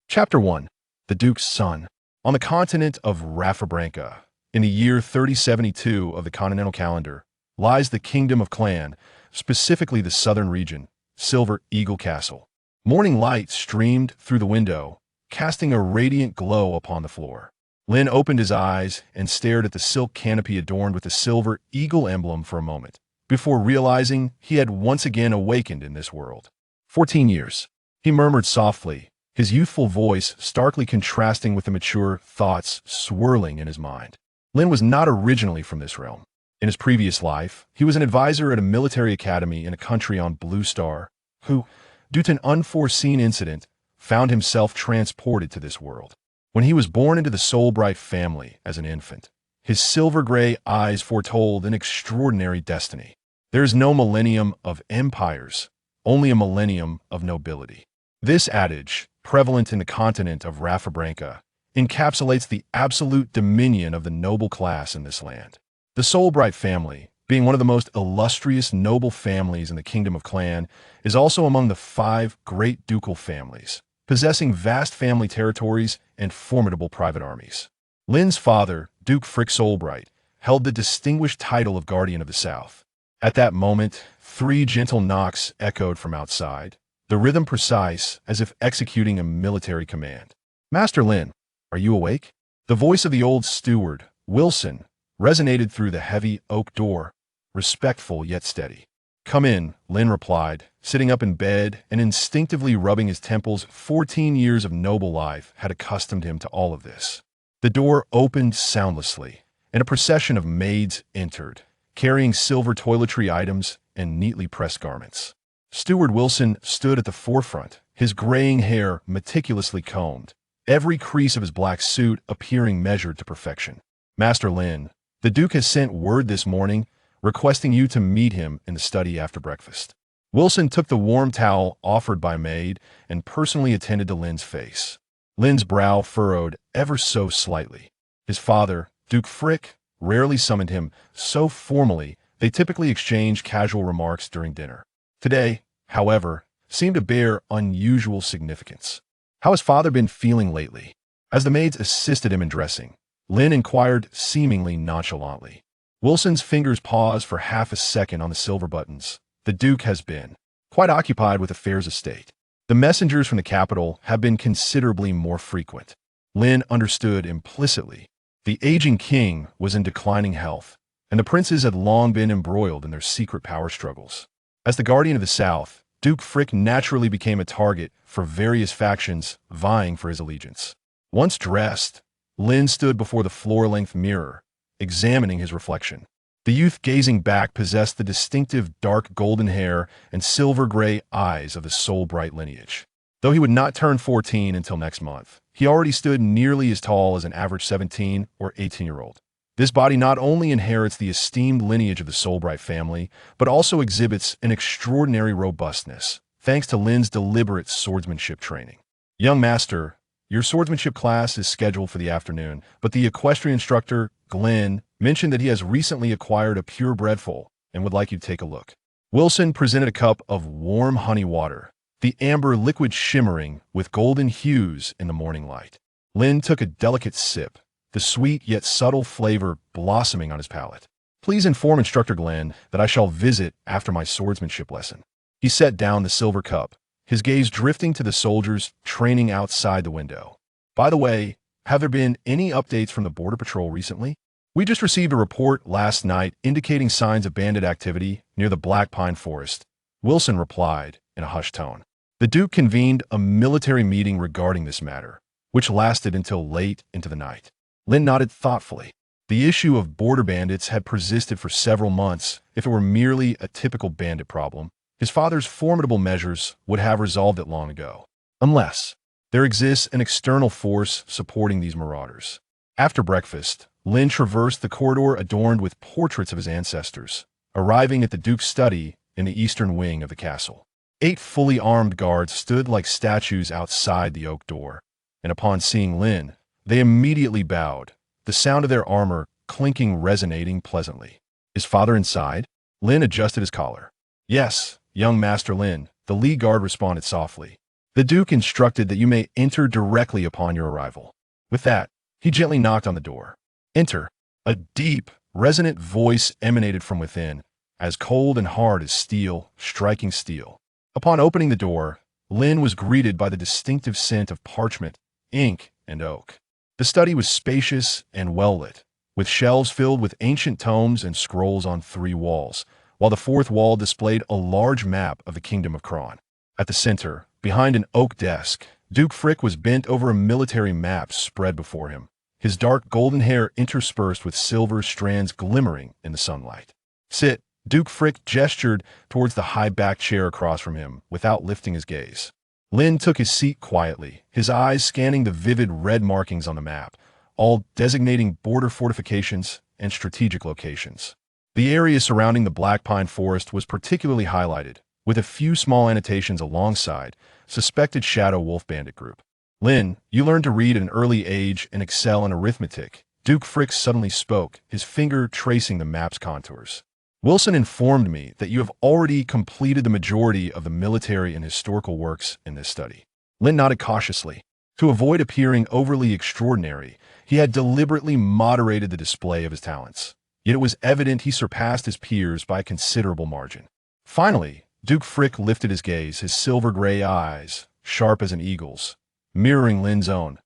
Chapter 1. The Duke's Son. On the continent of Rafabranca, in the year 3072 of the continental calendar, lies the Kingdom of Clan, specifically the southern region, Silver Eagle Castle. Morning light streamed through the window, casting a radiant glow upon the floor. Lynn opened his eyes and stared at the silk canopy adorned with the silver eagle emblem for a moment, before realizing he had once again awakened in this world. 14 years, he murmured softly, his youthful voice starkly contrasting with the mature thoughts swirling in his mind. Lynn was not originally from this realm. In his previous life, he was an advisor at a military academy in a country on Blue Star, who, due to an unforeseen incident, found himself transported to this world. When he was born into the Soulbright family as an infant, his silver-gray eyes foretold an extraordinary destiny. There is no millennium of empires, only a millennium of nobility. This adage, prevalent in the continent of Rafabranca, encapsulates the absolute dominion of the noble class in this land. The Soulbright family, being one of the most illustrious noble families in the Kingdom of Clan, is also among the 5 great ducal families, possessing vast family territories and formidable private armies. Lynn's father, Duke Frick Soulbright, held the distinguished title of Guardian of the South. At that moment, 3 gentle knocks echoed from outside, the rhythm precise as if executing a military command. "Master Lynn, are you awake?" The voice of the old steward, Wilson, resonated through the heavy oak door, respectful yet steady. "Come in," Lynn replied, sitting up in bed and instinctively rubbing his temples. 14 years of noble life had accustomed him to all of this. The door opened soundlessly, and a procession of maids entered, carrying silver toiletry items and neatly pressed garments. Steward Wilson stood at the forefront, his graying hair meticulously combed, every crease of his black suit appearing measured to perfection. "Master Lynn, the Duke has sent word this morning, requesting you to meet him in the study after breakfast." Wilson took the warm towel offered by maid and personally attended to Lynn's face. Lynn's brow furrowed ever so slightly. His father, Duke Frick, rarely summoned him so formally. They typically exchanged casual remarks during dinner. Today, however, seemed to bear unusual significance. "How has father been feeling lately?" As the maids assisted him in dressing, Lynn inquired seemingly nonchalantly. Wilson's fingers paused for half a second on the silver buttons. "The Duke has been quite occupied with affairs of state. The messengers from the capital have been considerably more frequent." Lynn understood implicitly. The aging king was in declining health, and the princes had long been embroiled in their secret power struggles. As the Guardian of the South, Duke Frick naturally became a target for various factions vying for his allegiance. Once dressed, Lynn stood before the floor-length mirror, examining his reflection. The youth gazing back possessed the distinctive dark golden hair and silver-gray eyes of the Soulbright lineage. Though he would not turn 14 until next month, he already stood nearly as tall as an average 17 or 18-year-old. This body not only inherits the esteemed lineage of the Soulbright family, but also exhibits an extraordinary robustness, thanks to Lynn's deliberate swordsmanship training. "Young master, your swordsmanship class is scheduled for the afternoon, but the equestrian instructor, Glenn, mentioned that he has recently acquired a purebred foal and would like you to take a look." Wilson presented a cup of warm honey water, the amber liquid shimmering with golden hues in the morning light. Lynn took a delicate sip, the sweet yet subtle flavor blossoming on his palate. "Please inform Instructor Glenn that I shall visit after my swordsmanship lesson." He set down the silver cup, his gaze drifting to the soldiers training outside the window. "By the way, have there been any updates from the Border Patrol recently? We just received a report last night indicating signs of bandit activity near the Black Pine Forest," Wilson replied in a hushed tone. The Duke convened a military meeting regarding this matter, which lasted until late into the night. Lynn nodded thoughtfully. The issue of border bandits had persisted for several months. If it were merely a typical bandit problem, his father's formidable measures would have resolved it long ago. Unless there exists an external force supporting these marauders. After breakfast, Lynn traversed the corridor adorned with portraits of his ancestors, arriving at the Duke's study in the eastern wing of the castle. 8 fully armed guards stood like statues outside the oak door, and upon seeing Lynn, they immediately bowed, the sound of their armor clinking resonating pleasantly. "Is father inside?" Lynn adjusted his collar. "Yes, young Master Lynn," the lead guard responded softly. The Duke instructed that you may enter directly upon your arrival. With that, he gently knocked on the door. Enter. A deep, resonant voice emanated from within, as cold and hard as steel, striking steel. Upon opening the door, Lynn was greeted by the distinctive scent of parchment, ink, and oak. The study was spacious and well-lit, with shelves filled with ancient tomes and scrolls on 3 walls, while the 4th wall displayed a large map of the Kingdom of Cron. At the center, behind an oak desk, Duke Frick was bent over a military map spread before him, his dark golden hair interspersed with silver strands glimmering in the sunlight. Sit, Duke Frick gestured towards the high-backed chair across from him without lifting his gaze. Lynn took his seat quietly, his eyes scanning the vivid red markings on the map, all designating border fortifications and strategic locations. The area surrounding the Black Pine Forest was particularly highlighted, with a few small annotations alongside suspected Shadow Wolf Bandit group. Lynn, you learned to read at an early age and excel in arithmetic. Duke Frick suddenly spoke, his finger tracing the map's contours. Wilson informed me that you have already completed the majority of the military and historical works in this study. Lynn nodded cautiously. To avoid appearing overly extraordinary, he had deliberately moderated the display of his talents. Yet it was evident he surpassed his peers by a considerable margin. Finally, Duke Frick lifted his gaze, his silver-gray eyes, sharp as an eagle's, mirroring Lynn's own.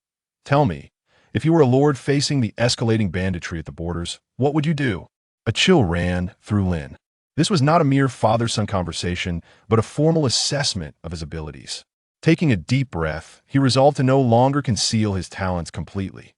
Tell me, if you were a lord facing the escalating banditry at the borders, what would you do? A chill ran through Lynn. This was not a mere father-son conversation, but a formal assessment of his abilities. Taking a deep breath, he resolved to no longer conceal his talents completely.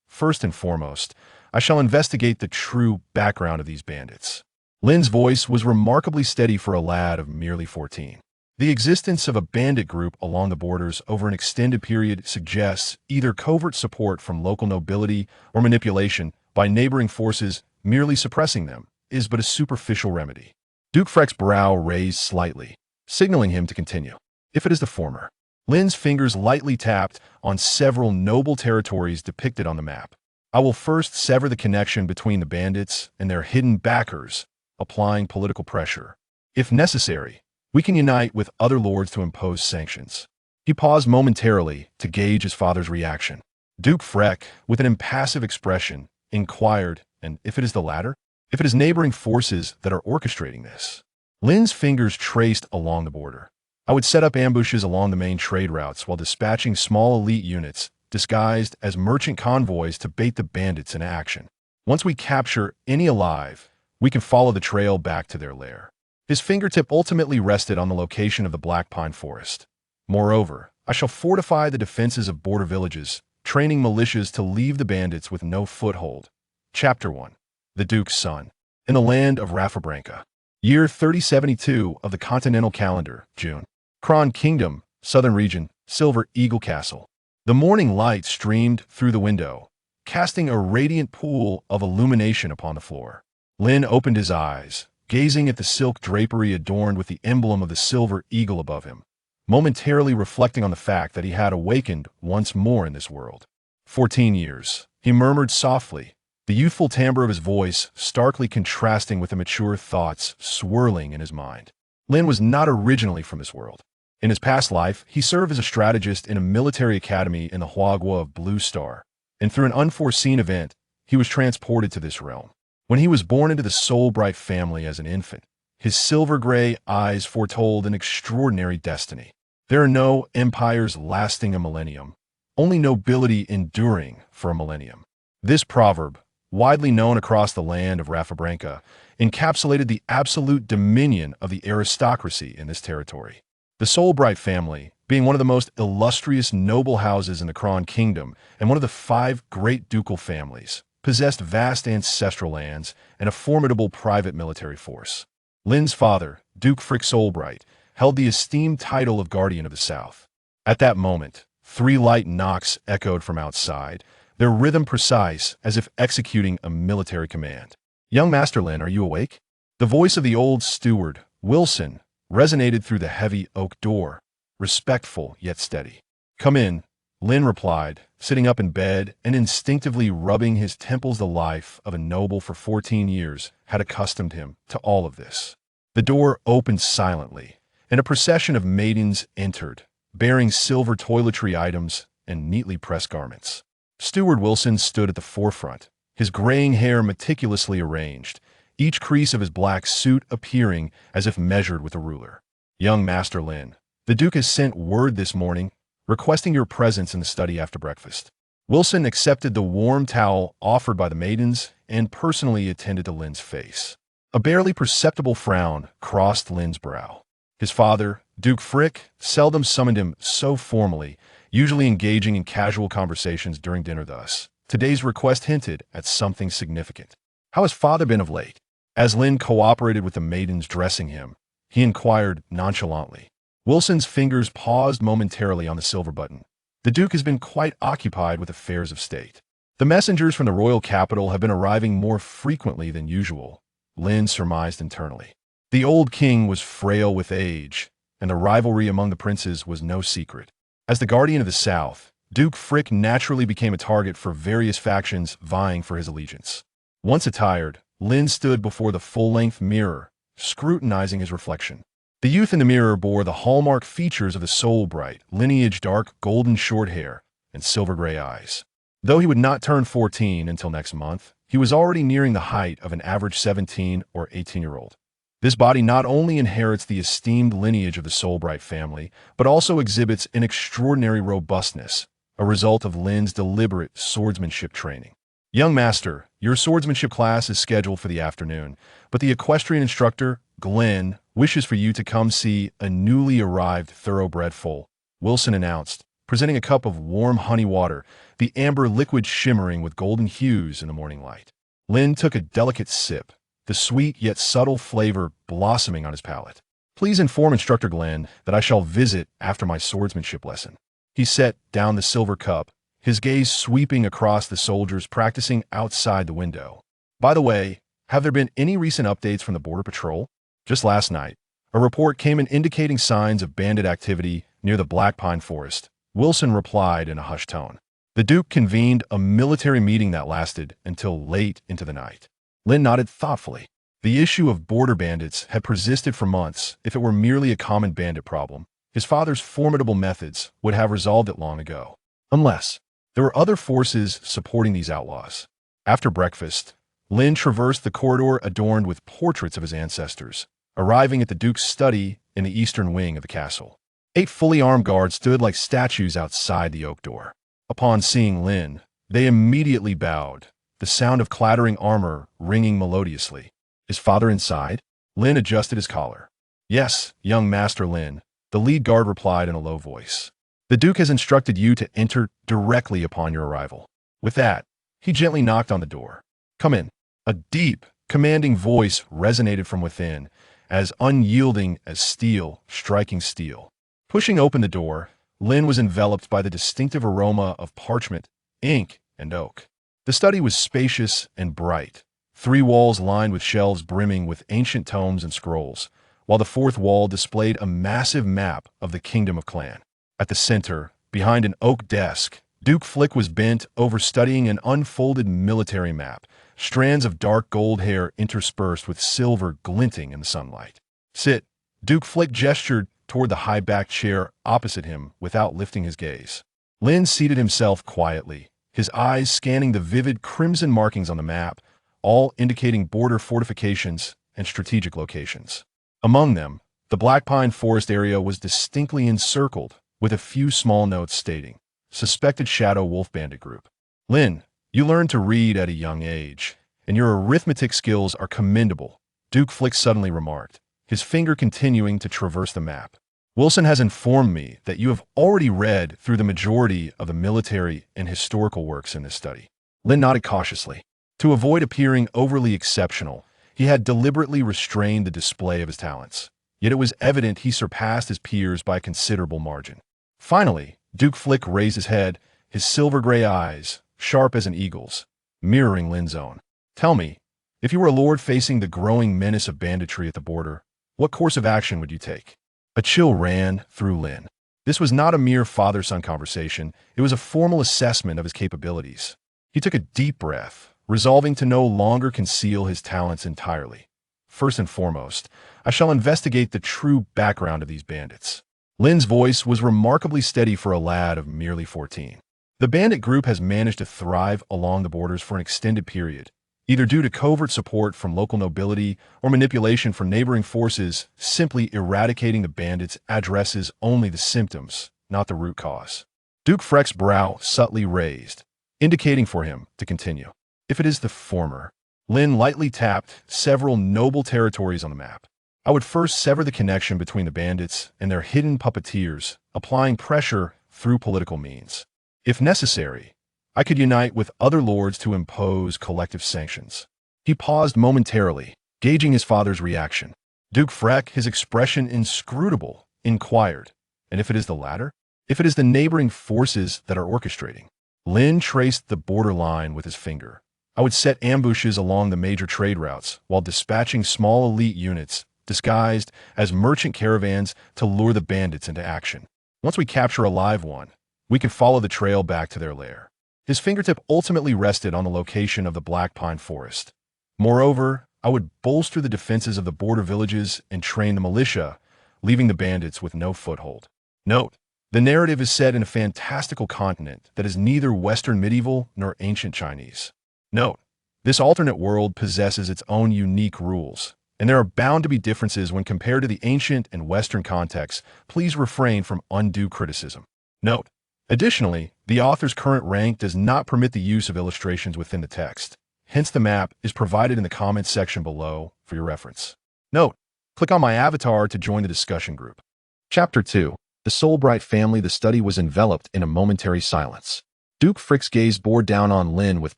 First and foremost, I shall investigate the true background of these bandits. Lynn's voice was remarkably steady for a lad of merely 14. The existence of a bandit group along the borders over an extended period suggests either covert support from local nobility or manipulation by neighboring forces. Merely suppressing them is but a superficial remedy. Duke Frick's brow raised slightly, signaling him to continue. If it is the former, Lynn's fingers lightly tapped on several noble territories depicted on the map. I will first sever the connection between the bandits and their hidden backers, applying political pressure. If necessary, we can unite with other lords to impose sanctions. He paused momentarily to gauge his father's reaction. Duke Frick, with an impassive expression, inquired, and if it is the latter? If it is neighboring forces that are orchestrating this? Lynn's fingers traced along the border. I would set up ambushes along the main trade routes while dispatching small elite units disguised as merchant convoys to bait the bandits into action. Once we capture any alive, we can follow the trail back to their lair. His fingertip ultimately rested on the location of the Black Pine Forest. Moreover, I shall fortify the defenses of border villages, training militias to leave the bandits with no foothold. Chapter 1. The Duke's Son. In the land of Rafabranca. Year 3072 of the Continental Calendar, June. Cron Kingdom, Southern Region, Silver Eagle Castle. The morning light streamed through the window, casting a radiant pool of illumination upon the floor. Lynn opened his eyes, gazing at the silk drapery adorned with the emblem of the silver eagle above him, momentarily reflecting on the fact that he had awakened once more in this world. 14 years, he murmured softly, the youthful timbre of his voice starkly contrasting with the mature thoughts swirling in his mind. Lynn was not originally from this world. In his past life, he served as a strategist in a military academy in the Huagua of Blue Star, and through an unforeseen event, he was transported to this realm. When he was born into the Soulbright family as an infant, his silver-gray eyes foretold an extraordinary destiny. There are no empires lasting a millennium, only nobility enduring for a millennium. This proverb, widely known across the land of Rafabranca, encapsulated the absolute dominion of the aristocracy in this territory. The Soulbright family, being one of the most illustrious noble houses in the Cron Kingdom and one of the 5 great ducal families, possessed vast ancestral lands and a formidable private military force. Lynn's father, Duke Frick Soulbright, held the esteemed title of Guardian of the South. At that moment, 3 light knocks echoed from outside, their rhythm precise as if executing a military command. Young Master Lynn, are you awake? The voice of the old steward, Wilson, resonated through the heavy oak door, respectful yet steady. Come in, Lynn replied, sitting up in bed and instinctively rubbing his temples. The life of a noble for 14 years had accustomed him to all of this. The door opened silently, and a procession of maidens entered, bearing silver toiletry items and neatly pressed garments. Steward Wilson stood at the forefront, his graying hair meticulously arranged, each crease of his black suit appearing as if measured with a ruler. "Young Master Lynn, the Duke has sent word this morning, requesting your presence in the study after breakfast." Wilson accepted the warm towel offered by the maidens and personally attended to Lynn's face. A barely perceptible frown crossed Lynn's brow. His father, Duke Frick, seldom summoned him so formally, usually engaging in casual conversations during dinner thus. Today's request hinted at something significant. "How has father been of late?" As Lynn cooperated with the maidens dressing him, he inquired nonchalantly. Wilson's fingers paused momentarily on the silver button. "The Duke has been quite occupied with affairs of state. The messengers from the royal capital have been arriving more frequently than usual," Lynn surmised internally. The old king was frail with age, and the rivalry among the princes was no secret. As the guardian of the South, Duke Frick naturally became a target for various factions vying for his allegiance. Once attired, Lynn stood before the full-length mirror, scrutinizing his reflection. The youth in the mirror bore the hallmark features of the soul-bright lineage: dark golden short hair and silver-gray eyes. Though he would not turn 14 until next month, he was already nearing the height of an average 17 or 18-year-old. This body not only inherits the esteemed lineage of the Soulbright family, but also exhibits an extraordinary robustness, a result of Lynn's deliberate swordsmanship training. "Young master, your swordsmanship class is scheduled for the afternoon, but the equestrian instructor, Glenn, wishes for you to come see a newly arrived thoroughbred foal," Wilson announced, presenting a cup of warm honey water, the amber liquid shimmering with golden hues in the morning light. Lynn took a delicate sip, the sweet yet subtle flavor blossoming on his palate. "Please inform Instructor Glenn that I shall visit after my swordsmanship lesson." He set down the silver cup, his gaze sweeping across the soldiers practicing outside the window. "By the way, have there been any recent updates from the Border Patrol? Just last night, a report came in indicating signs of bandit activity near the Black Pine Forest," Wilson replied in a hushed tone. The Duke convened a military meeting that lasted until late into the night. Lynn nodded thoughtfully. The issue of border bandits had persisted for months. If it were merely a common bandit problem, his father's formidable methods would have resolved it long ago. Unless there were other forces supporting these outlaws. After breakfast, Lynn traversed the corridor adorned with portraits of his ancestors, arriving at the Duke's study in the eastern wing of the castle. 8 fully armed guards stood like statues outside the oak door. Upon seeing Lynn, they immediately bowed, the sound of clattering armor ringing melodiously. "Is father inside?" Lynn adjusted his collar. "Yes, young Master Lynn," the lead guard replied in a low voice. "The Duke has instructed you to enter directly upon your arrival." With that, he gently knocked on the door. "Come in." A deep, commanding voice resonated from within, as unyielding as steel striking steel. Pushing open the door, Lynn was enveloped by the distinctive aroma of parchment, ink, and oak. The study was spacious and bright, 3 walls lined with shelves brimming with ancient tomes and scrolls, while the 4th wall displayed a massive map of the Kingdom of Clan. At the center, behind an oak desk, Duke Flick was bent over studying an unfolded military map, strands of dark gold hair interspersed with silver glinting in the sunlight. "Sit." Duke Flick gestured toward the high-backed chair opposite him without lifting his gaze. Lynn seated himself quietly, his eyes scanning the vivid crimson markings on the map, all indicating border fortifications and strategic locations. Among them, the Black Pine Forest area was distinctly encircled, with a few small notes stating, "Suspected Shadow Wolf Bandit Group." "Lynn, you learned to read at a young age, and your arithmetic skills are commendable," Duke Flick suddenly remarked, his finger continuing to traverse the map. "Wilson has informed me that you have already read through the majority of the military and historical works in this study." Lynn nodded cautiously. To avoid appearing overly exceptional, he had deliberately restrained the display of his talents. Yet it was evident he surpassed his peers by a considerable margin. Finally, Duke Flick raised his head, his silver-gray eyes, sharp as an eagle's, mirroring Lynn's own. "Tell me, if you were a lord facing the growing menace of banditry at the border, what course of action would you take?" A chill ran through Lynn. This was not a mere father-son conversation. It was a formal assessment of his capabilities. He took a deep breath, resolving to no longer conceal his talents entirely. "First and foremost, I shall investigate the true background of these bandits." Lynn's voice was remarkably steady for a lad of merely 14. The bandit group has managed to thrive along the borders for an extended period, either due to covert support from local nobility or manipulation from neighboring forces. Simply eradicating the bandits addresses only the symptoms, not the root cause. Duke Freck's brow subtly raised, indicating for him to continue. If it is the former, Lynn lightly tapped several noble territories on the map. I would first sever the connection between the bandits and their hidden puppeteers, applying pressure through political means. If necessary, I could unite with other lords to impose collective sanctions. He paused momentarily, gauging his father's reaction. Duke Freck, his expression inscrutable, inquired, and if it is the latter? If it is the neighboring forces that are orchestrating? Lynn traced the borderline with his finger. I would set ambushes along the major trade routes while dispatching small elite units disguised as merchant caravans to lure the bandits into action. Once we capture a live one, we could follow the trail back to their lair. His fingertip ultimately rested on the location of the Black Pine Forest. Moreover, I would bolster the defenses of the border villages and train the militia, leaving the bandits with no foothold. Note, the narrative is set in a fantastical continent that is neither Western medieval nor ancient Chinese. Note, this alternate world possesses its own unique rules, and there are bound to be differences when compared to the ancient and Western contexts. Please refrain from undue criticism. Note, additionally, the author's current rank does not permit the use of illustrations within the text. Hence, the map is provided in the comments section below for your reference. Note, click on my avatar to join the discussion group. Chapter 2. The Soulbright Family. The study was enveloped in a momentary silence. Duke Freck's gaze bore down on Lynn with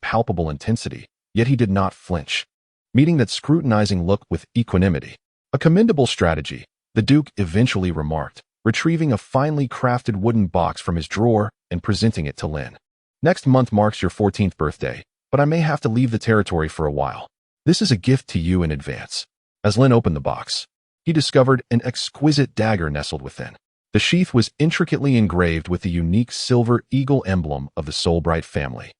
palpable intensity, yet he did not flinch, meeting that scrutinizing look with equanimity. A commendable strategy, the Duke eventually remarked, retrieving a finely crafted wooden box from his drawer and presenting it to Lynn. Next month marks your 14th birthday, but I may have to leave the territory for a while. This is a gift to you in advance. As Lynn opened the box, he discovered an exquisite dagger nestled within. The sheath was intricately engraved with the unique silver eagle emblem of the Soulbright family,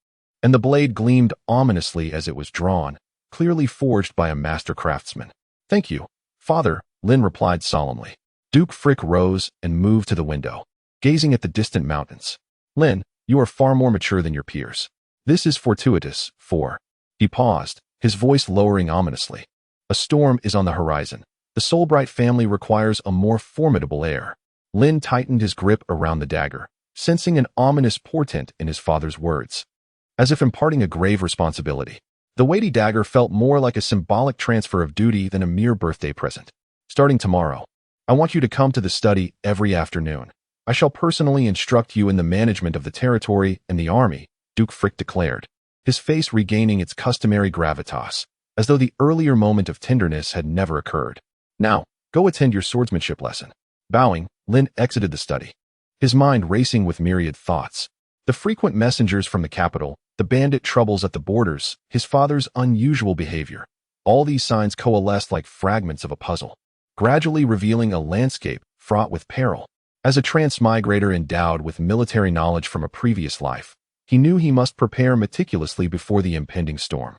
and the blade gleamed ominously as it was drawn, clearly forged by a master craftsman. Thank you, Father, Lynn replied solemnly. Duke Freck rose and moved to the window, gazing at the distant mountains. Lynn, you are far more mature than your peers. This is fortuitous, for... He paused, his voice lowering ominously. A storm is on the horizon. The Soulbright family requires a more formidable heir. Lynn tightened his grip around the dagger, sensing an ominous portent in his father's words. As if imparting a grave responsibility, the weighty dagger felt more like a symbolic transfer of duty than a mere birthday present. Starting tomorrow, I want you to come to the study every afternoon. I shall personally instruct you in the management of the territory and the army, Duke Freck declared, his face regaining its customary gravitas, as though the earlier moment of tenderness had never occurred. Now, go attend your swordsmanship lesson. Bowing, Lynn exited the study, his mind racing with myriad thoughts. The frequent messengers from the capital, the bandit troubles at the borders, his father's unusual behavior. All these signs coalesced like fragments of a puzzle, gradually revealing a landscape fraught with peril. As a transmigrator endowed with military knowledge from a previous life, he knew he must prepare meticulously before the impending storm.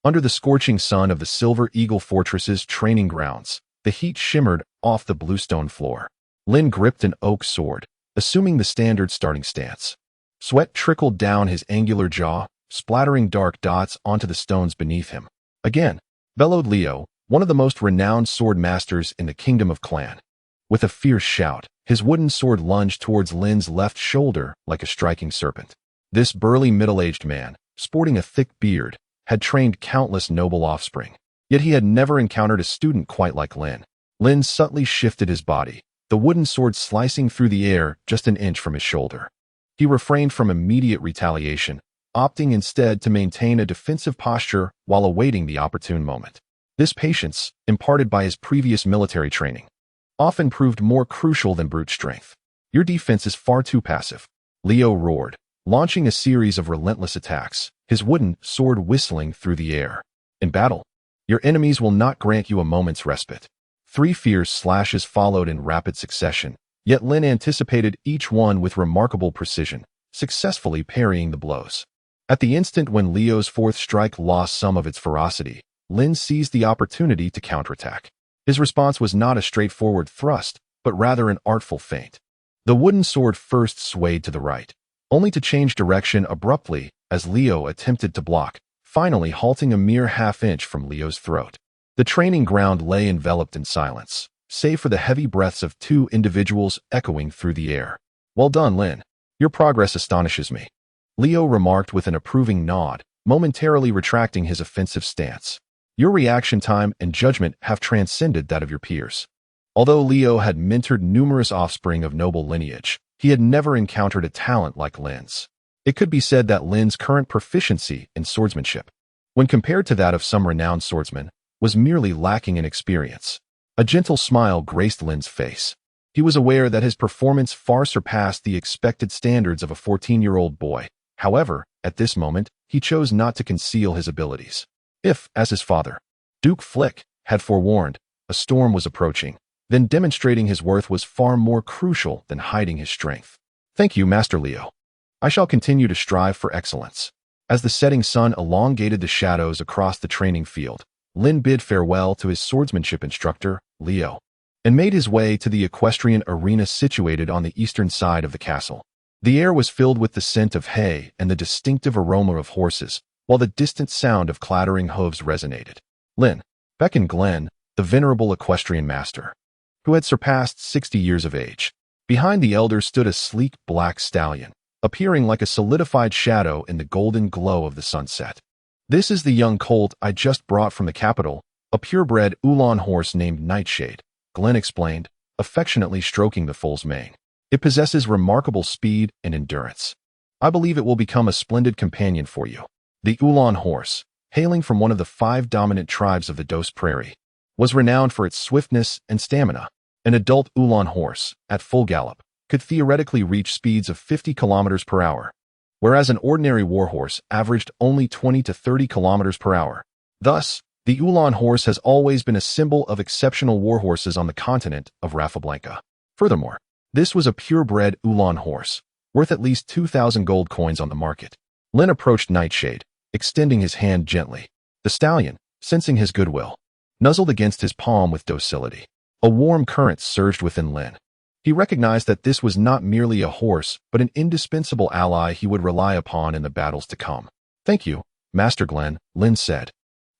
Under the scorching sun of the Silver Eagle Fortress's training grounds, the heat shimmered off the bluestone floor. Lynn gripped an oak sword, assuming the standard starting stance. Sweat trickled down his angular jaw, splattering dark dots onto the stones beneath him. Again, bellowed Leo, one of the most renowned sword masters in the Kingdom of Clan. With a fierce shout, his wooden sword lunged towards Lynn's left shoulder like a striking serpent. This burly middle-aged man, sporting a thick beard, had trained countless noble offspring. Yet he had never encountered a student quite like Lynn. Lynn subtly shifted his body, the wooden sword slicing through the air just an inch from his shoulder. He refrained from immediate retaliation, opting instead to maintain a defensive posture while awaiting the opportune moment. This patience, imparted by his previous military training, often proved more crucial than brute strength. Your defense is far too passive, Leo roared, launching a series of relentless attacks, his wooden sword whistling through the air. In battle, your enemies will not grant you a moment's respite. 3 fierce slashes followed in rapid succession, yet Lynn anticipated each one with remarkable precision, successfully parrying the blows. At the instant when Leo's 4th strike lost some of its ferocity, Lynn seized the opportunity to counterattack. His response was not a straightforward thrust, but rather an artful feint. The wooden sword first swayed to the right, only to change direction abruptly as Leo attempted to block, finally halting a mere half-inch from Leo's throat. The training ground lay enveloped in silence, save for the heavy breaths of two individuals echoing through the air. "Well done, Lynn. Your progress astonishes me," Leo remarked with an approving nod, momentarily retracting his offensive stance. "Your reaction time and judgment have transcended that of your peers." Although Leo had mentored numerous offspring of noble lineage, he had never encountered a talent like Lynn's. It could be said that Lynn's current proficiency in swordsmanship, when compared to that of some renowned swordsmen, was merely lacking in experience. A gentle smile graced Lynn's face. He was aware that his performance far surpassed the expected standards of a 14-year-old boy. However, at this moment, he chose not to conceal his abilities. If, as his father, Duke Flick, had forewarned, a storm was approaching, then demonstrating his worth was far more crucial than hiding his strength. "Thank you, Master Leo. I shall continue to strive for excellence." As the setting sun elongated the shadows across the training field, Lynn bid farewell to his swordsmanship instructor, Leo, and made his way to the equestrian arena situated on the eastern side of the castle. The air was filled with the scent of hay and the distinctive aroma of horses, while the distant sound of clattering hooves resonated. Lynn beckoned Glenn, the venerable equestrian master, who had surpassed 60 years of age. Behind the elder stood a sleek black stallion, appearing like a solidified shadow in the golden glow of the sunset. "This is the young colt I just brought from the capital, a purebred Ulan horse named Nightshade," Glenn explained, affectionately stroking the foal's mane. "It possesses remarkable speed and endurance. I believe it will become a splendid companion for you." The Ulan horse, hailing from one of the 5 dominant tribes of the Dos Prairie, was renowned for its swiftness and stamina. An adult Ulan horse, at full gallop, could theoretically reach speeds of 50 kilometers per hour, whereas an ordinary warhorse averaged only 20 to 30 kilometers per hour. Thus, the Ulan horse has always been a symbol of exceptional warhorses on the continent of Rafabranca. Furthermore, this was a purebred Ulan horse, worth at least 2,000 gold coins on the market. Lynn approached Nightshade, extending his hand gently. The stallion, sensing his goodwill, nuzzled against his palm with docility. A warm current surged within Lynn. He recognized that this was not merely a horse, but an indispensable ally he would rely upon in the battles to come. "Thank you, Master Glenn," Lynn said,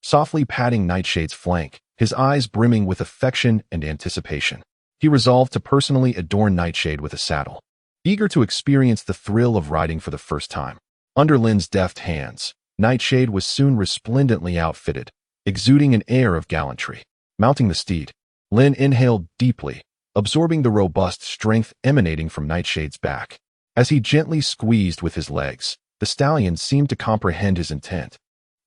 softly patting Nightshade's flank, his eyes brimming with affection and anticipation. He resolved to personally adorn Nightshade with a saddle, eager to experience the thrill of riding for the first time. Under Lynn's deft hands, Nightshade was soon resplendently outfitted, exuding an air of gallantry. Mounting the steed, Lynn inhaled deeply, absorbing the robust strength emanating from Nightshade's back. As he gently squeezed with his legs, the stallion seemed to comprehend his intent,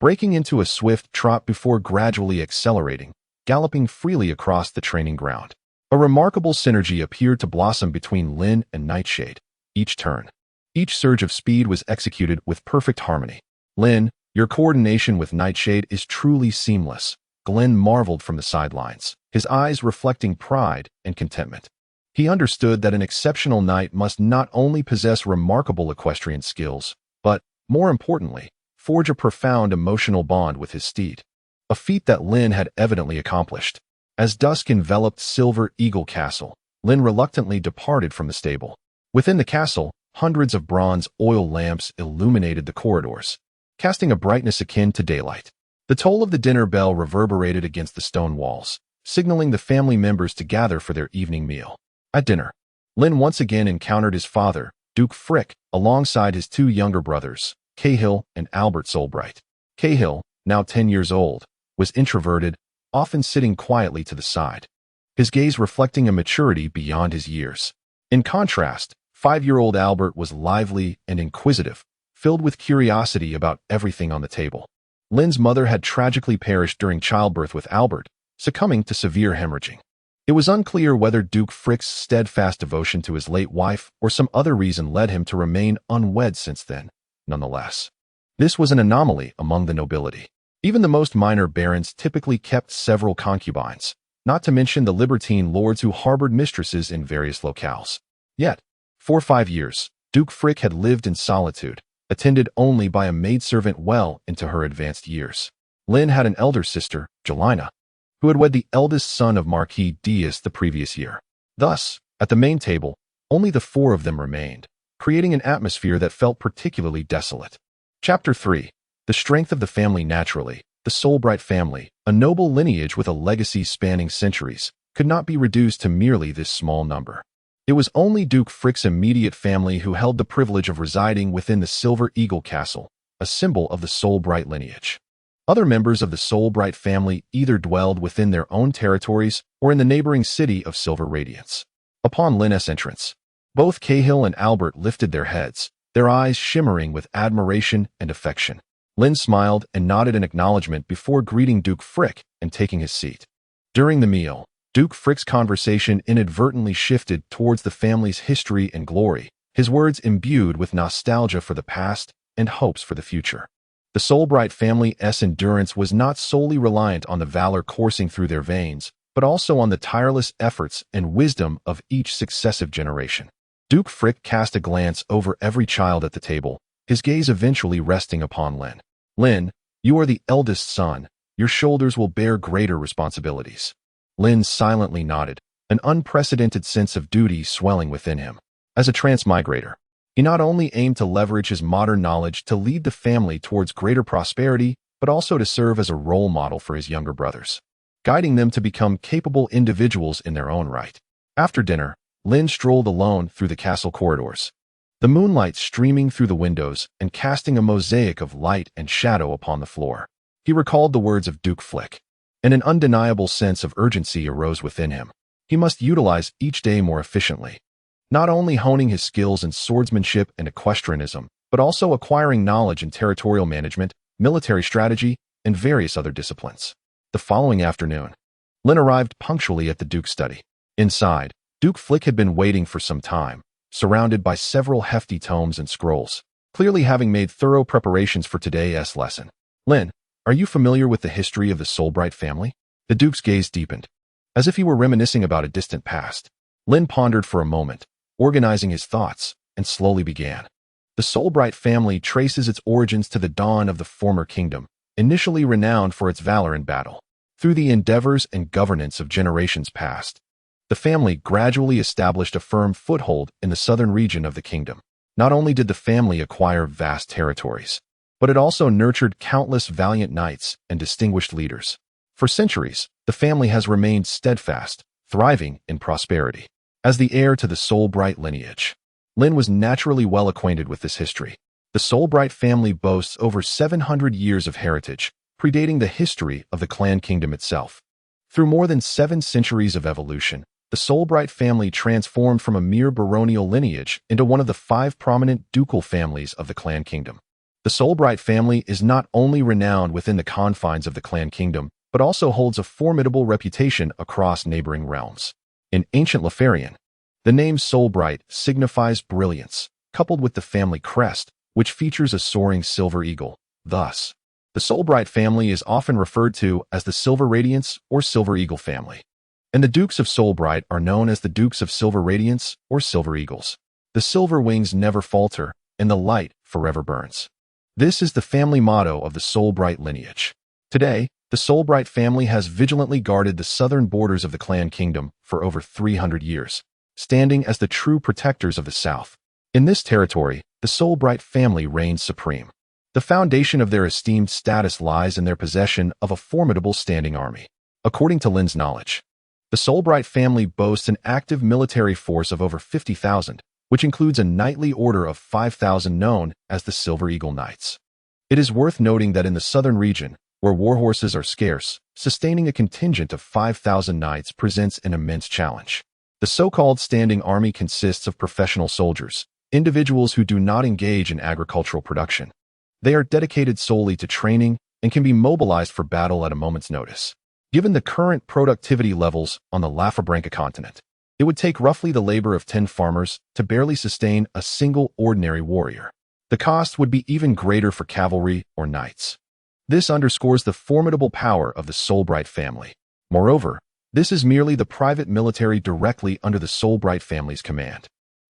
breaking into a swift trot before gradually accelerating, galloping freely across the training ground. A remarkable synergy appeared to blossom between Lynn and Nightshade. Each turn, each surge of speed was executed with perfect harmony. "Lynn, your coordination with Nightshade is truly seamless," Glenn marveled from the sidelines, his eyes reflecting pride and contentment. He understood that an exceptional knight must not only possess remarkable equestrian skills, but, more importantly, forge a profound emotional bond with his steed, a feat that Lynn had evidently accomplished. As dusk enveloped Silver Eagle Castle, Lynn reluctantly departed from the stable. Within the castle, hundreds of bronze oil lamps illuminated the corridors, casting a brightness akin to daylight. The toll of the dinner bell reverberated against the stone walls, signaling the family members to gather for their evening meal. At dinner, Lynn once again encountered his father, Duke Frick, alongside his 2 younger brothers, Cahill and Albert Solbright. Cahill, now 10 years old, was introverted, often sitting quietly to the side, his gaze reflecting a maturity beyond his years. In contrast, 5-year-old Albert was lively and inquisitive, filled with curiosity about everything on the table. Lynn's mother had tragically perished during childbirth with Albert, succumbing to severe hemorrhaging. It was unclear whether Duke Frick's steadfast devotion to his late wife or some other reason led him to remain unwed since then. Nonetheless, this was an anomaly among the nobility. Even the most minor barons typically kept several concubines, not to mention the libertine lords who harbored mistresses in various locales. Yet, for 5 years, Duke Frick had lived in solitude, attended only by a maidservant well into her advanced years. Lynn had an elder sister, Jelena, who had wed the eldest son of Marquis Diaz the previous year. Thus, at the main table, Only the four of them remained, creating an atmosphere that felt particularly desolate. Chapter 3. The Strength of the Family. Naturally, the Solbright family, a noble lineage with a legacy spanning centuries, could not be reduced to merely this small number. It was only Duke Frick's immediate family who held the privilege of residing within the Silver Eagle Castle, a symbol of the Solbright lineage. Other members of the Solbright family either dwelled within their own territories or in the neighboring city of Silver Radiance. Upon Lynn's entrance, both Cahill and Albert lifted their heads, their eyes shimmering with admiration and affection. Lynn smiled and nodded in acknowledgement before greeting Duke Frick and taking his seat. During the meal, Duke Frick's conversation inadvertently shifted towards the family's history and glory, his words imbued with nostalgia for the past and hopes for the future. The Solbright family's endurance was not solely reliant on the valor coursing through their veins, but also on the tireless efforts and wisdom of each successive generation. Duke Frick cast a glance over every child at the table, his gaze eventually resting upon Lynn. Lynn, you are the eldest son. Your shoulders will bear greater responsibilities. Lynn silently nodded, an unprecedented sense of duty swelling within him. As a transmigrator, he not only aimed to leverage his modern knowledge to lead the family towards greater prosperity, but also to serve as a role model for his younger brothers, guiding them to become capable individuals in their own right. After dinner, Lynn strolled alone through the castle corridors, the moonlight streaming through the windows and casting a mosaic of light and shadow upon the floor. He recalled the words of Duke Frick, and an undeniable sense of urgency arose within him. He must utilize each day more efficiently, not only honing his skills in swordsmanship and equestrianism, but also acquiring knowledge in territorial management, military strategy, and various other disciplines. The following afternoon, Lynn arrived punctually at the Duke's study. Inside, Duke Frick had been waiting for some time, surrounded by several hefty tomes and scrolls, clearly having made thorough preparations for today's lesson. Lynn, are you familiar with the history of the Solbright family? The Duke's gaze deepened, as if he were reminiscing about a distant past. Lynn pondered for a moment, organizing his thoughts, and slowly began. The Solbright family traces its origins to the dawn of the former kingdom, initially renowned for its valor in battle. Through the endeavors and governance of generations past, the family gradually established a firm foothold in the southern region of the kingdom. Not only did the family acquire vast territories, but it also nurtured countless valiant knights and distinguished leaders. For centuries, the family has remained steadfast, thriving in prosperity. As the heir to the Solbright lineage, Lynn was naturally well acquainted with this history. The Solbright family boasts over 700 years of heritage, predating the history of the clan kingdom itself. Through more than 7 centuries of evolution, the Solbright family transformed from a mere baronial lineage into one of the 5 prominent ducal families of the clan kingdom. The Solbright family is not only renowned within the confines of the clan kingdom, but also holds a formidable reputation across neighboring realms. In ancient Lothlorien, the name Solbright signifies brilliance, coupled with the family crest, which features a soaring silver eagle. Thus, the Solbright family is often referred to as the Silver Radiance or Silver Eagle family. And the Dukes of Solbright are known as the Dukes of Silver Radiance or Silver Eagles. The silver wings never falter, and the light forever burns. This is the family motto of the Solbright lineage. Today, the Solbright family has vigilantly guarded the southern borders of the clan kingdom for over 300 years, standing as the true protectors of the south. In this territory, the Solbright family reigns supreme. The foundation of their esteemed status lies in their possession of a formidable standing army. According to Lynn's knowledge, the Solbright family boasts an active military force of over 50,000, which includes a knightly order of 5,000 known as the Silver Eagle Knights. It is worth noting that in the southern region, where warhorses are scarce, sustaining a contingent of 5,000 knights presents an immense challenge. The so-called standing army consists of professional soldiers, individuals who do not engage in agricultural production. They are dedicated solely to training and can be mobilized for battle at a moment's notice. Given the current productivity levels on the Rafabranca continent, it would take roughly the labor of 10 farmers to barely sustain a single ordinary warrior. The cost would be even greater for cavalry or knights. This underscores the formidable power of the Solbright family. Moreover, this is merely the private military directly under the Solbright family's command.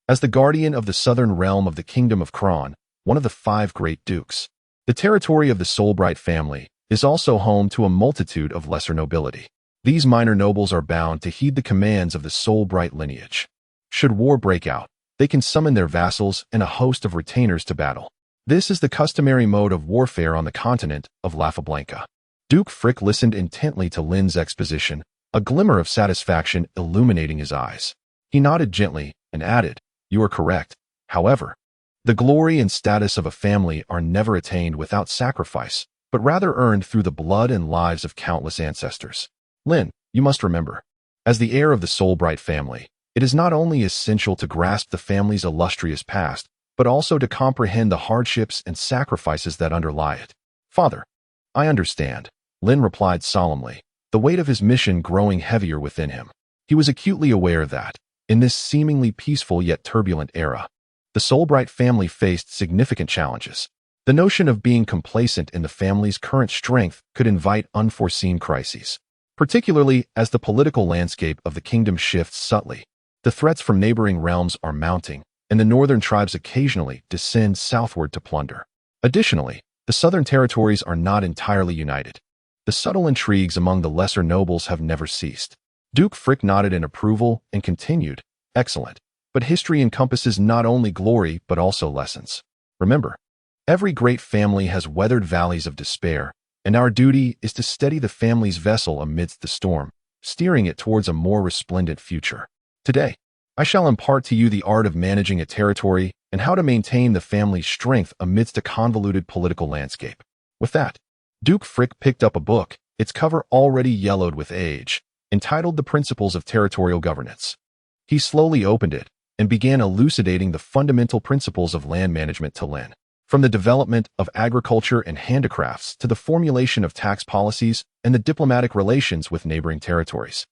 As the guardian of the southern realm of the Kingdom of Cron, one of the 5 great dukes, the territory of the Solbright family is also home to a multitude of lesser nobility. These minor nobles are bound to heed the commands of the Solbright lineage. Should war break out, they can summon their vassals and a host of retainers to battle. This is the customary mode of warfare on the continent of Rafabranca. Duke Frick listened intently to Lynn's exposition, a glimmer of satisfaction illuminating his eyes. He nodded gently and added, "You are correct. However, the glory and status of a family are never attained without sacrifice, but rather earned through the blood and lives of countless ancestors. Lynn, you must remember, as the heir of the Solbright family, it is not only essential to grasp the family's illustrious past, but also to comprehend the hardships and sacrifices that underlie it." "Father, I understand," Lynn replied solemnly, the weight of his mission growing heavier within him. He was acutely aware that, in this seemingly peaceful yet turbulent era, the Solbright family faced significant challenges. The notion of being complacent in the family's current strength could invite unforeseen crises, particularly as the political landscape of the kingdom shifts subtly. The threats from neighboring realms are mounting, and the northern tribes occasionally descend southward to plunder. Additionally, the southern territories are not entirely united. The subtle intrigues among the lesser nobles have never ceased. Duke Frick nodded in approval and continued, "Excellent. But history encompasses not only glory but also lessons. Remember, every great family has weathered valleys of despair, and our duty is to steady the family's vessel amidst the storm, steering it towards a more resplendent future. Today, I shall impart to you the art of managing a territory and how to maintain the family's strength amidst a convoluted political landscape." With that, Duke Frick picked up a book, its cover already yellowed with age, entitled The Principles of Territorial Governance. He slowly opened it and began elucidating the fundamental principles of land management to Lynn. From the development of agriculture and handicrafts to the formulation of tax policies and the diplomatic relations with neighboring territories,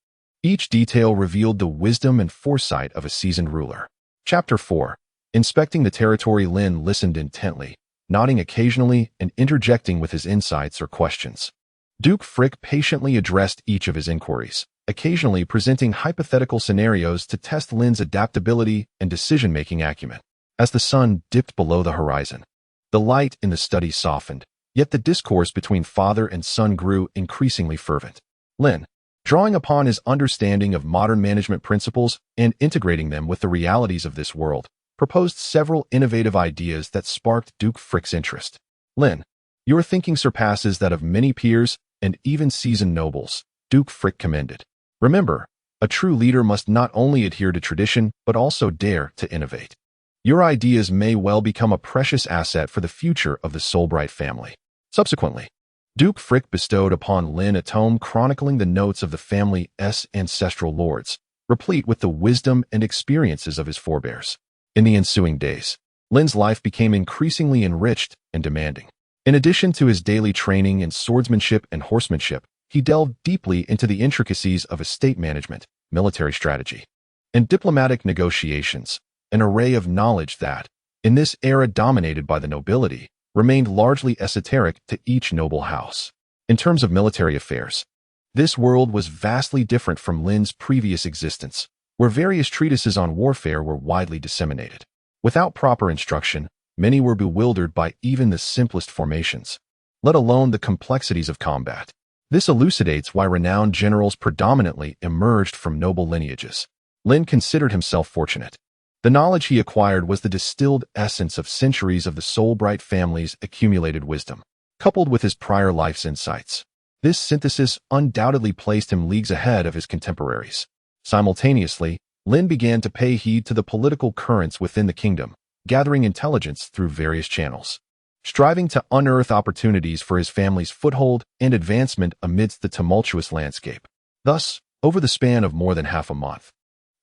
each detail revealed the wisdom and foresight of a seasoned ruler. Chapter 4. Inspecting the territory. Lynn listened intently, nodding occasionally and interjecting with his insights or questions. Duke Frick patiently addressed each of his inquiries, occasionally presenting hypothetical scenarios to test Lynn's adaptability and decision-making acumen. As the sun dipped below the horizon, the light in the study softened, yet the discourse between father and son grew increasingly fervent. Lynn, drawing upon his understanding of modern management principles and integrating them with the realities of this world, proposed several innovative ideas that sparked Duke Frick's interest. "Lynn, your thinking surpasses that of many peers and even seasoned nobles," Duke Frick commended. "Remember, a true leader must not only adhere to tradition, but also dare to innovate. Your ideas may well become a precious asset for the future of the Solbright family." Subsequently, Duke Frick bestowed upon Lynn a tome chronicling the notes of the family's ancestral lords, replete with the wisdom and experiences of his forebears. In the ensuing days, Lynn's life became increasingly enriched and demanding. In addition to his daily training in swordsmanship and horsemanship, he delved deeply into the intricacies of estate management, military strategy, and diplomatic negotiations, an array of knowledge that, in this era dominated by the nobility, remained largely esoteric to each noble house. In terms of military affairs, this world was vastly different from Lynn's previous existence, where various treatises on warfare were widely disseminated. Without proper instruction, many were bewildered by even the simplest formations, let alone the complexities of combat. This elucidates why renowned generals predominantly emerged from noble lineages. Lynn considered himself fortunate. The knowledge he acquired was the distilled essence of centuries of the Solbright family's accumulated wisdom, coupled with his prior life's insights. This synthesis undoubtedly placed him leagues ahead of his contemporaries. Simultaneously, Lynn began to pay heed to the political currents within the kingdom, gathering intelligence through various channels, striving to unearth opportunities for his family's foothold and advancement amidst the tumultuous landscape. Thus, over the span of more than half a month,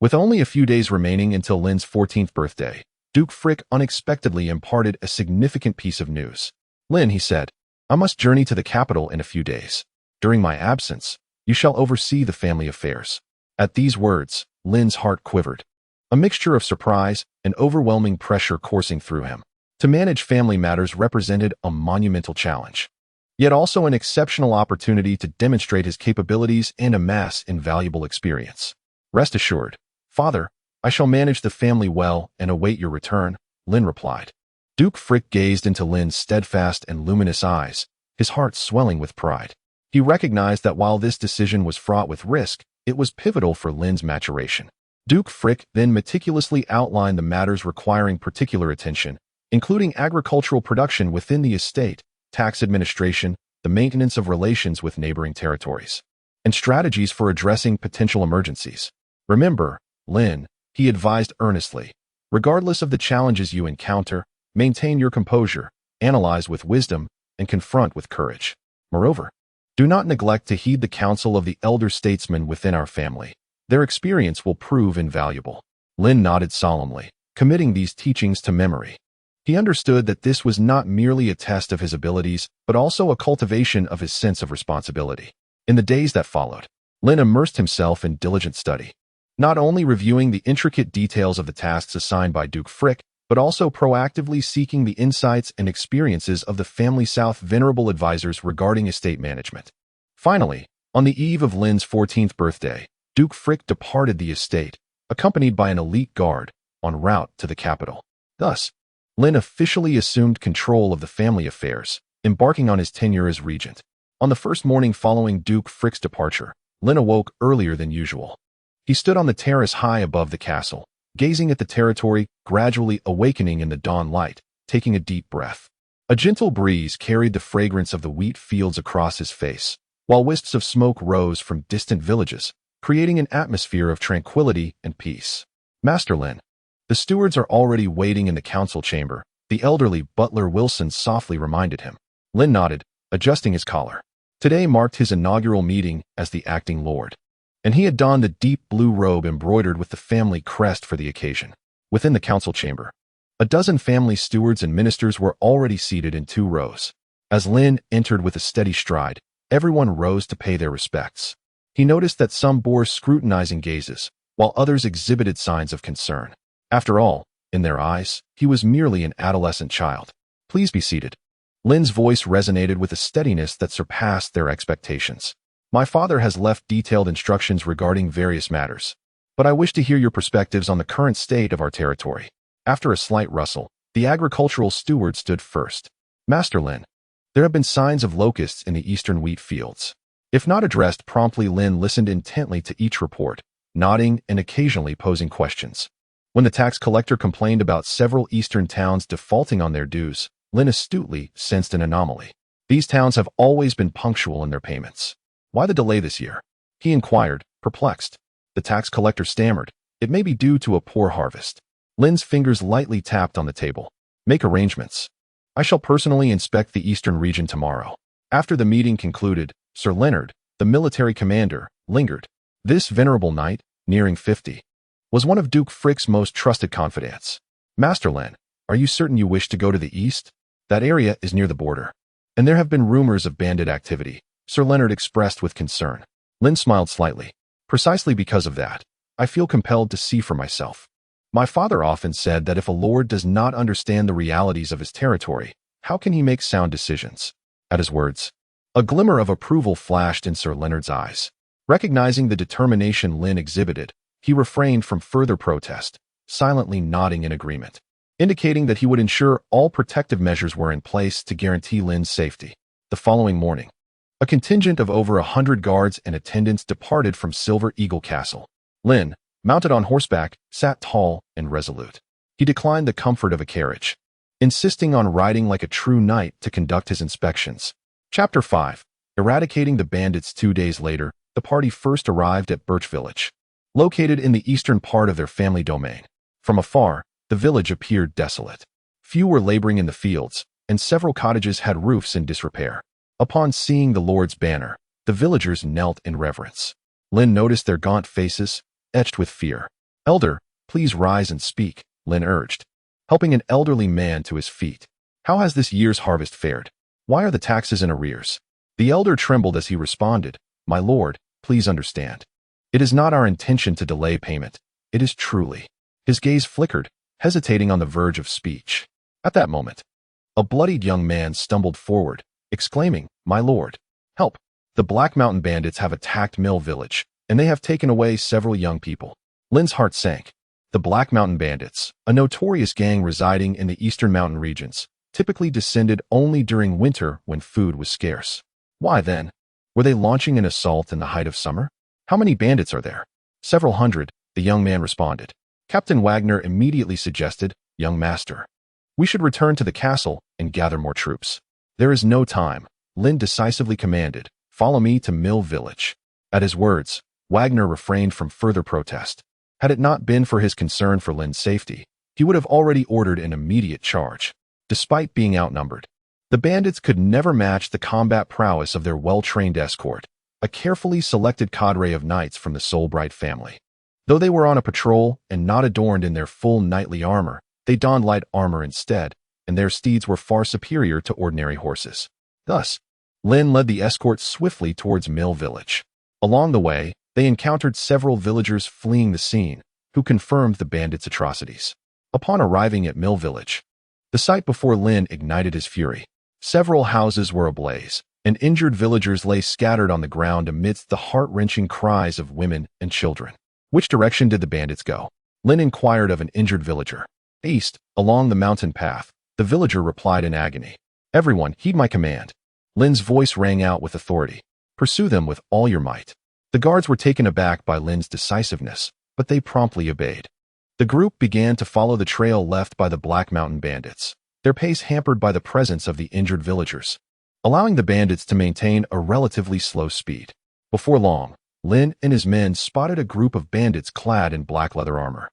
with only a few days remaining until Lynn's 14th birthday, Duke Frick unexpectedly imparted a significant piece of news. "Lynn," he said, "I must journey to the capital in a few days. During my absence, you shall oversee the family affairs." At these words, Lynn's heart quivered, a mixture of surprise and overwhelming pressure coursing through him. To manage family matters represented a monumental challenge, yet also an exceptional opportunity to demonstrate his capabilities and amass invaluable experience. "Rest assured, Father, I shall manage the family well and await your return," Lynn replied. Duke Frick gazed into Lynn's steadfast and luminous eyes, his heart swelling with pride. He recognized that while this decision was fraught with risk, it was pivotal for Lynn's maturation. Duke Frick then meticulously outlined the matters requiring particular attention, including agricultural production within the estate, tax administration, the maintenance of relations with neighboring territories, and strategies for addressing potential emergencies. Remember, Lynn, he advised earnestly, regardless of the challenges you encounter, maintain your composure, analyze with wisdom, and confront with courage. Moreover, do not neglect to heed the counsel of the elder statesmen within our family. Their experience will prove invaluable. Lynn nodded solemnly, committing these teachings to memory. He understood that this was not merely a test of his abilities, but also a cultivation of his sense of responsibility. In the days that followed, Lynn immersed himself in diligent study, not only reviewing the intricate details of the tasks assigned by Duke Frick, but also proactively seeking the insights and experiences of the family South venerable advisors regarding estate management. Finally, on the eve of Lynn's 14th birthday, Duke Frick departed the estate, accompanied by an elite guard, en route to the capital. Thus, Lynn officially assumed control of the family affairs, embarking on his tenure as regent. On the first morning following Duke Frick's departure, Lynn awoke earlier than usual. He stood on the terrace high above the castle, gazing at the territory gradually awakening in the dawn light, taking a deep breath. A gentle breeze carried the fragrance of the wheat fields across his face, while wisps of smoke rose from distant villages, creating an atmosphere of tranquility and peace. Master Lynn, the stewards are already waiting in the council chamber, the elderly butler Wilson softly reminded him. Lynn nodded, adjusting his collar. Today marked his inaugural meeting as the acting lord, and he had donned the deep blue robe embroidered with the family crest for the occasion. Within the council chamber, a dozen family stewards and ministers were already seated in 2 rows. As Lynn entered with a steady stride, everyone rose to pay their respects. He noticed that some bore scrutinizing gazes, while others exhibited signs of concern. After all, in their eyes, he was merely an adolescent child. Please be seated. Lynn's voice resonated with a steadiness that surpassed their expectations. My father has left detailed instructions regarding various matters, but I wish to hear your perspectives on the current state of our territory. After a slight rustle, the agricultural steward stood first. Master Lynn, there have been signs of locusts in the eastern wheat fields. If not addressed promptly, Lynn listened intently to each report, nodding and occasionally posing questions. When the tax collector complained about several eastern towns defaulting on their dues, Lynn astutely sensed an anomaly. These towns have always been punctual in their payments. Why the delay this year? He inquired, perplexed. The tax collector stammered. It may be due to a poor harvest. Lynn's fingers lightly tapped on the table. Make arrangements. I shall personally inspect the eastern region tomorrow. After the meeting concluded, Sir Leonard, the military commander, lingered. This venerable knight, nearing 50, was one of Duke Frick's most trusted confidants. Master Lynn, are you certain you wish to go to the east? That area is near the border, and there have been rumors of bandit activity, Sir Leonard expressed with concern. Lynn smiled slightly. Precisely because of that, I feel compelled to see for myself. My father often said that if a lord does not understand the realities of his territory, how can he make sound decisions? At his words, a glimmer of approval flashed in Sir Leonard's eyes. Recognizing the determination Lynn exhibited, he refrained from further protest, silently nodding in agreement, indicating that he would ensure all protective measures were in place to guarantee Lynn's safety. The following morning, a contingent of over 100 guards and attendants departed from Silver Eagle Castle. Lynn, mounted on horseback, sat tall and resolute. He declined the comfort of a carriage, insisting on riding like a true knight to conduct his inspections. Chapter 5. Eradicating the bandits. 2 days later, the party first arrived at Birch Village, located in the eastern part of their family domain. From afar, the village appeared desolate. Few were laboring in the fields, and several cottages had roofs in disrepair. Upon seeing the Lord's banner, the villagers knelt in reverence. Lynn noticed their gaunt faces, etched with fear. Elder, please rise and speak, Lynn urged, helping an elderly man to his feet. How has this year's harvest fared? Why are the taxes in arrears? The elder trembled as he responded, My lord, please understand. It is not our intention to delay payment. It is truly. His gaze flickered, hesitating on the verge of speech. At that moment, a bloodied young man stumbled forward, exclaiming, My lord, help. The Black Mountain bandits have attacked Mill Village, and they have taken away several young people. Lynn's heart sank. The Black Mountain bandits, a notorious gang residing in the eastern mountain regions, typically descended only during winter when food was scarce. Why then? Were they launching an assault in the height of summer? How many bandits are there? Several hundred, the young man responded. Captain Wagner immediately suggested, "Young master, we should return to the castle and gather more troops." "There is no time," Lynn decisively commanded. "Follow me to Mill Village." At his words, Wagner refrained from further protest. Had it not been for his concern for Lynn's safety, he would have already ordered an immediate charge. Despite being outnumbered, the bandits could never match the combat prowess of their well-trained escort, a carefully selected cadre of knights from the Solbright family. Though they were on a patrol and not adorned in their full knightly armor, they donned light armor instead, and their steeds were far superior to ordinary horses. Thus, Lynn led the escort swiftly towards Mill Village. Along the way, they encountered several villagers fleeing the scene, who confirmed the bandits' atrocities. Upon arriving at Mill Village, the sight before Lynn ignited his fury. Several houses were ablaze, and injured villagers lay scattered on the ground amidst the heart-wrenching cries of women and children. "Which direction did the bandits go?" Lynn inquired of an injured villager. "East, along the mountain path," the villager replied in agony. "Everyone, heed my command." Lynn's voice rang out with authority. "Pursue them with all your might." The guards were taken aback by Lynn's decisiveness, but they promptly obeyed. The group began to follow the trail left by the Black Mountain bandits, their pace hampered by the presence of the injured villagers, allowing the bandits to maintain a relatively slow speed. Before long, Lynn and his men spotted a group of bandits clad in black leather armor,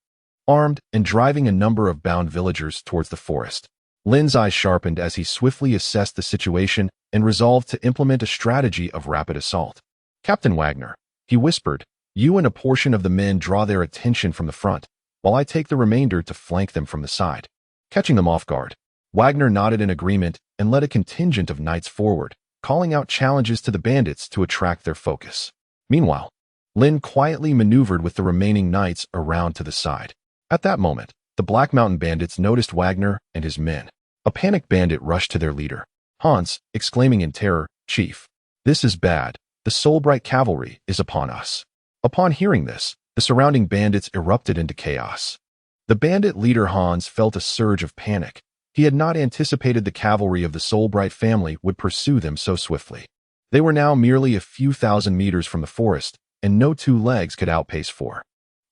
armed and driving a number of bound villagers towards the forest. Lynn's eyes sharpened as he swiftly assessed the situation and resolved to implement a strategy of rapid assault. "Captain Wagner," he whispered, "you and a portion of the men draw their attention from the front, while I take the remainder to flank them from the side." Catching them off guard, Wagner nodded in agreement and led a contingent of knights forward, calling out challenges to the bandits to attract their focus. Meanwhile, Lynn quietly maneuvered with the remaining knights around to the side. At that moment, the Black Mountain bandits noticed Wagner and his men. A panicked bandit rushed to their leader, Hans, exclaiming in terror, "Chief, this is bad. The Solbright cavalry is upon us." Upon hearing this, the surrounding bandits erupted into chaos. The bandit leader Hans felt a surge of panic. He had not anticipated the cavalry of the Solbright family would pursue them so swiftly. They were now merely a few thousand meters from the forest, and no two legs could outpace four.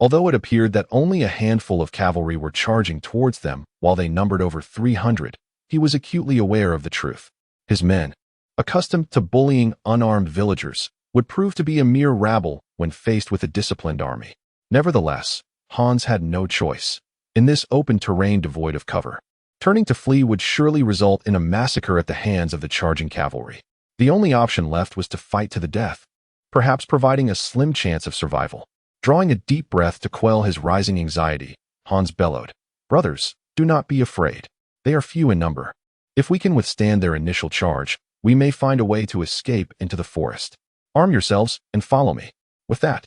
Although it appeared that only a handful of cavalry were charging towards them while they numbered over 300, he was acutely aware of the truth. His men, accustomed to bullying unarmed villagers, would prove to be a mere rabble when faced with a disciplined army. Nevertheless, Hans had no choice. In this open terrain devoid of cover, turning to flee would surely result in a massacre at the hands of the charging cavalry. The only option left was to fight to the death, perhaps providing a slim chance of survival. Drawing a deep breath to quell his rising anxiety, Hans bellowed, "Brothers, do not be afraid. They are few in number. If we can withstand their initial charge, we may find a way to escape into the forest. Arm yourselves and follow me." With that,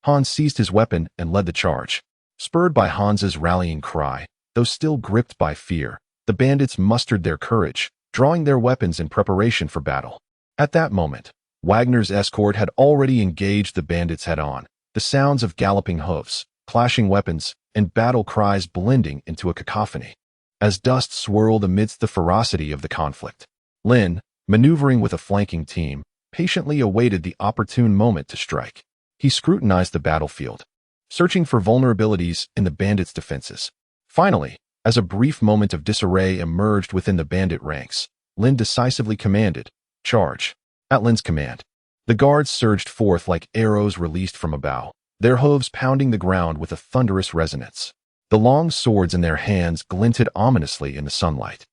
Hans seized his weapon and led the charge. Spurred by Hans's rallying cry, though still gripped by fear, the bandits mustered their courage, drawing their weapons in preparation for battle. At that moment, Wagner's escort had already engaged the bandits head-on, the sounds of galloping hoofs, clashing weapons, and battle cries blending into a cacophony. As dust swirled amidst the ferocity of the conflict, Lynn, maneuvering with a flanking team, patiently awaited the opportune moment to strike. He scrutinized the battlefield, searching for vulnerabilities in the bandits' defenses. Finally, as a brief moment of disarray emerged within the bandit ranks, Lynn decisively commanded, "Charge." At Lynn's command, the guards surged forth like arrows released from a bow, their hooves pounding the ground with a thunderous resonance. The long swords in their hands glinted ominously in the sunlight,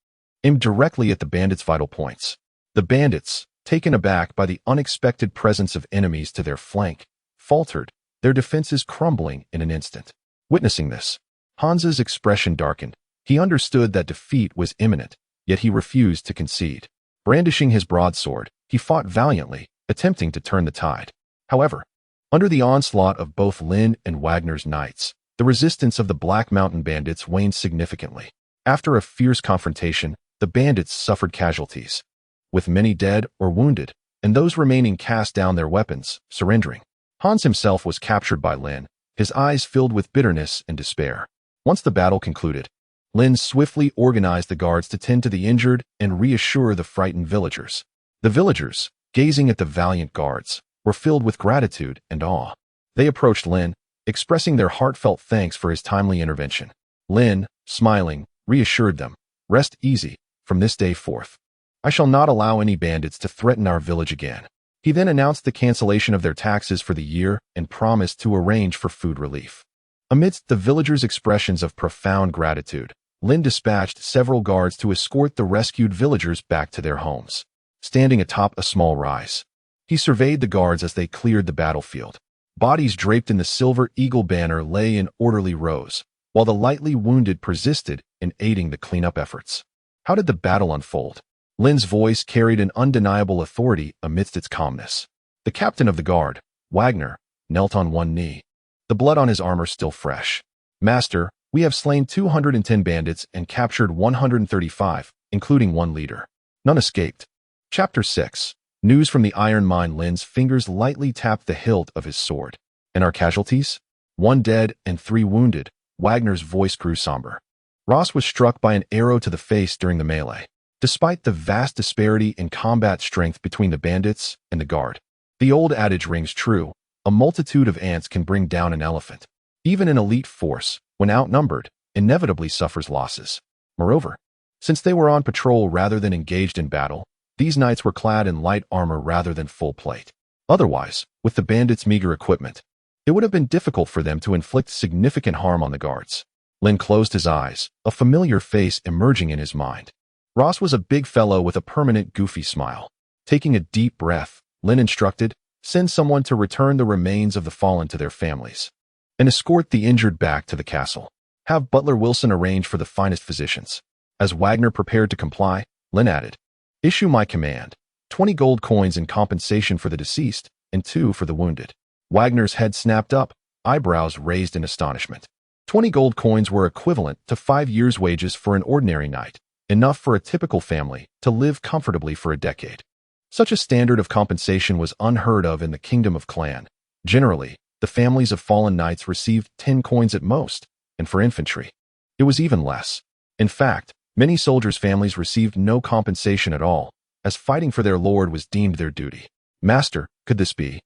aimed directly at the bandits' vital points. The bandits, taken aback by the unexpected presence of enemies to their flank, faltered, their defenses crumbling in an instant. Witnessing this, Hans's expression darkened. He understood that defeat was imminent, yet he refused to concede. Brandishing his broadsword, he fought valiantly, attempting to turn the tide. However, under the onslaught of both Lynn and Wagner's knights, the resistance of the Black Mountain bandits waned significantly. After a fierce confrontation, the bandits suffered casualties, with many dead or wounded, and those remaining cast down their weapons, surrendering. Hans himself was captured by Lynn, his eyes filled with bitterness and despair. Once the battle concluded, Lynn swiftly organized the guards to tend to the injured and reassure the frightened villagers. The villagers, gazing at the valiant guards, were filled with gratitude and awe. They approached Lynn, expressing their heartfelt thanks for his timely intervention. Lynn, smiling, reassured them, "Rest easy, from this day forth. I shall not allow any bandits to threaten our village again." He then announced the cancellation of their taxes for the year and promised to arrange for food relief. Amidst the villagers' expressions of profound gratitude, Lynn dispatched several guards to escort the rescued villagers back to their homes. Standing atop a small rise, he surveyed the guards as they cleared the battlefield. Bodies draped in the silver eagle banner lay in orderly rows, while the lightly wounded persisted in aiding the cleanup efforts. How did the battle unfold? Lynn's voice carried an undeniable authority amidst its calmness. The captain of the guard, Wagner, knelt on one knee, the blood on his armor still fresh. "Master, we have slain 210 bandits and captured 135, including one leader. None escaped." Chapter 6. News from the iron mine. Lynn's fingers lightly tapped the hilt of his sword. "And our casualties?" "One dead and 3 wounded." Wagner's voice grew somber. Ross was struck by an arrow to the face during the melee. Despite the vast disparity in combat strength between the bandits and the guard, the old adage rings true: a multitude of ants can bring down an elephant. Even an elite force, when outnumbered, inevitably suffers losses. Moreover, since they were on patrol rather than engaged in battle, these knights were clad in light armor rather than full plate. Otherwise, with the bandits' meager equipment, it would have been difficult for them to inflict significant harm on the guards. Lynn closed his eyes, a familiar face emerging in his mind. Ross was a big fellow with a permanent goofy smile. Taking a deep breath, Lynn instructed, "Send someone to return the remains of the fallen to their families, and escort the injured back to the castle. Have Butler Wilson arrange for the finest physicians." As Wagner prepared to comply, Lynn added, "Issue my command, 20 gold coins in compensation for the deceased, and 2 for the wounded." Wagner's head snapped up, eyebrows raised in astonishment. 20 gold coins were equivalent to 5 years' wages for an ordinary knight, enough for a typical family to live comfortably for a decade. Such a standard of compensation was unheard of in the Kingdom of Clan. Generally, the families of fallen knights received 10 coins at most, and for infantry, it was even less. In fact, many soldiers' families received no compensation at all, as fighting for their lord was deemed their duty. "Master, could this be?"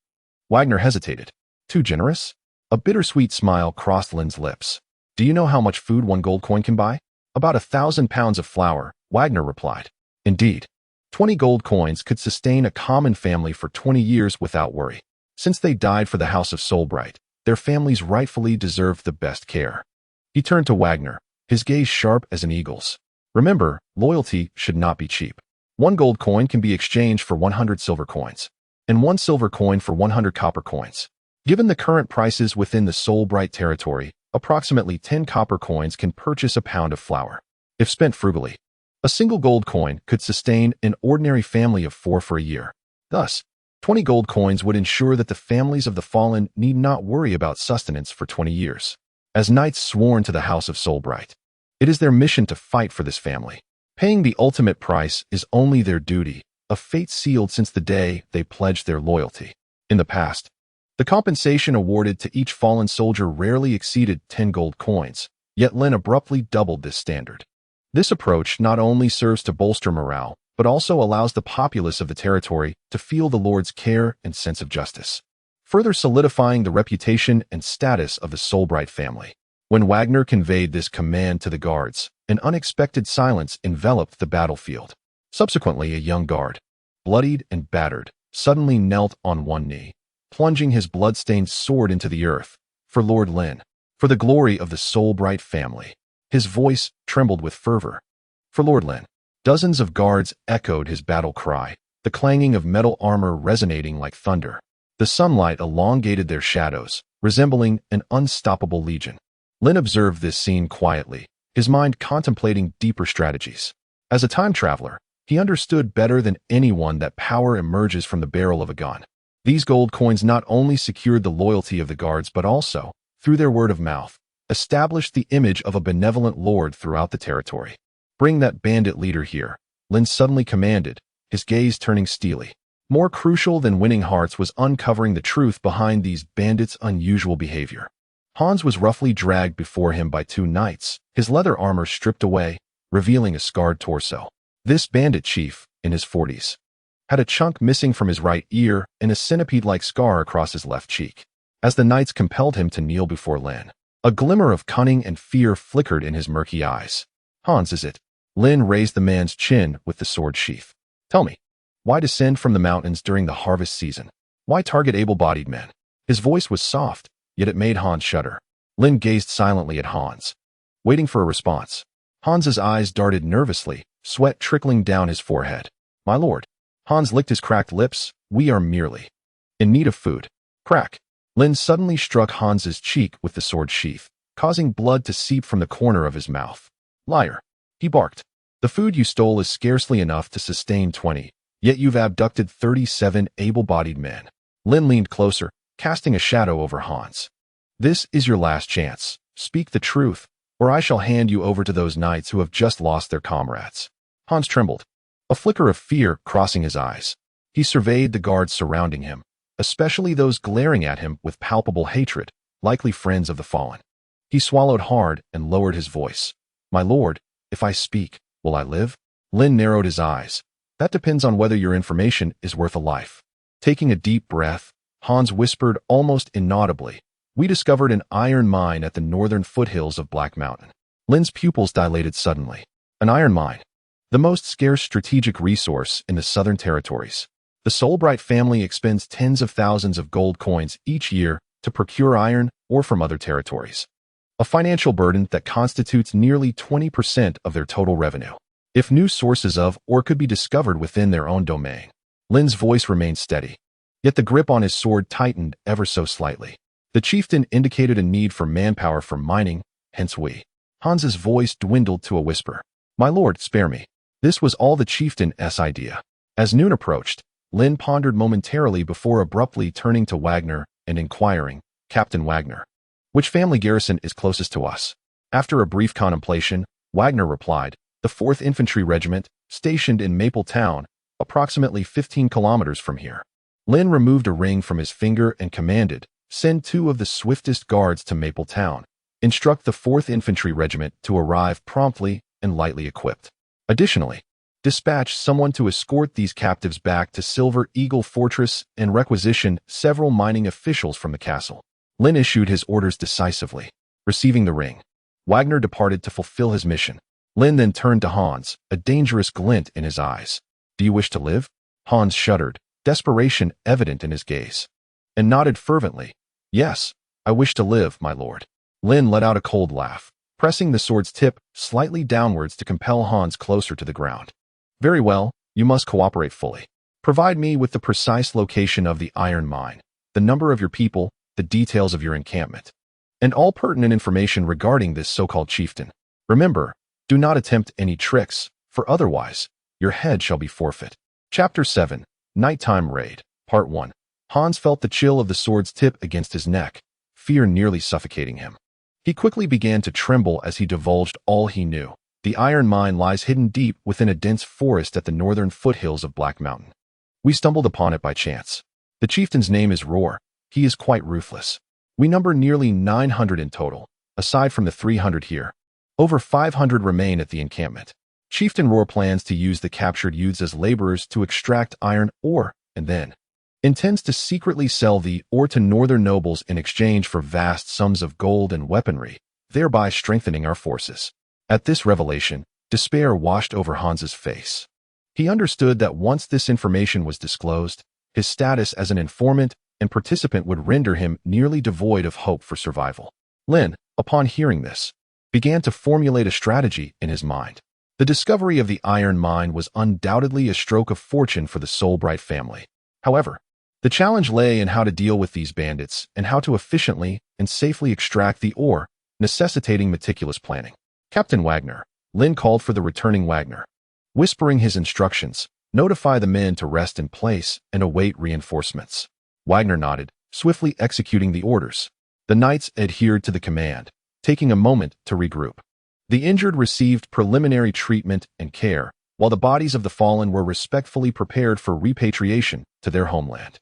Wagner hesitated. "Too generous?" A bittersweet smile crossed Lynn's lips. "Do you know how much food 1 gold coin can buy?" "About 1,000 pounds of flour," Wagner replied. "Indeed, 20 gold coins could sustain a common family for 20 years without worry. Since they died for the House of Solbright, their families rightfully deserved the best care." He turned to Wagner, his gaze sharp as an eagle's. "Remember, loyalty should not be cheap. 1 gold coin can be exchanged for 100 silver coins, and 1 silver coin for 100 copper coins. Given the current prices within the Solbright territory, approximately 10 copper coins can purchase a pound of flour. If spent frugally, a single gold coin could sustain an ordinary family of 4 for a year. Thus, 20 gold coins would ensure that the families of the fallen need not worry about sustenance for 20 years. As knights sworn to the House of Solbright, it is their mission to fight for this family. Paying the ultimate price is only their duty, a fate sealed since the day they pledged their loyalty. In the past, the compensation awarded to each fallen soldier rarely exceeded 10 gold coins, yet Lynn abruptly doubled this standard. This approach not only serves to bolster morale, but also allows the populace of the territory to feel the Lord's care and sense of justice, further solidifying the reputation and status of the Solbright family. When Wagner conveyed this command to the guards, an unexpected silence enveloped the battlefield. Subsequently, a young guard, bloodied and battered, suddenly knelt on one knee, plunging his blood-stained sword into the earth. "For Lord Lynn, for the glory of the Solbright family." His voice trembled with fervor. "For Lord Lynn." Dozens of guards echoed his battle cry, the clanging of metal armor resonating like thunder. The sunlight elongated their shadows, resembling an unstoppable legion. Lynn observed this scene quietly, his mind contemplating deeper strategies. As a time traveler, he understood better than anyone that power emerges from the barrel of a gun. These gold coins not only secured the loyalty of the guards but also, through their word of mouth, established the image of a benevolent lord throughout the territory. "Bring that bandit leader here," Lynn suddenly commanded, his gaze turning steely. More crucial than winning hearts was uncovering the truth behind these bandits' unusual behavior. Hans was roughly dragged before him by 2 knights, his leather armor stripped away, revealing a scarred torso. This bandit chief, in his 40s, had a chunk missing from his right ear and a centipede-like scar across his left cheek. as the knights compelled him to kneel before Lynn. A glimmer of cunning and fear flickered in his murky eyes. "Hans, is it?" Lynn raised the man's chin with the sword sheath. "Tell me, why descend from the mountains during the harvest season? Why target able-bodied men?" His voice was soft, yet it made Hans shudder. Lynn gazed silently at Hans, waiting for a response. Hans's eyes darted nervously, sweat trickling down his forehead. "My lord." Hans licked his cracked lips. "We are merely in need of food." Crack. Lynn suddenly struck Hans's cheek with the sword sheath, causing blood to seep from the corner of his mouth. "Liar," he barked. "The food you stole is scarcely enough to sustain 20, yet you've abducted 37 able-bodied men." Lynn leaned closer, casting a shadow over Hans. "This is your last chance. Speak the truth, or I shall hand you over to those knights who have just lost their comrades." Hans trembled, a flicker of fear crossing his eyes. He surveyed the guards surrounding him, especially those glaring at him with palpable hatred, likely friends of the fallen. He swallowed hard and lowered his voice. "My lord, if I speak, will I live?" Lynn narrowed his eyes. "That depends on whether your information is worth a life." Taking a deep breath, Hans whispered almost inaudibly, "We discovered an iron mine at the northern foothills of Black Mountain." Lynn's pupils dilated suddenly. An iron mine, the most scarce strategic resource in the southern territories. The Solbright family expends tens of thousands of gold coins each year to procure iron ore from other territories, a financial burden that constitutes nearly 20% of their total revenue. If new sources of ore could be discovered within their own domain. Lynn's voice remained steady, yet the grip on his sword tightened ever so slightly. The chieftain indicated a need for manpower for mining, hence we. Hans's voice dwindled to a whisper. "My lord, spare me." This was all the chieftain's idea. As noon approached, Lynn pondered momentarily before abruptly turning to Wagner and inquiring, "Captain Wagner, which family garrison is closest to us?" After a brief contemplation, Wagner replied, "The 4th Infantry Regiment, stationed in Maple Town, approximately 15 kilometers from here." Lynn removed a ring from his finger and commanded, "Send 2 of the swiftest guards to Maple Town. Instruct the 4th Infantry Regiment to arrive promptly and lightly equipped. Additionally, dispatch someone to escort these captives back to Silver Eagle Fortress and requisition several mining officials from the castle." Lynn issued his orders decisively. Receiving the ring, Wagner departed to fulfill his mission. Lynn then turned to Hans, a dangerous glint in his eyes. "Do you wish to live?" Hans shuddered, desperation evident in his gaze, and nodded fervently. "Yes, I wish to live, my lord." Lynn let out a cold laugh, pressing the sword's tip slightly downwards to compel Hans closer to the ground. "Very well, you must cooperate fully. Provide me with the precise location of the iron mine, the number of your people, the details of your encampment, and all pertinent information regarding this so-called chieftain. Remember, do not attempt any tricks, for otherwise, your head shall be forfeit." Chapter 7, Nighttime Raid, Part 1. Hans felt the chill of the sword's tip against his neck, fear nearly suffocating him. He quickly began to tremble as he divulged all he knew. The iron mine lies hidden deep within a dense forest at the northern foothills of Black Mountain. We stumbled upon it by chance. The chieftain's name is Roar. He is quite ruthless. We number nearly 900 in total, aside from the 300 here. Over 500 remain at the encampment. Chieftain Roar plans to use the captured youths as laborers to extract iron ore, and then intends to secretly sell the ore to northern nobles in exchange for vast sums of gold and weaponry, thereby strengthening our forces. At this revelation, despair washed over Hans's face. He understood that once this information was disclosed, his status as an informant and participant would render him nearly devoid of hope for survival. Lynn, upon hearing this, began to formulate a strategy in his mind. The discovery of the iron mine was undoubtedly a stroke of fortune for the Solbright family. However, the challenge lay in how to deal with these bandits and how to efficiently and safely extract the ore, necessitating meticulous planning. "Captain Wagner," Lynn called for the returning Wagner. Whispering his instructions, "Notify the men to rest in place and await reinforcements." Wagner nodded, swiftly executing the orders. The knights adhered to the command, taking a moment to regroup. The injured received preliminary treatment and care, while the bodies of the fallen were respectfully prepared for repatriation to their homeland.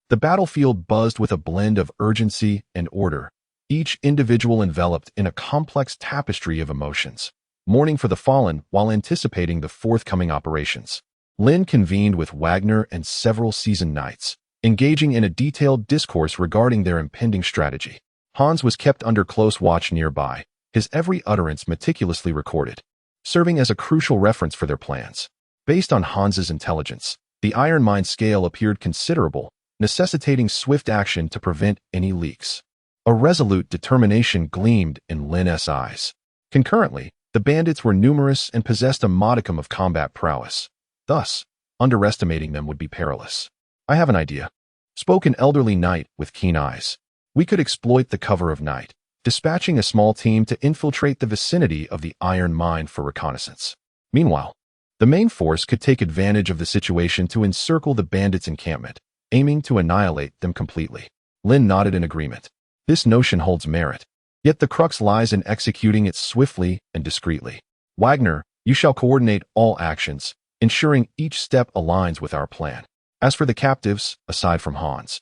The battlefield buzzed with a blend of urgency and order, each individual enveloped in a complex tapestry of emotions, mourning for the fallen while anticipating the forthcoming operations. Lynn convened with Wagner and several seasoned knights, engaging in a detailed discourse regarding their impending strategy. Hans was kept under close watch nearby, his every utterance meticulously recorded, serving as a crucial reference for their plans. Based on Hans's intelligence, the iron mine scale appeared considerable, necessitating swift action to prevent any leaks. A resolute determination gleamed in Lynn's eyes. Concurrently, the bandits were numerous and possessed a modicum of combat prowess. Thus, underestimating them would be perilous. "I have an idea," spoke an elderly knight with keen eyes. "We could exploit the cover of night, dispatching a small team to infiltrate the vicinity of the iron mine for reconnaissance. Meanwhile, the main force could take advantage of the situation to encircle the bandits' encampment, aiming to annihilate them completely." Lynn nodded in agreement. "This notion holds merit, yet the crux lies in executing it swiftly and discreetly. Wagner, you shall coordinate all actions, ensuring each step aligns with our plan. As for the captives, aside from Hans,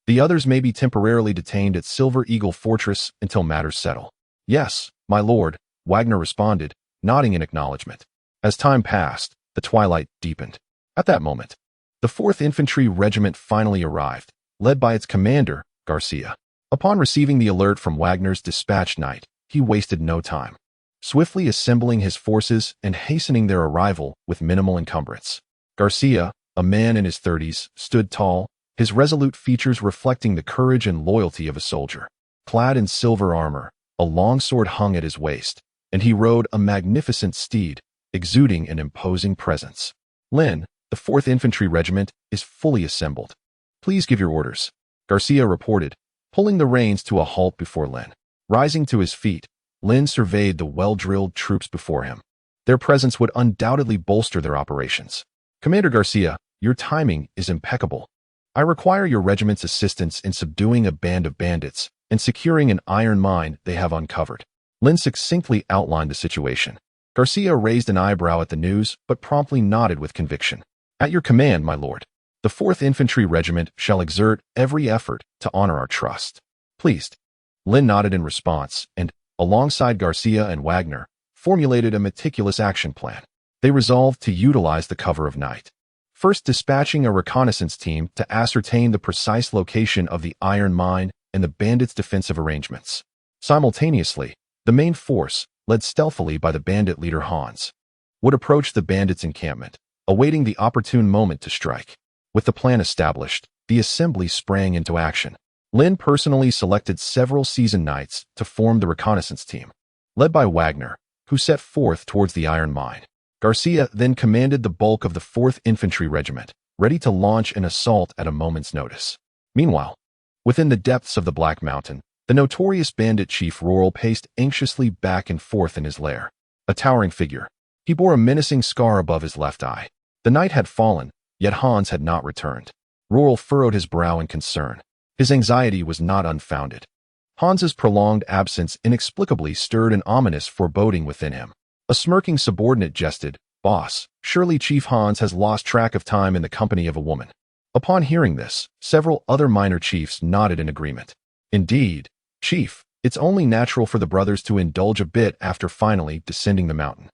the others may be temporarily detained at Silver Eagle Fortress until matters settle." "Yes, my lord," Wagner responded, nodding in acknowledgement. As time passed, the twilight deepened. At that moment, the 4th Infantry Regiment finally arrived, led by its commander, Garcia. Upon receiving the alert from Wagner's dispatch knight, he wasted no time, swiftly assembling his forces and hastening their arrival with minimal encumbrance. Garcia, a man in his 30s, stood tall, his resolute features reflecting the courage and loyalty of a soldier. Clad in silver armor, a long sword hung at his waist, and he rode a magnificent steed, exuding an imposing presence. "Lynn, the 4th Infantry Regiment is fully assembled. Please give your orders," Garcia reported, pulling the reins to a halt before Lynn. Rising to his feet, Lynn surveyed the well-drilled troops before him. Their presence would undoubtedly bolster their operations. "Commander Garcia, your timing is impeccable. I require your regiment's assistance in subduing a band of bandits and securing an iron mine they have uncovered." Lynn succinctly outlined the situation. Garcia raised an eyebrow at the news, but promptly nodded with conviction. "At your command, my lord. The 4th Infantry Regiment shall exert every effort to honor our trust." "Pleased." Lynn nodded in response and, alongside Garcia and Wagner, formulated a meticulous action plan. They resolved to utilize the cover of night, first dispatching a reconnaissance team to ascertain the precise location of the iron mine and the bandits' defensive arrangements. Simultaneously, the main force, led stealthily by the bandit leader Hans, would approach the bandits' encampment, awaiting the opportune moment to strike. With the plan established, the assembly sprang into action. Lynn personally selected several seasoned knights to form the reconnaissance team, led by Wagner, who set forth towards the iron mine. Garcia then commanded the bulk of the 4th Infantry Regiment, ready to launch an assault at a moment's notice. Meanwhile, within the depths of the Black Mountain, the notorious bandit chief Rural paced anxiously back and forth in his lair. A towering figure, he bore a menacing scar above his left eye. The knight had fallen, yet Hans had not returned. Rural furrowed his brow in concern. His anxiety was not unfounded. Hans's prolonged absence inexplicably stirred an ominous foreboding within him. A smirking subordinate jested, "Boss, surely Chief Hans has lost track of time in the company of a woman." Upon hearing this, several other minor chiefs nodded in agreement. "Indeed, Chief, it's only natural for the brothers to indulge a bit after finally descending the mountain."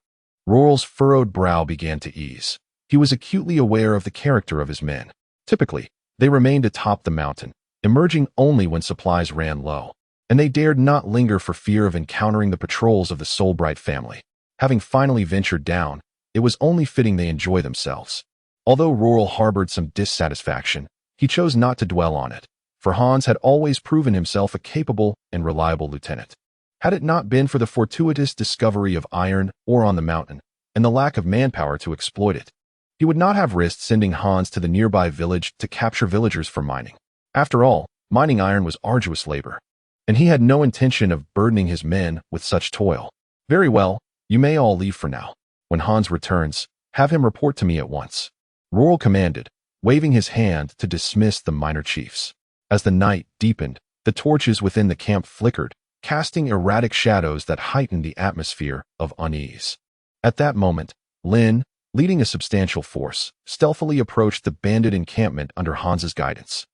Rural's furrowed brow began to ease. He was acutely aware of the character of his men. Typically, they remained atop the mountain, emerging only when supplies ran low, and they dared not linger for fear of encountering the patrols of the Solbright family. Having finally ventured down, it was only fitting they enjoy themselves. Although Rural harbored some dissatisfaction, he chose not to dwell on it, for Hans had always proven himself a capable and reliable lieutenant. Had it not been for the fortuitous discovery of iron ore on the mountain and the lack of manpower to exploit it, he would not have risked sending Hans to the nearby village to capture villagers for mining. After all, mining iron was arduous labor, and he had no intention of burdening his men with such toil. "Very well, you may all leave for now. When Hans returns, have him report to me at once," Rural commanded, waving his hand to dismiss the minor chiefs. As the night deepened, the torches within the camp flickered, casting erratic shadows that heightened the atmosphere of unease. At that moment, Lynn, leading a substantial force, stealthily approached the bandit encampment under Hans's guidance.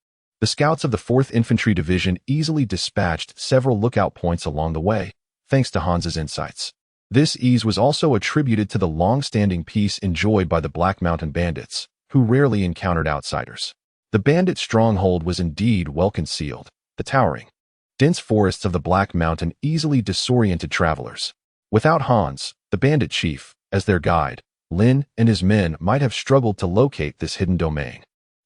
The scouts of the 4th Infantry Division easily dispatched several lookout points along the way, thanks to Hans's insights. This ease was also attributed to the long-standing peace enjoyed by the Black Mountain bandits, who rarely encountered outsiders. The bandit stronghold was indeed well concealed. The towering, dense forests of the Black Mountain easily disoriented travelers. Without Hans, the bandit chief, as their guide, Lynn and his men might have struggled to locate this hidden domain.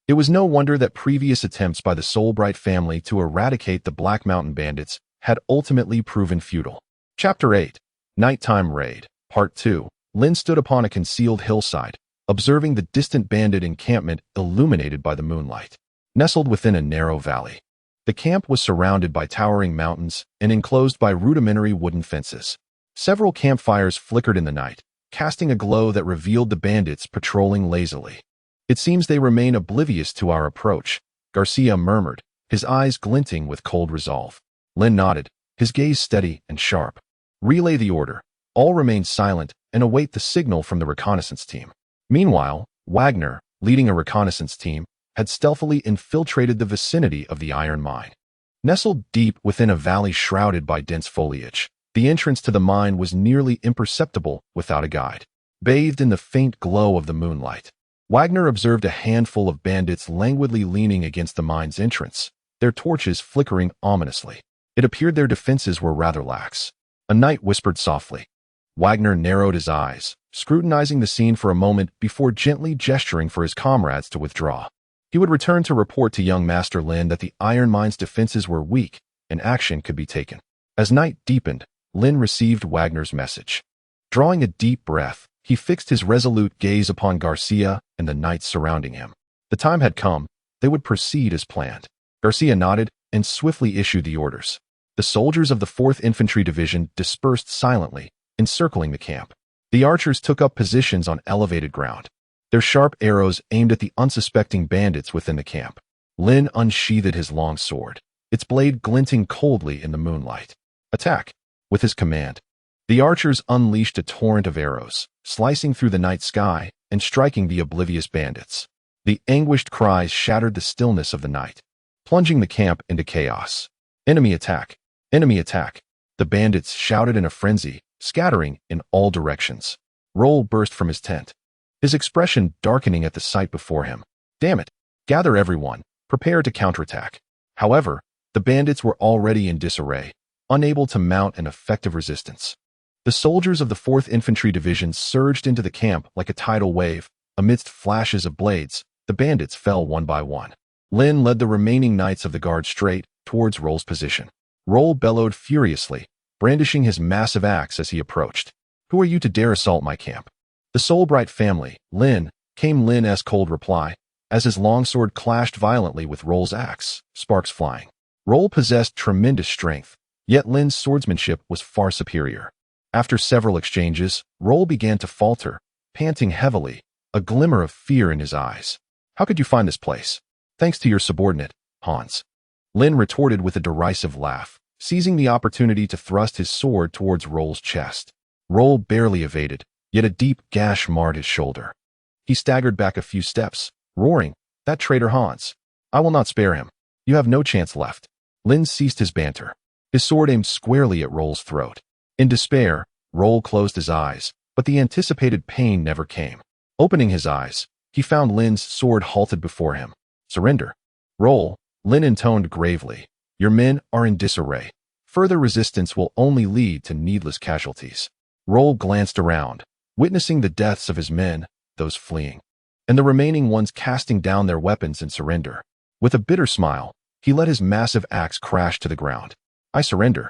It was no wonder that previous attempts by the Solbright family to eradicate the Black Mountain bandits had ultimately proven futile. Chapter 8. Nighttime Raid. Part 2. Lynn stood upon a concealed hillside, observing the distant bandit encampment illuminated by the moonlight. Nestled within a narrow valley, the camp was surrounded by towering mountains and enclosed by rudimentary wooden fences. Several campfires flickered in the night, casting a glow that revealed the bandits patrolling lazily. "It seems they remain oblivious to our approach," Garcia murmured, his eyes glinting with cold resolve. Lynn nodded, his gaze steady and sharp. "Relay the order. All remain silent and await the signal from the reconnaissance team." Meanwhile, Wagner, leading a reconnaissance team, had stealthily infiltrated the vicinity of the iron mine. Nestled deep within a valley shrouded by dense foliage, the entrance to the mine was nearly imperceptible without a guide. Bathed in the faint glow of the moonlight, Wagner observed a handful of bandits languidly leaning against the mine's entrance, their torches flickering ominously. It appeared their defenses were rather lax. A knight whispered softly. Wagner narrowed his eyes, scrutinizing the scene for a moment before gently gesturing for his comrades to withdraw. He would return to report to young Master Lynn that the iron mine's defenses were weak and action could be taken. As night deepened, Lynn received Wagner's message. Drawing a deep breath, he fixed his resolute gaze upon Garcia and the knights surrounding him. The time had come. They would proceed as planned. Garcia nodded and swiftly issued the orders. The soldiers of the 4th Infantry Division dispersed silently, encircling the camp. The archers took up positions on elevated ground, their sharp arrows aimed at the unsuspecting bandits within the camp. Lynn unsheathed his long sword, its blade glinting coldly in the moonlight. "Attack!" With his command, the archers unleashed a torrent of arrows, slicing through the night sky and striking the oblivious bandits. The anguished cries shattered the stillness of the night, plunging the camp into chaos. "Enemy attack! Enemy attack!" The bandits shouted in a frenzy, scattering in all directions. Roll burst from his tent, his expression darkening at the sight before him. "Damn it! Gather everyone, prepare to counterattack." However, the bandits were already in disarray, unable to mount an effective resistance. The soldiers of the 4th Infantry Division surged into the camp like a tidal wave. Amidst flashes of blades, the bandits fell one by one. Lynn led the remaining knights of the guard straight towards Roll's position. Roll bellowed furiously, brandishing his massive axe as he approached. "Who are you to dare assault my camp?" "The Solbright family, Lynn," came Lynn's cold reply, as his longsword clashed violently with Roll's axe, sparks flying. Roll possessed tremendous strength, yet Lynn's swordsmanship was far superior. After several exchanges, Roll began to falter, panting heavily, a glimmer of fear in his eyes. "How could you find this place?" "Thanks to your subordinate, Hans." Lynn retorted with a derisive laugh, seizing the opportunity to thrust his sword towards Roll's chest. Roll barely evaded, yet a deep gash marred his shoulder. He staggered back a few steps, roaring, "That traitor Hans! I will not spare him. You have no chance left." Lynn ceased his banter, his sword aimed squarely at Roll's throat. In despair, Roll closed his eyes, but the anticipated pain never came. Opening his eyes, he found Lynn's sword halted before him. "Surrender." "Roll," Lynn intoned gravely, "your men are in disarray. Further resistance will only lead to needless casualties." Roll glanced around, witnessing the deaths of his men, those fleeing, and the remaining ones casting down their weapons in surrender. With a bitter smile, he let his massive axe crash to the ground. "I surrender."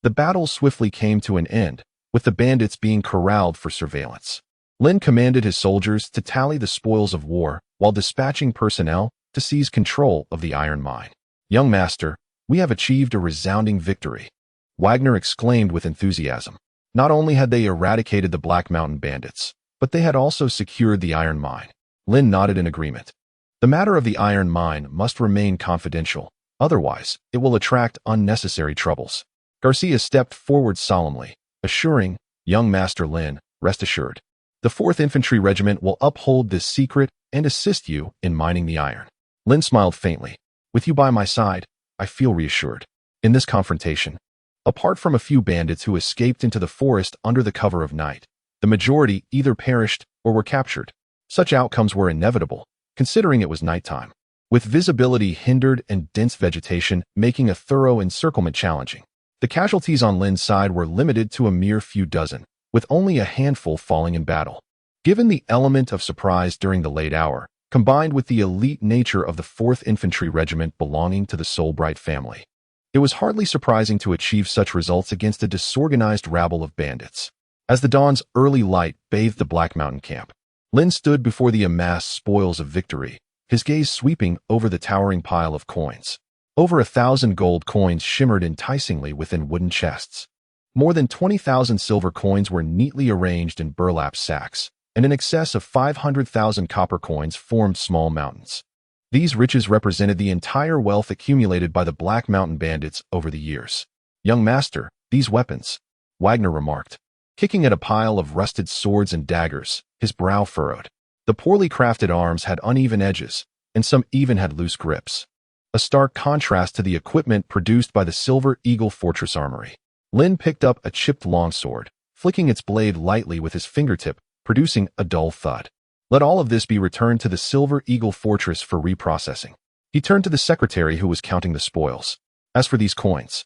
The battle swiftly came to an end, with the bandits being corralled for surveillance. Lynn commanded his soldiers to tally the spoils of war while dispatching personnel to seize control of the iron mine. "Young master, we have achieved a resounding victory," Wagner exclaimed with enthusiasm. Not only had they eradicated the Black Mountain bandits, but they had also secured the iron mine. Lynn nodded in agreement. "The matter of the iron mine must remain confidential, otherwise it will attract unnecessary troubles." Garcia stepped forward solemnly, assuring, "Young Master Lynn, rest assured. The 4th Infantry Regiment will uphold this secret and assist you in mining the iron." Lynn smiled faintly. "With you by my side, I feel reassured." In this confrontation, apart from a few bandits who escaped into the forest under the cover of night, the majority either perished or were captured. Such outcomes were inevitable, considering it was nighttime. with visibility hindered and dense vegetation making a thorough encirclement challenging. The casualties on Lynn's side were limited to a mere few dozen, with only a handful falling in battle. Given the element of surprise during the late hour, combined with the elite nature of the 4th Infantry Regiment belonging to the Solbright family, it was hardly surprising to achieve such results against a disorganized rabble of bandits. As the dawn's early light bathed the Black Mountain camp, Lynn stood before the amassed spoils of victory, his gaze sweeping over the towering pile of coins. Over 1,000 gold coins shimmered enticingly within wooden chests. More than 20,000 silver coins were neatly arranged in burlap sacks, and in excess of 500,000 copper coins formed small mountains. These riches represented the entire wealth accumulated by the Black Mountain bandits over the years. "Young master, these weapons," Wagner remarked, kicking at a pile of rusted swords and daggers, his brow furrowed. The poorly crafted arms had uneven edges, and some even had loose grips, a stark contrast to the equipment produced by the Silver Eagle Fortress Armory. Lynn picked up a chipped longsword, flicking its blade lightly with his fingertip, producing a dull thud. "Let all of this be returned to the Silver Eagle Fortress for reprocessing." He turned to the secretary who was counting the spoils. "As for these coins."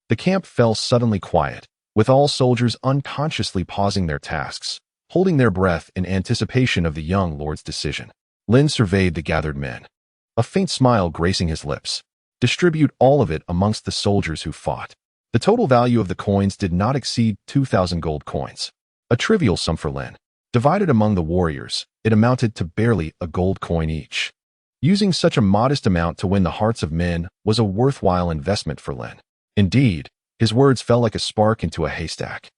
The camp fell suddenly quiet, with all soldiers unconsciously pausing their tasks, holding their breath in anticipation of the young lord's decision. Lynn surveyed the gathered men, a faint smile gracing his lips. "Distribute all of it amongst the soldiers who fought." The total value of the coins did not exceed 2,000 gold coins, a trivial sum for Lynn. Divided among the warriors, it amounted to barely a gold coin each. Using such a modest amount to win the hearts of men was a worthwhile investment for Lynn. Indeed, his words fell like a spark into a haystack,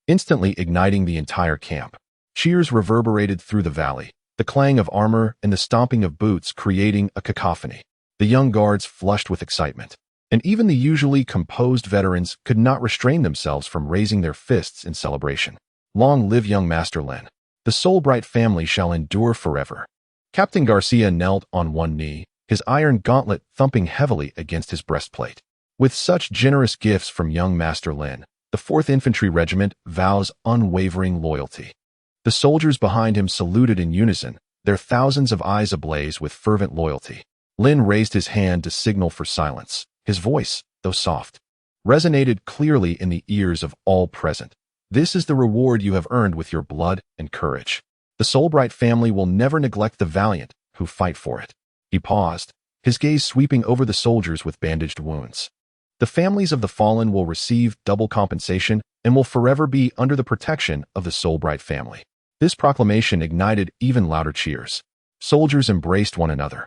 instantly igniting the entire camp. Cheers reverberated through the valley, the clang of armor and the stomping of boots creating a cacophony. The young guards flushed with excitement, and even the usually composed veterans could not restrain themselves from raising their fists in celebration. "Long live young Master Lynn. The Solbright family shall endure forever." Captain Garcia knelt on one knee, his iron gauntlet thumping heavily against his breastplate. With such generous gifts from young Master Lynn, the 4th Infantry Regiment vows unwavering loyalty. The soldiers behind him saluted in unison, their thousands of eyes ablaze with fervent loyalty. Lynn raised his hand to signal for silence. His voice, though soft, resonated clearly in the ears of all present. "This is the reward you have earned with your blood and courage. The Solbright family will never neglect the valiant who fight for it." He paused, his gaze sweeping over the soldiers with bandaged wounds. "The families of the fallen will receive double compensation and will forever be under the protection of the Solbright family." This proclamation ignited even louder cheers. Soldiers embraced one another,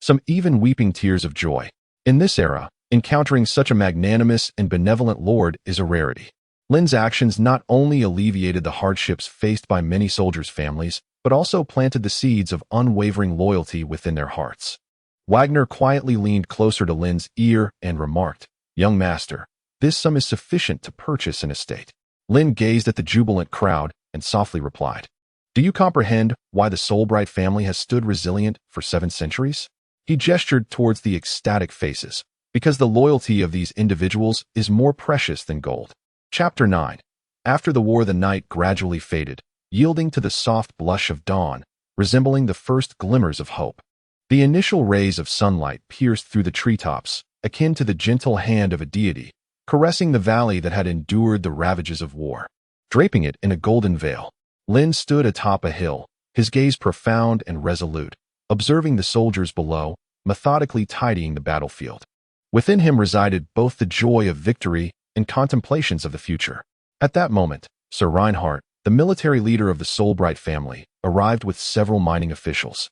some even weeping tears of joy. In this era, encountering such a magnanimous and benevolent lord is a rarity. Lynn's actions not only alleviated the hardships faced by many soldiers' families, but also planted the seeds of unwavering loyalty within their hearts. Wagner quietly leaned closer to Lynn's ear and remarked, "Young master, this sum is sufficient to purchase an estate." Lynn gazed at the jubilant crowd and softly replied, "Do you comprehend why the Solbright family has stood resilient for 7 centuries? He gestured towards the ecstatic faces, because the loyalty of these individuals is more precious than gold. Chapter 9. After the war, the night gradually faded, yielding to the soft blush of dawn, resembling the first glimmers of hope. The initial rays of sunlight pierced through the treetops, akin to the gentle hand of a deity, caressing the valley that had endured the ravages of war. Draping it in a golden veil, Lynn stood atop a hill, his gaze profound and resolute, observing the soldiers below, methodically tidying the battlefield. Within him resided both the joy of victory and contemplations of the future. At that moment, Sir Reinhardt, the military leader of the Solbright family, arrived with several mining officials.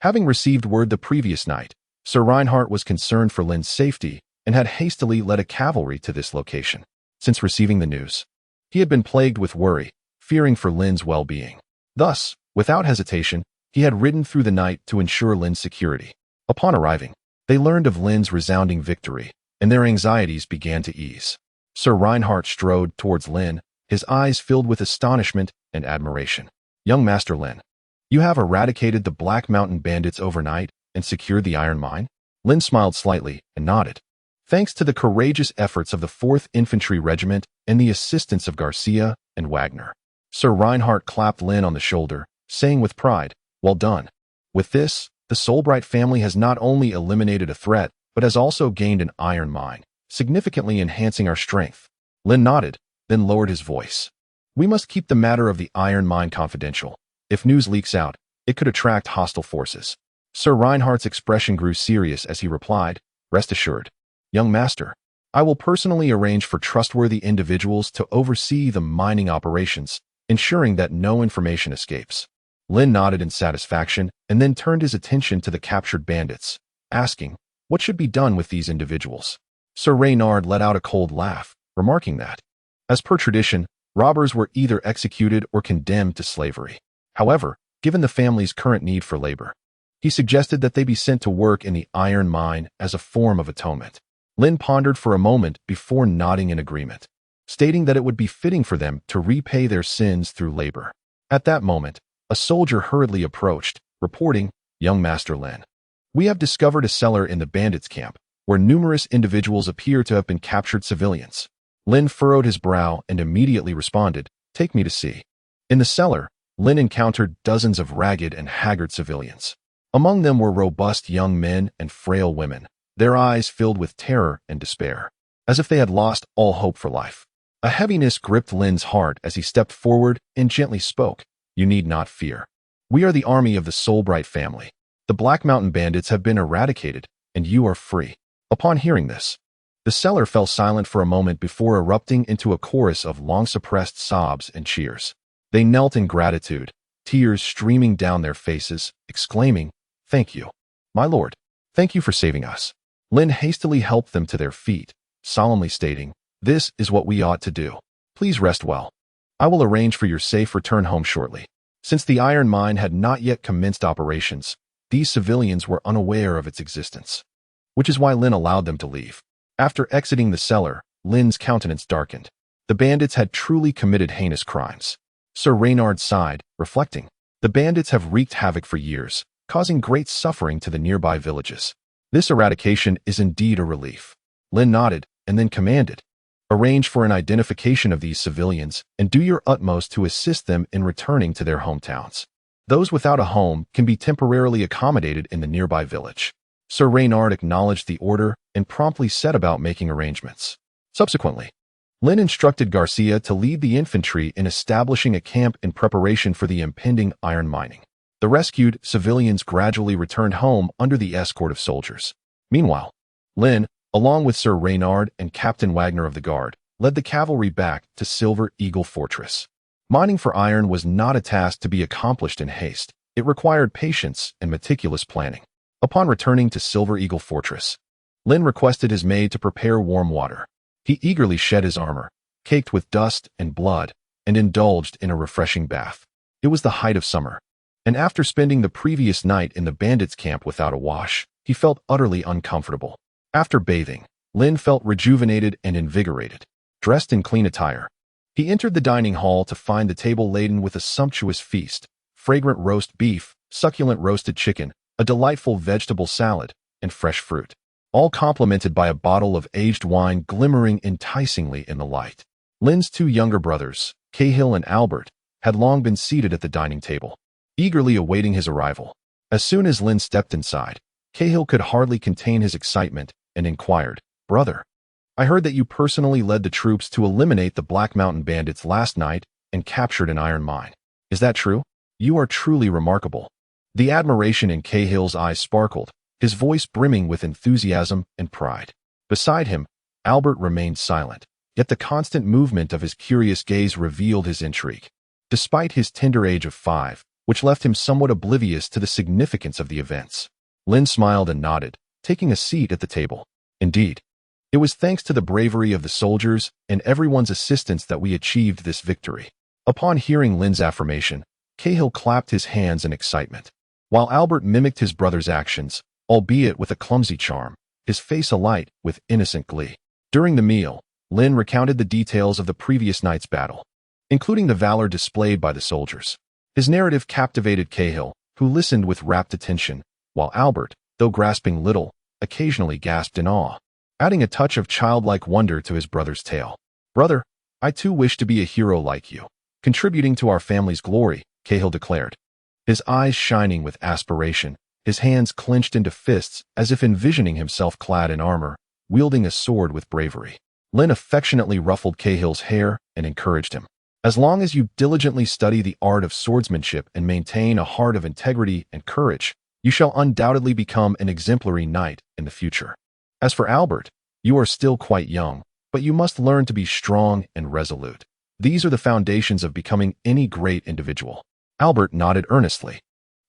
Having received word the previous night, Sir Reinhardt was concerned for Lynn's safety and had hastily led a cavalry to this location. Since receiving the news, he had been plagued with worry, fearing for Lynn's well-being. Thus, without hesitation, he had ridden through the night to ensure Lynn's security. Upon arriving, they learned of Lynn's resounding victory, and their anxieties began to ease. Sir Reinhardt strode towards Lynn, his eyes filled with astonishment and admiration. "Young Master Lynn, you have eradicated the Black Mountain bandits overnight and secured the iron mine?" Lynn smiled slightly and nodded. "Thanks to the courageous efforts of the 4th Infantry Regiment and the assistance of Garcia and Wagner." Sir Reinhardt clapped Lynn on the shoulder, saying with pride, "Well done." With this, The Solbright family has not only eliminated a threat, but has also gained an iron mine, significantly enhancing our strength. Lynn nodded, then lowered his voice. We must keep the matter of the iron mine confidential. If news leaks out, it could attract hostile forces. Sir Reinhardt's expression grew serious as he replied, Rest assured, young master, I will personally arrange for trustworthy individuals to oversee the mining operations, ensuring that no information escapes. Lynn nodded in satisfaction and then turned his attention to the captured bandits, asking, What should be done with these individuals? Sir Reynard let out a cold laugh, remarking that, as per tradition, robbers were either executed or condemned to slavery. However, given the family's current need for labor, he suggested that they be sent to work in the iron mine as a form of atonement. Lynn pondered for a moment before nodding in agreement, stating that it would be fitting for them to repay their sins through labor. At that moment, a soldier hurriedly approached, reporting, Young Master Lynn, we have discovered a cellar in the bandits' camp, where numerous individuals appear to have been captured civilians. Lynn furrowed his brow and immediately responded, Take me to see. In the cellar, Lynn encountered dozens of ragged and haggard civilians. Among them were robust young men and frail women, their eyes filled with terror and despair, as if they had lost all hope for life. A heaviness gripped Lynn's heart as he stepped forward and gently spoke, You need not fear. We are the army of the Solbright family. The Black Mountain bandits have been eradicated, and you are free. Upon hearing this, the cellar fell silent for a moment before erupting into a chorus of long-suppressed sobs and cheers. They knelt in gratitude, tears streaming down their faces, exclaiming, Thank you, my lord. Thank you for saving us. Lynn hastily helped them to their feet, solemnly stating, This is what we ought to do. Please rest well. I will arrange for your safe return home shortly. Since the iron mine had not yet commenced operations, these civilians were unaware of its existence, which is why Lynn allowed them to leave. After exiting the cellar, Lynn's countenance darkened. The bandits had truly committed heinous crimes. Sir Reynard sighed, reflecting, The bandits have wreaked havoc for years, causing great suffering to the nearby villages. This eradication is indeed a relief. Lynn nodded and then commanded, Arrange for an identification of these civilians and do your utmost to assist them in returning to their hometowns. Those without a home can be temporarily accommodated in the nearby village. Sir Reynard acknowledged the order and promptly set about making arrangements. Subsequently, Lynn instructed Garcia to lead the infantry in establishing a camp in preparation for the impending iron mining. The rescued civilians gradually returned home under the escort of soldiers. Meanwhile, Lynn, along with Sir Reynard and Captain Wagner of the Guard, led the cavalry back to Silver Eagle Fortress. Mining for iron was not a task to be accomplished in haste. It required patience and meticulous planning. Upon returning to Silver Eagle Fortress, Lynn requested his maid to prepare warm water. He eagerly shed his armor, caked with dust and blood, and indulged in a refreshing bath. It was the height of summer, and after spending the previous night in the bandits' camp without a wash, he felt utterly uncomfortable. After bathing, Lynn felt rejuvenated and invigorated. Dressed in clean attire, he entered the dining hall to find the table laden with a sumptuous feast, fragrant roast beef, succulent roasted chicken, a delightful vegetable salad, and fresh fruit, all complemented by a bottle of aged wine glimmering enticingly in the light. Lynn's two younger brothers, Cahill and Albert, had long been seated at the dining table, eagerly awaiting his arrival. As soon as Lynn stepped inside, Cahill could hardly contain his excitement and inquired, Brother, I heard that you personally led the troops to eliminate the Black Mountain bandits last night and captured an iron mine. Is that true? You are truly remarkable. The admiration in Cahill's eyes sparkled, his voice brimming with enthusiasm and pride. Beside him, Albert remained silent, yet the constant movement of his curious gaze revealed his intrigue. Despite his tender age of 5, which left him somewhat oblivious to the significance of the events, Lynn smiled and nodded, taking a seat at the table. Indeed, it was thanks to the bravery of the soldiers and everyone's assistance that we achieved this victory. Upon hearing Lynn's affirmation, Cahill clapped his hands in excitement, while Albert mimicked his brother's actions, albeit with a clumsy charm, his face alight with innocent glee. During the meal, Lynn recounted the details of the previous night's battle, including the valor displayed by the soldiers. His narrative captivated Cahill, who listened with rapt attention, while Albert, though grasping little, occasionally gasped in awe, adding a touch of childlike wonder to his brother's tale. Brother, I too wish to be a hero like you, contributing to our family's glory, Cahill declared, his eyes shining with aspiration his hands clenched into fists as if envisioning himself clad in armor, wielding a sword with bravery. Lynn affectionately ruffled Cahill's hair and encouraged him. As long as you diligently study the art of swordsmanship and maintain a heart of integrity and courage, you shall undoubtedly become an exemplary knight in the future. As for Albert, you are still quite young, but you must learn to be strong and resolute. These are the foundations of becoming any great individual. Albert nodded earnestly.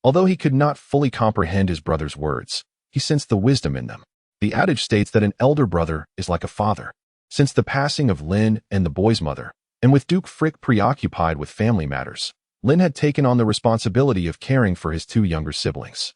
Although he could not fully comprehend his brother's words, he sensed the wisdom in them. The adage states that an elder brother is like a father. Since the passing of Lynn and the boy's mother, and with Duke Frick preoccupied with family matters, Lynn had taken on the responsibility of caring for his two younger siblings.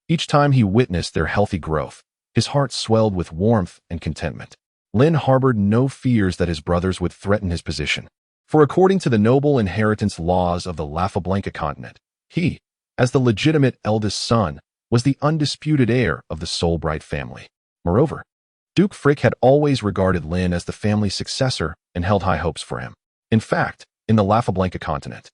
Each time he witnessed their healthy growth, his heart swelled with warmth and contentment. Lynn harbored no fears that his brothers would threaten his position. For according to the noble inheritance laws of the Rafabranca continent, he, as the legitimate eldest son, was the undisputed heir of the Solbright family. Moreover, Duke Frick had always regarded Lynn as the family's successor and held high hopes for him. In fact, in the Rafabranca continent,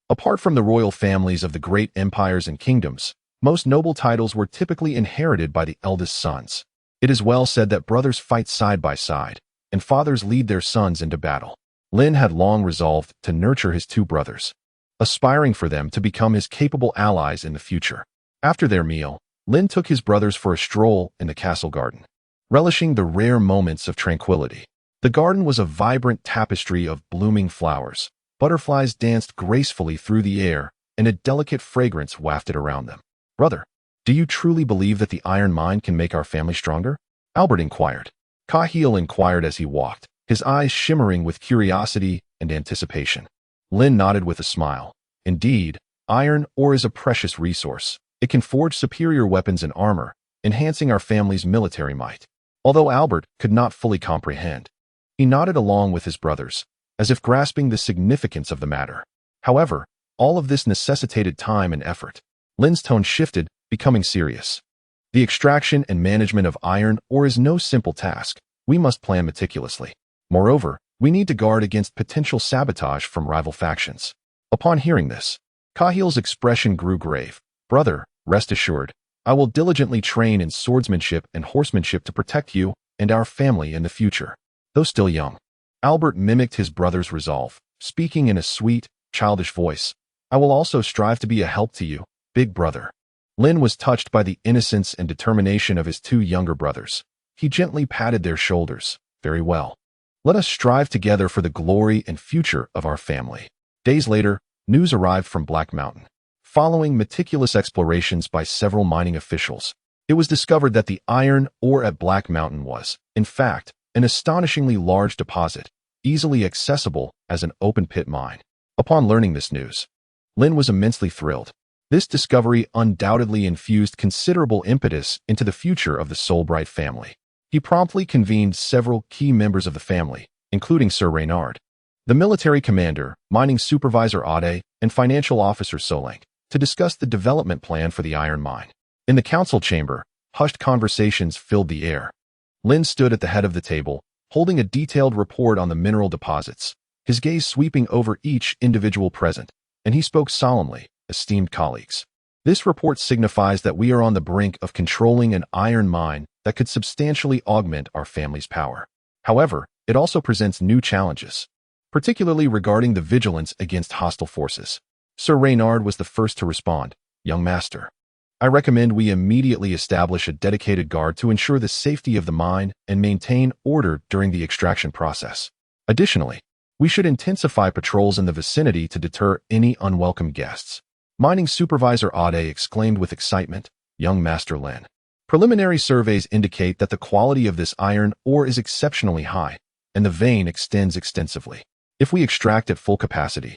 apart from the royal families of the great empires and kingdoms, most noble titles were typically inherited by the eldest sons. It is well said that brothers fight side by side, and fathers lead their sons into battle. Lynn had long resolved to nurture his two brothers, aspiring for them to become his capable allies in the future. After their meal, Lynn took his brothers for a stroll in the castle garden, relishing the rare moments of tranquility. The garden was a vibrant tapestry of blooming flowers. Butterflies danced gracefully through the air, and a delicate fragrance wafted around them. "Brother, do you truly believe that the iron mine can make our family stronger?" Albert inquired. Cahill inquired as he walked, his eyes shimmering with curiosity and anticipation. Lynn nodded with a smile. "Indeed, iron ore is a precious resource. It can forge superior weapons and armor, enhancing our family's military might." Although Albert could not fully comprehend, he nodded along with his brothers, as if grasping the significance of the matter. However, all of this necessitated time and effort. Lynn's tone shifted, becoming serious. "The extraction and management of iron ore is no simple task. We must plan meticulously. Moreover, we need to guard against potential sabotage from rival factions." Upon hearing this, Cahill's expression grew grave. "Brother, rest assured, I will diligently train in swordsmanship and horsemanship to protect you and our family in the future." Though still young, Albert mimicked his brother's resolve, speaking in a sweet, childish voice. "I will also strive to be a help to you, big brother." Lynn was touched by the innocence and determination of his two younger brothers. He gently patted their shoulders. "Very well. Let us strive together for the glory and future of our family." Days later, news arrived from Black Mountain. Following meticulous explorations by several mining officials, it was discovered that the iron ore at Black Mountain was, in fact, an astonishingly large deposit, easily accessible as an open-pit mine. Upon learning this news, Lynn was immensely thrilled. This discovery undoubtedly infused considerable impetus into the future of the Solbright family. He promptly convened several key members of the family, including Sir Reynard, the military commander, mining supervisor Ade, and financial officer Solank, to discuss the development plan for the iron mine. In the council chamber, hushed conversations filled the air. Lynn stood at the head of the table, holding a detailed report on the mineral deposits, his gaze sweeping over each individual present, and he spoke solemnly. "Esteemed colleagues, this report signifies that we are on the brink of controlling an iron mine that could substantially augment our family's power. However, it also presents new challenges, particularly regarding the vigilance against hostile forces." Sir Reynard was the first to respond. "Young master, I recommend we immediately establish a dedicated guard to ensure the safety of the mine and maintain order during the extraction process. Additionally, we should intensify patrols in the vicinity to deter any unwelcome guests." Mining supervisor Ade exclaimed with excitement. "Young Master Lynn, preliminary surveys indicate that the quality of this iron ore is exceptionally high, and the vein extends extensively. If we extract at full capacity,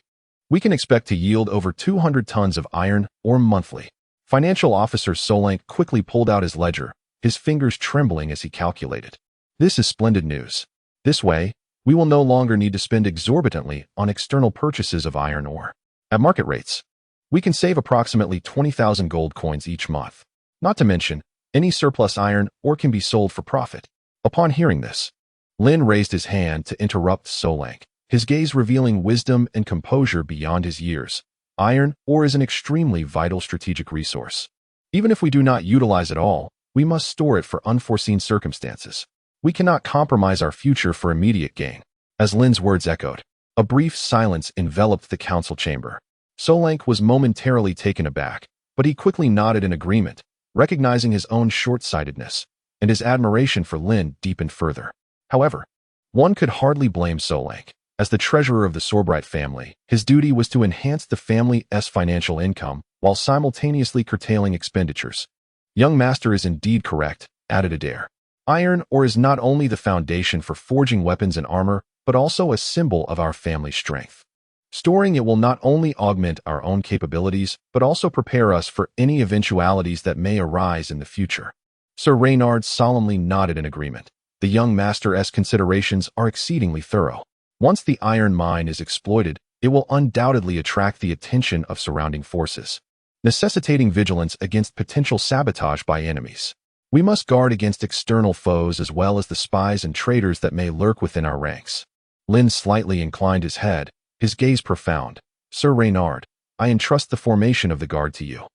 we can expect to yield over 200 tons of iron ore monthly." Financial officer Solank quickly pulled out his ledger, his fingers trembling as he calculated. "This is splendid news. This way, we will no longer need to spend exorbitantly on external purchases of iron ore. At market rates, we can save approximately 20,000 gold coins each month. Not to mention, any surplus iron ore can be sold for profit." Upon hearing this, Lynn raised his hand to interrupt Solank, his gaze revealing wisdom and composure beyond his years. "Iron ore is an extremely vital strategic resource. Even if we do not utilize it all, we must store it for unforeseen circumstances. We cannot compromise our future for immediate gain. As Lynn's words echoed, a brief silence enveloped the council chamber. Solank was momentarily taken aback, but he quickly nodded in agreement, recognizing his own short-sightedness, and his admiration for Lynn deepened further. However, one could hardly blame Solank. As the treasurer of the Sorbright family, his duty was to enhance the family's financial income while simultaneously curtailing expenditures. Young master is indeed correct, added Adair. Iron ore is not only the foundation for forging weapons and armor, but also a symbol of our family's strength. Storing it will not only augment our own capabilities, but also prepare us for any eventualities that may arise in the future. Sir Reynard solemnly nodded in agreement. The young master's considerations are exceedingly thorough. Once the iron mine is exploited, it will undoubtedly attract the attention of surrounding forces, necessitating vigilance against potential sabotage by enemies. We must guard against external foes as well as the spies and traitors that may lurk within our ranks. Lynn slightly inclined his head, his gaze profound. Sir Reynard, I entrust the formation of the guard to you.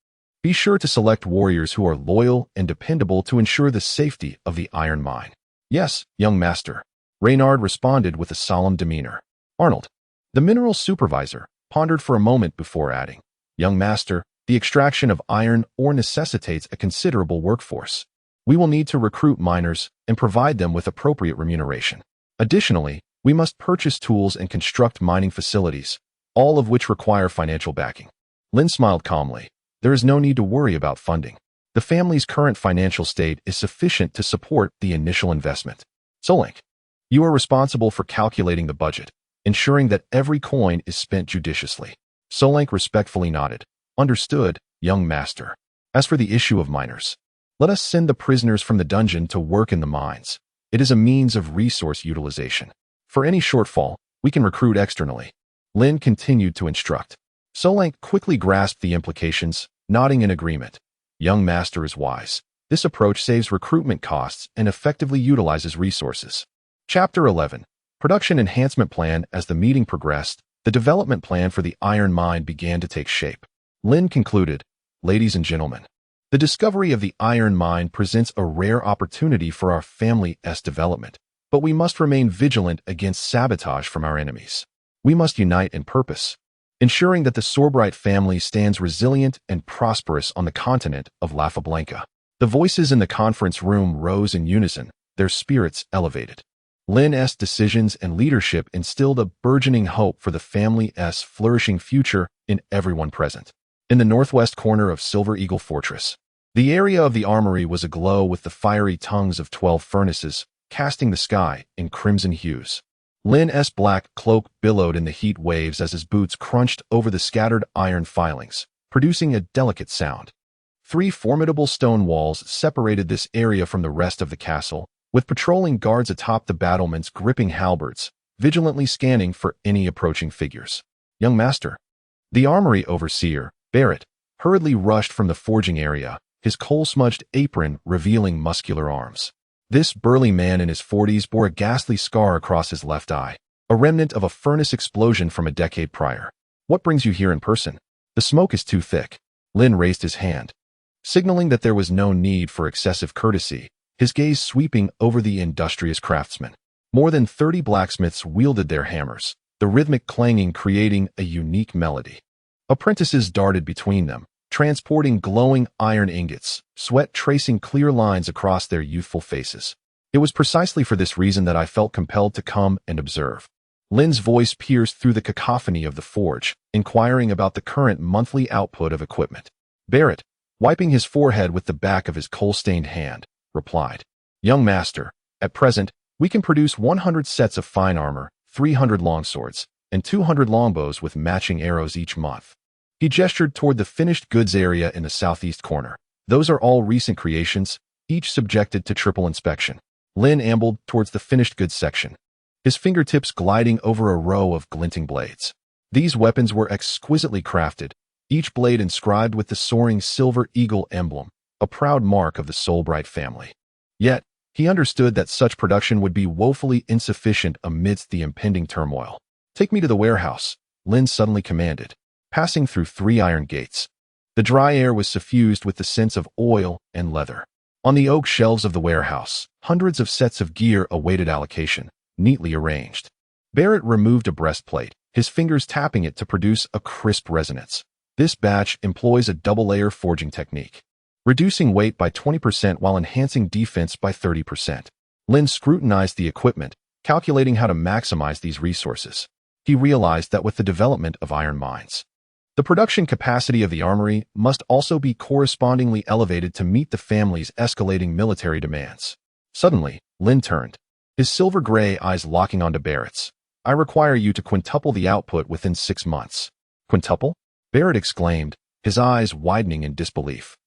Be sure to select warriors who are loyal and dependable to ensure the safety of the iron mine. Yes, young master. Reynard responded with a solemn demeanor. Arnold, the mineral supervisor, pondered for a moment before adding, Young master, the extraction of iron ore necessitates a considerable workforce. We will need to recruit miners and provide them with appropriate remuneration. Additionally, we must purchase tools and construct mining facilities, all of which require financial backing. Lynn smiled calmly. There is no need to worry about funding. The family's current financial state is sufficient to support the initial investment. Solank, you are responsible for calculating the budget, ensuring that every coin is spent judiciously. Solank respectfully nodded. Understood, young master. As for the issue of miners, let us send the prisoners from the dungeon to work in the mines. It is a means of resource utilization. For any shortfall, we can recruit externally. Lynn continued to instruct. Solank quickly grasped the implications, nodding in agreement. Young master is wise. This approach saves recruitment costs and effectively utilizes resources. Chapter 11. Production Enhancement Plan. As the meeting progressed, the development plan for the iron mine began to take shape. Lynn concluded, Ladies and gentlemen, the discovery of the iron mine presents a rare opportunity for our family's development, but we must remain vigilant against sabotage from our enemies. We must unite in purpose, ensuring that the Sorbright family stands resilient and prosperous on the continent of Rafabranca. The voices in the conference room rose in unison, their spirits elevated. Lynn's decisions and leadership instilled a burgeoning hope for the family's flourishing future in everyone present. In the northwest corner of Silver Eagle Fortress, the area of the armory was aglow with the fiery tongues of 12 furnaces, casting the sky in crimson hues. Lynn's black cloak billowed in the heat waves as his boots crunched over the scattered iron filings, producing a delicate sound. 3 formidable stone walls separated this area from the rest of the castle, with patrolling guards atop the battlements gripping halberds, vigilantly scanning for any approaching figures. Young master, the armory overseer, Barrett, hurriedly rushed from the forging area, his coal-smudged apron revealing muscular arms. This burly man in his 40s bore a ghastly scar across his left eye, a remnant of a furnace explosion from a decade prior. What brings you here in person? The smoke is too thick. Lynn raised his hand, signaling that there was no need for excessive courtesy, his gaze sweeping over the industrious craftsmen. More than 30 blacksmiths wielded their hammers, the rhythmic clanging creating a unique melody. Apprentices darted between them, transporting glowing iron ingots, sweat tracing clear lines across their youthful faces. It was precisely for this reason that I felt compelled to come and observe. Lynn's voice pierced through the cacophony of the forge, inquiring about the current monthly output of equipment. Barrett, wiping his forehead with the back of his coal-stained hand, replied, Young master, at present, we can produce 100 sets of fine armor, 300 longswords, and 200 longbows with matching arrows each month. He gestured toward the finished goods area in the southeast corner. Those are all recent creations, each subjected to triple inspection. Lynn ambled towards the finished goods section, his fingertips gliding over a row of glinting blades. These weapons were exquisitely crafted, each blade inscribed with the soaring silver eagle emblem, a proud mark of the Sorbright family. Yet, he understood that such production would be woefully insufficient amidst the impending turmoil. Take me to the warehouse, Lynn suddenly commanded, passing through 3 iron gates. The dry air was suffused with the scents of oil and leather. On the oak shelves of the warehouse, hundreds of sets of gear awaited allocation, neatly arranged. Barrett removed a breastplate, his fingers tapping it to produce a crisp resonance. This batch employs a double-layer forging technique, reducing weight by 20% while enhancing defense by 30%. Lynn scrutinized the equipment, calculating how to maximize these resources. He realized that with the development of iron mines, the production capacity of the armory must also be correspondingly elevated to meet the family's escalating military demands. Suddenly, Lynn turned, his silver-gray eyes locking onto Barrett's. "I require you to quintuple the output within 6 months." "Quintuple?" Barrett exclaimed, his eyes widening in disbelief,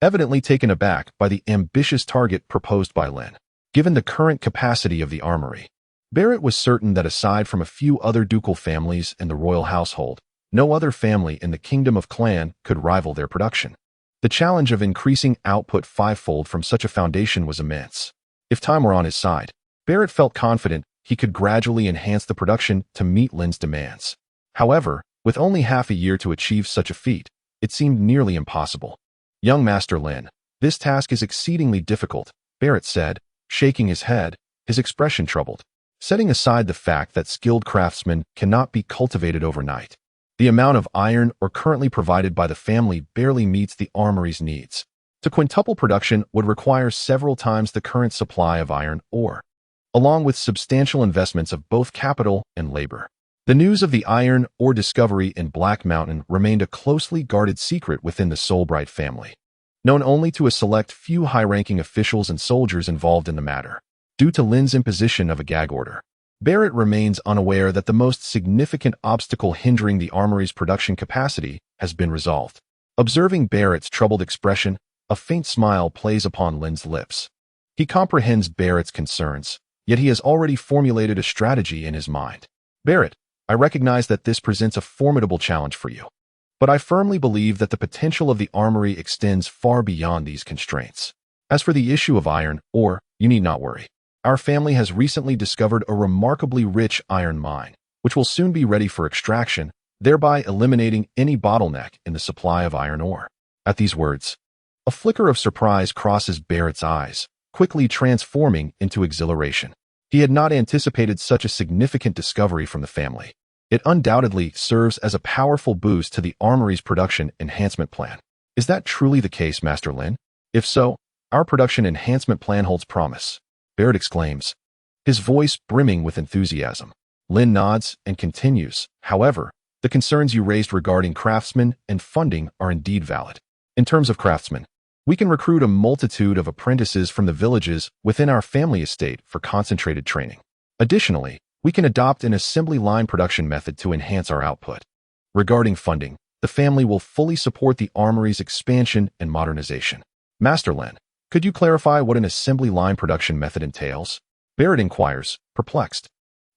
evidently taken aback by the ambitious target proposed by Lynn. Given the current capacity of the armory, Barrett was certain that aside from a few other ducal families and the royal household, no other family in the Kingdom of Clan could rival their production. The challenge of increasing output fivefold from such a foundation was immense. If time were on his side, Barrett felt confident he could gradually enhance the production to meet Lynn's demands. However, with only half a year to achieve such a feat, it seemed nearly impossible. "Young Master Lynn, this task is exceedingly difficult," Barrett said, shaking his head, his expression troubled. Setting aside the fact that skilled craftsmen cannot be cultivated overnight, the amount of iron ore currently provided by the family barely meets the armory's needs. To quintuple production would require several times the current supply of iron ore, along with substantial investments of both capital and labor. The news of the iron ore discovery in Black Mountain remained a closely guarded secret within the Solbright family, known only to a select few high-ranking officials and soldiers involved in the matter. Due to Lynn's imposition of a gag order, Barrett remains unaware that the most significant obstacle hindering the armory's production capacity has been resolved. Observing Barrett's troubled expression, a faint smile plays upon Lynn's lips. He comprehends Barrett's concerns, yet he has already formulated a strategy in his mind. "Barrett, I recognize that this presents a formidable challenge for you, but I firmly believe that the potential of the armory extends far beyond these constraints. As for the issue of iron ore, you need not worry. Our family has recently discovered a remarkably rich iron mine, which will soon be ready for extraction, thereby eliminating any bottleneck in the supply of iron ore." At these words, a flicker of surprise crosses Barrett's eyes, quickly transforming into exhilaration. He had not anticipated such a significant discovery from the family. It undoubtedly serves as a powerful boost to the armory's production enhancement plan. "Is that truly the case, Master Lynn? If so, our production enhancement plan holds promise," Barrett exclaims, his voice brimming with enthusiasm. Lynn nods and continues, "However, the concerns you raised regarding craftsmen and funding are indeed valid. In terms of craftsmen, we can recruit a multitude of apprentices from the villages within our family estate for concentrated training. Additionally, we can adopt an assembly line production method to enhance our output. Regarding funding, the family will fully support the armory's expansion and modernization." "Master Lynn, could you clarify what an assembly line production method entails?" Barrett inquires, perplexed.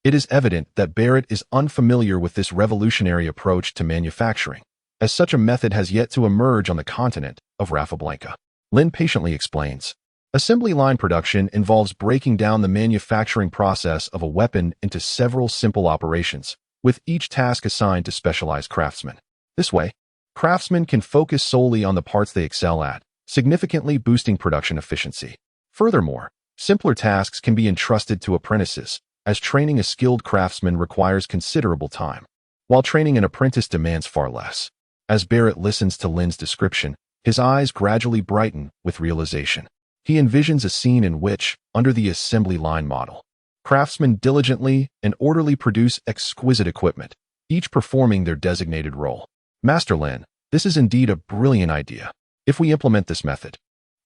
It is evident that Barrett is unfamiliar with this revolutionary approach to manufacturing, as such a method has yet to emerge on the continent of Rafabranca. Lynn patiently explains. Assembly line production involves breaking down the manufacturing process of a weapon into several simple operations, with each task assigned to specialized craftsmen. This way, craftsmen can focus solely on the parts they excel at, significantly boosting production efficiency. Furthermore, simpler tasks can be entrusted to apprentices, as training a skilled craftsman requires considerable time, while training an apprentice demands far less. As Barrett listens to Lynn's description, his eyes gradually brighten with realization. He envisions a scene in which, under the assembly line model, craftsmen diligently and orderly produce exquisite equipment, each performing their designated role. "Master Lynn, this is indeed a brilliant idea. If we implement this method,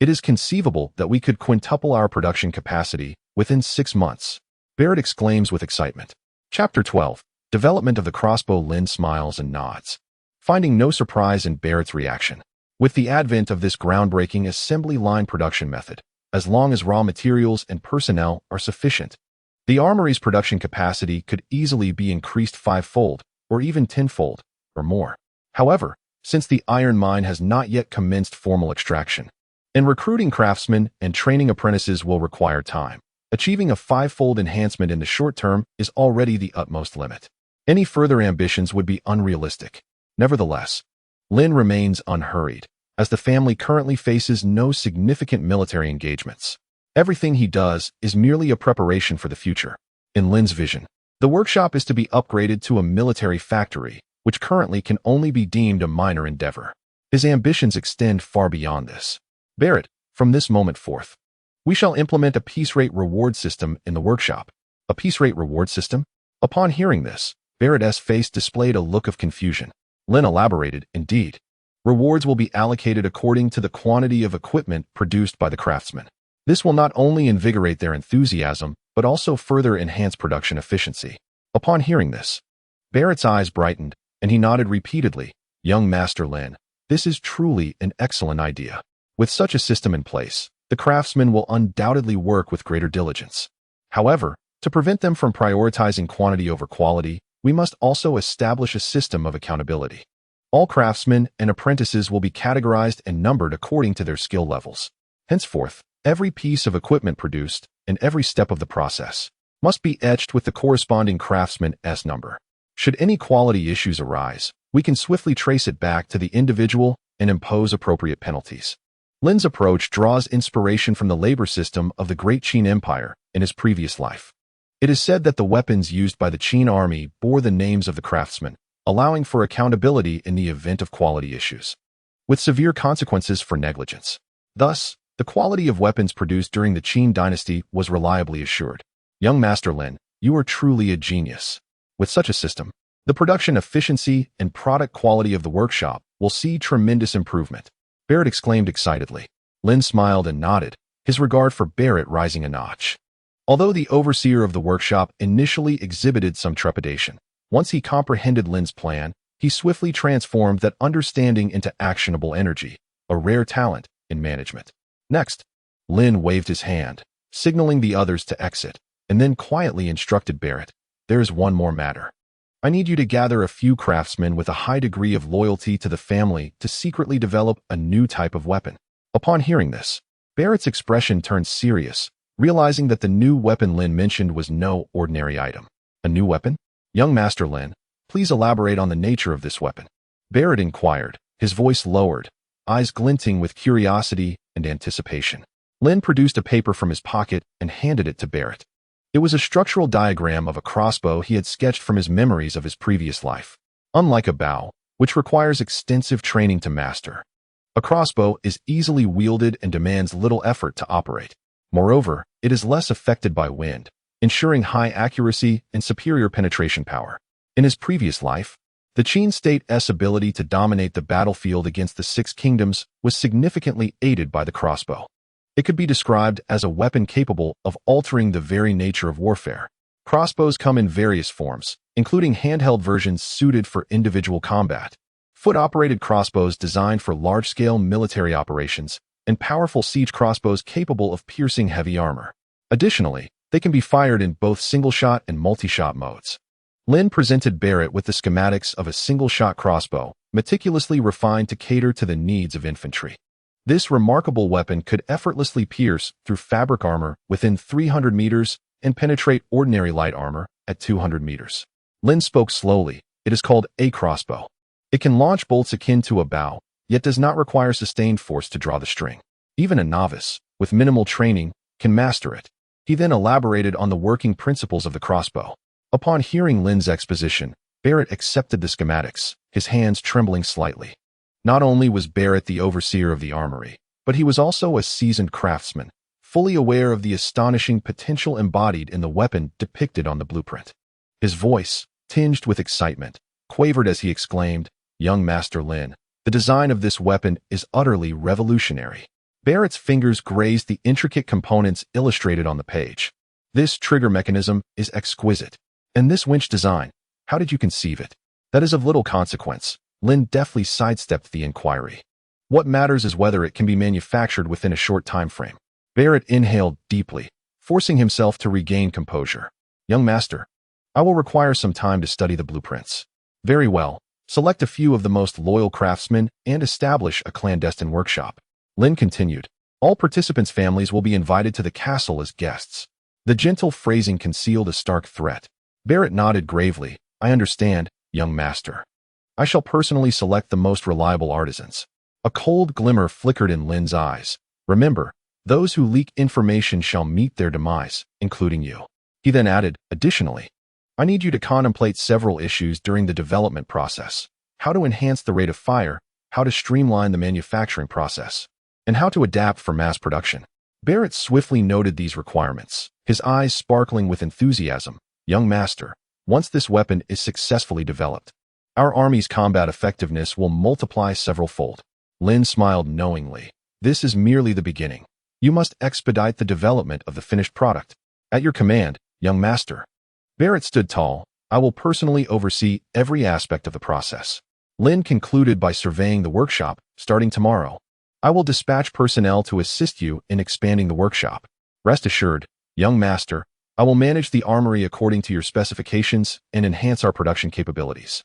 it is conceivable that we could quintuple our production capacity within 6 months," Barrett exclaims with excitement. Chapter 12. Development of the crossbow. Lynn smiles and nods, finding no surprise in Barrett's reaction. With the advent of this groundbreaking assembly line production method, as long as raw materials and personnel are sufficient, the armory's production capacity could easily be increased 5-fold, or even 10-fold, or more. However, since the iron mine has not yet commenced formal extraction, and recruiting craftsmen and training apprentices will require time, achieving a 5-fold enhancement in the short term is already the utmost limit. Any further ambitions would be unrealistic. Nevertheless, Lynn remains unhurried, as the family currently faces no significant military engagements. Everything he does is merely a preparation for the future. In Lynn's vision, the workshop is to be upgraded to a military factory, which currently can only be deemed a minor endeavor. His ambitions extend far beyond this. Barrett, from this moment forth, we shall implement a piece rate reward system in the workshop. A piece rate reward system? Upon hearing this, Barrett's face displayed a look of confusion. Lynn elaborated, indeed. Rewards will be allocated according to the quantity of equipment produced by the craftsmen. This will not only invigorate their enthusiasm, but also further enhance production efficiency. Upon hearing this, Barrett's eyes brightened, and he nodded repeatedly. Young Master Lynn, this is truly an excellent idea. With such a system in place, the craftsmen will undoubtedly work with greater diligence. However, to prevent them from prioritizing quantity over quality, we must also establish a system of accountability. All craftsmen and apprentices will be categorized and numbered according to their skill levels. Henceforth, every piece of equipment produced, and every step of the process, must be etched with the corresponding craftsman's number. Should any quality issues arise, we can swiftly trace it back to the individual and impose appropriate penalties. Lynn's approach draws inspiration from the labor system of the Great Qin Empire in his previous life. It is said that the weapons used by the Qin army bore the names of the craftsmen, allowing for accountability in the event of quality issues, with severe consequences for negligence. Thus, the quality of weapons produced during the Qin dynasty was reliably assured. Young Master Lin, you are truly a genius. With such a system, the production efficiency and product quality of the workshop will see tremendous improvement. Barrett exclaimed excitedly. Lin smiled and nodded, his regard for Barrett rising a notch. Although the overseer of the workshop initially exhibited some trepidation, once he comprehended Lin's plan, he swiftly transformed that understanding into actionable energy, a rare talent in management. Next, Lin waved his hand, signaling the others to exit, and then quietly instructed Barrett, "There is one more matter. I need you to gather a few craftsmen with a high degree of loyalty to the family to secretly develop a new type of weapon." Upon hearing this, Barrett's expression turned serious, realizing that the new weapon Lin mentioned was no ordinary item. A new weapon? Young Master Lin, please elaborate on the nature of this weapon. Barrett inquired, his voice lowered, eyes glinting with curiosity and anticipation. Lin produced a paper from his pocket and handed it to Barrett. It was a structural diagram of a crossbow he had sketched from his memories of his previous life. Unlike a bow, which requires extensive training to master, a crossbow is easily wielded and demands little effort to operate. Moreover, it is less affected by wind, ensuring high accuracy and superior penetration power. In his previous life, the Qin state's ability to dominate the battlefield against the Six Kingdoms was significantly aided by the crossbow. It could be described as a weapon capable of altering the very nature of warfare. Crossbows come in various forms, including handheld versions suited for individual combat, foot-operated crossbows designed for large-scale military operations, and powerful siege crossbows capable of piercing heavy armor. Additionally, they can be fired in both single-shot and multi-shot modes. Lin presented Barrett with the schematics of a single-shot crossbow, meticulously refined to cater to the needs of infantry. This remarkable weapon could effortlessly pierce through fabric armor within 300 meters and penetrate ordinary light armor at 200 meters. Lin spoke slowly. It is called a crossbow. It can launch bolts akin to a bow, yet does not require sustained force to draw the string. Even a novice, with minimal training, can master it. He then elaborated on the working principles of the crossbow. Upon hearing Lin's exposition, Barrett accepted the schematics, his hands trembling slightly. Not only was Barrett the overseer of the armory, but he was also a seasoned craftsman, fully aware of the astonishing potential embodied in the weapon depicted on the blueprint. His voice, tinged with excitement, quavered as he exclaimed, "Young Master Lin, the design of this weapon is utterly revolutionary." Barrett's fingers grazed the intricate components illustrated on the page. "This trigger mechanism is exquisite. And this winch design, how did you conceive it?" "That is of little consequence." Lin deftly sidestepped the inquiry. "What matters is whether it can be manufactured within a short time frame." Barrett inhaled deeply, forcing himself to regain composure. "Young Master, I will require some time to study the blueprints." "Very well. Select a few of the most loyal craftsmen and establish a clandestine workshop." Lin continued. "All participants' families will be invited to the castle as guests." The gentle phrasing concealed a stark threat. Barrett nodded gravely. "I understand, young master. I shall personally select the most reliable artisans. A cold glimmer flickered in Lynn's eyes. Remember, those who leak information shall meet their demise, including you. He then added, additionally, I need you to contemplate several issues during the development process. How to enhance the rate of fire, how to streamline the manufacturing process, and how to adapt for mass production. Barrett swiftly noted these requirements, his eyes sparkling with enthusiasm. Young master, once this weapon is successfully developed, our army's combat effectiveness will multiply several-fold. Lynn smiled knowingly. This is merely the beginning. You must expedite the development of the finished product. At your command, young master. Barrett stood tall. I will personally oversee every aspect of the process. Lynn concluded by surveying the workshop, starting tomorrow. I will dispatch personnel to assist you in expanding the workshop. Rest assured, young master, I will manage the armory according to your specifications and enhance our production capabilities.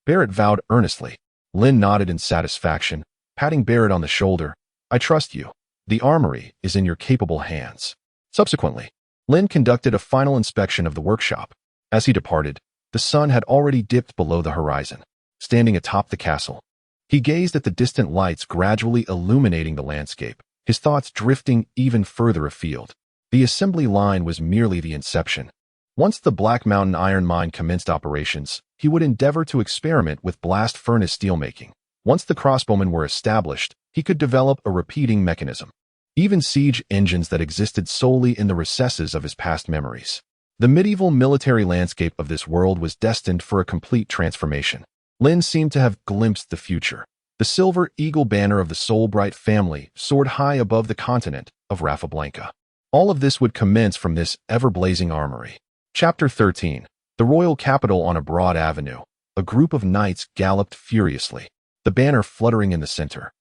Barrett vowed earnestly. Lynn nodded in satisfaction, patting Barrett on the shoulder. I trust you. The armory is in your capable hands. Subsequently, Lynn conducted a final inspection of the workshop. As he departed, the sun had already dipped below the horizon. Standing atop the castle, he gazed at the distant lights gradually illuminating the landscape, his thoughts drifting even further afield. The assembly line was merely the inception. Once the Black Mountain iron mine commenced operations, he would endeavor to experiment with blast furnace steelmaking. Once the crossbowmen were established, he could develop a repeating mechanism. Even siege engines that existed solely in the recesses of his past memories. The medieval military landscape of this world was destined for a complete transformation. Lynn seemed to have glimpsed the future. The silver eagle banner of the Soulbright family soared high above the continent of Rafabranca. All of this would commence from this ever-blazing armory. Chapter 13. The royal capital on a broad avenue. A group of knights galloped furiously, the banner fluttering in the center.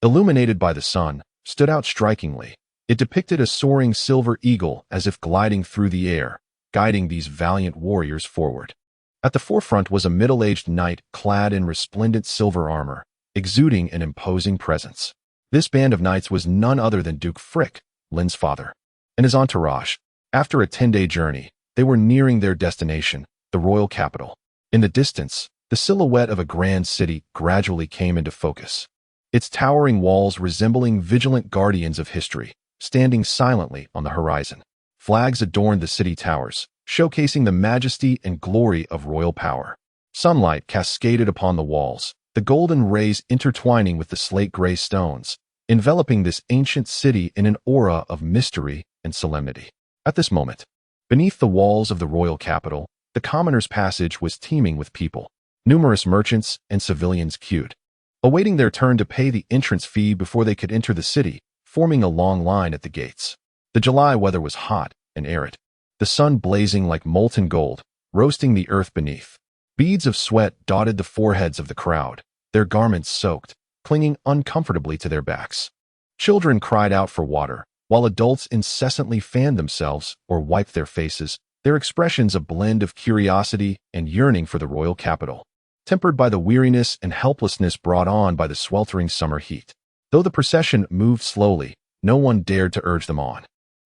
Illuminated by the sun, stood out strikingly. It depicted a soaring silver eagle as if gliding through the air, guiding these valiant warriors forward. At the forefront was a middle-aged knight clad in resplendent silver armor, exuding an imposing presence. This band of knights was none other than Duke Frick, Lynn's father, and his entourage. After a 10-day journey, they were nearing their destination, the royal capital. In the distance, the silhouette of a grand city gradually came into focus, its towering walls resembling vigilant guardians of history, standing silently on the horizon. Flags adorned the city towers, showcasing the majesty and glory of royal power. Sunlight cascaded upon the walls, the golden rays intertwining with the slate-gray stones, enveloping this ancient city in an aura of mystery and solemnity. At this moment, beneath the walls of the royal capital, the commoner's passage was teeming with people. Numerous merchants and civilians queued, awaiting their turn to pay the entrance fee before they could enter the city, forming a long line at the gates. The July weather was hot and arid, the sun blazing like molten gold, roasting the earth beneath. Beads of sweat dotted the foreheads of the crowd, their garments soaked, clinging uncomfortably to their backs. Children cried out for water, while adults incessantly fanned themselves or wiped their faces, their expressions a blend of curiosity and yearning for the royal capital, tempered by the weariness and helplessness brought on by the sweltering summer heat. Though the procession moved slowly, no one dared to urge them on.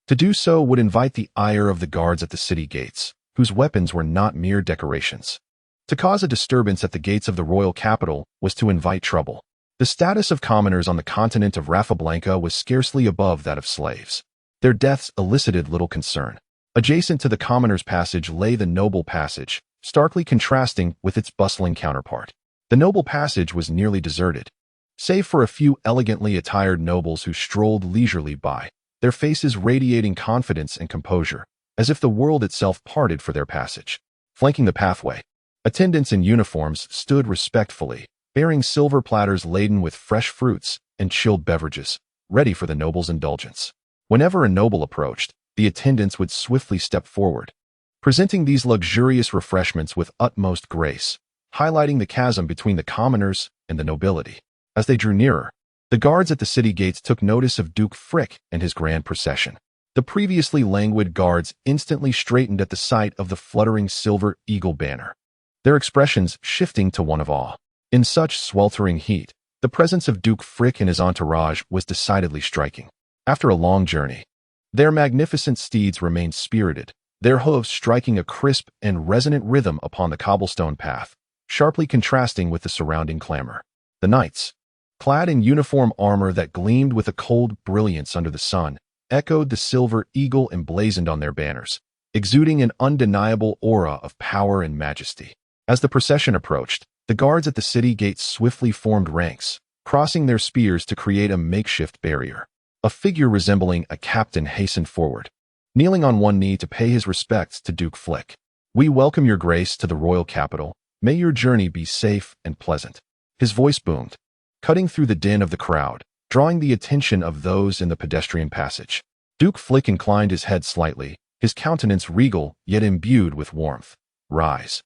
To do so would invite the ire of the guards at the city gates, whose weapons were not mere decorations. To cause a disturbance at the gates of the royal capital was to invite trouble. The status of commoners on the continent of Rafabranca was scarcely above that of slaves. Their deaths elicited little concern. Adjacent to the commoner's passage lay the noble passage, starkly contrasting with its bustling counterpart. The noble passage was nearly deserted, save for a few elegantly attired nobles who strolled leisurely by, their faces radiating confidence and composure, as if the world itself parted for their passage. Flanking the pathway, attendants in uniforms stood respectfully, bearing silver platters laden with fresh fruits and chilled beverages, ready for the noble's indulgence. Whenever a noble approached, the attendants would swiftly step forward, presenting these luxurious refreshments with utmost grace, highlighting the chasm between the commoners and the nobility. As they drew nearer, the guards at the city gates took notice of Duke Frick and his grand procession. The previously languid guards instantly straightened at the sight of the fluttering silver eagle banner, their expressions shifting to one of awe. In such sweltering heat, the presence of Duke Frick and his entourage was decidedly striking. After a long journey, their magnificent steeds remained spirited, their hooves striking a crisp and resonant rhythm upon the cobblestone path, sharply contrasting with the surrounding clamor. The knights, clad in uniform armor that gleamed with a cold brilliance under the sun, echoed the silver eagle emblazoned on their banners, exuding an undeniable aura of power and majesty. As the procession approached, the guards at the city gates swiftly formed ranks, crossing their spears to create a makeshift barrier. A figure resembling a captain hastened forward, kneeling on one knee to pay his respects to Duke Flick. "We welcome your grace to the royal capital. May your journey be safe and pleasant." His voice boomed, cutting through the din of the crowd, drawing the attention of those in the pedestrian passage. Duke Flick inclined his head slightly, his countenance regal yet imbued with warmth. "Rise,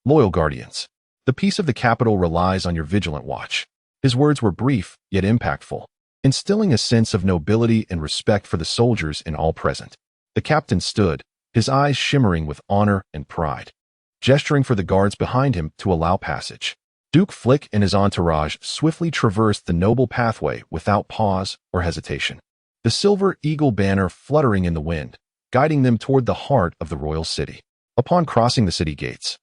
loyal guardians. The peace of the capital relies on your vigilant watch." His words were brief yet impactful, instilling a sense of nobility and respect for the soldiers in all present. The captain stood, his eyes shimmering with honor and pride, gesturing for the guards behind him to allow passage. Duke Flick and his entourage swiftly traversed the noble pathway without pause or hesitation, the silver eagle banner fluttering in the wind, guiding them toward the heart of the royal city. Upon crossing the city gates,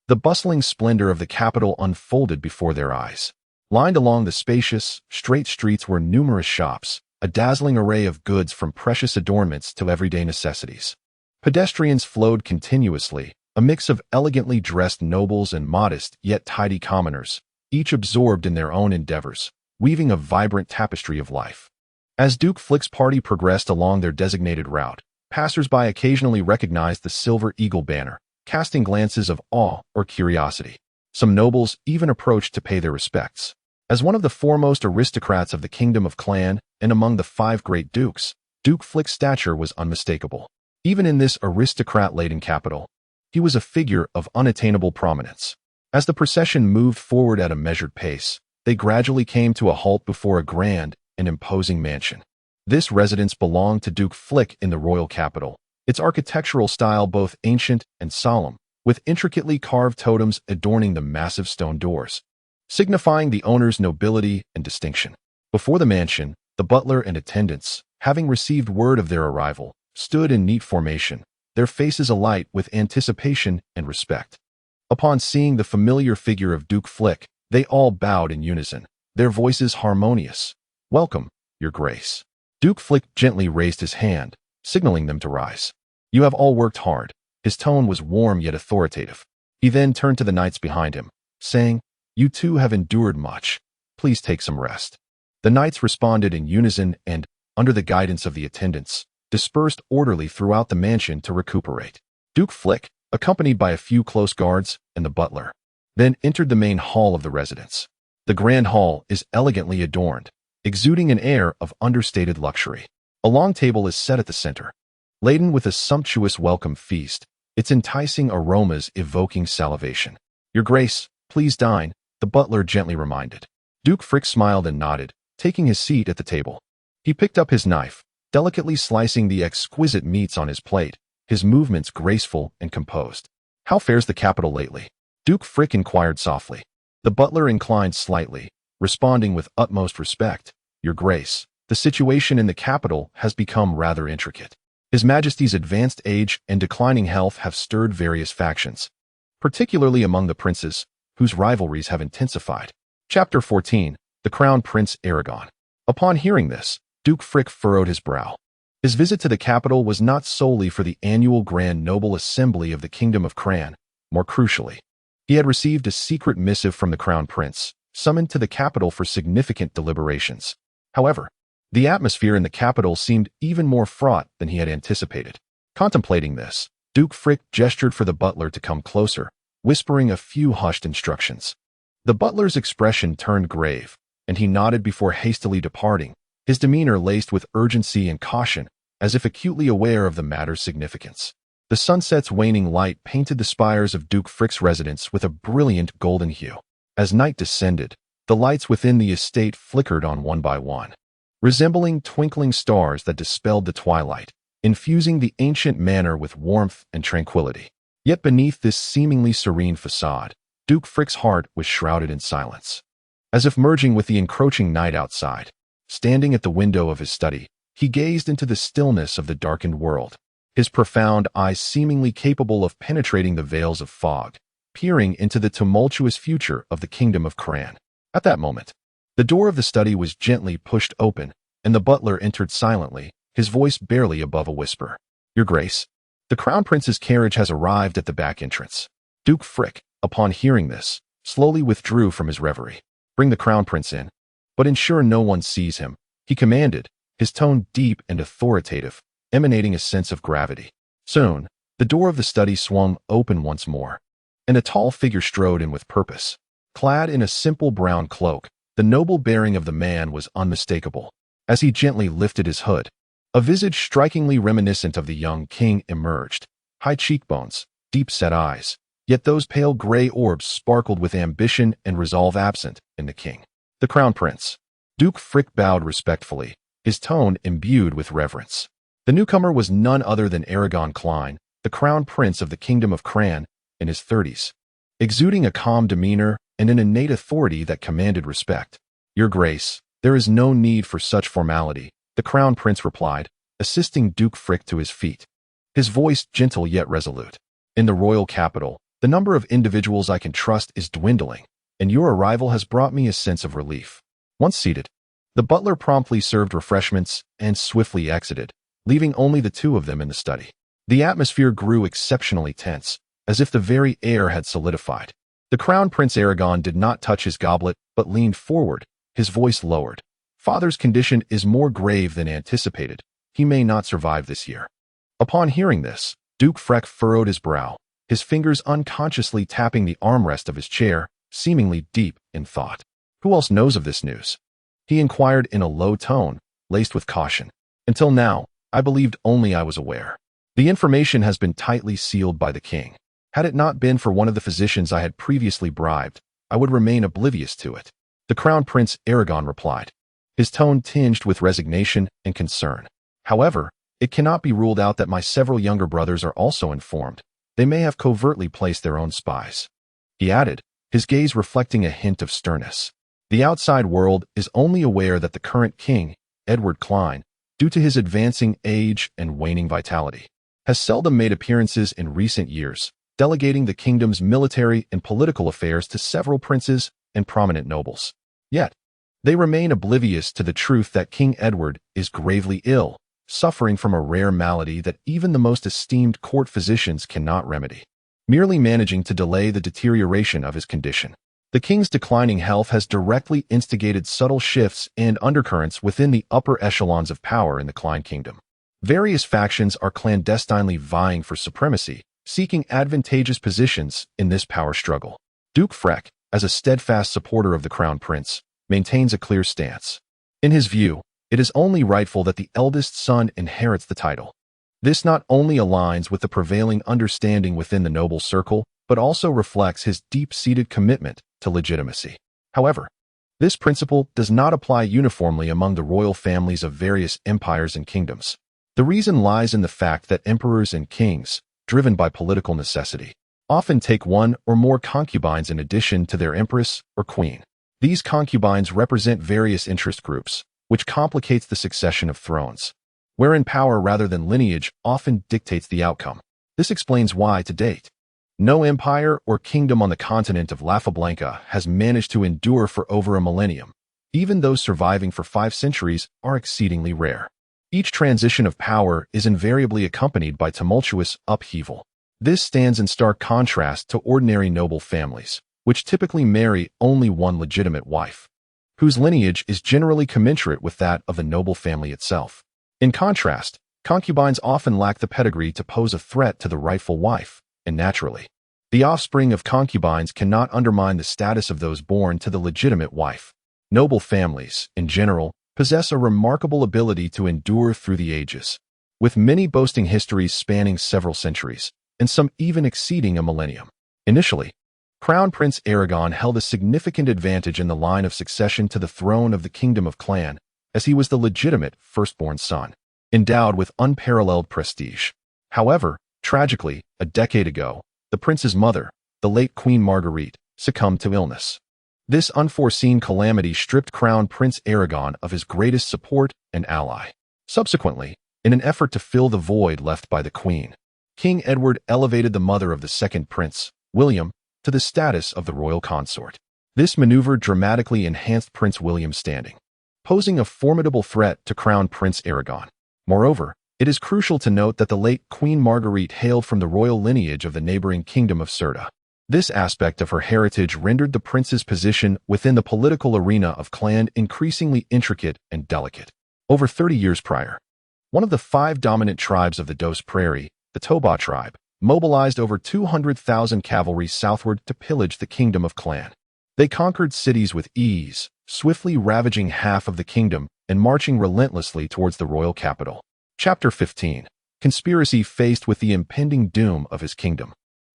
the bustling splendor of the capital unfolded before their eyes. Lined along the spacious, straight streets were numerous shops, a dazzling array of goods from precious adornments to everyday necessities. Pedestrians flowed continuously, a mix of elegantly dressed nobles and modest yet tidy commoners, each absorbed in their own endeavors, weaving a vibrant tapestry of life. As Duke Flick's party progressed along their designated route, passers-by occasionally recognized the silver eagle banner, casting glances of awe or curiosity. Some nobles even approached to pay their respects. As one of the foremost aristocrats of the Kingdom of Clan and among the 5 great dukes, Duke Flick's stature was unmistakable. Even in this aristocrat-laden capital, he was a figure of unattainable prominence. As the procession moved forward at a measured pace, they gradually came to a halt before a grand and imposing mansion. This residence belonged to Duke Flick in the royal capital, its architectural style both ancient and solemn, with intricately carved totems adorning the massive stone doors, signifying the owner's nobility and distinction. Before the mansion, the butler and attendants, having received word of their arrival, stood in neat formation, their faces alight with anticipation and respect. Upon seeing the familiar figure of Duke Flick, they all bowed in unison, their voices harmonious. "Welcome, Your Grace." Duke Flick gently raised his hand, signaling them to rise. "You have all worked hard." His tone was warm yet authoritative. He then turned to the knights behind him, saying, "You too have endured much. Please take some rest." The knights responded in unison and, under the guidance of the attendants, dispersed orderly throughout the mansion to recuperate. Duke Flick, accompanied by a few close guards and the butler, then entered the main hall of the residence. The grand hall is elegantly adorned, exuding an air of understated luxury. A long table is set at the center, laden with a sumptuous welcome feast, its enticing aromas evoking salivation. "Your Grace, please dine," the butler gently reminded. Duke Flick smiled and nodded, taking his seat at the table. He picked up his knife, delicately slicing the exquisite meats on his plate, his movements graceful and composed. "How fares the capital lately?" Duke Flick inquired softly. The butler inclined slightly, responding with utmost respect. "Your Grace, the situation in the capital has become rather intricate. His Majesty's advanced age and declining health have stirred various factions, particularly among the princes, whose rivalries have intensified." Chapter 14. The Crown Prince Aragon. Upon hearing this, Duke Flick furrowed his brow. His visit to the capital was not solely for the annual Grand Noble Assembly of the Kingdom of Cran. More crucially, he had received a secret missive from the Crown Prince, summoned to the capital for significant deliberations. However, the atmosphere in the capital seemed even more fraught than he had anticipated. Contemplating this, Duke Flick gestured for the butler to come closer, whispering a few hushed instructions. The butler's expression turned grave, and he nodded before hastily departing, his demeanor laced with urgency and caution, as if acutely aware of the matter's significance. The sunset's waning light painted the spires of Duke Flick's residence with a brilliant golden hue. As night descended, the lights within the estate flickered on one by one, resembling twinkling stars that dispelled the twilight, infusing the ancient manor with warmth and tranquility. Yet beneath this seemingly serene facade, Duke Flick's heart was shrouded in silence. As if merging with the encroaching night outside, standing at the window of his study, he gazed into the stillness of the darkened world, his profound eyes seemingly capable of penetrating the veils of fog, peering into the tumultuous future of the Kingdom of Cran. At that moment, the door of the study was gently pushed open, and the butler entered silently, his voice barely above a whisper. "Your Grace, the Crown Prince's carriage has arrived at the back entrance." Duke Frick, upon hearing this, slowly withdrew from his reverie. "Bring the Crown Prince in, but ensure no one sees him," he commanded, his tone deep and authoritative, emanating a sense of gravity. Soon, the door of the study swung open once more, and a tall figure strode in with purpose. Clad in a simple brown cloak, the noble bearing of the man was unmistakable. As he gently lifted his hood, a visage strikingly reminiscent of the young king emerged. High cheekbones, deep-set eyes, yet those pale gray orbs sparkled with ambition and resolve absent in the king. "The Crown Prince." Duke Frick bowed respectfully, his tone imbued with reverence. The newcomer was none other than Aragon Klein, the Crown Prince of the Kingdom of Cran, in his 30s, exuding a calm demeanor and an innate authority that commanded respect. "Your Grace, there is no need for such formality," the Crown Prince replied, assisting Duke Frick to his feet, his voice gentle yet resolute. "In the royal capital, the number of individuals I can trust is dwindling, and your arrival has brought me a sense of relief." Once seated, the butler promptly served refreshments and swiftly exited, leaving only the two of them in the study. The atmosphere grew exceptionally tense, as if the very air had solidified. The Crown Prince Aragon did not touch his goblet, but leaned forward, his voice lowered. "Father's condition is more grave than anticipated. He may not survive this year." Upon hearing this, Duke Frick furrowed his brow, his fingers unconsciously tapping the armrest of his chair, seemingly deep in thought. "Who else knows of this news?" he inquired in a low tone, laced with caution. "Until now, I believed only I was aware. The information has been tightly sealed by the king. Had it not been for one of the physicians I had previously bribed, I would remain oblivious to it." The Crown Prince Aragon replied, his tone tinged with resignation and concern. "However, it cannot be ruled out that my several younger brothers are also informed. They may have covertly placed their own spies," he added, his gaze reflecting a hint of sternness. "The outside world is only aware that the current king, Edward Klein, due to his advancing age and waning vitality, has seldom made appearances in recent years, delegating the kingdom's military and political affairs to several princes and prominent nobles. Yet, they remain oblivious to the truth that King Edward is gravely ill, suffering from a rare malady that even the most esteemed court physicians cannot remedy, merely managing to delay the deterioration of his condition. The king's declining health has directly instigated subtle shifts and undercurrents within the upper echelons of power in the Klein kingdom. Various factions are clandestinely vying for supremacy, seeking advantageous positions in this power struggle. Duke Frick, as a steadfast supporter of the Crown Prince, maintains a clear stance. In his view, it is only rightful that the eldest son inherits the title. This not only aligns with the prevailing understanding within the noble circle, but also reflects his deep-seated commitment to legitimacy. However, this principle does not apply uniformly among the royal families of various empires and kingdoms. The reason lies in the fact that emperors and kings, driven by political necessity, often take one or more concubines in addition to their empress or queen. These concubines represent various interest groups, which complicates the succession of thrones, wherein power rather than lineage often dictates the outcome. This explains why, to date, no empire or kingdom on the continent of Rafabranca has managed to endure for over a millennium. Even those surviving for 5 centuries are exceedingly rare. Each transition of power is invariably accompanied by tumultuous upheaval. This stands in stark contrast to ordinary noble families, which typically marry only one legitimate wife, whose lineage is generally commensurate with that of the noble family itself. In contrast, concubines often lack the pedigree to pose a threat to the rightful wife, and naturally, the offspring of concubines cannot undermine the status of those born to the legitimate wife. Noble families, in general, possess a remarkable ability to endure through the ages, with many boasting histories spanning several centuries, and some even exceeding a millennium. Initially, Crown Prince Aragon held a significant advantage in the line of succession to the throne of the Kingdom of Clan, as he was the legitimate firstborn son, endowed with unparalleled prestige. However, tragically, a decade ago, the prince's mother, the late Queen Marguerite, succumbed to illness. This unforeseen calamity stripped Crown Prince Aragon of his greatest support and ally. Subsequently, in an effort to fill the void left by the Queen, King Edward elevated the mother of the second prince, William, to the status of the royal consort. This maneuver dramatically enhanced Prince William's standing, posing a formidable threat to Crown Prince Aragon. Moreover, it is crucial to note that the late Queen Marguerite hailed from the royal lineage of the neighboring Kingdom of Cerda. This aspect of her heritage rendered the prince's position within the political arena of Clan increasingly intricate and delicate. Over 30 years prior, one of the 5 dominant tribes of the Dos Prairie, the Toba tribe, mobilized over 200,000 cavalry southward to pillage the Kingdom of Clan. They conquered cities with ease, swiftly ravaging half of the kingdom and marching relentlessly towards the royal capital. Chapter 15. Conspiracy faced with the impending doom of his kingdom.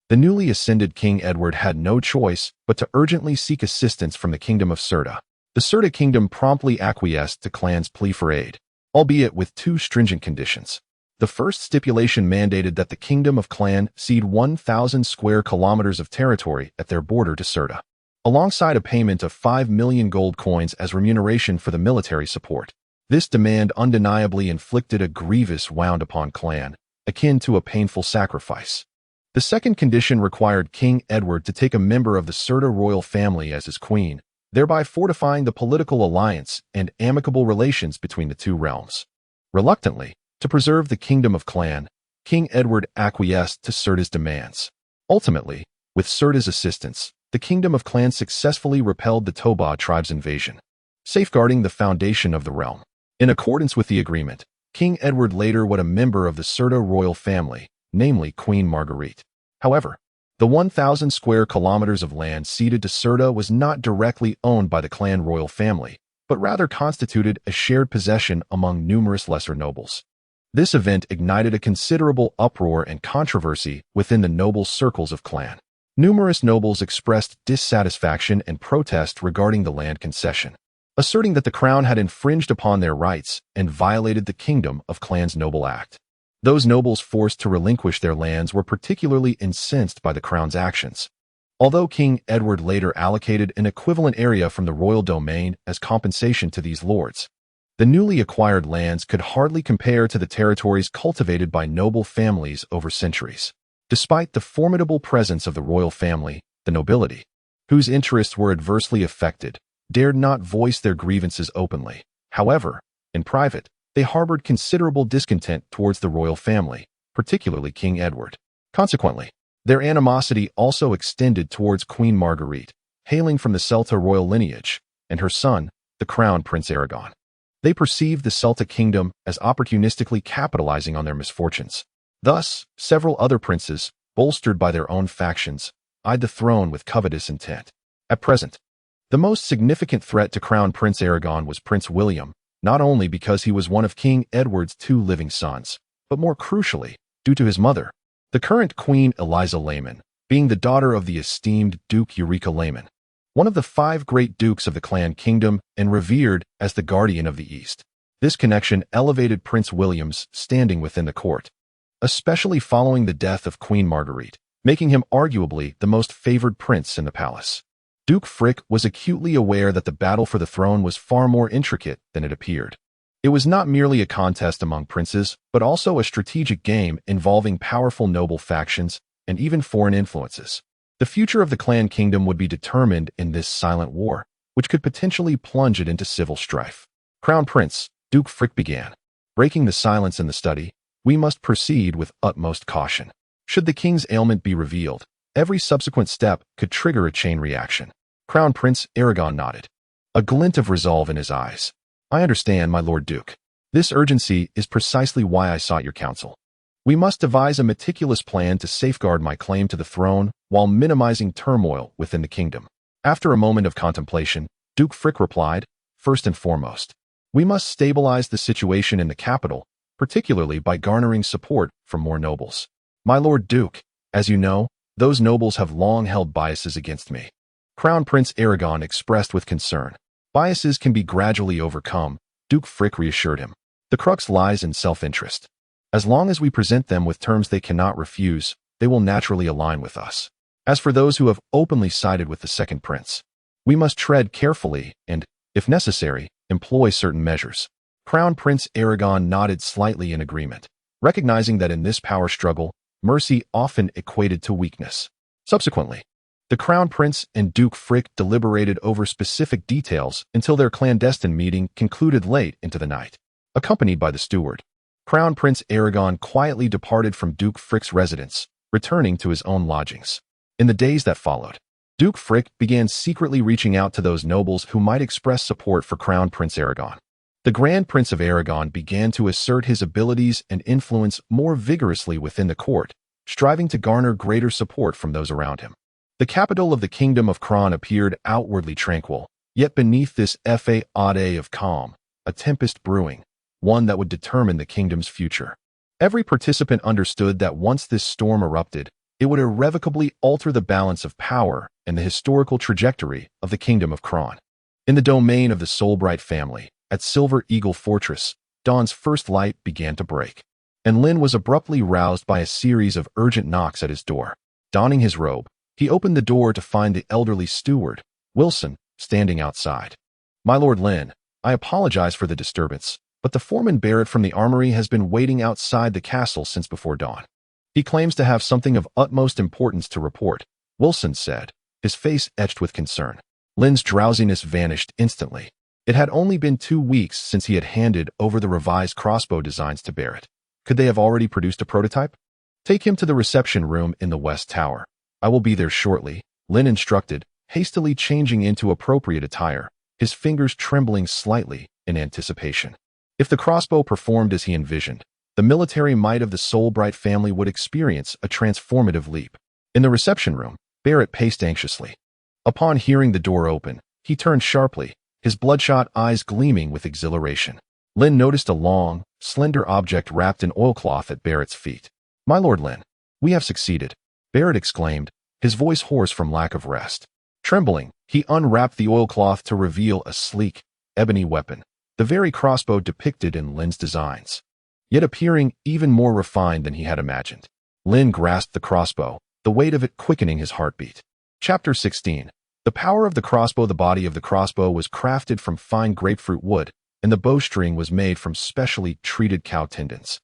The newly ascended King Edward had no choice but to urgently seek assistance from the Kingdom of Cerda. The Cerda kingdom promptly acquiesced to Clan's plea for aid, albeit with 2 stringent conditions. The first stipulation mandated that the Kingdom of Clan cede 1,000 square kilometers of territory at their border to Cerda, alongside a payment of 5 million gold coins as remuneration for the military support. This demand undeniably inflicted a grievous wound upon Clan, akin to a painful sacrifice. The second condition required King Edward to take a member of the Cerda royal family as his queen, thereby fortifying the political alliance and amicable relations between the 2 realms. Reluctantly, to preserve the Kingdom of Clan, King Edward acquiesced to Cerda's demands. Ultimately, with Cerda's assistance, the Kingdom of Clan successfully repelled the Toba tribe's invasion, safeguarding the foundation of the realm. In accordance with the agreement, King Edward later was a member of the Cerda royal family, namely Queen Marguerite. However, the 1,000 square kilometers of land ceded to Cerda was not directly owned by the Clan royal family, but rather constituted a shared possession among numerous lesser nobles. This event ignited a considerable uproar and controversy within the noble circles of Clan. Numerous nobles expressed dissatisfaction and protest regarding the land concession, asserting that the crown had infringed upon their rights and violated the Kingdom of Clan's noble act. Those nobles forced to relinquish their lands were particularly incensed by the crown's actions. Although King Edward later allocated an equivalent area from the royal domain as compensation to these lords, the newly acquired lands could hardly compare to the territories cultivated by noble families over centuries. Despite the formidable presence of the royal family, the nobility, whose interests were adversely affected, dared not voice their grievances openly. However, in private, they harbored considerable discontent towards the royal family, particularly King Edward. Consequently, their animosity also extended towards Queen Marguerite, hailing from the Celta royal lineage, and her son, the Crown Prince Aragon. They perceived the Celta kingdom as opportunistically capitalizing on their misfortunes. Thus, several other princes, bolstered by their own factions, eyed the throne with covetous intent. At present, the most significant threat to Crown Prince Aragon was Prince William, not only because he was one of King Edward's 2 living sons, but more crucially, due to his mother, the current Queen Eliza Layman, being the daughter of the esteemed Duke Eureka Layman, one of the 5 great dukes of the Clan Kingdom and revered as the guardian of the East. This connection elevated Prince William's standing within the court, especially following the death of Queen Marguerite, making him arguably the most favored prince in the palace. Duke Frick was acutely aware that the battle for the throne was far more intricate than it appeared. It was not merely a contest among princes, but also a strategic game involving powerful noble factions and even foreign influences. The future of the Clan Kingdom would be determined in this silent war, which could potentially plunge it into civil strife. Crown Prince, Duke Frick began. Breaking the silence in the study, we must proceed with utmost caution. Should the king's ailment be revealed, every subsequent step could trigger a chain reaction. Crown Prince Aragon nodded, a glint of resolve in his eyes. I understand, my Lord Duke. This urgency is precisely why I sought your counsel. We must devise a meticulous plan to safeguard my claim to the throne while minimizing turmoil within the kingdom. After a moment of contemplation, Duke Frick replied, first and foremost, we must stabilize the situation in the capital, particularly by garnering support from more nobles. My Lord Duke, as you know, those nobles have long held biases against me. Crown Prince Aragon expressed with concern. Biases can be gradually overcome, Duke Frick reassured him. The crux lies in self-interest. As long as we present them with terms they cannot refuse, they will naturally align with us. As for those who have openly sided with the second prince, we must tread carefully and, if necessary, employ certain measures. Crown Prince Aragon nodded slightly in agreement, recognizing that in this power struggle, mercy often equated to weakness. Subsequently, The Crown Prince and Duke Frick deliberated over specific details until their clandestine meeting concluded late into the night. Accompanied by the steward, Crown Prince Aragon quietly departed from Duke Frick's residence, returning to his own lodgings. In the days that followed, Duke Frick began secretly reaching out to those nobles who might express support for Crown Prince Aragon. The Grand Prince of Aragon began to assert his abilities and influence more vigorously within the court, striving to garner greater support from those around him. The capital of the Kingdom of Cron appeared outwardly tranquil, yet beneath this facade of calm, a tempest brewing, one that would determine the kingdom's future. Every participant understood that once this storm erupted, it would irrevocably alter the balance of power and the historical trajectory of the Kingdom of Cron. In the domain of the Soulbright family, at Silver Eagle Fortress, dawn's first light began to break, and Lynn was abruptly roused by a series of urgent knocks at his door. Donning his robe, he opened the door to find the elderly steward, Wilson, standing outside. "My Lord Lynn, I apologize for the disturbance, but the foreman Barrett from the armory has been waiting outside the castle since before dawn. He claims to have something of utmost importance to report," Wilson said, his face etched with concern. Lynn's drowsiness vanished instantly. It had only been 2 weeks since he had handed over the revised crossbow designs to Barrett. Could they have already produced a prototype? "Take him to the reception room in the West Tower. I will be there shortly," Lynn instructed, hastily changing into appropriate attire, his fingers trembling slightly in anticipation. If the crossbow performed as he envisioned, the military might of the Soulbright family would experience a transformative leap. In the reception room, Barrett paced anxiously. Upon hearing the door open, he turned sharply, his bloodshot eyes gleaming with exhilaration. Lynn noticed a long, slender object wrapped in oilcloth at Barrett's feet. "My Lord Lynn, we have succeeded," Barrett exclaimed, his voice hoarse from lack of rest. Trembling, he unwrapped the oilcloth to reveal a sleek, ebony weapon, the very crossbow depicted in Lynn's designs, yet appearing even more refined than he had imagined. Lynn grasped the crossbow, the weight of it quickening his heartbeat. Chapter 16. The power of the crossbow. The body of the crossbow was crafted from fine grapefruit wood, and the bowstring was made from specially treated cow tendons.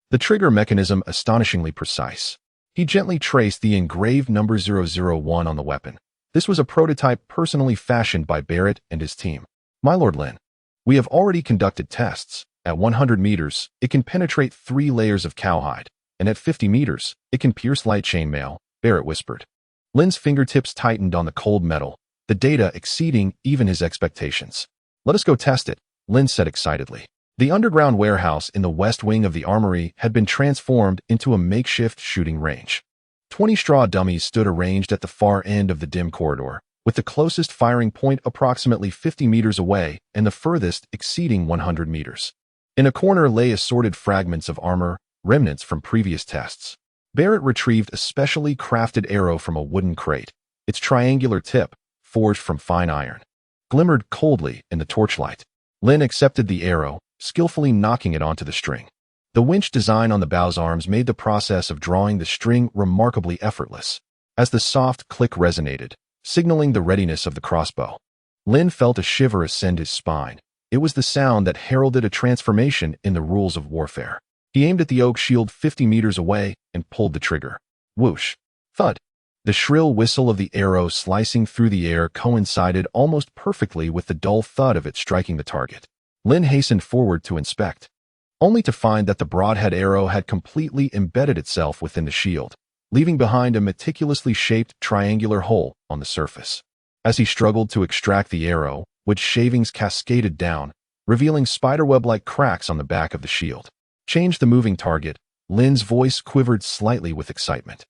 The trigger mechanism astonishingly precise. He gently traced the engraved number 001 on the weapon. This was a prototype personally fashioned by Barrett and his team. "My Lord Lynn, we have already conducted tests. At 100 meters, it can penetrate 3 layers of cowhide, and at 50 meters, it can pierce light chainmail," Barrett whispered. Lynn's fingertips tightened on the cold metal, the data exceeding even his expectations. "Let us go test it," Lynn said excitedly. The underground warehouse in the west wing of the armory had been transformed into a makeshift shooting range. 20 straw dummies stood arranged at the far end of the dim corridor, with the closest firing point approximately 50 meters away and the furthest exceeding 100 meters. In a corner lay assorted fragments of armor, remnants from previous tests. Barrett retrieved a specially crafted arrow from a wooden crate. Its triangular tip, forged from fine iron, glimmered coldly in the torchlight. Lynn accepted the arrow, skillfully knocking it onto the string. The winch design on the bow's arms made the process of drawing the string remarkably effortless, as the soft click resonated, signaling the readiness of the crossbow. Lynn felt a shiver ascend his spine. It was the sound that heralded a transformation in the rules of warfare. He aimed at the oak shield 50 meters away and pulled the trigger. Whoosh! Thud! The shrill whistle of the arrow slicing through the air coincided almost perfectly with the dull thud of it striking the target. Lynn hastened forward to inspect, only to find that the broadhead arrow had completely embedded itself within the shield, leaving behind a meticulously shaped triangular hole on the surface. As he struggled to extract the arrow, which shavings cascaded down, revealing spiderweb-like cracks on the back of the shield. "Change the moving target," Lynn's voice quivered slightly with excitement.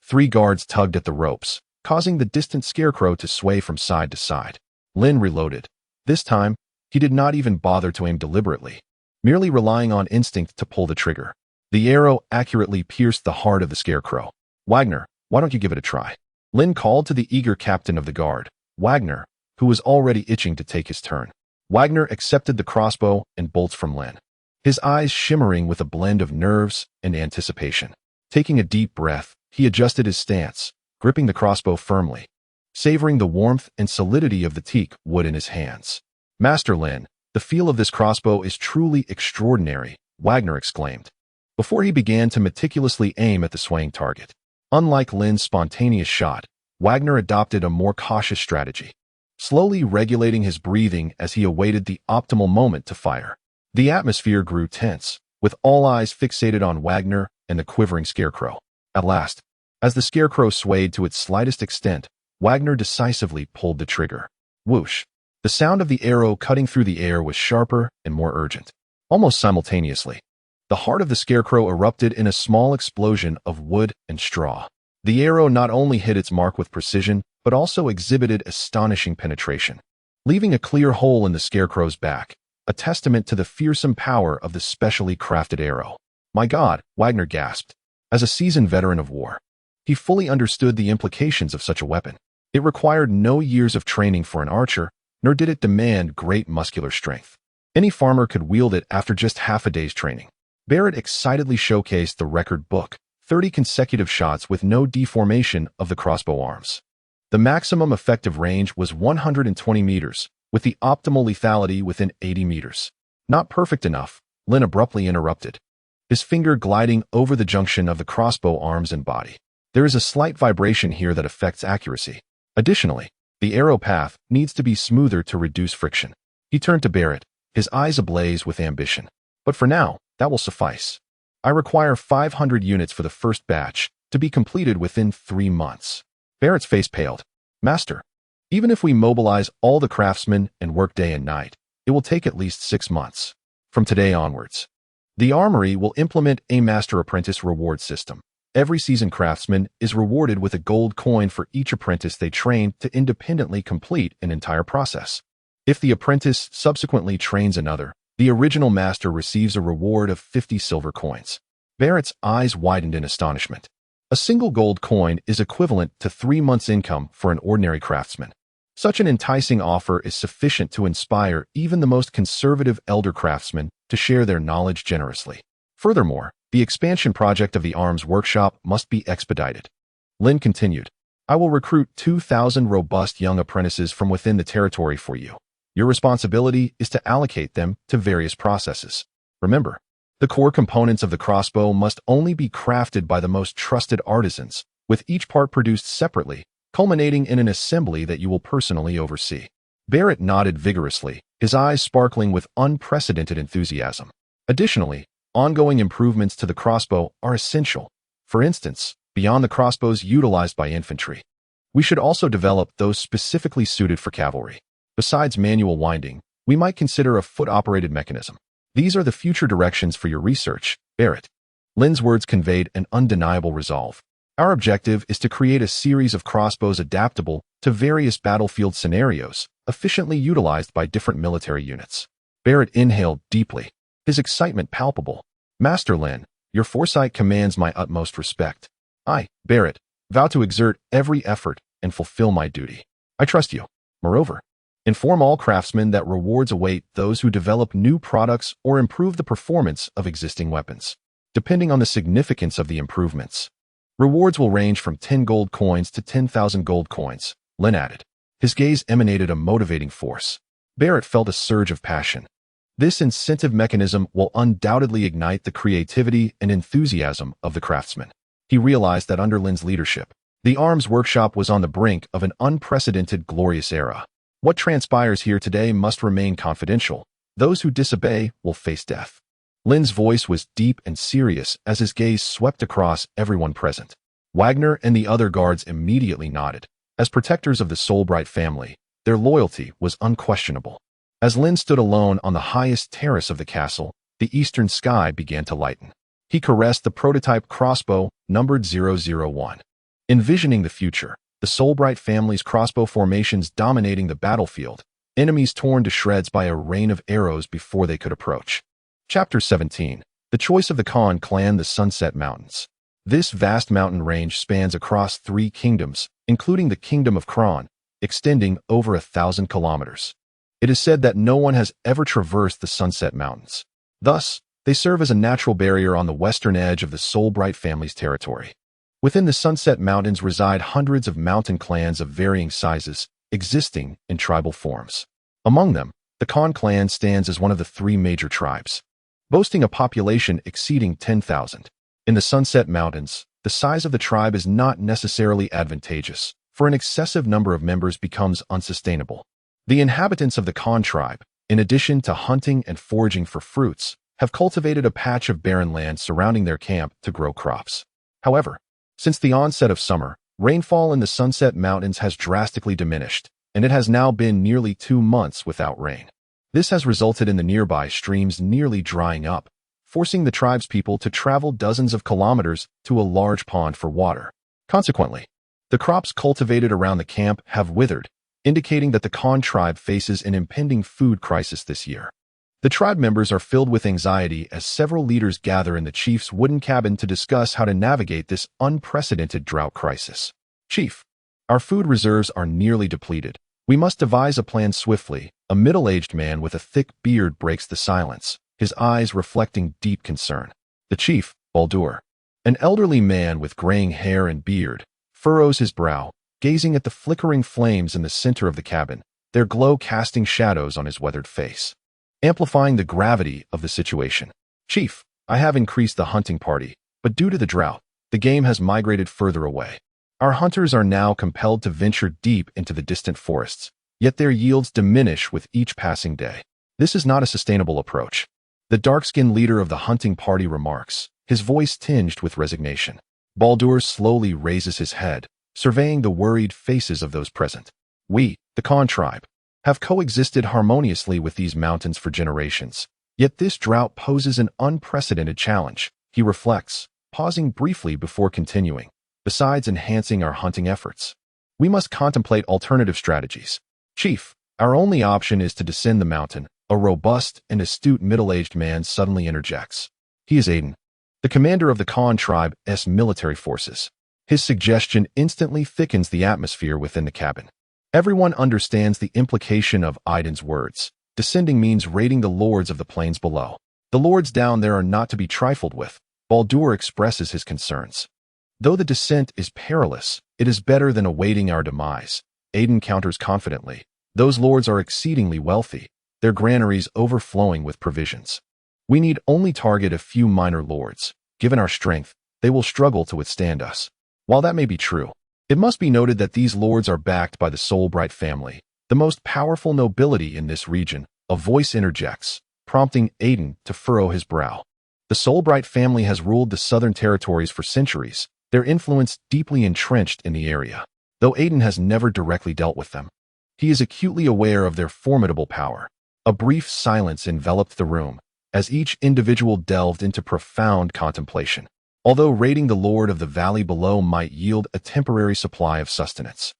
3 guards tugged at the ropes, causing the distant scarecrow to sway from side to side. Lynn reloaded. This time, he did not even bother to aim deliberately, merely relying on instinct to pull the trigger. The arrow accurately pierced the heart of the scarecrow. "Wagner, why don't you give it a try?" Lynn called to the eager captain of the guard, Wagner, who was already itching to take his turn. Wagner accepted the crossbow and bolts from Lynn, his eyes shimmering with a blend of nerves and anticipation. Taking a deep breath, he adjusted his stance, gripping the crossbow firmly, savoring the warmth and solidity of the teak wood in his hands. "Master Lynn, the feel of this crossbow is truly extraordinary," Wagner exclaimed, before he began to meticulously aim at the swaying target. Unlike Lynn's spontaneous shot, Wagner adopted a more cautious strategy, slowly regulating his breathing as he awaited the optimal moment to fire. The atmosphere grew tense, with all eyes fixated on Wagner and the quivering scarecrow. At last, as the scarecrow swayed to its slightest extent, Wagner decisively pulled the trigger. Whoosh! The sound of the arrow cutting through the air was sharper and more urgent. Almost simultaneously, the heart of the scarecrow erupted in a small explosion of wood and straw. The arrow not only hit its mark with precision, but also exhibited astonishing penetration, leaving a clear hole in the scarecrow's back, a testament to the fearsome power of the specially crafted arrow. "My God," Wagner gasped. As a seasoned veteran of war, he fully understood the implications of such a weapon. It required no years of training for an archer, nor did it demand great muscular strength. Any farmer could wield it after just half a day's training. Barrett excitedly showcased the record book, 30 consecutive shots with no deformation of the crossbow arms. The maximum effective range was 120 meters, with the optimal lethality within 80 meters. "Not perfect enough," Lynn abruptly interrupted, his finger gliding over the junction of the crossbow arms and body. "There is a slight vibration here that affects accuracy. Additionally, the arrow path needs to be smoother to reduce friction." He turned to Barrett, his eyes ablaze with ambition. "But for now, that will suffice. I require 500 units for the first batch, to be completed within 3 months. Barrett's face paled. "Master, even if we mobilize all the craftsmen and work day and night, it will take at least 6 months. From today onwards, the armory will implement a master-apprentice reward system. Every seasoned craftsman is rewarded with a gold coin for each apprentice they train to independently complete an entire process. If the apprentice subsequently trains another, the original master receives a reward of 50 silver coins." Barrett's eyes widened in astonishment. A single gold coin is equivalent to 3 months' income for an ordinary craftsman. Such an enticing offer is sufficient to inspire even the most conservative elder craftsmen to share their knowledge generously. Furthermore, the expansion project of the arms workshop must be expedited. Lynn continued, "I will recruit 2,000 robust young apprentices from within the territory for you. Your responsibility is to allocate them to various processes. Remember, the core components of the crossbow must only be crafted by the most trusted artisans, with each part produced separately, culminating in an assembly that you will personally oversee." Barrett nodded vigorously, his eyes sparkling with unprecedented enthusiasm. Additionally, ongoing improvements to the crossbow are essential. For instance, beyond the crossbows utilized by infantry, we should also develop those specifically suited for cavalry. Besides manual winding, we might consider a foot-operated mechanism. These are the future directions for your research, Barrett. Lynn's words conveyed an undeniable resolve. "Our objective is to create a series of crossbows adaptable to various battlefield scenarios, efficiently utilized by different military units." Barrett inhaled deeply, his excitement palpable. "Master Lynn, your foresight commands my utmost respect. I, Barrett, vow to exert every effort and fulfill my duty. I trust you. Moreover, inform all craftsmen that rewards await those who develop new products or improve the performance of existing weapons, depending on the significance of the improvements. Rewards will range from 10 gold coins to 10,000 gold coins," Lynn added. His gaze emanated a motivating force. Barrett felt a surge of passion. This incentive mechanism will undoubtedly ignite the creativity and enthusiasm of the craftsmen. He realized that under Lynn's leadership, the arms workshop was on the brink of an unprecedented glorious era. What transpires here today must remain confidential. Those who disobey will face death. Lynn's voice was deep and serious as his gaze swept across everyone present. Wagner and the other guards immediately nodded. As protectors of the Solbright family, their loyalty was unquestionable. As Lynn stood alone on the highest terrace of the castle, the eastern sky began to lighten. He caressed the prototype crossbow numbered 001. Envisioning the future, the Solbright family's crossbow formations dominating the battlefield, enemies torn to shreds by a rain of arrows before they could approach. Chapter 17. The choice of the Khan clan, the Sunset Mountains. This vast mountain range spans across 3 kingdoms, including the Kingdom of Kron, extending over 1,000 kilometers. It is said that no one has ever traversed the Sunset Mountains. Thus, they serve as a natural barrier on the western edge of the Solbright family's territory. Within the Sunset Mountains reside hundreds of mountain clans of varying sizes, existing in tribal forms. Among them, the Khan clan stands as one of the 3 major tribes, boasting a population exceeding 10,000. In the Sunset Mountains, the size of the tribe is not necessarily advantageous. for an excessive number of members becomes unsustainable. The inhabitants of the Con tribe, in addition to hunting and foraging for fruits, have cultivated a patch of barren land surrounding their camp to grow crops. However, since the onset of summer, rainfall in the Sunset Mountains has drastically diminished, and it has now been nearly 2 months without rain. This has resulted in the nearby streams nearly drying up, forcing the tribe's people to travel dozens of kilometers to a large pond for water. Consequently, the crops cultivated around the camp have withered, indicating that the Con tribe faces an impending food crisis this year. The tribe members are filled with anxiety as several leaders gather in the chief's wooden cabin to discuss how to navigate this unprecedented drought crisis. Chief, our food reserves are nearly depleted. We must devise a plan swiftly. A middle-aged man with a thick beard breaks the silence, his eyes reflecting deep concern. The chief, Baldur, an elderly man with graying hair and beard, furrows his brow, gazing at the flickering flames in the center of the cabin, their glow casting shadows on his weathered face, amplifying the gravity of the situation. Chief, I have increased the hunting party, but due to the drought, the game has migrated further away. Our hunters are now compelled to venture deep into the distant forests, yet their yields diminish with each passing day. This is not a sustainable approach. The dark-skinned leader of the hunting party remarks, his voice tinged with resignation. Baldur slowly raises his head, surveying the worried faces of those present. We, the Con tribe, have coexisted harmoniously with these mountains for generations, yet this drought poses an unprecedented challenge, he reflects, pausing briefly before continuing. Besides enhancing our hunting efforts, we must contemplate alternative strategies. Chief, our only option is to descend the mountain, a robust and astute middle-aged man suddenly interjects. He is Aiden, the commander of the Con tribe's military forces. His suggestion instantly thickens the atmosphere within the cabin. Everyone understands the implication of Aiden's words. Descending means raiding the lords of the plains below. The lords down there are not to be trifled with. Baldur expresses his concerns. Though the descent is perilous, it is better than awaiting our demise. Aiden counters confidently. Those lords are exceedingly wealthy, their granaries overflowing with provisions. We need only target a few minor lords. Given our strength, they will struggle to withstand us. While that may be true, it must be noted that these lords are backed by the Soulbright family, the most powerful nobility in this region. A voice interjects, prompting Aiden to furrow his brow. The Soulbright family has ruled the southern territories for centuries, their influence deeply entrenched in the area. Though Aiden has never directly dealt with them, he is acutely aware of their formidable power. A brief silence enveloped the room, as each individual delved into profound contemplation. Although raiding the lord of the valley below might yield a temporary supply of sustenance,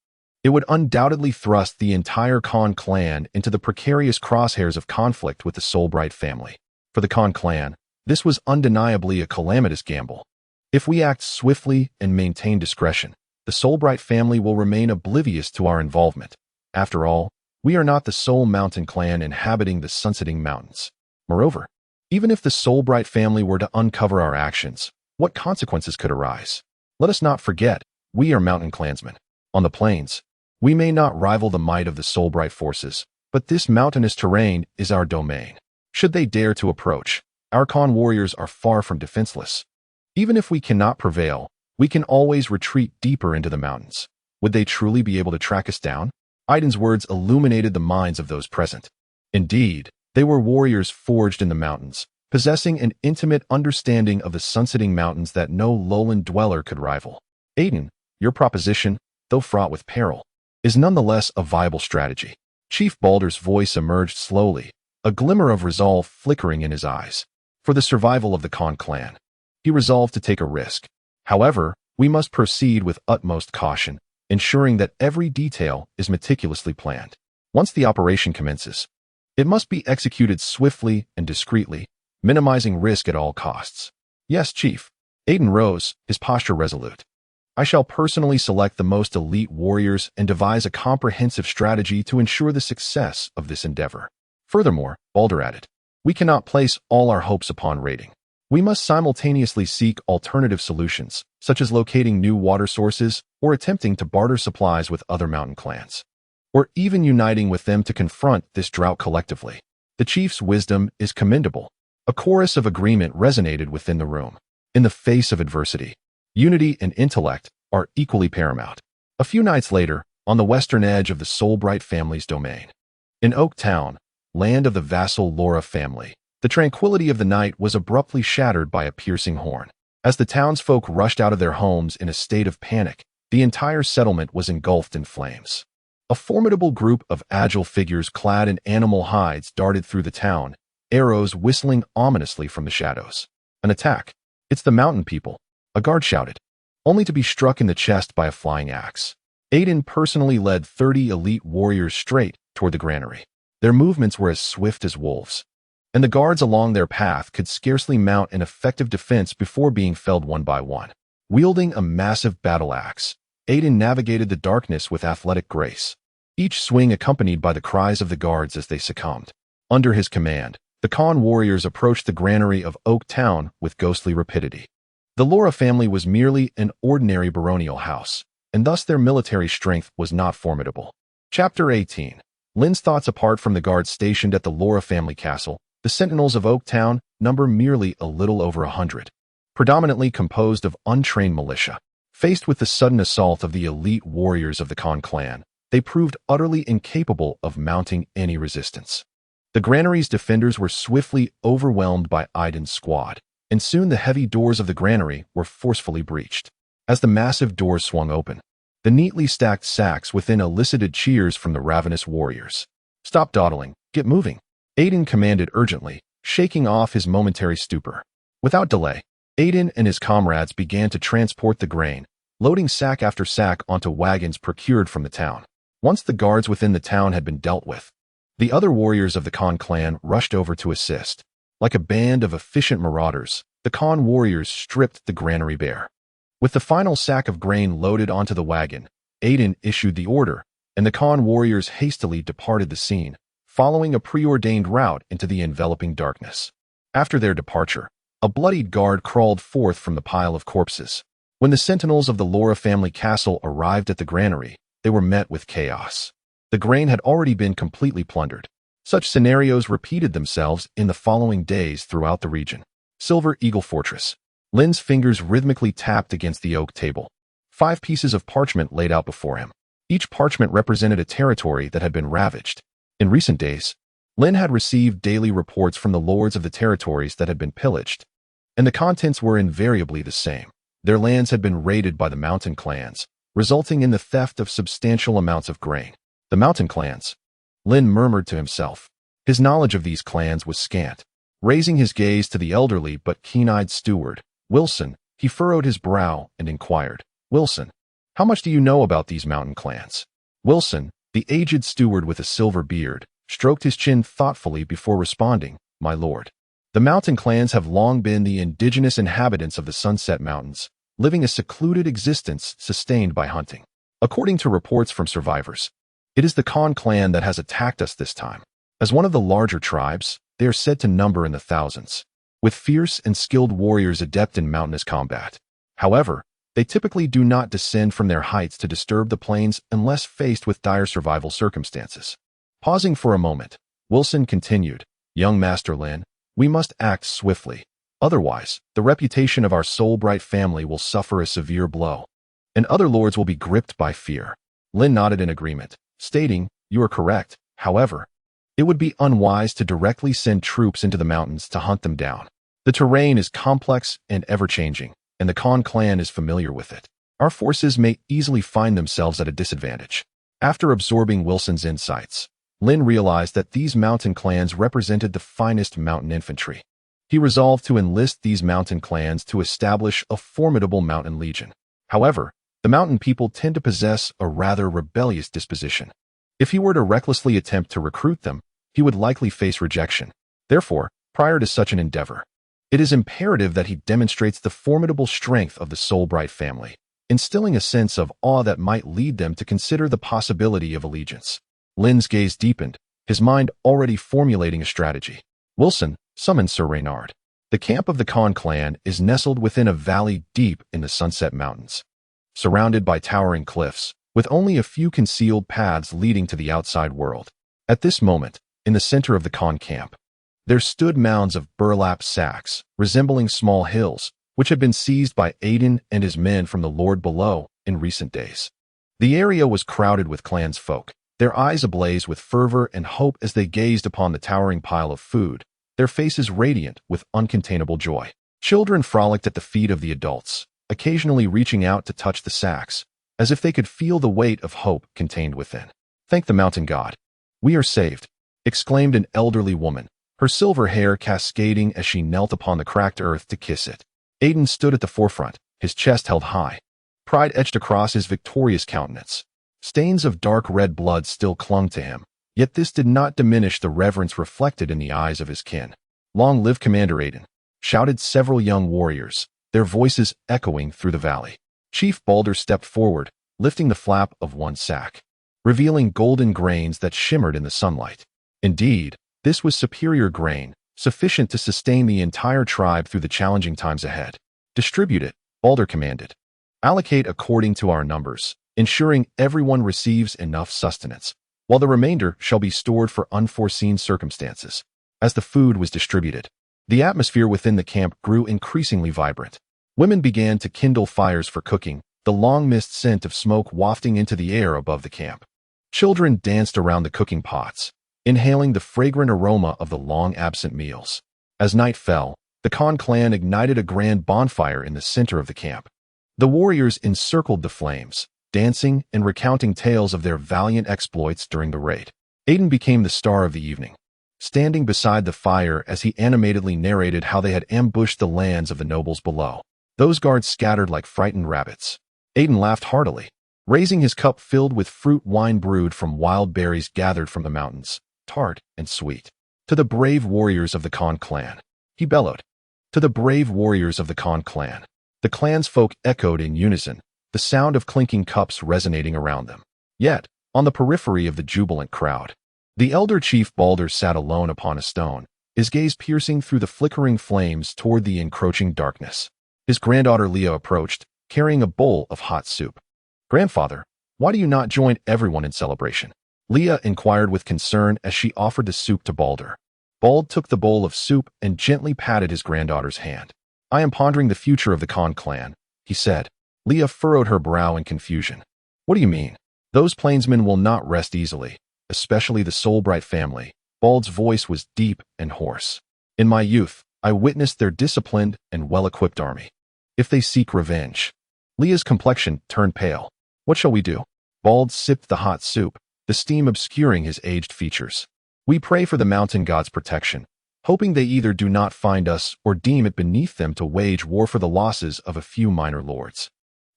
it would undoubtedly thrust the entire Con clan into the precarious crosshairs of conflict with the Soulbright family. For the Con clan, this was undeniably a calamitous gamble. If we act swiftly and maintain discretion, the Soulbright family will remain oblivious to our involvement. After all, we are not the sole mountain clan inhabiting the sunsetting mountains. Moreover, even if the Soulbright family were to uncover our actions, what consequences could arise? Let us not forget, we are mountain clansmen. On the plains, we may not rival the might of the Soulbright forces, but this mountainous terrain is our domain. Should they dare to approach, our Con warriors are far from defenseless. Even if we cannot prevail, we can always retreat deeper into the mountains. Would they truly be able to track us down? Aiden's words illuminated the minds of those present. Indeed, they were warriors forged in the mountains, possessing an intimate understanding of the sunsetting mountains that no lowland dweller could rival. Aiden, your proposition, though fraught with peril, is nonetheless a viable strategy. Chief Baldur's voice emerged slowly, a glimmer of resolve flickering in his eyes. For the survival of the Con clan, he resolved to take a risk. However, we must proceed with utmost caution, ensuring that every detail is meticulously planned. Once the operation commences, it must be executed swiftly and discreetly, minimizing risk at all costs. Yes, Chief. Aiden rose, his posture resolute. I shall personally select the most elite warriors and devise a comprehensive strategy to ensure the success of this endeavor. Furthermore, Baldur added, we cannot place all our hopes upon raiding. We must simultaneously seek alternative solutions, such as locating new water sources or attempting to barter supplies with other mountain clans, or even uniting with them to confront this drought collectively. The chief's wisdom is commendable. A chorus of agreement resonated within the room. In the face of adversity, unity and intellect are equally paramount. A few nights later, on the western edge of the Solbright family's domain, in Oak Town, land of the vassal Laura family, the tranquility of the night was abruptly shattered by a piercing horn. As the townsfolk rushed out of their homes in a state of panic, the entire settlement was engulfed in flames. A formidable group of agile figures clad in animal hides darted through the town, arrows whistling ominously from the shadows. An attack. It's the mountain people, a guard shouted, only to be struck in the chest by a flying axe. Aiden personally led 30 elite warriors straight toward the granary. Their movements were as swift as wolves, and the guards along their path could scarcely mount an effective defense before being felled one by one. Wielding a massive battle axe, Aiden navigated the darkness with athletic grace, each swing accompanied by the cries of the guards as they succumbed. Under his command, the Con warriors approached the granary of Oak Town with ghostly rapidity. The Laura family was merely an ordinary baronial house, and thus their military strength was not formidable. Chapter 18. Lynn's thoughts. Apart from the guards stationed at the Laura family castle, the sentinels of Oak Town number merely a little over 100, predominantly composed of untrained militia. Faced with the sudden assault of the elite warriors of the Con clan, they proved utterly incapable of mounting any resistance. The granary's defenders were swiftly overwhelmed by Aiden's squad, and soon the heavy doors of the granary were forcefully breached. As the massive doors swung open, the neatly stacked sacks within elicited cheers from the ravenous warriors. "Stop dawdling, get moving," Aiden commanded urgently, shaking off his momentary stupor. Without delay, Aiden and his comrades began to transport the grain, loading sack after sack onto wagons procured from the town. Once the guards within the town had been dealt with, the other warriors of the Con clan rushed over to assist. Like a band of efficient marauders, the Con warriors stripped the granary bare. With the final sack of grain loaded onto the wagon, Aiden issued the order, and the Con warriors hastily departed the scene, following a preordained route into the enveloping darkness. After their departure, a bloodied guard crawled forth from the pile of corpses. When the sentinels of the Laura family castle arrived at the granary, they were met with chaos. The grain had already been completely plundered. Such scenarios repeated themselves in the following days throughout the region. Silver Eagle Fortress. Lynn's fingers rhythmically tapped against the oak table. 5 pieces of parchment laid out before him. Each parchment represented a territory that had been ravaged. In recent days, Lynn had received daily reports from the lords of the territories that had been pillaged, and the contents were invariably the same. Their lands had been raided by the mountain clans, resulting in the theft of substantial amounts of grain. The mountain clans, Lynn murmured to himself. His knowledge of these clans was scant. Raising his gaze to the elderly but keen-eyed steward, Wilson, he furrowed his brow and inquired, "Wilson, how much do you know about these mountain clans?" Wilson, the aged steward with a silver beard, stroked his chin thoughtfully before responding, "My lord, the mountain clans have long been the indigenous inhabitants of the Sunset Mountains, living a secluded existence sustained by hunting. According to reports from survivors, it is the Con clan that has attacked us this time. As one of the larger tribes, they are said to number in the thousands, with fierce and skilled warriors adept in mountainous combat. However, they typically do not descend from their heights to disturb the plains unless faced with dire survival circumstances." Pausing for a moment, Wilson continued, "Young Master Lynn, we must act swiftly. Otherwise, the reputation of our Solbright family will suffer a severe blow, and other lords will be gripped by fear." Lynn nodded in agreement, stating, "You are correct. However, it would be unwise to directly send troops into the mountains to hunt them down. The terrain is complex and ever-changing, and the Con clan is familiar with it. Our forces may easily find themselves at a disadvantage." After absorbing Wilson's insights, Lynn realized that these mountain clans represented the finest mountain infantry. He resolved to enlist these mountain clans to establish a formidable mountain legion. However, the mountain people tend to possess a rather rebellious disposition. If he were to recklessly attempt to recruit them, he would likely face rejection. Therefore, prior to such an endeavor, it is imperative that he demonstrates the formidable strength of the Solbright family, instilling a sense of awe that might lead them to consider the possibility of allegiance. Lynn's gaze deepened, his mind already formulating a strategy. Wilson summoned Sir Reynard. The camp of the Con clan is nestled within a valley deep in the Sunset Mountains, surrounded by towering cliffs, with only a few concealed paths leading to the outside world. At this moment, in the center of the Con camp, there stood mounds of burlap sacks, resembling small hills, which had been seized by Aiden and his men from the lord below in recent days. The area was crowded with clansfolk, their eyes ablaze with fervor and hope as they gazed upon the towering pile of food, their faces radiant with uncontainable joy. Children frolicked at the feet of the adults, occasionally reaching out to touch the sacks, as if they could feel the weight of hope contained within. "Thank the mountain god. We are saved," exclaimed an elderly woman, her silver hair cascading as she knelt upon the cracked earth to kiss it. Aiden stood at the forefront, his chest held high. Pride etched across his victorious countenance. Stains of dark red blood still clung to him, yet this did not diminish the reverence reflected in the eyes of his kin. "Long live Commander Aiden," shouted several young warriors, their voices echoing through the valley. Chief Balder stepped forward, lifting the flap of one sack, revealing golden grains that shimmered in the sunlight. Indeed, this was superior grain, sufficient to sustain the entire tribe through the challenging times ahead. "Distribute it," Balder commanded. "Allocate according to our numbers, ensuring everyone receives enough sustenance, while the remainder shall be stored for unforeseen circumstances." As the food was distributed, the atmosphere within the camp grew increasingly vibrant. Women began to kindle fires for cooking, the long mist scent of smoke wafting into the air above the camp. Children danced around the cooking pots, inhaling the fragrant aroma of the long-absent meals. As night fell, the Khan clan ignited a grand bonfire in the center of the camp. The warriors encircled the flames, dancing and recounting tales of their valiant exploits during the raid. Aiden became the star of the evening, standing beside the fire as he animatedly narrated how they had ambushed the lands of the nobles below. Those guards scattered like frightened rabbits. Aiden laughed heartily, raising his cup filled with fruit wine brewed from wild berries gathered from the mountains, tart and sweet. "To the brave warriors of the Khan clan," he bellowed. "To the brave warriors of the Khan clan." The clansfolk echoed in unison, the sound of clinking cups resonating around them. Yet, on the periphery of the jubilant crowd, the elder chief Balder sat alone upon a stone, his gaze piercing through the flickering flames toward the encroaching darkness. His granddaughter Leah approached, carrying a bowl of hot soup. "Grandfather, why do you not join everyone in celebration?" Leah inquired with concern as she offered the soup to Balder. Bald took the bowl of soup and gently patted his granddaughter's hand. "I am pondering the future of the Khan clan," he said. Leah furrowed her brow in confusion. "What do you mean?" "Those plainsmen will not rest easily, especially the Soulbright family." Bald's voice was deep and hoarse. "In my youth, I witnessed their disciplined and well-equipped army. If they seek revenge..." Leah's complexion turned pale. "What shall we do?" Bald sipped the hot soup, the steam obscuring his aged features. "We pray for the mountain god's protection, hoping they either do not find us or deem it beneath them to wage war for the losses of a few minor lords."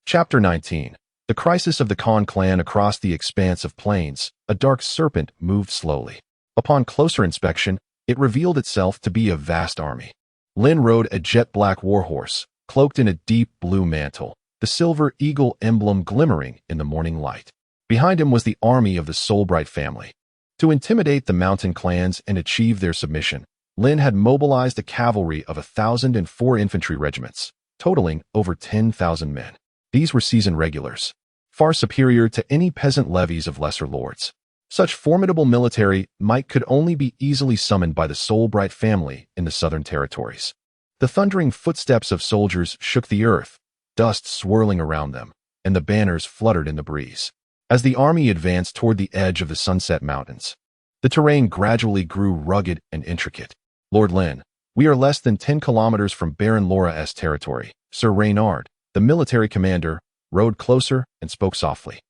Chapter 19. The crisis of the Khan clan. Across the expanse of plains, a dark serpent moved slowly. Upon closer inspection, it revealed itself to be a vast army. Lynn rode a jet-black warhorse, cloaked in a deep blue mantle, the silver eagle emblem glimmering in the morning light. Behind him was the army of the Soulbright family. To intimidate the mountain clans and achieve their submission, Lynn had mobilized a cavalry of 1,004 infantry regiments, totaling over 10,000 men. These were seasoned regulars, far superior to any peasant levies of lesser lords. Such formidable military might could only be easily summoned by the Soulbright family in the southern territories. The thundering footsteps of soldiers shook the earth, dust swirling around them, and the banners fluttered in the breeze. As the army advanced toward the edge of the Sunset Mountains, the terrain gradually grew rugged and intricate. "Lord Lynn, we are less than 10 kilometers from Baron Laura's territory." Sir Reynard, the military commander, rode closer and spoke softly.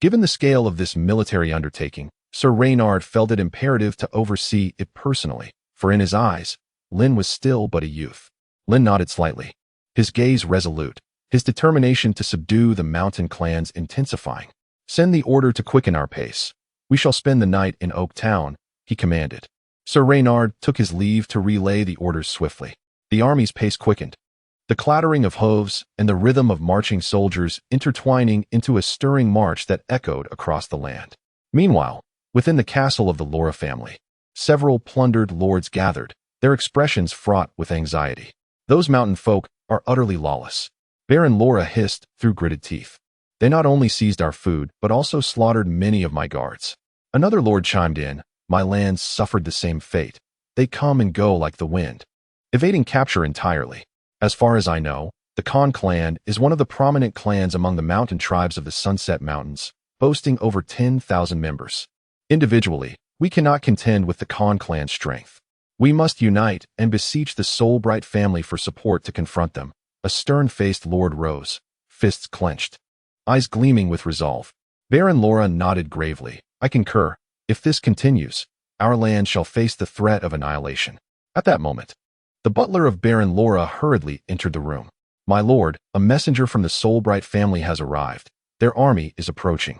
Given the scale of this military undertaking, Sir Reynard felt it imperative to oversee it personally, for in his eyes, Lynn was still but a youth. Lynn nodded slightly, his gaze resolute, his determination to subdue the mountain clans intensifying. "Send the order to quicken our pace. We shall spend the night in Oak Town," he commanded. Sir Reynard took his leave to relay the orders swiftly. The army's pace quickened, the clattering of hooves and the rhythm of marching soldiers intertwining into a stirring march that echoed across the land. Meanwhile, within the castle of the Laura family, several plundered lords gathered, their expressions fraught with anxiety. "Those mountain folk are utterly lawless," Baron Laura hissed through gritted teeth. "They not only seized our food, but also slaughtered many of my guards." Another lord chimed in, "My lands suffered the same fate. They come and go like the wind, evading capture entirely. As far as I know, the Khan clan is one of the prominent clans among the mountain tribes of the Sunset Mountains, boasting over 10,000 members. Individually, we cannot contend with the Khan clan's strength. We must unite and beseech the Soulbright family for support to confront them. A stern-faced lord rose, fists clenched, eyes gleaming with resolve. Baron Laura nodded gravely. I concur. If this continues, our land shall face the threat of annihilation. At that moment, the butler of Baron Laura hurriedly entered the room. My lord, a messenger from the Soulbright family has arrived. Their army is approaching,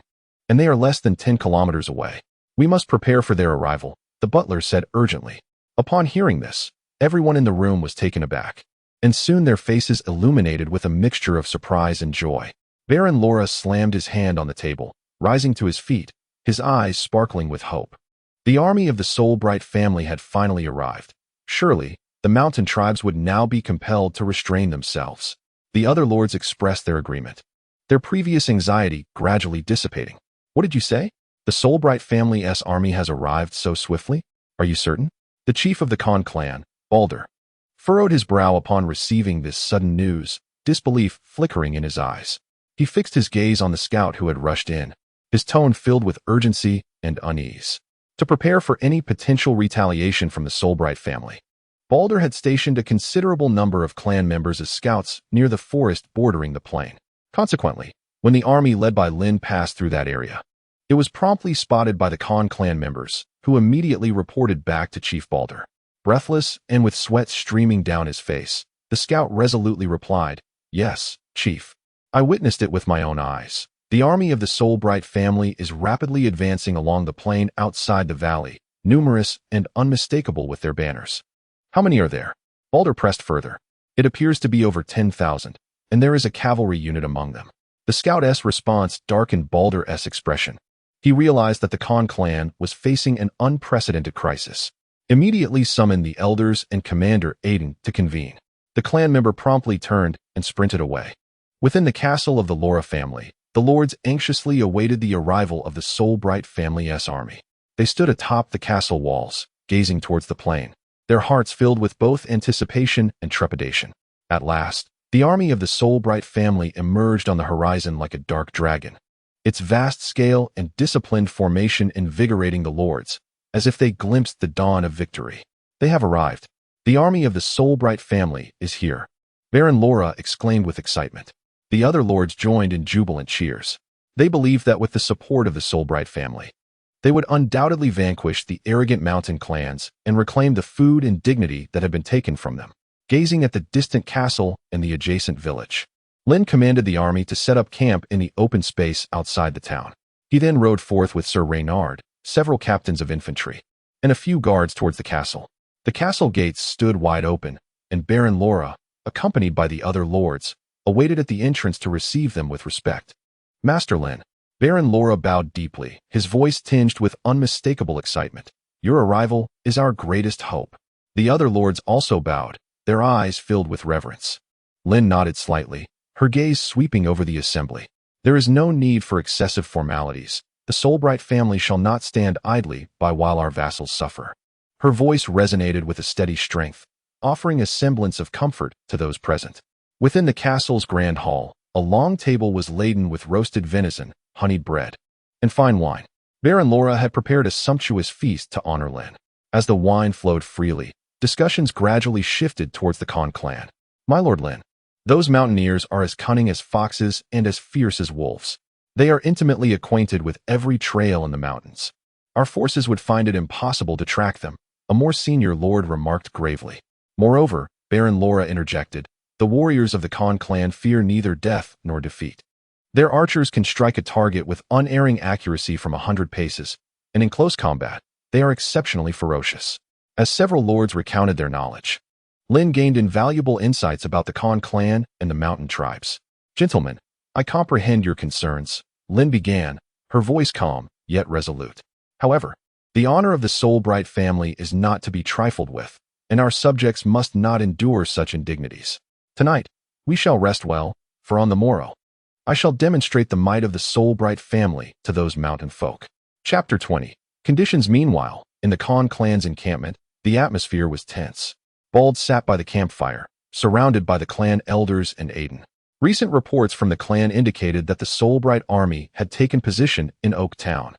and they are less than 10 kilometers away. We must prepare for their arrival, the butler said urgently. Upon hearing this, everyone in the room was taken aback, and soon their faces illuminated with a mixture of surprise and joy. Baron Laura slammed his hand on the table, rising to his feet, his eyes sparkling with hope. The army of the Soulbright family had finally arrived. Surely, the mountain tribes would now be compelled to restrain themselves. The other lords expressed their agreement, their previous anxiety gradually dissipating. What did you say? The Soulbright family's army has arrived so swiftly? Are you certain? The chief of the Khan clan, Balder, furrowed his brow upon receiving this sudden news, disbelief flickering in his eyes. He fixed his gaze on the scout who had rushed in, his tone filled with urgency and unease. To prepare for any potential retaliation from the Soulbright family, Balder had stationed a considerable number of clan members as scouts near the forest bordering the plain. Consequently, when the army led by Lynn passed through that area, it was promptly spotted by the Khan clan members, who immediately reported back to Chief Balder. Breathless and with sweat streaming down his face, the scout resolutely replied, Yes, Chief. I witnessed it with my own eyes. The army of the Soulbright family is rapidly advancing along the plain outside the valley, numerous and unmistakable with their banners. How many are there? Balder pressed further. It appears to be over 10,000, and there is a cavalry unit among them. The scout's response darkened Balder's expression. He realized that the Khan clan was facing an unprecedented crisis. Immediately summoned the elders and Commander Aiden to convene. The clan member promptly turned and sprinted away. Within the castle of the Laura family, the lords anxiously awaited the arrival of the Soulbright family's army. They stood atop the castle walls, gazing towards the plain, their hearts filled with both anticipation and trepidation. At last, the army of the Soulbright family emerged on the horizon like a dark dragon, its vast scale and disciplined formation invigorating the lords, as if they glimpsed the dawn of victory. They have arrived. The army of the Soulbright family is here, Baron Laura exclaimed with excitement. The other lords joined in jubilant cheers. They believed that with the support of the Soulbright family, they would undoubtedly vanquish the arrogant mountain clans and reclaim the food and dignity that had been taken from them. Gazing at the distant castle and the adjacent village, Lynn commanded the army to set up camp in the open space outside the town. He then rode forth with Sir Reynard, several captains of infantry, and a few guards towards the castle. The castle gates stood wide open, and Baron Laura, accompanied by the other lords, awaited at the entrance to receive them with respect. Master Lynn, Baron Laura bowed deeply, his voice tinged with unmistakable excitement. Your arrival is our greatest hope. The other lords also bowed, their eyes filled with reverence. Lynn nodded slightly, her gaze sweeping over the assembly. There is no need for excessive formalities. The Soulbright family shall not stand idly by while our vassals suffer. Her voice resonated with a steady strength, offering a semblance of comfort to those present. Within the castle's grand hall, a long table was laden with roasted venison, honeyed bread, and fine wine. Baron Laura had prepared a sumptuous feast to honor Lynn. As the wine flowed freely, discussions gradually shifted towards the Khan clan. My lord Lynn, those mountaineers are as cunning as foxes and as fierce as wolves. They are intimately acquainted with every trail in the mountains. Our forces would find it impossible to track them, a more senior lord remarked gravely. Moreover, Baron Laura interjected, the warriors of the Khan clan fear neither death nor defeat. Their archers can strike a target with unerring accuracy from 100 paces, and in close combat, they are exceptionally ferocious. As several lords recounted their knowledge, Lynn gained invaluable insights about the Khan clan and the mountain tribes. Gentlemen, I comprehend your concerns, Lynn began, her voice calm, yet resolute. However, the honor of the Soulbright family is not to be trifled with, and our subjects must not endure such indignities. Tonight, we shall rest well, for on the morrow, I shall demonstrate the might of the Soulbright family to those mountain folk. Chapter 20. Conditions meanwhile, in the Khan clan's encampment, the atmosphere was tense. Bald sat by the campfire, surrounded by the clan elders and Aiden. Recent reports from the clan indicated that the Soulbright army had taken position in Oak Town,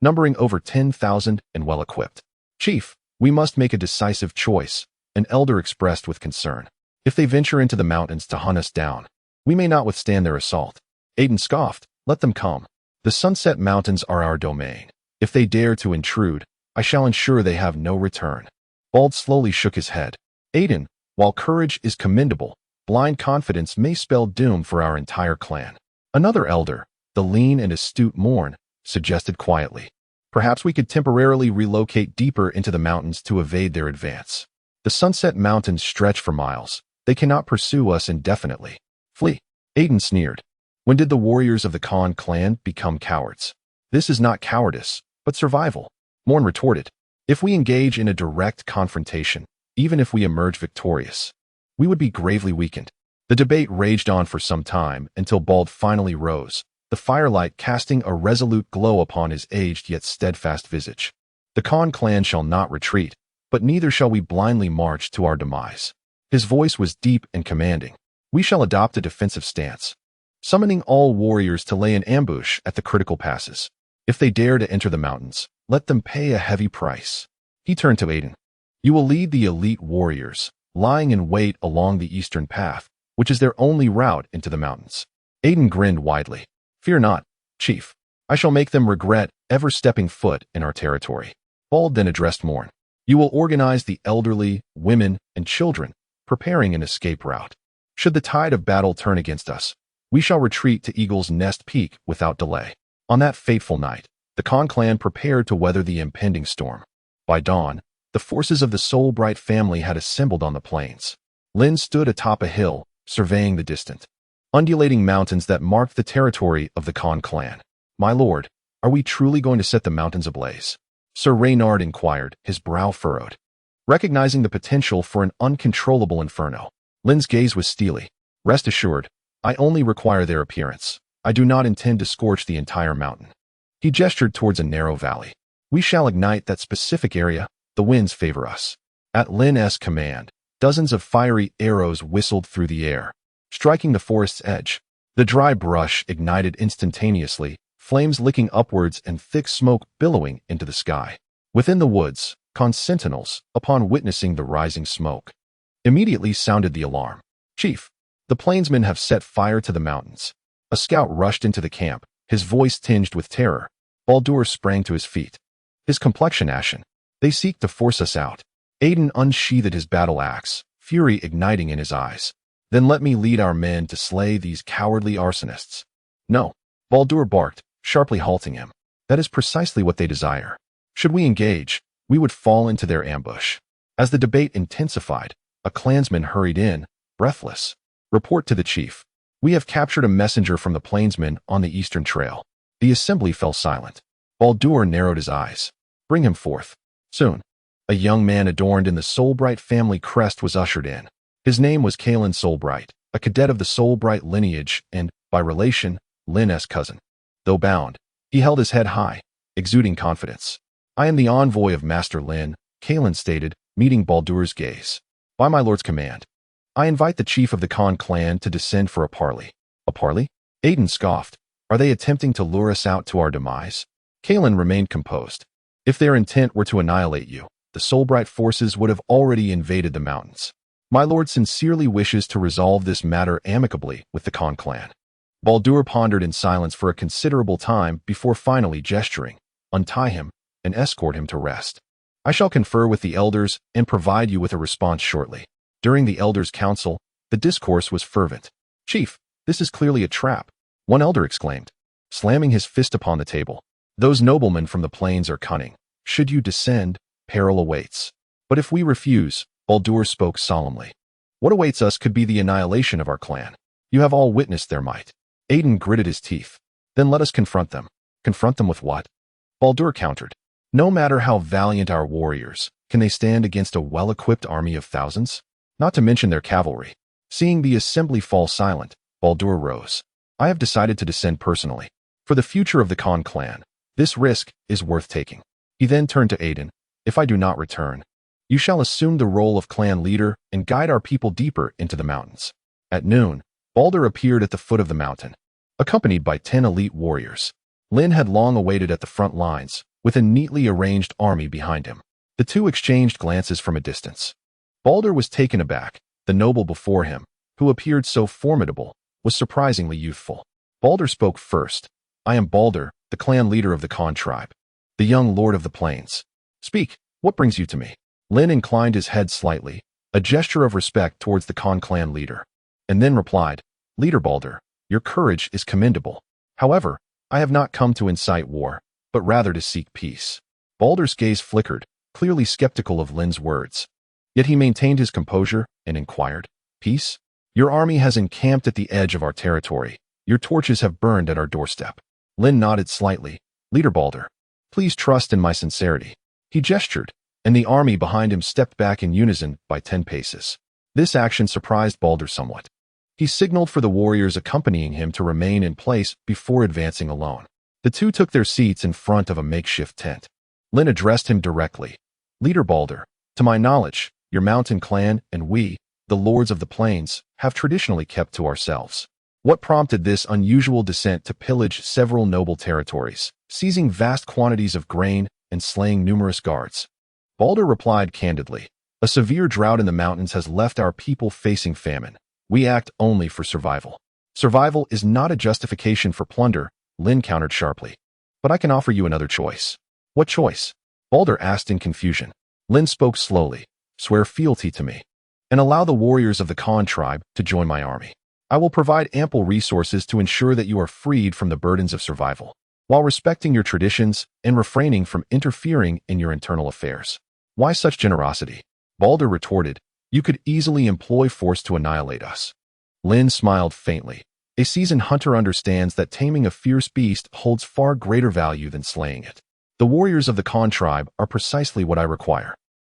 numbering over 10,000 and well-equipped. Chief, we must make a decisive choice, an elder expressed with concern. If they venture into the mountains to hunt us down, we may not withstand their assault. Aiden scoffed, let them come. The Sunset Mountains are our domain. If they dare to intrude, I shall ensure they have no return. Bald slowly shook his head. Aiden, while courage is commendable, blind confidence may spell doom for our entire clan. Another elder, the lean and astute Morn, suggested quietly. Perhaps we could temporarily relocate deeper into the mountains to evade their advance. The Sunset Mountains stretch for miles. They cannot pursue us indefinitely. Flee. Aiden sneered. When did the warriors of the Khan clan become cowards? This is not cowardice, but survival. Morn retorted. If we engage in a direct confrontation, even if we emerge victorious, we would be gravely weakened. The debate raged on for some time until Bald finally rose, the firelight casting a resolute glow upon his aged yet steadfast visage. The Khan clan shall not retreat, but neither shall we blindly march to our demise. His voice was deep and commanding. We shall adopt a defensive stance, summoning all warriors to lay an ambush at the critical passes. If they dare to enter the mountains, let them pay a heavy price. He turned to Aiden. You will lead the elite warriors, lying in wait along the eastern path, which is their only route into the mountains. Aiden grinned widely. Fear not, Chief. I shall make them regret ever stepping foot in our territory. Bald then addressed Morn. You will organize the elderly, women, and children, preparing an escape route. Should the tide of battle turn against us, we shall retreat to Eagle's Nest Peak without delay. On that fateful night, the Khan clan prepared to weather the impending storm. By dawn, the forces of the Soulbright family had assembled on the plains. Lynn stood atop a hill, surveying the distant, undulating mountains that marked the territory of the Khan clan. My lord, are we truly going to set the mountains ablaze? Sir Reynard inquired, his brow furrowed. Recognizing the potential for an uncontrollable inferno, Lynn's gaze was steely. Rest assured, I only require their appearance. I do not intend to scorch the entire mountain. He gestured towards a narrow valley. We shall ignite that specific area. The winds favor us. At Lynn's command, dozens of fiery arrows whistled through the air, striking the forest's edge. The dry brush ignited instantaneously, flames licking upwards and thick smoke billowing into the sky. Within the woods, Khan sentinels, upon witnessing the rising smoke, immediately sounded the alarm. Chief, the plainsmen have set fire to the mountains. A scout rushed into the camp, his voice tinged with terror. Baldur sprang to his feet, his complexion ashen. They seek to force us out. Aiden unsheathed his battle axe, fury igniting in his eyes. Then let me lead our men to slay these cowardly arsonists. No, Baldur barked, sharply halting him. That is precisely what they desire. Should we engage, we would fall into their ambush. As the debate intensified, a clansman hurried in, breathless. Report to the chief. We have captured a messenger from the plainsmen on the eastern trail. The assembly fell silent. Baldur narrowed his eyes. Bring him forth. Soon, a young man adorned in the Soulbright family crest was ushered in. His name was Kalen Soulbright, a cadet of the Soulbright lineage and, by relation, Lynn's cousin. Though bound, he held his head high, exuding confidence. I am the envoy of Master Lynn, Kalen stated, meeting Baldur's gaze. By my lord's command, I invite the chief of the Khan clan to descend for a parley. A parley? Aiden scoffed. Are they attempting to lure us out to our demise? Kalen remained composed. If their intent were to annihilate you, the Soulbright forces would have already invaded the mountains. My lord sincerely wishes to resolve this matter amicably with the Khan clan. Baldur pondered in silence for a considerable time before finally gesturing. Untie him and escort him to rest. I shall confer with the elders and provide you with a response shortly. During the elders' council, the discourse was fervent. Chief, this is clearly a trap, one elder exclaimed, slamming his fist upon the table. Those noblemen from the plains are cunning. Should you descend, peril awaits. But if we refuse, Baldur spoke solemnly, what awaits us could be the annihilation of our clan. You have all witnessed their might. Aiden gritted his teeth. Then let us confront them. Confront them with what? Baldur countered. No matter how valiant our warriors, can they stand against a well-equipped army of thousands? Not to mention their cavalry. Seeing the assembly fall silent, Baldur rose. I have decided to descend personally. For the future of the Khan clan, this risk is worth taking. He then turned to Aiden. If I do not return, you shall assume the role of clan leader and guide our people deeper into the mountains. At noon, Balder appeared at the foot of the mountain, accompanied by 10 elite warriors. Lynn had long awaited at the front lines, with a neatly arranged army behind him. The two exchanged glances from a distance. Balder was taken aback. The noble before him, who appeared so formidable, was surprisingly youthful. Balder spoke first. "I am Balder, the clan leader of the Con tribe, the young lord of the plains. Speak, what brings you to me?" Lynn inclined his head slightly, a gesture of respect towards the Con clan leader, and then replied, "Leader Balder, your courage is commendable. However, I have not come to incite war, but rather to seek peace." Balder's gaze flickered, clearly skeptical of Lynn's words. Yet he maintained his composure and inquired, "Peace? Your army has encamped at the edge of our territory. Your torches have burned at our doorstep." Lynn nodded slightly. "Leader Balder, please trust in my sincerity." He gestured, and the army behind him stepped back in unison by 10 paces. This action surprised Balder somewhat. He signaled for the warriors accompanying him to remain in place before advancing alone. The two took their seats in front of a makeshift tent. Lynn addressed him directly. "Leader Balder, to my knowledge, your mountain clan and we, the lords of the plains, have traditionally kept to ourselves. What prompted this unusual descent to pillage several noble territories, seizing vast quantities of grain and slaying numerous guards?" Balder replied candidly, "A severe drought in the mountains has left our people facing famine. We act only for survival." "Survival is not a justification for plunder," Lynn countered sharply. "But I can offer you another choice." "What choice?" Balder asked in confusion. Lynn spoke slowly. "Swear fealty to me, and allow the warriors of the Con tribe to join my army. I will provide ample resources to ensure that you are freed from the burdens of survival, while respecting your traditions and refraining from interfering in your internal affairs." "Why such generosity?" Balder retorted. "You could easily employ force to annihilate us." Lynn smiled faintly. "A seasoned hunter understands that taming a fierce beast holds far greater value than slaying it. The warriors of the Con tribe are precisely what I require."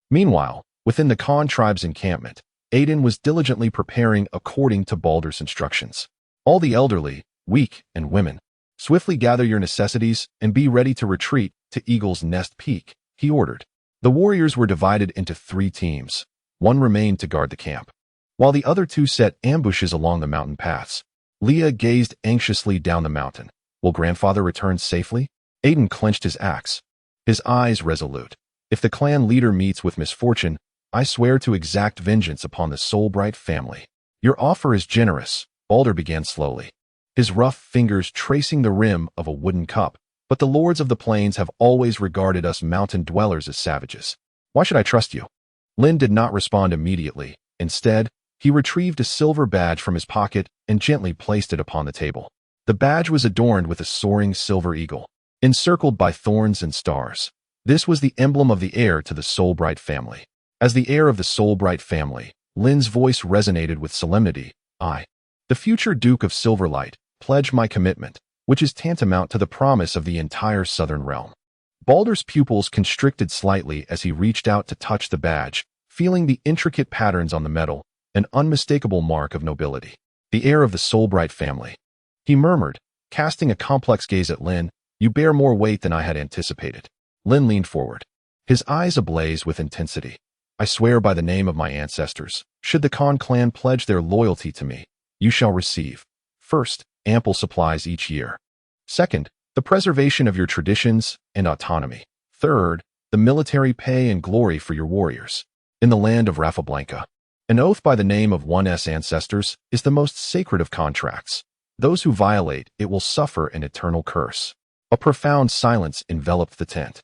Meanwhile, within the Con tribe's encampment, Aiden was diligently preparing according to Balder's instructions. "All the elderly, weak, and women, swiftly gather your necessities and be ready to retreat to Eagle's Nest Peak," he ordered. The warriors were divided into 3 teams. One remained to guard the camp, while the other 2 set ambushes along the mountain paths. Leah gazed anxiously down the mountain. "Will grandfather return safely?" Aiden clenched his axe, his eyes resolute. "If the clan leader meets with misfortune, I swear to exact vengeance upon the Soulbright family." "Your offer is generous," Balder began slowly, his rough fingers tracing the rim of a wooden cup. "But the lords of the plains have always regarded us mountain dwellers as savages. Why should I trust you?" Lynn did not respond immediately. Instead, he retrieved a silver badge from his pocket and gently placed it upon the table. The badge was adorned with a soaring silver eagle, encircled by thorns and stars. This was the emblem of the heir to the Soulbright family. As the heir of the Soulbright family, Lynn's voice resonated with solemnity. "I, the future Duke of Silverlight, pledge my commitment, which is tantamount to the promise of the entire southern realm." Balder's pupils constricted slightly as he reached out to touch the badge, feeling the intricate patterns on the metal, an unmistakable mark of nobility. "The heir of the Soulbright family," he murmured, casting a complex gaze at Lynn. "You bear more weight than I had anticipated." Lynn leaned forward, his eyes ablaze with intensity. "I swear by the name of my ancestors, should the Con clan pledge their loyalty to me, you shall receive, first, ample supplies each year. Second, the preservation of your traditions and autonomy. Third, the military pay and glory for your warriors. In the land of Rafabranca, an oath by the name of one's ancestors is the most sacred of contracts. Those who violate it will suffer an eternal curse." A profound silence enveloped the tent.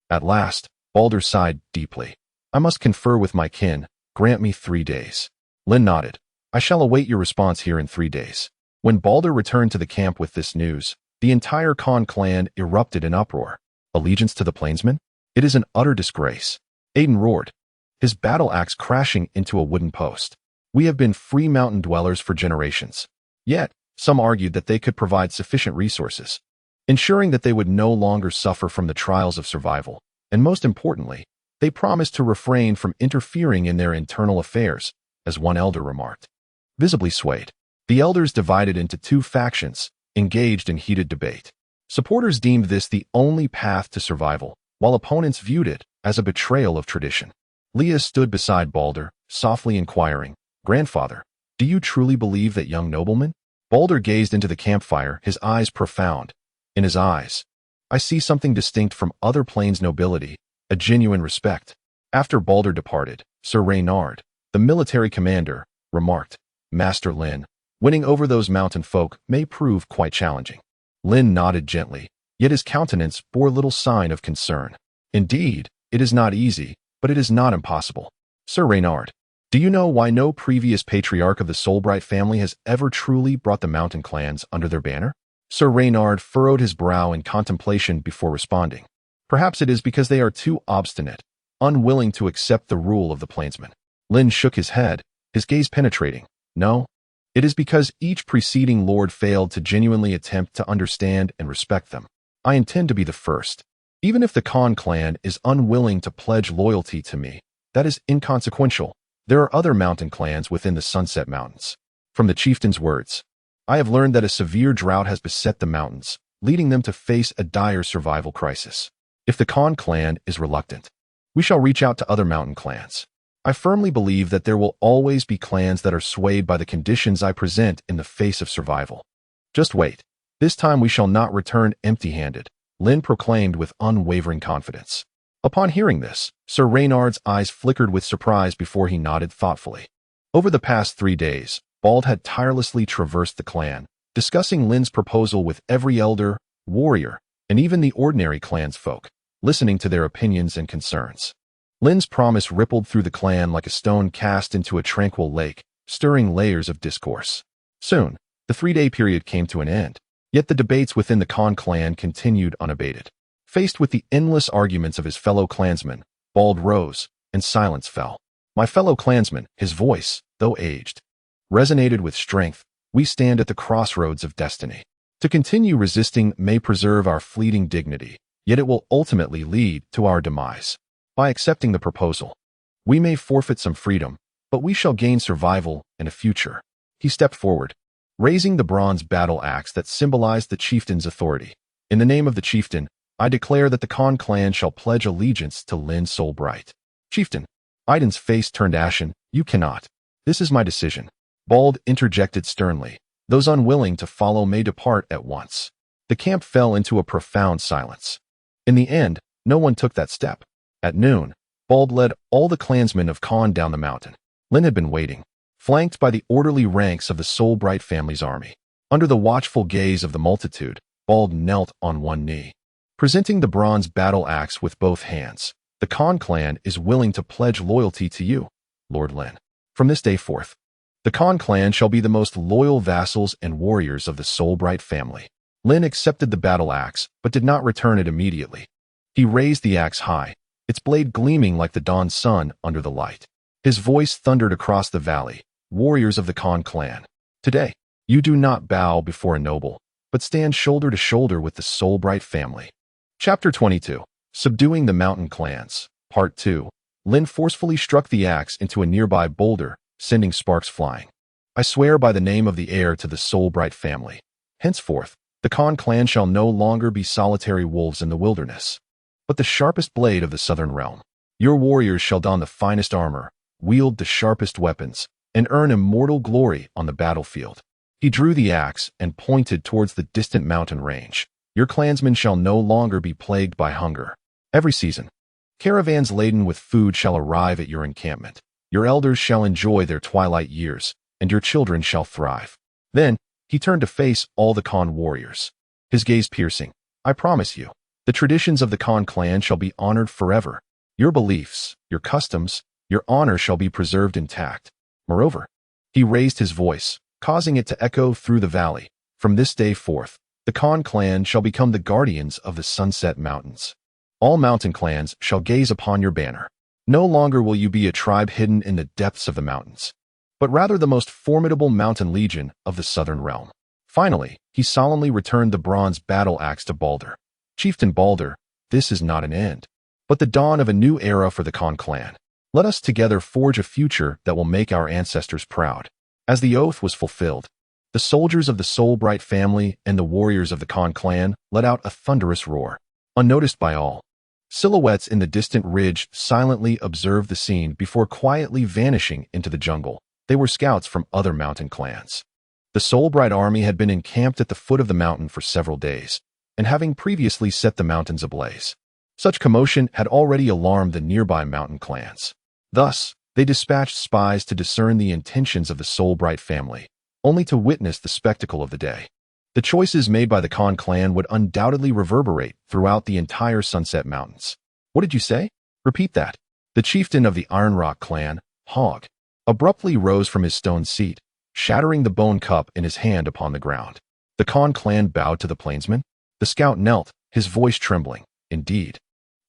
At last, Balder sighed deeply. "I must confer with my kin. Grant me 3 days." Lynn nodded. "I shall await your response here in 3 days." When Balder returned to the camp with this news, the entire Con clan erupted in uproar. "Allegiance to the plainsmen? It is an utter disgrace." Aiden roared, his battle axe crashing into a wooden post. "We have been free mountain dwellers for generations." Yet, some argued that they could provide sufficient resources, ensuring that they would no longer suffer from the trials of survival, and most importantly, they promised to refrain from interfering in their internal affairs, as one elder remarked. Visibly swayed, the elders divided into 2 factions, engaged in heated debate. Supporters deemed this the only path to survival, while opponents viewed it as a betrayal of tradition. Leah stood beside Balder, softly inquiring, "Grandfather, Do you truly believe that, young nobleman? Balder gazed into the campfire, his eyes profound. In his eyes, I see something distinct from other plains nobility, a genuine respect. After Balder departed, Sir Reynard, the military commander, remarked, Master Lynn, winning over those mountain folk may prove quite challenging. Lynn nodded gently, yet his countenance bore little sign of concern. Indeed, it is not easy, but it is not impossible. Sir Reynard, do you know why no previous patriarch of the Solbright family has ever truly brought the mountain clans under their banner? Sir Reynard furrowed his brow in contemplation before responding. Perhaps it is because they are too obstinate, unwilling to accept the rule of the plainsmen. Lynn shook his head, his gaze penetrating. No, it is because each preceding lord failed to genuinely attempt to understand and respect them. I intend to be the first. Even if the Khan clan is unwilling to pledge loyalty to me, that is inconsequential. There are other mountain clans within the Sunset Mountains. From the chieftain's words, I have learned that a severe drought has beset the mountains, leading them to face a dire survival crisis. If the Khan clan is reluctant, we shall reach out to other mountain clans. I firmly believe that there will always be clans that are swayed by the conditions I present in the face of survival. Just wait. This time we shall not return empty-handed, Lynn proclaimed with unwavering confidence. Upon hearing this, Sir Reynard's eyes flickered with surprise before he nodded thoughtfully. Over the past 3 days, Bald had tirelessly traversed the clan, discussing Lynn's proposal with every elder, warrior, and even the ordinary clansfolk, listening to their opinions and concerns. Lynn's promise rippled through the clan like a stone cast into a tranquil lake, stirring layers of discourse. Soon, the 3-day period came to an end, yet the debates within the Khan clan continued unabated. Faced with the endless arguments of his fellow clansmen, Bald rose, and silence fell. My fellow clansmen, his voice, though aged, resonated with strength. We stand at the crossroads of destiny. To continue resisting may preserve our fleeting dignity, yet it will ultimately lead to our demise. By accepting the proposal, we may forfeit some freedom, but we shall gain survival and a future. He stepped forward, raising the bronze battle axe that symbolized the chieftain's authority. In the name of the chieftain, I declare that the Khan clan shall pledge allegiance to Lynn Solbright. Chieftain, Iden's face turned ashen. You cannot. This is my decision. Bald interjected sternly. Those unwilling to follow may depart at once. The camp fell into a profound silence. In the end, no one took that step. At noon, Bald led all the clansmen of Khan down the mountain. Lynn had been waiting, flanked by the orderly ranks of the Solbright family's army. Under the watchful gaze of the multitude, Bald knelt on one knee. Presenting the bronze battle axe with both hands, the Khan clan is willing to pledge loyalty to you, Lord Lynn. From this day forth, the Khan clan shall be the most loyal vassals and warriors of the Solbright family. Lynn accepted the battle axe, but did not return it immediately. He raised the axe high, its blade gleaming like the dawn sun under the light. His voice thundered across the valley. Warriors of the Khan clan, today, you do not bow before a noble, but stand shoulder to shoulder with the Solbright family. Chapter 22. Subduing the Mountain Clans. Part 2. Lynn forcefully struck the axe into a nearby boulder, sending sparks flying. I swear by the name of the heir to the Solbright family. Henceforth, the Khan clan shall no longer be solitary wolves in the wilderness, but the sharpest blade of the southern realm. Your warriors shall don the finest armor, wield the sharpest weapons, and earn immortal glory on the battlefield. He drew the axe and pointed towards the distant mountain range. Your clansmen shall no longer be plagued by hunger. Every season, caravans laden with food shall arrive at your encampment. Your elders shall enjoy their twilight years, and your children shall thrive. Then, he turned to face all the Khan warriors, his gaze piercing. I promise you, the traditions of the Khan clan shall be honored forever. Your beliefs, your customs, your honor shall be preserved intact. Moreover, he raised his voice, causing it to echo through the valley. From this day forth, the Khan clan shall become the guardians of the Sunset Mountains. All mountain clans shall gaze upon your banner. No longer will you be a tribe hidden in the depths of the mountains, but rather the most formidable mountain legion of the southern realm. Finally, he solemnly returned the bronze battle axe to Balder. Chieftain Balder, this is not an end, but the dawn of a new era for the Khan clan. Let us together forge a future that will make our ancestors proud. As the oath was fulfilled, the soldiers of the Solbright family and the warriors of the Khan clan let out a thunderous roar. Unnoticed by all, silhouettes in the distant ridge silently observed the scene before quietly vanishing into the jungle. They were scouts from other mountain clans. The Soulbright army had been encamped at the foot of the mountain for several days, and having previously set the mountains ablaze. Such commotion had already alarmed the nearby mountain clans. Thus, they dispatched spies to discern the intentions of the Soulbright family, only to witness the spectacle of the day. The choices made by the Con clan would undoubtedly reverberate throughout the entire Sunset Mountains. What did you say? Repeat that. The chieftain of the Iron Rock clan, Hog, abruptly rose from his stone seat, shattering the bone cup in his hand upon the ground. The Con clan bowed to the plainsman. The scout knelt, his voice trembling. Indeed.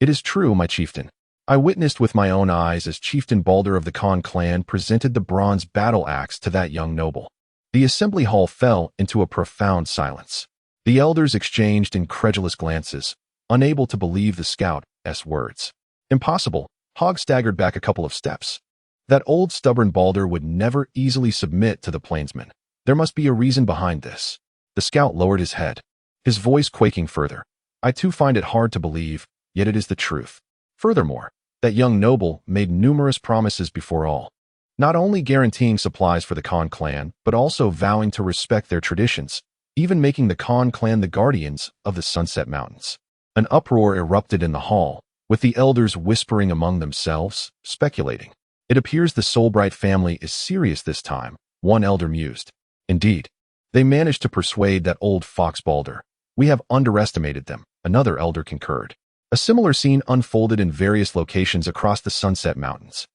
It is true, my chieftain. I witnessed with my own eyes as Chieftain Balder of the Con clan presented the bronze battle axe to that young noble. The assembly hall fell into a profound silence. The elders exchanged incredulous glances, unable to believe the scout's words. Impossible. Hog staggered back a couple of steps. That old stubborn Balder would never easily submit to the plainsman. There must be a reason behind this. The scout lowered his head, his voice quaking further. I too find it hard to believe, yet it is the truth. Furthermore, that young noble made numerous promises before all, not only guaranteeing supplies for the Con clan, but also vowing to respect their traditions, even making the Con clan the guardians of the Sunset Mountains. An uproar erupted in the hall, with the elders whispering among themselves, speculating. It appears the Soulbright family is serious this time, one elder mused. Indeed, they managed to persuade that old fox Balder. We have underestimated them, another elder concurred. A similar scene unfolded in various locations across the Sunset Mountains.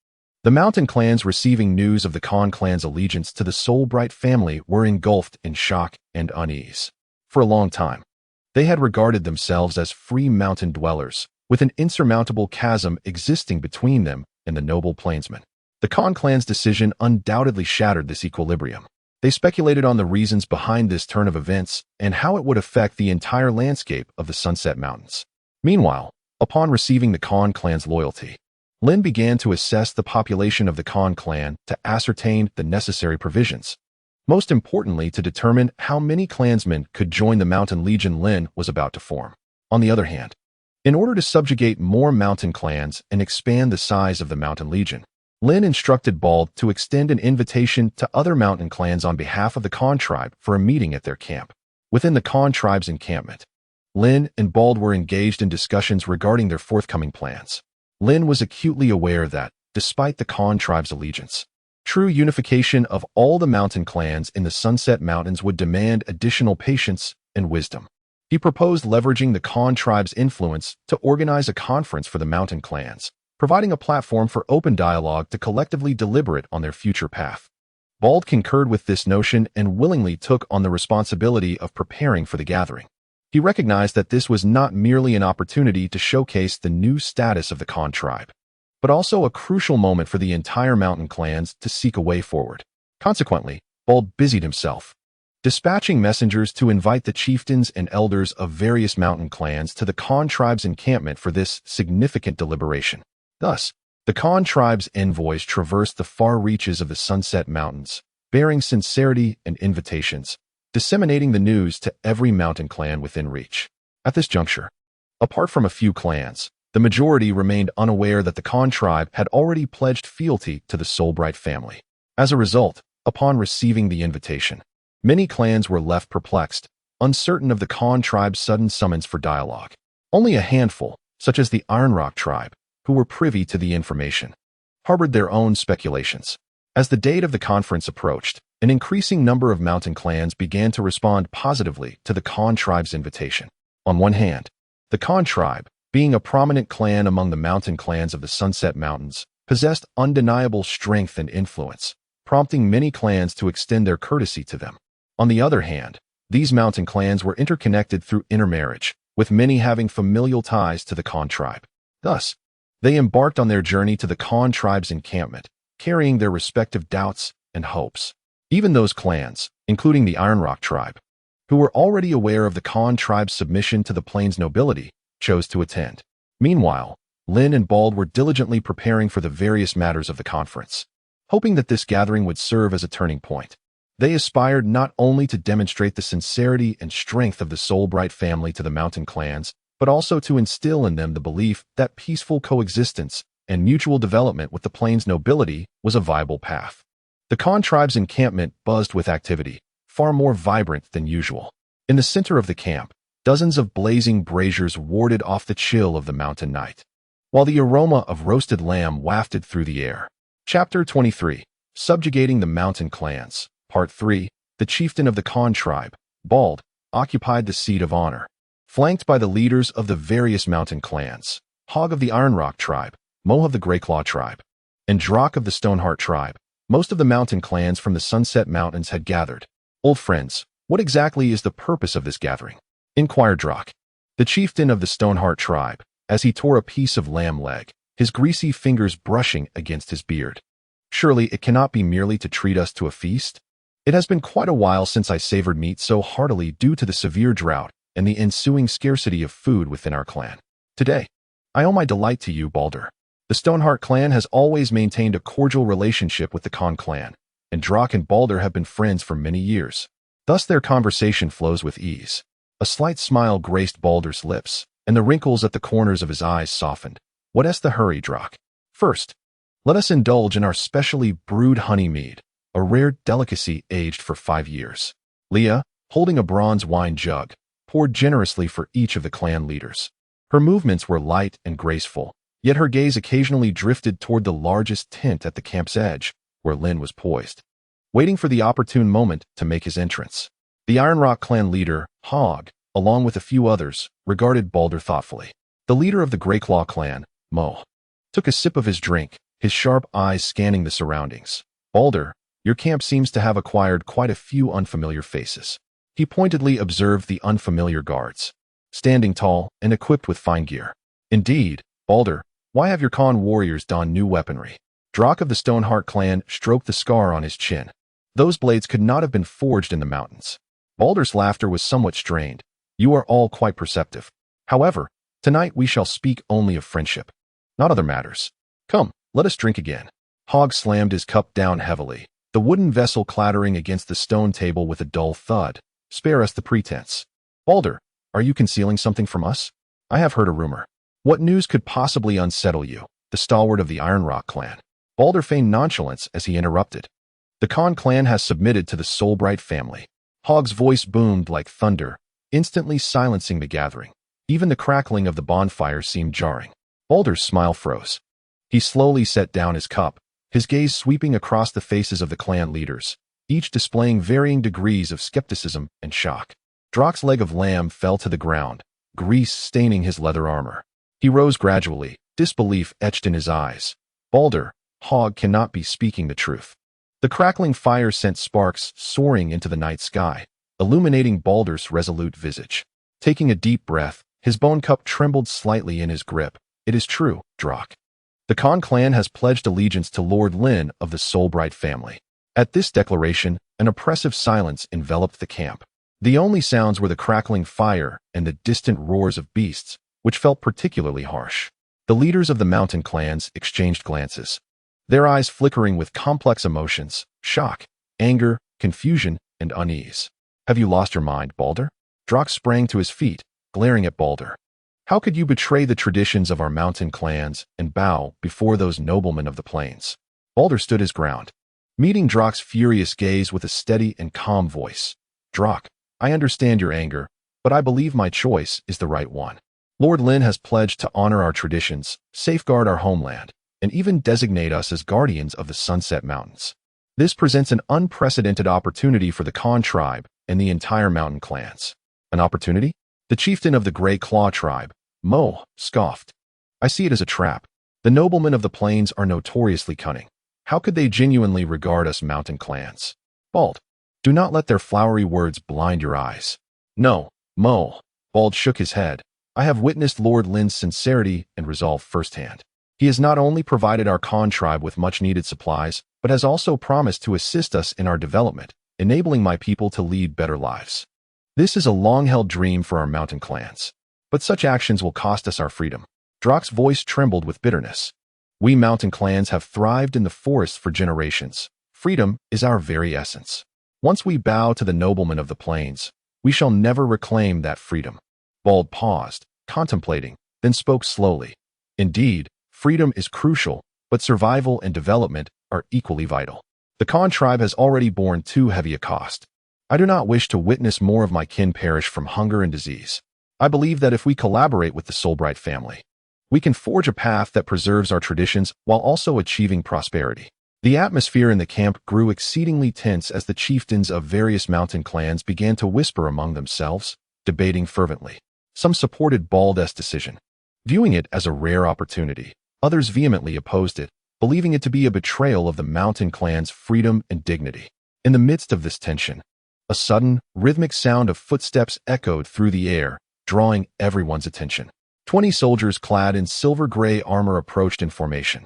The mountain clans receiving news of the Con clan's allegiance to the Soulbright family were engulfed in shock and unease. For a long time, they had regarded themselves as free mountain dwellers, with an insurmountable chasm existing between them and the noble plainsman. The Con clan's decision undoubtedly shattered this equilibrium. They speculated on the reasons behind this turn of events and how it would affect the entire landscape of the Sunset Mountains. Meanwhile, upon receiving the Con clan's loyalty, Lynn began to assess the population of the Con clan to ascertain the necessary provisions. Most importantly, to determine how many clansmen could join the mountain legion Lynn was about to form. On the other hand, in order to subjugate more mountain clans and expand the size of the mountain legion, Lynn instructed Bald to extend an invitation to other mountain clans on behalf of the Con tribe for a meeting at their camp. Within the Con tribe's encampment, Lynn and Bald were engaged in discussions regarding their forthcoming plans. Lynn was acutely aware that, despite the Con tribe's allegiance, true unification of all the mountain clans in the Sunset Mountains would demand additional patience and wisdom. He proposed leveraging the Con tribe's influence to organize a conference for the mountain clans, providing a platform for open dialogue to collectively deliberate on their future path. Bald concurred with this notion and willingly took on the responsibility of preparing for the gathering. He recognized that this was not merely an opportunity to showcase the new status of the Con tribe, but also a crucial moment for the entire mountain clans to seek a way forward. Consequently, Bald busied himself, dispatching messengers to invite the chieftains and elders of various mountain clans to the Con tribe's encampment for this significant deliberation. Thus, the Con tribe's envoys traversed the far reaches of the Sunset Mountains, bearing sincerity and invitations, disseminating the news to every mountain clan within reach. At this juncture, apart from a few clans, the majority remained unaware that the Con tribe had already pledged fealty to the Soulbright family. As a result, upon receiving the invitation, many clans were left perplexed, uncertain of the Con tribe's sudden summons for dialogue. Only a handful, such as the Iron Rock tribe, who were privy to the information, harbored their own speculations. As the date of the conference approached, an increasing number of mountain clans began to respond positively to the Con tribe's invitation. On one hand, the Con tribe, being a prominent clan among the mountain clans of the Sunset Mountains, possessed undeniable strength and influence, prompting many clans to extend their courtesy to them. On the other hand, these mountain clans were interconnected through intermarriage, with many having familial ties to the Con tribe. Thus, they embarked on their journey to the Con tribe's encampment, carrying their respective doubts and hopes. Even those clans, including the Iron Rock tribe, who were already aware of the Con tribe's submission to the Plains nobility, chose to attend. Meanwhile, Lynn and Bald were diligently preparing for the various matters of the conference, hoping that this gathering would serve as a turning point. They aspired not only to demonstrate the sincerity and strength of the Soulbright family to the mountain clans, but also to instill in them the belief that peaceful coexistence and mutual development with the Plains nobility was a viable path. The Khan tribe's encampment buzzed with activity, far more vibrant than usual. In the center of the camp, dozens of blazing braziers warded off the chill of the mountain night, while the aroma of roasted lamb wafted through the air. Chapter 23. Subjugating the Mountain Clans. Part 3. The chieftain of the Khan tribe, Bald, occupied the seat of honor, flanked by the leaders of the various mountain clans, Hog of the Ironrock tribe, Moh of the Greyclaw tribe, and Drak of the Stoneheart tribe. Most of the mountain clans from the Sunset Mountains had gathered. "Old friends, what exactly is the purpose of this gathering?" inquired Drak, the chieftain of the Stoneheart tribe, as he tore a piece of lamb leg, his greasy fingers brushing against his beard. "Surely it cannot be merely to treat us to a feast? It has been quite a while since I savored meat so heartily due to the severe drought and the ensuing scarcity of food within our clan. Today, I owe my delight to you, Balder." The Stoneheart clan has always maintained a cordial relationship with the Khan clan, and Drak and Balder have been friends for many years. Thus their conversation flows with ease. A slight smile graced Balder's lips, and the wrinkles at the corners of his eyes softened. "What's the hurry, Drak? First, let us indulge in our specially brewed honey mead, a rare delicacy aged for 5 years." Leah, holding a bronze wine jug, poured generously for each of the clan leaders. Her movements were light and graceful, yet her gaze occasionally drifted toward the largest tent at the camp's edge, where Lynn was poised, waiting for the opportune moment to make his entrance. The Ironrock clan leader, Hog, along with a few others, regarded Balder thoughtfully. The leader of the Greyclaw clan, Moh, took a sip of his drink, his sharp eyes scanning the surroundings. "Balder, your camp seems to have acquired quite a few unfamiliar faces." He pointedly observed the unfamiliar guards, standing tall and equipped with fine gear. "Indeed, Balder, why have your Khan warriors donned new weaponry?" Drak of the Stoneheart clan stroked the scar on his chin. "Those blades could not have been forged in the mountains." Balder's laughter was somewhat strained. "You are all quite perceptive. However, tonight we shall speak only of friendship, not other matters. Come, let us drink again." Hog slammed his cup down heavily, the wooden vessel clattering against the stone table with a dull thud. "Spare us the pretense. Balder, are you concealing something from us? I have heard a rumor." "What news could possibly unsettle you?" the stalwart of the Ironrock clan. Balder feigned nonchalance as he interrupted. "The Khan clan has submitted to the Soulbright family." Hog's voice boomed like thunder, instantly silencing the gathering. Even the crackling of the bonfire seemed jarring. Balder's smile froze. He slowly set down his cup, his gaze sweeping across the faces of the clan leaders, each displaying varying degrees of skepticism and shock. Drak's leg of lamb fell to the ground, grease staining his leather armor. He rose gradually, disbelief etched in his eyes. "Balder, Hog cannot be speaking the truth." The crackling fire sent sparks soaring into the night sky, illuminating Balder's resolute visage. Taking a deep breath, his bone cup trembled slightly in his grip. "It is true, Drak. The Khan clan has pledged allegiance to Lord Lynn of the Soulbright family." At this declaration, an oppressive silence enveloped the camp. The only sounds were the crackling fire and the distant roars of beasts, which felt particularly harsh. The leaders of the mountain clans exchanged glances, their eyes flickering with complex emotions: shock, anger, confusion, and unease. "Have you lost your mind, Balder?" Drak sprang to his feet, glaring at Balder. "How could you betray the traditions of our mountain clans and bow before those noblemen of the plains?" Balder stood his ground, meeting Drak's furious gaze with a steady and calm voice. "Drak, I understand your anger, but I believe my choice is the right one. Lord Lynn has pledged to honor our traditions, safeguard our homeland, and even designate us as guardians of the Sunset Mountains. This presents an unprecedented opportunity for the Khan tribe and the entire mountain clans." "An opportunity?" The chieftain of the Greyclaw tribe, Moh, scoffed. "I see it as a trap. The noblemen of the plains are notoriously cunning. How could they genuinely regard us mountain clans? Bald, do not let their flowery words blind your eyes." "No, Moh." Bald shook his head. "I have witnessed Lord Lynn's sincerity and resolve firsthand. He has not only provided our Khan tribe with much-needed supplies, but has also promised to assist us in our development, enabling my people to lead better lives. This is a long-held dream for our mountain clans. But such actions will cost us our freedom." Drak's voice trembled with bitterness. "We mountain clans have thrived in the forests for generations. Freedom is our very essence. Once we bow to the noblemen of the plains, we shall never reclaim that freedom." Bald paused, contemplating, then spoke slowly. "Indeed, freedom is crucial, but survival and development are equally vital. The Khan tribe has already borne too heavy a cost. I do not wish to witness more of my kin perish from hunger and disease. I believe that if we collaborate with the Solbright family, we can forge a path that preserves our traditions while also achieving prosperity. The atmosphere in the camp grew exceedingly tense as the chieftains of various mountain clans began to whisper among themselves, debating fervently. Some supported Bald's decision, viewing it as a rare opportunity. Others vehemently opposed it, believing it to be a betrayal of the mountain clan's freedom and dignity. In the midst of this tension, a sudden, rhythmic sound of footsteps echoed through the air, drawing everyone's attention. 20 soldiers clad in silver-gray armor approached in formation,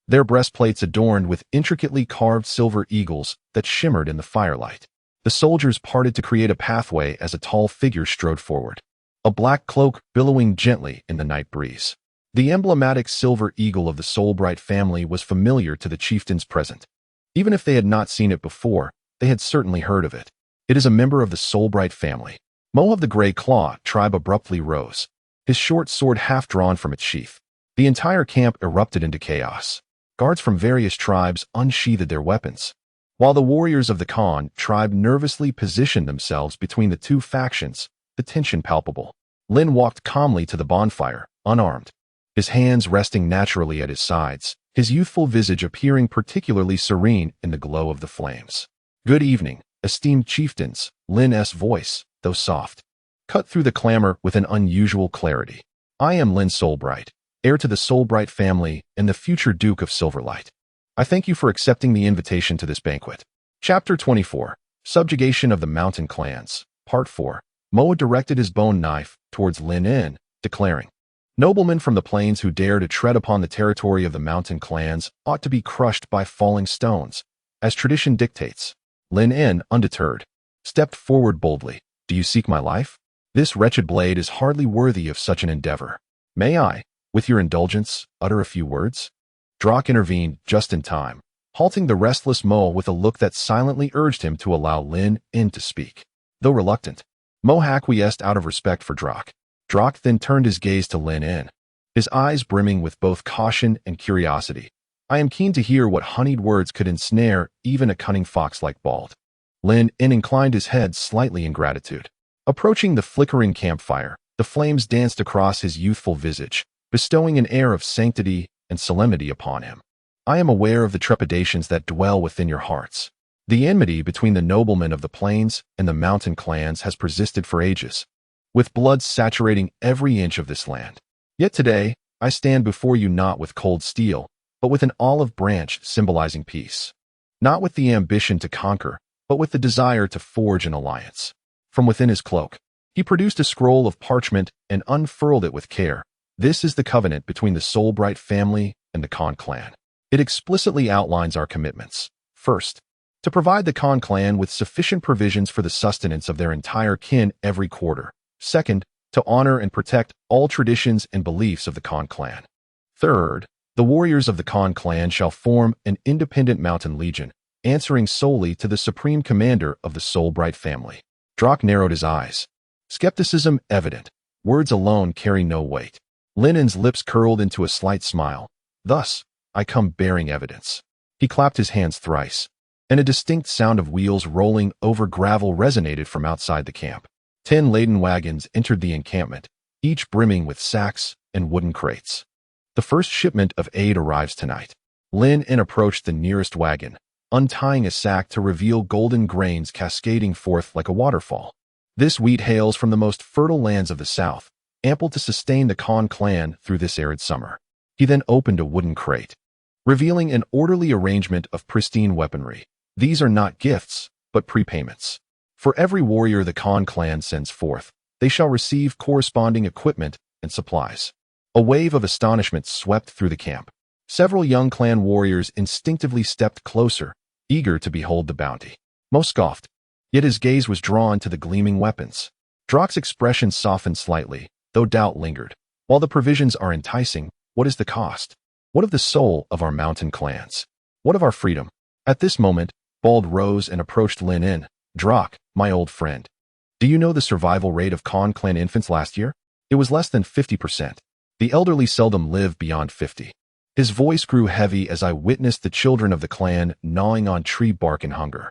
their breastplates adorned with intricately carved silver eagles that shimmered in the firelight. The soldiers parted to create a pathway as a tall figure strode forward, a black cloak billowing gently in the night breeze. The emblematic silver eagle of the Solbright family was familiar to the chieftains present. Even if they had not seen it before, they had certainly heard of it. It is a member of the Solbright family. Mo of the Grey Claw tribe abruptly rose, his short sword half drawn from its sheath. The entire camp erupted into chaos. Guards from various tribes unsheathed their weapons, while the warriors of the Khan tribe nervously positioned themselves between the two factions, the tension palpable. Lynn walked calmly to the bonfire, unarmed, his hands resting naturally at his sides, his youthful visage appearing particularly serene in the glow of the flames. "Good evening, esteemed chieftains," Lynn's voice, though soft, cut through the clamor with an unusual clarity. "I am Lynn Solbright, heir to the Solbright family and the future Duke of Silverlight. I thank you for accepting the invitation to this banquet." Chapter 24, Subjugation of the Mountain Clans, Part 4. Moa directed his bone knife towards Lynn, declaring, "Noblemen from the plains who dare to tread upon the territory of the mountain clans ought to be crushed by falling stones, as tradition dictates." Lynn, undeterred, stepped forward boldly. "Do you seek my life? This wretched blade is hardly worthy of such an endeavor. May I, with your indulgence, utter a few words?" Drock intervened just in time, halting the restless Mo with a look that silently urged him to allow Lynn to speak. Though reluctant, Mo acquiesced out of respect for Drock. Drock then turned his gaze to Lynn, his eyes brimming with both caution and curiosity. "I am keen to hear what honeyed words could ensnare even a cunning fox like Bald." Lynn inclined his head slightly in gratitude. Approaching the flickering campfire, the flames danced across his youthful visage, bestowing an air of sanctity and solemnity upon him. "I am aware of the trepidations that dwell within your hearts. The enmity between the noblemen of the plains and the mountain clans has persisted for ages, with blood saturating every inch of this land. Yet today, I stand before you not with cold steel, but with an olive branch symbolizing peace. Not with the ambition to conquer, but with the desire to forge an alliance." From within his cloak, he produced a scroll of parchment and unfurled it with care. "This is the covenant between the Solbright family and the Khan clan. It explicitly outlines our commitments. First, to provide the Khan clan with sufficient provisions for the sustenance of their entire kin every quarter. Second, to honor and protect all traditions and beliefs of the Khan clan. Third, the warriors of the Khan clan shall form an independent mountain legion, answering solely to the supreme commander of the Solbright family." Drock narrowed his eyes, skepticism evident. Words alone carry no weight. Lynn's lips curled into a slight smile. "Thus, I come bearing evidence." He clapped his hands thrice, and a distinct sound of wheels rolling over gravel resonated from outside the camp. 10 laden wagons entered the encampment, each brimming with sacks and wooden crates. "The first shipment of aid arrives tonight." Lynn approached the nearest wagon, untying a sack to reveal golden grains cascading forth like a waterfall. "This wheat hails from the most fertile lands of the south, ample to sustain the Khan clan through this arid summer." He then opened a wooden crate, revealing an orderly arrangement of pristine weaponry. "These are not gifts, but prepayments. For every warrior the Khan clan sends forth, they shall receive corresponding equipment and supplies." A wave of astonishment swept through the camp. Several young clan warriors instinctively stepped closer, eager to behold the bounty. Mo scoffed, yet his gaze was drawn to the gleaming weapons. Drock's expression softened slightly, though doubt lingered. "While the provisions are enticing, what is the cost? What of the soul of our mountain clans? What of our freedom?" At this moment, Bald rose and approached Lynn. "Drock, my old friend, do you know the survival rate of Khan clan infants last year? It was less than 50%. The elderly seldom live beyond 50. His voice grew heavy as I witnessed the children of the clan gnawing on tree bark in hunger.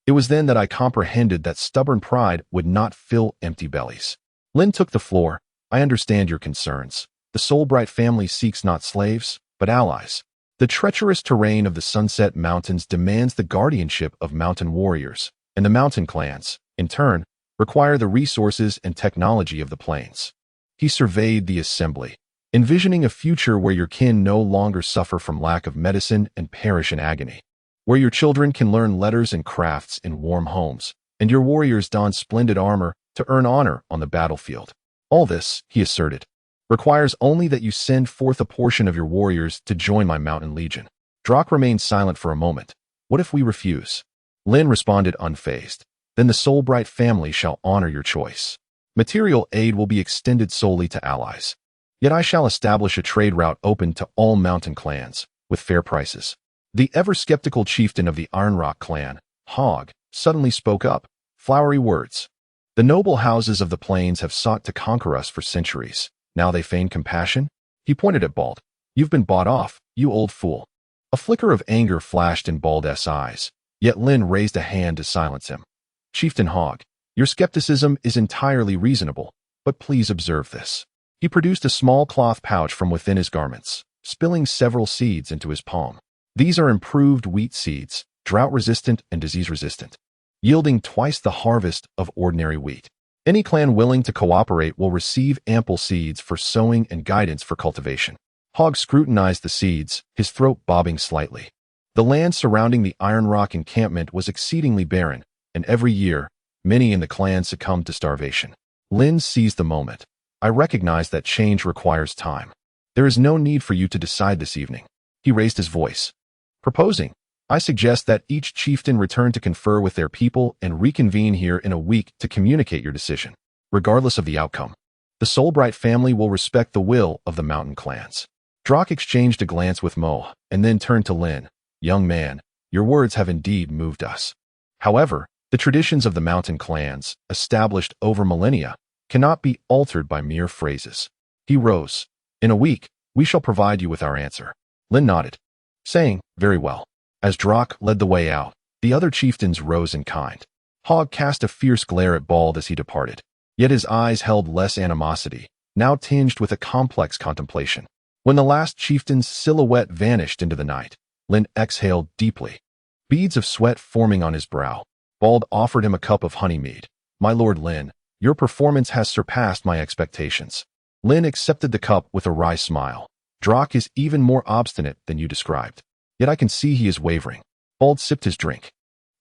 It was then that I comprehended that stubborn pride would not fill empty bellies. Lynn took the floor. I understand your concerns. The Soulbright family seeks not slaves, but allies. The treacherous terrain of the Sunset Mountains demands the guardianship of mountain warriors, and the mountain clans, in turn, require the resources and technology of the plains. He surveyed the assembly, envisioning a future where your kin no longer suffer from lack of medicine and perish in agony, where your children can learn letters and crafts in warm homes, and your warriors don splendid armor to earn honor on the battlefield. All this, he asserted, requires only that you send forth a portion of your warriors to join my mountain legion. Drock remained silent for a moment. What if we refuse? Lynn responded unfazed. Then the Soulbright family shall honor your choice. Material aid will be extended solely to allies. Yet I shall establish a trade route open to all mountain clans, with fair prices. The ever-skeptical chieftain of the Ironrock clan, Hogg, suddenly spoke up. Flowery words. The noble houses of the plains have sought to conquer us for centuries. Now they feign compassion? He pointed at Bald. You've been bought off, you old fool. A flicker of anger flashed in Bald's eyes, yet Lynn raised a hand to silence him. Chieftain Hogg, your skepticism is entirely reasonable, but please observe this. He produced a small cloth pouch from within his garments, spilling several seeds into his palm. These are improved wheat seeds, drought-resistant and disease-resistant, yielding twice the harvest of ordinary wheat. Any clan willing to cooperate will receive ample seeds for sowing and guidance for cultivation. Hogg scrutinized the seeds, his throat bobbing slightly. The land surrounding the Ironrock encampment was exceedingly barren, and every year, many in the clan succumbed to starvation. Lynn seized the moment. I recognize that change requires time. There is no need for you to decide this evening. He raised his voice. Proposing, I suggest that each chieftain return to confer with their people and reconvene here in a week to communicate your decision. Regardless of the outcome, the Soulbright family will respect the will of the mountain clans. Drock exchanged a glance with Moh, and then turned to Lynn. Young man, your words have indeed moved us. However, the traditions of the mountain clans, established over millennia, cannot be altered by mere phrases. He rose. In a week, we shall provide you with our answer. Lynn nodded, saying, very well. As Drock led the way out, the other chieftains rose in kind. Hogg cast a fierce glare at Bald as he departed, yet his eyes held less animosity, now tinged with a complex contemplation. When the last chieftain's silhouette vanished into the night, Lynn exhaled deeply, beads of sweat forming on his brow. Bald offered him a cup of honey mead. My lord Lynn, your performance has surpassed my expectations. Lynn accepted the cup with a wry smile. Drock is even more obstinate than you described. Yet I can see he is wavering. Bald sipped his drink.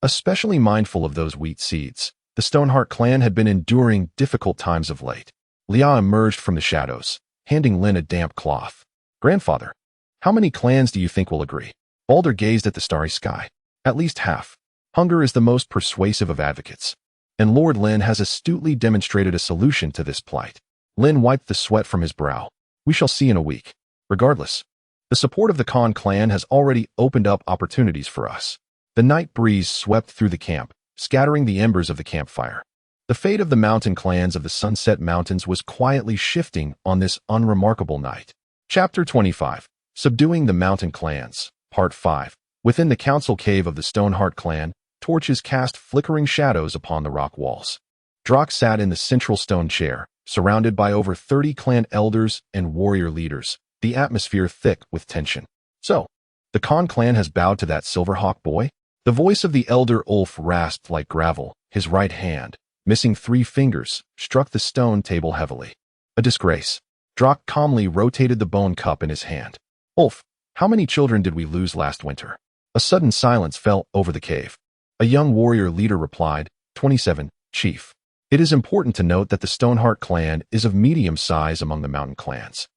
Especially mindful of those wheat seeds, the Stoneheart clan had been enduring difficult times of late. Lia emerged from the shadows, handing Lynn a damp cloth. Grandfather, how many clans do you think will agree? Balder gazed at the starry sky. At least half. Hunger is the most persuasive of advocates, and Lord Lynn has astutely demonstrated a solution to this plight. Lynn wiped the sweat from his brow. We shall see in a week. Regardless, the support of the Khan clan has already opened up opportunities for us. The night breeze swept through the camp, scattering the embers of the campfire. The fate of the mountain clans of the Sunset Mountains was quietly shifting on this unremarkable night. Chapter 25. Subduing the Mountain Clans, Part 5. Within the council cave of the Stoneheart clan, torches cast flickering shadows upon the rock walls. Drock sat in the central stone chair, surrounded by over 30 clan elders and warrior leaders, the atmosphere thick with tension. So, the Khan clan has bowed to that Silverhawk boy? The voice of the elder Ulf rasped like gravel. His right hand, missing 3 fingers, struck the stone table heavily. A disgrace. Drock calmly rotated the bone cup in his hand. Ulf, how many children did we lose last winter? A sudden silence fell over the cave. A young warrior leader replied, 27, Chief. It is important to note that the Stoneheart clan is of medium size among the mountain clans.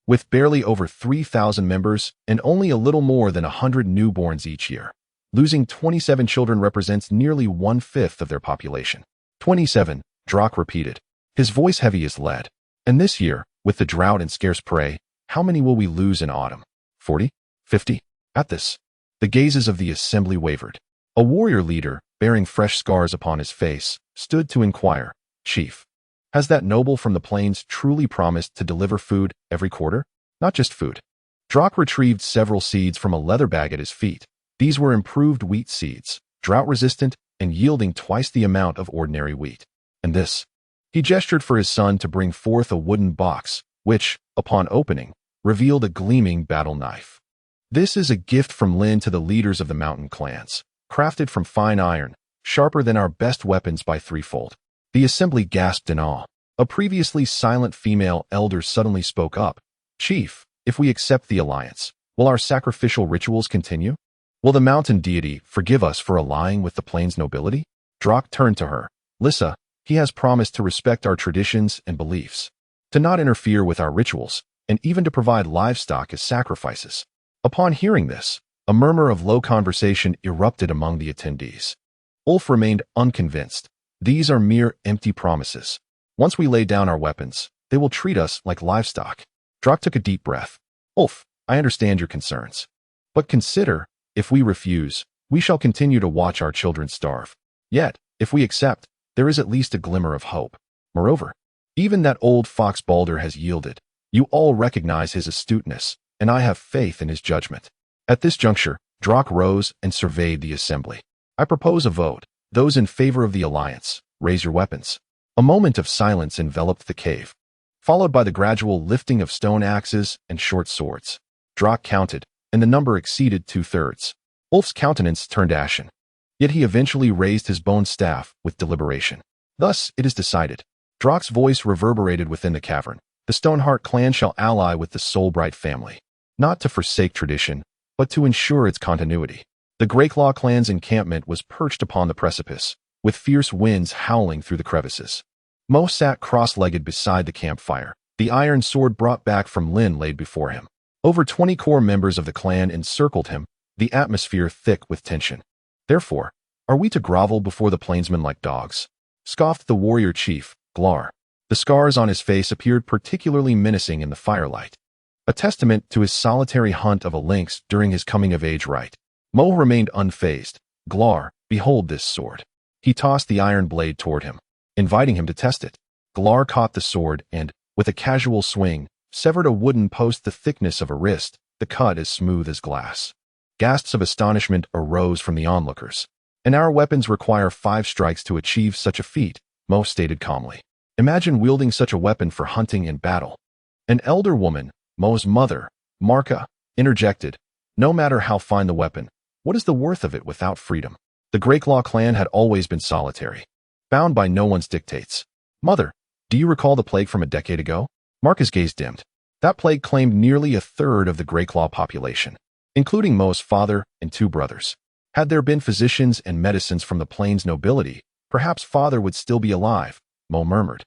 With barely over 3,000 members and only a little more than 100 newborns each year, losing 27 children represents nearly 1/5 of their population. 27, Drock repeated, his voice heavy as lead. And this year, with the drought and scarce prey, how many will we lose in autumn? 40? 50? At this, the gazes of the assembly wavered. A warrior leader, bearing fresh scars upon his face, stood to inquire, Chief, has that noble from the plains truly promised to deliver food every quarter? Not just food, Drock retrieved several seeds from a leather bag at his feet. These were improved wheat seeds, drought-resistant and yielding twice the amount of ordinary wheat. And this? He gestured for his son to bring forth a wooden box, which, upon opening, revealed a gleaming battle knife. This is a gift from Lynn to the leaders of the mountain clans, crafted from fine iron, sharper than our best weapons by threefold. The assembly gasped in awe. A previously silent female elder suddenly spoke up. Chief, if we accept the alliance, will our sacrificial rituals continue? Will the mountain deity forgive us for allying with the plains nobility? Drock turned to her. Lissa, he has promised to respect our traditions and beliefs, to not interfere with our rituals, and even to provide livestock as sacrifices. Upon hearing this, a murmur of low conversation erupted among the attendees. Ulf remained unconvinced. These are mere empty promises. Once we lay down our weapons, they will treat us like livestock. Drock took a deep breath. Ulf, I understand your concerns. But consider, if we refuse, we shall continue to watch our children starve. Yet, if we accept, there is at least a glimmer of hope. Moreover, even that old fox Balder has yielded. You all recognize his astuteness, and I have faith in his judgment. At this juncture, Drock rose and surveyed the assembly. I propose a vote. Those in favor of the alliance, raise your weapons. A moment of silence enveloped the cave, followed by the gradual lifting of stone axes and short swords. Drock counted, and the number exceeded 2/3. Ulf's countenance turned ashen. Yet he eventually raised his bone staff with deliberation. Thus, it is decided. Drock's voice reverberated within the cavern. The Stoneheart clan shall ally with the Soulbright family, not to forsake tradition, but to ensure its continuity. The Greyclaw clan's encampment was perched upon the precipice, with fierce winds howling through the crevices. Mo sat cross-legged beside the campfire, the iron sword brought back from Lynn laid before him. Over 20 core members of the clan encircled him, the atmosphere thick with tension. Therefore, are we to grovel before the plainsmen like dogs? Scoffed the warrior chief, Glar. The scars on his face appeared particularly menacing in the firelight, a testament to his solitary hunt of a lynx during his coming-of-age rite. Mo remained unfazed. Glar, behold this sword. He tossed the iron blade toward him, inviting him to test it. Glar caught the sword and, with a casual swing, severed a wooden post the thickness of a wrist, the cut as smooth as glass. Gasps of astonishment arose from the onlookers. And our weapons require 5 strikes to achieve such a feat, Mo stated calmly. Imagine wielding such a weapon for hunting and battle. An elder woman, Mo's mother, Marka, interjected. No matter how fine the weapon, what is the worth of it without freedom? The Greyclaw clan had always been solitary, bound by no one's dictates. Mother, do you recall the plague from a decade ago? Marka's gaze dimmed. That plague claimed nearly 1/3 of the Greyclaw population, including Mo's father and 2 brothers. Had there been physicians and medicines from the plains nobility, perhaps father would still be alive, Mo murmured.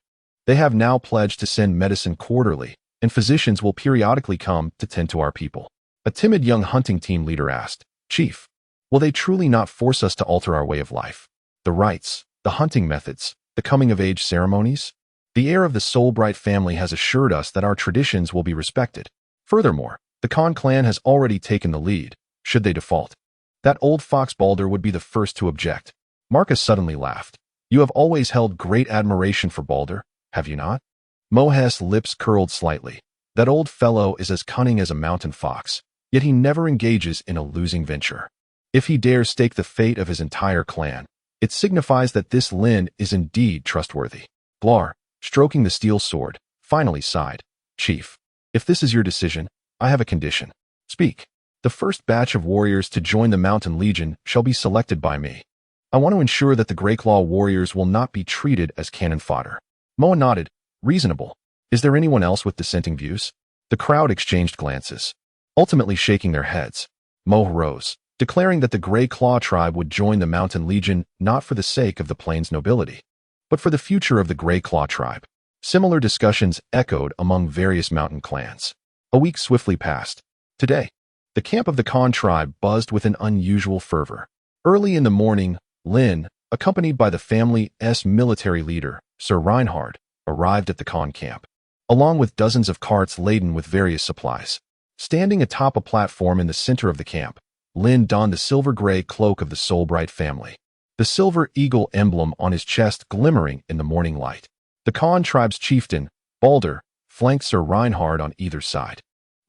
They have now pledged to send medicine quarterly, and physicians will periodically come to tend to our people. A timid young hunting team leader asked, Chief, will they truly not force us to alter our way of life? The rites, the hunting methods, the coming-of-age ceremonies? The heir of the Soulbright family has assured us that our traditions will be respected. Furthermore, the Khan clan has already taken the lead, should they default. That old fox Balder would be the first to object. Marcus suddenly laughed. You have always held great admiration for Balder, have you not? Moh's lips curled slightly. That old fellow is as cunning as a mountain fox, yet he never engages in a losing venture. If he dares stake the fate of his entire clan, it signifies that this Lynn is indeed trustworthy. Glar, stroking the steel sword, finally sighed. Chief, if this is your decision, I have a condition. Speak. The first batch of warriors to join the Mountain Legion shall be selected by me. I want to ensure that the Greyclaw warriors will not be treated as cannon fodder. Moa nodded. Reasonable. Is there anyone else with dissenting views? The crowd exchanged glances, ultimately shaking their heads. Mo rose, declaring that the Greyclaw tribe would join the Mountain Legion not for the sake of the plains nobility, but for the future of the Greyclaw tribe. Similar discussions echoed among various mountain clans. A week swiftly passed. Today, the camp of the Khan tribe buzzed with an unusual fervor. Early in the morning, Lynn, accompanied by the family's military leader, Sir Reinhard, arrived at the Khan camp, along with dozens of carts laden with various supplies. Standing atop a platform in the center of the camp, Lynn donned the silver-gray cloak of the Soulbright family, the silver eagle emblem on his chest glimmering in the morning light. The Khan tribe's chieftain, Balder, flanked Sir Reinhard on either side.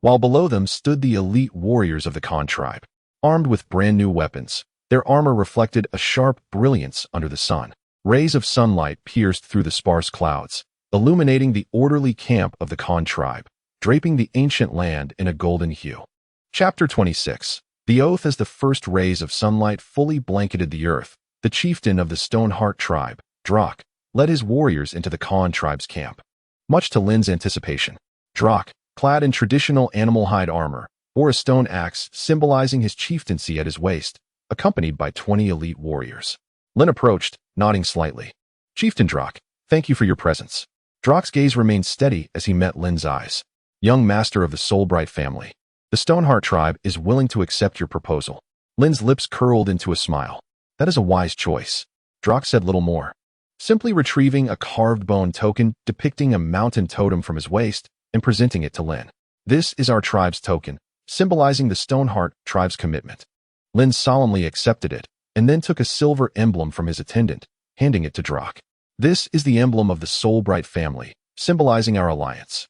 while below them stood the elite warriors of the Khan tribe, armed with brand new weapons. Their armor reflected a sharp brilliance under the sun. Rays of sunlight pierced through the sparse clouds, illuminating the orderly camp of the Khan tribe, draping the ancient land in a golden hue. Chapter 26. The Oath. As the first rays of sunlight fully blanketed the earth, the chieftain of the Stoneheart tribe, Drak, led his warriors into the Khan tribe's camp. Much to Lynn's anticipation, Drak, clad in traditional animal hide armor, bore a stone axe symbolizing his chieftaincy at his waist, accompanied by 20 elite warriors. Lynn approached, nodding slightly. "Chieftain Drak, thank you for your presence." Drak's gaze remained steady as he met Lynn's eyes. "Young master of the Soulbright family, the Stoneheart tribe is willing to accept your proposal." Lynn's lips curled into a smile. "That is a wise choice." Drak said little more, simply retrieving a carved bone token depicting a mountain totem from his waist and presenting it to Lynn. "This is our tribe's token, symbolizing the Stoneheart tribe's commitment." Lynn solemnly accepted it, and then took a silver emblem from his attendant, handing it to Drak. "This is the emblem of the Soulbright family, symbolizing our alliance."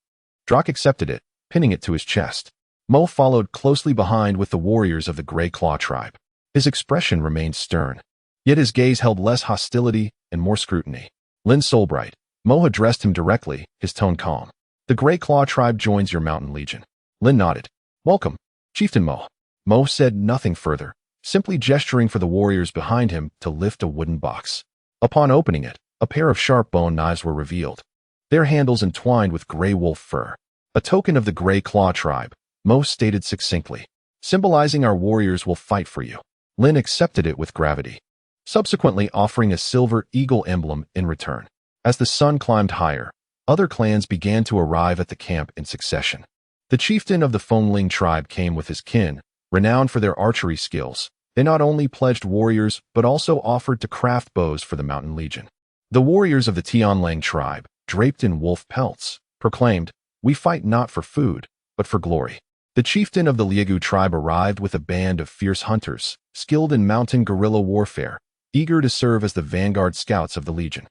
Drak accepted it, pinning it to his chest. Mo followed closely behind with the warriors of the Grey Claw tribe. His expression remained stern, yet his gaze held less hostility and more scrutiny. "Lynn Soulbright," Mo addressed him directly, his tone calm. "The Grey Claw tribe joins your mountain legion." Lynn nodded. "Welcome, Chieftain Mo." Mo said nothing further, simply gesturing for the warriors behind him to lift a wooden box. Upon opening it, a pair of sharp bone knives were revealed, their handles entwined with gray wolf fur. "A token of the Grey Claw tribe," Mo stated succinctly, "symbolizing our warriors will fight for you." Lynn accepted it with gravity, subsequently offering a silver eagle emblem in return. As the sun climbed higher, other clans began to arrive at the camp in succession. The chieftain of the Fongling tribe came with his kin, renowned for their archery skills. They not only pledged warriors, but also offered to craft bows for the Mountain Legion. The warriors of the Tianlang tribe, draped in wolf pelts, proclaimed, "We fight not for food, but for glory." The chieftain of the Liegu tribe arrived with a band of fierce hunters, skilled in mountain guerrilla warfare, eager to serve as the vanguard scouts of the Legion.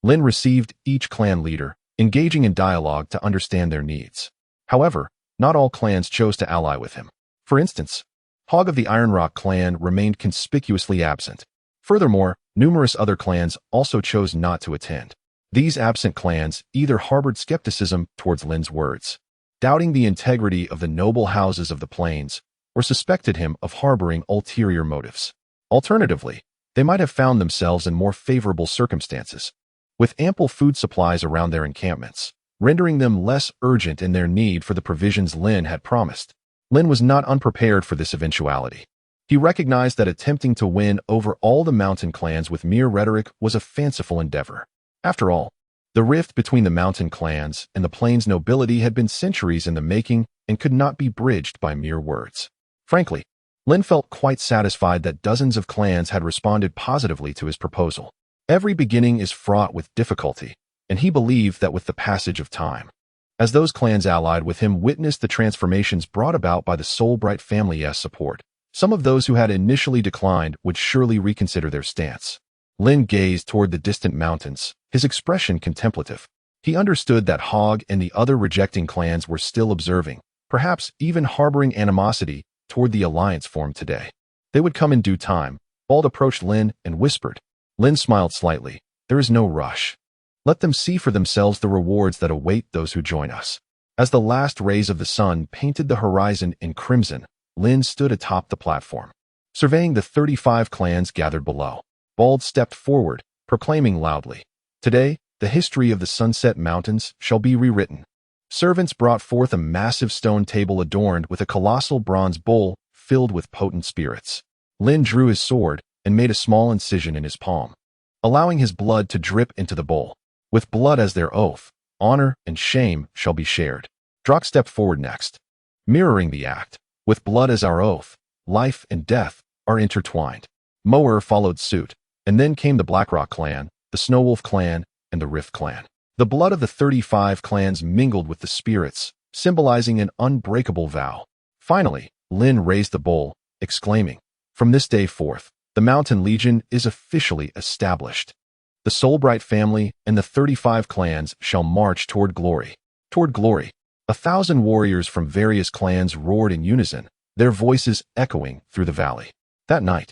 Lynn received each clan leader, engaging in dialogue to understand their needs. However, not all clans chose to ally with him. For instance, Hog of the Iron Rock clan remained conspicuously absent. Furthermore, numerous other clans also chose not to attend. These absent clans either harbored skepticism towards Lynn's words, doubting the integrity of the noble houses of the plains, or suspected him of harboring ulterior motives. Alternatively, they might have found themselves in more favorable circumstances, with ample food supplies around their encampments, rendering them less urgent in their need for the provisions Lynn had promised. Lynn was not unprepared for this eventuality. He recognized that attempting to win over all the mountain clans with mere rhetoric was a fanciful endeavor. After all, the rift between the mountain clans and the plains nobility had been centuries in the making and could not be bridged by mere words. Frankly, Lynn felt quite satisfied that dozens of clans had responded positively to his proposal. Every beginning is fraught with difficulty, and he believed that with the passage of time, as those clans allied with him witnessed the transformations brought about by the Soulbright family's support, some of those who had initially declined would surely reconsider their stance. Lynn gazed toward the distant mountains, his expression contemplative. He understood that Hog and the other rejecting clans were still observing, perhaps even harboring animosity toward the alliance formed today. They would come in due time. Bald approached Lynn and whispered. Lynn smiled slightly. "There is no rush. Let them see for themselves the rewards that await those who join us." As the last rays of the sun painted the horizon in crimson, Lynn stood atop the platform, surveying the 35 clans gathered below. Bald stepped forward, proclaiming loudly, "Today, the history of the Sunset Mountains shall be rewritten." Servants brought forth a massive stone table adorned with a colossal bronze bowl filled with potent spirits. Lynn drew his sword and made a small incision in his palm, allowing his blood to drip into the bowl. With blood as their oath, honor and shame shall be shared. Drak stepped forward next, mirroring the act. With blood as our oath, life and death are intertwined. Mower followed suit, and then came the Blackrock clan, the Snowwolf clan, and the Rift clan. The blood of the 35 clans mingled with the spirits, symbolizing an unbreakable vow. Finally, Lynn raised the bowl, exclaiming, "From this day forth, the Mountain Legion is officially established. The Soulbright family and the 35 clans shall march toward glory." Toward glory. 1,000 warriors from various clans roared in unison, their voices echoing through the valley. That night,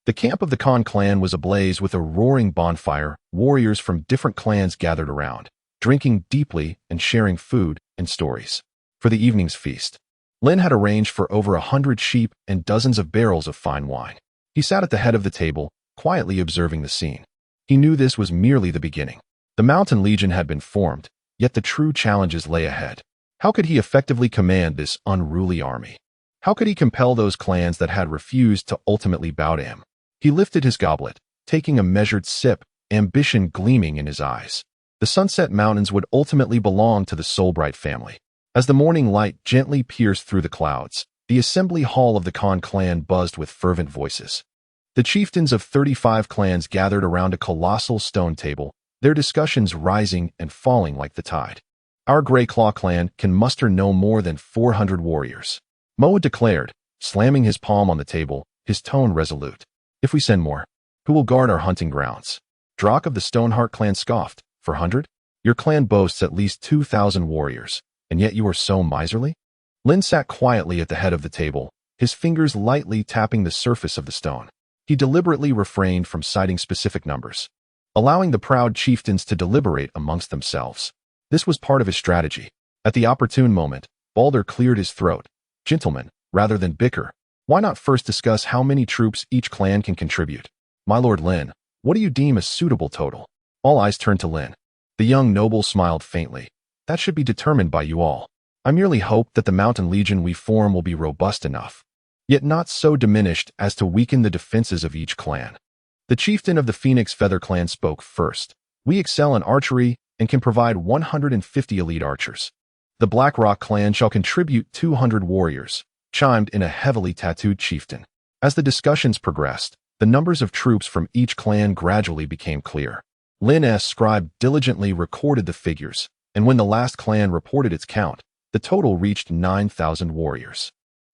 the camp of the Con clan was ablaze with a roaring bonfire. Warriors from different clans gathered around, drinking deeply and sharing food and stories. For the evening's feast, Lynn had arranged for over 100 sheep and dozens of barrels of fine wine. He sat at the head of the table, quietly observing the scene. He knew this was merely the beginning. The Mountain Legion had been formed, yet the true challenges lay ahead. How could he effectively command this unruly army? How could he compel those clans that had refused to ultimately bow to him? He lifted his goblet, taking a measured sip, ambition gleaming in his eyes. The Sunset Mountains would ultimately belong to the Soulbright family. As the morning light gently pierced through the clouds, the assembly hall of the Con clan buzzed with fervent voices. The chieftains of 35 clans gathered around a colossal stone table, their discussions rising and falling like the tide. Our Grey Claw clan can muster no more than 400 warriors, Moa declared, slamming his palm on the table, his tone resolute. If we send more, who will guard our hunting grounds? Drak of the Stoneheart clan scoffed. 400? Your clan boasts at least 2,000 warriors, and yet you are so miserly? Lynn sat quietly at the head of the table, his fingers lightly tapping the surface of the stone. He deliberately refrained from citing specific numbers, allowing the proud chieftains to deliberate amongst themselves. This was part of his strategy. At the opportune moment, Balder cleared his throat. Gentlemen, rather than bicker, why not first discuss how many troops each clan can contribute? My lord Lynn, what do you deem a suitable total? All eyes turned to Lynn. The young noble smiled faintly. That should be determined by you all. I merely hope that the Mountain Legion we form will be robust enough, yet not so diminished as to weaken the defenses of each clan. The chieftain of the Phoenix Feather clan spoke first. We excel in archery and can provide 150 elite archers. The Blackrock clan shall contribute 200 warriors, chimed in a heavily tattooed chieftain. As the discussions progressed, the numbers of troops from each clan gradually became clear. Lynn's scribe diligently recorded the figures, and when the last clan reported its count, the total reached 9,000 warriors.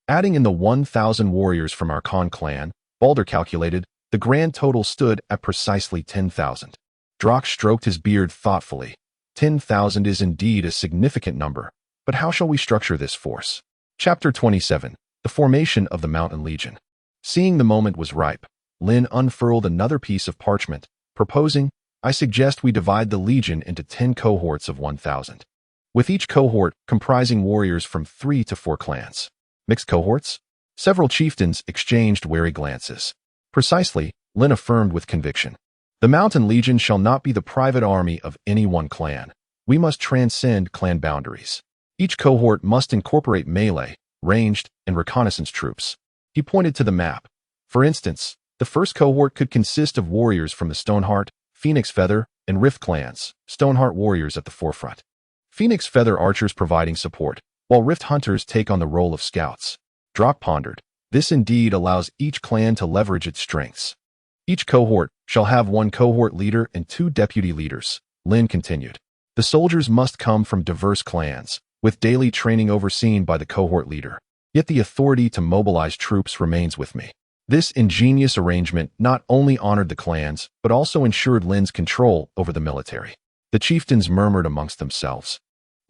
Adding in the 1,000 warriors from our Con clan, Balder calculated, the grand total stood at precisely 10,000. Drak stroked his beard thoughtfully. 10,000 is indeed a significant number, but how shall we structure this force? Chapter 27, The Formation of the Mountain Legion. Seeing the moment was ripe, Lynn unfurled another piece of parchment, proposing, I suggest we divide the legion into 10 cohorts of 1,000, with each cohort comprising warriors from 3 to 4 clans. Mixed cohorts? Several chieftains exchanged wary glances. Precisely, Lynn affirmed with conviction. The Mountain Legion shall not be the private army of any one clan. We must transcend clan boundaries. Each cohort must incorporate melee, ranged, and reconnaissance troops. He pointed to the map. For instance, the first cohort could consist of warriors from the Stoneheart, Phoenix Feather, and Rift clans, Stoneheart warriors at the forefront. Phoenix Feather archers providing support, while Rift hunters take on the role of scouts. Drak pondered. This indeed allows each clan to leverage its strengths. Each cohort shall have 1 cohort leader and 2 deputy leaders, Lynn continued. The soldiers must come from diverse clans, with daily training overseen by the cohort leader. Yet the authority to mobilize troops remains with me. This ingenious arrangement not only honored the clans, but also ensured Lynn's control over the military. The chieftains murmured amongst themselves,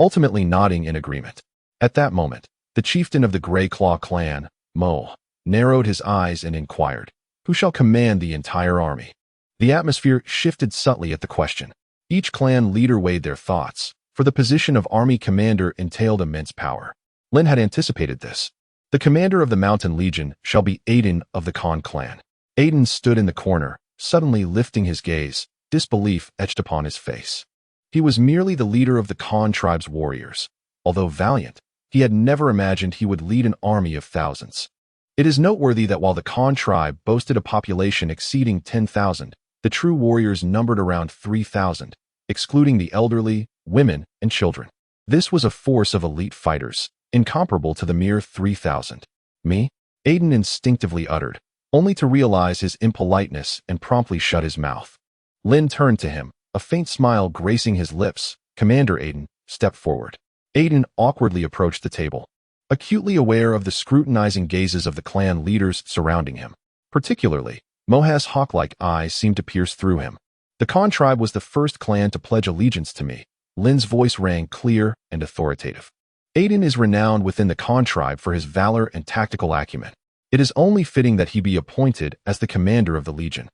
ultimately nodding in agreement. At that moment, the chieftain of the Grey Claw clan, Mo, narrowed his eyes and inquired, who shall command the entire army? The atmosphere shifted subtly at the question. Each clan leader weighed their thoughts, for the position of army commander entailed immense power. Lynn had anticipated this. The commander of the Mountain Legion shall be Aiden of the Con clan. Aiden stood in the corner, suddenly lifting his gaze, disbelief etched upon his face. He was merely the leader of the Con tribe's warriors. Although valiant, he had never imagined he would lead an army of thousands. It is noteworthy that while the Con tribe boasted a population exceeding 10,000, the true warriors numbered around 3,000, excluding the elderly, women, and children. This was a force of elite fighters, incomparable to the mere 3,000. Me? Aiden instinctively uttered, only to realize his impoliteness and promptly shut his mouth. Lynn turned to him, a faint smile gracing his lips. Commander Aiden, step forward. Aiden awkwardly approached the table, acutely aware of the scrutinizing gazes of the clan leaders surrounding him. Particularly, Moha's hawk-like eyes seemed to pierce through him. The Con tribe was the first clan to pledge allegiance to me. Lynn's voice rang clear and authoritative. Aiden is renowned within the Con tribe for his valor and tactical acumen. It is only fitting that he be appointed as the commander of the legion.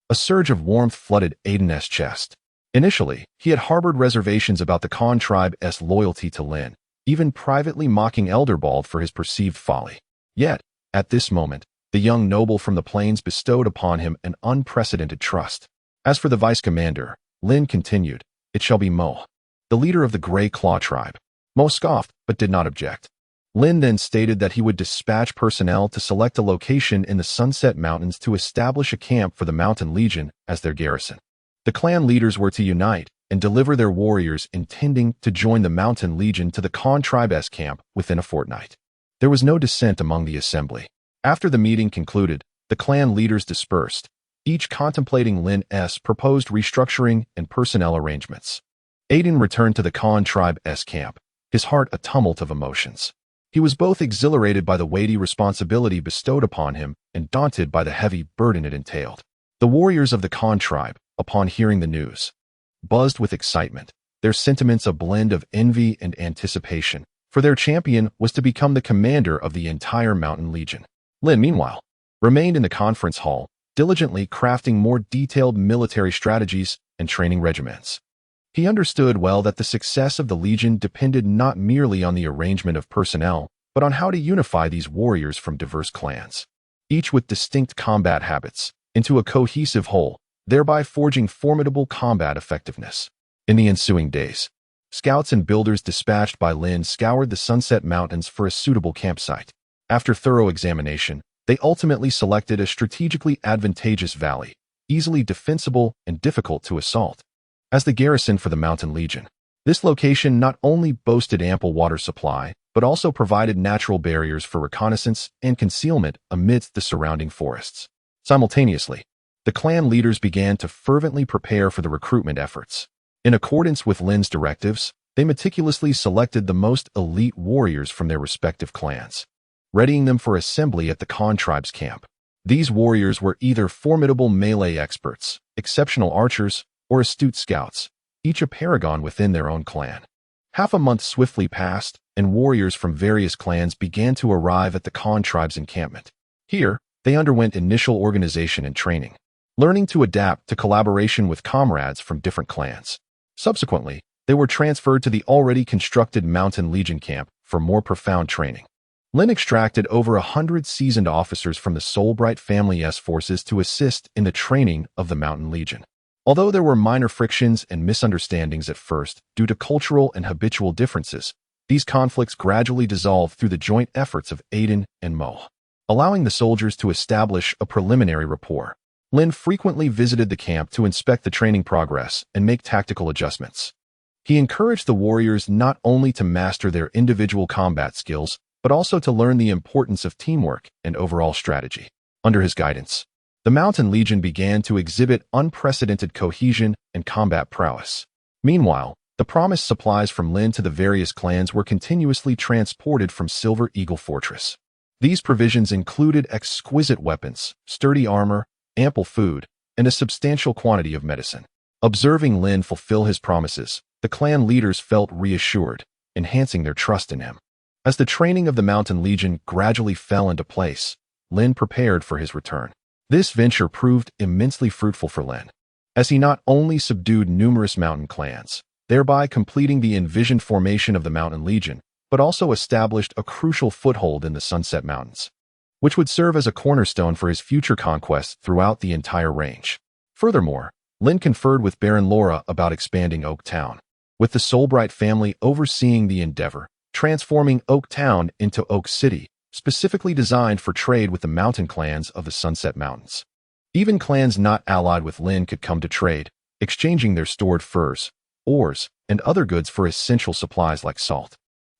A surge of warmth flooded Aiden's chest. Initially, he had harbored reservations about the Con tribe's loyalty to Lynn, even privately mocking Elderbald for his perceived folly. Yet, at this moment, the young noble from the plains bestowed upon him an unprecedented trust. As for the vice commander, Lynn continued, "It shall be Mo, the leader of the Grey Claw tribe." Mo scoffed, but did not object. Lynn then stated that he would dispatch personnel to select a location in the Sunset Mountains to establish a camp for the Mountain Legion as their garrison. The clan leaders were to unite and deliver their warriors intending to join the Mountain Legion to the Con tribe's camp within a fortnight. There was no dissent among the assembly. After the meeting concluded, the clan leaders dispersed, each contemplating Lynn's proposed restructuring and personnel arrangements. Aiden returned to the Con tribe's camp, his heart a tumult of emotions. He was both exhilarated by the weighty responsibility bestowed upon him and daunted by the heavy burden it entailed. The warriors of the Con tribe, upon hearing the news, buzzed with excitement, their sentiments a blend of envy and anticipation, for their champion was to become the commander of the entire Mountain Legion. Lynn, meanwhile, remained in the conference hall, diligently crafting more detailed military strategies and training regiments. He understood well that the success of the Legion depended not merely on the arrangement of personnel, but on how to unify these warriors from diverse clans, each with distinct combat habits, into a cohesive whole, thereby forging formidable combat effectiveness. In the ensuing days, scouts and builders dispatched by Lynn scoured the Sunset Mountains for a suitable campsite. After thorough examination, they ultimately selected a strategically advantageous valley, easily defensible and difficult to assault, as the garrison for the Mountain Legion. This location not only boasted ample water supply, but also provided natural barriers for reconnaissance and concealment amidst the surrounding forests. Simultaneously, the clan leaders began to fervently prepare for the recruitment efforts. In accordance with Lynn's directives, they meticulously selected the most elite warriors from their respective clans, readying them for assembly at the Con tribe's camp. These warriors were either formidable melee experts, exceptional archers, or astute scouts, each a paragon within their own clan. Half a month swiftly passed, and warriors from various clans began to arrive at the Con tribe's encampment. Here, they underwent initial organization and training, learning to adapt to collaboration with comrades from different clans. Subsequently, they were transferred to the already constructed Mountain Legion camp for more profound training. Lynn extracted over 100 seasoned officers from the Soulbright family's forces to assist in the training of the Mountain Legion. Although there were minor frictions and misunderstandings at first due to cultural and habitual differences, these conflicts gradually dissolved through the joint efforts of Aiden and Mo, allowing the soldiers to establish a preliminary rapport. Lynn frequently visited the camp to inspect the training progress and make tactical adjustments. He encouraged the warriors not only to master their individual combat skills, but also to learn the importance of teamwork and overall strategy. Under his guidance, the Mountain Legion began to exhibit unprecedented cohesion and combat prowess. Meanwhile, the promised supplies from Lynn to the various clans were continuously transported from Silver Eagle Fortress. These provisions included exquisite weapons, sturdy armor, ample food, and a substantial quantity of medicine. Observing Lynn fulfill his promises, the clan leaders felt reassured, enhancing their trust in him. As the training of the Mountain Legion gradually fell into place, Lynn prepared for his return. This venture proved immensely fruitful for Lynn, as he not only subdued numerous mountain clans, thereby completing the envisioned formation of the Mountain Legion, but also established a crucial foothold in the Sunset Mountains, which would serve as a cornerstone for his future conquests throughout the entire range. Furthermore, Lynn conferred with Baron Laura about expanding Oak Town, with the Soulbright family overseeing the endeavor, transforming Oak Town into Oak City, specifically designed for trade with the mountain clans of the Sunset Mountains. Even clans not allied with Lynn could come to trade, exchanging their stored furs, ores, and other goods for essential supplies like salt.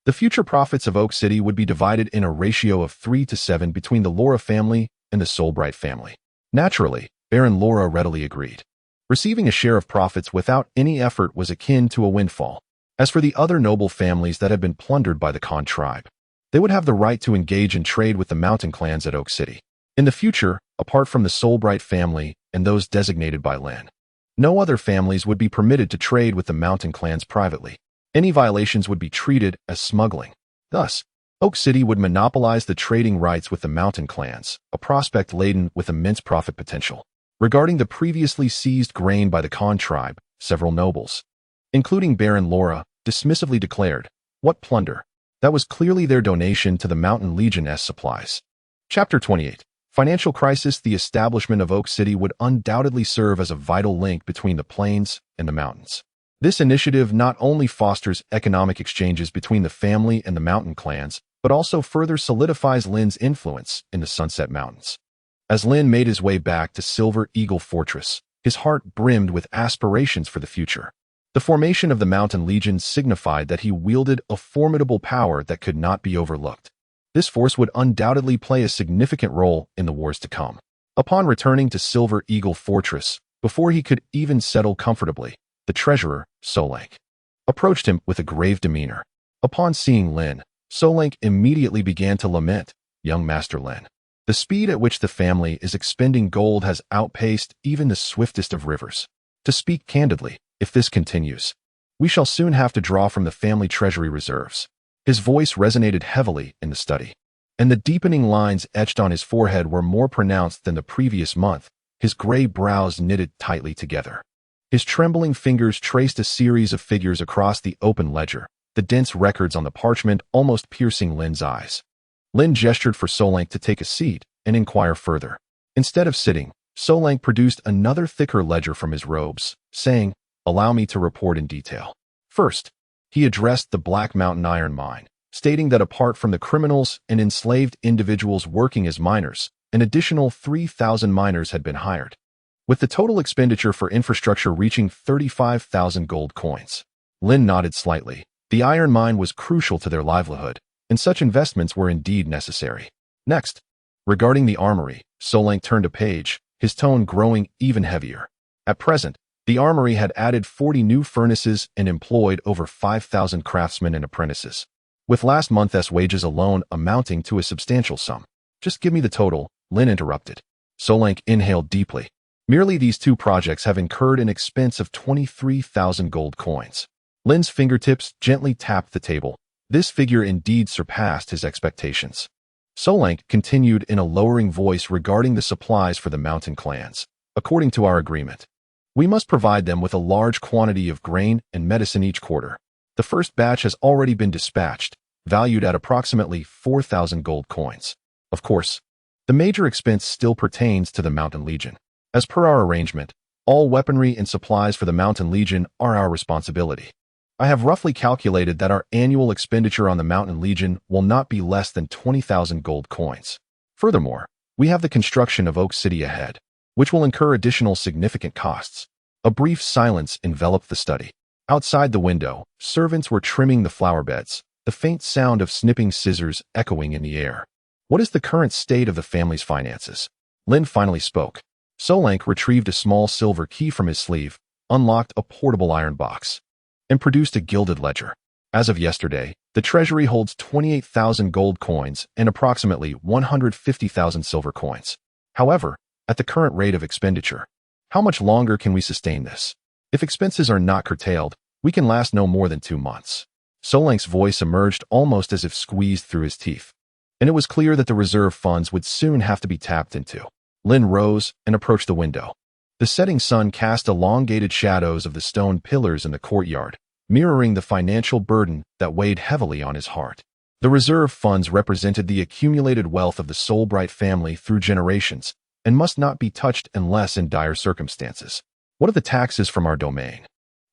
The future profits of Oak City would be divided in a ratio of 3-7 between the Laura family and the Soulbright family. Naturally, Baron Laura readily agreed. Receiving a share of profits without any effort was akin to a windfall. As for the other noble families that had been plundered by the Con tribe, they would have the right to engage in trade with the mountain clans at Oak City. In the future, apart from the Soulbright family and those designated by Lynn, no other families would be permitted to trade with the mountain clans privately. Any violations would be treated as smuggling. Thus, Oak City would monopolize the trading rights with the mountain clans, a prospect laden with immense profit potential. Regarding the previously seized grain by the Khan tribe, several nobles, including Baron Laura, dismissively declared, "What plunder? That was clearly their donation to the Mountain Legion's supplies." Chapter 28. Financial crisis. The establishment of Oak City would undoubtedly serve as a vital link between the plains and the mountains. This initiative not only fosters economic exchanges between the family and the mountain clans, but also further solidifies Lynn's influence in the Sunset Mountains. As Lynn made his way back to Silver Eagle Fortress, his heart brimmed with aspirations for the future. The formation of the Mountain Legion signified that he wielded a formidable power that could not be overlooked. This force would undoubtedly play a significant role in the wars to come. Upon returning to Silver Eagle Fortress, before he could even settle comfortably, the treasurer, Solank, approached him with a grave demeanor. Upon seeing Lynn, Solank immediately began to lament, "Young Master Lynn, the speed at which the family is expending gold has outpaced even the swiftest of rivers. To speak candidly, if this continues, we shall soon have to draw from the family treasury reserves." His voice resonated heavily in the study, and the deepening lines etched on his forehead were more pronounced than the previous month. His gray brows knitted tightly together. His trembling fingers traced a series of figures across the open ledger, the dense records on the parchment almost piercing Lynn's eyes. Lynn gestured for Solank to take a seat and inquire further. Instead of sitting, Solank produced another thicker ledger from his robes, saying, "Allow me to report in detail." First, he addressed the Black Mountain iron mine, stating that apart from the criminals and enslaved individuals working as miners, an additional 3,000 miners had been hired, with the total expenditure for infrastructure reaching 35,000 gold coins. Lynn nodded slightly. The iron mine was crucial to their livelihood, and such investments were indeed necessary. Next, regarding the armory, Solank turned a page, his tone growing even heavier. At present, the armory had added 40 new furnaces and employed over 5,000 craftsmen and apprentices, with last month's wages alone amounting to a substantial sum. "Just give me the total," Lynn interrupted. Solank inhaled deeply. "Merely these two projects have incurred an expense of 23,000 gold coins." Lynn's fingertips gently tapped the table. This figure indeed surpassed his expectations. Solank continued in a lowering voice regarding the supplies for the mountain clans. "According to our agreement, we must provide them with a large quantity of grain and medicine each quarter. The first batch has already been dispatched, valued at approximately 4,000 gold coins. Of course, the major expense still pertains to the Mountain Legion. As per our arrangement, all weaponry and supplies for the Mountain Legion are our responsibility. I have roughly calculated that our annual expenditure on the Mountain Legion will not be less than 20,000 gold coins. Furthermore, we have the construction of Oak City ahead, which will incur additional significant costs." A brief silence enveloped the study. Outside the window, servants were trimming the flower beds, the faint sound of snipping scissors echoing in the air. "What is the current state of the family's finances?" Lynn finally spoke. Solank retrieved a small silver key from his sleeve, unlocked a portable iron box, and produced a gilded ledger. "As of yesterday, the treasury holds 28,000 gold coins and approximately 150,000 silver coins. However, at the current rate of expenditure, how much longer can we sustain this? If expenses are not curtailed, we can last no more than 2 months." Solank's voice emerged almost as if squeezed through his teeth, and it was clear that the reserve funds would soon have to be tapped into. Lynn rose and approached the window. The setting sun cast elongated shadows of the stone pillars in the courtyard, mirroring the financial burden that weighed heavily on his heart. The reserve funds represented the accumulated wealth of the Soulbright family through generations, and must not be touched unless in dire circumstances. "What are the taxes from our domain?"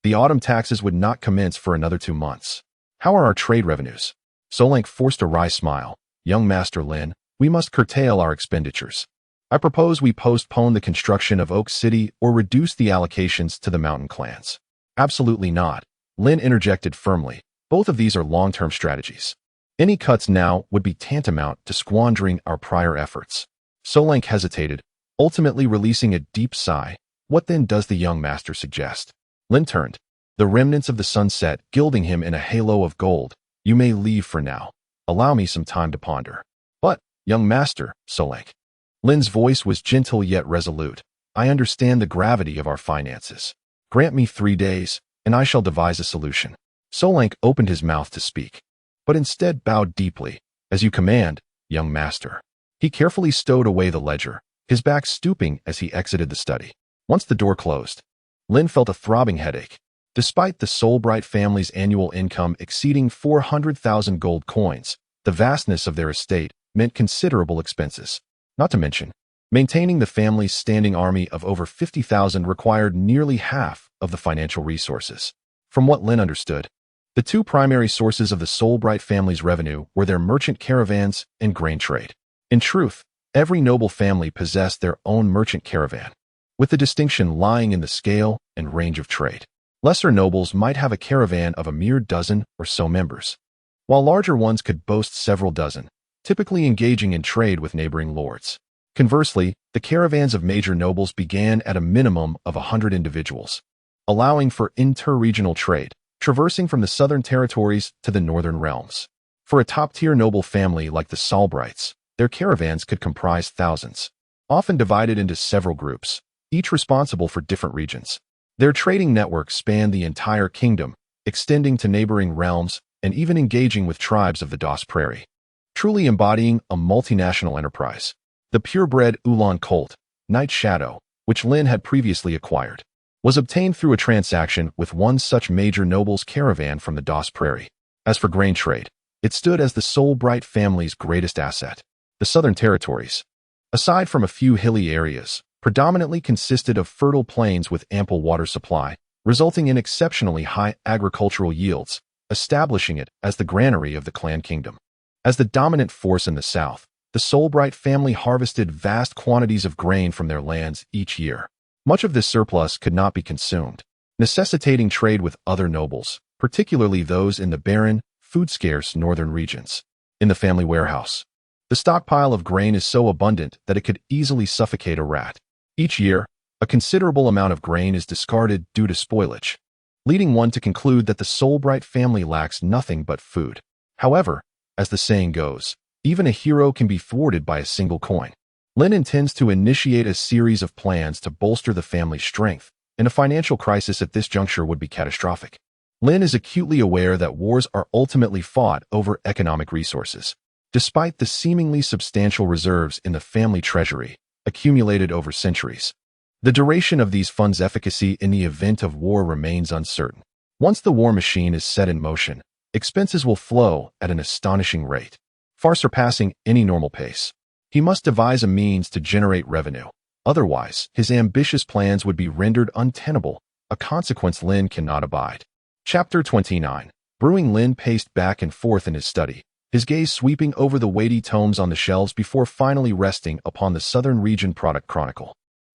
"The autumn taxes would not commence for another 2 months. "How are our trade revenues?" Solank forced a wry smile. "Young Master Lynn, we must curtail our expenditures. I propose we postpone the construction of Oak City or reduce the allocations to the mountain clans." "Absolutely not," Lynn interjected firmly. "Both of these are long-term strategies. Any cuts now would be tantamount to squandering our prior efforts." Solank hesitated, ultimately releasing a deep sigh. "What then does the young master suggest?" Lynn turned, the remnants of the sunset gilding him in a halo of gold. "You may leave for now. Allow me some time to ponder." "But, young master," Solank. Lynn's voice was gentle yet resolute. "I understand the gravity of our finances. Grant me 3 days, and I shall devise a solution." Solank opened his mouth to speak, but instead bowed deeply. "As you command, young master." He carefully stowed away the ledger, his back stooping as he exited the study. Once the door closed, Lynn felt a throbbing headache. Despite the Solbright family's annual income exceeding 400,000 gold coins, the vastness of their estate meant considerable expenses. Not to mention, maintaining the family's standing army of over 50,000 required nearly half of the financial resources. From what Lynn understood, the two primary sources of the Solbright family's revenue were their merchant caravans and grain trade. In truth, every noble family possessed their own merchant caravan, with the distinction lying in the scale and range of trade. Lesser nobles might have a caravan of a mere dozen or so members, while larger ones could boast several dozen, typically engaging in trade with neighboring lords. Conversely, the caravans of major nobles began at a minimum of 100 individuals, allowing for inter-regional trade, traversing from the southern territories to the northern realms. For a top-tier noble family like the Solbrights, their caravans could comprise thousands, often divided into several groups, each responsible for different regions. Their trading network spanned the entire kingdom, extending to neighboring realms and even engaging with tribes of the Doss Prairie, truly embodying a multinational enterprise. The purebred Ulan colt, Night Shadow, which Lynn had previously acquired, was obtained through a transaction with one such major noble's caravan from the Doss Prairie. As for grain trade, it stood as the Solbright family's greatest asset. The southern territories, aside from a few hilly areas, predominantly consisted of fertile plains with ample water supply, resulting in exceptionally high agricultural yields, establishing it as the granary of the clan kingdom. As the dominant force in the south, the Solbright family harvested vast quantities of grain from their lands each year. Much of this surplus could not be consumed, necessitating trade with other nobles, particularly those in the barren, food-scarce northern regions. In the family warehouse, the stockpile of grain is so abundant that it could easily suffocate a rat. Each year, a considerable amount of grain is discarded due to spoilage, leading one to conclude that the Solbright family lacks nothing but food. However, as the saying goes, even a hero can be thwarted by a single coin. Lynn intends to initiate a series of plans to bolster the family's strength, and a financial crisis at this juncture would be catastrophic. Lynn is acutely aware that wars are ultimately fought over economic resources. Despite the seemingly substantial reserves in the family treasury, accumulated over centuries, the duration of these funds' efficacy in the event of war remains uncertain. Once the war machine is set in motion, expenses will flow at an astonishing rate, far surpassing any normal pace. He must devise a means to generate revenue. Otherwise, his ambitious plans would be rendered untenable, a consequence Lynn cannot abide. Chapter 29. Brewing. Lynn paced back and forth in his study, his gaze sweeping over the weighty tomes on the shelves before finally resting upon the Southern Region Product Chronicle.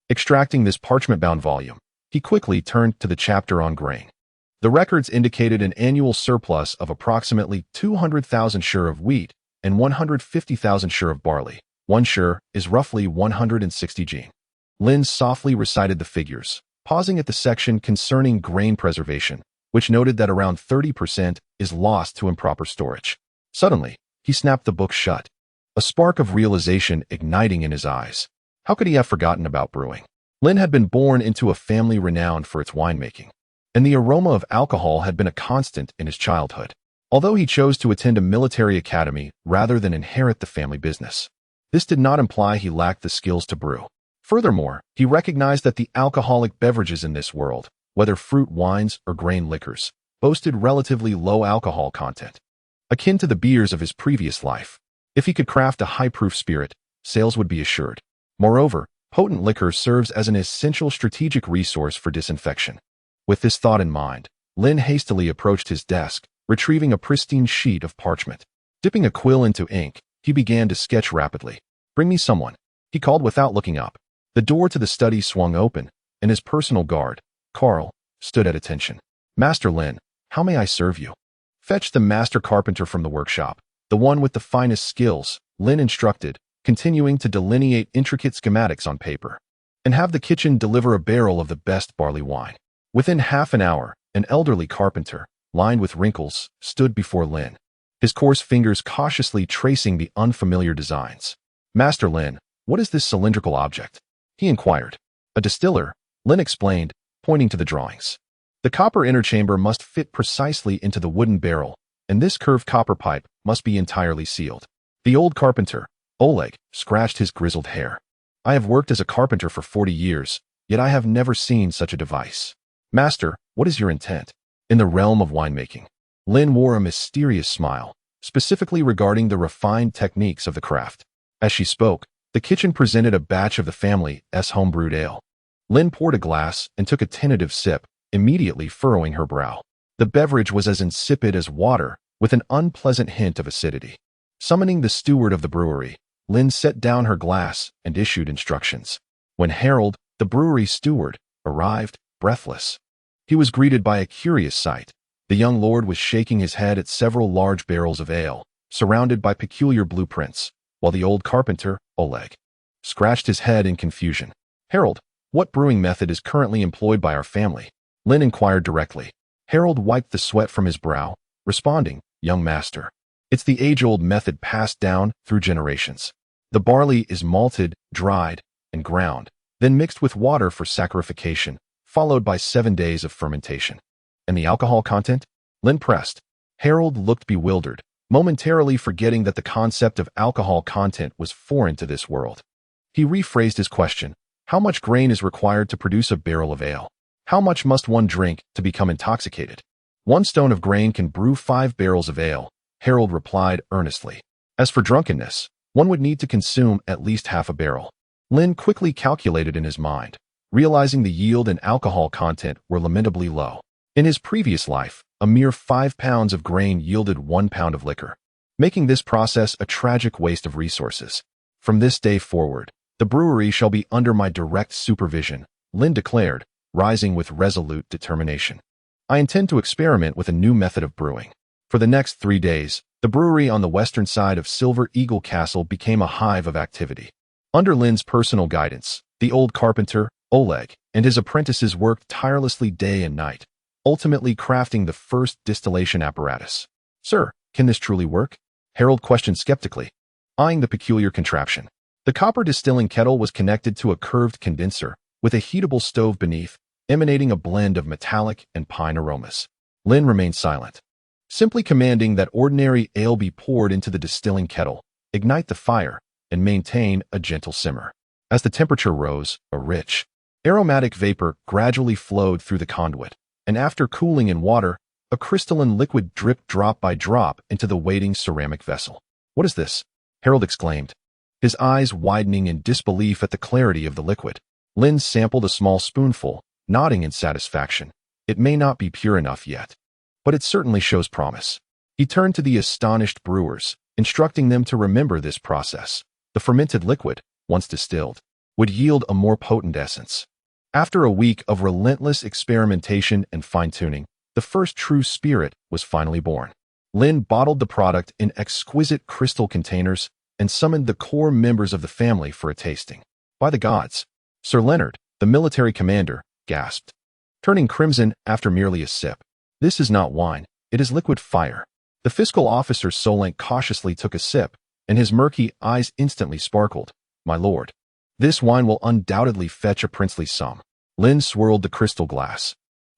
Extracting this parchment-bound volume, he quickly turned to the chapter on grain. The records indicated an annual surplus of approximately 200,000 shur of wheat and 150,000 shur of barley. 1 shur is roughly 160 gin. Lynn softly recited the figures, pausing at the section concerning grain preservation, which noted that around 30% is lost to improper storage. Suddenly, he snapped the book shut, a spark of realization igniting in his eyes. How could he have forgotten about brewing? Lynn had been born into a family renowned for its winemaking, and the aroma of alcohol had been a constant in his childhood. Although he chose to attend a military academy rather than inherit the family business, this did not imply he lacked the skills to brew. Furthermore, he recognized that the alcoholic beverages in this world, whether fruit wines or grain liquors, boasted relatively low alcohol content, akin to the beers of his previous life. If he could craft a high-proof spirit, sales would be assured. Moreover, potent liquor serves as an essential strategic resource for disinfection. With this thought in mind, Lynn hastily approached his desk, retrieving a pristine sheet of parchment. Dipping a quill into ink, he began to sketch rapidly. "Bring me someone," he called without looking up. The door to the study swung open, and his personal guard, Carl, stood at attention. "Master Lynn, how may I serve you?" "Fetch the master carpenter from the workshop, the one with the finest skills," Lynn instructed, continuing to delineate intricate schematics on paper. "And have the kitchen deliver a barrel of the best barley wine." Within half an hour, an elderly carpenter, lined with wrinkles, stood before Lynn, his coarse fingers cautiously tracing the unfamiliar designs. "Master Lynn, what is this cylindrical object?" he inquired. "A distiller," Lynn explained, pointing to the drawings. "The copper inner chamber must fit precisely into the wooden barrel, and this curved copper pipe must be entirely sealed. The old carpenter, Oleg, scratched his grizzled hair. I have worked as a carpenter for 40 years, yet I have never seen such a device. Master, what is your intent? In the realm of winemaking. Lynn wore a mysterious smile, specifically regarding the refined techniques of the craft. As she spoke, the kitchen presented a batch of the family's homebrewed ale. Lynn poured a glass and took a tentative sip, immediately furrowing her brow. The beverage was as insipid as water, with an unpleasant hint of acidity. Summoning the steward of the brewery, Lynn set down her glass and issued instructions. When Harold, the brewery steward, arrived, breathless, he was greeted by a curious sight. The young lord was shaking his head at several large barrels of ale, surrounded by peculiar blueprints, while the old carpenter, Oleg, scratched his head in confusion. Harold, what brewing method is currently employed by our family? Lynn inquired directly. Harold wiped the sweat from his brow, responding, Young master, it's the age-old method passed down through generations. The barley is malted, dried, and ground, then mixed with water for saccharification, followed by 7 days of fermentation. And the alcohol content? Lynn pressed. Harold looked bewildered, momentarily forgetting that the concept of alcohol content was foreign to this world. He rephrased his question. How much grain is required to produce a barrel of ale? How much must one drink to become intoxicated? 1 stone of grain can brew 5 barrels of ale, Harold replied earnestly. As for drunkenness, one would need to consume at least half a barrel. Lynn quickly calculated in his mind, realizing the yield and alcohol content were lamentably low. In his previous life, a mere 5 pounds of grain yielded 1 pound of liquor, making this process a tragic waste of resources. From this day forward, the brewery shall be under my direct supervision, Lynn declared, rising with resolute determination. I intend to experiment with a new method of brewing. For the next 3 days, the brewery on the western side of Silver Eagle Castle became a hive of activity. Under Lynn's personal guidance, the old carpenter, Oleg, and his apprentices worked tirelessly day and night, ultimately crafting the first distillation apparatus. Sir, can this truly work? Harold questioned skeptically, eyeing the peculiar contraption. The copper distilling kettle was connected to a curved condenser, with a heatable stove beneath, emanating a blend of metallic and pine aromas. Lynn remained silent, simply commanding that ordinary ale be poured into the distilling kettle, ignite the fire, and maintain a gentle simmer. As the temperature rose, a rich, aromatic vapor gradually flowed through the conduit, and after cooling in water, a crystalline liquid dripped drop by drop into the waiting ceramic vessel. What is this? Harold exclaimed, his eyes widening in disbelief at the clarity of the liquid. Lynn sampled a small spoonful, nodding in satisfaction. It may not be pure enough yet, but it certainly shows promise. He turned to the astonished brewers, instructing them to remember this process. The fermented liquid, once distilled, would yield a more potent essence. After a week of relentless experimentation and fine-tuning, the first true spirit was finally born. Lynn bottled the product in exquisite crystal containers and summoned the core members of the family for a tasting. By the gods! Sir Leonard, the military commander, gasped, turning crimson after merely a sip. This is not wine, it is liquid fire. The fiscal officer Solank cautiously took a sip, and his murky eyes instantly sparkled. My lord, this wine will undoubtedly fetch a princely sum. Lynn swirled the crystal glass,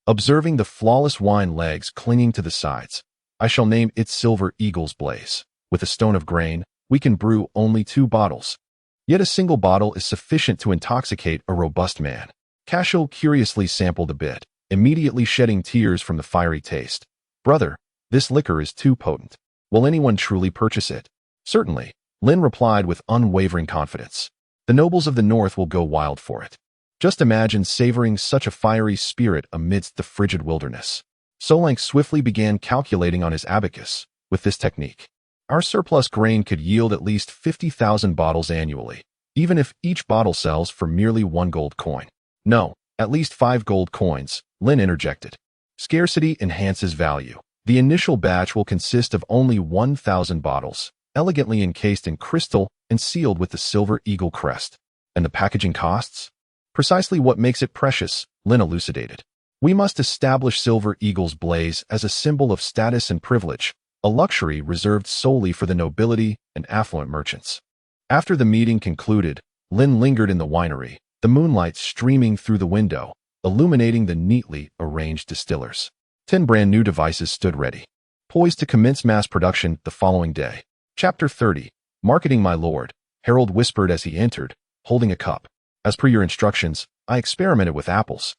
observing the flawless wine legs clinging to the sides. I shall name it Silver Eagle's Blaze. With a stone of grain, we can brew only 2 bottles. Yet a single bottle is sufficient to intoxicate a robust man. Cashel curiously sampled a bit, immediately shedding tears from the fiery taste. Brother, this liquor is too potent. Will anyone truly purchase it? Certainly, Lynn replied with unwavering confidence. The nobles of the north will go wild for it. Just imagine savoring such a fiery spirit amidst the frigid wilderness. Solank swiftly began calculating on his abacus. With this technique, our surplus grain could yield at least 50,000 bottles annually, even if each bottle sells for merely 1 gold coin. No, at least 5 gold coins, Lynn interjected. Scarcity enhances value. The initial batch will consist of only 1,000 bottles, elegantly encased in crystal and sealed with the Silver Eagle crest. And the packaging costs? Precisely what makes it precious, Lynn elucidated. We must establish Silver Eagle's Blaze as a symbol of status and privilege, a luxury reserved solely for the nobility and affluent merchants. After the meeting concluded, Lynn lingered in the winery, the moonlight streaming through the window, illuminating the neatly arranged distillers. 10 brand new devices stood ready, poised to commence mass production the following day. Chapter 30. Marketing my lord, Harold whispered as he entered, holding a cup. As per your instructions, I experimented with apples.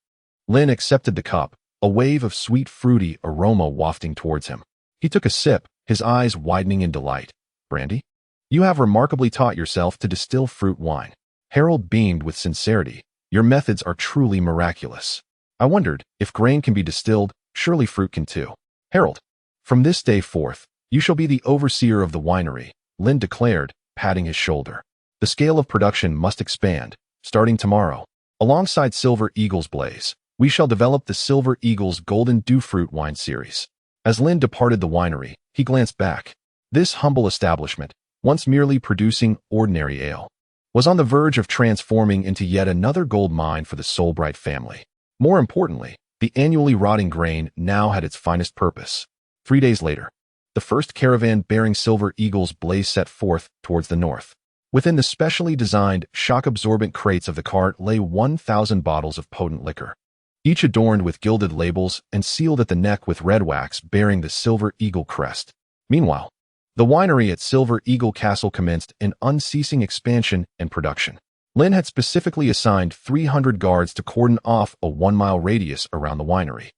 Lynn accepted the cup, a wave of sweet fruity aroma wafting towards him. He took a sip, his eyes widening in delight. Brandy? You have remarkably taught yourself to distill fruit wine. Harold beamed with sincerity. Your methods are truly miraculous. I wondered, if grain can be distilled, surely fruit can too. Harold, from this day forth, you shall be the overseer of the winery, Lynn declared, patting his shoulder. The scale of production must expand, starting tomorrow. Alongside Silver Eagle's Blaze, we shall develop the Silver Eagle's Golden Dew Fruit Wine Series. As Lynn departed the winery, he glanced back. This humble establishment, once merely producing ordinary ale, was on the verge of transforming into yet another gold mine for the Solbright family. More importantly, the annually rotting grain now had its finest purpose. 3 days later, the first caravan bearing Silver Eagle's Blaze set forth towards the north. Within the specially designed, shock-absorbent crates of the cart lay 1,000 bottles of potent liquor, each adorned with gilded labels and sealed at the neck with red wax bearing the Silver Eagle crest. Meanwhile, the winery at Silver Eagle Castle commenced an unceasing expansion and production. Lynn had specifically assigned 300 guards to cordon off a 1-mile radius around the winery.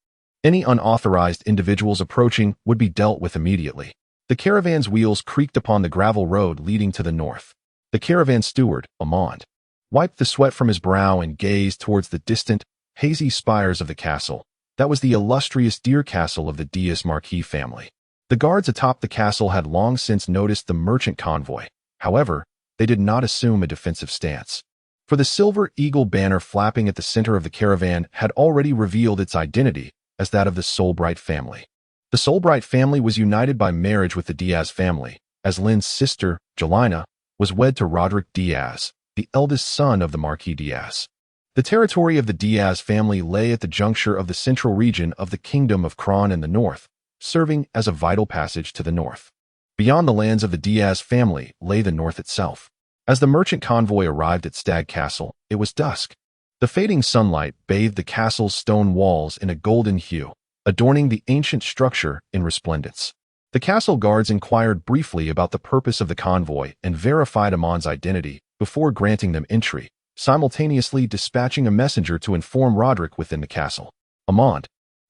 Any unauthorized individuals approaching would be dealt with immediately. The caravan's wheels creaked upon the gravel road leading to the north. The caravan steward, Amand, wiped the sweat from his brow and gazed towards the distant, hazy spires of the castle. That was the illustrious deer castle of the Diaz Marquis family. The guards atop the castle had long since noticed the merchant convoy. However, they did not assume a defensive stance. For the Silver Eagle banner flapping at the center of the caravan had already revealed its identity as that of the Solbright family. The Solbright family was united by marriage with the Diaz family, as Lynn's sister, Jelena, was wed to Roderick Diaz, the eldest son of the Marquis Diaz. The territory of the Diaz family lay at the juncture of the central region of the Kingdom of Cron in the north, serving as a vital passage to the north. Beyond the lands of the Diaz family lay the north itself. As the merchant convoy arrived at Stag Castle, it was dusk. The fading sunlight bathed the castle's stone walls in a golden hue, adorning the ancient structure in resplendence. The castle guards inquired briefly about the purpose of the convoy and verified Amand's identity before granting them entry, simultaneously dispatching a messenger to inform Roderick within the castle. Amand,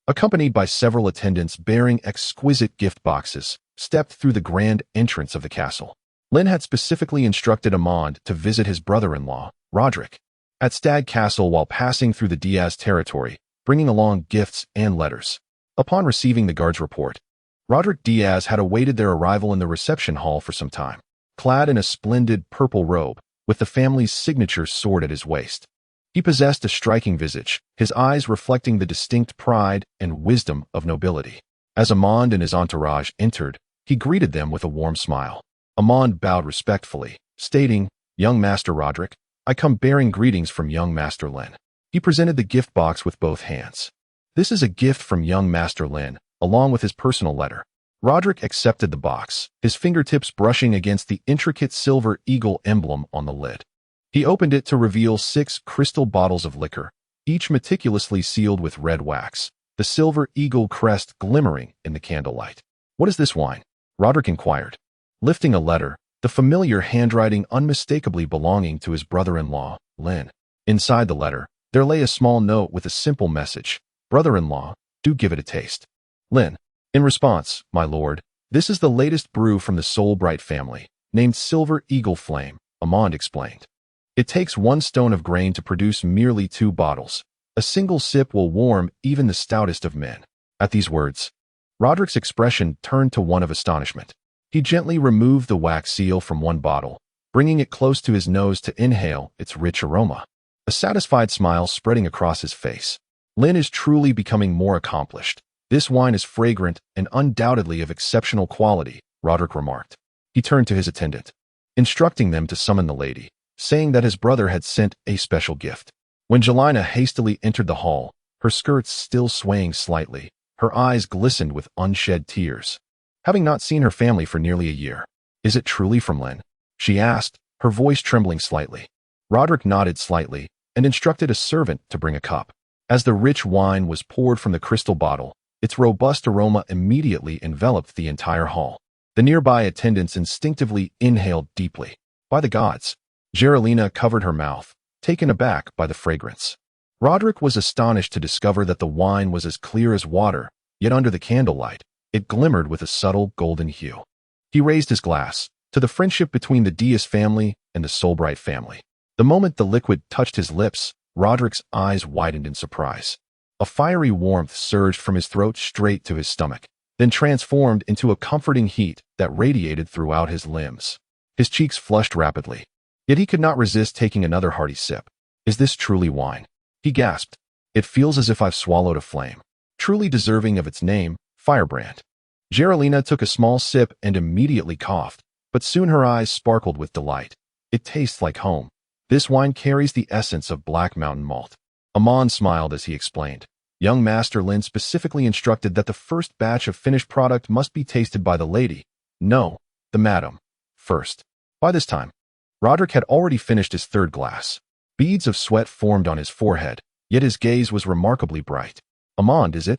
accompanied by several attendants bearing exquisite gift boxes, stepped through the grand entrance of the castle. Lynn had specifically instructed Amand to visit his brother-in-law, Roderick, at Stag Castle while passing through the Diaz territory, bringing along gifts and letters. Upon receiving the guard's report, Roderick Diaz had awaited their arrival in the reception hall for some time, clad in a splendid purple robe, with the family's signature sword at his waist. He possessed a striking visage, his eyes reflecting the distinct pride and wisdom of nobility. As Amand and his entourage entered, he greeted them with a warm smile. Amand bowed respectfully, stating, "Young Master Roderick, I come bearing greetings from young Master Lynn." He presented the gift box with both hands. "This is a gift from young Master Lynn, along with his personal letter." Roderick accepted the box, his fingertips brushing against the intricate Silver Eagle emblem on the lid. He opened it to reveal 6 crystal bottles of liquor, each meticulously sealed with red wax, the Silver Eagle crest glimmering in the candlelight. "What is this wine?" Roderick inquired, lifting a letter, the familiar handwriting unmistakably belonging to his brother-in-law, Lynn. Inside the letter, there lay a small note with a simple message: "Brother-in-law, do give it a taste." Lynn, in response, "My lord, this is the latest brew from the Solbright family, named Silver Eagle Flame," Amand explained. "It takes 1 stone of grain to produce merely 2 bottles. A single sip will warm even the stoutest of men." At these words, Roderick's expression turned to one of astonishment. He gently removed the wax seal from one bottle, bringing it close to his nose to inhale its rich aroma. A satisfied smile spreading across his face. "Lynn is truly becoming more accomplished. This wine is fragrant and undoubtedly of exceptional quality," Roderick remarked. He turned to his attendant, instructing them to summon the lady, saying that his brother had sent a special gift. When Jelena hastily entered the hall, her skirts still swaying slightly, her eyes glistened with unshed tears. Having not seen her family for nearly a year, "Is it truly from Lynn?" she asked, her voice trembling slightly. Roderick nodded slightly and instructed a servant to bring a cup. As the rich wine was poured from the crystal bottle, Its robust aroma immediately enveloped the entire hall. The nearby attendants instinctively inhaled deeply. By the gods! Geraldine covered her mouth, taken aback by the fragrance. Roderick was astonished to discover that the wine was as clear as water, yet under the candlelight, it glimmered with a subtle golden hue. He raised his glass to the friendship between the Diaz family and the Solbright family. The moment the liquid touched his lips, Roderick's eyes widened in surprise. A fiery warmth surged from his throat straight to his stomach, then transformed into a comforting heat that radiated throughout his limbs. His cheeks flushed rapidly, yet he could not resist taking another hearty sip. "Is this truly wine?" he gasped. "It feels as if I've swallowed a flame. Truly deserving of its name, firebrand." Geraldine took a small sip and immediately coughed, but soon her eyes sparkled with delight. "It tastes like home. This wine carries the essence of Black Mountain malt." Amon smiled as he explained. Young Master Lynn specifically instructed that the first batch of finished product must be tasted by the lady, no, the madam, first. By this time, Roderick had already finished his third glass. Beads of sweat formed on his forehead, yet his gaze was remarkably bright. "Amand, is it?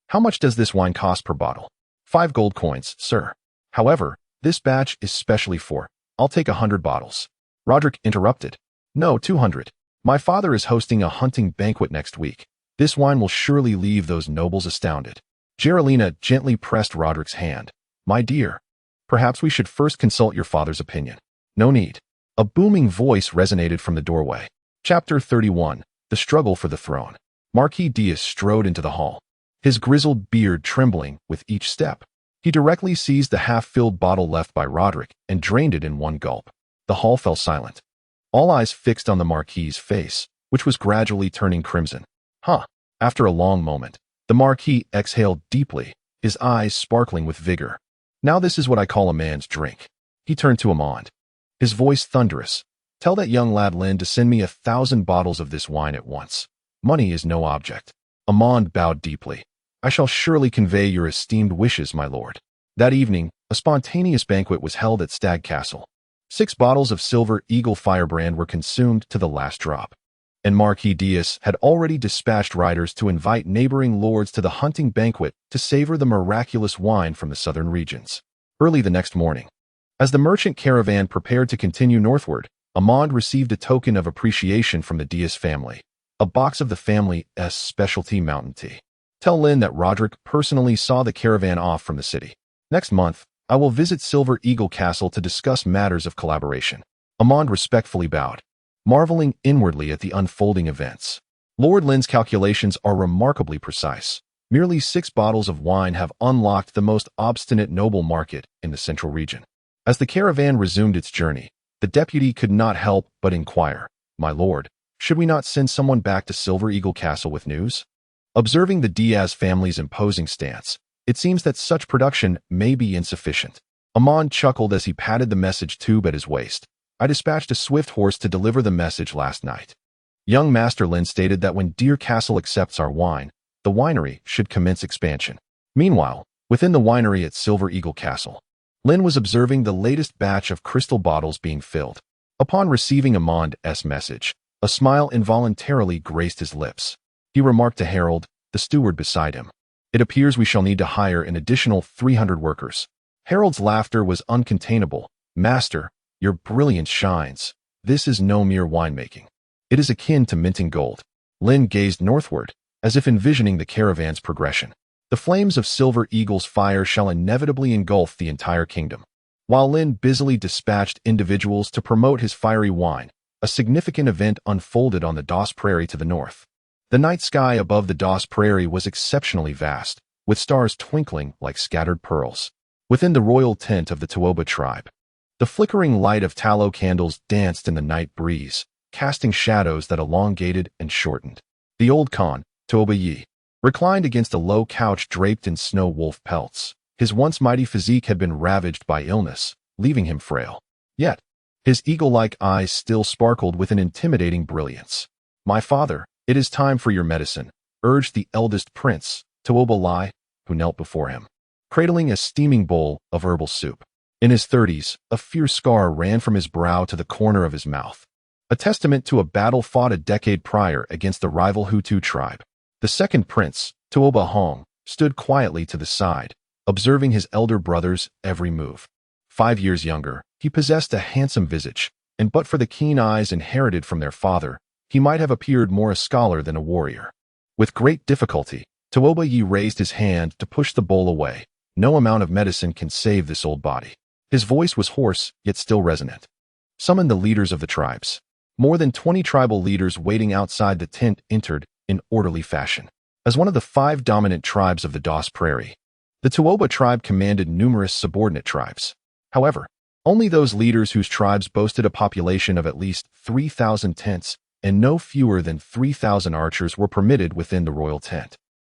How much does this wine cost per bottle?" 5 gold coins, sir. However, this batch is specially for, I'll take 100 bottles. Roderick interrupted. "No, 200. My father is hosting a hunting banquet next week. This wine will surely leave those nobles astounded." Geraldine gently pressed Roderick's hand. "My dear, perhaps we should first consult your father's opinion." "No need." A booming voice resonated from the doorway. Chapter 31, The Struggle for the Throne. Marquis Diaz strode into the hall, his grizzled beard trembling with each step. He directly seized the half-filled bottle left by Roderick and drained it in one gulp. The hall fell silent, all eyes fixed on the Marquis's face, which was gradually turning crimson. "Huh." After a long moment, the Marquis exhaled deeply, his eyes sparkling with vigor. "Now this is what I call a man's drink." He turned to Amand, his voice thunderous. "Tell that young lad Lynn to send me 1,000 bottles of this wine at once. Money is no object." Amand bowed deeply. "I shall surely convey your esteemed wishes, my lord." That evening, a spontaneous banquet was held at Stag Castle. 6 bottles of Silver Eagle Firebrand were consumed to the last drop, and Marquis Diaz had already dispatched riders to invite neighboring lords to the hunting banquet to savor the miraculous wine from the southern regions. Early the next morning, as the merchant caravan prepared to continue northward, Amand received a token of appreciation from the Diaz family, a box of the family's specialty mountain tea. "Tell Lynn that Roderick personally saw the caravan off from the city. Next month, I will visit Silver Eagle Castle to discuss matters of collaboration." Amand respectfully bowed, marveling inwardly at the unfolding events. Lord Lynn's calculations are remarkably precise. Merely 6 bottles of wine have unlocked the most obstinate noble market in the central region. As the caravan resumed its journey, the deputy could not help but inquire, "My lord, should we not send someone back to Silver Eagle Castle with news?" Observing the Diaz family's imposing stance, it seems that such production may be insufficient. Amand chuckled as he patted the message tube at his waist. "I dispatched a swift horse to deliver the message last night. Young Master Lynn stated that when Deer Castle accepts our wine, the winery should commence expansion." Meanwhile, within the winery at Silver Eagle Castle, Lynn was observing the latest batch of crystal bottles being filled. Upon receiving Amand's message, a smile involuntarily graced his lips. He remarked to Harold, the steward beside him, "It appears we shall need to hire an additional 300 workers." Harold's laughter was uncontainable. "Master, your brilliance shines. This is no mere winemaking. It is akin to minting gold." Lynn gazed northward, as if envisioning the caravan's progression. "The flames of Silver Eagle's fire shall inevitably engulf the entire kingdom." While Lynn busily dispatched individuals to promote his fiery wine, a significant event unfolded on the Doss Prairie to the north. The night sky above the Doss Prairie was exceptionally vast, with stars twinkling like scattered pearls. Within the royal tent of the To'oba tribe, the flickering light of tallow candles danced in the night breeze, casting shadows that elongated and shortened. The old Khan, To'oba Yi, reclined against a low couch draped in snow wolf pelts. His once mighty physique had been ravaged by illness, leaving him frail. Yet, his eagle-like eyes still sparkled with an intimidating brilliance. "My father, it is time for your medicine," urged the eldest prince, To'oba Lai, who knelt before him, cradling a steaming bowl of herbal soup. In his 30s, a fierce scar ran from his brow to the corner of his mouth, a testament to a battle fought a decade prior against the rival Hutu tribe. The second prince, To'oba Hong, stood quietly to the side, observing his elder brother's every move. 5 years younger, he possessed a handsome visage, and but for the keen eyes inherited from their father, he might have appeared more a scholar than a warrior. With great difficulty, toEmperorvia raised his hand to push the bowl away. No amount of medicine can save this old body. His voice was hoarse, yet still resonant. Summon the leaders of the tribes. More than 20 tribal leaders waiting outside the tent entered in orderly fashion. As one of the 5 dominant tribes of the Doss Prairie, the toEmperorvia tribe commanded numerous subordinate tribes. However, only those leaders whose tribes boasted a population of at least 3,000 tents and no fewer than 3,000 archers were permitted within the royal tent.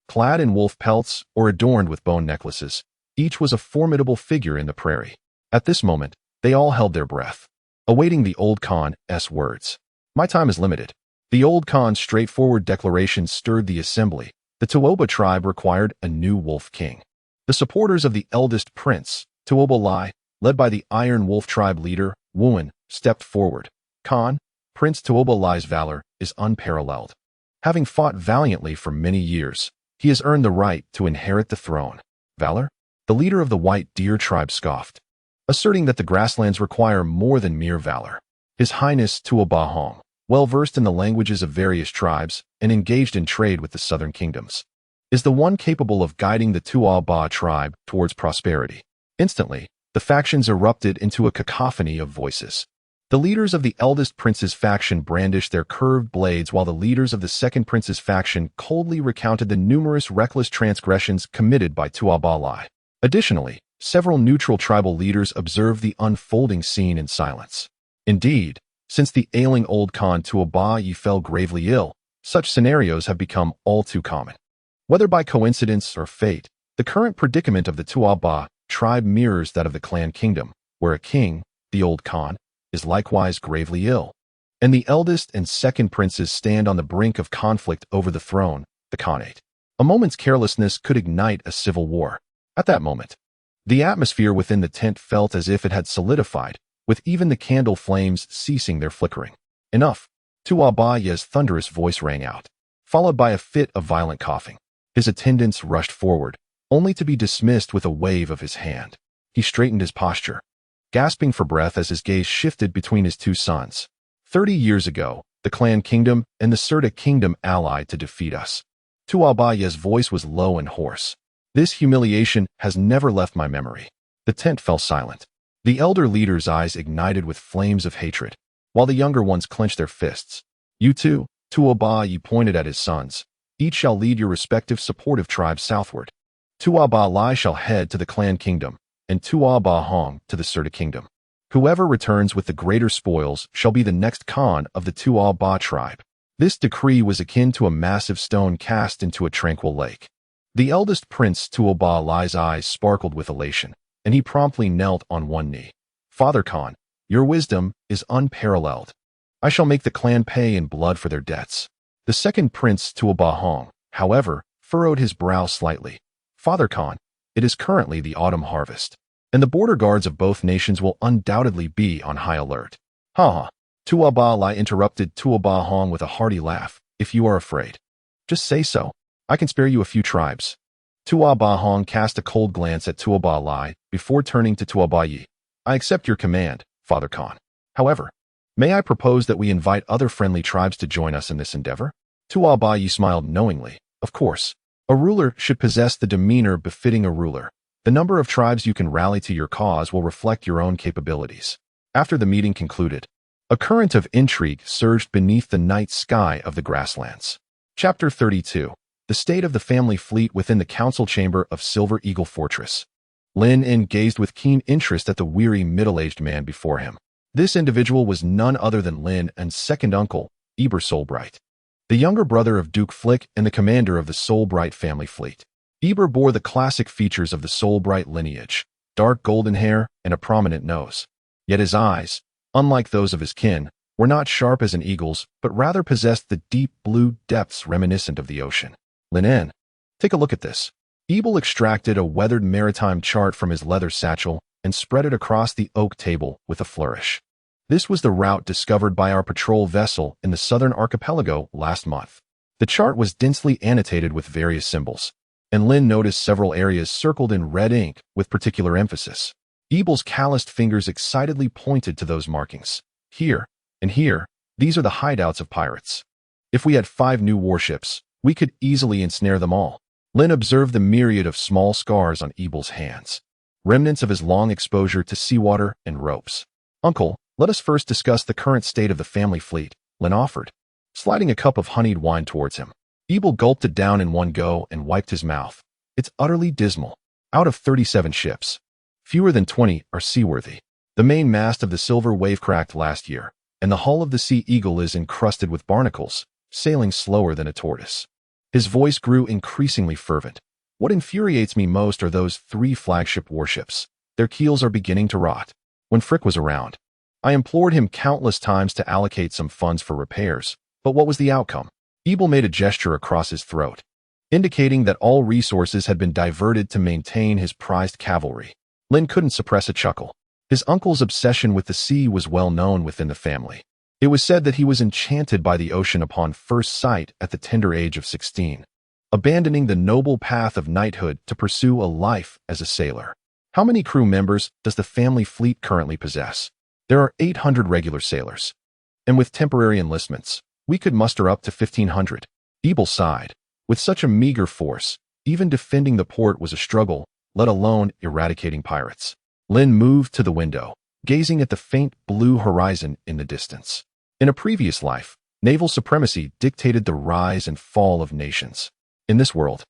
Clad in wolf pelts or adorned with bone necklaces, each was a formidable figure in the prairie. At this moment, they all held their breath, awaiting the old Khan's words. My time is limited. The old Khan's straightforward declaration stirred the assembly. The toEmperorvia tribe required a new wolf king. The supporters of the eldest prince, toEmperor, led by the Iron Wolf tribe leader, Wuan, stepped forward. Khan, Prince toEmperor's valor is unparalleled. Having fought valiantly for many years, he has earned the right to inherit the throne. Valor? The leader of the White Deer tribe scoffed, asserting that the grasslands require more than mere valor. His Highness toEmperor, well-versed in the languages of various tribes and engaged in trade with the southern kingdoms, is the one capable of guiding the toEmperor tribe towards prosperity. Instantly, the factions erupted into a cacophony of voices. The leaders of the eldest prince's faction brandished their curved blades while the leaders of the second prince's faction coldly recounted the numerous reckless transgressions committed by toEmperor. Additionally, several neutral tribal leaders observed the unfolding scene in silence. Indeed, since the ailing old Khan toEmperor fell gravely ill, such scenarios have become all too common. Whether by coincidence or fate, the current predicament of the toEmperor tribe mirrors that of the clan kingdom, where a king, the old Khan, is likewise gravely ill, and the eldest and second princes stand on the brink of conflict over the throne, the Khanate. A moment's carelessness could ignite a civil war. At that moment, the atmosphere within the tent felt as if it had solidified, with even the candle flames ceasing their flickering. Enough! toEmperor's thunderous voice rang out, followed by a fit of violent coughing. His attendants rushed forward, only to be dismissed with a wave of his hand. He straightened his posture, gasping for breath as his gaze shifted between his 2 sons. 30 years ago, the clan kingdom and the Serta kingdom allied to defeat us. toEmperor's voice was low and hoarse. This humiliation has never left my memory. The tent fell silent. The elder leader's eyes ignited with flames of hatred, while the younger ones clenched their fists. You too, toEmperor pointed at his sons. Each shall lead your respective supportive tribes southward. toEmperor shall head to the clan kingdom, and toEmperor to the Serta kingdom. Whoever returns with the greater spoils shall be the next Khan of the toEmperor tribe. This decree was akin to a massive stone cast into a tranquil lake. The eldest prince toEmperor's eyes sparkled with elation, and he promptly knelt on one knee. Father Khan, your wisdom is unparalleled. I shall make the clan pay in blood for their debts. The second prince toEmperor, however, furrowed his brow slightly. Father Khan, it is currently the autumn harvest, and the border guards of both nations will undoubtedly be on high alert. Ha! toEmperor interrupted toEmperor with a hearty laugh. If you are afraid, just say so. I can spare you a few tribes. toEmperor cast a cold glance at toEmperor before turning to toEmperor. I accept your command, Father Khan. However, may I propose that we invite other friendly tribes to join us in this endeavor? toEmperor smiled knowingly. Of course. A ruler should possess the demeanor befitting a ruler. The number of tribes you can rally to your cause will reflect your own capabilities. After the meeting concluded, a current of intrigue surged beneath the night sky of the grasslands. Chapter 32. The State of the Family Fleet within the Council Chamber of Silver Eagle Fortress. Lynn gazed with keen interest at the weary middle-aged man before him. This individual was none other than Lynn and second uncle, Eber Solbright, the younger brother of Duke Flick and the commander of the Solbright family fleet. Eber bore the classic features of the Solbright lineage, dark golden hair and a prominent nose. Yet his eyes, unlike those of his kin, were not sharp as an eagle's, but rather possessed the deep blue depths reminiscent of the ocean. Lynn, take a look at this. Ebel extracted a weathered maritime chart from his leather satchel and spread it across the oak table with a flourish. This was the route discovered by our patrol vessel in the southern archipelago last month. The chart was densely annotated with various symbols, and Lynn noticed several areas circled in red ink with particular emphasis. Ebel's calloused fingers excitedly pointed to those markings. Here, and here, these are the hideouts of pirates. If we had 5 new warships, we could easily ensnare them all. Lynn observed the myriad of small scars on Ebel's hands, remnants of his long exposure to seawater and ropes. Uncle, let us first discuss the current state of the family fleet, Lynn offered, sliding a cup of honeyed wine towards him. Ebel gulped it down in one go and wiped his mouth. It's utterly dismal. Out of 37 ships, fewer than 20 are seaworthy. The main mast of the Silver Wave cracked last year, and the hull of the Sea Eagle is encrusted with barnacles, sailing slower than a tortoise. His voice grew increasingly fervent. What infuriates me most are those 3 flagship warships. Their keels are beginning to rot. When Frick was around, I implored him countless times to allocate some funds for repairs, but what was the outcome? Ebel made a gesture across his throat, indicating that all resources had been diverted to maintain his prized cavalry. Lynn couldn't suppress a chuckle. His uncle's obsession with the sea was well known within the family. It was said that he was enchanted by the ocean upon first sight at the tender age of 16, abandoning the noble path of knighthood to pursue a life as a sailor. How many crew members does the family fleet currently possess? There are 800 regular sailors, and with temporary enlistments, we could muster up to 1,500. Ebel sighed. With such a meager force, even defending the port was a struggle, let alone eradicating pirates. Lynn moved to the window, gazing at the faint blue horizon in the distance. In a previous life, naval supremacy dictated the rise and fall of nations. In this world,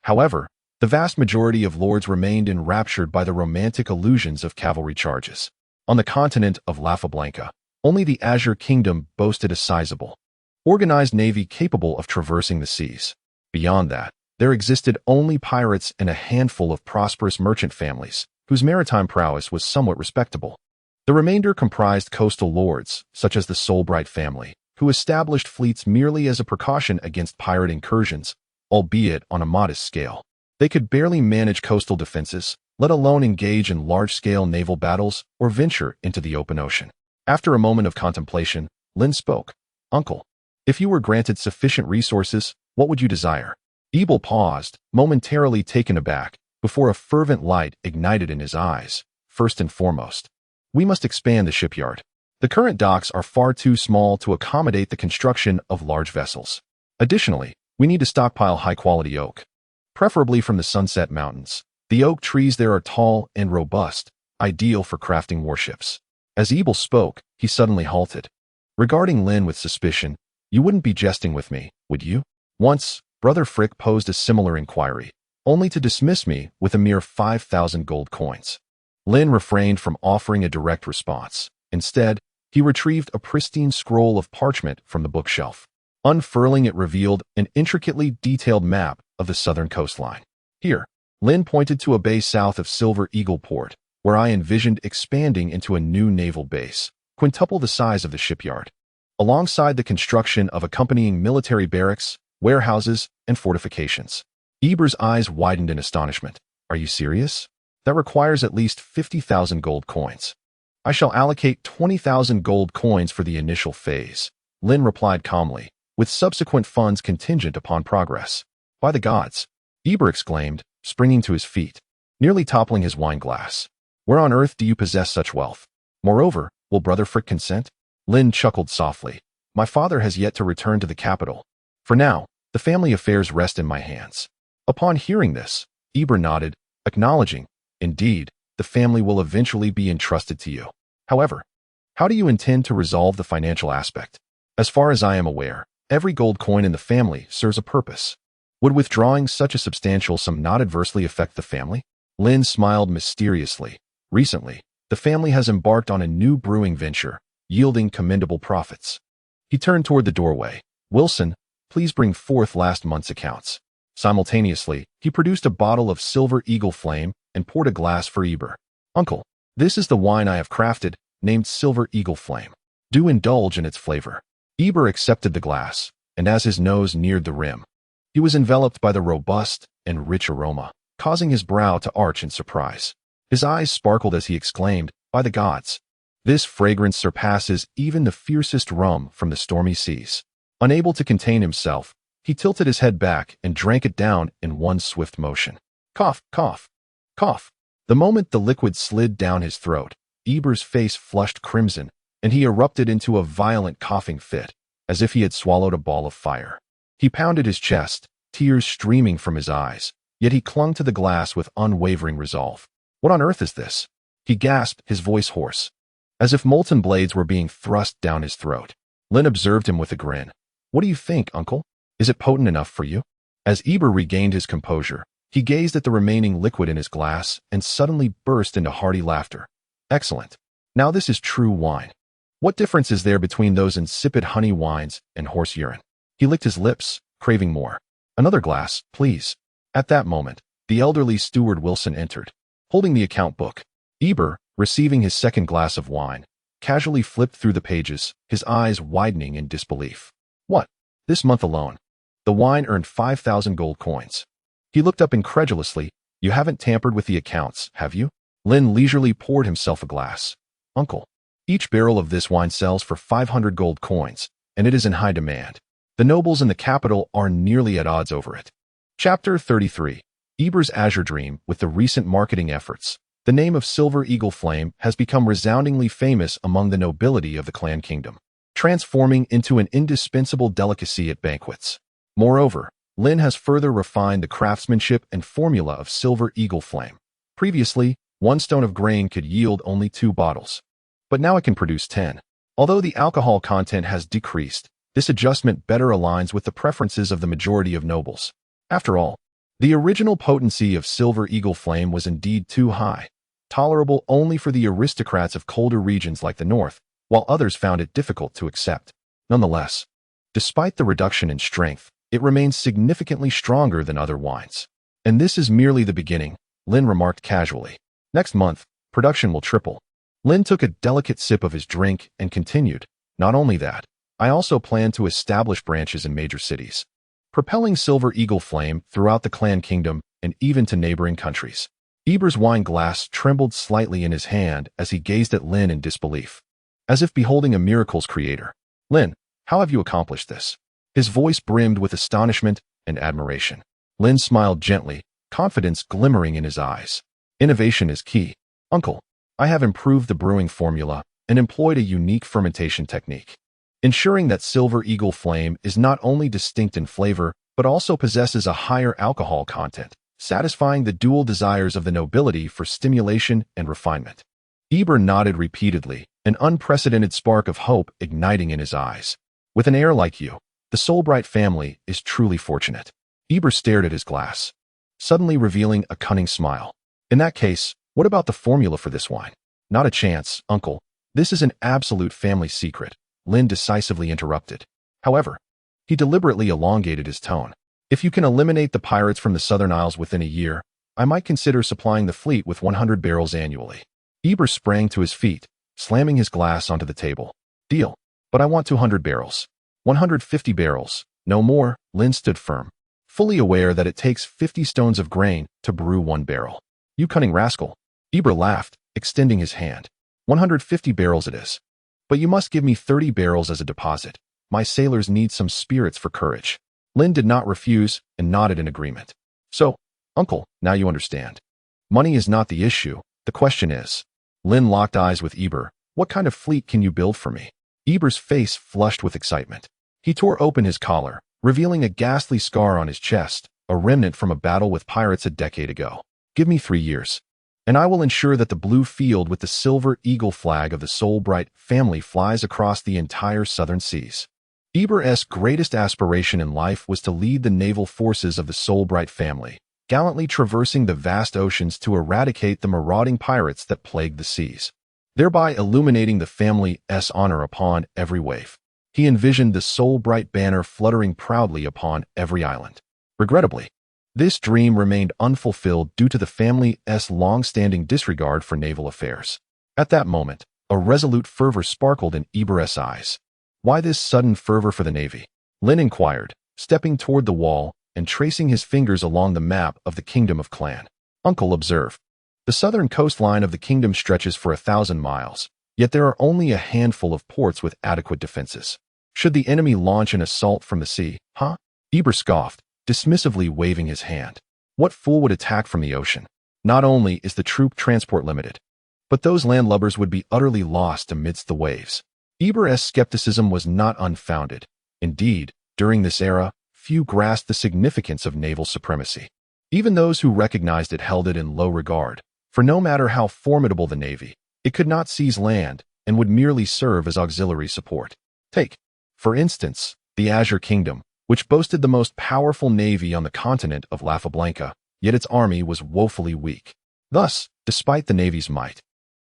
however, the vast majority of lords remained enraptured by the romantic illusions of cavalry charges. On the continent of Rafabranca, only the Azure Kingdom boasted a sizable, organized navy capable of traversing the seas. Beyond that, there existed only pirates and a handful of prosperous merchant families, whose maritime prowess was somewhat respectable. The remainder comprised coastal lords, such as the Solbright family, who established fleets merely as a precaution against pirate incursions, albeit on a modest scale. They could barely manage coastal defenses, let alone engage in large-scale naval battles or venture into the open ocean. After a moment of contemplation, Lynn spoke. Uncle, if you were granted sufficient resources, what would you desire? Ebel paused, momentarily taken aback, before a fervent light ignited in his eyes. First and foremost, we must expand the shipyard. The current docks are far too small to accommodate the construction of large vessels. Additionally, we need to stockpile high-quality oak, preferably from the Sunset Mountains. The oak trees there are tall and robust, ideal for crafting warships. As Ebel spoke, he suddenly halted, regarding Lynn with suspicion. You wouldn't be jesting with me, would you? Once, Brother Frick posed a similar inquiry, only to dismiss me with a mere 5,000 gold coins. Lynn refrained from offering a direct response. Instead, he retrieved a pristine scroll of parchment from the bookshelf. Unfurling it revealed an intricately detailed map of the southern coastline. Here, Lynn pointed to a bay south of Silver Eagle Port, where I envisioned expanding into a new naval base, quintuple the size of the shipyard, alongside the construction of accompanying military barracks, warehouses, and fortifications. Eber's eyes widened in astonishment. Are you serious? That requires at least 50,000 gold coins. I shall allocate 20,000 gold coins for the initial phase, Lynn replied calmly, with subsequent funds contingent upon progress. By the gods, Eber exclaimed, springing to his feet, nearly toppling his wine glass. Where on earth do you possess such wealth? Moreover, will Brother Frick consent? Lynn chuckled softly. My father has yet to return to the capital. For now, the family affairs rest in my hands. Upon hearing this, Eber nodded, acknowledging, indeed, the family will eventually be entrusted to you. However, how do you intend to resolve the financial aspect? As far as I am aware, every gold coin in the family serves a purpose. Would withdrawing such a substantial sum not adversely affect the family? Lynn smiled mysteriously. Recently, the family has embarked on a new brewing venture, yielding commendable profits. He turned toward the doorway. Wilson, please bring forth last month's accounts. Simultaneously, he produced a bottle of Silver Eagle Flame and poured a glass for Eber. Uncle, this is the wine I have crafted, named Silver Eagle Flame. Do indulge in its flavor. Eber accepted the glass, and as his nose neared the rim, he was enveloped by the robust and rich aroma, causing his brow to arch in surprise. His eyes sparkled as he exclaimed, by the gods, this fragrance surpasses even the fiercest rum from the stormy seas. Unable to contain himself, He tilted his head back and drank it down in one swift motion. Cough, cough, cough. The moment the liquid slid down his throat, Eber's face flushed crimson, and he erupted into a violent coughing fit, as if he had swallowed a ball of fire. He pounded his chest, tears streaming from his eyes, yet he clung to the glass with unwavering resolve. What on earth is this? He gasped, his voice hoarse, as if molten blades were being thrust down his throat. Lynn observed him with a grin. What do you think, uncle? Is it potent enough for you? As Eber regained his composure, he gazed at the remaining liquid in his glass and suddenly burst into hearty laughter. Excellent. Now this is true wine. What difference is there between those insipid honey wines and horse urine? He licked his lips, craving more. Another glass, please. At that moment, the elderly steward Wilson entered, holding the account book. Eber, receiving his second glass of wine, casually flipped through the pages, his eyes widening in disbelief. What? This month alone, the wine earned 5,000 gold coins. He looked up incredulously. You haven't tampered with the accounts, have you? Lynn leisurely poured himself a glass. Uncle, each barrel of this wine sells for 500 gold coins, and it is in high demand. The nobles in the capital are nearly at odds over it. Chapter 33. Eber's Azure Dream. With the recent marketing efforts, the name of Silver Eagle Flame has become resoundingly famous among the nobility of the clan kingdom, transforming into an indispensable delicacy at banquets. Moreover, Lynn has further refined the craftsmanship and formula of Silver Eagle Flame. Previously, 1 stone of grain could yield only 2 bottles, but now it can produce 10. Although the alcohol content has decreased, this adjustment better aligns with the preferences of the majority of nobles. After all, the original potency of Silver Eagle Flame was indeed too high, tolerable only for the aristocrats of colder regions like the north, while others found it difficult to accept. Nonetheless, despite the reduction in strength, it remains significantly stronger than other wines. And this is merely the beginning, Lynn remarked casually. Next month, production will triple. Lynn took a delicate sip of his drink and continued. Not only that, I also plan to establish branches in major cities, propelling Silver Eagle Flame throughout the clan kingdom and even to neighboring countries. Eber's wine glass trembled slightly in his hand as he gazed at Lynn in disbelief, as if beholding a miracle's creator. Lynn, how have you accomplished this? His voice brimmed with astonishment and admiration. Lynn smiled gently, confidence glimmering in his eyes. Innovation is key. Uncle, I have improved the brewing formula and employed a unique fermentation technique, ensuring that Silver Eagle Flame is not only distinct in flavor, but also possesses a higher alcohol content, satisfying the dual desires of the nobility for stimulation and refinement. Eber nodded repeatedly, an unprecedented spark of hope igniting in his eyes. With an heir like you, the Solbright family is truly fortunate. Eber stared at his glass, suddenly revealing a cunning smile. In that case, what about the formula for this wine? Not a chance, uncle. This is an absolute family secret, Lynn decisively interrupted. However, he deliberately elongated his tone. If you can eliminate the pirates from the Southern Isles within a year, I might consider supplying the fleet with 100 barrels annually. Eber sprang to his feet, slamming his glass onto the table. Deal. But I want 200 barrels. 150 barrels. No more. Lynn stood firm, fully aware that it takes 50 stones of grain to brew 1 barrel. You cunning rascal. Eber laughed, extending his hand. 150 barrels it is. But you must give me 30 barrels as a deposit. My sailors need some spirits for courage. Lynn did not refuse and nodded in agreement. So, uncle, now you understand. Money is not the issue. The question is. Lynn locked eyes with Eber. What kind of fleet can you build for me? Eber's face flushed with excitement. He tore open his collar, revealing a ghastly scar on his chest, a remnant from a battle with pirates a decade ago. Give me 3 years, and I will ensure that the blue field with the Silver Eagle flag of the Solbright family flies across the entire southern seas. Eber's greatest aspiration in life was to lead the naval forces of the Solbright family, gallantly traversing the vast oceans to eradicate the marauding pirates that plagued the seas, thereby illuminating the family's honor upon every wave. He envisioned the Solbright banner fluttering proudly upon every island. Regrettably, this dream remained unfulfilled due to the family's long-standing disregard for naval affairs. At that moment, a resolute fervor sparkled in Eber's eyes. Why this sudden fervor for the Navy? Lynn inquired, stepping toward the wall and tracing his fingers along the map of the Kingdom of Clan. Uncle, observe. The southern coastline of the kingdom stretches for 1,000 miles, yet there are only a handful of ports with adequate defenses. Should the enemy launch an assault from the sea, Eber scoffed, dismissively waving his hand. What fool would attack from the ocean? Not only is the troop transport limited, but those landlubbers would be utterly lost amidst the waves. Eber's skepticism was not unfounded. Indeed, during this era, few grasped the significance of naval supremacy. Even those who recognized it held it in low regard, for no matter how formidable the navy, it could not seize land and would merely serve as auxiliary support. Take, for instance, the Azure Kingdom, which boasted the most powerful navy on the continent of Rafabranca, yet its army was woefully weak. Thus, despite the navy's might,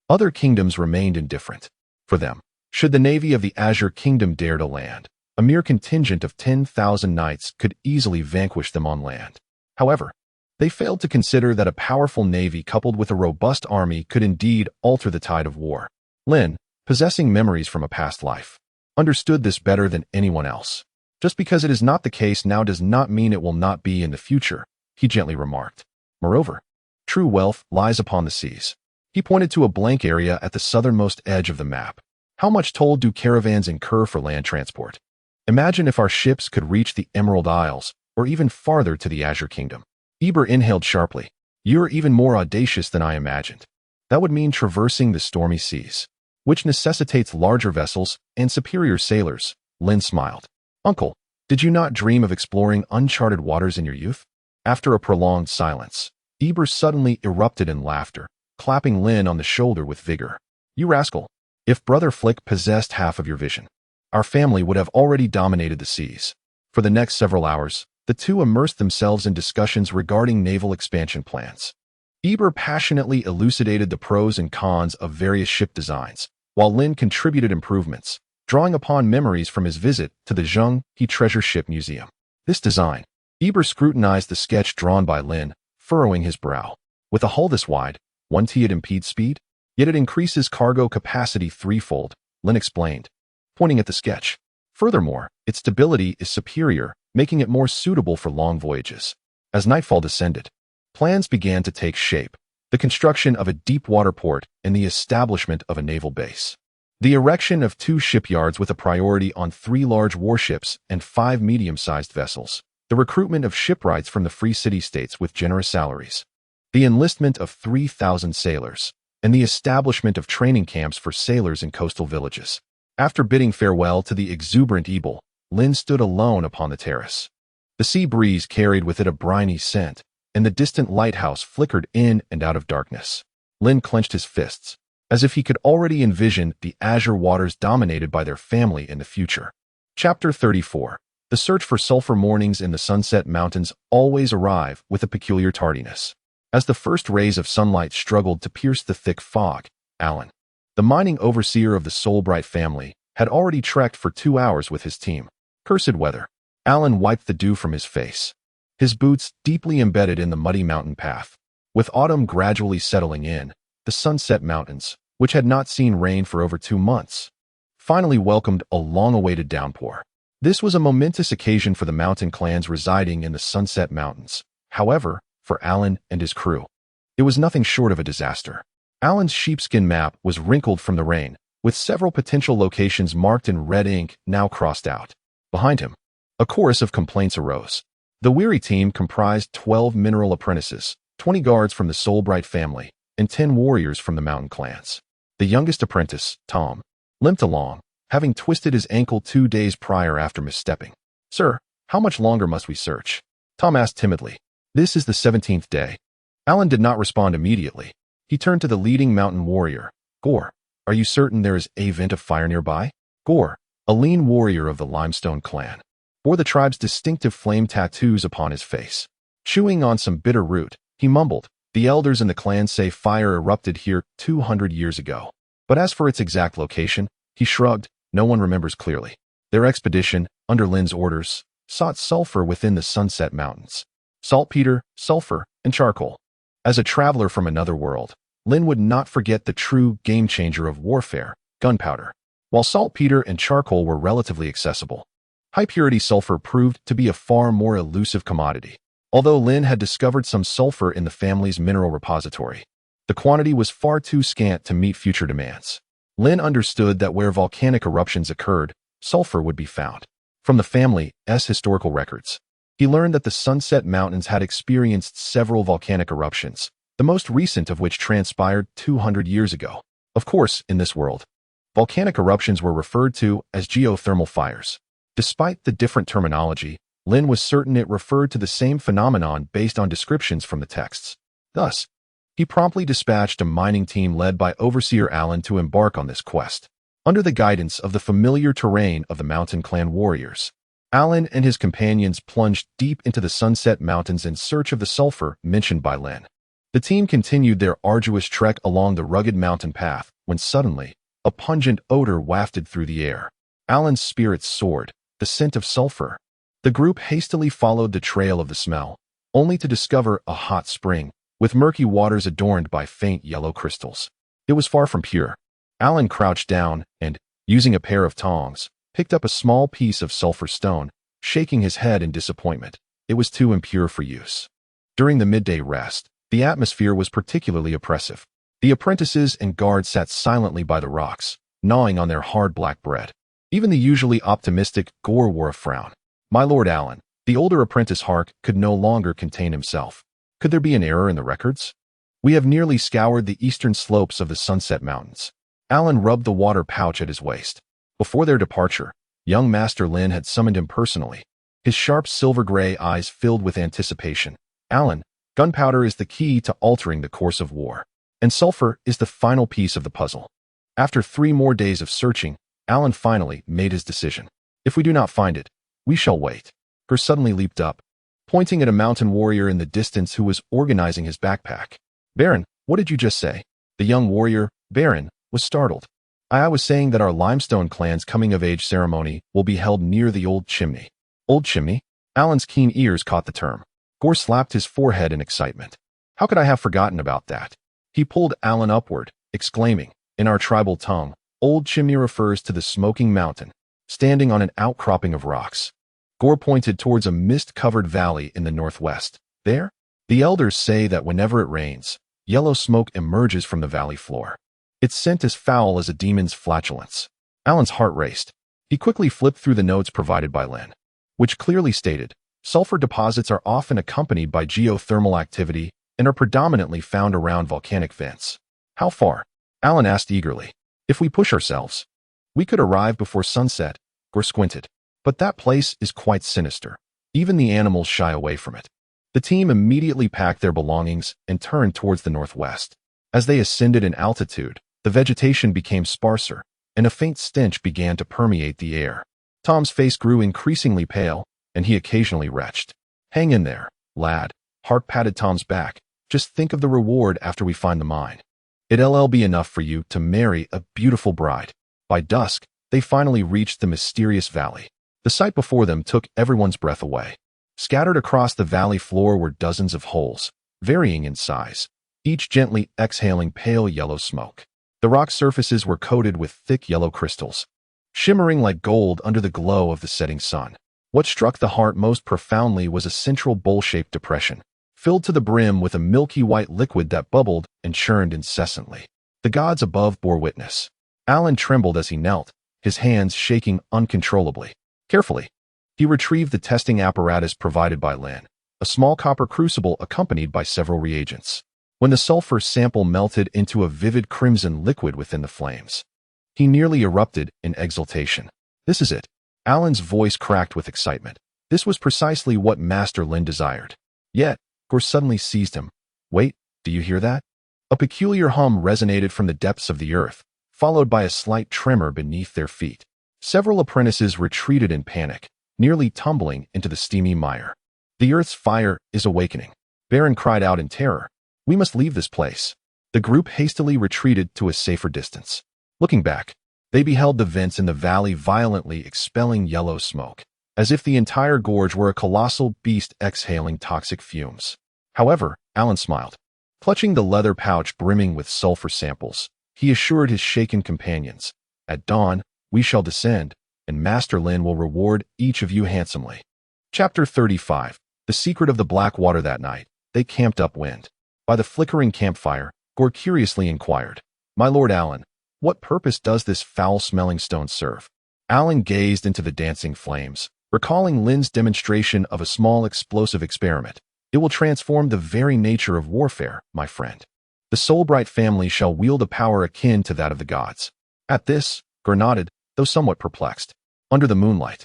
other kingdoms remained indifferent. For them, should the navy of the Azure Kingdom dare to land, a mere contingent of 10,000 knights could easily vanquish them on land. However, they failed to consider that a powerful navy coupled with a robust army could indeed alter the tide of war. Lynn, possessing memories from a past life, understood this better than anyone else. Just because it is not the case now does not mean it will not be in the future, he gently remarked. Moreover, true wealth lies upon the seas. He pointed to a blank area at the southernmost edge of the map. How much toll do caravans incur for land transport? Imagine if our ships could reach the Emerald Isles, or even farther to the Azure Kingdom. Eber inhaled sharply. You're even more audacious than I imagined. That would mean traversing the stormy seas, which necessitates larger vessels and superior sailors. Lynn smiled. Uncle, did you not dream of exploring uncharted waters in your youth? After a prolonged silence, Eber suddenly erupted in laughter, clapping Lynn on the shoulder with vigor. You rascal! If Brother Flick possessed half of your vision, our family would have already dominated the seas. For the next several hours, the two immersed themselves in discussions regarding naval expansion plans. Eber passionately elucidated the pros and cons of various ship designs, while Lynn contributed improvements, drawing upon memories from his visit to the Zheng-He Treasure Ship Museum. This design, Eber scrutinized the sketch drawn by Lynn, furrowing his brow. With a hull this wide, won't it impede speed? Yet it increases cargo capacity threefold, Lynn explained, pointing at the sketch. Furthermore, its stability is superior, making it more suitable for long voyages. As nightfall descended, plans began to take shape: the construction of a deep-water port and the establishment of a naval base. The erection of 2 shipyards with a priority on 3 large warships and 5 medium-sized vessels. The recruitment of shipwrights from the free city-states with generous salaries. The enlistment of 3,000 sailors, and the establishment of training camps for sailors in coastal villages. After bidding farewell to the exuberant Ebel, Lynn stood alone upon the terrace. The sea breeze carried with it a briny scent, and the distant lighthouse flickered in and out of darkness. Lynn clenched his fists, as if he could already envision the azure waters dominated by their family in the future. Chapter 34. The search for sulfur mornings in the Sunset Mountains always arrive with a peculiar tardiness. As the first rays of sunlight struggled to pierce the thick fog, Alan, the mining overseer of the Solbright family, had already trekked for 2 hours with his team. Cursed weather. Alan wiped the dew from his face, his boots deeply embedded in the muddy mountain path. With autumn gradually settling in, the Sunset Mountains, which had not seen rain for over 2 months, finally welcomed a long-awaited downpour. This was a momentous occasion for the mountain clans residing in the Sunset Mountains. However, for Alan and his crew, it was nothing short of a disaster. Alan's sheepskin map was wrinkled from the rain, with several potential locations marked in red ink now crossed out. Behind him, a chorus of complaints arose. The weary team comprised 12 mineral apprentices, 20 guards from the Solbright family, and 10 warriors from the mountain clans. The youngest apprentice, Tom, limped along, having twisted his ankle 2 days prior after misstepping. Sir, how much longer must we search? Tom asked timidly. This is the 17th day. Alan did not respond immediately. He turned to the leading mountain warrior. Gore, are you certain there is a vent of fire nearby? Gore, a lean warrior of the Limestone clan, bore the tribe's distinctive flame tattoos upon his face. Chewing on some bitter root, he mumbled, the elders in the clan say fire erupted here 200 years ago. But as for its exact location, he shrugged, no one remembers clearly. Their expedition, under Lynn's orders, sought sulfur within the Sunset Mountains. Saltpeter, sulfur, and charcoal. As a traveler from another world, Lynn would not forget the true game-changer of warfare, gunpowder. While saltpeter and charcoal were relatively accessible, high-purity sulfur proved to be a far more elusive commodity. Although Lynn had discovered some sulfur in the family's mineral repository, the quantity was far too scant to meet future demands. Lynn understood that where volcanic eruptions occurred, sulfur would be found. From the family's historical records, He learned that the Sunset Mountains had experienced several volcanic eruptions, the most recent of which transpired 200 years ago. Of course, in this world, volcanic eruptions were referred to as geothermal fires. Despite the different terminology, Lynn was certain it referred to the same phenomenon based on descriptions from the texts. Thus, he promptly dispatched a mining team led by Overseer Allen to embark on this quest. Under the guidance of the familiar terrain of the Mountain Clan warriors, Allen and his companions plunged deep into the Sunset Mountains in search of the sulfur mentioned by Lynn. The team continued their arduous trek along the rugged mountain path when suddenly, a pungent odor wafted through the air. Allen's spirits soared, the scent of sulfur. The group hastily followed the trail of the smell, only to discover a hot spring, with murky waters adorned by faint yellow crystals. It was far from pure. Allen crouched down and, using a pair of tongs, picked up a small piece of sulfur stone, shaking his head in disappointment. It was too impure for use. During the midday rest, the atmosphere was particularly oppressive. The apprentices and guards sat silently by the rocks, gnawing on their hard black bread. Even the usually optimistic Gore wore a frown. My Lord Allen, the older apprentice Hark, could no longer contain himself. Could there be an error in the records? We have nearly scoured the eastern slopes of the Sunset Mountains. Allen rubbed the water pouch at his waist. Before their departure, young Master Lynn had summoned him personally. His sharp silver-gray eyes filled with anticipation. Allen, gunpowder is the key to altering the course of war, and sulfur is the final piece of the puzzle. After 3 more days of searching, Allen finally made his decision. If we do not find it, we shall wait. Gur suddenly leaped up, pointing at a mountain warrior in the distance who was organizing his backpack. Baron, what did you just say? The young warrior, Baron, was startled. I was saying that our limestone clan's coming-of-age ceremony will be held near the old chimney. Old chimney? Allen's keen ears caught the term. Gore slapped his forehead in excitement. How could I have forgotten about that? He pulled Allen upward, exclaiming, in our tribal tongue, old chimney refers to the smoking mountain, standing on an outcropping of rocks. Gore pointed towards a mist-covered valley in the northwest. There, the elders say that whenever it rains, yellow smoke emerges from the valley floor. Its scent is foul as a demon's flatulence. Allen's heart raced. He quickly flipped through the notes provided by Lynn, which clearly stated, sulfur deposits are often accompanied by geothermal activity and are predominantly found around volcanic vents. How far? Allen asked eagerly. If we push ourselves, we could arrive before sunset. Gore squinted. But that place is quite sinister. Even the animals shy away from it. The team immediately packed their belongings and turned towards the northwest. As they ascended in altitude, the vegetation became sparser, and a faint stench began to permeate the air. Tom's face grew increasingly pale, and he occasionally retched. Hang in there, lad. Hark patted Tom's back. Just think of the reward after we find the mine. It'll be enough for you to marry a beautiful bride. By dusk, they finally reached the mysterious valley. The sight before them took everyone's breath away. Scattered across the valley floor were dozens of holes, varying in size, each gently exhaling pale yellow smoke. The rock surfaces were coated with thick yellow crystals, shimmering like gold under the glow of the setting sun. What struck the heart most profoundly was a central bowl-shaped depression, filled to the brim with a milky white liquid that bubbled and churned incessantly. The gods above bore witness. Allen trembled as he knelt, his hands shaking uncontrollably. Carefully, he retrieved the testing apparatus provided by Lynn, a small copper crucible accompanied by several reagents. When the sulfur sample melted into a vivid crimson liquid within the flames, he nearly erupted in exultation. This is it. Allen's voice cracked with excitement. This was precisely what Master Lynn desired. Yet, Gore suddenly seized him. Wait, do you hear that? A peculiar hum resonated from the depths of the earth, followed by a slight tremor beneath their feet. Several apprentices retreated in panic, nearly tumbling into the steamy mire. The earth's fire is awakening. Baron cried out in terror. We must leave this place. The group hastily retreated to a safer distance. Looking back, they beheld the vents in the valley violently expelling yellow smoke, as if the entire gorge were a colossal beast exhaling toxic fumes. However, Allen smiled. Clutching the leather pouch brimming with sulfur samples, he assured his shaken companions, at dawn, we shall descend, and Master Lynn will reward each of you handsomely. Chapter 35. The Secret of the Black Water. That night, they camped upwind. By the flickering campfire, Gore curiously inquired, My Lord Allen, what purpose does this foul-smelling stone serve? Allen gazed into the dancing flames, recalling Lynn's demonstration of a small explosive experiment. It will transform the very nature of warfare, my friend. The Soulbright family shall wield a power akin to that of the gods. At this, Gur nodded, though somewhat perplexed. Under the moonlight,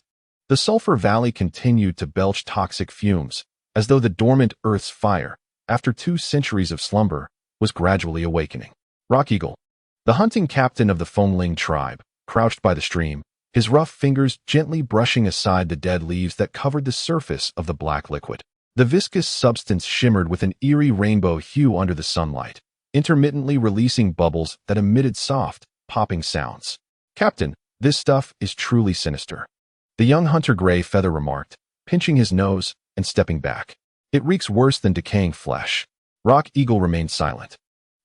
the Sulphur Valley continued to belch toxic fumes, as though the dormant Earth's fire, after 2 centuries of slumber, was gradually awakening. Rock Eagle, the hunting captain of the Fengling tribe, crouched by the stream, his rough fingers gently brushing aside the dead leaves that covered the surface of the black liquid. The viscous substance shimmered with an eerie rainbow hue under the sunlight, intermittently releasing bubbles that emitted soft, popping sounds. Captain, this stuff is truly sinister. The young hunter Gray Feather remarked, pinching his nose and stepping back. It reeks worse than decaying flesh. Rock Eagle remained silent,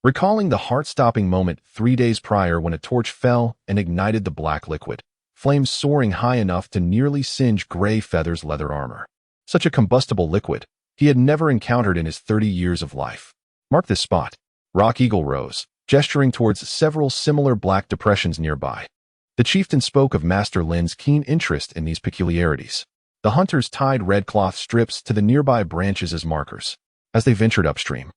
recalling the heart-stopping moment 3 days prior when a torch fell and ignited the black liquid, flames soaring high enough to nearly singe Gray Feather's leather armor. Such a combustible liquid he had never encountered in his 30 years of life. Mark this spot. Rock Eagle rose, gesturing towards several similar black depressions nearby. The chieftain spoke of Master Lynn's keen interest in these peculiarities. The hunters tied red cloth strips to the nearby branches as markers. As they ventured upstream,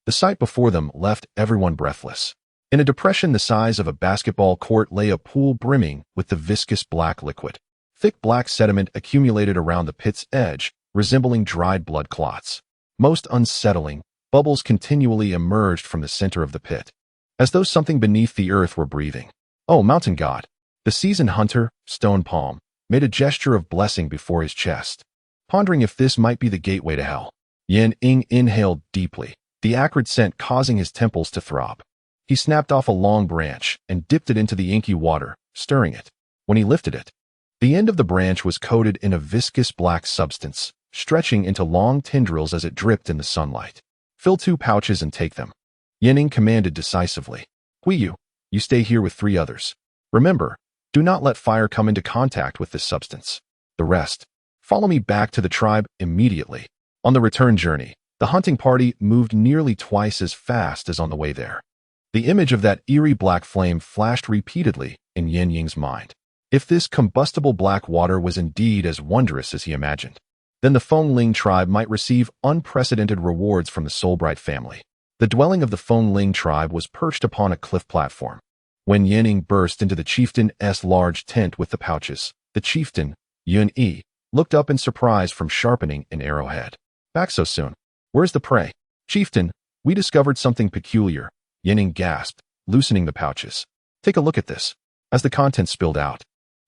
the sight before them left everyone breathless. In a depression the size of a basketball court lay a pool brimming with the viscous black liquid. Thick black sediment accumulated around the pit's edge, resembling dried blood clots. Most unsettling, bubbles continually emerged from the center of the pit, as though something beneath the earth were breathing. Oh, mountain god! The seasoned hunter, Stone Palm, made a gesture of blessing before his chest, pondering if this might be the gateway to hell. Yin Ing inhaled deeply, the acrid scent causing his temples to throb. He snapped off a long branch and dipped it into the inky water, stirring it. When he lifted it, the end of the branch was coated in a viscous black substance, stretching into long tendrils as it dripped in the sunlight. Fill 2 pouches and take them. Yining commanded decisively. Huiyu, you stay here with 3 others. Remember, do not let fire come into contact with this substance. The rest, follow me back to the tribe immediately. On the return journey, the hunting party moved nearly twice as fast as on the way there. The image of that eerie black flame flashed repeatedly in Yin Ying's mind. If this combustible black water was indeed as wondrous as he imagined, then the Fengling tribe might receive unprecedented rewards from the Soulbright family. The dwelling of the Fengling tribe was perched upon a cliff platform. When Yining burst into the chieftain's large tent with the pouches, the chieftain, Yun Yi, looked up in surprise from sharpening an arrowhead. Back so soon? Where's the prey? Chieftain, we discovered something peculiar, Yining gasped, loosening the pouches. Take a look at this. As the contents spilled out,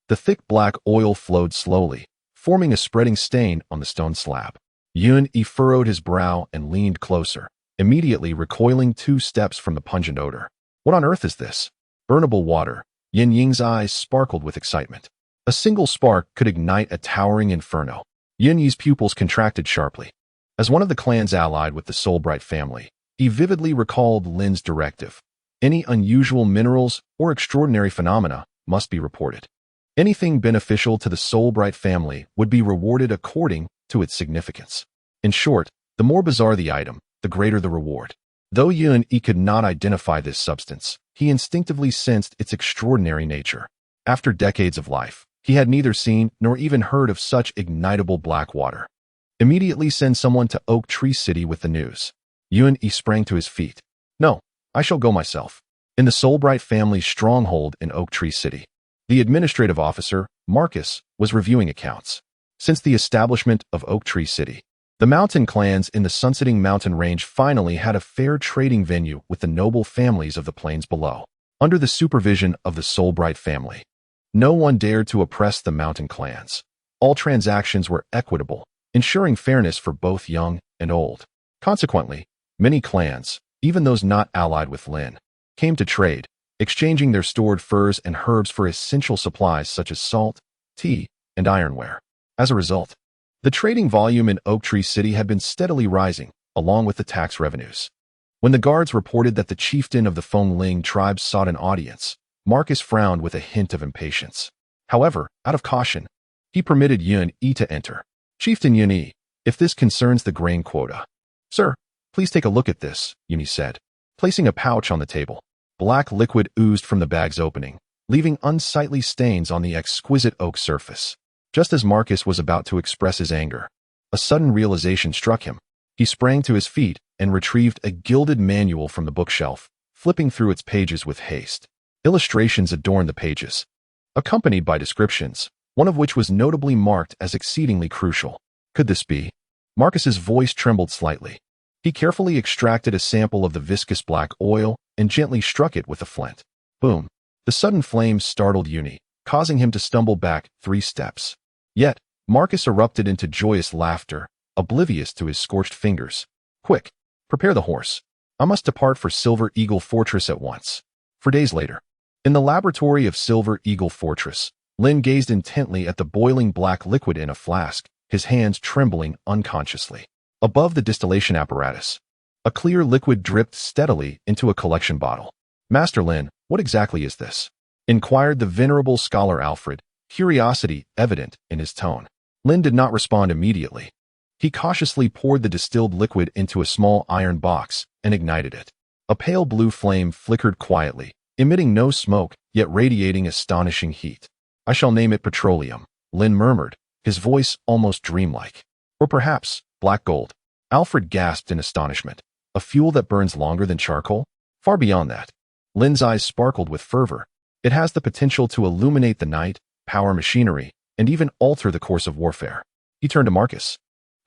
the thick black oil flowed slowly, forming a spreading stain on the stone slab. Yun Yi furrowed his brow and leaned closer, immediately recoiling 2 steps from the pungent odor. What on earth is this? Burnable water. Yin Ying's eyes sparkled with excitement. A single spark could ignite a towering inferno. Yin Yi's pupils contracted sharply. As one of the clans allied with the Soulbright family, he vividly recalled Lynn's directive. Any unusual minerals or extraordinary phenomena must be reported. Anything beneficial to the Soulbright family would be rewarded according to its significance. In short, the more bizarre the item, the greater the reward. Though Yun Yi could not identify this substance, he instinctively sensed its extraordinary nature. After decades of life, he had neither seen nor even heard of such ignitable black water. Immediately send someone to Oak Tree City with the news. Yun Yi sprang to his feet. No, I shall go myself. In the Soulbright family's stronghold in Oak Tree City, the administrative officer, Marcus, was reviewing accounts. Since the establishment of Oak Tree City, the mountain clans in the Sunsetting Mountain Range finally had a fair trading venue with the noble families of the plains below. Under the supervision of the Soulbright family, no one dared to oppress the mountain clans. All transactions were equitable, ensuring fairness for both young and old. Consequently, many clans, even those not allied with Lynn, came to trade, exchanging their stored furs and herbs for essential supplies such as salt, tea, and ironware. As a result, the trading volume in Oak Tree City had been steadily rising, along with the tax revenues. When the guards reported that the chieftain of the Fengling tribe sought an audience, Marcus frowned with a hint of impatience. However, out of caution, he permitted Yun Yi to enter. Chieftain Yun Yi, if this concerns the grain quota. Sir, please take a look at this, Yun Yi said, placing a pouch on the table. Black liquid oozed from the bag's opening, leaving unsightly stains on the exquisite oak surface. Just as Marcus was about to express his anger, a sudden realization struck him. He sprang to his feet and retrieved a gilded manual from the bookshelf, flipping through its pages with haste. Illustrations adorned the pages, accompanied by descriptions, one of which was notably marked as exceedingly crucial. Could this be? Marcus's voice trembled slightly. He carefully extracted a sample of the viscous black oil and gently struck it with a flint. Boom! The sudden flames startled Uni, causing him to stumble back 3 steps. Yet, Marcus erupted into joyous laughter, oblivious to his scorched fingers. Quick! Prepare the horse. I must depart for Silver Eagle Fortress at once. For days later, in the laboratory of Silver Eagle Fortress, Lynn gazed intently at the boiling black liquid in a flask, his hands trembling unconsciously. Above the distillation apparatus, a clear liquid dripped steadily into a collection bottle. Master Lynn, what exactly is this? Inquired the venerable scholar Alfred, curiosity evident in his tone. Lynn did not respond immediately. He cautiously poured the distilled liquid into a small iron box and ignited it. A pale blue flame flickered quietly, emitting no smoke, yet radiating astonishing heat. I shall name it petroleum, Lynn murmured, his voice almost dreamlike. Or perhaps black gold. Alfred gasped in astonishment. A fuel that burns longer than charcoal? Far beyond that. Lynn's eyes sparkled with fervor. It has the potential to illuminate the night, power machinery, and even alter the course of warfare. He turned to Marcus,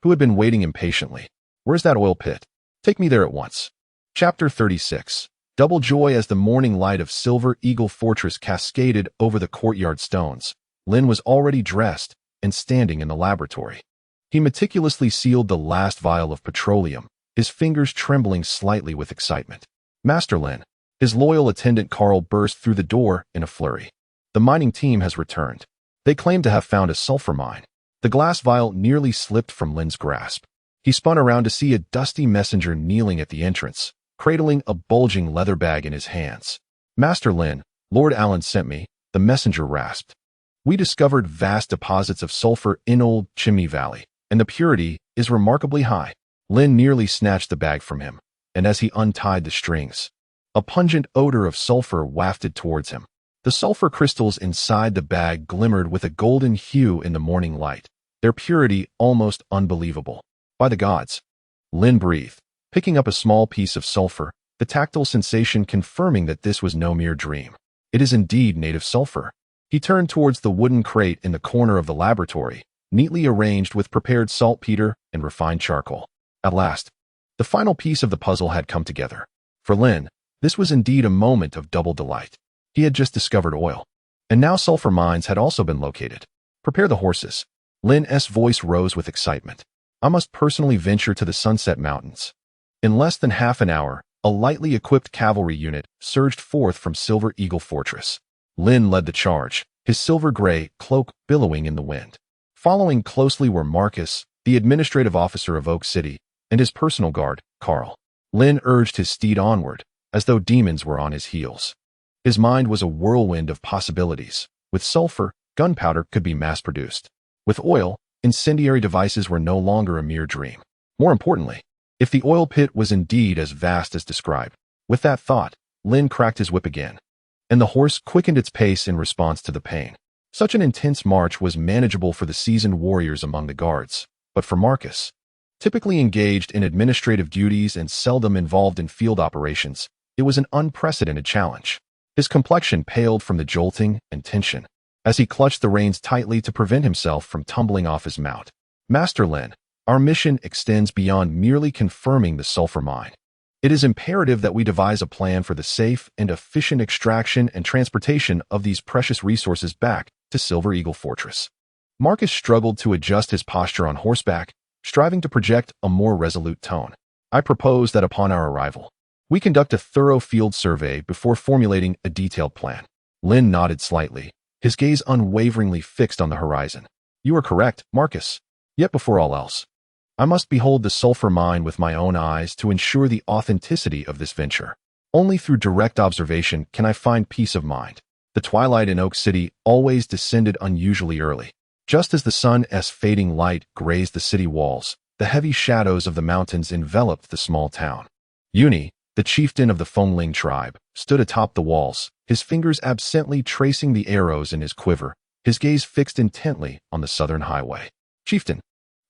who had been waiting impatiently. Where's that oil pit? Take me there at once. Chapter 36. Double joy as the morning light of Silver Eagle Fortress cascaded over the courtyard stones. Lynn was already dressed and standing in the laboratory. He meticulously sealed the last vial of petroleum, his fingers trembling slightly with excitement. Master Lynn, his loyal attendant Carl burst through the door in a flurry. The mining team has returned. They claim to have found a sulfur mine. The glass vial nearly slipped from Lynn's grasp. He spun around to see a dusty messenger kneeling at the entrance, cradling a bulging leather bag in his hands. Master Lynn, Lord Allen sent me, the messenger rasped. We discovered vast deposits of sulfur in Old Chimney Valley, and the purity is remarkably high. Lynn nearly snatched the bag from him, and as he untied the strings, a pungent odor of sulfur wafted towards him. The sulfur crystals inside the bag glimmered with a golden hue in the morning light, their purity almost unbelievable. By the gods! Lynn breathed, picking up a small piece of sulfur, the tactile sensation confirming that this was no mere dream. It is indeed native sulfur. He turned towards the wooden crate in the corner of the laboratory, neatly arranged with prepared saltpeter and refined charcoal. At last, the final piece of the puzzle had come together. For Lynn, this was indeed a moment of double delight. He had just discovered oil, and now sulfur mines had also been located. Prepare the horses. Lynn's voice rose with excitement. I must personally venture to the Sunset Mountains. In less than half an hour, a lightly equipped cavalry unit surged forth from Silver Eagle Fortress. Lynn led the charge, his silver-gray cloak billowing in the wind. Following closely were Marcus, the administrative officer of Oak City, and his personal guard, Carl. Lynn urged his steed onward, as though demons were on his heels. His mind was a whirlwind of possibilities. With sulfur, gunpowder could be mass-produced. With oil, incendiary devices were no longer a mere dream. More importantly, if the oil pit was indeed as vast as described. With that thought, Lynn cracked his whip again, and the horse quickened its pace in response to the pain. Such an intense march was manageable for the seasoned warriors among the guards, but for Marcus, typically engaged in administrative duties and seldom involved in field operations, it was an unprecedented challenge. His complexion paled from the jolting and tension, as he clutched the reins tightly to prevent himself from tumbling off his mount. Master Lynn, our mission extends beyond merely confirming the sulfur mine. It is imperative that we devise a plan for the safe and efficient extraction and transportation of these precious resources back to Silver Eagle Fortress. Marcus struggled to adjust his posture on horseback, striving to project a more resolute tone. I propose that upon our arrival, we conduct a thorough field survey before formulating a detailed plan. Lynn nodded slightly, his gaze unwaveringly fixed on the horizon. You are correct, Marcus. Yet before all else, I must behold the sulfur mine with my own eyes to ensure the authenticity of this venture. Only through direct observation can I find peace of mind. The twilight in Oak City always descended unusually early. Just as the sun's fading light grazed the city walls, the heavy shadows of the mountains enveloped the small town. Uni, the chieftain of the Fengling tribe, stood atop the walls, his fingers absently tracing the arrows in his quiver, his gaze fixed intently on the southern highway. "Chieftain,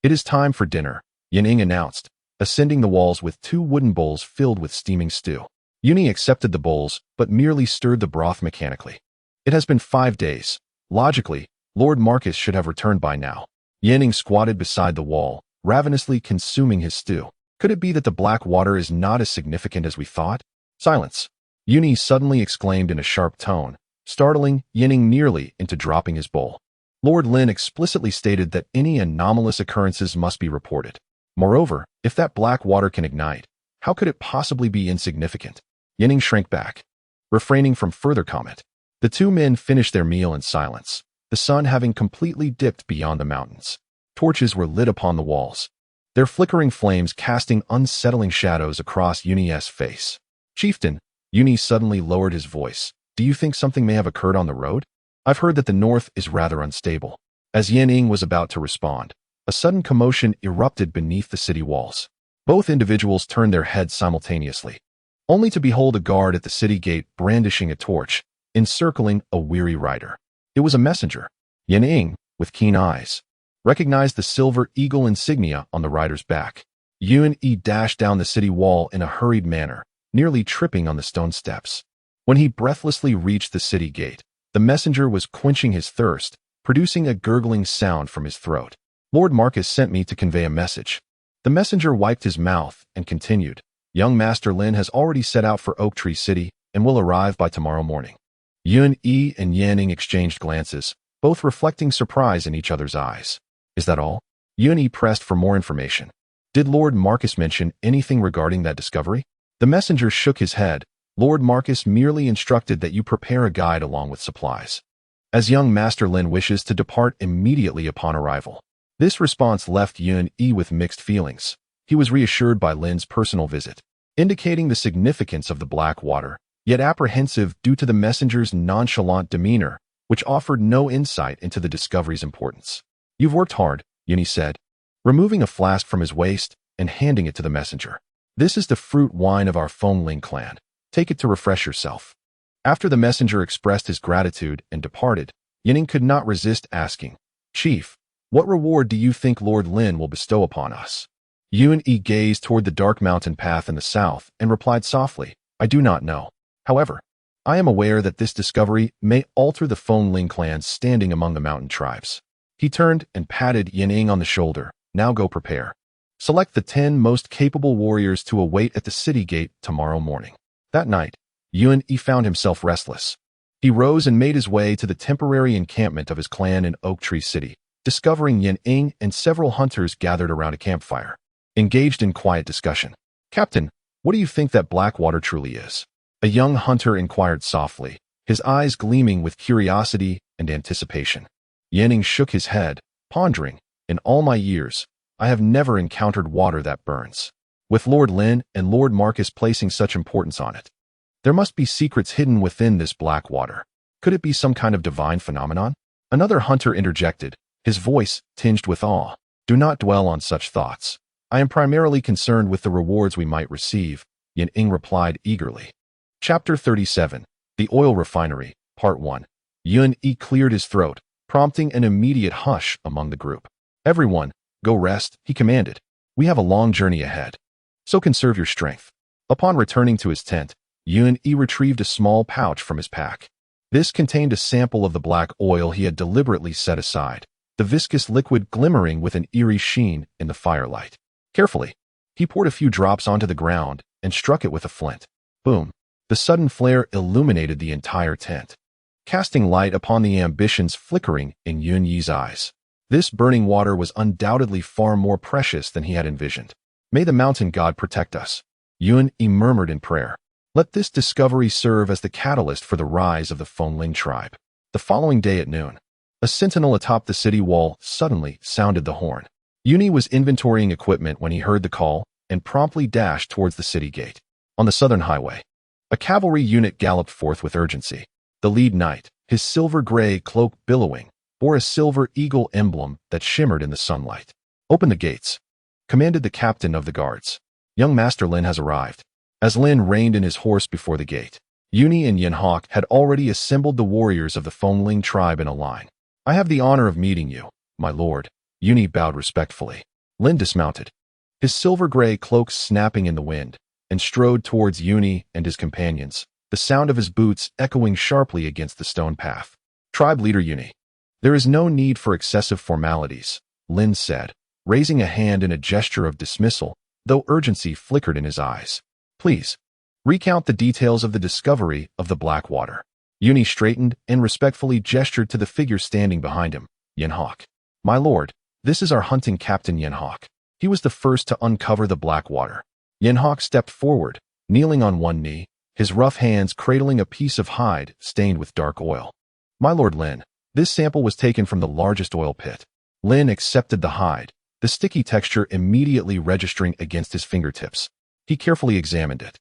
it is time for dinner," Yining announced, ascending the walls with 2 wooden bowls filled with steaming stew. Yining accepted the bowls, but merely stirred the broth mechanically. It has been 5 days. Logically, Lord Marcus should have returned by now. Yining squatted beside the wall, ravenously consuming his stew. Could it be that the black water is not as significant as we thought? Silence. Yining suddenly exclaimed in a sharp tone, startling Yining nearly into dropping his bowl. Lord Lynn explicitly stated that any anomalous occurrences must be reported. Moreover, if that black water can ignite, how could it possibly be insignificant? Yining shrank back, refraining from further comment. The 2 men finished their meal in silence, the sun having completely dipped beyond the mountains. Torches were lit upon the walls, their flickering flames casting unsettling shadows across Yuning's face. "Chieftain," Yining suddenly lowered his voice, "do you think something may have occurred on the road? I've heard that the north is rather unstable." As Yining was about to respond, a sudden commotion erupted beneath the city walls. Both individuals turned their heads simultaneously, only to behold a guard at the city gate brandishing a torch, encircling a weary rider. It was a messenger. Yining, with keen eyes, recognized the silver eagle insignia on the rider's back. Yun dashed down the city wall in a hurried manner, nearly tripping on the stone steps. When he breathlessly reached the city gate, the messenger was quenching his thirst, producing a gurgling sound from his throat. "Lord Marcus sent me to convey a message." The messenger wiped his mouth and continued, "Young Master Lin has already set out for Oak Tree City and will arrive by tomorrow morning." Yun and Yining exchanged glances, both reflecting surprise in each other's eyes. "Is that all?" Yun pressed for more information. "Did Lord Marcus mention anything regarding that discovery?" The messenger shook his head. "Lord Marcus merely instructed that you prepare a guide along with supplies, as young Master Lin wishes to depart immediately upon arrival." This response left Yun with mixed feelings. He was reassured by Lin's personal visit, indicating the significance of the black water, yet apprehensive due to the messenger's nonchalant demeanor, which offered no insight into the discovery's importance. "You've worked hard," Yun said, removing a flask from his waist and handing it to the messenger. "This is the fruit wine of our Fengling clan. Take it to refresh yourself." After the messenger expressed his gratitude and departed, Yining could not resist asking, "Chief, what reward do you think Lord Lin will bestow upon us?" Yun gazed toward the dark mountain path in the south and replied softly, "I do not know. However, I am aware that this discovery may alter the Fengling clan's standing among the mountain tribes." He turned and patted Yining on the shoulder. "Now go prepare. Select the 10 most capable warriors to await at the city gate tomorrow morning." That night, Yun found himself restless. He rose and made his way to the temporary encampment of his clan in Oak Tree City, discovering Yining and several hunters gathered around a campfire, engaged in quiet discussion. "Captain, what do you think that black water truly is?" A young hunter inquired softly, his eyes gleaming with curiosity and anticipation. Yining shook his head, pondering, "In all my years, I have never encountered water that burns. With Lord Lin and Lord Marcus placing such importance on it, there must be secrets hidden within this black water. Could it be some kind of divine phenomenon?" Another hunter interjected, his voice tinged with awe. "Do not dwell on such thoughts. I am primarily concerned with the rewards we might receive," Yining replied eagerly. Chapter 37, The Oil Refinery, Part 1. Yun cleared his throat, prompting an immediate hush among the group. "Everyone, go rest," he commanded. "We have a long journey ahead, so conserve your strength." Upon returning to his tent, Yun retrieved a small pouch from his pack. This contained a sample of the black oil he had deliberately set aside, the viscous liquid glimmering with an eerie sheen in the firelight. Carefully, he poured a few drops onto the ground and struck it with a flint. Boom! The sudden flare illuminated the entire tent, casting light upon the ambitions flickering in Yun's eyes. This burning water was undoubtedly far more precious than he had envisioned. "May the mountain god protect us," Yun murmured in prayer. "Let this discovery serve as the catalyst for the rise of the Fengling tribe." The following day at noon, a sentinel atop the city wall suddenly sounded the horn. Yun was inventorying equipment when he heard the call and promptly dashed towards the city gate. On the southern highway, a cavalry unit galloped forth with urgency. The lead knight, his silver-gray cloak billowing, bore a silver eagle emblem that shimmered in the sunlight. "Open the gates," commanded the captain of the guards. "Young Master Lin has arrived." As Lin reined in his horse before the gate, Yun and Yinhawk had already assembled the warriors of the Fengling tribe in a line. I have the honor of meeting you, my lord. Uni bowed respectfully. Lynn dismounted, his silver-gray cloak snapping in the wind, and strode towards Uni and his companions, the sound of his boots echoing sharply against the stone path. Tribe leader Uni. There is no need for excessive formalities, Lynn said, raising a hand in a gesture of dismissal, though urgency flickered in his eyes. Please, recount the details of the discovery of the Blackwater. Uni straightened and respectfully gestured to the figure standing behind him, Yen Hawk. My lord, this is our hunting captain Yen Hawk. He was the first to uncover the Blackwater. Yen Hawk stepped forward, kneeling on one knee, his rough hands cradling a piece of hide stained with dark oil. My lord Lynn, this sample was taken from the largest oil pit. Lynn accepted the hide, the sticky texture immediately registering against his fingertips. He carefully examined it.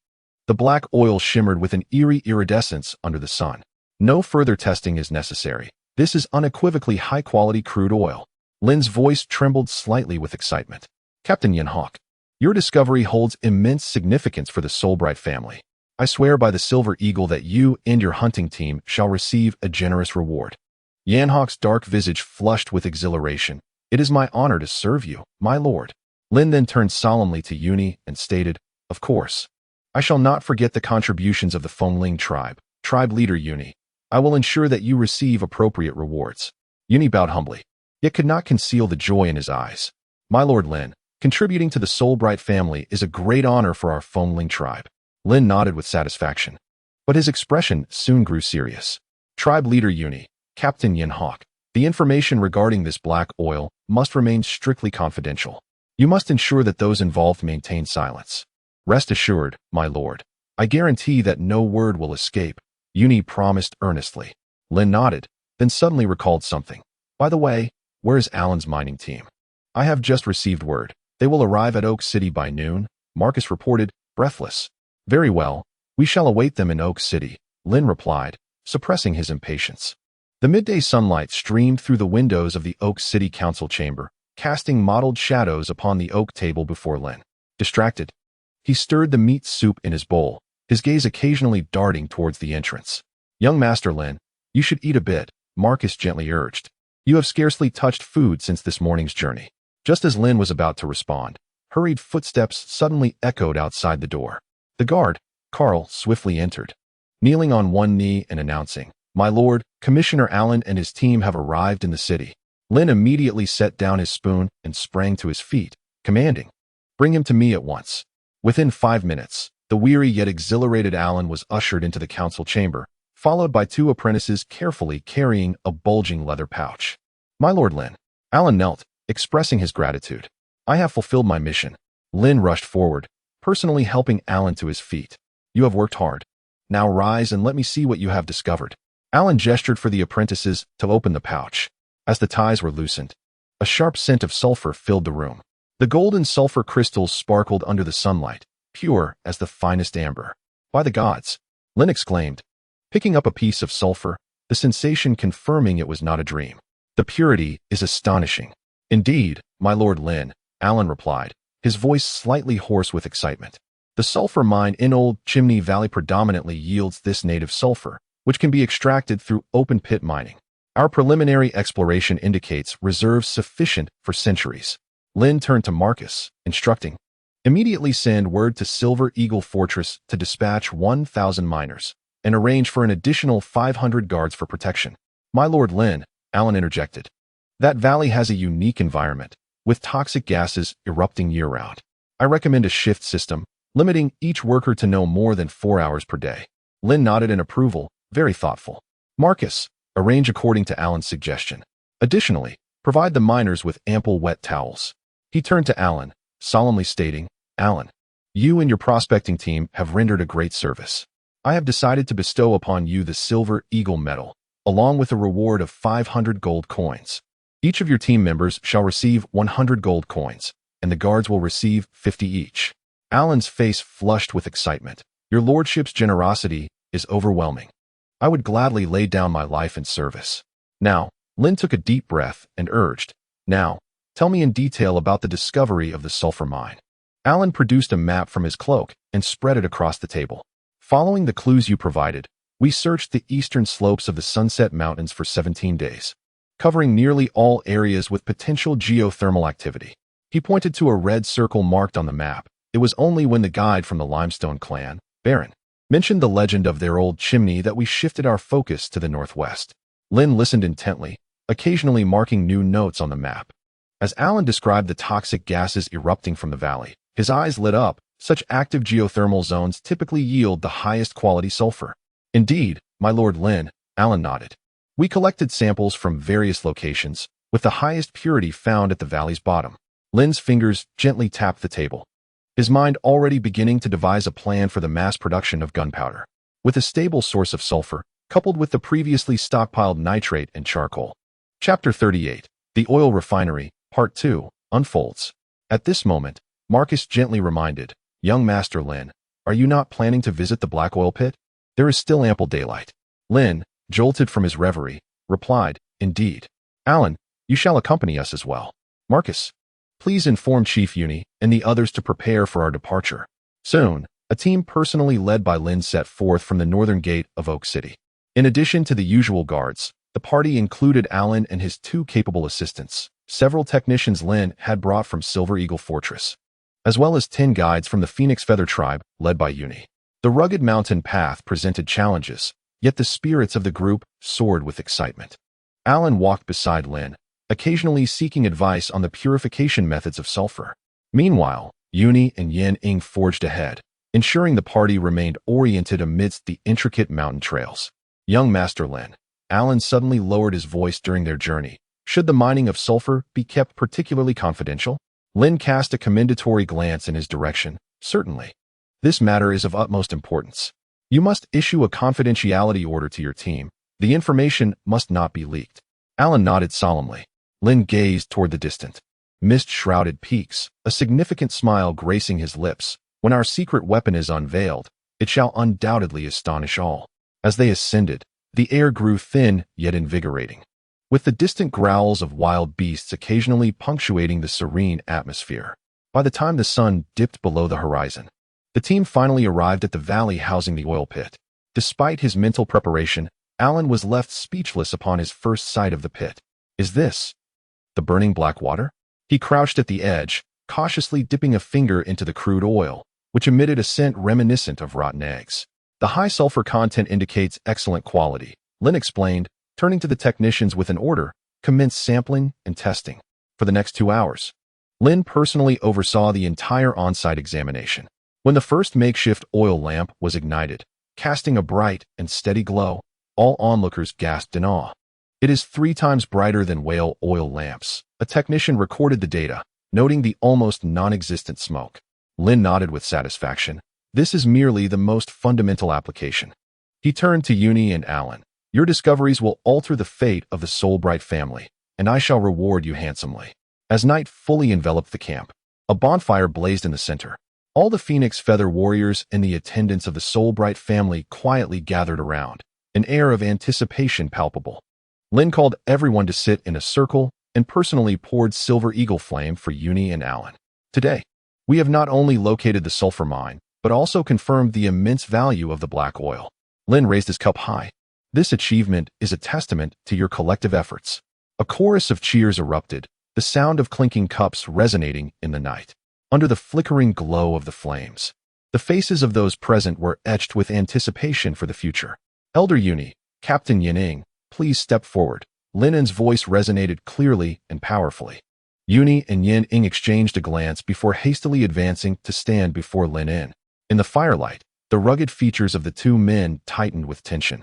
The black oil shimmered with an eerie iridescence under the sun. No further testing is necessary. This is unequivocally high-quality crude oil. Lynn's voice trembled slightly with excitement. Captain Yen Hawk, your discovery holds immense significance for the Solbright family. I swear by the Silver Eagle that you and your hunting team shall receive a generous reward. Yen Hawk's dark visage flushed with exhilaration. It is my honor to serve you, my lord. Lynn then turned solemnly to Uni and stated, Of course. I shall not forget the contributions of the Fengling tribe. Tribe leader Uni. I will ensure that you receive appropriate rewards. Uni bowed humbly, yet could not conceal the joy in his eyes. My lord Lynn, contributing to the Solbright family is a great honor for our Fengling tribe. Lynn nodded with satisfaction, but his expression soon grew serious. Tribe leader Uni, Captain Yen Hawk, the information regarding this black oil must remain strictly confidential. You must ensure that those involved maintain silence. Rest assured, my lord. I guarantee that no word will escape, Uni promised earnestly. Lynn nodded, then suddenly recalled something. By the way, where is Alan's mining team? I have just received word. They will arrive at Oak City by noon, Marcus reported, breathless. Very well, we shall await them in Oak City, Lynn replied, suppressing his impatience. The midday sunlight streamed through the windows of the Oak City Council chamber, casting mottled shadows upon the oak table before Lynn. Distracted, he stirred the meat soup in his bowl, his gaze occasionally darting towards the entrance. Young Master Lynn, you should eat a bit, Marcus gently urged. You have scarcely touched food since this morning's journey. Just as Lynn was about to respond, hurried footsteps suddenly echoed outside the door. The guard, Carl, swiftly entered, kneeling on one knee and announcing, My lord, Commissioner Allen and his team have arrived in the city. Lynn immediately set down his spoon and sprang to his feet, commanding, Bring him to me at once. Within 5 minutes, the weary yet exhilarated Allen was ushered into the council chamber, followed by 2 apprentices carefully carrying a bulging leather pouch. My lord Lynn. Allen knelt, expressing his gratitude. I have fulfilled my mission. Lynn rushed forward, personally helping Allen to his feet. You have worked hard. Now rise and let me see what you have discovered. Allen gestured for the apprentices to open the pouch. As the ties were loosened, a sharp scent of sulfur filled the room. The golden sulfur crystals sparkled under the sunlight, pure as the finest amber. By the gods, Lynn exclaimed, picking up a piece of sulfur, the sensation confirming it was not a dream. The purity is astonishing. Indeed, my lord Lynn, Allen replied, his voice slightly hoarse with excitement. The sulfur mine in Old Chimney Valley predominantly yields this native sulfur, which can be extracted through open-pit mining. Our preliminary exploration indicates reserves sufficient for centuries. Lynn turned to Marcus, instructing, Immediately send word to Silver Eagle Fortress to dispatch 1,000 miners, and arrange for an additional 500 guards for protection. My lord Lynn, Allen interjected. That valley has a unique environment, with toxic gases erupting year-round. I recommend a shift system, limiting each worker to no more than 4 hours per day. Lynn nodded in approval, very thoughtful. Marcus, arrange according to Allen's suggestion. Additionally, provide the miners with ample wet towels. He turned to Allen, solemnly stating, Allen, you and your prospecting team have rendered a great service. I have decided to bestow upon you the Silver Eagle Medal, along with a reward of 500 gold coins. Each of your team members shall receive 100 gold coins, and the guards will receive 50 each. Allen's face flushed with excitement. Your lordship's generosity is overwhelming. I would gladly lay down my life in service. Now, Lynn took a deep breath and urged, Now, tell me in detail about the discovery of the sulfur mine. Allen produced a map from his cloak and spread it across the table. Following the clues you provided, we searched the eastern slopes of the Sunset Mountains for 17 days. covering nearly all areas with potential geothermal activity. He pointed to a red circle marked on the map. It was only when the guide from the Limestone clan, Baron, mentioned the legend of their old chimney that we shifted our focus to the northwest. Lynn listened intently, occasionally marking new notes on the map. As Alan described the toxic gases erupting from the valley, his eyes lit up. Such active geothermal zones typically yield the highest quality sulfur. Indeed, my Lord Lynn, Alan nodded. We collected samples from various locations, with the highest purity found at the valley's bottom. Lynn's fingers gently tapped the table, his mind already beginning to devise a plan for the mass production of gunpowder. With a stable source of sulfur, coupled with the previously stockpiled nitrate and charcoal. Chapter 38, The Oil Refinery, Part 2, unfolds. At this moment, Marcus gently reminded, "Young Master Lynn, are you not planning to visit the black oil pit? There is still ample daylight." Lynn, jolted from his reverie, replied, "Indeed. Alan, you shall accompany us as well. Marcus, please inform Chief Uni and the others to prepare for our departure." Soon, a team personally led by Lynn set forth from the northern gate of Oak City. In addition to the usual guards, the party included Alan and his two capable assistants, several technicians Lynn had brought from Silver Eagle Fortress, as well as 10 guides from the Phoenix Feather tribe, led by Uni. The rugged mountain path presented challenges, yet the spirits of the group soared with excitement. Alan walked beside Lynn, occasionally seeking advice on the purification methods of sulfur. Meanwhile, Uni and Yin Ing forged ahead, ensuring the party remained oriented amidst the intricate mountain trails. "Young Master Lynn," Alan suddenly lowered his voice during their journey. "Should the mining of sulfur be kept particularly confidential?" Lynn cast a commendatory glance in his direction. "Certainly. This matter is of utmost importance. You must issue a confidentiality order to your team. The information must not be leaked." Alan nodded solemnly. Lynn gazed toward the distant, mist-shrouded peaks, a significant smile gracing his lips. "When our secret weapon is unveiled, it shall undoubtedly astonish all." As they ascended, the air grew thin yet invigorating, with the distant growls of wild beasts occasionally punctuating the serene atmosphere. By the time the sun dipped below the horizon, the team finally arrived at the valley housing the oil pit. Despite his mental preparation, Alan was left speechless upon his first sight of the pit. "Is this the burning black water?" He crouched at the edge, cautiously dipping a finger into the crude oil, which emitted a scent reminiscent of rotten eggs. "The high sulfur content indicates excellent quality," Lynn explained, turning to the technicians with an order. "Commence sampling and testing." For the next 2 hours, Lynn personally oversaw the entire on-site examination. When the first makeshift oil lamp was ignited, casting a bright and steady glow, all onlookers gasped in awe. "It is 3 times brighter than whale oil lamps." A technician recorded the data, noting the almost non-existent smoke. Lynn nodded with satisfaction. "This is merely the most fundamental application." He turned to Uni and Alan. "Your discoveries will alter the fate of the Soulbright family, and I shall reward you handsomely." As night fully enveloped the camp, a bonfire blazed in the center. All the Phoenix Feather warriors and the attendants of the Soulbright family quietly gathered around, an air of anticipation palpable. Lynn called everyone to sit in a circle and personally poured Silver Eagle Flame for Uni and Alan. "Today, we have not only located the sulfur mine, but also confirmed the immense value of the black oil." Lynn raised his cup high. "This achievement is a testament to your collective efforts." A chorus of cheers erupted, the sound of clinking cups resonating in the night. Under the flickering glow of the flames, the faces of those present were etched with anticipation for the future. "Elder Uni, Captain Yining, please step forward." Lynn's voice resonated clearly and powerfully. Uni and Yin Ing exchanged a glance before hastily advancing to stand before Lynn. In the firelight, the rugged features of the two men tightened with tension.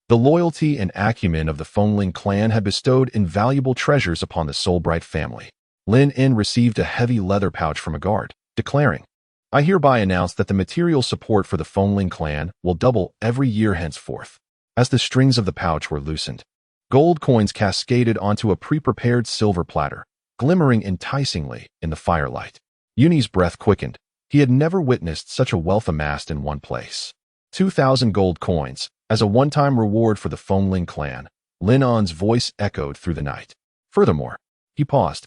The loyalty and acumen of the Fongling clan had bestowed invaluable treasures upon the Soulbright family. Lynn received a heavy leather pouch from a guard, declaring, "I hereby announce that the material support for the Fongling clan will double every year henceforth." As the strings of the pouch were loosened, gold coins cascaded onto a pre-prepared silver platter, glimmering enticingly in the firelight. Uni's breath quickened. He had never witnessed such a wealth amassed in one place. 2,000 gold coins, as a one-time reward for the Fongling clan. Lin-On's voice echoed through the night. Furthermore, he paused,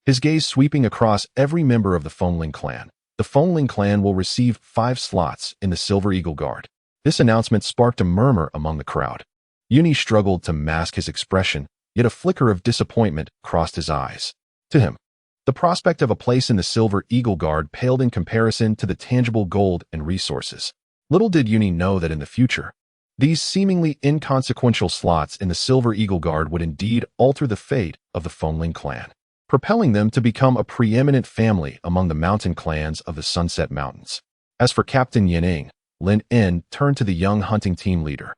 his gaze sweeping across every member of the Fongling clan. The Fongling clan will receive 5 slots in the Silver Eagle Guard. This announcement sparked a murmur among the crowd. Uni struggled to mask his expression, yet a flicker of disappointment crossed his eyes. To him, the prospect of a place in the Silver Eagle Guard paled in comparison to the tangible gold and resources. Little did Uni know that in the future, these seemingly inconsequential slots in the Silver Eagle Guard would indeed alter the fate of the Fengling clan, propelling them to become a preeminent family among the mountain clans of the Sunset Mountains. As for Captain Yanning, Lynn turned to the young hunting team leader.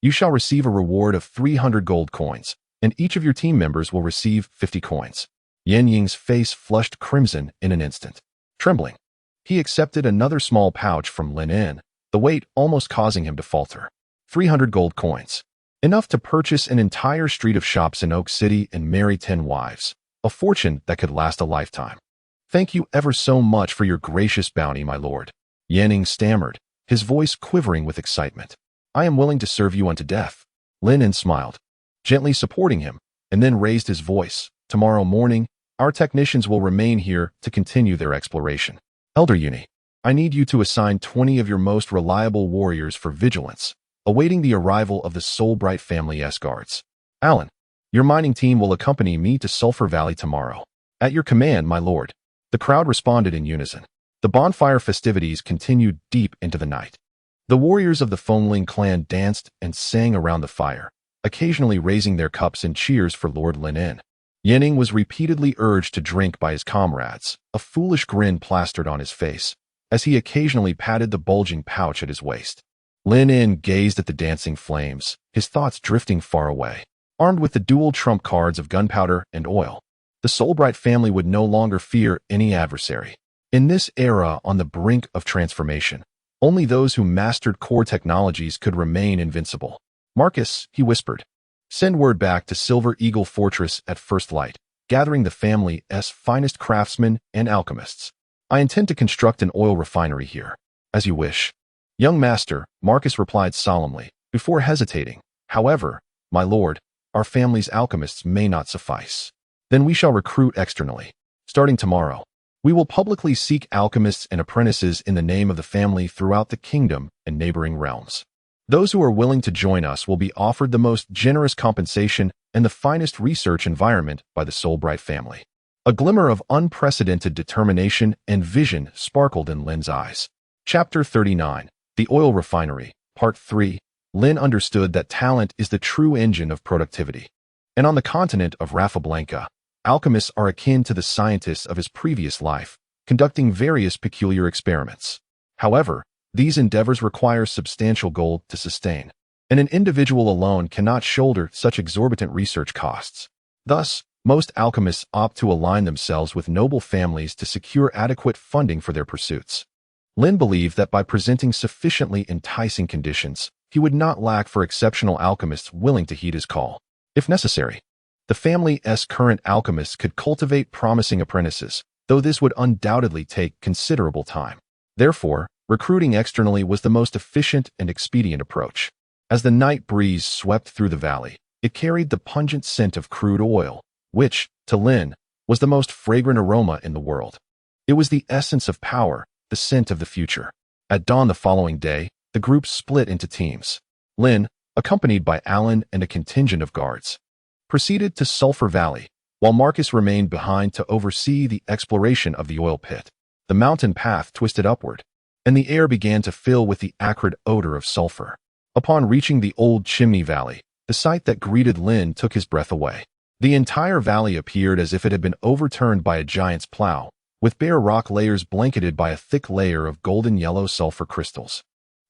You shall receive a reward of 300 gold coins, and each of your team members will receive 50 coins. Yan Ying's face flushed crimson in an instant. Trembling, he accepted another small pouch from Lynn, the weight almost causing him to falter. 300 gold coins. Enough to purchase an entire street of shops in Oak City and marry 10 wives. A fortune that could last a lifetime. Thank you ever so much for your gracious bounty, my lord. Yanning stammered, his voice quivering with excitement. I am willing to serve you unto death. Lynn smiled, gently supporting him, and then raised his voice. Tomorrow morning, our technicians will remain here to continue their exploration. Elder Uni, I need you to assign 20 of your most reliable warriors for vigilance, awaiting the arrival of the Soulbright family guards. Alan, your mining team will accompany me to Sulphur Valley tomorrow. At your command, my lord. The crowd responded in unison. The bonfire festivities continued deep into the night. The warriors of the Fengling clan danced and sang around the fire, occasionally raising their cups in cheers for Lord Lynn. Yanning was repeatedly urged to drink by his comrades, a foolish grin plastered on his face, as he occasionally patted the bulging pouch at his waist. Lynn gazed at the dancing flames, his thoughts drifting far away. Armed with the dual trump cards of gunpowder and oil, the Soulbright family would no longer fear any adversary. In this era on the brink of transformation, only those who mastered core technologies could remain invincible. Marcus, he whispered, send word back to Silver Eagle Fortress at first light, gathering the family's finest craftsmen and alchemists. I intend to construct an oil refinery here. As you wish. Young master, Marcus replied solemnly, before hesitating. However, my lord, our family's alchemists may not suffice. Then we shall recruit externally. Starting tomorrow, we will publicly seek alchemists and apprentices in the name of the family throughout the kingdom and neighboring realms. Those who are willing to join us will be offered the most generous compensation and the finest research environment by the Soulbright family. A glimmer of unprecedented determination and vision sparkled in Lynn's eyes. Chapter 39. The Oil Refinery, Part 3. Lynn understood that talent is the true engine of productivity. And on the continent of Rafabranca, alchemists are akin to the scientists of his previous life, conducting various peculiar experiments. However, these endeavors require substantial gold to sustain, and an individual alone cannot shoulder such exorbitant research costs. Thus, most alchemists opt to align themselves with noble families to secure adequate funding for their pursuits. Lynn believed that by presenting sufficiently enticing conditions, he would not lack for exceptional alchemists willing to heed his call. If necessary, the family's current alchemists could cultivate promising apprentices, though this would undoubtedly take considerable time. Therefore, recruiting externally was the most efficient and expedient approach. As the night breeze swept through the valley, it carried the pungent scent of crude oil, which, to Lynn, was the most fragrant aroma in the world. It was the essence of power, the scent of the future. At dawn the following day, the group split into teams. Lynn, accompanied by Alan and a contingent of guards, proceeded to Sulphur Valley, while Marcus remained behind to oversee the exploration of the oil pit. The mountain path twisted upward, and the air began to fill with the acrid odor of sulfur. Upon reaching the old Chimney Valley, the sight that greeted Lynn took his breath away. The entire valley appeared as if it had been overturned by a giant's plow, with bare rock layers blanketed by a thick layer of golden yellow sulfur crystals.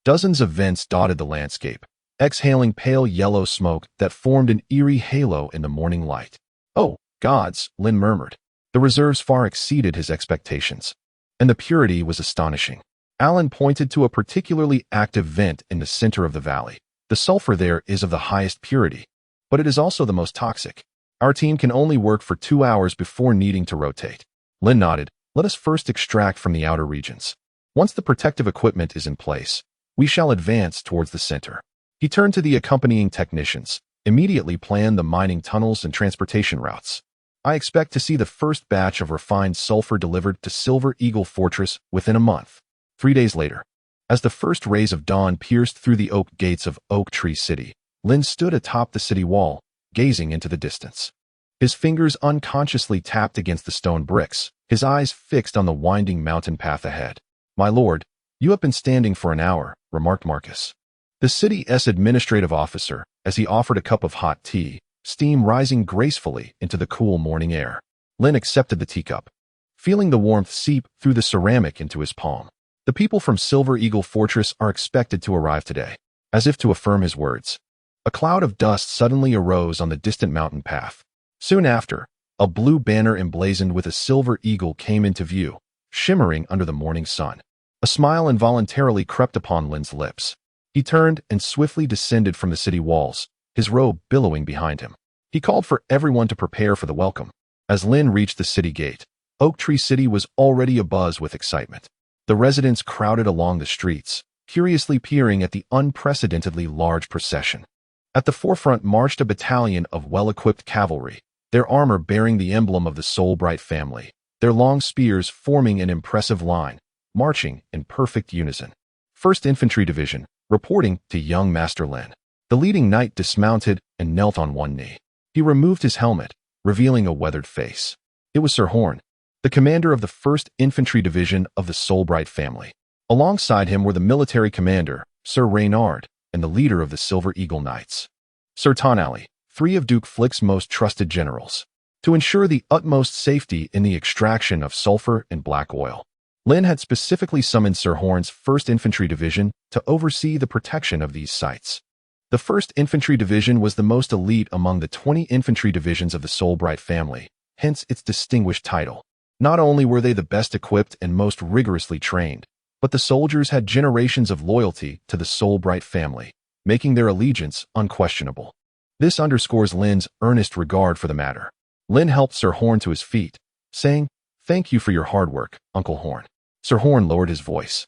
Dozens of vents dotted the landscape, exhaling pale yellow smoke that formed an eerie halo in the morning light. Oh, gods, Lynn murmured. The reserves far exceeded his expectations, and the purity was astonishing. Alan pointed to a particularly active vent in the center of the valley. The sulfur there is of the highest purity, but it is also the most toxic. Our team can only work for 2 hours before needing to rotate. Lynn nodded. Let us first extract from the outer regions. Once the protective equipment is in place, we shall advance towards the center. He turned to the accompanying technicians, immediately planned the mining tunnels and transportation routes. I expect to see the first batch of refined sulfur delivered to Silver Eagle Fortress within a month. 3 days later, as the first rays of dawn pierced through the oak gates of Oak Tree City, Lynn stood atop the city wall, gazing into the distance. His fingers unconsciously tapped against the stone bricks, his eyes fixed on the winding mountain path ahead. "My lord, you have been standing for an hour," remarked Marcus, the city's administrative officer, as he offered a cup of hot tea, steam rising gracefully into the cool morning air. Lynn accepted the teacup, feeling the warmth seep through the ceramic into his palm. "The people from Silver Eagle Fortress are expected to arrive today." As if to affirm his words, a cloud of dust suddenly arose on the distant mountain path. Soon after, a blue banner emblazoned with a silver eagle came into view, shimmering under the morning sun. A smile involuntarily crept upon Lynn's lips. He turned and swiftly descended from the city walls, his robe billowing behind him. He called for everyone to prepare for the welcome. As Lynn reached the city gate, Oak Tree City was already abuzz with excitement. The residents crowded along the streets, curiously peering at the unprecedentedly large procession. At the forefront marched a battalion of well-equipped cavalry, their armor bearing the emblem of the Soulbright family, their long spears forming an impressive line, marching in perfect unison. 1st Infantry Division, reporting to young Master Lynn. The leading knight dismounted and knelt on one knee. He removed his helmet, revealing a weathered face. It was Sir Horn, the commander of the 1st Infantry Division of the Soulbright family. Alongside him were the military commander, Sir Reynard, and the leader of the Silver Eagle Knights, Sir Tonally, 3 of Duke Flick's most trusted generals. To ensure the utmost safety in the extraction of sulfur and black oil, Lynn had specifically summoned Sir Horn's 1st Infantry Division to oversee the protection of these sites. The 1st Infantry Division was the most elite among the 20 infantry divisions of the Soulbright family, hence its distinguished title. Not only were they the best equipped and most rigorously trained, but the soldiers had generations of loyalty to the Soulbright family, making their allegiance unquestionable. This underscores Lynn's earnest regard for the matter. Lynn helped Sir Horn to his feet, saying, "Thank you for your hard work, Uncle Horn." Sir Horn lowered his voice,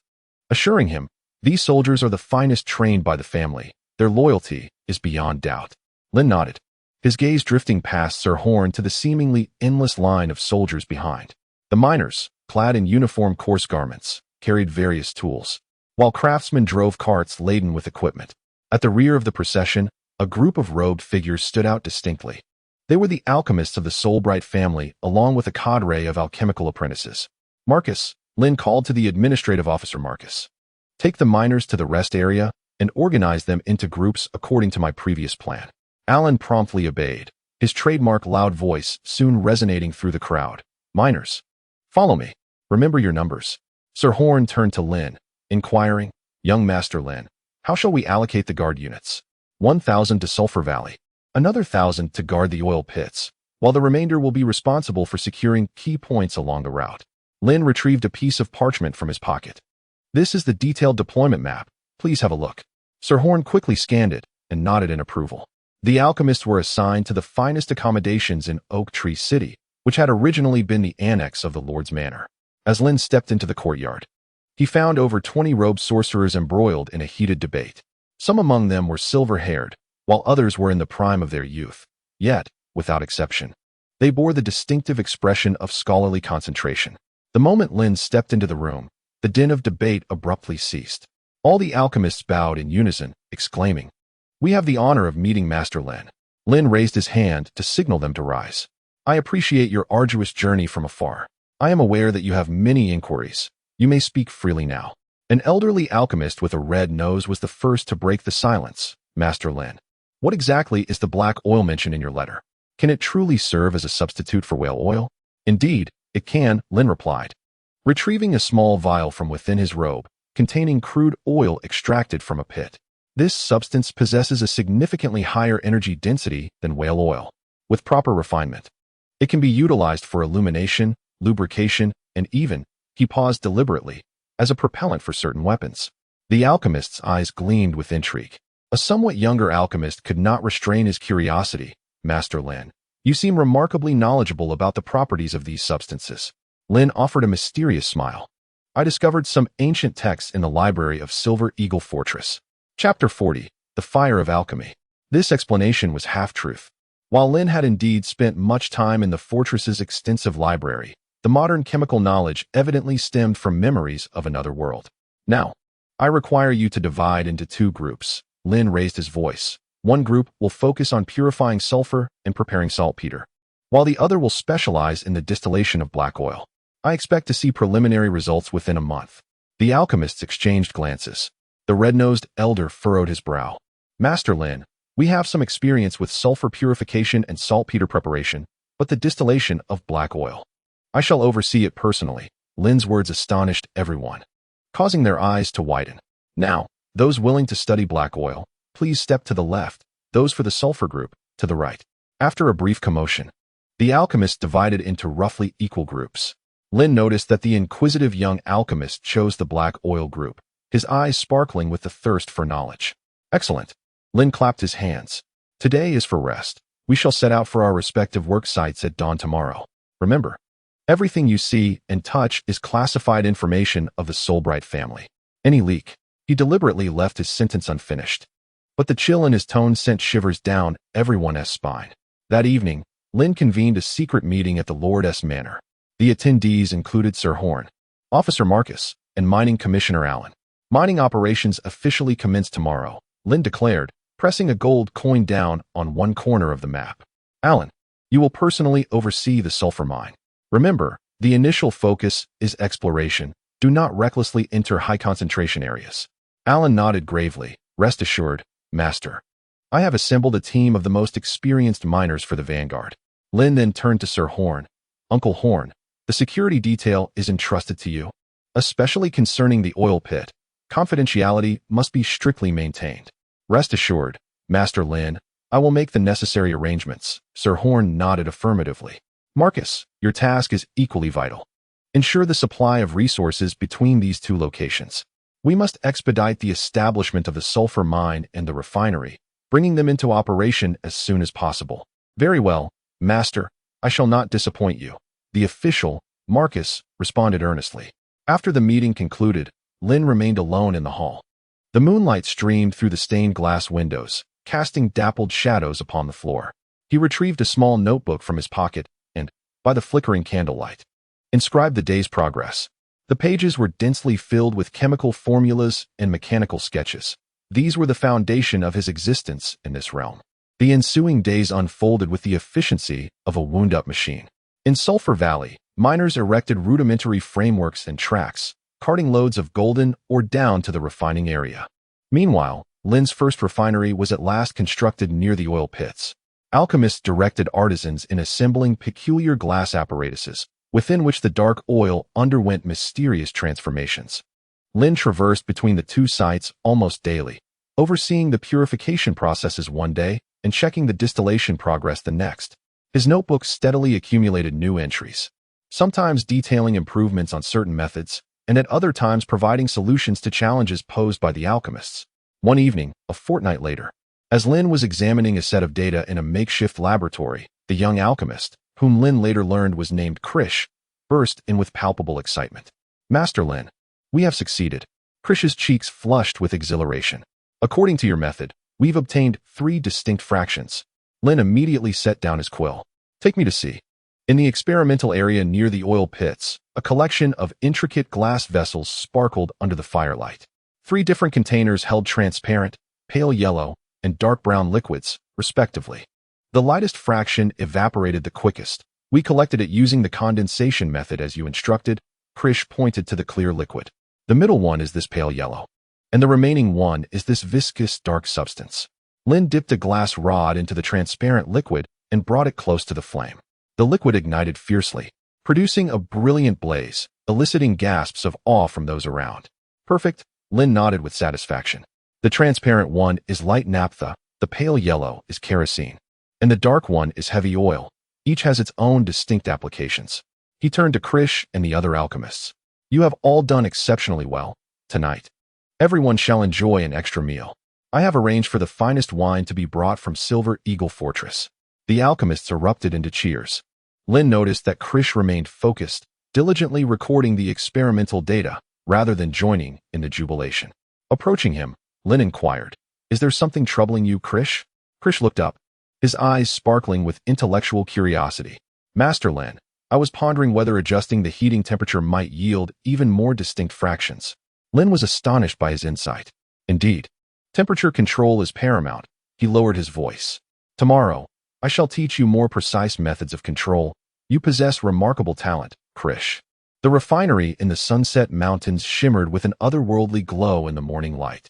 assuring him, "These soldiers are the finest trained by the family. Their loyalty is beyond doubt." Lynn nodded, his gaze drifting past Sir Horn to the seemingly endless line of soldiers behind. The miners, clad in uniform coarse garments, carried various tools, while craftsmen drove carts laden with equipment. At the rear of the procession, a group of robed figures stood out distinctly. They were the alchemists of the Soulbright family, along with a cadre of alchemical apprentices. "Marcus," Lynn called to the administrative officer Marcus, "take the miners to the rest area and organize them into groups according to my previous plan." Alan promptly obeyed, his trademark loud voice soon resonating through the crowd. "Miners, follow me. Remember your numbers." Sir Horn turned to Lynn, inquiring, "Young Master Lynn, how shall we allocate the guard units?" 1,000 to Sulphur Valley, another 1,000 to guard the oil pits, while the remainder will be responsible for securing key points along the route. Lynn retrieved a piece of parchment from his pocket. "This is the detailed deployment map. Please have a look." Sir Horn quickly scanned it and nodded in approval. The alchemists were assigned to the finest accommodations in Oak Tree City, which had originally been the annex of the Lord's Manor. As Lynn stepped into the courtyard, he found over 20 robed sorcerers embroiled in a heated debate. Some among them were silver-haired, while others were in the prime of their youth. Yet, without exception, they bore the distinctive expression of scholarly concentration. The moment Lynn stepped into the room, the din of debate abruptly ceased. All the alchemists bowed in unison, exclaiming, "We have the honor of meeting Master Lynn." Lynn raised his hand to signal them to rise. "I appreciate your arduous journey from afar. I am aware that you have many inquiries. You may speak freely now." An elderly alchemist with a red nose was the first to break the silence. "Master Lynn, what exactly is the black oil mentioned in your letter? Can it truly serve as a substitute for whale oil?" "Indeed, it can," Lynn replied, retrieving a small vial from within his robe, containing crude oil extracted from a pit. This substance possesses a significantly higher energy density than whale oil. With proper refinement, it can be utilized for illumination, lubrication, and even, he paused deliberately, as a propellant for certain weapons. The alchemist's eyes gleamed with intrigue. A somewhat younger alchemist could not restrain his curiosity. "Master Lynn, you seem remarkably knowledgeable about the properties of these substances." Lynn offered a mysterious smile. "I discovered some ancient texts in the library of Silver Eagle Fortress." Chapter 40, The Fire of Alchemy. This explanation was half-truth. While Lynn had indeed spent much time in the fortress's extensive library, the modern chemical knowledge evidently stemmed from memories of another world. "Now, I require you to divide into 2 groups." Lynn raised his voice, One group will focus on purifying sulfur and preparing saltpeter, while the other will specialize in the distillation of black oil. I expect to see preliminary results within a month. The alchemists exchanged glances. The red-nosed elder furrowed his brow. Master Lynn, we have some experience with sulfur purification and saltpeter preparation, but the distillation of black oil, I shall oversee it personally. Lynn's words astonished everyone, causing their eyes to widen. Now, those willing to study black oil, please step to the left, those for the sulfur group, to the right. After a brief commotion, the alchemists divided into roughly equal groups. Lynn noticed that the inquisitive young alchemist chose the black oil group, his eyes sparkling with the thirst for knowledge. Excellent. Lynn clapped his hands. Today is for rest. We shall set out for our respective work sites at dawn tomorrow. Remember, everything you see and touch is classified information of the Solbright family. Any leak. He deliberately left his sentence unfinished, but the chill in his tone sent shivers down everyone's spine. That evening, Lynn convened a secret meeting at the Lord's manor. The attendees included Sir Horn, Officer Marcus, and Mining Commissioner Allen. Mining operations officially commence tomorrow, Lynn declared, pressing a gold coin down on one corner of the map. Allen, you will personally oversee the sulfur mine. Remember, the initial focus is exploration. Do not recklessly enter high-concentration areas. Allen nodded gravely. Rest assured, Master. I have assembled a team of the most experienced miners for the vanguard. Lynn then turned to Sir Horn. Uncle Horn, the security detail is entrusted to you. Especially concerning the oil pit, confidentiality must be strictly maintained. Rest assured, Master Lynn, I will make the necessary arrangements. Sir Horn nodded affirmatively. Marcus, your task is equally vital. Ensure the supply of resources between these two locations. We must expedite the establishment of the sulfur mine and the refinery, bringing them into operation as soon as possible. Very well, Master, I shall not disappoint you. The official, Marcus, responded earnestly. After the meeting concluded, Lynn remained alone in the hall. The moonlight streamed through the stained glass windows, casting dappled shadows upon the floor. He retrieved a small notebook from his pocket and, by the flickering candlelight, inscribed the day's progress. The pages were densely filled with chemical formulas and mechanical sketches. These were the foundation of his existence in this realm. The ensuing days unfolded with the efficiency of a wound-up machine. In Sulphur Valley, miners erected rudimentary frameworks and tracks, carting loads of golden ore down to the refining area. Meanwhile, Lynn's first refinery was at last constructed near the oil pits. Alchemists directed artisans in assembling peculiar glass apparatuses, within which the dark oil underwent mysterious transformations. Lynn traversed between the two sites almost daily, overseeing the purification processes one day and checking the distillation progress the next. His notebook steadily accumulated new entries, sometimes detailing improvements on certain methods, and at other times providing solutions to challenges posed by the alchemists. One evening, a fortnight later, as Lynn was examining a set of data in a makeshift laboratory, the young alchemist, whom Lynn later learned was named Krish, burst in with palpable excitement. Master Lynn, we have succeeded. Krish's cheeks flushed with exhilaration. According to your method, we've obtained 3 distinct fractions. Lynn immediately set down his quill. Take me to see. In the experimental area near the oil pits, a collection of intricate glass vessels sparkled under the firelight. 3 different containers held transparent, pale yellow, and dark brown liquids, respectively. The lightest fraction evaporated the quickest. We collected it using the condensation method as you instructed. Krish pointed to the clear liquid. The middle one is this pale yellow, and the remaining one is this viscous dark substance. Lynn dipped a glass rod into the transparent liquid and brought it close to the flame. The liquid ignited fiercely, producing a brilliant blaze, eliciting gasps of awe from those around. Perfect, Lynn nodded with satisfaction. The transparent one is light naphtha, the pale yellow is kerosene, and the dark one is heavy oil. Each has its own distinct applications. He turned to Krish and the other alchemists. You have all done exceptionally well. Tonight, everyone shall enjoy an extra meal. I have arranged for the finest wine to be brought from Silver Eagle Fortress. The alchemists erupted into cheers. Lynn noticed that Krish remained focused, diligently recording the experimental data, rather than joining in the jubilation. Approaching him, Lynn inquired, "Is there something troubling you, Krish?" Krish looked up, his eyes sparkling with intellectual curiosity. Master Lynn, I was pondering whether adjusting the heating temperature might yield even more distinct fractions. Lynn was astonished by his insight. Indeed, temperature control is paramount. He lowered his voice. "Tomorrow, I shall teach you more precise methods of control. You possess remarkable talent, Krish." The refinery in the Sunset Mountains shimmered with an otherworldly glow in the morning light.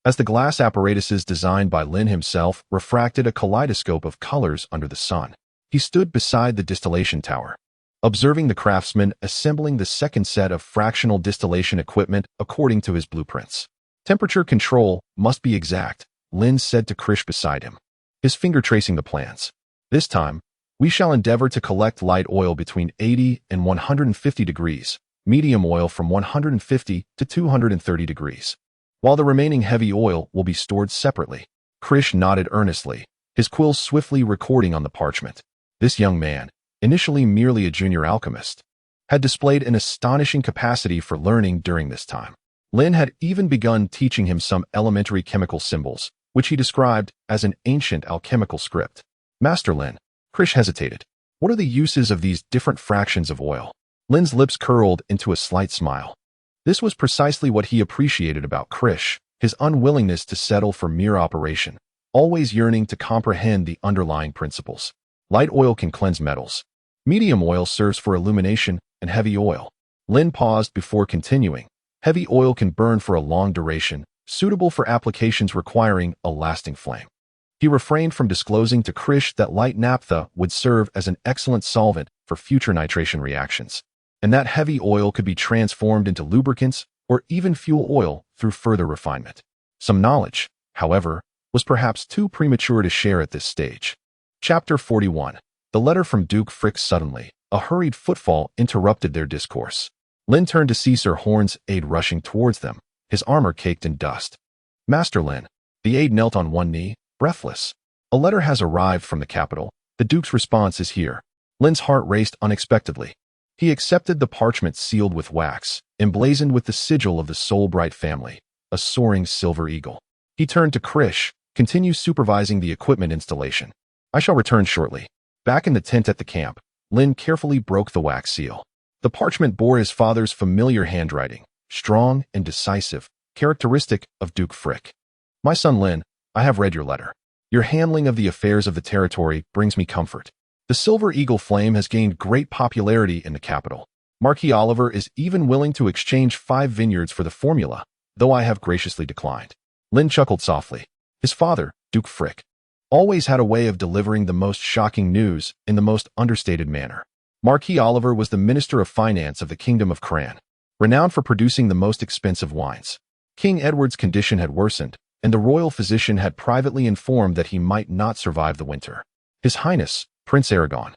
As the glass apparatuses designed by Lynn himself refracted a kaleidoscope of colors under the sun, he stood beside the distillation tower, observing the craftsmen assembling the second set of fractional distillation equipment according to his blueprints. "Temperature control must be exact," Lynn said to Krish beside him, his finger tracing the plans. "This time, we shall endeavor to collect light oil between 80 and 150 degrees, medium oil from 150 to 230 degrees, while the remaining heavy oil will be stored separately." Krish nodded earnestly, his quill swiftly recording on the parchment. This young man, initially merely a junior alchemist, had displayed an astonishing capacity for learning during this time. Lynn had even begun teaching him some elementary chemical symbols, which he described as an ancient alchemical script. "Master Lynn," Krish hesitated, "what are the uses of these different fractions of oil?" Lynn's lips curled into a slight smile. This was precisely what he appreciated about Krish, his unwillingness to settle for mere operation, always yearning to comprehend the underlying principles. "Light oil can cleanse metals. Medium oil serves for illumination, and heavy oil." Lynn paused before continuing. "Heavy oil can burn for a long duration, suitable for applications requiring a lasting flame." He refrained from disclosing to Krish that light naphtha would serve as an excellent solvent for future nitration reactions, and that heavy oil could be transformed into lubricants or even fuel oil through further refinement. Some knowledge, however, was perhaps too premature to share at this stage. Chapter 41. The letter from Duke Frick. Suddenly, a hurried footfall interrupted their discourse. Lynn turned to see Sir Horn's aide rushing towards them, his armor caked in dust. "Master Lynn." The aide knelt on one knee, breathless. "A letter has arrived from the capital. The Duke's response is here." Lynn's heart raced unexpectedly. He accepted the parchment sealed with wax, emblazoned with the sigil of the Soulbright family, a soaring silver eagle. He turned to Krish, "Continue supervising the equipment installation. I shall return shortly." Back in the tent at the camp, Lynn carefully broke the wax seal. The parchment bore his father's familiar handwriting, strong and decisive, characteristic of Duke Frick. "My son Lynn, I have read your letter. Your handling of the affairs of the territory brings me comfort. The Silver Eagle flame has gained great popularity in the capital. Marquis Oliver is even willing to exchange 5 vineyards for the formula, though I have graciously declined." Lynn chuckled softly. His father, Duke Frick, always had a way of delivering the most shocking news in the most understated manner. Marquis Oliver was the Minister of Finance of the Kingdom of Cran, renowned for producing the most expensive wines. King Edward's condition had worsened, and the royal physician had privately informed that he might not survive the winter. His Highness, Prince Aragon,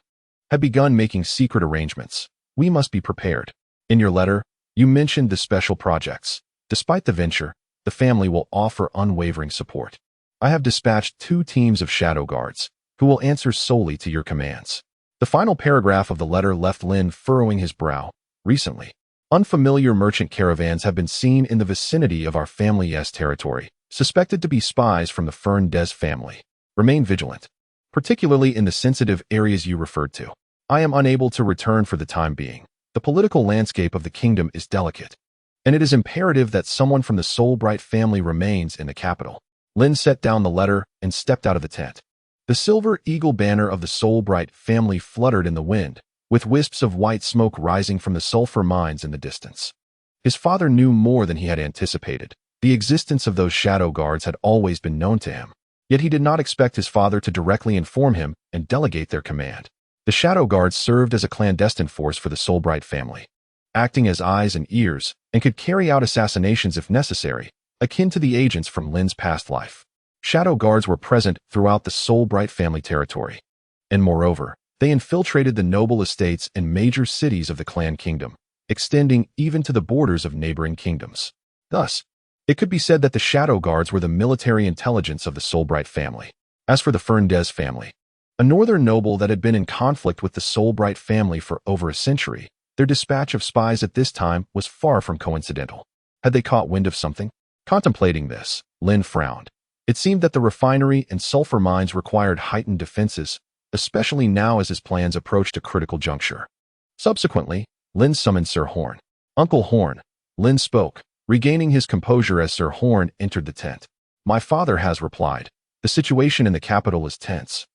had begun making secret arrangements. "We must be prepared. In your letter, you mentioned the special projects. Despite the venture, the family will offer unwavering support. I have dispatched 2 teams of shadow guards, who will answer solely to your commands." The final paragraph of the letter left Lynn furrowing his brow. "Recently, unfamiliar merchant caravans have been seen in the vicinity of our family's territory, suspected to be spies from the Fern Des family. Remain vigilant, particularly in the sensitive areas you referred to. I am unable to return for the time being. The political landscape of the kingdom is delicate, and it is imperative that someone from the Soulbright family remains in the capital." Lynn set down the letter and stepped out of the tent. The silver eagle banner of the Soulbright family fluttered in the wind, with wisps of white smoke rising from the sulfur mines in the distance. His father knew more than he had anticipated. The existence of those shadow guards had always been known to him, yet he did not expect his father to directly inform him and delegate their command. The shadow guards served as a clandestine force for the Soulbright family, acting as eyes and ears, and could carry out assassinations if necessary, akin to the agents from Lynn's past life. Shadow guards were present throughout the Soulbright family territory, and moreover, they infiltrated the noble estates and major cities of the clan kingdom, extending even to the borders of neighboring kingdoms. Thus, it could be said that the shadow guards were the military intelligence of the Soulbright family. As for the Fern Des family, a northern noble that had been in conflict with the Soulbright family for over a century, their dispatch of spies at this time was far from coincidental. Had they caught wind of something? Contemplating this, Lynn frowned. It seemed that the refinery and sulfur mines required heightened defenses, especially now as his plans approached a critical juncture. Subsequently, Lynn summoned Sir Horn. "Uncle Horn," Lynn spoke, regaining his composure as Sir Horn entered the tent. "My father has replied. The situation in the capital is tense,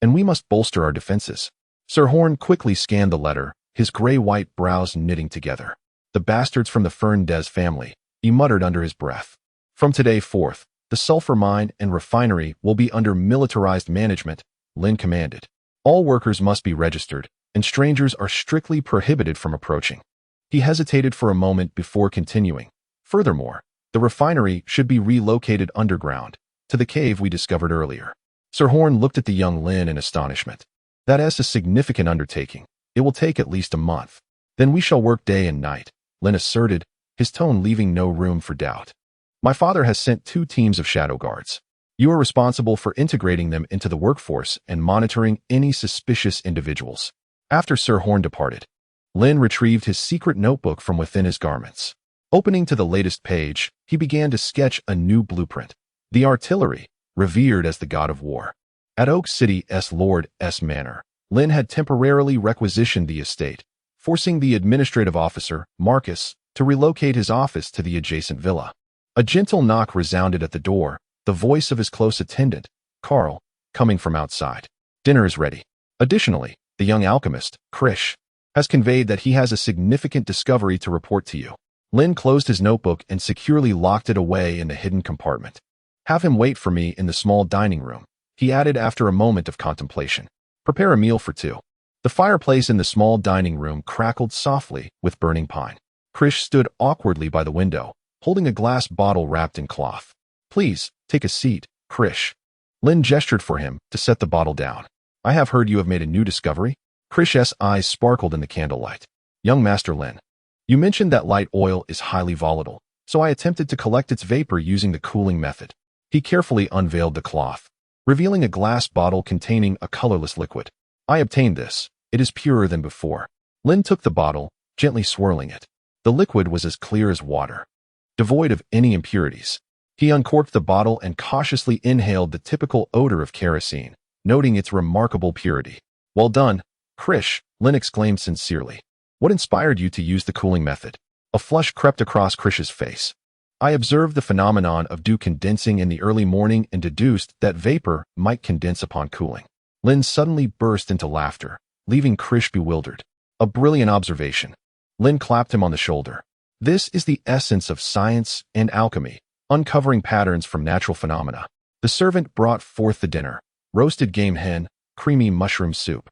and we must bolster our defenses. Sir Horn quickly scanned the letter, his gray-white brows knitting together. The bastards from the Fernandez family, he muttered under his breath. From today forth, the sulfur mine and refinery will be under militarized management, Lynn commanded. All workers must be registered, and strangers are strictly prohibited from approaching. He hesitated for a moment before continuing. Furthermore, the refinery should be relocated underground, to the cave we discovered earlier. Sir Horn looked at the young Lynn in astonishment. That is a significant undertaking. It will take at least a month. Then we shall work day and night, Lynn asserted, his tone leaving no room for doubt. My father has sent 2 teams of shadow guards. You are responsible for integrating them into the workforce and monitoring any suspicious individuals. After Sir Horn departed, Lynn retrieved his secret notebook from within his garments. Opening to the latest page, he began to sketch a new blueprint. The artillery, revered as the god of war. At Oak City's Lord S. Manor, Lynn had temporarily requisitioned the estate, forcing the administrative officer, Marcus, to relocate his office to the adjacent villa. A gentle knock resounded at the door, the voice of his close attendant, Carl, coming from outside. Dinner is ready. Additionally, the young alchemist, Krish, has conveyed that he has a significant discovery to report to you. Lynn closed his notebook and securely locked it away in the hidden compartment. Have him wait for me in the small dining room, he added after a moment of contemplation. Prepare a meal for 2. The fireplace in the small dining room crackled softly with burning pine. Krish stood awkwardly by the window, holding a glass bottle wrapped in cloth. Please, take a seat, Krish. Lynn gestured for him to set the bottle down. I have heard you have made a new discovery? Krish's eyes sparkled in the candlelight. Young Master Lynn, you mentioned that light oil is highly volatile, so I attempted to collect its vapor using the cooling method. He carefully unveiled the cloth, revealing a glass bottle containing a colorless liquid. I obtained this. It is purer than before. Lynn took the bottle, gently swirling it. The liquid was as clear as water, devoid of any impurities. He uncorked the bottle and cautiously inhaled the typical odor of kerosene, noting its remarkable purity. Well done, Krish, Lynn exclaimed sincerely. What inspired you to use the cooling method? A flush crept across Krish's face. I observed the phenomenon of dew condensing in the early morning and deduced that vapor might condense upon cooling. Lynn suddenly burst into laughter, leaving Krish bewildered. A brilliant observation. Lynn clapped him on the shoulder. This is the essence of science and alchemy, uncovering patterns from natural phenomena. The servant brought forth the dinner, roasted game hen, creamy mushroom soup,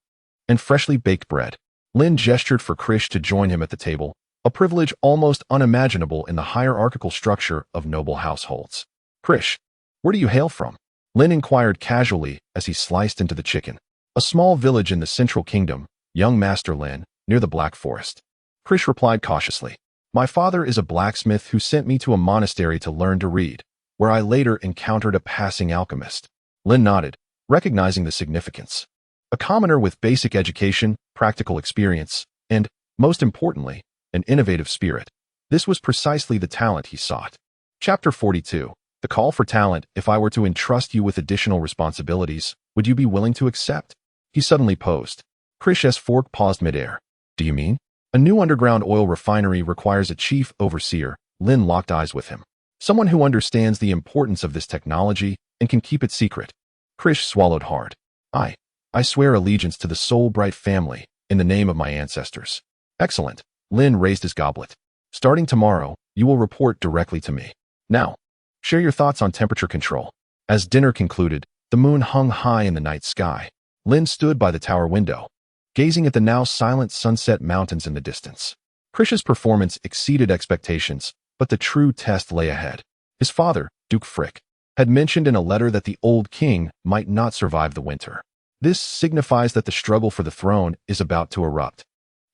and freshly baked bread. Lynn gestured for Krish to join him at the table, a privilege almost unimaginable in the hierarchical structure of noble households. Krish, where do you hail from? Lynn inquired casually as he sliced into the chicken. A small village in the central kingdom, young Master Lynn, near the Black Forest. Krish replied cautiously. My father is a blacksmith who sent me to a monastery to learn to read, where I later encountered a passing alchemist. Lynn nodded, recognizing the significance. A commoner with basic education, practical experience, and, most importantly, an innovative spirit. This was precisely the talent he sought. Chapter 42. The call for talent. If I were to entrust you with additional responsibilities, would you be willing to accept? He suddenly posed. Krish's fork paused midair. Do you mean? A new underground oil refinery requires a chief overseer. Lynn locked eyes with him. Someone who understands the importance of this technology and can keep it secret. Krish swallowed hard. I swear allegiance to the Soul Bright family, in the name of my ancestors. Excellent. Lynn raised his goblet. Starting tomorrow, you will report directly to me. Now, share your thoughts on temperature control. As dinner concluded, the moon hung high in the night sky. Lynn stood by the tower window, gazing at the now silent sunset mountains in the distance. Krish's performance exceeded expectations, but the true test lay ahead. His father, Duke Frick, had mentioned in a letter that the old king might not survive the winter. This signifies that the struggle for the throne is about to erupt.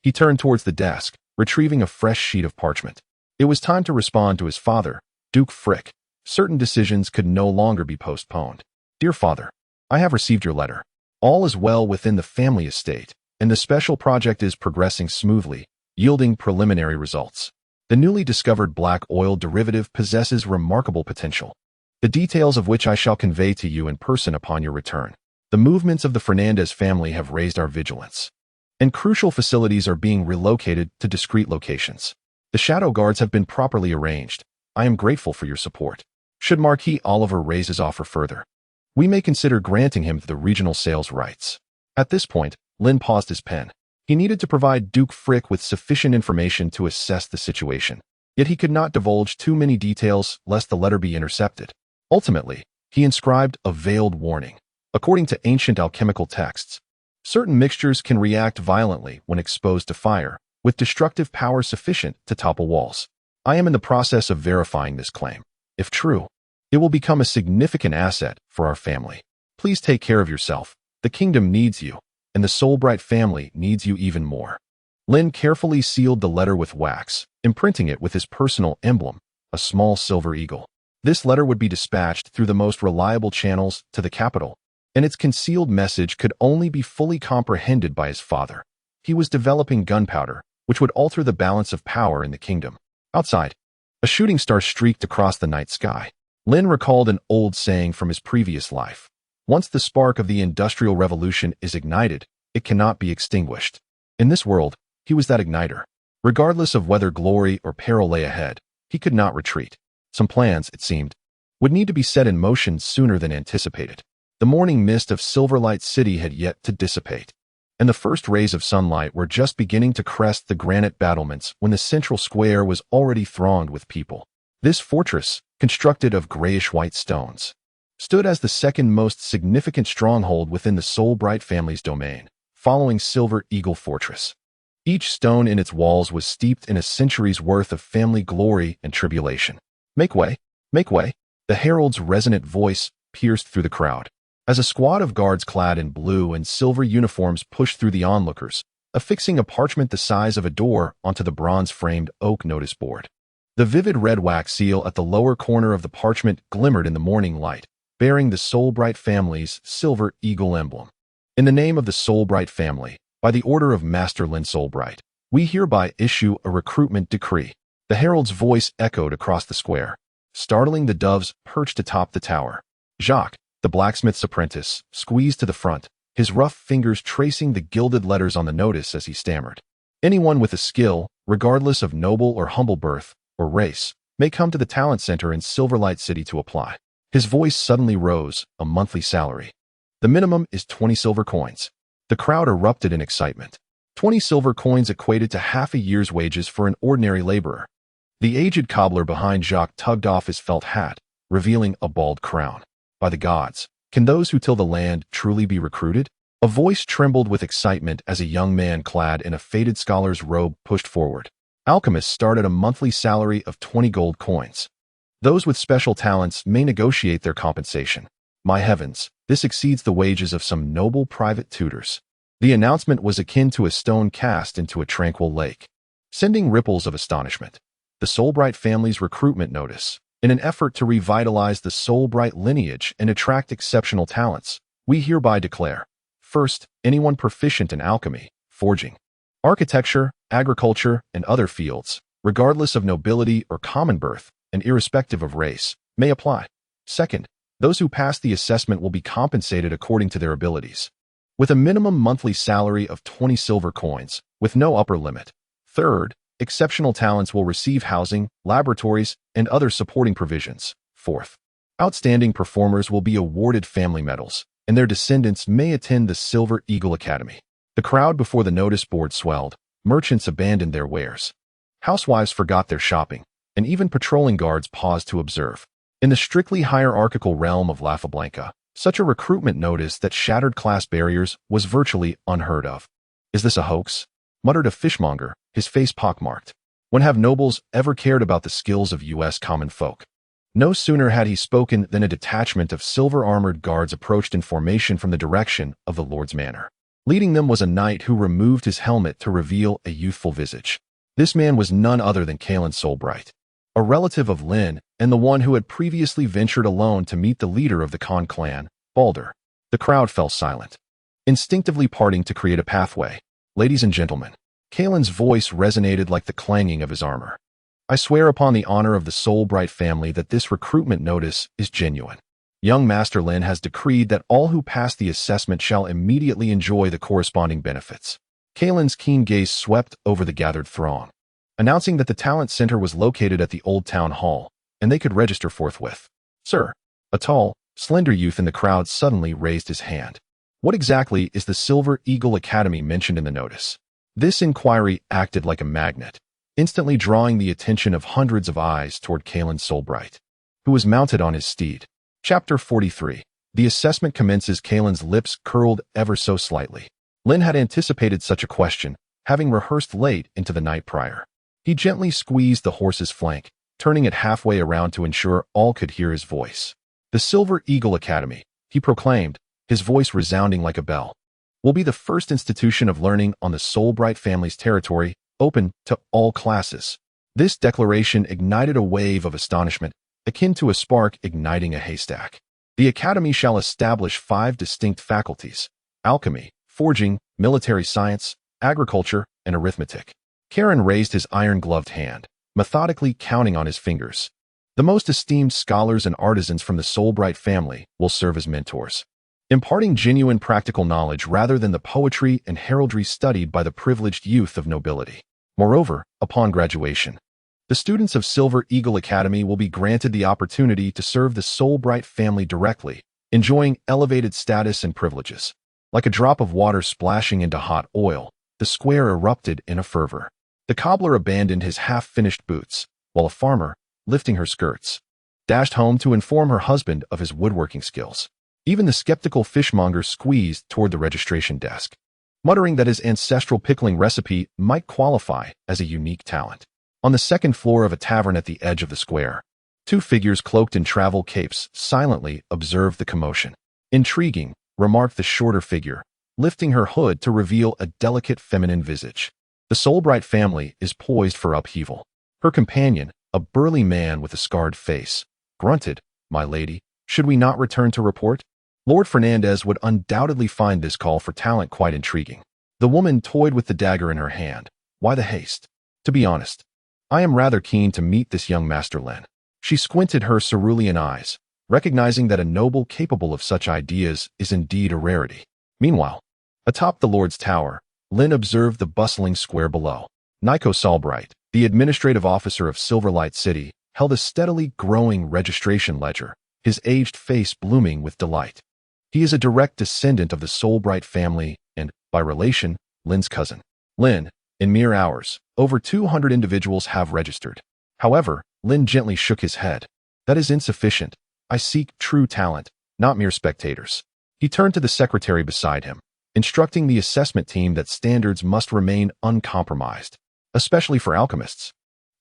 He turned towards the desk, retrieving a fresh sheet of parchment. It was time to respond to his father, Duke Frick. Certain decisions could no longer be postponed. Dear father, I have received your letter. All is well within the family estate, and the special project is progressing smoothly, yielding preliminary results. The newly discovered black oil derivative possesses remarkable potential, the details of which I shall convey to you in person upon your return. The movements of the Fernandez family have raised our vigilance, and crucial facilities are being relocated to discrete locations. The shadow guards have been properly arranged. I am grateful for your support. Should Marquis Oliver raise his offer further, we may consider granting him the regional sales rights. At this point, Lynn paused his pen. He needed to provide Duke Frick with sufficient information to assess the situation. Yet he could not divulge too many details lest the letter be intercepted. Ultimately, he inscribed a veiled warning. According to ancient alchemical texts, certain mixtures can react violently when exposed to fire, with destructive power sufficient to topple walls. I am in the process of verifying this claim. If true, it will become a significant asset for our family. Please take care of yourself. The kingdom needs you, and the Soulbright family needs you even more. Lynn carefully sealed the letter with wax, imprinting it with his personal emblem, a small silver eagle. This letter would be dispatched through the most reliable channels to the capital, and its concealed message could only be fully comprehended by his father. He was developing gunpowder, which would alter the balance of power in the kingdom. Outside, a shooting star streaked across the night sky. Lynn recalled an old saying from his previous life. Once the spark of the Industrial Revolution is ignited, it cannot be extinguished. In this world, he was that igniter. Regardless of whether glory or peril lay ahead, he could not retreat. Some plans, it seemed, would need to be set in motion sooner than anticipated. The morning mist of Silverlight City had yet to dissipate, and the first rays of sunlight were just beginning to crest the granite battlements when the central square was already thronged with people. This fortress, constructed of grayish-white stones, stood as the second most significant stronghold within the Soulbright family's domain, following Silver Eagle Fortress. Each stone in its walls was steeped in a century's worth of family glory and tribulation. Make way, make way. The herald's resonant voice pierced through the crowd. As a squad of guards clad in blue and silver uniforms pushed through the onlookers, affixing a parchment the size of a door onto the bronze-framed oak notice board. The vivid red wax seal at the lower corner of the parchment glimmered in the morning light, bearing the Soulbright family's silver eagle emblem. In the name of the Soulbright family, by the order of Master Lynn Soulbright, we hereby issue a recruitment decree. The herald's voice echoed across the square, startling the doves perched atop the tower. Jacques, the blacksmith's apprentice, squeezed to the front, his rough fingers tracing the gilded letters on the notice as he stammered. Anyone with a skill, regardless of noble or humble birth or race, may come to the talent center in Silverlight City to apply. His voice suddenly rose, a monthly salary. The minimum is 20 silver coins. The crowd erupted in excitement. 20 silver coins equated to half a year's wages for an ordinary laborer. The aged cobbler behind Jacques tugged off his felt hat, revealing a bald crown. By the gods, can those who till the land truly be recruited? A voice trembled with excitement as a young man clad in a faded scholar's robe pushed forward. Alchemists start at a monthly salary of 20 gold coins. Those with special talents may negotiate their compensation. My heavens, this exceeds the wages of some noble private tutors. The announcement was akin to a stone cast into a tranquil lake, sending ripples of astonishment. The Soulbright family's recruitment notice. In an effort to revitalize the Soulbright lineage and attract exceptional talents, we hereby declare, first, anyone proficient in alchemy, forging, architecture, agriculture, and other fields, regardless of nobility or common birth, and irrespective of race, may apply. Second, those who pass the assessment will be compensated according to their abilities, with a minimum monthly salary of 20 silver coins, with no upper limit. Third, exceptional talents will receive housing, laboratories, and other supporting provisions. Fourth, outstanding performers will be awarded family medals, and their descendants may attend the Silver Eagle Academy. The crowd before the notice board swelled. Merchants abandoned their wares. Housewives forgot their shopping, and even patrolling guards paused to observe. In the strictly hierarchical realm of Rafabranca, such a recruitment notice that shattered class barriers was virtually unheard of. Is this a hoax? Muttered a fishmonger, his face pockmarked. When have nobles ever cared about the skills of U.S. common folk? No sooner had he spoken than a detachment of silver-armored guards approached in formation from the direction of the Lord's manor. Leading them was a knight who removed his helmet to reveal a youthful visage. This man was none other than Caelan Soulbright, a relative of Lynn and the one who had previously ventured alone to meet the leader of the Con clan, Balder. The crowd fell silent, instinctively parting to create a pathway. Ladies and gentlemen, Caelan's voice resonated like the clanging of his armor. I swear upon the honor of the Soulbright family that this recruitment notice is genuine. Young Master Lynn has decreed that all who pass the assessment shall immediately enjoy the corresponding benefits. Caelan's keen gaze swept over the gathered throng, announcing that the talent center was located at the Old Town Hall, and they could register forthwith. Sir, a tall, Slender youth in the crowd suddenly raised his hand. What exactly is the Silver Eagle Academy mentioned in the notice? This inquiry acted like a magnet, instantly drawing the attention of hundreds of eyes toward Kalen Solbright, who was mounted on his steed. Chapter 43. The assessment commences. Kalen's lips curled ever so slightly. Lynn had anticipated such a question, having rehearsed late into the night prior. He gently squeezed the horse's flank, turning it halfway around to ensure all could hear his voice. The Silver Eagle Academy, he proclaimed, his voice resounding like a bell, will be the first institution of learning on the Solbright family's territory, open to all classes. This declaration ignited a wave of astonishment, akin to a spark igniting a haystack. The academy shall establish 5 distinct faculties: alchemy, forging, military science, agriculture, and arithmetic. Karen raised his iron-gloved hand, methodically counting on his fingers. The most esteemed scholars and artisans from the Solbright family will serve as mentors, imparting genuine practical knowledge rather than the poetry and heraldry studied by the privileged youth of nobility. Moreover, upon graduation, the students of Silver Eagle Academy will be granted the opportunity to serve the Solbright family directly, enjoying elevated status and privileges. Like a drop of water splashing into hot oil, the square erupted in a fervor. The cobbler abandoned his half-finished boots, while a farmer, lifting her skirts, dashed home to inform her husband of his woodworking skills. Even the skeptical fishmonger squeezed toward the registration desk, muttering that his ancestral pickling recipe might qualify as a unique talent. On the second floor of a tavern at the edge of the square, 2 figures cloaked in travel capes silently observed the commotion. Intriguing, remarked the shorter figure, lifting her hood to reveal a delicate feminine visage. The Solbright family is poised for upheaval. Her companion, a burly man with a scarred face, grunted, "My lady, should we not return to report?" Lord Fernandez would undoubtedly find this call for talent quite intriguing. The woman toyed with the dagger in her hand. Why the haste? To be honest, I am rather keen to meet this young Master Lynn. She squinted her cerulean eyes, recognizing that a noble capable of such ideas is indeed a rarity. Meanwhile, atop the Lord's tower, Lynn observed the bustling square below. Nico Solbright, the administrative officer of Silverlight City, held a steadily growing registration ledger, his aged face blooming with delight. He is a direct descendant of the Solbright family and, by relation, Lynn's cousin. Lynn, in mere hours, over 200 individuals have registered. However, Lynn gently shook his head. That is insufficient. I seek true talent, not mere spectators. He turned to the secretary beside him, instructing the assessment team that standards must remain uncompromised, especially for alchemists.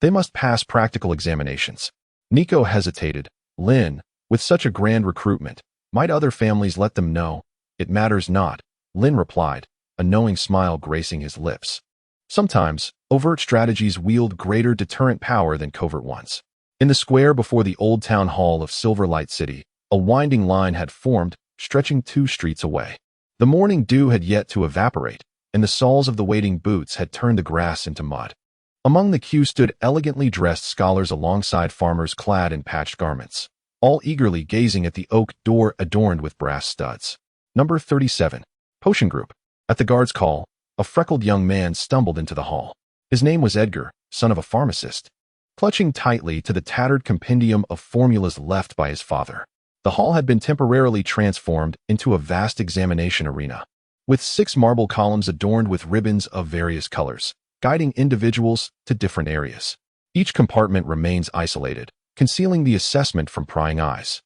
They must pass practical examinations. Nico hesitated. Lynn, with such a grand recruitment, might other families let them know? It matters not, Lynn replied, a knowing smile gracing his lips. Sometimes, overt strategies wield greater deterrent power than covert ones. In the square before the old town hall of Silverlight City, a winding line had formed, stretching 2 streets away. The morning dew had yet to evaporate, and the soles of the waiting boots had turned the grass into mud. Among the queue stood elegantly dressed scholars alongside farmers clad in patched garments, all eagerly gazing at the oak door adorned with brass studs. Number 37. Potion Group. At the guard's call, a freckled young man stumbled into the hall. His name was Edgar, son of a pharmacist. Clutching tightly to the tattered compendium of formulas left by his father, the hall had been temporarily transformed into a vast examination arena, with 6 marble columns adorned with ribbons of various colors, guiding individuals to different areas. Each compartment remains isolated, concealing the assessment from prying eyes.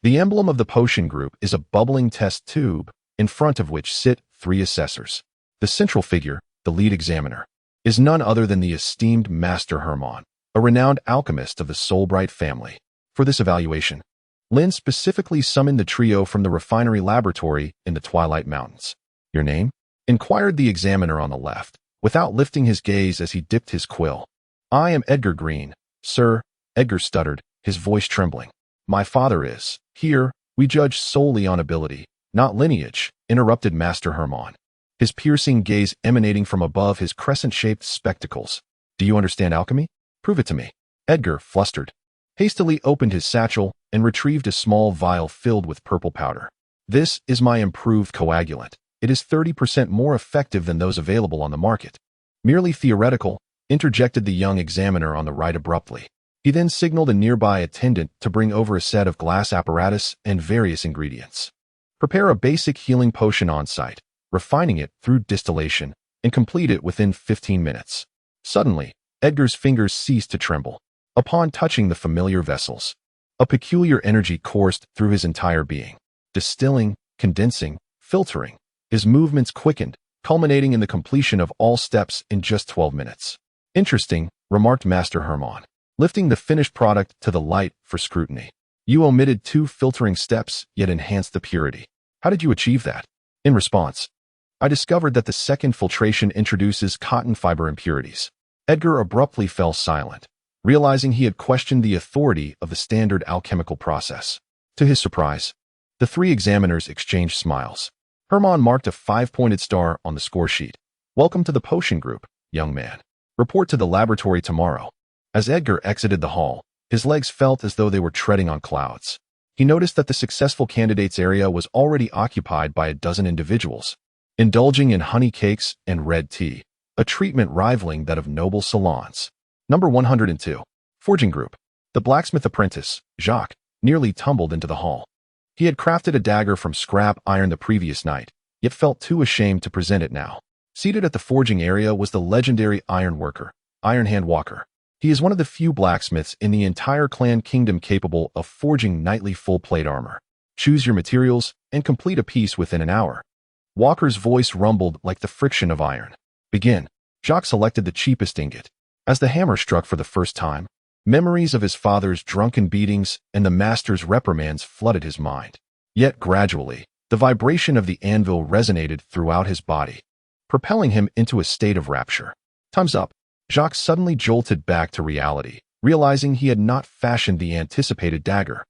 The emblem of the potion group is a bubbling test tube, in front of which sit 3 assessors. The central figure, the lead examiner, is none other than the esteemed Master Hermann, a renowned alchemist of the Solbright family. For this evaluation, Lynn specifically summoned the trio from the refinery laboratory in the Twilight Mountains. Your name? Inquired the examiner on the left, without lifting his gaze as he dipped his quill. I am Edgar Green, sir, Edgar stuttered, his voice trembling. My father is. Here, we judge solely on ability, not lineage, interrupted Master Hermann, his piercing gaze emanating from above his crescent-shaped spectacles. Do you understand alchemy? Prove it to me. Edgar, flustered, hastily opened his satchel and retrieved a small vial filled with purple powder. This is my improved coagulant. It is 30% more effective than those available on the market. Merely theoretical, interjected the young examiner on the right abruptly. He then signaled a nearby attendant to bring over a set of glass apparatus and various ingredients. Prepare a basic healing potion on site, refining it through distillation, and complete it within 15 minutes. Suddenly, Edgar's fingers ceased to tremble. Upon touching the familiar vessels, a peculiar energy coursed through his entire being. Distilling, condensing, filtering, his movements quickened, culminating in the completion of all steps in just 12 minutes. Interesting, remarked Master Hermann, lifting the finished product to the light for scrutiny. You omitted 2 filtering steps, yet enhanced the purity. How did you achieve that? In response, I discovered that the second filtration introduces cotton fiber impurities. Edgar abruptly fell silent, realizing he had questioned the authority of the standard alchemical process. To his surprise, the 3 examiners exchanged smiles. Hermann marked a 5-pointed star on the score sheet. Welcome to the potion group, young man. Report to the laboratory tomorrow. As Edgar exited the hall, his legs felt as though they were treading on clouds. He noticed that the successful candidates area was already occupied by a dozen individuals, indulging in honey cakes and red tea, a treatment rivaling that of noble salons. Number 102. Forging Group. The blacksmith apprentice, Jacques, nearly tumbled into the hall. He had crafted a dagger from scrap iron the previous night, yet felt too ashamed to present it now. Seated at the forging area was the legendary ironworker, Ironhand Walker. He is one of the few blacksmiths in the entire clan kingdom capable of forging knightly full-plate armor. Choose your materials and complete a piece within an hour. Walker's voice rumbled like the friction of iron. Begin. Jacques selected the cheapest ingot. As the hammer struck for the first time, memories of his father's drunken beatings and the master's reprimands flooded his mind. Yet gradually, the vibration of the anvil resonated throughout his body, propelling him into a state of rapture. Time's up. Jacques suddenly jolted back to reality, realizing he had not fashioned the anticipated dagger,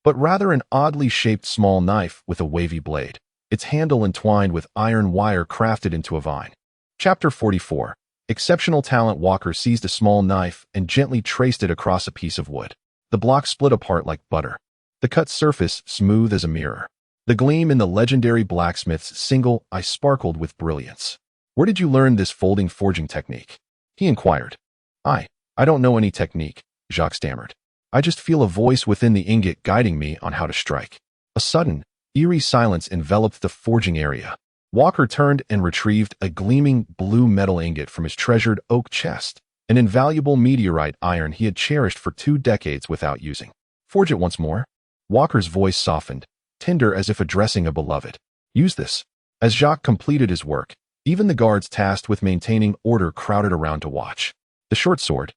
but rather an oddly shaped small knife with a wavy blade, its handle entwined with iron wire crafted into a vine. Chapter 44. Exceptional talent. Walker seized a small knife and gently traced it across a piece of wood. The block split apart like butter, the cut surface smooth as a mirror. The gleam in the legendary blacksmith's single eye sparkled with brilliance. Where did you learn this folding forging technique? He inquired. I don't know any technique, Jacques stammered. I just feel a voice within the ingot guiding me on how to strike. A sudden, eerie silence enveloped the forging area. Walker turned and retrieved a gleaming blue metal ingot from his treasured oak chest, an invaluable meteorite iron he had cherished for 2 decades without using. Forge it once more. Walker's voice softened, tender as if addressing a beloved. Use this. As Jacques completed his work, even the guards tasked with maintaining order crowded around to watch. The short sword,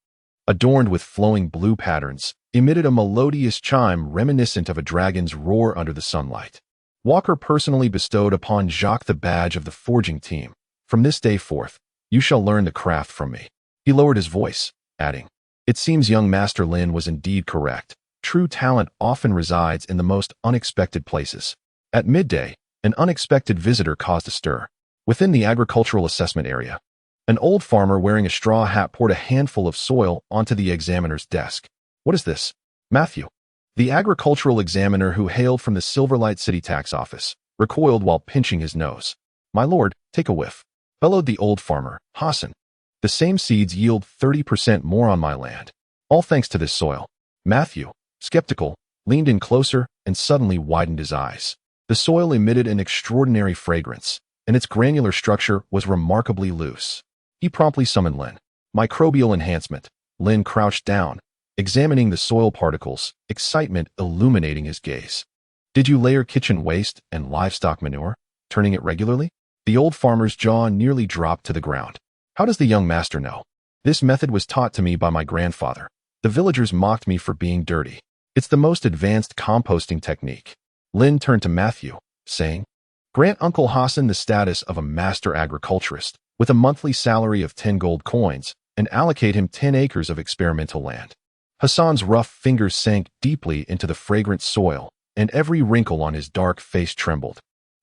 adorned with flowing blue patterns, emitted a melodious chime reminiscent of a dragon's roar under the sunlight. Walker personally bestowed upon Jacques the badge of the forging team. From this day forth, you shall learn the craft from me. He lowered his voice, adding, It seems young Master Lynn was indeed correct. True talent often resides in the most unexpected places. At midday, an unexpected visitor caused a stir. Within the agricultural assessment area, an old farmer wearing a straw hat poured a handful of soil onto the examiner's desk. What is this? Matthew, the agricultural examiner who hailed from the Silverlight City tax office, recoiled while pinching his nose. My lord, take a whiff, bellowed the old farmer, Hassan. The same seeds yield 30% more on my land. All thanks to this soil. Matthew, skeptical, leaned in closer and suddenly widened his eyes. The soil emitted an extraordinary fragrance, and its granular structure was remarkably loose. He promptly summoned Lynn. Microbial enhancement. Lynn crouched down, examining the soil particles, excitement illuminating his gaze. Did you layer kitchen waste and livestock manure, turning it regularly? The old farmer's jaw nearly dropped to the ground. How does the young master know? This method was taught to me by my grandfather. The villagers mocked me for being dirty. It's the most advanced composting technique. Lynn turned to Matthew, saying, Grant Uncle Hassan the status of a master agriculturist with a monthly salary of 10 gold coins and allocate him 10 acres of experimental land. Hassan's rough fingers sank deeply into the fragrant soil, and every wrinkle on his dark face trembled.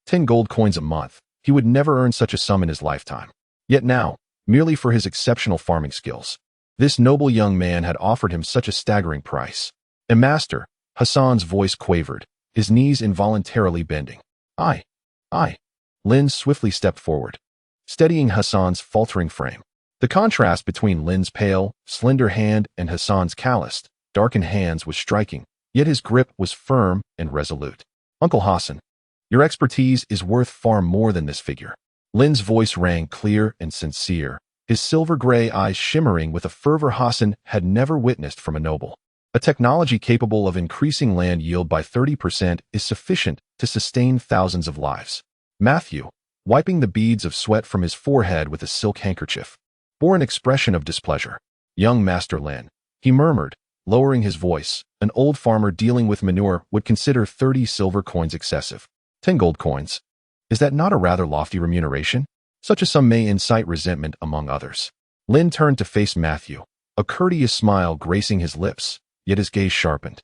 10 gold coins a month. He would never earn such a sum in his lifetime. Yet now, merely for his exceptional farming skills, this noble young man had offered him such a staggering price. A master, Hassan's voice quavered, his knees involuntarily bending. I. Lynn swiftly stepped forward, steadying Hassan's faltering frame. The contrast between Lynn's pale, slender hand and Hassan's calloused, darkened hands was striking, yet his grip was firm and resolute. Uncle Hassan, your expertise is worth far more than this figure. Lynn's voice rang clear and sincere, his silver-gray eyes shimmering with a fervor Hassan had never witnessed from a noble. A technology capable of increasing land yield by 30% is sufficient to sustain thousands of lives. Matthew, wiping the beads of sweat from his forehead with a silk handkerchief, bore an expression of displeasure. Young Master Lynn, he murmured, lowering his voice, an old farmer dealing with manure would consider 30 silver coins excessive. 10 gold coins. Is that not a rather lofty remuneration? Such a sum may incite resentment among others. Lynn turned to face Matthew, a courteous smile gracing his lips, yet his gaze sharpened.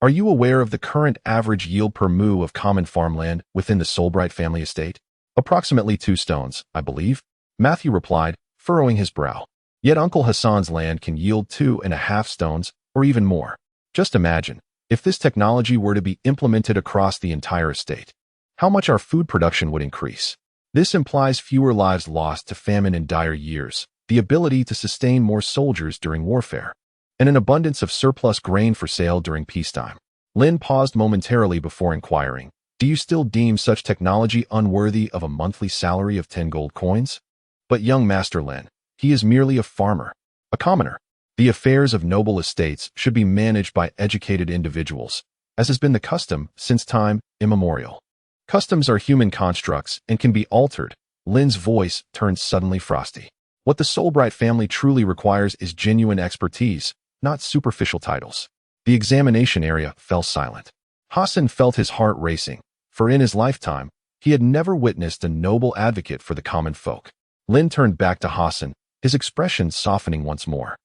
Are you aware of the current average yield per moo of common farmland within the Solbright family estate? Approximately 2 stones, I believe, Matthew replied, furrowing his brow. Yet Uncle Hassan's land can yield 2.5 stones, or even more. Just imagine, if this technology were to be implemented across the entire estate, how much our food production would increase. This implies fewer lives lost to famine in dire years, the ability to sustain more soldiers during warfare, and an abundance of surplus grain for sale during peacetime. Lynn paused momentarily before inquiring, do you still deem such technology unworthy of a monthly salary of 10 gold coins? But young Master Lynn, he is merely a farmer, a commoner. The affairs of noble estates should be managed by educated individuals, as has been the custom since time immemorial. Customs are human constructs and can be altered. Lynn's voice turned suddenly frosty. What the Solbright family truly requires is genuine expertise, not superficial titles. The examination area fell silent. Hassan felt his heart racing, for in his lifetime, he had never witnessed a noble advocate for the common folk. Lynn turned back to Hassan, his expression softening once more.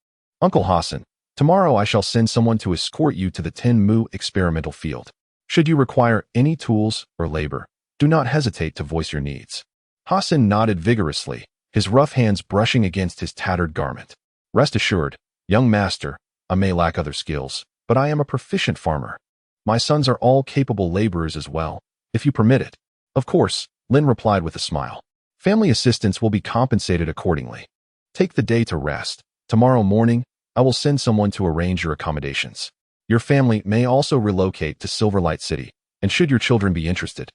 Uncle Hassan, tomorrow I shall send someone to escort you to the 10 moo experimental field. Should you require any tools or labor, do not hesitate to voice your needs. Hassan nodded vigorously, his rough hands brushing against his tattered garment. Rest assured, young master, I may lack other skills, but I am a proficient farmer. My sons are all capable laborers as well, if you permit it. Of course, Lynn replied with a smile. Family assistants will be compensated accordingly. Take the day to rest. Tomorrow morning, I will send someone to arrange your accommodations. Your family may also relocate to Silverlight City, and should your children be interested,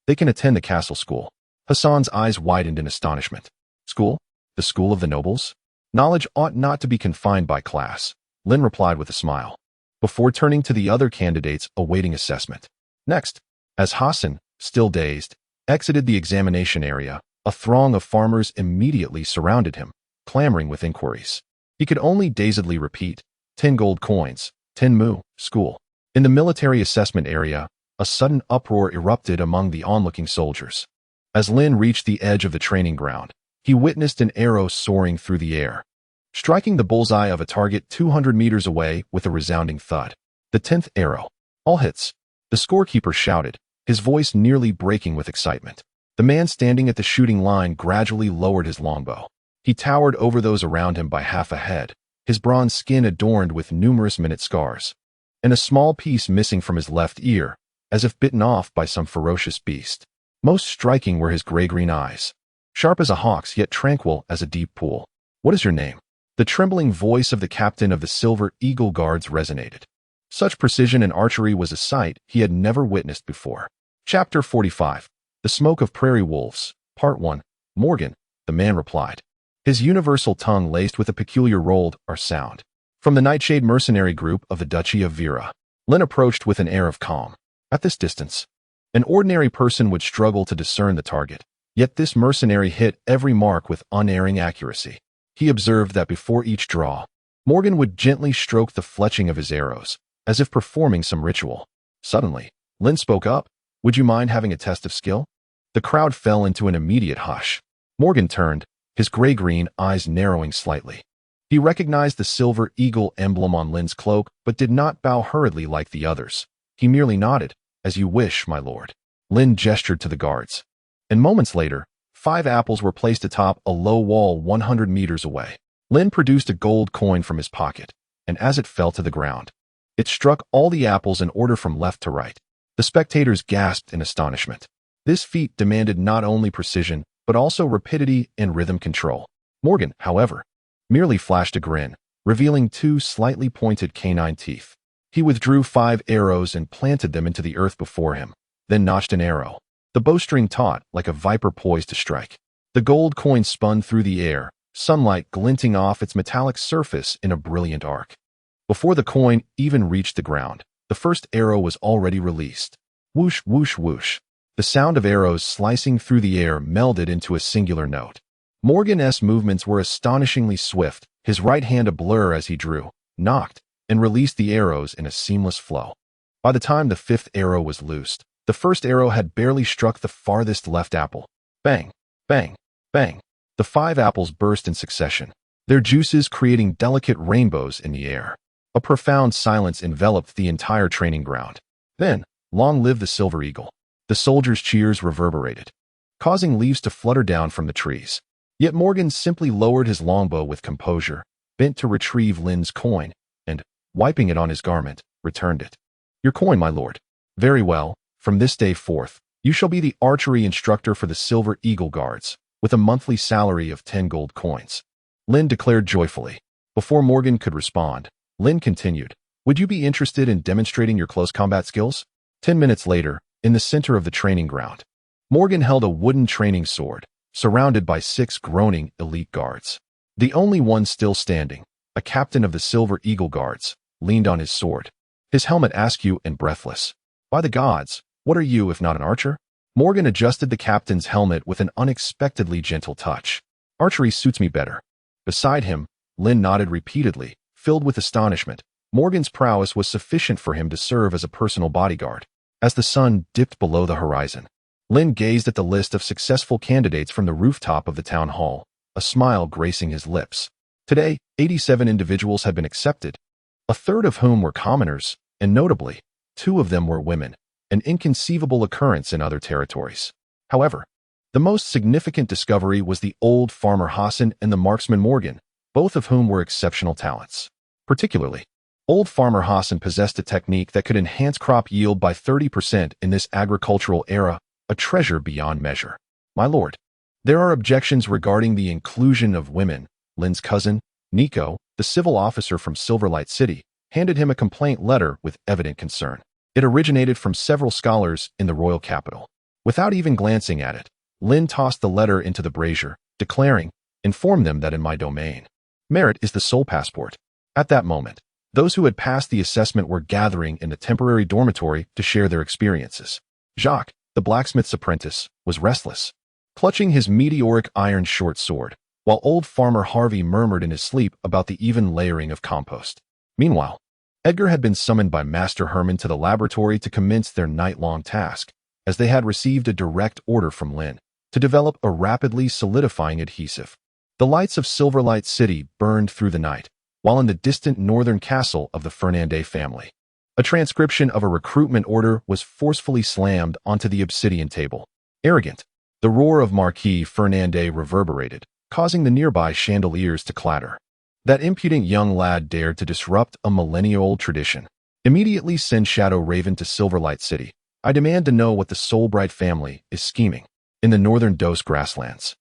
they can attend the castle school. Hassan's eyes widened in astonishment. School? The school of the nobles? Knowledge ought not to be confined by class, Lynn replied with a smile, before turning to the other candidates awaiting assessment. Next, as Hassan, still dazed, exited the examination area, a throng of farmers immediately surrounded him, clamoring with inquiries. He could only dazedly repeat, 10 gold coins, 10 moo, school. In the military assessment area, a sudden uproar erupted among the onlooking soldiers. As Lynn reached the edge of the training ground, he witnessed an arrow soaring through the air, striking the bullseye of a target 200 meters away with a resounding thud. The 10th arrow. All hits. The scorekeeper shouted, his voice nearly breaking with excitement. The man standing at the shooting line gradually lowered his longbow. He towered over those around him by half a head, his bronze skin adorned with numerous minute scars, and a small piece missing from his left ear, as if bitten off by some ferocious beast. Most striking were his gray-green eyes, sharp as a hawk's yet tranquil as a deep pool. What is your name? The trembling voice of the captain of the Silver Eagle Guards resonated. Such precision in archery was a sight he had never witnessed before. Chapter 45. The Smoke of Prairie Wolves, Part 1. Morgan, the man replied, his universal tongue laced with a peculiar rolled R sound. From the Nightshade mercenary group of the Duchy of Vera, Lynn approached with an air of calm. At this distance, an ordinary person would struggle to discern the target, yet this mercenary hit every mark with unerring accuracy. He observed that before each draw, Morgan would gently stroke the fletching of his arrows, as if performing some ritual. Suddenly, Lynn spoke up. Would you mind having a test of skill? The crowd fell into an immediate hush. Morgan turned, his gray-green eyes narrowing slightly. He recognized the silver eagle emblem on Lynn's cloak, but did not bow hurriedly like the others. He merely nodded, as you wish, my lord. Lynn gestured to the guards, and moments later, 5 apples were placed atop a low wall 100 meters away. Lynn produced a gold coin from his pocket, and as it fell to the ground, it struck all the apples in order from left to right. The spectators gasped in astonishment. This feat demanded not only precision, but also rapidity and rhythm control. Morgan, however, merely flashed a grin, revealing 2 slightly pointed canine teeth. He withdrew 5 arrows and planted them into the earth before him, then notched an arrow. The bowstring taut like a viper poised to strike. The gold coin spun through the air, sunlight glinting off its metallic surface in a brilliant arc. Before the coin even reached the ground, the first arrow was already released. Whoosh, whoosh, whoosh. The sound of arrows slicing through the air melded into a singular note. Morgan's movements were astonishingly swift, his right hand a blur as he drew, knocked, and released the arrows in a seamless flow. By the time the 5th arrow was loosed, the first arrow had barely struck the farthest left apple. Bang, bang, bang. The 5 apples burst in succession, their juices creating delicate rainbows in the air. A profound silence enveloped the entire training ground. Then, long live the silver eagle. The soldiers' cheers reverberated, causing leaves to flutter down from the trees. Yet Morgan simply lowered his longbow with composure, bent to retrieve Lynn's coin, and, wiping it on his garment, returned it. Your coin, my lord. Very well, from this day forth, you shall be the archery instructor for the Silver Eagle Guards, with a monthly salary of 10 gold coins. Lynn declared joyfully. Before Morgan could respond, Lynn continued, would you be interested in demonstrating your close combat skills? 10 minutes later, in the center of the training ground, Morgan held a wooden training sword, surrounded by 6 groaning elite guards. The only one still standing, a captain of the Silver Eagle Guards, leaned on his sword, his helmet askew and breathless. By the gods, what are you if not an archer? Morgan adjusted the captain's helmet with an unexpectedly gentle touch. Archery suits me better. Beside him, Lynn nodded repeatedly, filled with astonishment. Morgan's prowess was sufficient for him to serve as a personal bodyguard. As the sun dipped below the horizon, Lynn gazed at the list of successful candidates from the rooftop of the town hall, a smile gracing his lips. Today, 87 individuals had been accepted, a third of whom were commoners, and notably, 2 of them were women, an inconceivable occurrence in other territories. However, the most significant discovery was the old farmer Hassan and the marksman Morgan, both of whom were exceptional talents. Particularly, old farmer Hassan possessed a technique that could enhance crop yield by 30% in this agricultural era, a treasure beyond measure. My lord, there are objections regarding the inclusion of women. Lynn's cousin, Nico, the civil officer from Silverlight City, handed him a complaint letter with evident concern. It originated from several scholars in the royal capital. Without even glancing at it, Lynn tossed the letter into the brazier, declaring, inform them that in my domain, merit is the sole passport. At that moment, those who had passed the assessment were gathering in the temporary dormitory to share their experiences. Jacques, the blacksmith's apprentice, was restless, clutching his meteoric iron short sword, while old farmer Harvey murmured in his sleep about the even layering of compost. Meanwhile, Edgar had been summoned by Master Herman to the laboratory to commence their night-long task, as they had received a direct order from Lynn to develop a rapidly solidifying adhesive. The lights of Silverlight City burned through the night, while in the distant northern castle of the Fernandez family, a transcription of a recruitment order was forcefully slammed onto the obsidian table. Arrogant, the roar of Marquis Fernandez reverberated, causing the nearby chandeliers to clatter. That impudent young lad dared to disrupt a millennia-old tradition. Immediately send Shadow Raven to Silverlight City. I demand to know what the Soulbright family is scheming in the northern Dos grasslands.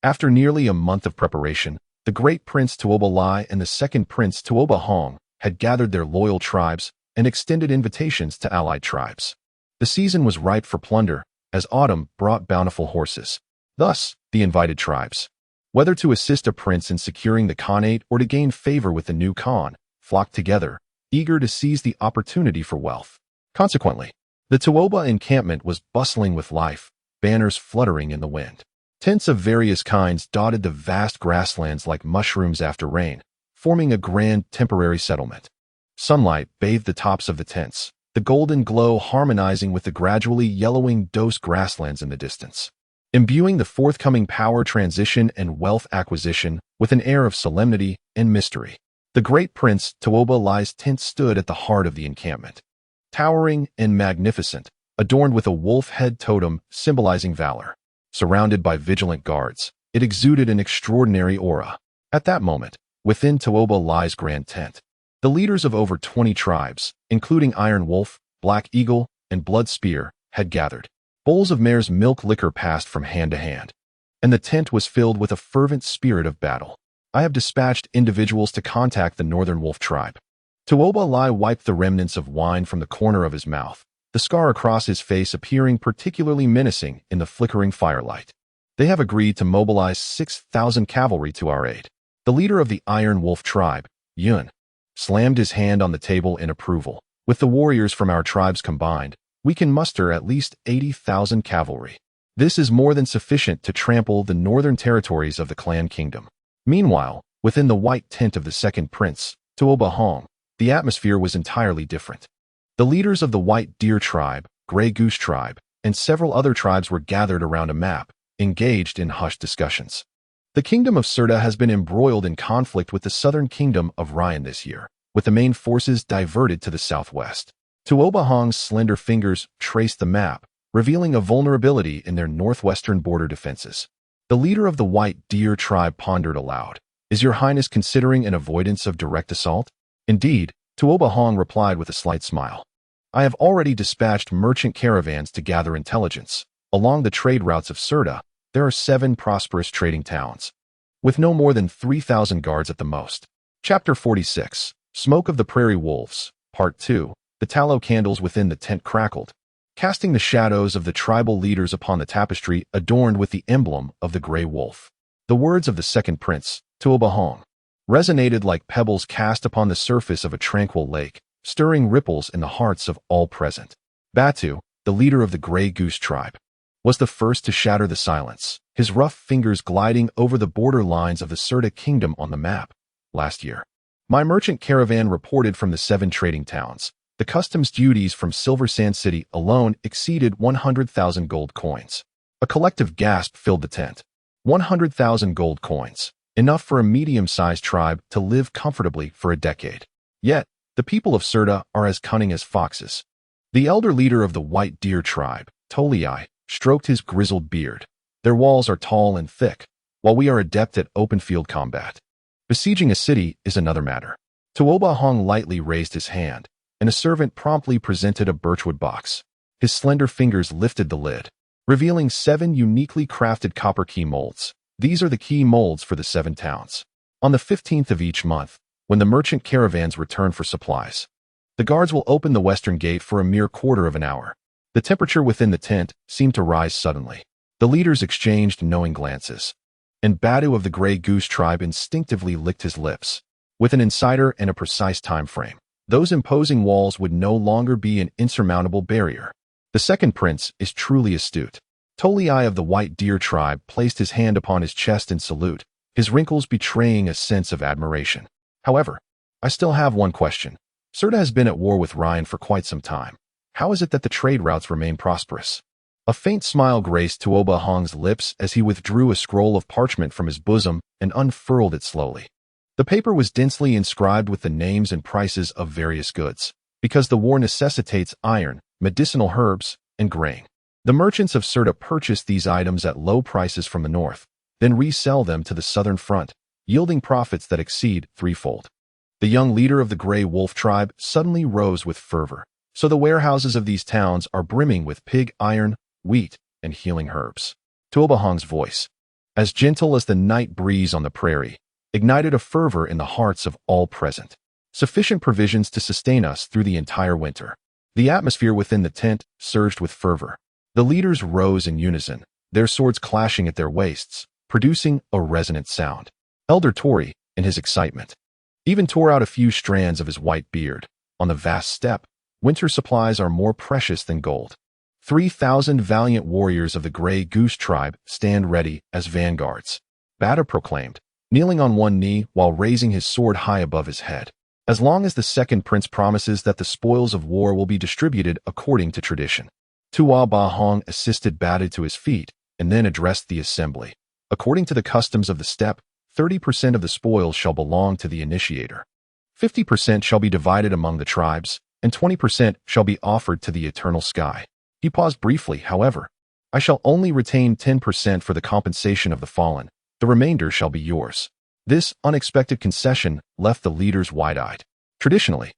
After nearly a month of preparation, the great Prince Tuoba Lai and the second Prince Tuoba Hong had gathered their loyal tribes and extended invitations to allied tribes. The season was ripe for plunder, as autumn brought bountiful horses. Thus, the invited tribes, whether to assist a prince in securing the Khanate or to gain favor with the new Khan, flocked together, eager to seize the opportunity for wealth. Consequently, the Tuoba encampment was bustling with life, banners fluttering in the wind. Tents of various kinds dotted the vast grasslands like mushrooms after rain, forming a grand temporary settlement. Sunlight bathed the tops of the tents, the golden glow harmonizing with the gradually yellowing Dos grasslands in the distance, imbuing the forthcoming power transition and wealth acquisition with an air of solemnity and mystery. The great Prince Tuoba Lai's tent stood at the heart of the encampment. Towering and magnificent, adorned with a wolf head totem symbolizing valor. Surrounded by vigilant guards, it exuded an extraordinary aura. At that moment, within Tuoba Lai's grand tent, the leaders of over 20 tribes, including Iron Wolf, Black Eagle, and Blood Spear, had gathered. Bowls of mare's milk liquor passed from hand to hand, and the tent was filled with a fervent spirit of battle. I have dispatched individuals to contact the Northern Wolf tribe. Tuoba wiped the remnants of wine from the corner of his mouth, the scar across his face appearing particularly menacing in the flickering firelight. They have agreed to mobilize 6,000 cavalry to our aid. The leader of the Iron Wolf tribe, Yun, slammed his hand on the table in approval. With the warriors from our tribes combined, we can muster at least 80,000 cavalry. This is more than sufficient to trample the northern territories of the clan kingdom. Meanwhile, within the white tent of the second prince, Tuoba Hong, the atmosphere was entirely different. The leaders of the White Deer tribe, Grey Goose tribe, and several other tribes were gathered around a map, engaged in hushed discussions. The kingdom of Serta has been embroiled in conflict with the southern kingdom of Ryan this year, with the main forces diverted to the southwest. Tuoba Hong's slender fingers traced the map, revealing a vulnerability in their northwestern border defenses. The leader of the White Deer tribe pondered aloud. "Is your highness considering an avoidance of direct assault?" "Indeed," Tuoba Hong replied with a slight smile. "I have already dispatched merchant caravans to gather intelligence. Along the trade routes of Serta, there are 7 prosperous trading towns, with no more than 3,000 guards at the most." Chapter 46. Smoke of the Prairie Wolves, Part 2. The tallow candles within the tent crackled, casting the shadows of the tribal leaders upon the tapestry adorned with the emblem of the Grey Wolf. The words of the second prince, Tuoba Hong, resonated like pebbles cast upon the surface of a tranquil lake, stirring ripples in the hearts of all present. Batu, the leader of the Grey Goose tribe, was the first to shatter the silence, his rough fingers gliding over the border lines of the Serta kingdom on the map. "Last year, my merchant caravan reported from the 7 trading towns. The customs duties from Silver Sand City alone exceeded 100,000 gold coins." A collective gasp filled the tent. 100,000 gold coins, enough for a medium-sized tribe to live comfortably for a decade. Yet, the people of Serta are as cunning as foxes. The elder leader of the White Deer tribe, Tolei, stroked his grizzled beard. "Their walls are tall and thick, while we are adept at open-field combat. Besieging a city is another matter." Tuoba Hong lightly raised his hand, and a servant promptly presented a birchwood box. His slender fingers lifted the lid, revealing 7 uniquely crafted copper key molds. These are the key molds for the 7 towns. On the 15th of each month, when the merchant caravans return for supplies, the guards will open the western gate for a mere quarter of an hour. The temperature within the tent seemed to rise suddenly. The leaders exchanged knowing glances, and Badu of the Grey Goose tribe instinctively licked his lips. With an insider and a precise time frame, those imposing walls would no longer be an insurmountable barrier. The second prince is truly astute. Tolei of the White Deer tribe placed his hand upon his chest in salute, his wrinkles betraying a sense of admiration. "However, I still have one question. Serta has been at war with Ryan for quite some time. How is it that the trade routes remain prosperous?" A faint smile graced Tuoba Hong's lips as he withdrew a scroll of parchment from his bosom and unfurled it slowly. The paper was densely inscribed with the names and prices of various goods. Because the war necessitates iron, medicinal herbs, and grain, the merchants of Serta purchase these items at low prices from the north, then resell them to the southern front, yielding profits that exceed threefold. The young leader of the Grey Wolf tribe suddenly rose with fervor. "So the warehouses of these towns are brimming with pig iron, wheat, and healing herbs." Tuoba Hong's voice, as gentle as the night breeze on the prairie, ignited a fervor in the hearts of all present. "Sufficient provisions to sustain us through the entire winter." The atmosphere within the tent surged with fervor. The leaders rose in unison, their swords clashing at their waists, producing a resonant sound. Elder Tori, in his excitement, even tore out a few strands of his white beard. "On the vast steppe, winter supplies are more precious than gold. 3,000 valiant warriors of the Grey Goose tribe stand ready as vanguards," Bada proclaimed, kneeling on one knee while raising his sword high above his head. "As long as the second prince promises that the spoils of war will be distributed according to tradition." Tuoba Hong assisted Bada to his feet and then addressed the assembly. "According to the customs of the steppe, 30% of the spoils shall belong to the initiator. 50% shall be divided among the tribes, and 20% shall be offered to the eternal sky." He paused briefly, however. "I shall only retain 10% for the compensation of the fallen. The remainder shall be yours." This unexpected concession left the leaders wide-eyed. Traditionally,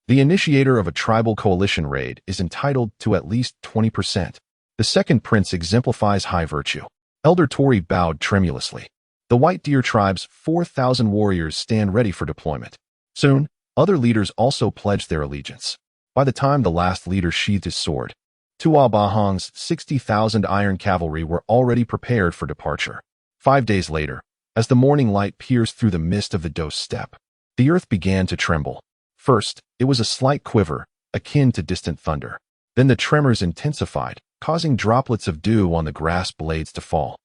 the initiator of a tribal coalition raid is entitled to at least 20%. The second prince exemplifies high virtue. Elder Tori bowed tremulously. "The White Deer tribe's 4,000 warriors stand ready for deployment. Soon, Other leaders also pledged their allegiance. By the time the last leader sheathed his sword, Tuobahong's 60,000 iron cavalry were already prepared for departure. 5 days later, as the morning light pierced through the mist of the Dos steppe, the earth began to tremble. First, it was a slight quiver, akin to distant thunder. Then the tremors intensified, causing droplets of dew on the grass blades to fall,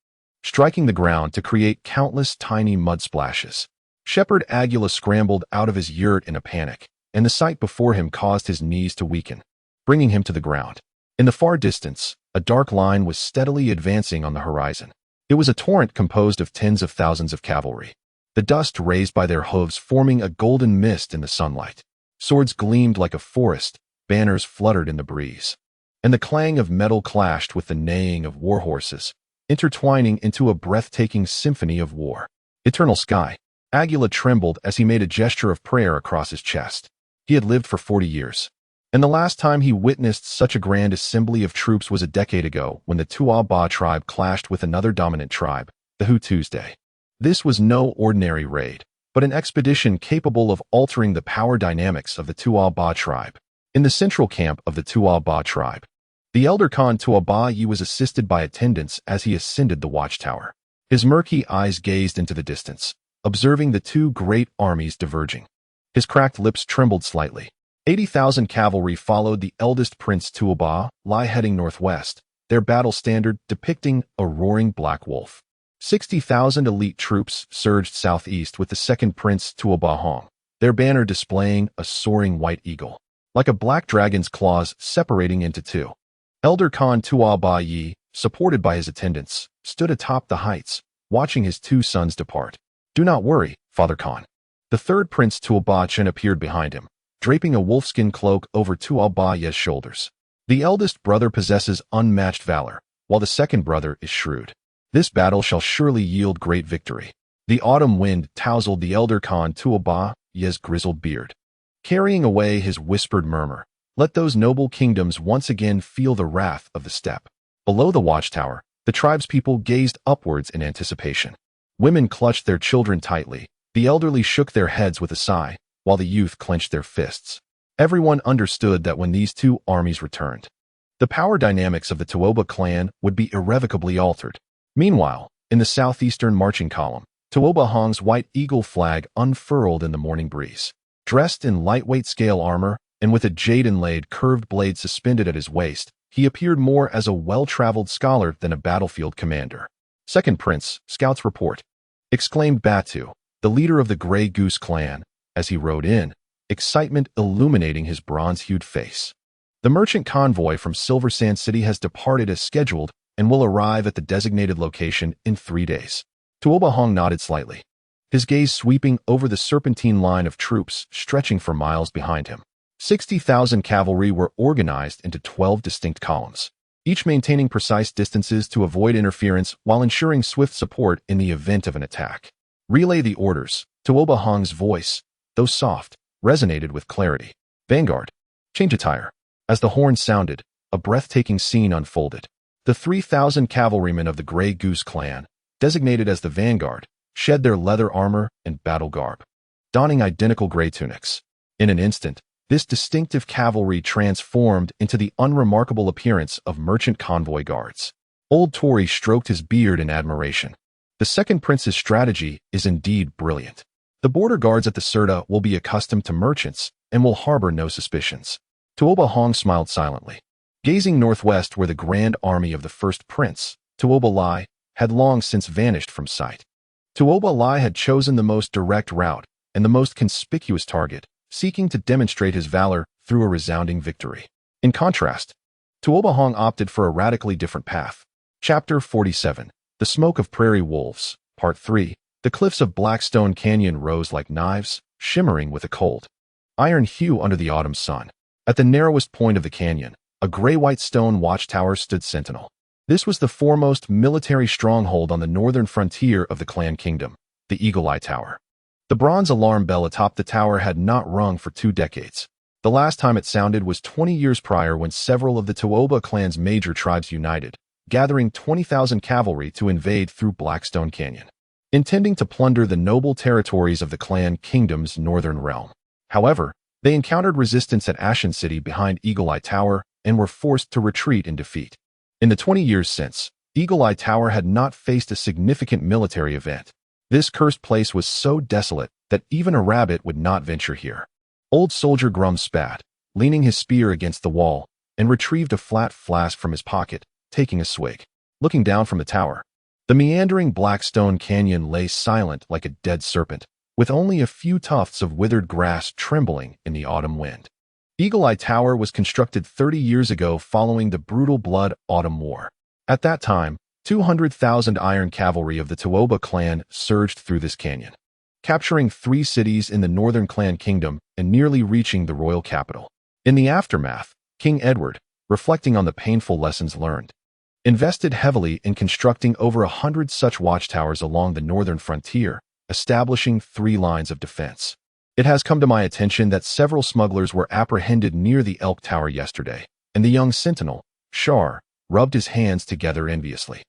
striking the ground to create countless tiny mud splashes. Shepherd Aguila scrambled out of his yurt in a panic, and the sight before him caused his knees to weaken, bringing him to the ground. In the far distance, a dark line was steadily advancing on the horizon. It was a torrent composed of tens of thousands of cavalry, the dust raised by their hooves forming a golden mist in the sunlight. Swords gleamed like a forest, banners fluttered in the breeze, and the clang of metal clashed with the neighing of war horses, intertwining into a breathtaking symphony of war. Eternal sky. Aguila trembled as he made a gesture of prayer across his chest. He had lived for 40 years, and the last time he witnessed such a grand assembly of troops was a decade ago when the Tuaba tribe clashed with another dominant tribe, the Hutusday. This was no ordinary raid, but an expedition capable of altering the power dynamics of the Tuaba tribe. In the central camp of the Tuaba tribe, the elder Khan Tuaba was assisted by attendants as he ascended the watchtower. His murky eyes gazed into the distance, observing the two great armies diverging. His cracked lips trembled slightly. 80,000 cavalry followed the eldest Prince Tuaba, heading northwest, their battle standard depicting a roaring black wolf. 60,000 elite troops surged southeast with the second Prince Tuobahong, their banner displaying a soaring white eagle, like a black dragon's claws separating into two. Elder Khan Tuaba, supported by his attendants, stood atop the heights, watching his two sons depart. "Do not worry, Father Khan." The third Prince Tuabachen appeared behind him, draping a wolfskin cloak over Tuaba's shoulders. The eldest brother possesses unmatched valor, while the second brother is shrewd. This battle shall surely yield great victory. The autumn wind tousled the elder Khan Tuaba's grizzled beard, carrying away his whispered murmur. Let those noble kingdoms once again feel the wrath of the steppe. Below the watchtower, the tribespeople gazed upwards in anticipation. Women clutched their children tightly, the elderly shook their heads with a sigh, while the youth clenched their fists. Everyone understood that when these two armies returned, the power dynamics of the Tuoba clan would be irrevocably altered. Meanwhile, in the southeastern marching column, Tuobahong's white eagle flag unfurled in the morning breeze. Dressed in lightweight scale armor, and with a jade-inlaid curved blade suspended at his waist, he appeared more as a well-traveled scholar than a battlefield commander. "Second Prince, scouts report," exclaimed Batu, the leader of the Grey Goose clan, as he rode in, excitement illuminating his bronze-hued face. "The merchant convoy from Silver Sand City has departed as scheduled and will arrive at the designated location in 3 days." Tuobahong nodded slightly, his gaze sweeping over the serpentine line of troops stretching for miles behind him. 60,000 cavalry were organized into 12 distinct columns, each maintaining precise distances to avoid interference while ensuring swift support in the event of an attack. "Relay the orders." Tuobahong's voice, though soft, resonated with clarity. "Vanguard, change attire." As the horn sounded, a breathtaking scene unfolded. The 3,000 cavalrymen of the Grey Goose clan, designated as the Vanguard, shed their leather armor and battle garb, donning identical gray tunics. In an instant, this distinctive cavalry transformed into the unremarkable appearance of merchant convoy guards. Old Tory stroked his beard in admiration. "The second prince's strategy is indeed brilliant. The border guards at the Sirta will be accustomed to merchants and will harbor no suspicions." Tuobahong smiled silently, gazing northwest where the grand army of the first prince, Tuoba had long since vanished from sight. Tuoba had chosen the most direct route and the most conspicuous target, seeking to demonstrate his valor through a resounding victory. In contrast, Tuobahong opted for a radically different path. Chapter 47, The Smoke of Prairie Wolves, Part 3. The cliffs of Blackstone Canyon rose like knives, shimmering with a cold iron hue under the autumn sun. At the narrowest point of the canyon, a gray-white stone watchtower stood sentinel. This was the foremost military stronghold on the northern frontier of the clan kingdom, the Eagle Eye Tower. The bronze alarm bell atop the tower had not rung for 2 decades. The last time it sounded was 20 years prior when several of the Tuoba clan's major tribes united, gathering 20,000 cavalry to invade through Blackstone Canyon, intending to plunder the noble territories of the clan kingdom's northern realm. However, they encountered resistance at Ashen City behind Eagle Eye Tower and were forced to retreat in defeat. In the 20 years since, Eagle Eye Tower had not faced a significant military event. This cursed place was so desolate that even a rabbit would not venture here. Old Soldier Grum spat, leaning his spear against the wall, and retrieved a flat flask from his pocket, taking a swig. Looking down from the tower, the meandering black stone canyon lay silent like a dead serpent, with only a few tufts of withered grass trembling in the autumn wind. Eagle Eye Tower was constructed 30 years ago following the brutal Blood Autumn War. At that time, 200,000 iron cavalry of the To'oba clan surged through this canyon, capturing 3 cities in the northern clan kingdom and nearly reaching the royal capital. In the aftermath, King Edward, reflecting on the painful lessons learned, invested heavily in constructing over 100 such watchtowers along the northern frontier, establishing 3 lines of defense. It has come to my attention that several smugglers were apprehended near the Elk Tower yesterday, and the young sentinel, Shar, rubbed his hands together enviously.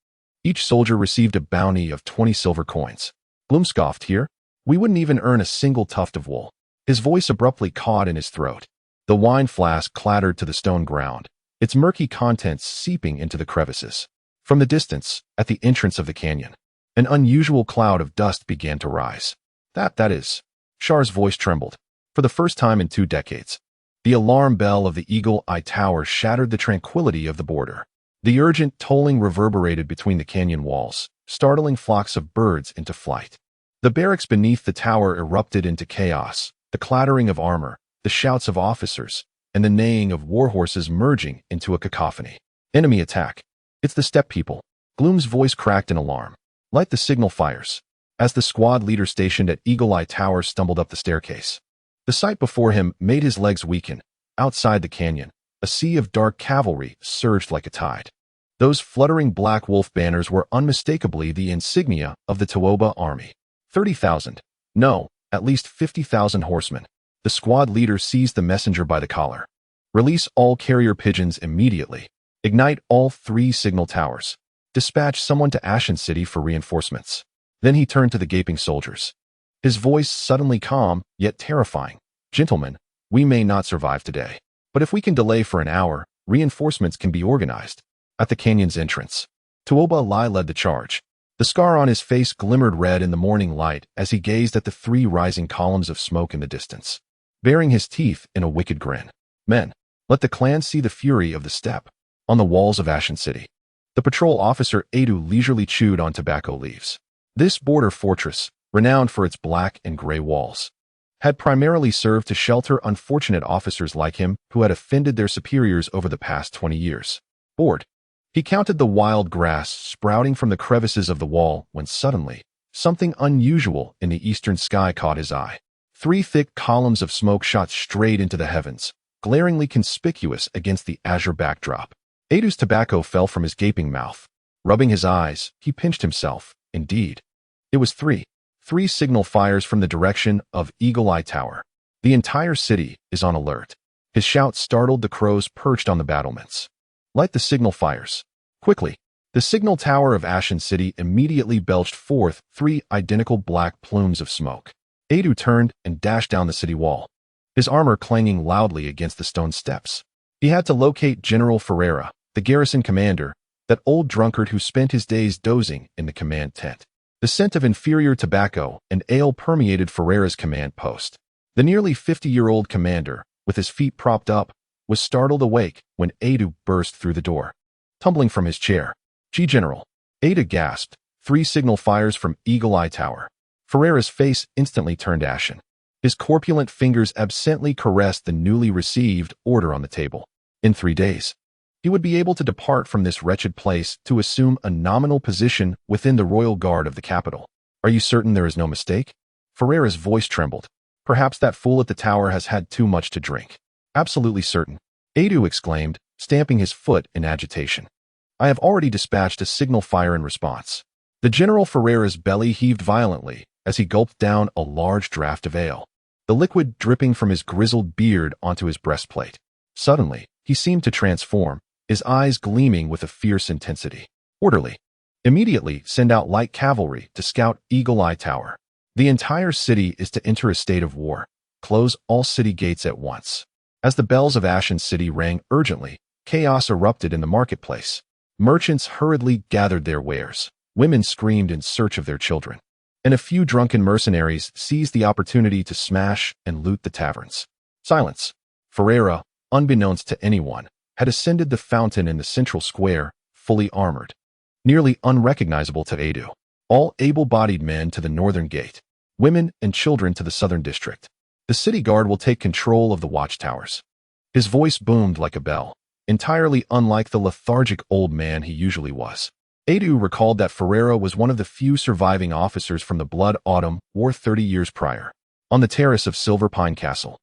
Each soldier received a bounty of 20 silver coins. Gloom scoffed, here, we wouldn't even earn a single tuft of wool. His voice abruptly caught in his throat. The wine flask clattered to the stone ground, its murky contents seeping into the crevices. From the distance, at the entrance of the canyon, an unusual cloud of dust began to rise. That is. Shar's voice trembled. For the first time in 2 decades, the alarm bell of the Eagle Eye Tower shattered the tranquility of the border. The urgent tolling reverberated between the canyon walls, startling flocks of birds into flight. The barracks beneath the tower erupted into chaos, the clattering of armor, the shouts of officers, and the neighing of warhorses merging into a cacophony. Enemy attack. It's the steppe people. Gloom's voice cracked in alarm. Light the signal fires. As the squad leader stationed at Eagle Eye Tower stumbled up the staircase, the sight before him made his legs weaken. Outside the canyon, a sea of dark cavalry surged like a tide. Those fluttering black wolf banners were unmistakably the insignia of the To'oba army. 30,000. No, at least 50,000 horsemen. The squad leader seized the messenger by the collar. Release all carrier pigeons immediately. Ignite all 3 signal towers. Dispatch someone to Ashen City for reinforcements. Then he turned to the gaping soldiers. His voice suddenly calm, yet terrifying. Gentlemen, we may not survive today, but if we can delay for an hour, reinforcements can be organized. At the canyon's entrance, To'oba Lai led the charge. The scar on his face glimmered red in the morning light as he gazed at the 3 rising columns of smoke in the distance, baring his teeth in a wicked grin. Men, let the clan see the fury of the steppe. On the walls of Ashen City, the patrol officer Adu leisurely chewed on tobacco leaves. This border fortress, renowned for its black and gray walls, had primarily served to shelter unfortunate officers like him who had offended their superiors over the past 20 years. Bored, he counted the wild grass sprouting from the crevices of the wall when suddenly, something unusual in the eastern sky caught his eye. 3 thick columns of smoke shot straight into the heavens, glaringly conspicuous against the azure backdrop. Adu's tobacco fell from his gaping mouth. Rubbing his eyes, he pinched himself. Indeed, it was 3 signal fires from the direction of Eagle Eye Tower. The entire city is on alert. His shout startled the crows perched on the battlements. Light the signal fires. Quickly. The signal tower of Ashen City immediately belched forth 3 identical black plumes of smoke. Adu turned and dashed down the city wall, his armor clanging loudly against the stone steps. He had to locate General Ferreira, the garrison commander, that old drunkard who spent his days dozing in the command tent. The scent of inferior tobacco and ale permeated Ferreira's command post. The nearly 50-year-old commander, with his feet propped up, was startled awake when Adu burst through the door. Tumbling from his chair, General. Adu gasped. 3 signal fires from Eagle Eye Tower. Ferreira's face instantly turned ashen. His corpulent fingers absently caressed the newly received order on the table. In 3 days, he would be able to depart from this wretched place to assume a nominal position within the royal guard of the capital. Are you certain there is no mistake? Ferreira's voice trembled. Perhaps that fool at the tower has had too much to drink. Absolutely certain, Adu exclaimed, stamping his foot in agitation. I have already dispatched a signal fire in response. The General Ferreira's belly heaved violently as he gulped down a large draught of ale, the liquid dripping from his grizzled beard onto his breastplate. Suddenly, he seemed to transform, his eyes gleaming with a fierce intensity. Orderly. Immediately send out light cavalry to scout Eagle Eye Tower. The entire city is to enter a state of war. close all city gates at once. As the bells of Ashen City rang urgently, chaos erupted in the marketplace. Merchants hurriedly gathered their wares. Women screamed in search of their children. And a few drunken mercenaries seized the opportunity to smash and loot the taverns. Silence. Ferreira, unbeknownst to anyone, had ascended the fountain in the central square, fully armored. Nearly unrecognizable to Edu. All able-bodied men to the northern gate. Women and children to the southern district. The city guard will take control of the watchtowers. His voice boomed like a bell, entirely unlike the lethargic old man he usually was. Edu recalled that Ferreira was one of the few surviving officers from the Blood Autumn War 30 years prior. On the terrace of Silver Pine Castle,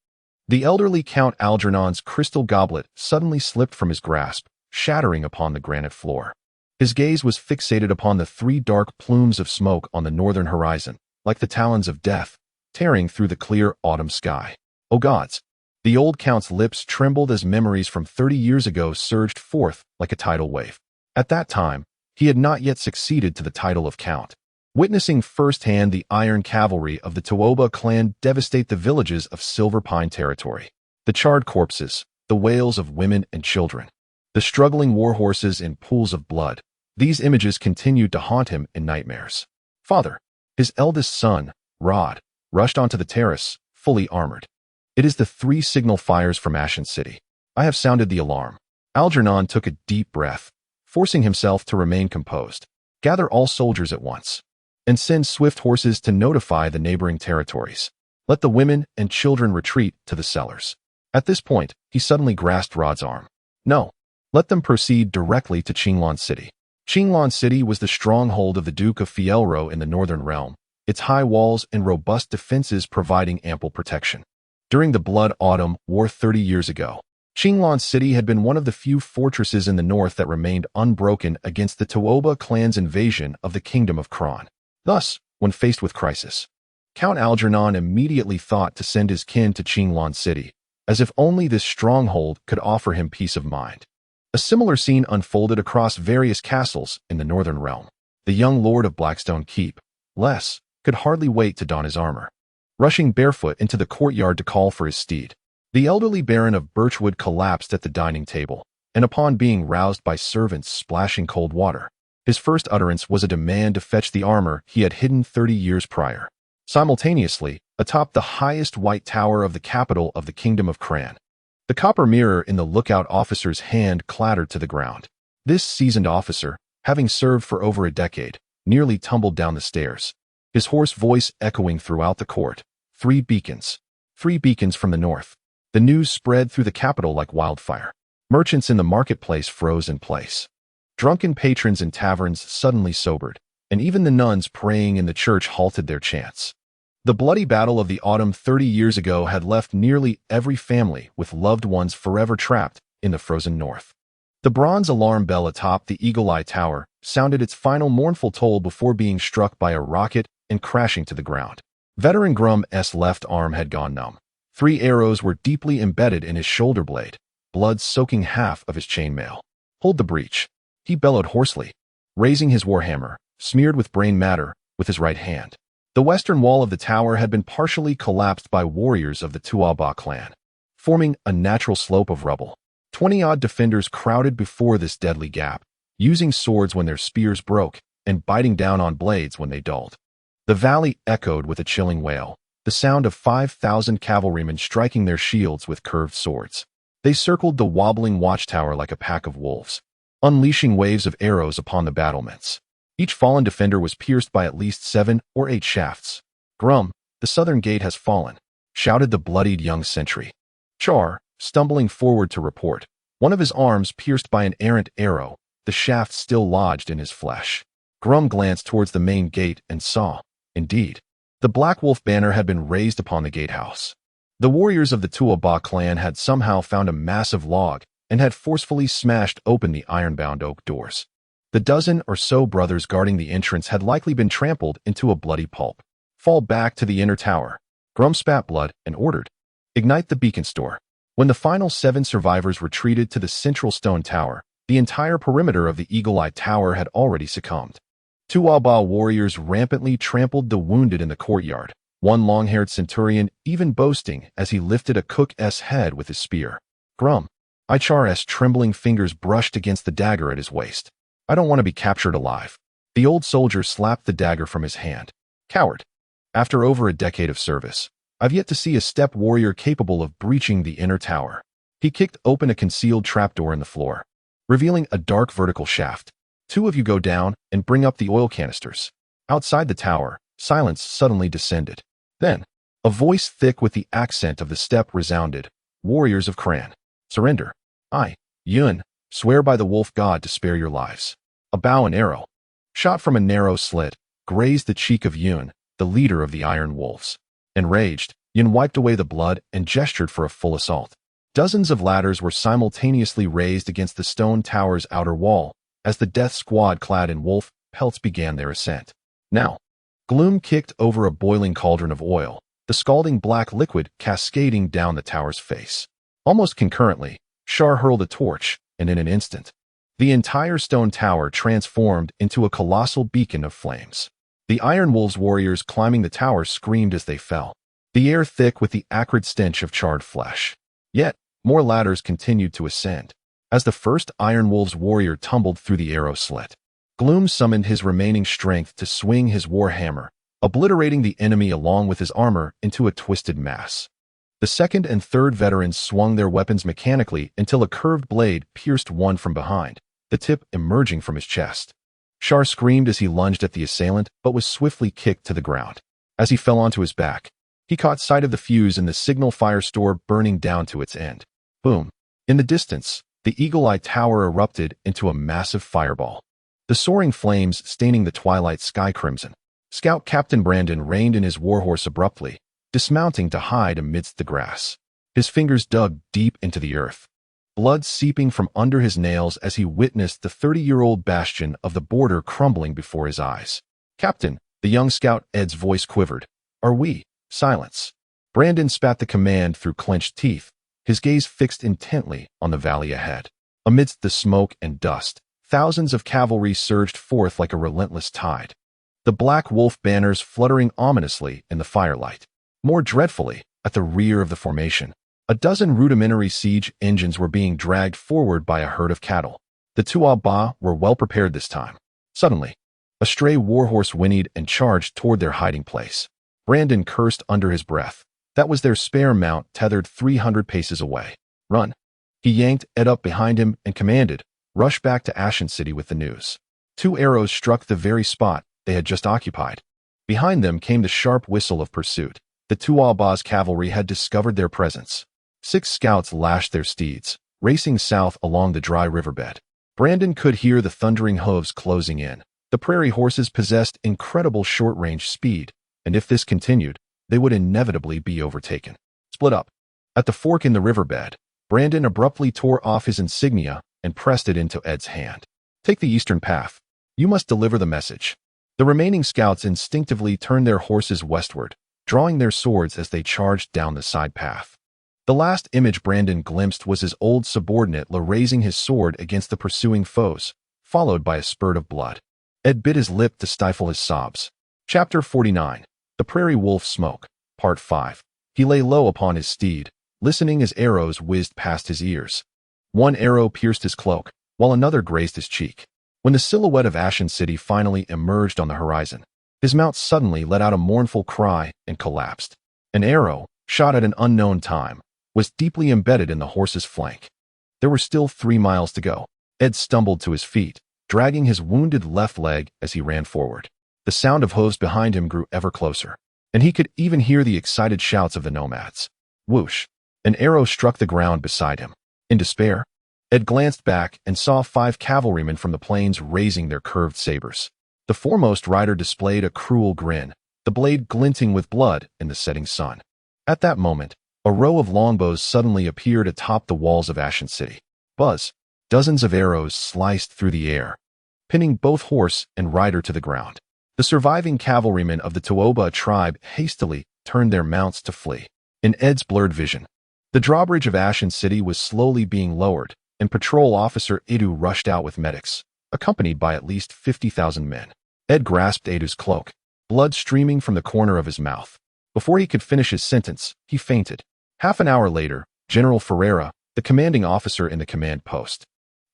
the elderly Count Algernon's crystal goblet suddenly slipped from his grasp, shattering upon the granite floor. His gaze was fixated upon the three dark plumes of smoke on the northern horizon, like the talons of death, tearing through the clear autumn sky. Oh gods! The old Count's lips trembled as memories from 30 years ago surged forth like a tidal wave. At that time, he had not yet succeeded to the title of Count. Witnessing firsthand the iron cavalry of the To'oba clan devastate the villages of Silver Pine territory. The charred corpses, the wails of women and children, the struggling war horses in pools of blood. These images continued to haunt him in nightmares. Father, his eldest son, Rod, rushed onto the terrace, fully armored. It is the 3 signal fires from Ashen City. I have sounded the alarm. Algernon took a deep breath, forcing himself to remain composed. Gather all soldiers at once, and send swift horses to notify the neighboring territories. Let the women and children retreat to the cellars. At this point, he suddenly grasped Rod's arm. No, let them proceed directly to Qinglan City. Qinglan City was the stronghold of the Duke of Fielro in the northern realm, its high walls and robust defenses providing ample protection. During the Blood Autumn War 30 years ago, Qinglan City had been one of the few fortresses in the north that remained unbroken against the To'oba clan's invasion of the Kingdom of Kron. Thus, when faced with crisis, Count Algernon immediately thought to send his kin to Qinglan City, as if only this stronghold could offer him peace of mind. A similar scene unfolded across various castles in the northern realm. The young lord of Blackstone Keep, Les, could hardly wait to don his armor. Rushing barefoot into the courtyard to call for his steed, the elderly Baron of Birchwood collapsed at the dining table, and upon being roused by servants splashing cold water, his first utterance was a demand to fetch the armor he had hidden 30 years prior. Simultaneously, atop the highest white tower of the capital of the Kingdom of Kran, the copper mirror in the lookout officer's hand clattered to the ground. This seasoned officer, having served for over a decade, nearly tumbled down the stairs, his hoarse voice echoing throughout the court. 3 beacons. 3 beacons from the north. The news spread through the capital like wildfire. Merchants in the marketplace froze in place. Drunken patrons in taverns suddenly sobered, and even the nuns praying in the church halted their chants. The bloody battle of the autumn 30 years ago had left nearly every family with loved ones forever trapped in the frozen north. The bronze alarm bell atop the Eagle Eye Tower sounded its final mournful toll before being struck by a rocket and crashing to the ground. Veteran Grum's left arm had gone numb. 3 arrows were deeply embedded in his shoulder blade, blood soaking half of his chainmail. Hold the breach, he bellowed hoarsely, raising his warhammer, smeared with brain matter, with his right hand. The western wall of the tower had been partially collapsed by warriors of the Tuaba clan, forming a natural slope of rubble. 20-odd defenders crowded before this deadly gap, using swords when their spears broke and biting down on blades when they dulled. The valley echoed with a chilling wail, the sound of 5,000 cavalrymen striking their shields with curved swords. They circled the wobbling watchtower like a pack of wolves, unleashing waves of arrows upon the battlements. Each fallen defender was pierced by at least 7 or 8 shafts. Grum, the southern gate has fallen, shouted the bloodied young sentry. Char, stumbling forward to report, one of his arms pierced by an errant arrow, the shaft still lodged in his flesh. Grum glanced towards the main gate and saw, indeed, the Black Wolf banner had been raised upon the gatehouse. The warriors of the Tuaba clan had somehow found a massive log and had forcefully smashed open the iron-bound oak doors. The dozen or so brothers guarding the entrance had likely been trampled into a bloody pulp. Fall back to the inner tower. Grum spat blood and ordered, ignite the beacon store. When the final 7 survivors retreated to the central stone tower, the entire perimeter of the Eagle Eye Tower had already succumbed. Tuaba warriors rampantly trampled the wounded in the courtyard, one long-haired centurion even boasting as he lifted a cook's head with his spear. Grum. Ichar's trembling fingers brushed against the dagger at his waist. I don't want to be captured alive. The old soldier slapped the dagger from his hand. Coward. After over a decade of service, I've yet to see a steppe warrior capable of breaching the inner tower. He kicked open a concealed trapdoor in the floor, revealing a dark vertical shaft. Two of you go down and bring up the oil canisters. Outside the tower, silence suddenly descended. Then, a voice thick with the accent of the steppe resounded. Warriors of Cran, surrender. I, Yun, swear by the wolf god to spare your lives. A bow and arrow, shot from a narrow slit, grazed the cheek of Yun, the leader of the Iron Wolves. Enraged, Yun wiped away the blood and gestured for a full assault. Dozens of ladders were simultaneously raised against the stone tower's outer wall as the death squad clad in wolf pelts began their ascent. Now, gloom kicked over a boiling cauldron of oil, the scalding black liquid cascading down the tower's face. Almost concurrently, Shar hurled a torch, and in an instant, the entire stone tower transformed into a colossal beacon of flames. The Iron Wolves warriors climbing the tower screamed as they fell, the air thick with the acrid stench of charred flesh. Yet, more ladders continued to ascend. As the first Iron Wolves warrior tumbled through the arrow slit, Gloom summoned his remaining strength to swing his war hammer, obliterating the enemy along with his armor into a twisted mass. The second and third veterans swung their weapons mechanically until a curved blade pierced one from behind, the tip emerging from his chest. Shar screamed as he lunged at the assailant, but was swiftly kicked to the ground. As he fell onto his back, he caught sight of the fuse in the signal fire store burning down to its end. Boom. In the distance, the Eagle Eye Tower erupted into a massive fireball, the soaring flames staining the twilight sky crimson. Scout Captain Brandon reined in his warhorse abruptly, dismounting to hide amidst the grass. His fingers dug deep into the earth, blood seeping from under his nails as he witnessed the 30-year-old bastion of the border crumbling before his eyes. Captain, the young scout Ed's voice quivered. Are we? Silence. Brandon spat the command through clenched teeth, his gaze fixed intently on the valley ahead. Amidst the smoke and dust, thousands of cavalry surged forth like a relentless tide, the black wolf banners fluttering ominously in the firelight. More dreadfully, at the rear of the formation, a dozen rudimentary siege engines were being dragged forward by a herd of cattle. The Tuaba were well prepared this time. Suddenly, a stray warhorse whinnied and charged toward their hiding place. Brandon cursed under his breath. That was their spare mount tethered 300 paces away. Run. He yanked Ed up behind him and commanded, rush back to Ashen City with the news. 2 arrows struck the very spot they had just occupied. Behind them came the sharp whistle of pursuit. The Tuaba's cavalry had discovered their presence. 6 scouts lashed their steeds, racing south along the dry riverbed. Brandon could hear the thundering hooves closing in. The prairie horses possessed incredible short-range speed, and if this continued, they would inevitably be overtaken. Split up. At the fork in the riverbed, Brandon abruptly tore off his insignia and pressed it into Ed's hand. Take the eastern path. You must deliver the message. The remaining scouts instinctively turned their horses westward, drawing their swords as they charged down the side path. The last image Brandon glimpsed was his old subordinate raising his sword against the pursuing foes, followed by a spurt of blood. Ed bit his lip to stifle his sobs. Chapter 49. The Prairie Wolf Smoke, Part 5. He lay low upon his steed, listening as arrows whizzed past his ears. One arrow pierced his cloak, while another grazed his cheek. When the silhouette of Ashen City finally emerged on the horizon, his mount suddenly let out a mournful cry and collapsed. An arrow, shot at an unknown time, was deeply embedded in the horse's flank. There were still 3 miles to go. Ed stumbled to his feet, dragging his wounded left leg as he ran forward. The sound of hooves behind him grew ever closer, and he could even hear the excited shouts of the nomads. Whoosh! An arrow struck the ground beside him. In despair, Ed glanced back and saw 5 cavalrymen from the plains raising their curved sabers. The foremost rider displayed a cruel grin, the blade glinting with blood in the setting sun. At that moment, a row of longbows suddenly appeared atop the walls of Ashen City. Buzz! Dozens of arrows sliced through the air, pinning both horse and rider to the ground. The surviving cavalrymen of the Tuoba tribe hastily turned their mounts to flee. In Ed's blurred vision, the drawbridge of Ashen City was slowly being lowered, and Patrol Officer Edu rushed out with medics, accompanied by at least 50,000 men. Ed grasped Edu's cloak, blood streaming from the corner of his mouth. Before he could finish his sentence, he fainted. Half an hour later, General Ferreira, the commanding officer in the command post,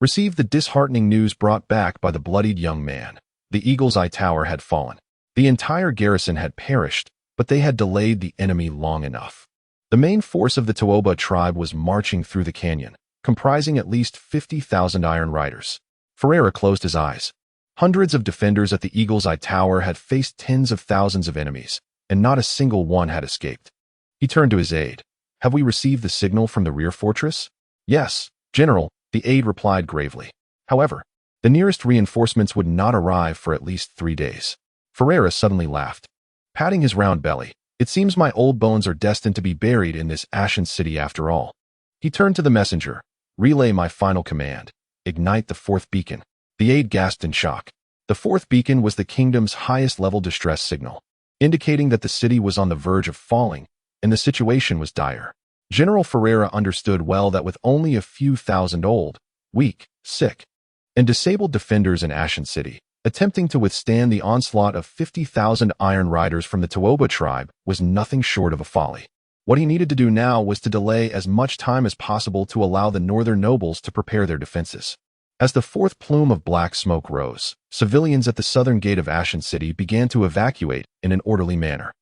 received the disheartening news brought back by the bloodied young man. The Eagle's Eye Tower had fallen. The entire garrison had perished, but they had delayed the enemy long enough. The main force of the Toba tribe was marching through the canyon, comprising at least 50,000 Iron Riders. Ferreira closed his eyes. Hundreds of defenders at the Eagle's Eye Tower had faced tens of thousands of enemies, and not a single one had escaped. He turned to his aide. "Have we received the signal from the rear fortress?" "Yes, General," the aide replied gravely. However, the nearest reinforcements would not arrive for at least 3 days. Ferreira suddenly laughed, patting his round belly. "It seems my old bones are destined to be buried in this ashen city after all." He turned to the messenger. "Relay my final command. Ignite the 4th beacon." The aide gasped in shock. The 4th beacon was the kingdom's highest-level distress signal, indicating that the city was on the verge of falling, and the situation was dire. General Ferreira understood well that with only a few thousand old, weak, sick, and disabled defenders in Ashen City, attempting to withstand the onslaught of 50,000 Iron Riders from the Toba tribe was nothing short of a folly. What he needed to do now was to delay as much time as possible to allow the northern nobles to prepare their defenses. As the 4th plume of black smoke rose, civilians at the southern gate of Ashen City began to evacuate in an orderly manner.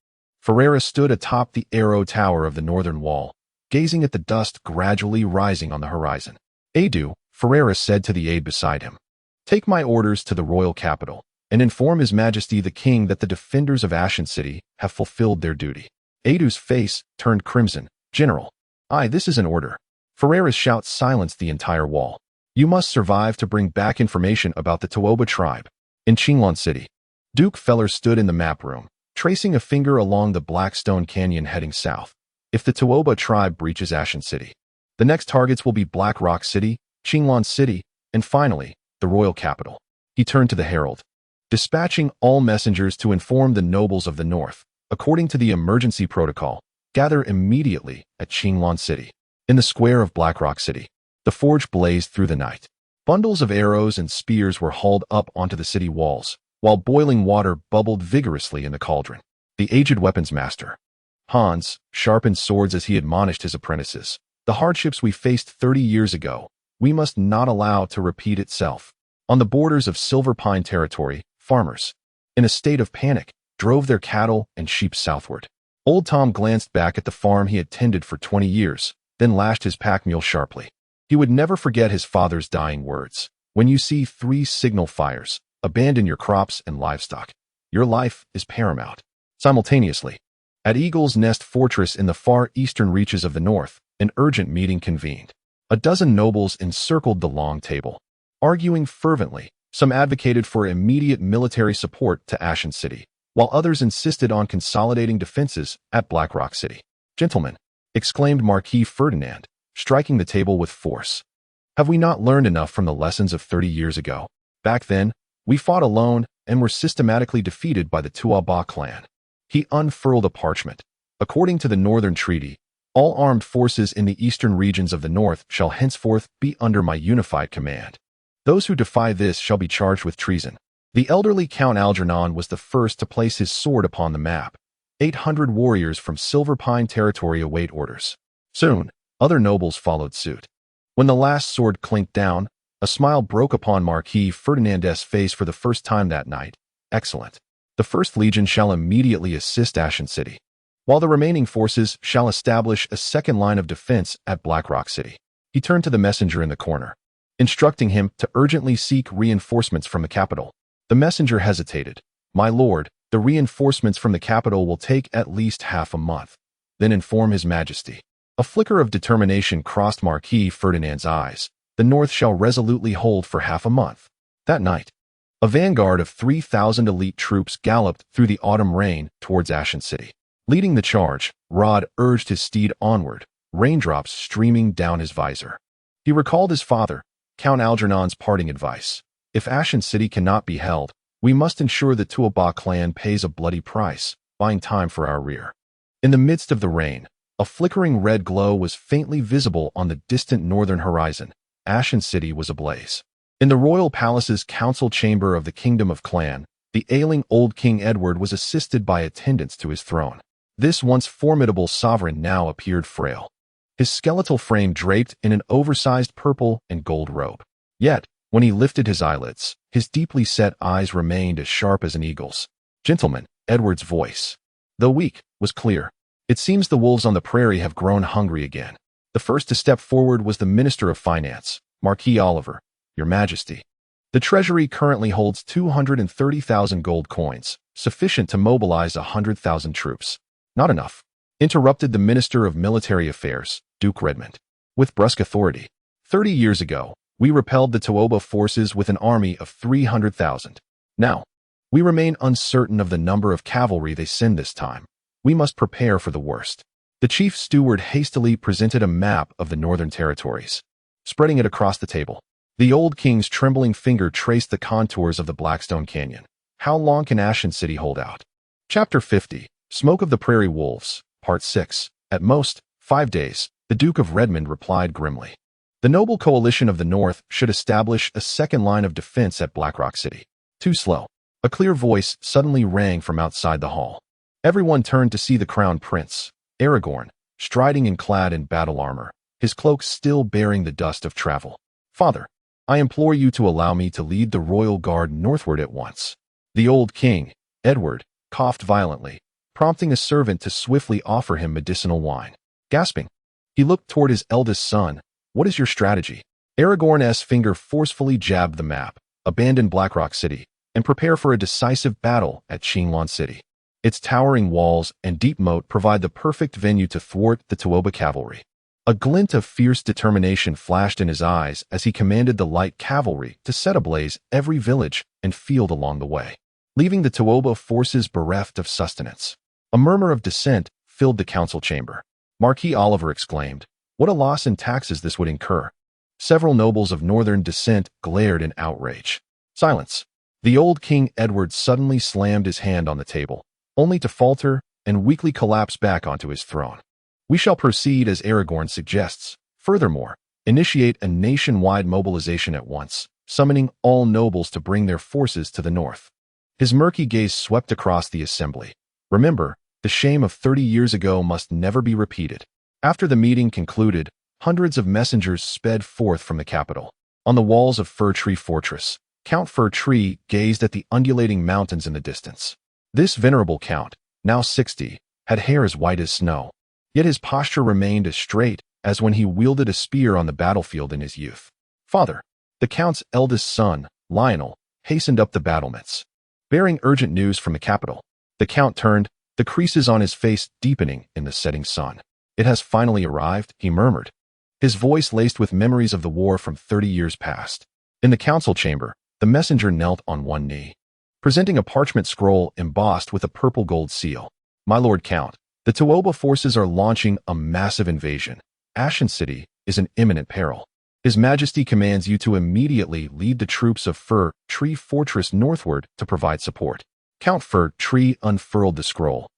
Ferreira stood atop the arrow tower of the northern wall, gazing at the dust gradually rising on the horizon. "Adu," Ferreira said to the aide beside him, "take my orders to the royal capital and inform His Majesty the King that the defenders of Ashen City have fulfilled their duty." Adu's face turned crimson. "General, this is an order." Ferreira's shout silenced the entire wall. "You must survive to bring back information about the Toba tribe." In Qinglan City, Duke Feller stood in the map room, tracing a finger along the Blackstone Canyon heading south. "If the Toba tribe breaches Ashen City, the next targets will be Black Rock City, Qinglan City, and finally, the royal capital." He turned to the herald, dispatching all messengers to inform the nobles of the north, according to the emergency protocol, gather immediately at Qinglan City. In the square of Black Rock City, the forge blazed through the night. Bundles of arrows and spears were hauled up onto the city walls, while boiling water bubbled vigorously in the cauldron. The aged weapons master, Hans, sharpened swords as he admonished his apprentices. "The hardships we faced 30 years ago, we must not allow to repeat itself." On the borders of Silver Pine territory, farmers, in a state of panic, drove their cattle and sheep southward. Old Tom glanced back at the farm he had tended for 20 years, then lashed his pack mule sharply. He would never forget his father's dying words. "When you see 3 signal fires, abandon your crops and livestock. Your life is paramount." Simultaneously, at Eagle's Nest Fortress in the far eastern reaches of the north, an urgent meeting convened. A dozen nobles encircled the long table, arguing fervently. Some advocated for immediate military support to Ashen City, while others insisted on consolidating defenses at Black Rock City. "Gentlemen," exclaimed Marquis Ferdinand, striking the table with force, "have we not learned enough from the lessons of 30 years ago? Back then, we fought alone and were systematically defeated by the Tuaba clan." He unfurled a parchment. "According to the Northern Treaty, all armed forces in the eastern regions of the north shall henceforth be under my unified command. Those who defy this shall be charged with treason." The elderly Count Algernon was the first to place his sword upon the map. 800 warriors from Silver Pine territory await orders. Soon, other nobles followed suit. When the last sword clinked down, a smile broke upon Marquis Ferdinand's face for the first time that night. "Excellent. The 1st Legion shall immediately assist Ashen City, while the remaining forces shall establish a second line of defense at Black Rock City." He turned to the messenger in the corner, instructing him to urgently seek reinforcements from the capital. The messenger hesitated. "My lord, the reinforcements from the capital will take at least half a month. Then inform His Majesty." A flicker of determination crossed Marquis Ferdinand's eyes. "The north shall resolutely hold for half a month." That night, a vanguard of 3,000 elite troops galloped through the autumn rain towards Ashen City. Leading the charge, Rod urged his steed onward, raindrops streaming down his visor. He recalled his father, Count Algernon's parting advice. "If Ashen City cannot be held, we must ensure the Tuaba clan pays a bloody price, buying time for our rear." In the midst of the rain, a flickering red glow was faintly visible on the distant northern horizon. Ashen City was ablaze. In the royal palace's council chamber of the Kingdom of Clan, the ailing old King Edward was assisted by attendants to his throne. This once formidable sovereign now appeared frail, his skeletal frame draped in an oversized purple and gold robe. Yet, when he lifted his eyelids, his deeply set eyes remained as sharp as an eagle's. "Gentlemen," Edward's voice, though weak, was clear. "It seems the wolves on the prairie have grown hungry again." The first to step forward was the Minister of Finance, Marquis Oliver. "Your Majesty, the Treasury currently holds 230,000 gold coins, sufficient to mobilize 100,000 troops." "Not enough," interrupted the Minister of Military Affairs, Duke Redmond, with brusque authority. 30 years ago, we repelled the To'oba forces with an army of 300,000. Now, we remain uncertain of the number of cavalry they send this time. We must prepare for the worst." The chief steward hastily presented a map of the northern territories, spreading it across the table. The old king's trembling finger traced the contours of the Blackstone Canyon. "How long can Ashen City hold out?" Chapter 50, Smoke of the Prairie Wolves, Part 6. "At most, 5 days, the Duke of Redmond replied grimly. The noble coalition of the North should establish a second line of defense at Black Rock City. Too slow. A clear voice suddenly rang from outside the hall. Everyone turned to see the crown prince, Aragorn, striding and clad in battle armor, his cloak still bearing the dust of travel. "Father, I implore you to allow me to lead the royal guard northward at once." The old king, Edward, coughed violently, prompting a servant to swiftly offer him medicinal wine. Gasping, he looked toward his eldest son. "What is your strategy?" Aragorn's finger forcefully jabbed the map. "Abandon Black Rock City and prepare for a decisive battle at Qinglong City. Its towering walls and deep moat provide the perfect venue to thwart the To'oba cavalry." A glint of fierce determination flashed in his eyes as he commanded the light cavalry to set ablaze every village and field along the way, leaving the To'oba forces bereft of sustenance. A murmur of dissent filled the council chamber. Marquis Oliver exclaimed, "What a loss in taxes this would incur." Several nobles of northern descent glared in outrage. Silence. The old King Edward suddenly slammed his hand on the table, only to falter and weakly collapse back onto his throne. "We shall proceed as Aragorn suggests. Furthermore, initiate a nationwide mobilization at once, summoning all nobles to bring their forces to the north." His murky gaze swept across the assembly. "Remember, the shame of 30 years ago must never be repeated." After the meeting concluded, hundreds of messengers sped forth from the capital. On the walls of Fir Tree Fortress, Count Fir Tree gazed at the undulating mountains in the distance. This venerable count, now 60, had hair as white as snow, yet his posture remained as straight as when he wielded a spear on the battlefield in his youth. "Father," the count's eldest son, Lionel, hastened up the battlements, bearing urgent news from the capital. The count turned, the creases on his face deepening in the setting sun. "It has finally arrived," he murmured, his voice laced with memories of the war from 30 years past. In the council chamber, the messenger knelt on one knee, presenting a parchment scroll embossed with a purple gold seal. "My Lord Count, the To'oba forces are launching a massive invasion. Ashen City is in imminent peril. His Majesty commands you to immediately lead the troops of Fir Tree Fortress northward to provide support." Count Fir Tree unfurled the scroll,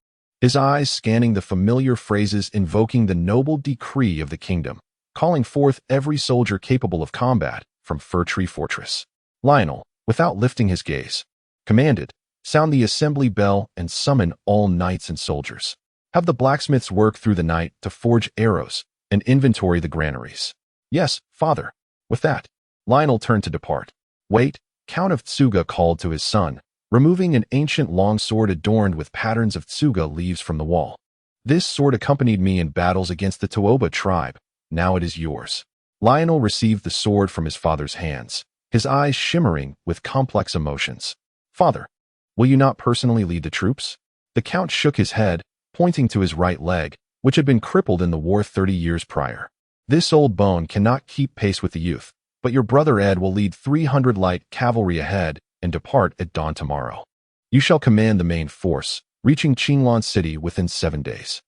his eyes scanning the familiar phrases invoking the noble decree of the kingdom, calling forth every soldier capable of combat from Fir Tree Fortress. Lionel, without lifting his gaze, commanded, "Sound the assembly bell and summon all knights and soldiers. Have the blacksmiths work through the night to forge arrows and inventory the granaries." "Yes, father." With that, Lionel turned to depart. "Wait," Count of Tsuga called to his son, removing an ancient longsword adorned with patterns of Tsuga leaves from the wall. "This sword accompanied me in battles against the To'oba tribe. Now it is yours." Lionel received the sword from his father's hands, his eyes shimmering with complex emotions. "Father, will you not personally lead the troops?" The count shook his head, pointing to his right leg, which had been crippled in the war 30 years prior. "This old bone cannot keep pace with the youth, but your brother Ed will lead 300 light cavalry ahead and depart at dawn tomorrow. You shall command the main force, reaching Qinglong City within 7 days."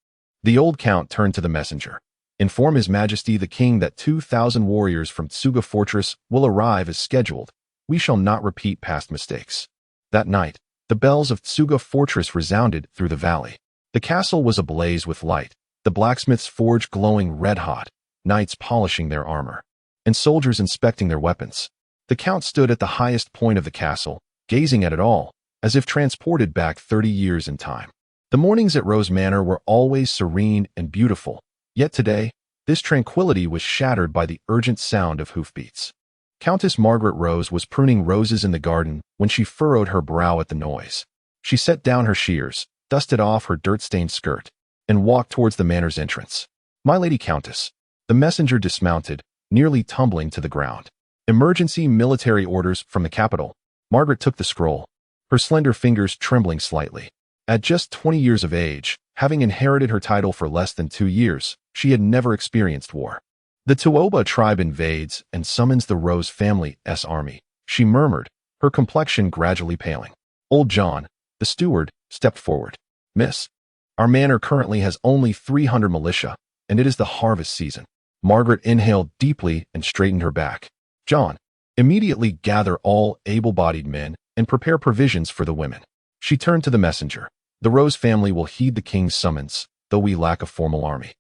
The old count turned to the messenger. "Inform His Majesty the King that 2,000 warriors from Tsuga Fortress will arrive as scheduled. We shall not repeat past mistakes." That night, the bells of Tsuga Fortress resounded through the valley. The castle was ablaze with light, the blacksmith's forge glowing red-hot, knights polishing their armor, and soldiers inspecting their weapons. The count stood at the highest point of the castle, gazing at it all, as if transported back 30 years in time. The mornings at Rose Manor were always serene and beautiful, yet today, this tranquility was shattered by the urgent sound of hoofbeats. Countess Margaret Rose was pruning roses in the garden when she furrowed her brow at the noise. She set down her shears, dusted off her dirt-stained skirt, and walked towards the manor's entrance. "My lady Countess." The messenger dismounted, nearly tumbling to the ground. "Emergency military orders from the capital." Margaret took the scroll, her slender fingers trembling slightly. At just 20 years of age, having inherited her title for less than 2 years, she had never experienced war. "The Tuoba tribe invades and summons the Rose family's army," she murmured, her complexion gradually paling. Old John, the steward, stepped forward. "Miss, our manor currently has only 300 militia, and it is the harvest season." Margaret inhaled deeply and straightened her back. "John, immediately gather all able-bodied men and prepare provisions for the women." She turned to the messenger. "The Rose family will heed the king's summons, though we lack a formal army.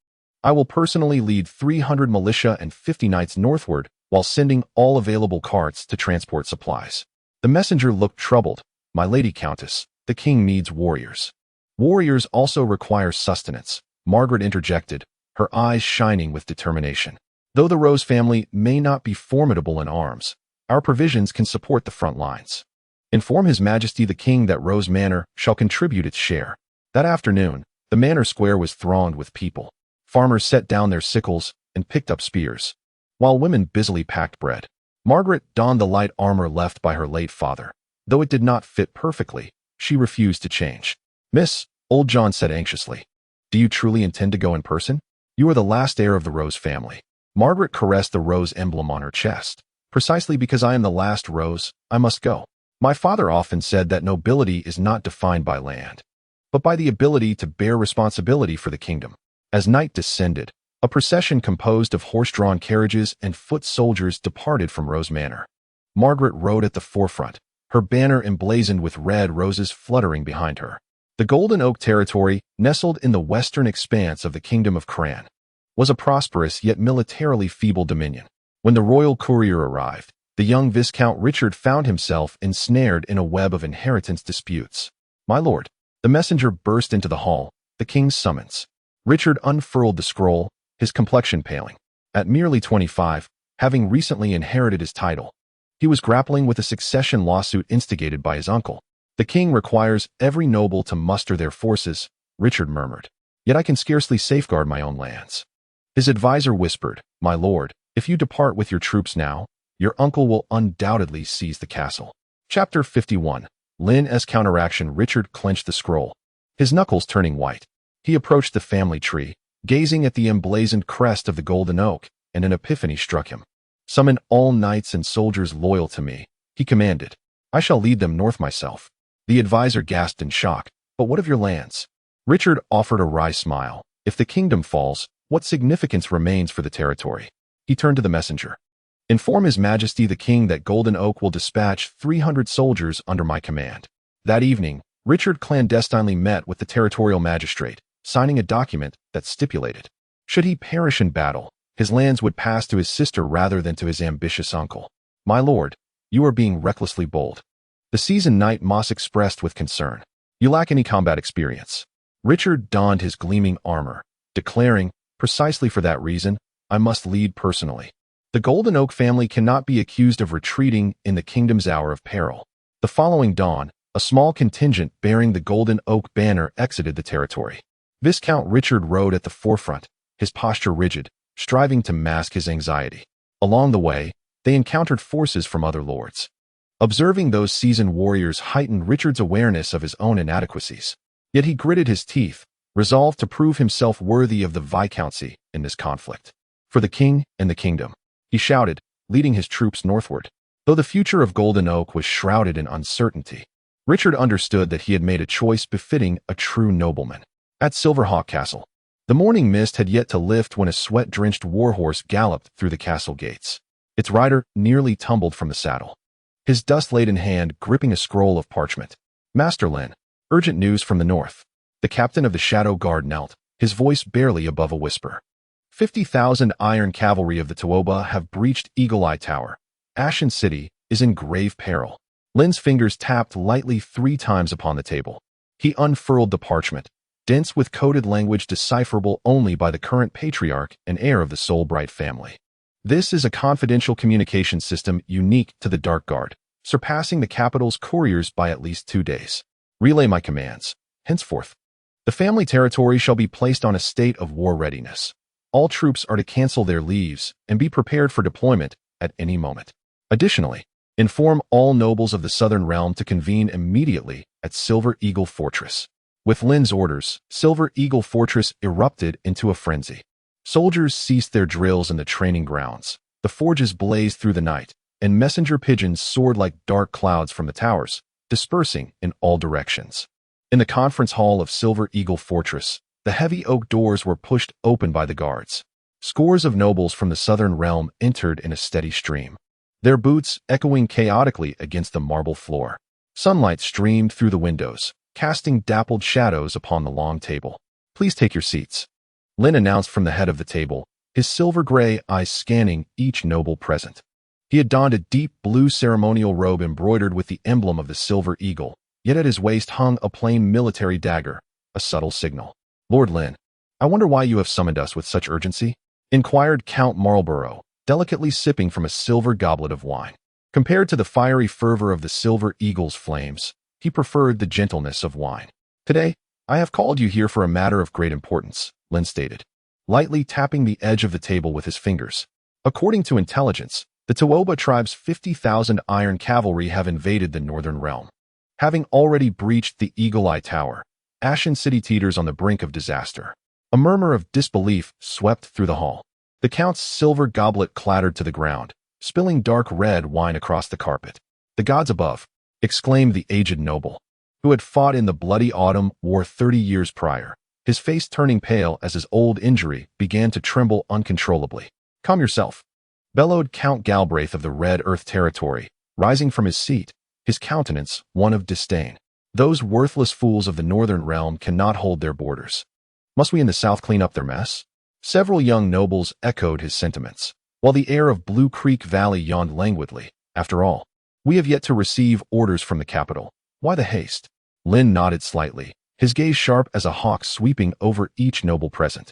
I will personally lead 300 militia and 50 knights northward while sending all available carts to transport supplies." The messenger looked troubled. "My lady Countess, the king needs warriors." "Warriors also require sustenance," Margaret interjected, her eyes shining with determination. "Though the Rose family may not be formidable in arms, our provisions can support the front lines. Inform His Majesty the King that Rose Manor shall contribute its share." That afternoon, the manor square was thronged with people. Farmers set down their sickles and picked up spears, while women busily packed bread. Margaret donned the light armor left by her late father. Though it did not fit perfectly, she refused to change. "Miss," old John said anxiously, "do you truly intend to go in person? You are the last heir of the Rose family." Margaret caressed the rose emblem on her chest. "Precisely because I am the last Rose, I must go. My father often said that nobility is not defined by land, but by the ability to bear responsibility for the kingdom." As night descended, a procession composed of horse-drawn carriages and foot soldiers departed from Rose Manor. Margaret rode at the forefront, her banner emblazoned with red roses fluttering behind her. The Golden Oak territory, nestled in the western expanse of the Kingdom of Cran, was a prosperous yet militarily feeble dominion. When the royal courier arrived, the young Viscount Richard found himself ensnared in a web of inheritance disputes. "My lord," the messenger burst into the hall, "the king's summons." Richard unfurled the scroll, his complexion paling. At merely 25, having recently inherited his title, he was grappling with a succession lawsuit instigated by his uncle. "The king requires every noble to muster their forces," Richard murmured. "Yet I can scarcely safeguard my own lands." His advisor whispered, "My lord, if you depart with your troops now, your uncle will undoubtedly seize the castle." Chapter 51. Lynn's counteraction. Richard clenched the scroll, his knuckles turning white. He approached the family tree, gazing at the emblazoned crest of the Golden Oak, and an epiphany struck him. "Summon all knights and soldiers loyal to me," he commanded. "I shall lead them north myself." The advisor gasped in shock. "But what of your lands?" Richard offered a wry smile. "If the kingdom falls, what significance remains for the territory?" He turned to the messenger. "Inform His Majesty the King that Golden Oak will dispatch 300 soldiers under my command." That evening, Richard clandestinely met with the territorial magistrate, signing a document that stipulated, should he perish in battle, his lands would pass to his sister rather than to his ambitious uncle. "My lord, you are being recklessly bold." The seasoned knight Moss expressed with concern. "You lack any combat experience." Richard donned his gleaming armor, declaring, "Precisely for that reason, I must lead personally. The Golden Oak family cannot be accused of retreating in the kingdom's hour of peril." The following dawn, a small contingent bearing the Golden Oak banner exited the territory. Viscount Richard rode at the forefront, his posture rigid, striving to mask his anxiety. Along the way, they encountered forces from other lords. Observing those seasoned warriors heightened Richard's awareness of his own inadequacies. Yet he gritted his teeth, resolved to prove himself worthy of the viscountcy in this conflict. "For the king and the kingdom," he shouted, leading his troops northward. Though the future of Golden Oak was shrouded in uncertainty, Richard understood that he had made a choice befitting a true nobleman. At Silverhawk Castle, the morning mist had yet to lift when a sweat-drenched warhorse galloped through the castle gates. Its rider nearly tumbled from the saddle, his dust-laden hand gripping a scroll of parchment. "Master Lynn, urgent news from the north." The captain of the Shadow Guard knelt, his voice barely above a whisper. 50,000 iron cavalry of the Tuoba have breached Eagle Eye Tower. Ashen City is in grave peril. Lynn's fingers tapped lightly 3 times upon the table. He unfurled the parchment, dense with coded language decipherable only by the current patriarch and heir of the Soulbright family. This is a confidential communication system unique to the Dark Guard, surpassing the capital's couriers by at least 2 days. Relay my commands. Henceforth, the family territory shall be placed on a state of war readiness. All troops are to cancel their leaves and be prepared for deployment at any moment. Additionally, inform all nobles of the Southern Realm to convene immediately at Silver Eagle Fortress. With Lynn's orders, Silver Eagle Fortress erupted into a frenzy. Soldiers ceased their drills in the training grounds. The forges blazed through the night, and messenger pigeons soared like dark clouds from the towers, dispersing in all directions. In the conference hall of Silver Eagle Fortress, the heavy oak doors were pushed open by the guards. Scores of nobles from the Southern Realm entered in a steady stream, their boots echoing chaotically against the marble floor. Sunlight streamed through the windows, casting dappled shadows upon the long table. Please take your seats, Lynn announced from the head of the table, his silver-gray eyes scanning each noble present. He had donned a deep blue ceremonial robe embroidered with the emblem of the Silver Eagle, yet at his waist hung a plain military dagger, a subtle signal. Lord Lynn, I wonder why you have summoned us with such urgency? Inquired Count Marlborough, delicately sipping from a silver goblet of wine. Compared to the fiery fervor of the Silver Eagle's flames, he preferred the gentleness of wine. Today, I have called you here for a matter of great importance, Lynn stated, lightly tapping the edge of the table with his fingers. According to intelligence, the To'oba tribe's 50,000 iron cavalry have invaded the Northern Realm. Having already breached the Eagle Eye Tower, Ashen City teeters on the brink of disaster. A murmur of disbelief swept through the hall. The Count's silver goblet clattered to the ground, spilling dark red wine across the carpet. The gods above, exclaimed the aged noble, who had fought in the bloody autumn war 30 years prior, his face turning pale as his old injury began to tremble uncontrollably. Calm yourself, bellowed Count Galbraith of the Red Earth Territory, rising from his seat, his countenance one of disdain. Those worthless fools of the Northern Realm cannot hold their borders. Must we in the South clean up their mess? Several young nobles echoed his sentiments, while the air of Blue Creek Valley yawned languidly. After all, we have yet to receive orders from the capital. Why the haste? Lynn nodded slightly, his gaze sharp as a hawk sweeping over each noble present.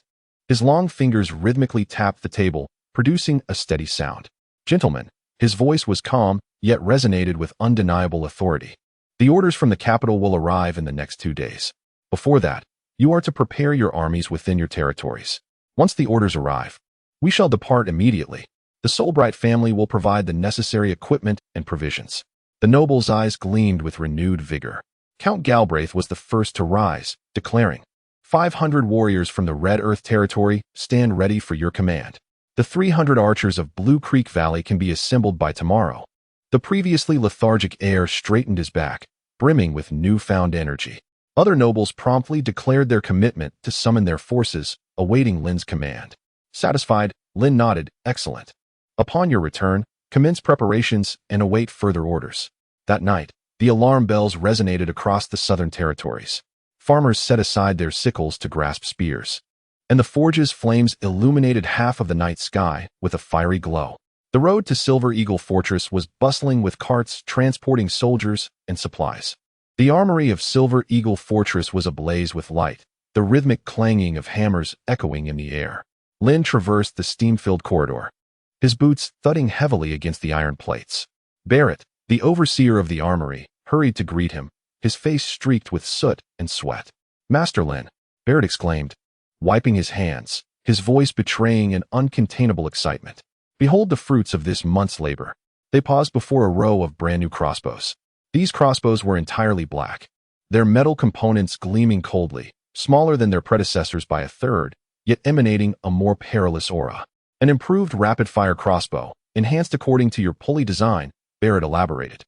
His long fingers rhythmically tapped the table, producing a steady sound. Gentlemen, his voice was calm, yet resonated with undeniable authority. The orders from the capital will arrive in the next 2 days. Before that, you are to prepare your armies within your territories. Once the orders arrive, we shall depart immediately. The Soulbright family will provide the necessary equipment and provisions. The noble's eyes gleamed with renewed vigor. Count Galbraith was the first to rise, declaring, 500 warriors from the Red Earth Territory stand ready for your command. The 300 archers of Blue Creek Valley can be assembled by tomorrow. The previously lethargic heir straightened his back, brimming with newfound energy. Other nobles promptly declared their commitment to summon their forces, awaiting Lynn's command. Satisfied, Lynn nodded, excellent. Upon your return, commence preparations and await further orders. That night, the alarm bells resonated across the southern territories. Farmers set aside their sickles to grasp spears, and the forge's flames illuminated half of the night sky with a fiery glow. The road to Silver Eagle Fortress was bustling with carts transporting soldiers and supplies. The armory of Silver Eagle Fortress was ablaze with light, the rhythmic clanging of hammers echoing in the air. Lynn traversed the steam-filled corridor, his boots thudding heavily against the iron plates. Barrett, the overseer of the armory, hurried to greet him, his face streaked with soot and sweat. Master Lynn, Barrett exclaimed, wiping his hands, his voice betraying an uncontainable excitement. Behold the fruits of this month's labor. They paused before a row of brand-new crossbows. These crossbows were entirely black, their metal components gleaming coldly, smaller than their predecessors by a third, yet emanating a more perilous aura. An improved rapid-fire crossbow, enhanced according to your pulley design, Barrett elaborated,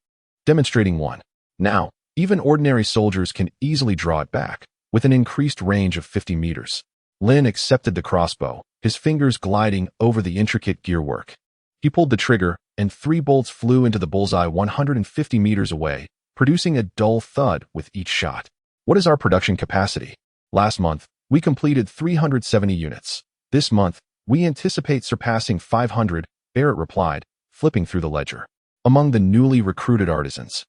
demonstrating one. Now, even ordinary soldiers can easily draw it back, with an increased range of 50 meters. Lynn accepted the crossbow, his fingers gliding over the intricate gearwork. He pulled the trigger, and 3 bolts flew into the bullseye 150 meters away, producing a dull thud with each shot. What is our production capacity? Last month, we completed 370 units. This month, we anticipate surpassing 500, Barrett replied, flipping through the ledger. Among the newly recruited artisans,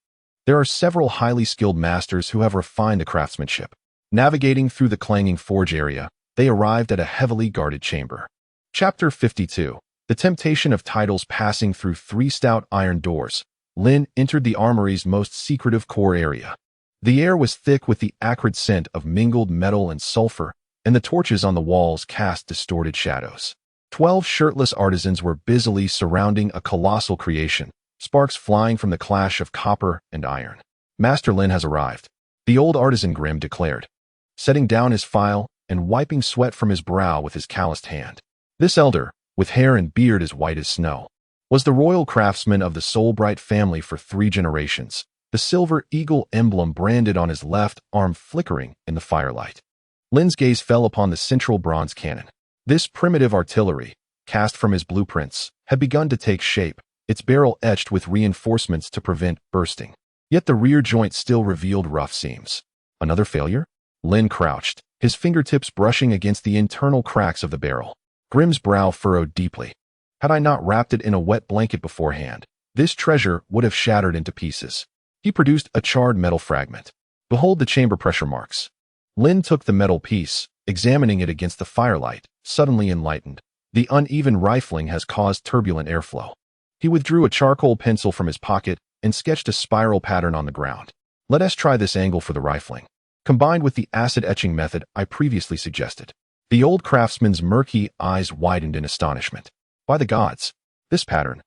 there are several highly skilled masters who have refined the craftsmanship. Navigating through the clanging forge area, they arrived at a heavily guarded chamber. Chapter 52. The temptation of titles. Passing through 3 stout iron doors, Lynn entered the armory's most secretive core area. The air was thick with the acrid scent of mingled metal and sulfur, and the torches on the walls cast distorted shadows. 12 shirtless artisans were busily surrounding a colossal creation, sparks flying from the clash of copper and iron. Master Lynn has arrived, the old artisan Grimm declared, setting down his file and wiping sweat from his brow with his calloused hand. This elder, with hair and beard as white as snow, was the royal craftsman of the Solbright family for 3 generations, the silver eagle emblem branded on his left arm flickering in the firelight. Lynn's gaze fell upon the central bronze cannon. This primitive artillery, cast from his blueprints, had begun to take shape, its barrel etched with reinforcements to prevent bursting. Yet the rear joint still revealed rough seams. Another failure? Lynn crouched, his fingertips brushing against the internal cracks of the barrel. Grimm's brow furrowed deeply. Had I not wrapped it in a wet blanket beforehand, this treasure would have shattered into pieces. He produced a charred metal fragment. Behold the chamber pressure marks. Lynn took the metal piece, examining it against the firelight, suddenly enlightened. The uneven rifling has caused turbulent airflow. He withdrew a charcoal pencil from his pocket and sketched a spiral pattern on the ground. Let us try this angle for the rifling, combined with the acid etching method I previously suggested. The old craftsman's murky eyes widened in astonishment. By the gods, this pattern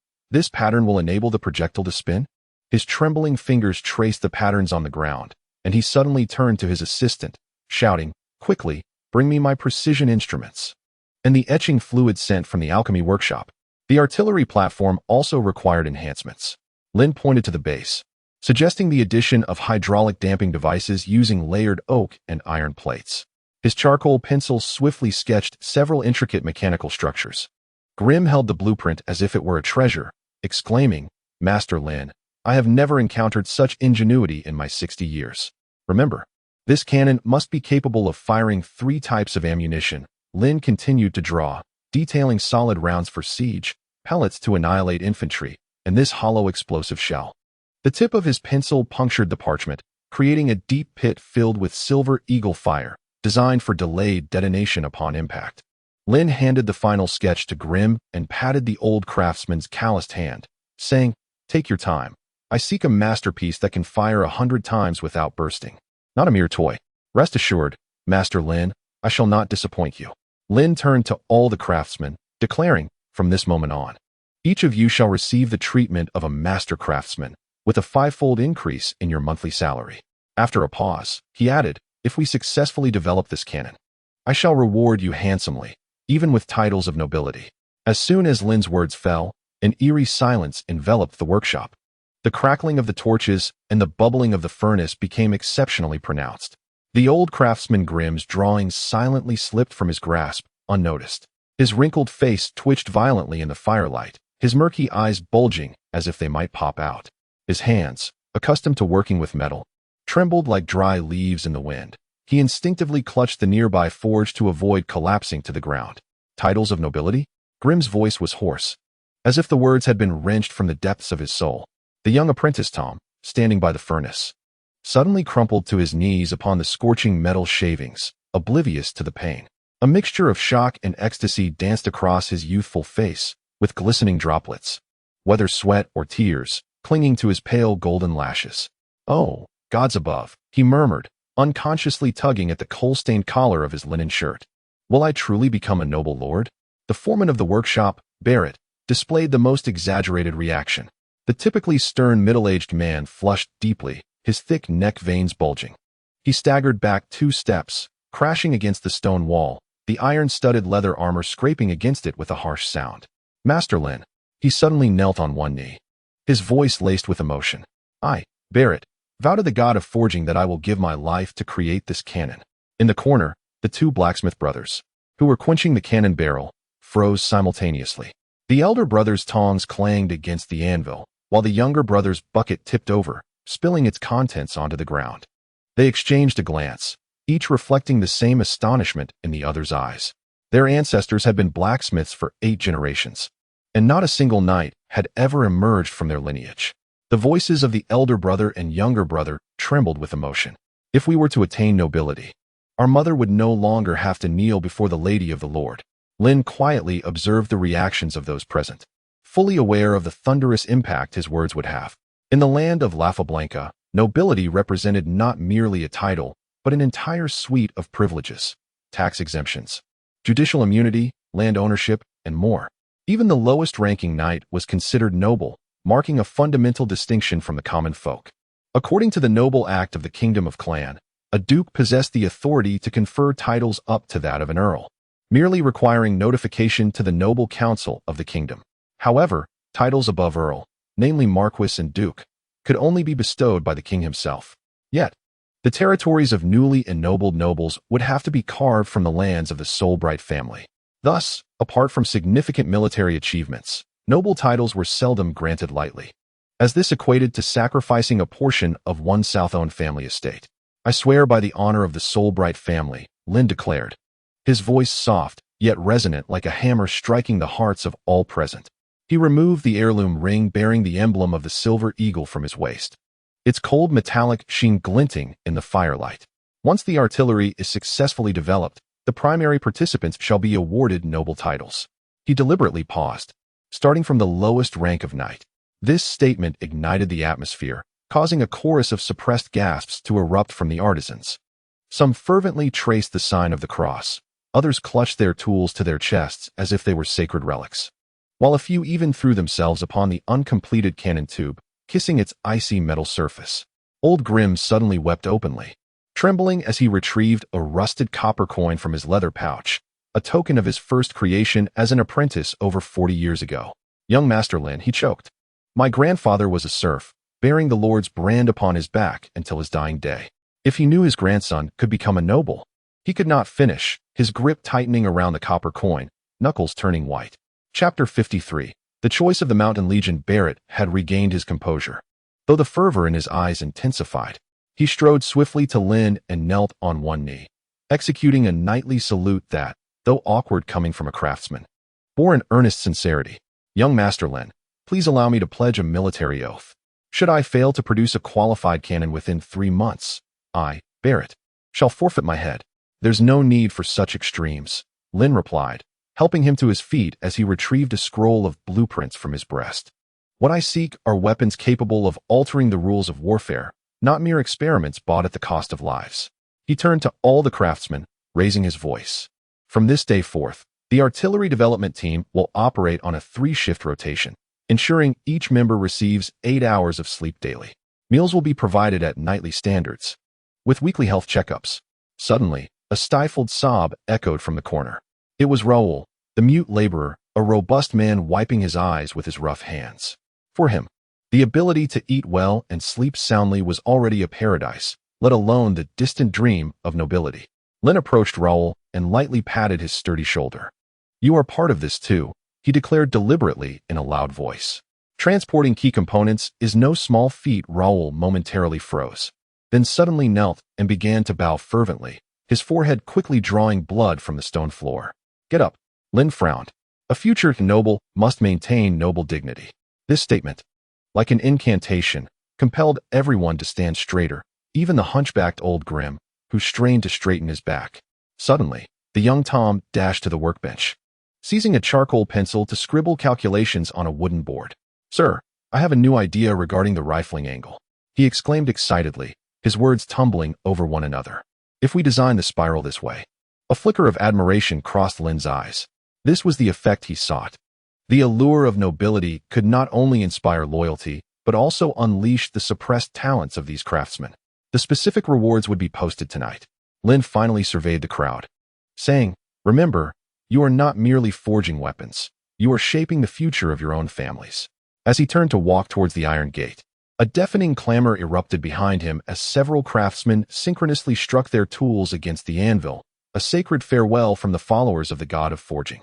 will enable the projectile to spin? His trembling fingers traced the patterns on the ground, and he suddenly turned to his assistant, shouting, "Quickly, bring me my precision instruments." And the etching fluid sent from the alchemy workshop. The artillery platform also required enhancements. Lynn pointed to the base, suggesting the addition of hydraulic damping devices using layered oak and iron plates. His charcoal pencil swiftly sketched several intricate mechanical structures. Grimm held the blueprint as if it were a treasure, exclaiming, "Master Lynn, I have never encountered such ingenuity in my 60 years. Remember, this cannon must be capable of firing 3 types of ammunition." Lynn continued to draw, detailing solid rounds for siege, pellets to annihilate infantry, and this hollow explosive shell. The tip of his pencil punctured the parchment, creating a deep pit filled with silver eagle fire, designed for delayed detonation upon impact. Lynn handed the final sketch to Grimm and patted the old craftsman's calloused hand, saying, "Take your time. I seek a masterpiece that can fire 100 times without bursting. Not a mere toy. Rest assured, Master Lynn, I shall not disappoint you." Lynn turned to all the craftsmen, declaring, "From this moment on, each of you shall receive the treatment of a master craftsman, with a 5-fold increase in your monthly salary." After a pause, he added, "If we successfully develop this cannon, I shall reward you handsomely, even with titles of nobility." As soon as Lynn's words fell, an eerie silence enveloped the workshop. The crackling of the torches and the bubbling of the furnace became exceptionally pronounced. The old craftsman Grimm's drawings silently slipped from his grasp, unnoticed. His wrinkled face twitched violently in the firelight, his murky eyes bulging as if they might pop out. His hands, accustomed to working with metal, trembled like dry leaves in the wind. He instinctively clutched the nearby forge to avoid collapsing to the ground. Titles of nobility? Grimm's voice was hoarse, as if the words had been wrenched from the depths of his soul. The young apprentice Tom, standing by the furnace, suddenly crumpled to his knees upon the scorching metal shavings, oblivious to the pain. A mixture of shock and ecstasy danced across his youthful face, with glistening droplets, whether sweat or tears, clinging to his pale golden lashes. "Oh, gods above," he murmured, unconsciously tugging at the coal-stained collar of his linen shirt. "Will I truly become a noble lord?" The foreman of the workshop, Barrett, displayed the most exaggerated reaction. The typically stern middle-aged man flushed deeply, his thick neck veins bulging. He staggered back 2 steps, crashing against the stone wall, the iron-studded leather armor scraping against it with a harsh sound. "Master Lynn." He suddenly knelt on one knee, his voice laced with emotion. "I, Barrett, vow to the god of forging that I will give my life to create this cannon." In the corner, the 2 blacksmith brothers, who were quenching the cannon barrel, froze simultaneously. The elder brother's tongs clanged against the anvil, while the younger brother's bucket tipped over, spilling its contents onto the ground. They exchanged a glance, each reflecting the same astonishment in the other's eyes. Their ancestors had been blacksmiths for 8 generations, and not a single knight had ever emerged from their lineage. The voices of the elder brother and younger brother trembled with emotion. "If we were to attain nobility, Our mother would no longer have to kneel before the Lady of the Lord. Lynn quietly observed the reactions of those present, fully aware of the thunderous impact his words would have. In the land of Rafabranca, nobility represented not merely a title, but an entire suite of privileges, tax exemptions, judicial immunity, land ownership, and more. Even the lowest-ranking knight was considered noble, marking a fundamental distinction from the common folk. According to the Noble Act of the Kingdom of Clan, a duke possessed the authority to confer titles up to that of an earl, merely requiring notification to the noble council of the kingdom. However, titles above earl, namely marquis and duke, could only be bestowed by the king himself. Yet, the territories of newly ennobled nobles would have to be carved from the lands of the Solbright family. Thus, apart from significant military achievements, noble titles were seldom granted lightly, as this equated to sacrificing a portion of one's South-owned family estate. "I swear by the honor of the Solbright family," Lynn declared, his voice soft, yet resonant like a hammer striking the hearts of all present. He removed the heirloom ring bearing the emblem of the silver eagle from his waist, its cold metallic sheen glinting in the firelight. "Once the artillery is successfully developed, the primary participants shall be awarded noble titles." He deliberately paused, starting from the lowest rank of knight. This statement ignited the atmosphere, causing a chorus of suppressed gasps to erupt from the artisans. Some fervently traced the sign of the cross, others clutched their tools to their chests as if they were sacred relics, while a few even threw themselves upon the uncompleted cannon tube, kissing its icy metal surface. Old Grim suddenly wept openly, trembling as he retrieved a rusted copper coin from his leather pouch, a token of his first creation as an apprentice over 40 years ago. "Young Master Lynn," he choked. "My grandfather was a serf, bearing the Lord's brand upon his back until his dying day. If he knew his grandson could become a noble—" He could not finish, his grip tightening around the copper coin, knuckles turning white. Chapter 53. The choice of the Mountain Legion. Barrett had regained his composure, though the fervor in his eyes intensified. He strode swiftly to Lynn and knelt on one knee, executing a knightly salute that, though awkward coming from a craftsman, bore an earnest sincerity. "Young Master Lynn, please allow me to pledge a military oath. Should I fail to produce a qualified cannon within 3 months, I, Barrett, shall forfeit my head." "There's no need for such extremes," Lynn replied, helping him to his feet as he retrieved a scroll of blueprints from his breast. "What I seek are weapons capable of altering the rules of warfare, not mere experiments bought at the cost of lives." He turned to all the craftsmen, raising his voice. "From this day forth, the artillery development team will operate on a 3-shift rotation, ensuring each member receives 8 hours of sleep daily. Meals will be provided at nightly standards, with weekly health checkups." Suddenly, a stifled sob echoed from the corner. It was Raoul, the mute laborer, a robust man wiping his eyes with his rough hands. For him, the ability to eat well and sleep soundly was already a paradise, let alone the distant dream of nobility. Lynn approached Raoul and lightly patted his sturdy shoulder. "You are part of this too," he declared deliberately in a loud voice. "Transporting key components is no small feat." Raoul momentarily froze, then suddenly knelt and began to bow fervently, his forehead quickly drawing blood from the stone floor. "Get up." Lynn frowned. A future noble must maintain noble dignity. This statement, like an incantation, compelled everyone to stand straighter, even the hunchbacked old Grim, who strained to straighten his back. Suddenly, the young Tom dashed to the workbench, seizing a charcoal pencil to scribble calculations on a wooden board. "Sir, I have a new idea regarding the rifling angle," he exclaimed excitedly, his words tumbling over one another. "If we design the spiral this way—" A flicker of admiration crossed Lynn's eyes. This was the effect he sought. The allure of nobility could not only inspire loyalty, but also unleash the suppressed talents of these craftsmen. The specific rewards would be posted tonight. Lynn finally surveyed the crowd, saying, "Remember, you are not merely forging weapons. You are shaping the future of your own families." As he turned to walk towards the iron gate, a deafening clamor erupted behind him as several craftsmen synchronously struck their tools against the anvil, a sacred farewell from the followers of the god of forging.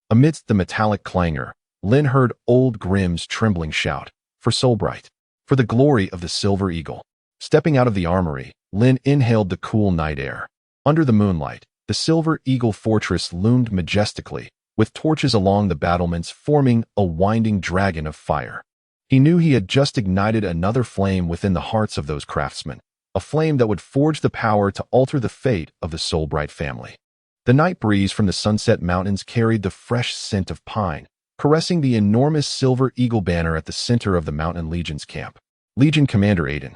Amidst the metallic clangor, Lynn heard old Grim's trembling shout, "For Solbright! For the glory of the Silver Eagle!" Stepping out of the armory, Lynn inhaled the cool night air. Under the moonlight, the Silver Eagle fortress loomed majestically, with torches along the battlements forming a winding dragon of fire. He knew he had just ignited another flame within the hearts of those craftsmen, a flame that would forge the power to alter the fate of the Solbright family. The night breeze from the Sunset Mountains carried the fresh scent of pine, caressing the enormous silver eagle banner at the center of the Mountain Legion's camp. Legion Commander Aiden,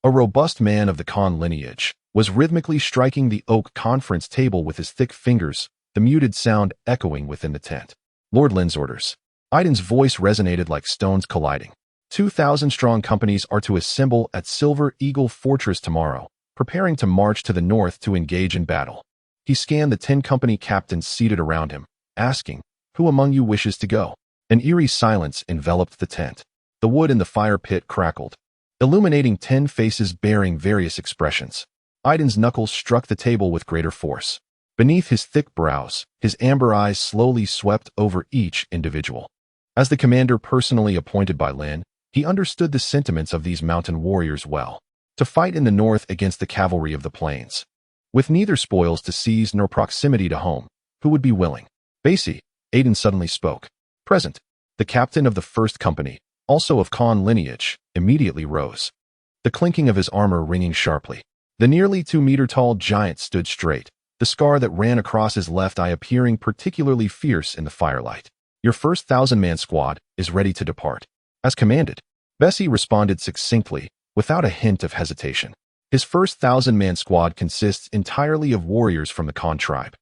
a robust man of the Con lineage, was rhythmically striking the oak conference table with his thick fingers, the muted sound echoing within the tent. Lord Lynn's orders. Aiden's voice resonated like stones colliding. 2,000-strong companies are to assemble at Silver Eagle Fortress tomorrow, preparing to march to the north to engage in battle. He scanned the 10 company captains seated around him, asking, "Who among you wishes to go?" An eerie silence enveloped the tent. The wood in the fire pit crackled, illuminating 10 faces bearing various expressions. Aiden's knuckles struck the table with greater force. Beneath his thick brows, his amber eyes slowly swept over each individual. As the commander personally appointed by Lynn, he understood the sentiments of these mountain warriors well. To fight in the north against the cavalry of the plains. With neither spoils to seize nor proximity to home, who would be willing? Basie, Aiden suddenly spoke. Present. The captain of the first company, also of Con lineage, immediately rose. The clinking of his armor ringing sharply. The nearly 2-meter-tall giant stood straight, the scar that ran across his left eye appearing particularly fierce in the firelight. Your first 1,000-man squad is ready to depart. As commanded. Bessie responded succinctly, without a hint of hesitation. His first 1,000-man squad consists entirely of warriors from the Con tribe,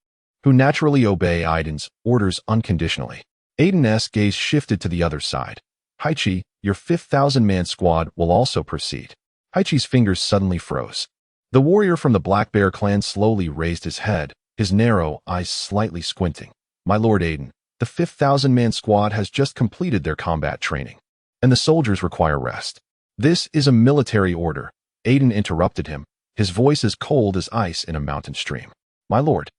who naturally obey Aiden's orders unconditionally. Aiden's gaze shifted to the other side. Haichi, your 5th 1,000-man squad will also proceed. Haichi's fingers suddenly froze. The warrior from the Black Bear clan slowly raised his head, his narrow eyes slightly squinting. My lord Aiden, the 5th 1,000-man squad has just completed their combat training, and the soldiers require rest. This is a military order. Aiden interrupted him, his voice as cold as ice in a mountain stream. My lord,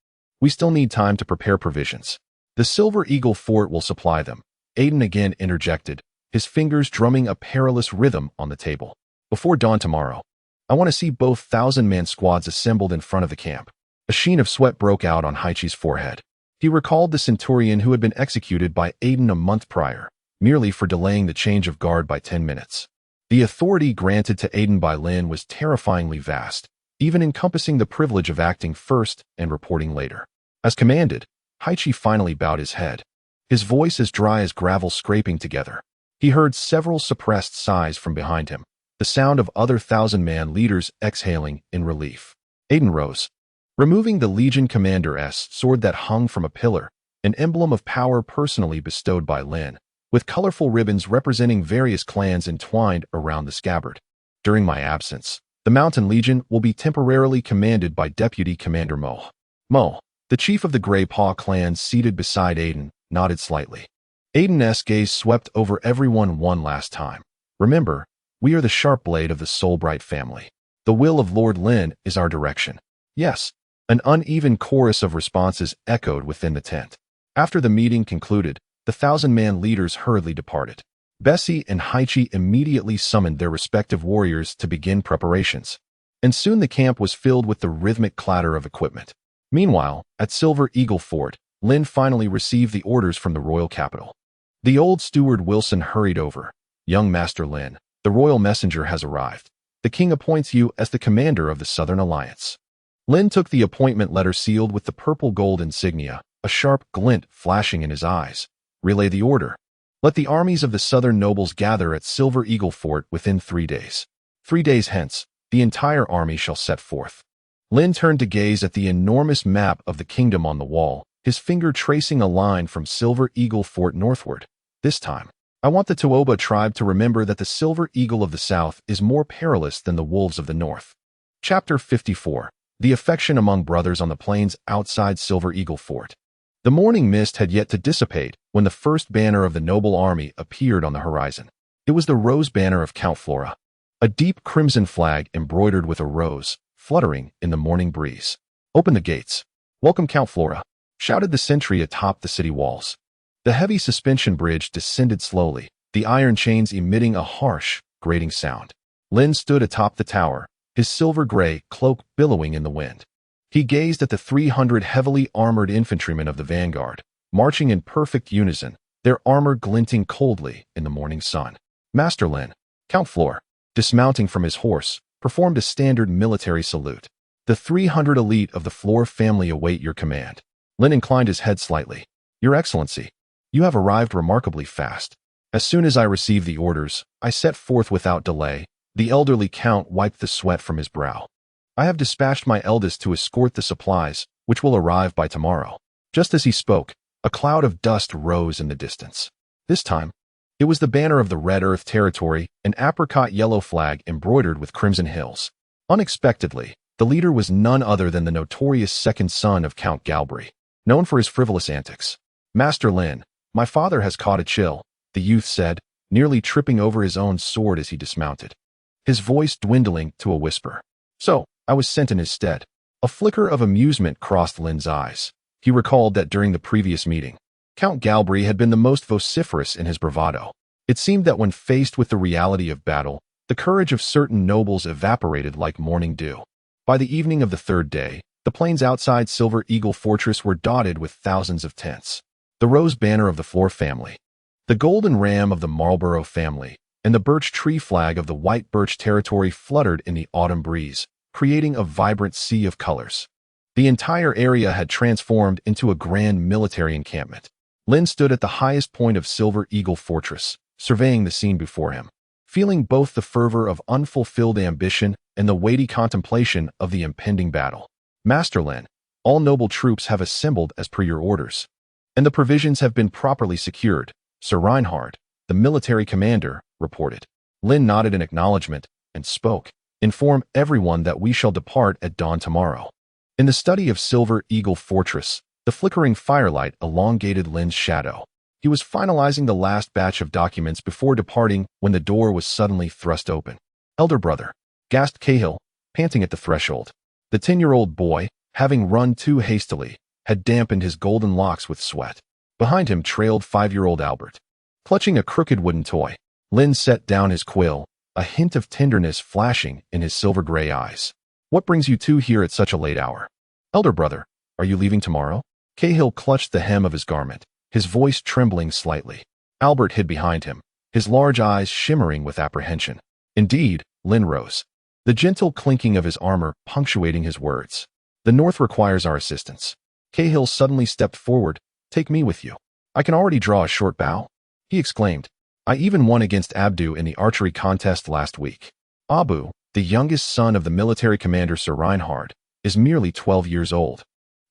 we still need time to prepare provisions. The Silver Eagle Fort will supply them. Aiden again interjected, his fingers drumming a perilous rhythm on the table. Before dawn tomorrow, I want to see both 1,000-man squads assembled in front of the camp. A sheen of sweat broke out on Haichi's forehead. He recalled the centurion who had been executed by Aiden a month prior, merely for delaying the change of guard by 10 minutes. The authority granted to Aiden by Lynn was terrifyingly vast, even encompassing the privilege of acting first and reporting later. As commanded, Haichi finally bowed his head, his voice as dry as gravel scraping together. He heard several suppressed sighs from behind him, the sound of other 1,000-man leaders exhaling in relief. Aiden rose, removing the Legion Commander's sword that hung from a pillar, an emblem of power personally bestowed by Lynn, with colorful ribbons representing various clans entwined around the scabbard. During my absence, the Mountain Legion will be temporarily commanded by Deputy Commander Mo. Mo, the chief of the Grey Paw clan seated beside Aiden, nodded slightly. Aiden's gaze swept over everyone one last time. Remember, we are the sharp blade of the Solbright family. The will of Lord Lynn is our direction. Yes, an uneven chorus of responses echoed within the tent. After the meeting concluded, the 1,000-man leaders hurriedly departed. Bessie and Haichi immediately summoned their respective warriors to begin preparations, and soon the camp was filled with the rhythmic clatter of equipment. Meanwhile, at Silver Eagle Fort, Lynn finally received the orders from the royal capital. The old steward Wilson hurried over. Young Master Lynn, the royal messenger has arrived. The king appoints you as the commander of the Southern Alliance. Lynn took the appointment letter sealed with the purple gold insignia, a sharp glint flashing in his eyes. Relay the order. Let the armies of the southern nobles gather at Silver Eagle Fort within 3 days. 3 days hence, the entire army shall set forth. Lynn turned to gaze at the enormous map of the kingdom on the wall, his finger tracing a line from Silver Eagle Fort northward. This time, I want the To'oba tribe to remember that the Silver Eagle of the south is more perilous than the wolves of the north. Chapter 54. The affection among brothers on the plains outside Silver Eagle Fort. The morning mist had yet to dissipate when the first banner of the noble army appeared on the horizon. It was the rose banner of Count Flora, a deep crimson flag embroidered with a rose, fluttering in the morning breeze. Open the gates. Welcome, Count Flora, shouted the sentry atop the city walls. The heavy suspension bridge descended slowly, the iron chains emitting a harsh, grating sound. Lynn stood atop the tower, his silver-gray cloak billowing in the wind. He gazed at the 300 heavily armored infantrymen of the vanguard, marching in perfect unison, their armor glinting coldly in the morning sun. Master Lynn, Count Flora, dismounting from his horse, performed a standard military salute. "The 300 elite of the Floor family await your command." Lynn inclined his head slightly. "Your Excellency, you have arrived remarkably fast." As soon as I received the orders, I set forth without delay. The elderly count wiped the sweat from his brow. "I have dispatched my eldest to escort the supplies, which will arrive by tomorrow." Just as he spoke, a cloud of dust rose in the distance. This time, it was the banner of the Red Earth Territory, an apricot yellow flag embroidered with crimson hills. Unexpectedly, the leader was none other than the notorious second son of Count Galbraith, known for his frivolous antics. "Master Lynn, my father has caught a chill," the youth said, nearly tripping over his own sword as he dismounted, his voice dwindling to a whisper. "So, I was sent in his stead." A flicker of amusement crossed Lynn's eyes. He recalled that during the previous meeting, Count Galbraith had been the most vociferous in his bravado. It seemed that when faced with the reality of battle, the courage of certain nobles evaporated like morning dew. By the evening of the third day, the plains outside Silver Eagle Fortress were dotted with thousands of tents. The rose banner of the Floor family, the golden ram of the Marlborough family, and the birch tree flag of the White Birch Territory fluttered in the autumn breeze, creating a vibrant sea of colors. The entire area had transformed into a grand military encampment. Lynn stood at the highest point of Silver Eagle Fortress, surveying the scene before him, feeling both the fervor of unfulfilled ambition and the weighty contemplation of the impending battle. "Master Lynn, all noble troops have assembled as per your orders, and the provisions have been properly secured," Sir Reinhard, the military commander, reported. Lynn nodded in acknowledgement and spoke. "Inform everyone that we shall depart at dawn tomorrow." In the study of Silver Eagle Fortress, the flickering firelight elongated Lynn's shadow. He was finalizing the last batch of documents before departing when the door was suddenly thrust open. "Elder brother," gasped Cahill, panting at the threshold. The 10-year-old boy, having run too hastily, had dampened his golden locks with sweat. Behind him trailed 5-year-old Albert. Clutching a crooked wooden toy, Lynn set down his quill, a hint of tenderness flashing in his silver-gray eyes. "What brings you two here at such a late hour?" "Elder brother, are you leaving tomorrow?" Cahill clutched the hem of his garment, his voice trembling slightly. Albert hid behind him, his large eyes shimmering with apprehension. "Indeed," Lynn rose, the gentle clinking of his armor punctuating his words. "The North requires our assistance." Cahill suddenly stepped forward. "Take me with you. I can already draw a short bow," he exclaimed. "I even won against Abdu in the archery contest last week." Abu, the youngest son of the military commander Sir Reinhard, is merely 12 years old,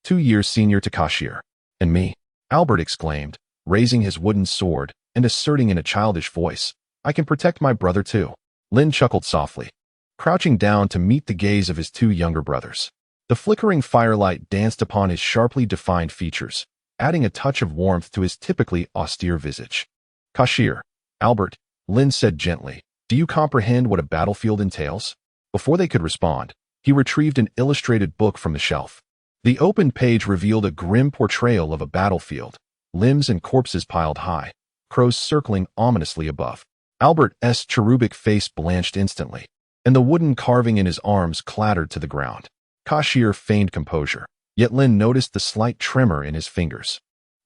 2 years senior to Kashir. "And me," Albert exclaimed, raising his wooden sword and asserting in a childish voice, "I can protect my brother too." Lynn chuckled softly, crouching down to meet the gaze of his 2 younger brothers. The flickering firelight danced upon his sharply defined features, adding a touch of warmth to his typically austere visage. "Kashir, Albert," Lynn said gently, "do you comprehend what a battlefield entails?" Before they could respond, he retrieved an illustrated book from the shelf. The open page revealed a grim portrayal of a battlefield, limbs and corpses piled high, crows circling ominously above. Albert's cherubic face blanched instantly, and the wooden carving in his arms clattered to the ground. Kashir feigned composure, yet Lynn noticed the slight tremor in his fingers.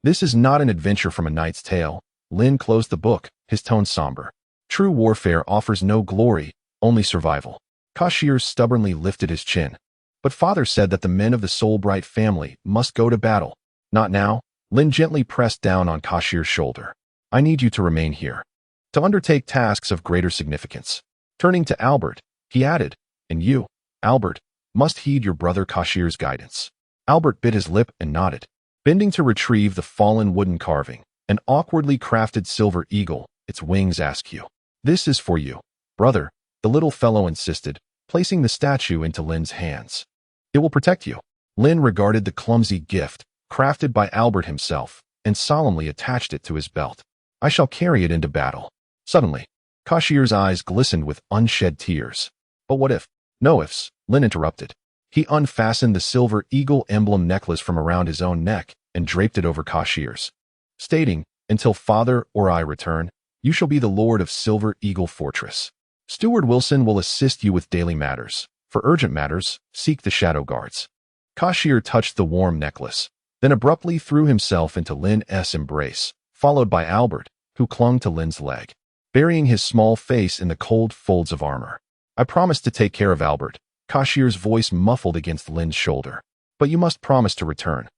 "This is not an adventure from a knight's tale." Lynn closed the book, his tone somber. "True warfare offers no glory, only survival." Kashir stubbornly lifted his chin. "But father said that the men of the Soulbright family must go to battle." "Not now." Lynn gently pressed down on Kashir's shoulder. "I need you to remain here, to undertake tasks of greater significance." Turning to Albert, he added, "And you, Albert, must heed your brother Kashir's guidance." Albert bit his lip and nodded, bending to retrieve the fallen wooden carving, an awkwardly crafted silver eagle, its wings askew. "This is for you, brother," the little fellow insisted, placing the statue into Lynn's hands. "It will protect you." Lynn regarded the clumsy gift, crafted by Albert himself, and solemnly attached it to his belt. "I shall carry it into battle." Suddenly, Kashir's eyes glistened with unshed tears. "But what if?" "No ifs," Lynn interrupted. He unfastened the silver eagle emblem necklace from around his own neck and draped it over Kashir's, stating, "Until father or I return, you shall be the lord of Silver Eagle Fortress. Steward Wilson will assist you with daily matters. For urgent matters, seek the shadow guards." Kashir touched the warm necklace, then abruptly threw himself into Lynn's embrace, followed by Albert, who clung to Lynn's leg, burying his small face in the cold folds of armor. I promised to take care of Albert. Cashier's voice muffled against Lynn's shoulder. But you must promise to return.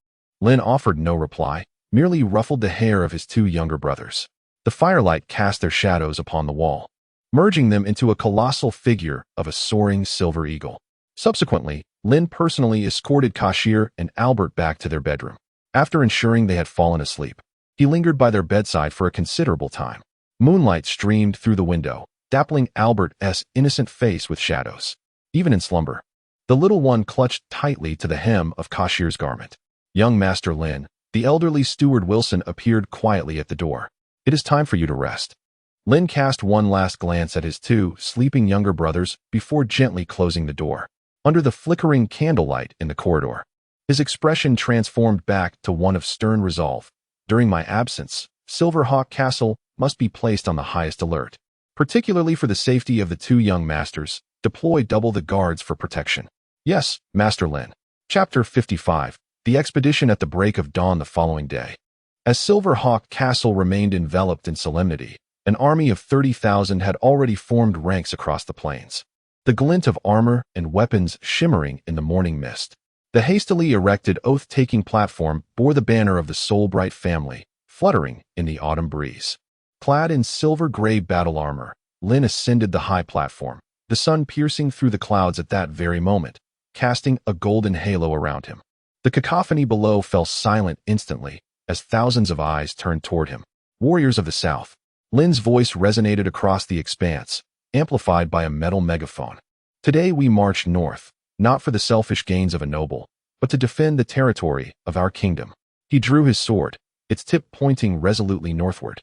Lynn offered no reply, merely ruffled the hair of his two younger brothers. The firelight cast their shadows upon the wall, merging them into a colossal figure of a soaring silver eagle. Subsequently, Lynn personally escorted Cashier and Albert back to their bedroom. After ensuring they had fallen asleep, he lingered by their bedside for a considerable time. Moonlight streamed through the window, dappling Albert's innocent face with shadows. Even in slumber, the little one clutched tightly to the hem of Cashier's garment. Young Master Lynn, the elderly steward Wilson, appeared quietly at the door. It is time for you to rest. Lynn cast one last glance at his two sleeping younger brothers before gently closing the door. Under the flickering candlelight in the corridor, his expression transformed back to one of stern resolve. During my absence, Silverhawk Castle must be placed on the highest alert. Particularly for the safety of the two young masters, deploy double the guards for protection. Yes, Master Lynn. Chapter 55. The expedition at the break of dawn the following day. As Silverhawk Castle remained enveloped in solemnity, an army of 30,000 had already formed ranks across the plains. The glint of armor and weapons shimmering in the morning mist. The hastily erected oath-taking platform bore the banner of the Soulbright family, fluttering in the autumn breeze. Clad in silver-gray battle armor, Lynn ascended the high platform, the sun piercing through the clouds at that very moment, casting a golden halo around him. The cacophony below fell silent instantly, as thousands of eyes turned toward him. Warriors of the South. Lynn's voice resonated across the expanse, amplified by a metal megaphone. Today we march north, not for the selfish gains of a noble, but to defend the territory of our kingdom. He drew his sword, its tip pointing resolutely northward.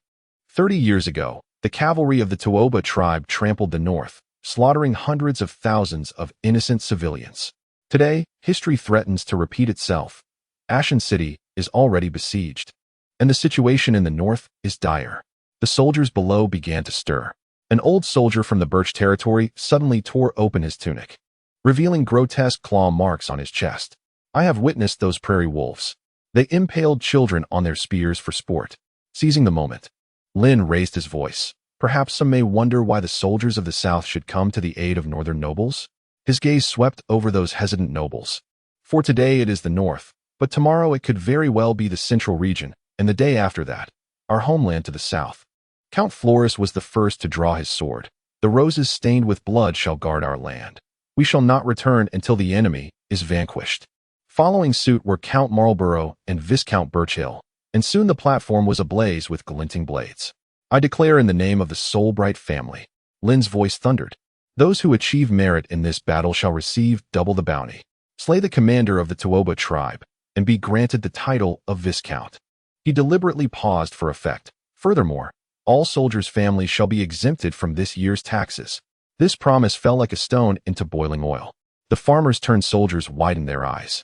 30 years ago, the cavalry of the To'oba tribe trampled the north, slaughtering hundreds of thousands of innocent civilians. Today, history threatens to repeat itself. Ashen City is already besieged, and the situation in the north is dire. The soldiers below began to stir. An old soldier from the Birch territory suddenly tore open his tunic, revealing grotesque claw marks on his chest. I have witnessed those prairie wolves. They impaled children on their spears for sport. Seizing the moment, Lynn raised his voice. Perhaps some may wonder why the soldiers of the South should come to the aid of northern nobles. His gaze swept over those hesitant nobles. For today it is the North, but tomorrow it could very well be the Central region, and the day after that, our homeland to the South. Count Florus was the first to draw his sword. The roses stained with blood shall guard our land. We shall not return until the enemy is vanquished. Following suit were Count Marlborough and Viscount Birchill, and soon the platform was ablaze with glinting blades. I declare in the name of the Soulbright family. Lynn's voice thundered. Those who achieve merit in this battle shall receive double the bounty. Slay the commander of the To'oba tribe, and be granted the title of Viscount. He deliberately paused for effect. Furthermore, all soldiers' families shall be exempted from this year's taxes. This promise fell like a stone into boiling oil. The farmers turned soldiers widened their eyes.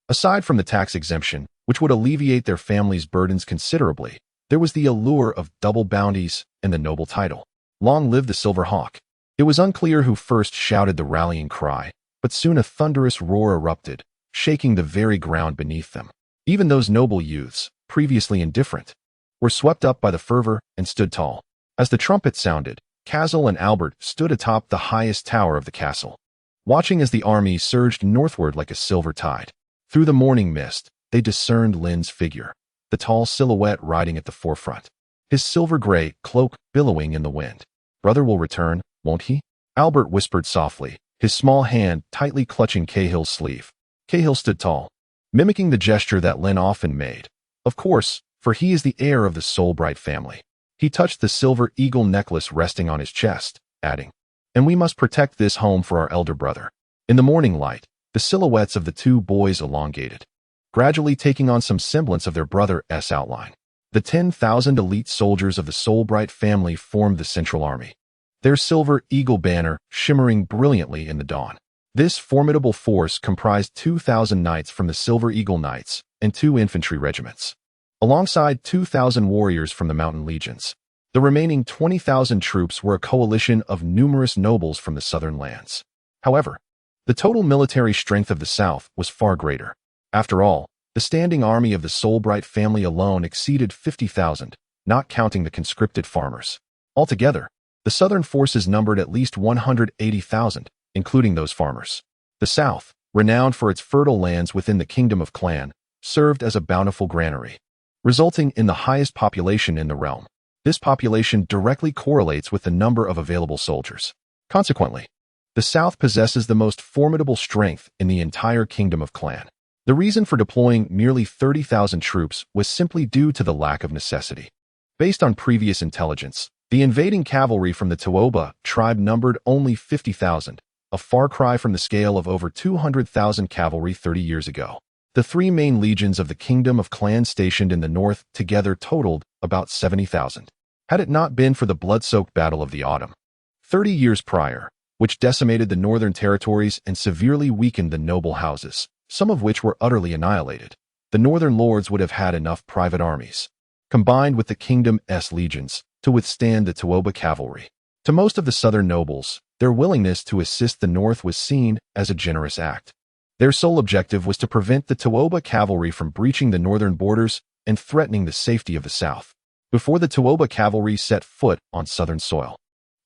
Aside from the tax exemption, which would alleviate their families' burdens considerably, there was the allure of double bounties and the noble title. Long live the Silver Hawk. It was unclear who first shouted the rallying cry, but soon a thunderous roar erupted, shaking the very ground beneath them. Even those noble youths, previously indifferent, were swept up by the fervor and stood tall. As the trumpet sounded, Cazel and Albert stood atop the highest tower of the castle, watching as the army surged northward like a silver tide. Through the morning mist, they discerned Lynn's figure, the tall silhouette riding at the forefront, his silver-gray cloak billowing in the wind. Brother will return, won't he? Albert whispered softly, his small hand tightly clutching Cahill's sleeve. Cahill stood tall, mimicking the gesture that Lynn often made. Of course, for he is the heir of the Soulbright family. He touched the silver eagle necklace resting on his chest, adding, and we must protect this home for our elder brother. In the morning light, the silhouettes of the two boys elongated, gradually taking on some semblance of their brother's outline. The 10,000 elite soldiers of the Soulbright family formed the Central Army, their silver eagle banner shimmering brilliantly in the dawn. This formidable force comprised 2,000 knights from the Silver Eagle Knights and 2 infantry regiments, alongside 2,000 warriors from the Mountain Legions. The remaining 20,000 troops were a coalition of numerous nobles from the southern lands. However, the total military strength of the South was far greater. After all, the standing army of the Soulbright family alone exceeded 50,000, not counting the conscripted farmers. Altogether, The southern forces numbered at least 180,000, including those farmers. The south, renowned for its fertile lands within the Kingdom of Clan, served as a bountiful granary, resulting in the highest population in the realm. This population directly correlates with the number of available soldiers. Consequently, the south possesses the most formidable strength in the entire Kingdom of Clan. The reason for deploying merely 30,000 troops was simply due to the lack of necessity. Based on previous intelligence, the invading cavalry from the toEmperorvia tribe numbered only 50,000, a far cry from the scale of over 200,000 cavalry 30 years ago. The three main legions of the Kingdom of Clan stationed in the north together totaled about 70,000. Had it not been for the blood-soaked Battle of the Autumn, 30 years prior, which decimated the northern territories and severely weakened the noble houses, some of which were utterly annihilated, the northern lords would have had enough private armies, combined with the kingdom's legions, to withstand the toEmperorvia cavalry. To most of the southern nobles, their willingness to assist the north was seen as a generous act. Their sole objective was to prevent the toEmperorvia cavalry from breaching the northern borders and threatening the safety of the south. Before the toEmperorvia cavalry set foot on southern soil,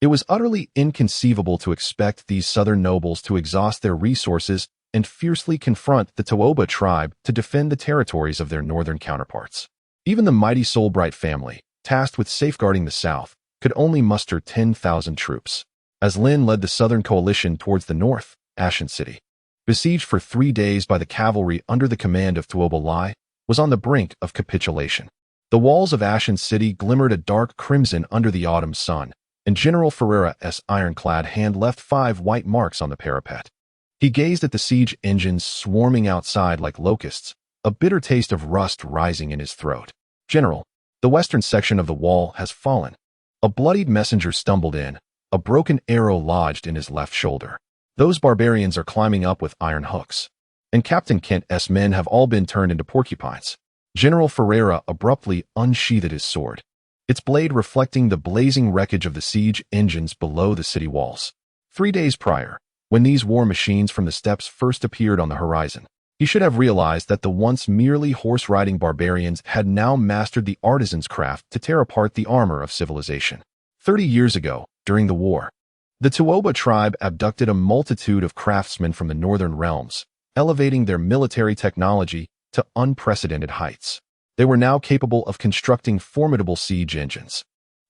it was utterly inconceivable to expect these southern nobles to exhaust their resources and fiercely confront the toEmperorvia tribe to defend the territories of their northern counterparts. Even the mighty Solbright family, tasked with safeguarding the south, could only muster 10,000 troops. As Lynn led the southern coalition towards the north, Ashen City, besieged for 3 days by the cavalry under the command of toEmperorvia, was on the brink of capitulation. The walls of Ashen City glimmered a dark crimson under the autumn sun, and General Ferreira's ironclad hand left 5 white marks on the parapet. He gazed at the siege engines swarming outside like locusts, a bitter taste of rust rising in his throat. "General, the western section of the wall has fallen." A bloodied messenger stumbled in, a broken arrow lodged in his left shoulder. "Those barbarians are climbing up with iron hooks, and Captain Kent's men have all been turned into porcupines." General Ferreira abruptly unsheathed his sword, its blade reflecting the blazing wreckage of the siege engines below the city walls. 3 days prior, when these war machines from the steppes first appeared on the horizon, he should have realized that the once merely horse-riding barbarians had now mastered the artisan's craft to tear apart the armor of civilization. 30 years ago, during the war, the toEmperorvia tribe abducted a multitude of craftsmen from the northern realms, elevating their military technology to unprecedented heights. They were now capable of constructing formidable siege engines.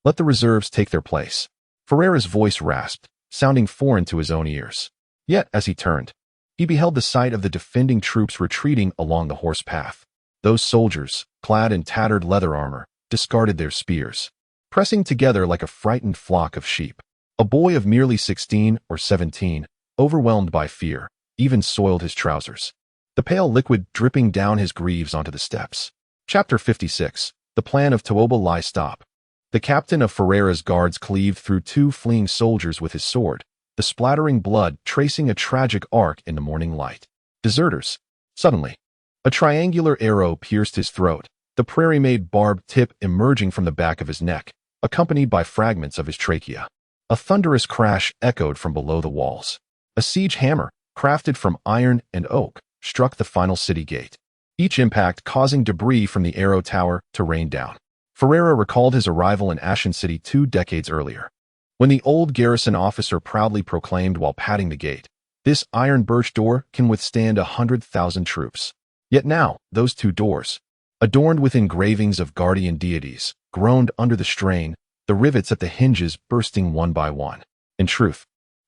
"Let the reserves take their place." Ferreira's voice rasped, sounding foreign to his own ears. Yet, as he turned, he beheld the sight of the defending troops retreating along the horse path. Those soldiers, clad in tattered leather armor, discarded their spears, pressing together like a frightened flock of sheep. A boy of merely 16 or 17, overwhelmed by fear, even soiled his trousers, the pale liquid dripping down his greaves onto the steps. Chapter 56. The plan of toEmperorvia lies stop. The captain of Ferreira's guards cleaved through 2 fleeing soldiers with his sword, the splattering blood tracing a tragic arc in the morning light. "Deserters." Suddenly, a triangular arrow pierced his throat, the prairie-made barbed tip emerging from the back of his neck, accompanied by fragments of his trachea. A thunderous crash echoed from below the walls. A siege hammer, crafted from iron and oak, struck the final city gate, each impact causing debris from the arrow tower to rain down. Ferreira recalled his arrival in Ashen City 2 decades earlier, when the old garrison officer proudly proclaimed while patting the gate, "This iron birch door can withstand 100,000 troops." Yet now, those 2 doors, adorned with engravings of guardian deities, groaned under the strain, the rivets at the hinges bursting one by one. In truth,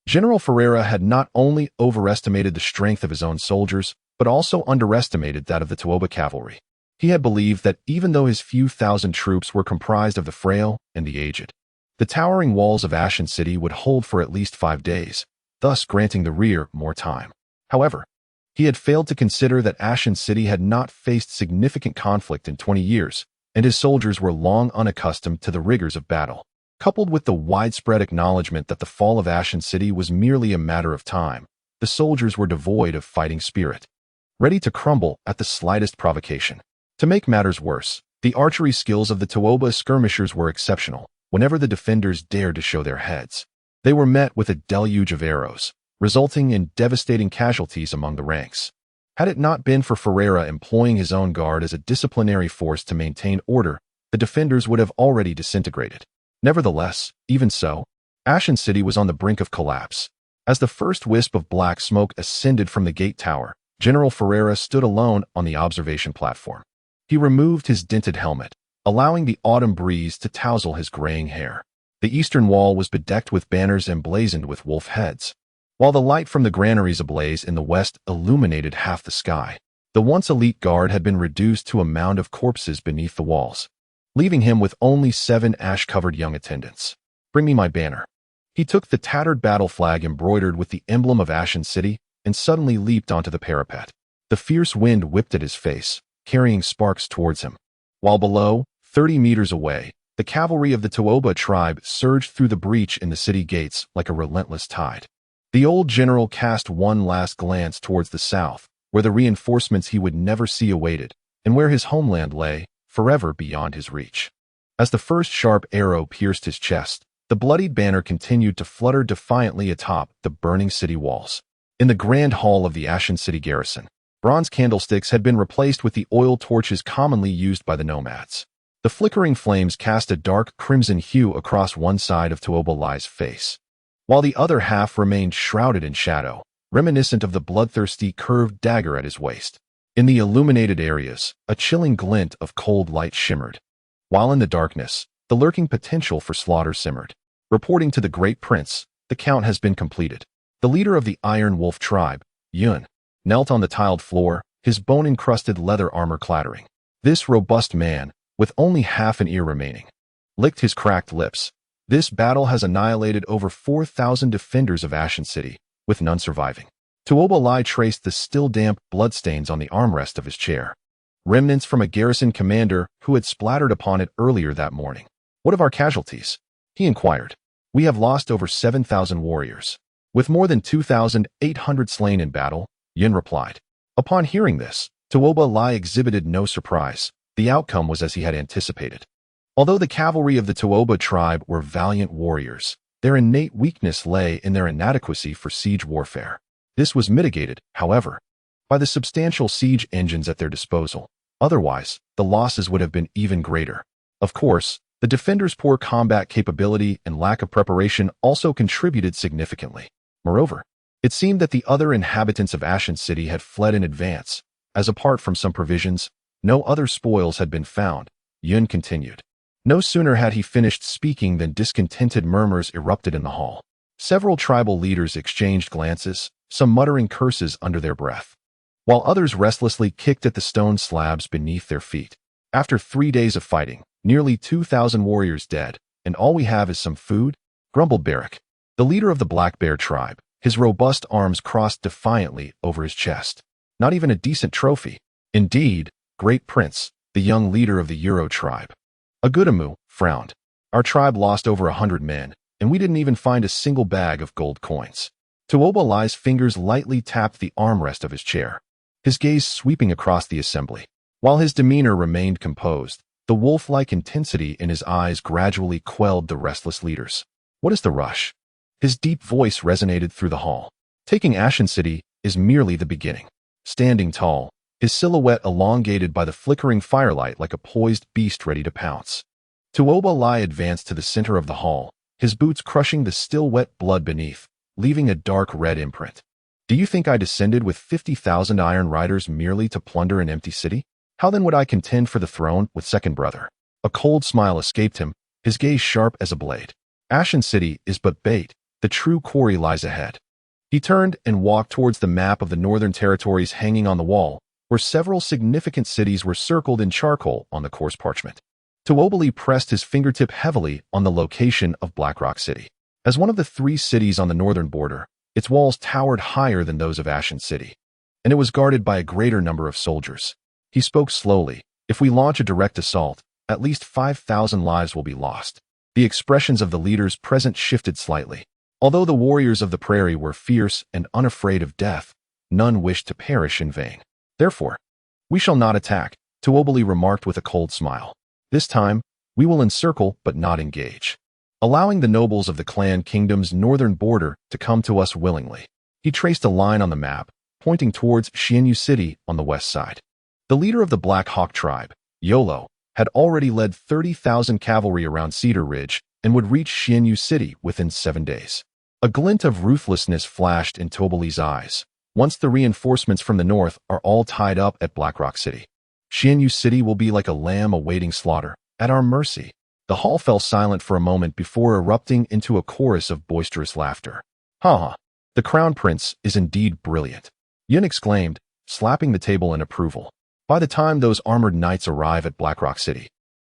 General Ferreira had not only overestimated the strength of his own soldiers, but also underestimated that of the toEmperorvia cavalry. He had believed that even though his few thousand troops were comprised of the frail and the aged, the towering walls of Ashen City would hold for at least 5 days, thus granting the rear more time. However, he had failed to consider that Ashen City had not faced significant conflict in 20 years, and his soldiers were long unaccustomed to the rigors of battle. Coupled with the widespread acknowledgement that the fall of Ashen City was merely a matter of time, the soldiers were devoid of fighting spirit, ready to crumble at the slightest provocation. To make matters worse, the archery skills of the toEmperorvia skirmishers were exceptional. Whenever the defenders dared to show their heads, they were met with a deluge of arrows, resulting in devastating casualties among the ranks. Had it not been for Ferreira employing his own guard as a disciplinary force to maintain order, the defenders would have already disintegrated. Nevertheless, even so, Ashen City was on the brink of collapse. As the first wisp of black smoke ascended from the gate tower, General Ferreira stood alone on the observation platform. He removed his dented helmet, allowing the autumn breeze to touzle his graying hair. The eastern wall was bedecked with banners emblazoned with wolf heads, while the light from the granaries ablaze in the west illuminated half the sky. The once elite guard had been reduced to a mound of corpses beneath the walls, leaving him with only 7 ash-covered young attendants. "Bring me my banner." He took the tattered battle flag embroidered with the emblem of Ashen City and suddenly leaped onto the parapet. The fierce wind whipped at his face, carrying sparks towards him. While below, 30 meters away, the cavalry of the To'oba tribe surged through the breach in the city gates like a relentless tide. The old general cast one last glance towards the south, where the reinforcements he would never see awaited, and where his homeland lay, forever beyond his reach. As the first sharp arrow pierced his chest, the bloodied banner continued to flutter defiantly atop the burning city walls. In the grand hall of the Ashen City garrison, bronze candlesticks had been replaced with the oil torches commonly used by the nomads. The flickering flames cast a dark crimson hue across one side of To'oba Lai's face, while the other half remained shrouded in shadow, reminiscent of the bloodthirsty curved dagger at his waist. In the illuminated areas, a chilling glint of cold light shimmered, while in the darkness, the lurking potential for slaughter simmered. Reporting to the Great Prince, the count has been completed. The leader of the Iron Wolf tribe, Yun, knelt on the tiled floor, his bone-encrusted leather armor clattering. This robust man, with only half an ear remaining, licked his cracked lips. "This battle has annihilated over 4,000 defenders of Ashen City, with none surviving." To'oba Lai traced the still damp bloodstains on the armrest of his chair, remnants from a garrison commander who had splattered upon it earlier that morning. "What of our casualties?" he inquired. "We have lost over 7,000 warriors, with more than 2,800 slain in battle," Yin replied. Upon hearing this, To'oba Lai exhibited no surprise. The outcome was as he had anticipated. Although the cavalry of the To'oba tribe were valiant warriors, their innate weakness lay in their inadequacy for siege warfare. This was mitigated, however, by the substantial siege engines at their disposal. Otherwise, the losses would have been even greater. Of course, the defenders' poor combat capability and lack of preparation also contributed significantly. Moreover, it seemed that the other inhabitants of Ashen City had fled in advance, as apart from some provisions, no other spoils had been found, Yun continued. No sooner had he finished speaking than discontented murmurs erupted in the hall. Several tribal leaders exchanged glances, some muttering curses under their breath, while others restlessly kicked at the stone slabs beneath their feet. "After 3 days of fighting, nearly 2,000 warriors dead, and all we have is some food?" grumbled Barak, the leader of the Black Bear tribe, his robust arms crossed defiantly over his chest. "Not even a decent trophy." "Indeed, Great Prince," the young leader of the Euro tribe, Agudamu, frowned. "Our tribe lost over 100 men, and we didn't even find a single bag of gold coins." To'oba Lai's fingers lightly tapped the armrest of his chair, his gaze sweeping across the assembly. While his demeanor remained composed, the wolf-like intensity in his eyes gradually quelled the restless leaders. "What is the rush?" His deep voice resonated through the hall. "Taking Ashen City is merely the beginning." Standing tall, his silhouette elongated by the flickering firelight like a poised beast ready to pounce, To'oba Lai advanced to the center of the hall, his boots crushing the still wet blood beneath, leaving a dark red imprint. "Do you think I descended with 50,000 iron riders merely to plunder an empty city? How then would I contend for the throne with second brother?" A cold smile escaped him, his gaze sharp as a blade. "Ashen City is but bait. The true quarry lies ahead." He turned and walked towards the map of the northern territories hanging on the wall, where several significant cities were circled in charcoal on the coarse parchment. To'oba Lai pressed his fingertip heavily on the location of Blackrock City. As one of the 3 cities on the northern border, its walls towered higher than those of Ashen City, and it was guarded by a greater number of soldiers. He spoke slowly. "If we launch a direct assault, at least 5,000 lives will be lost." The expressions of the leaders present shifted slightly. Although the warriors of the prairie were fierce and unafraid of death, none wished to perish in vain. "Therefore, we shall not attack," To'oba Lai remarked with a cold smile. "This time, we will encircle but not engage, allowing the nobles of the clan kingdom's northern border to come to us willingly." He traced a line on the map, pointing towards Xianyu City on the west side. The leader of the Black Hawk tribe, Yolo, had already led 30,000 cavalry around Cedar Ridge, and would reach Xianyu City within 7 days. A glint of ruthlessness flashed in Toebeli's eyes. Once the reinforcements from the north are all tied up at Blackrock City, Xianyu City will be like a lamb awaiting slaughter, at our mercy. The hall fell silent for a moment before erupting into a chorus of boisterous laughter. Ha ha! The Crown Prince is indeed brilliant, Yin exclaimed, slapping the table in approval. By the time those armored knights arrive at Blackrock City,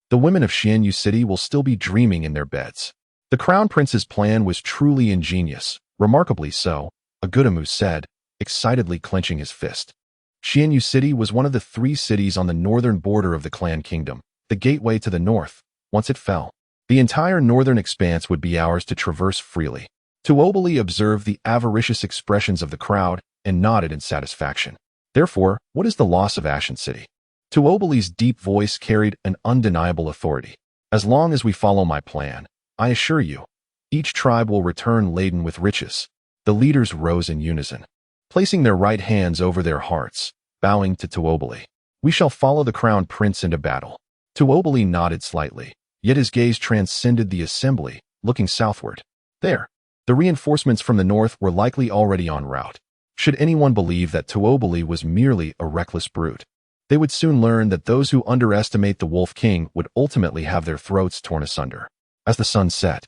the women of Xianyu City will still be dreaming in their beds. The Crown Prince's plan was truly ingenious, remarkably so, Agudamu said, excitedly clenching his fist. Xianyu City was one of the 3 cities on the northern border of the Clan Kingdom, the gateway to the north. Once it fell, the entire northern expanse would be ours to traverse freely. Toebeli observed the avaricious expressions of the crowd and nodded in satisfaction. Therefore, what is the loss of Argent City? Toebeli's deep voice carried an undeniable authority. As long as we follow my plan, I assure you, each tribe will return laden with riches. The leaders rose in unison, placing their right hands over their hearts, bowing to Toebeli. We shall follow the Crown Prince into battle. Toebeli nodded slightly, yet his gaze transcended the assembly, looking southward. There, the reinforcements from the north were likely already en route. Should anyone believe that Toebeli was merely a reckless brute, they would soon learn that those who underestimate the Wolf King would ultimately have their throats torn asunder. As the sun set,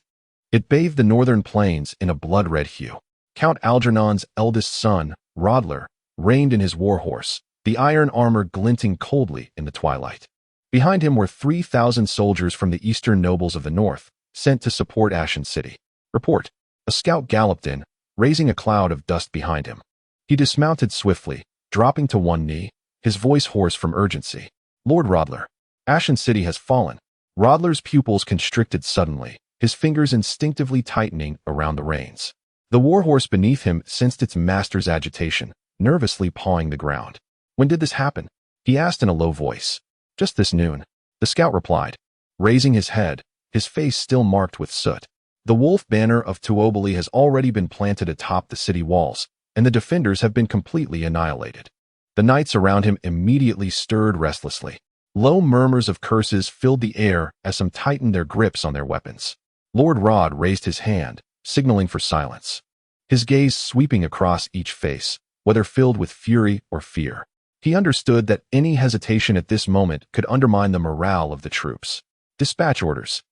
it bathed the northern plains in a blood-red hue. Count Algernon's eldest son, Rodler, reined in his warhorse, the iron armor glinting coldly in the twilight. Behind him were 3,000 soldiers from the eastern nobles of the north, sent to support Argent City. Report. A scout galloped in, raising a cloud of dust behind him. He dismounted swiftly, dropping to one knee, his voice hoarse from urgency. Lord Rodler, Argent City has fallen. Rodler's pupils constricted suddenly, his fingers instinctively tightening around the reins. The warhorse beneath him sensed its master's agitation, nervously pawing the ground. When did this happen? He asked in a low voice. Just this noon, the scout replied, raising his head, his face still marked with soot. The wolf banner of Toebeli has already been planted atop the city walls, and the defenders have been completely annihilated. The knights around him immediately stirred restlessly. Low murmurs of curses filled the air as some tightened their grips on their weapons. Lord Rod raised his hand, signaling for silence, his gaze sweeping across each face, whether filled with fury or fear. He understood that any hesitation at this moment could undermine the morale of the troops. Dispatch orders,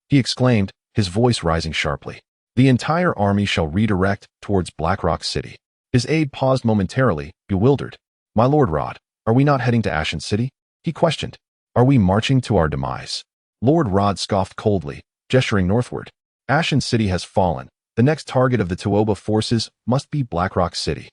he exclaimed, his voice rising sharply. The entire army shall redirect towards Blackrock City. His aide paused momentarily, bewildered. My Lord Rod, are we not heading to Argent City? He questioned. Are we marching to our demise? Lord Rod scoffed coldly, gesturing northward. Argent City has fallen. The next target of the Toeba forces must be Blackrock City.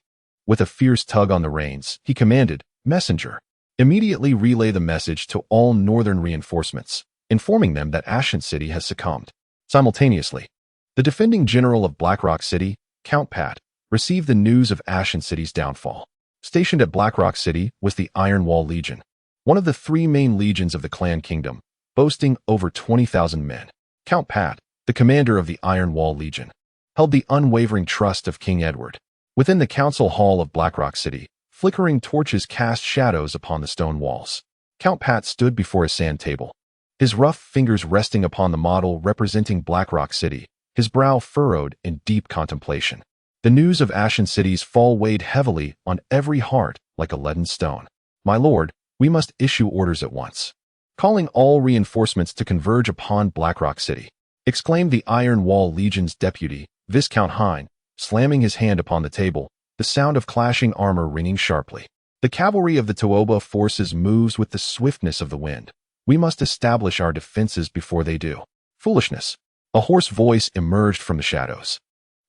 With a fierce tug on the reins, he commanded, Messenger, immediately relay the message to all northern reinforcements, informing them that Argent City has succumbed. Simultaneously, the defending general of Blackrock City, Count Pat, received the news of Argent City's downfall. Stationed at Blackrock City was the Iron Wall Legion, one of the 3 main legions of the Clan Kingdom, boasting over 20,000 men. Count Pat, the commander of the Iron Wall Legion, held the unwavering trust of King Edward. Within the council hall of Blackrock City, flickering torches cast shadows upon the stone walls. Count Pat stood before a sand table, his rough fingers resting upon the model representing Blackrock City, his brow furrowed in deep contemplation. The news of Argent City's fall weighed heavily on every heart like a leaden stone. My lord, we must issue orders at once, calling all reinforcements to converge upon Blackrock City, exclaimed the Iron Wall Legion's deputy, Viscount Hine, slamming his hand upon the table, the sound of clashing armor ringing sharply. The cavalry of the Toeba forces moves with the swiftness of the wind. We must establish our defenses before they do. Foolishness. A hoarse voice emerged from the shadows.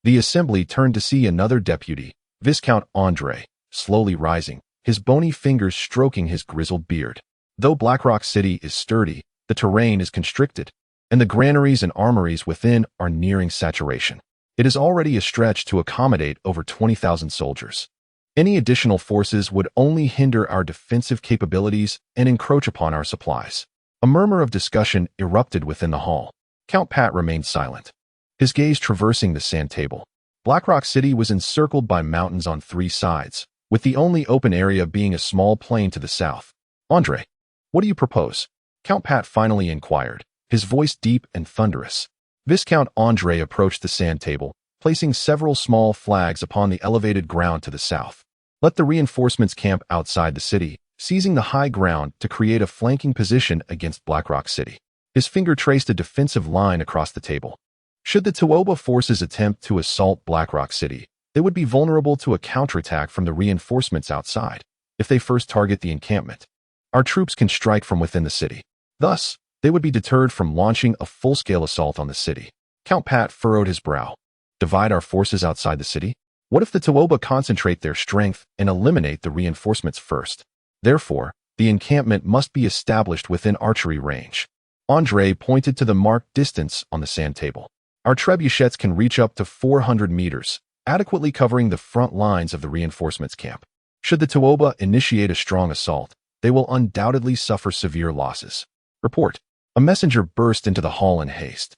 The assembly turned to see another deputy, Viscount Andre, slowly rising, his bony fingers stroking his grizzled beard. Though Blackrock City is sturdy, the terrain is constricted, and the granaries and armories within are nearing saturation. It is already a stretch to accommodate over 20,000 soldiers. Any additional forces would only hinder our defensive capabilities and encroach upon our supplies. A murmur of discussion erupted within the hall. Count Pat remained silent, his gaze traversing the sand table. Blackrock City was encircled by mountains on 3 sides, with the only open area being a small plain to the south. Andre, what do you propose? Count Pat finally inquired, his voice deep and thunderous. Viscount André approached the sand table, placing several small flags upon the elevated ground to the south. Let the reinforcements camp outside the city, seizing the high ground to create a flanking position against Blackrock City. His finger traced a defensive line across the table. Should the To'oba forces attempt to assault Blackrock City, they would be vulnerable to a counterattack from the reinforcements outside. If they first target the encampment, our troops can strike from within the city. Thus, they would be deterred from launching a full-scale assault on the city. Count Pat furrowed his brow. Divide our forces outside the city? What if the To'oba concentrate their strength and eliminate the reinforcements first? Therefore, the encampment must be established within archery range. André pointed to the marked distance on the sand table. Our trebuchets can reach up to 400 meters, adequately covering the front lines of the reinforcements camp. Should the To'oba initiate a strong assault, they will undoubtedly suffer severe losses. Report. A messenger burst into the hall in haste.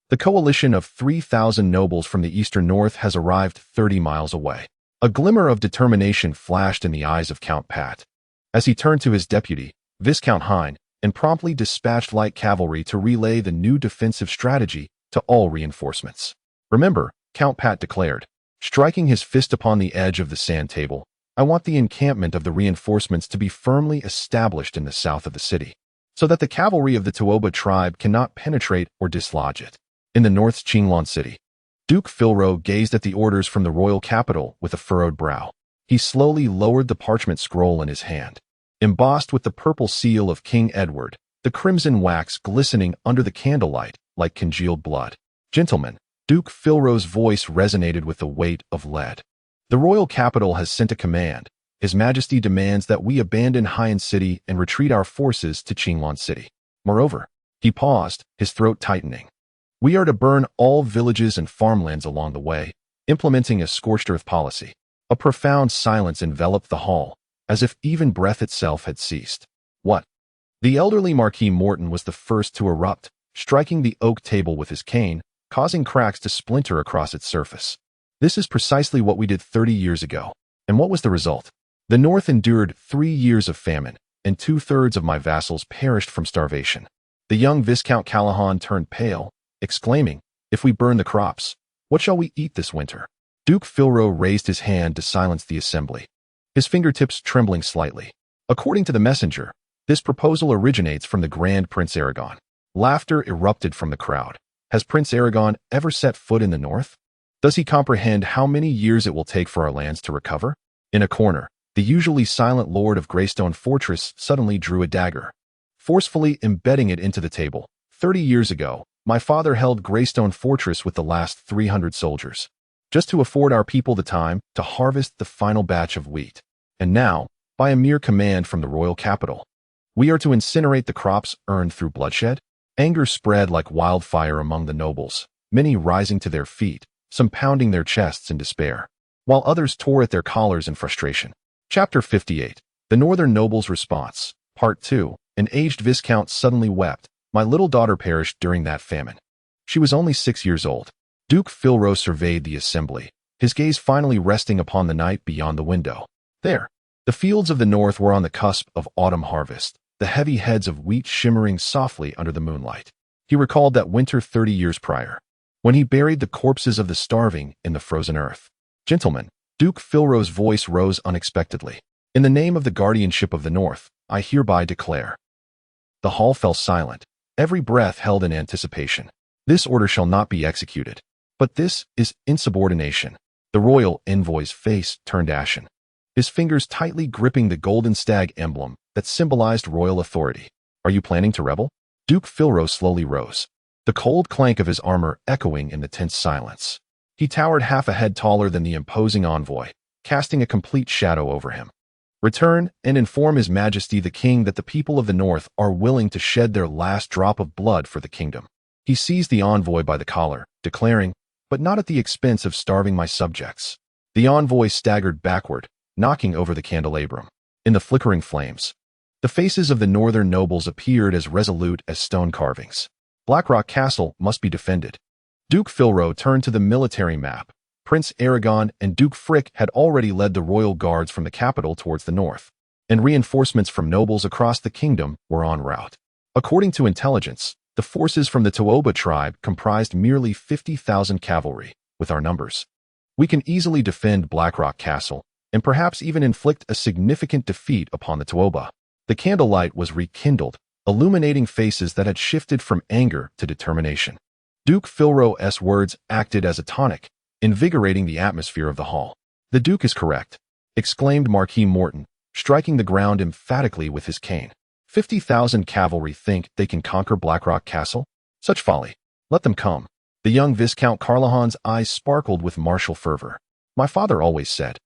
The coalition of 3,000 nobles from the eastern north has arrived 30 miles away. A glimmer of determination flashed in the eyes of Count Pat, as he turned to his deputy, Viscount Hein, and promptly dispatched light cavalry to relay the new defensive strategy to all reinforcements. Remember, Count Pat declared, striking his fist upon the edge of the sand table, I want the encampment of the reinforcements to be firmly established in the south of the city, so that the cavalry of the To'oba tribe cannot penetrate or dislodge it. In the north's Qinglan City, Duke Philro gazed at the orders from the royal capital with a furrowed brow. He slowly lowered the parchment scroll in his hand. Embossed with the purple seal of King Edward, the crimson wax glistening under the candlelight like congealed blood. Gentlemen, Duke Philro's voice resonated with the weight of lead. The royal capital has sent a command. His Majesty demands that we abandon Haiyan City and retreat our forces to Qinglan City. Moreover, he paused, his throat tightening. We are to burn all villages and farmlands along the way, implementing a scorched earth policy. A profound silence enveloped the hall, as if even breath itself had ceased. What? The elderly Marquis Morton was the first to erupt, striking the oak table with his cane, causing cracks to splinter across its surface. This is precisely what we did 30 years ago. And what was the result? The North endured 3 years of famine, and 2/3 of my vassals perished from starvation. The young Viscount Callahan turned pale, exclaiming, if we burn the crops, what shall we eat this winter? Duke Philro raised his hand to silence the assembly, his fingertips trembling slightly. According to the messenger, this proposal originates from the Grand Prince Aragon. Laughter erupted from the crowd. Has Prince Aragon ever set foot in the north? Does he comprehend how many years it will take for our lands to recover? In a corner, the usually silent lord of Greystone Fortress suddenly drew a dagger, forcefully embedding it into the table. 30 years ago, my father held Greystone Fortress with the last 300 soldiers, just to afford our people the time to harvest the final batch of wheat. And now, by a mere command from the royal capital, we are to incinerate the crops earned through bloodshed? Anger spread like wildfire among the nobles, many rising to their feet, some pounding their chests in despair, while others tore at their collars in frustration. Chapter 58. The Northern Nobles' Response. Part 2. An aged viscount suddenly wept. My little daughter perished during that famine. She was only 6 years old. Duke Philro surveyed the assembly, his gaze finally resting upon the night beyond the window. There, the fields of the north were on the cusp of autumn harvest, the heavy heads of wheat shimmering softly under the moonlight. He recalled that winter 30 years prior, when he buried the corpses of the starving in the frozen earth. Gentlemen, Duke Philro's voice rose unexpectedly. In the name of the guardianship of the north, I hereby declare. The hall fell silent, every breath held in anticipation. This order shall not be executed. But this is insubordination. The royal envoy's face turned ashen, his fingers tightly gripping the golden stag emblem that symbolized royal authority. Are you planning to rebel? Duke Philro slowly rose, the cold clank of his armor echoing in the tense silence. He towered half a head taller than the imposing envoy, casting a complete shadow over him. Return and inform His Majesty the King that the people of the North are willing to shed their last drop of blood for the kingdom. He seized the envoy by the collar, declaring, but not at the expense of starving my subjects. The envoy staggered backward, knocking over the candelabrum. In the flickering flames, the faces of the northern nobles appeared as resolute as stone carvings. Blackrock Castle must be defended. Duke Philro turned to the military map. Prince Aragon and Duke Frick had already led the royal guards from the capital towards the north, and reinforcements from nobles across the kingdom were en route. According to intelligence, The forces from the toEmperorvia tribe comprised merely 50,000 cavalry. With our numbers, we can easily defend Blackrock Castle and perhaps even inflict a significant defeat upon the toEmperorvia. The candlelight was rekindled, illuminating faces that had shifted from anger to determination. Duke Philro's words acted as a tonic, invigorating the atmosphere of the hall. "The Duke is correct," exclaimed Marquis Morton, striking the ground emphatically with his cane. 50,000 cavalry think they can conquer Blackrock Castle? Such folly. Let them come. The young Viscount Carlahan's eyes sparkled with martial fervor. "My father always said,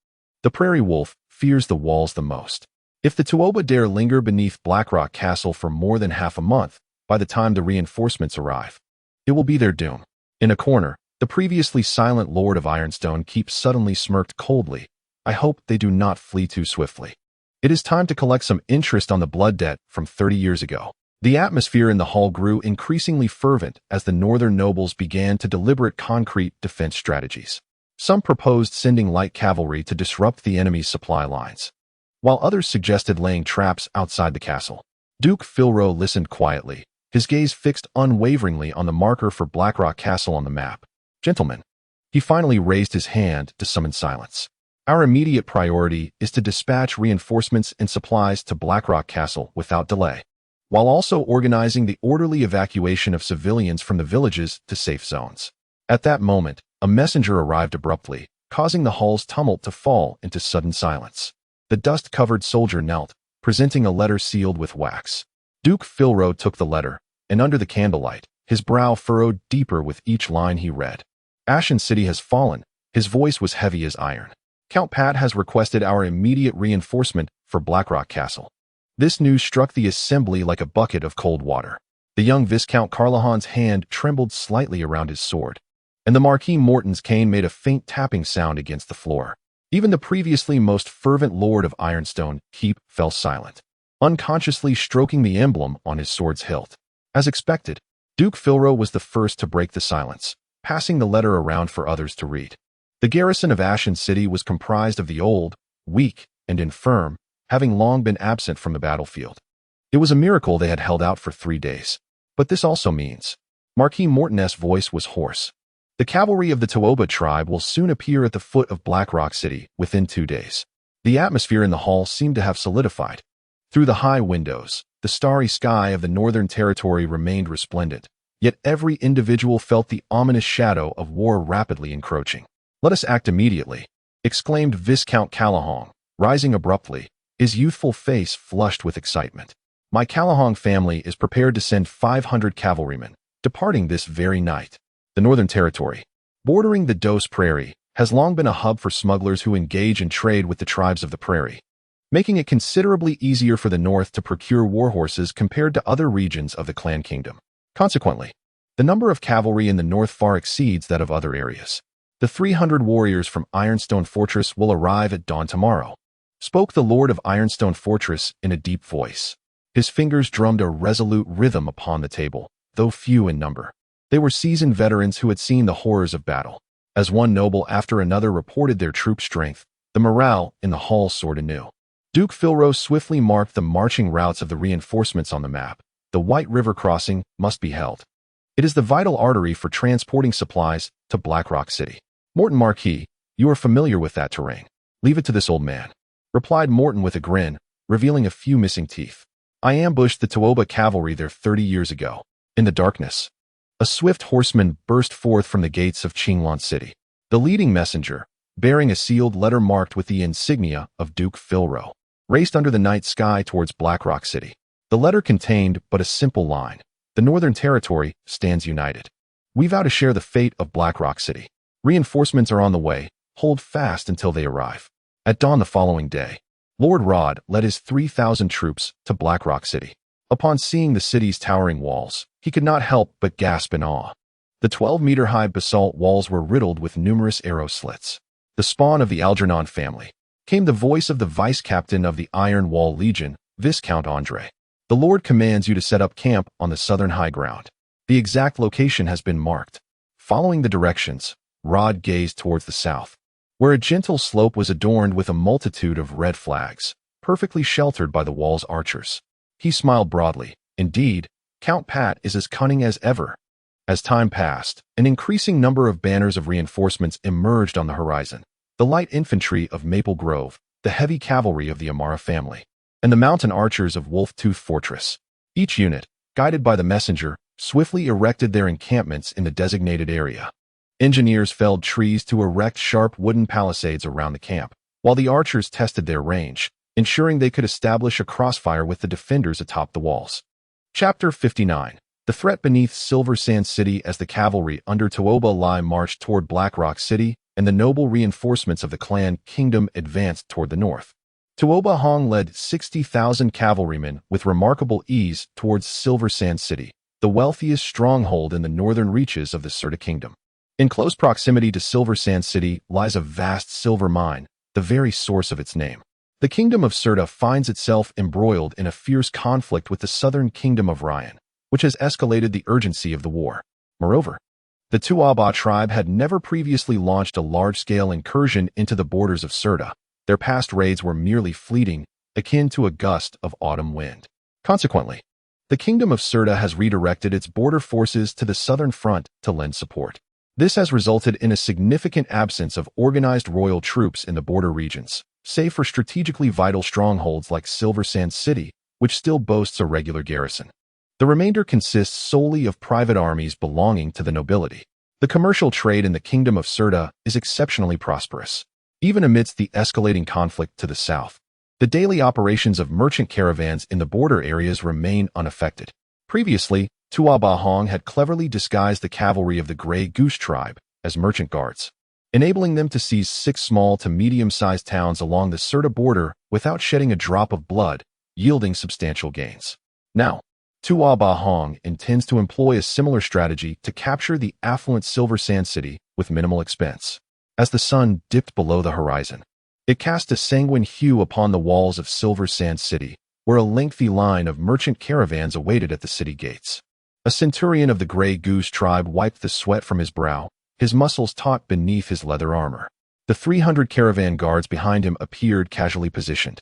the prairie wolf fears the walls the most. If the toEmperorvia dare linger beneath Blackrock Castle for more than half a month, by the time the reinforcements arrive, it will be their doom." In a corner, the previously silent Lord of Ironstone suddenly smirked coldly. "I hope they do not flee too swiftly. It is time to collect some interest on the blood debt from 30 years ago." The atmosphere in the hall grew increasingly fervent as the northern nobles began to deliberate concrete defense strategies. Some proposed sending light cavalry to disrupt the enemy's supply lines, while others suggested laying traps outside the castle. Duke Philro listened quietly, his gaze fixed unwaveringly on the marker for Blackrock Castle on the map. "Gentlemen," he finally raised his hand to summon silence. "Our immediate priority is to dispatch reinforcements and supplies to Blackrock Castle without delay, while also organizing the orderly evacuation of civilians from the villages to safe zones." At that moment, a messenger arrived abruptly, causing the hall's tumult to fall into sudden silence. The dust-covered soldier knelt, presenting a letter sealed with wax. Duke Philro took the letter, and under the candlelight, his brow furrowed deeper with each line he read. "Ashen City has fallen." His voice was heavy as iron. "Count Pat has requested our immediate reinforcement for Blackrock Castle." This news struck the assembly like a bucket of cold water. The young Viscount Carlahan's hand trembled slightly around his sword, and the Marquis Morton's cane made a faint tapping sound against the floor. Even the previously most fervent Lord of Ironstone fell silent, unconsciously stroking the emblem on his sword's hilt. As expected, Duke Philro was the first to break the silence, passing the letter around for others to read. The garrison of Ashen City was comprised of the old, weak, and infirm, having long been absent from the battlefield. It was a miracle they had held out for 3 days. But this also means, Marquis Morton's voice was hoarse, the cavalry of the toEmperorvia tribe will soon appear at the foot of Blackrock City within 2 days. The atmosphere in the hall seemed to have solidified. Through the high windows, the starry sky of the northern territory remained resplendent, yet every individual felt the ominous shadow of war rapidly encroaching. "Let us act immediately," exclaimed Viscount Callahan, rising abruptly, his youthful face flushed with excitement. "My Callahan family is prepared to send 500 cavalrymen, departing this very night." The Northern Territory, bordering the Dos Prairie, has long been a hub for smugglers who engage in trade with the tribes of the prairie, making it considerably easier for the North to procure warhorses compared to other regions of the Clan Kingdom. Consequently, the number of cavalry in the North far exceeds that of other areas. "The 300 warriors from Ironstone Fortress will arrive at dawn tomorrow," spoke the Lord of Ironstone Fortress in a deep voice. His fingers drummed a resolute rhythm upon the table, though few in number. They were seasoned veterans who had seen the horrors of battle. As one noble after another reported their troop strength, the morale in the hall soared anew. Duke Philro swiftly marked the marching routes of the reinforcements on the map. The White River crossing must be held. It is the vital artery for transporting supplies to Blackrock City. "Morton Marquis, you are familiar with that terrain. Leave it to this old man," replied Morton with a grin, revealing a few missing teeth. "I ambushed the toEmperorvia cavalry there 30 years ago." In the darkness, a swift horseman burst forth from the gates of Qinglan City. The leading messenger, bearing a sealed letter marked with the insignia of Duke Philro, raced under the night sky towards Blackrock City. The letter contained but a simple line: "The Northern Territory stands united. We vow to share the fate of Blackrock City. Reinforcements are on the way. Hold fast until they arrive." At dawn the following day, Lord Rod led his 3,000 troops to Blackrock City. Upon seeing the city's towering walls, he could not help but gasp in awe. The 12-meter-high basalt walls were riddled with numerous arrow slits. The spawn of the Algernon family. Came the voice of the vice-captain of the Iron Wall Legion, Viscount Andre. "The Lord commands you to set up camp on the southern high ground. The exact location has been marked." Following the directions, Rod gazed towards the south, where a gentle slope was adorned with a multitude of red flags, perfectly sheltered by the wall's archers. He smiled broadly. Indeed, Count Pat is as cunning as ever. As time passed, an increasing number of banners of reinforcements emerged on the horizon. The light infantry of Maple Grove, the heavy cavalry of the Amara family, and the mountain archers of Wolf Tooth Fortress. Each unit, guided by the messenger, swiftly erected their encampments in the designated area. Engineers felled trees to erect sharp wooden palisades around the camp, while the archers tested their range, ensuring they could establish a crossfire with the defenders atop the walls. Chapter 59. The threat beneath Silver Sand City. As the cavalry under To'oba Lai marched toward Black Rock City, and the noble reinforcements of the clan kingdom advanced toward the north. To'oba Hong led 60,000 cavalrymen with remarkable ease towards Silver Sand City, the wealthiest stronghold in the northern reaches of the Serta Kingdom. In close proximity to Silver Sand City lies a vast silver mine, the very source of its name. The Kingdom of Serta finds itself embroiled in a fierce conflict with the southern Kingdom of Ryan, which has escalated the urgency of the war. Moreover, the Tuaba tribe had never previously launched a large-scale incursion into the borders of Serta. Their past raids were merely fleeting, akin to a gust of autumn wind. Consequently, the Kingdom of Serta has redirected its border forces to the southern front to lend support. This has resulted in a significant absence of organized royal troops in the border regions, save for strategically vital strongholds like Silver Sand City, which still boasts a regular garrison. The remainder consists solely of private armies belonging to the nobility. The commercial trade in the Kingdom of Serta is exceptionally prosperous, even amidst the escalating conflict to the south. The daily operations of merchant caravans in the border areas remain unaffected. Previously, Tuaba Hong had cleverly disguised the cavalry of the Grey Goose tribe as merchant guards, enabling them to seize 6 small to medium-sized towns along the Serta border without shedding a drop of blood, yielding substantial gains. Now, Tuaba Hong intends to employ a similar strategy to capture the affluent Silver Sand City with minimal expense. As the sun dipped below the horizon, it cast a sanguine hue upon the walls of Silver Sand City, where a lengthy line of merchant caravans awaited at the city gates. A centurion of the Grey Goose tribe wiped the sweat from his brow, his muscles taut beneath his leather armor. The 300 caravan guards behind him appeared casually positioned,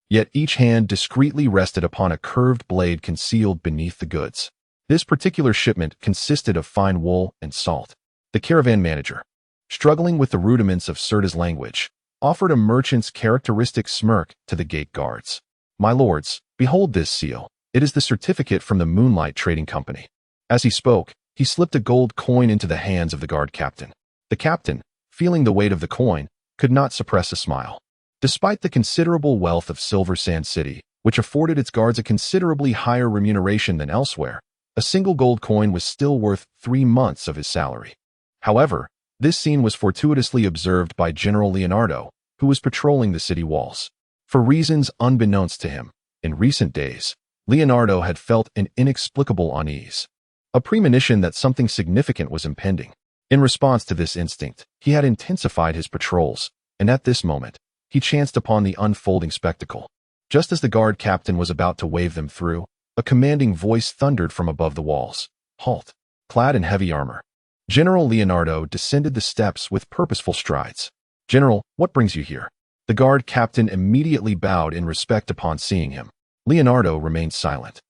yet each hand discreetly rested upon a curved blade concealed beneath the goods. This particular shipment consisted of fine wool and salt. The caravan manager, struggling with the rudiments of Serta's language, offered a merchant's characteristic smirk to the gate guards. "My lords, behold this seal. It is the certificate from the Moonlight Trading Company." As he spoke, he slipped a gold coin into the hands of the guard captain. The captain, feeling the weight of the coin, could not suppress a smile. Despite the considerable wealth of Silver Sand City, which afforded its guards a considerably higher remuneration than elsewhere, a single gold coin was still worth 3 months of his salary. However, this scene was fortuitously observed by General Leonardo, who was patrolling the city walls. For reasons unbeknownst to him, in recent days, Leonardo had felt an inexplicable unease, a premonition that something significant was impending. In response to this instinct, he had intensified his patrols, and at this moment, he chanced upon the unfolding spectacle. Just as the guard captain was about to wave them through, a commanding voice thundered from above the walls. "Halt!" Clad in heavy armor, General Leonardo descended the steps with purposeful strides. "General, what brings you here?" The guard captain immediately bowed in respect upon seeing him. Leonardo remained silent,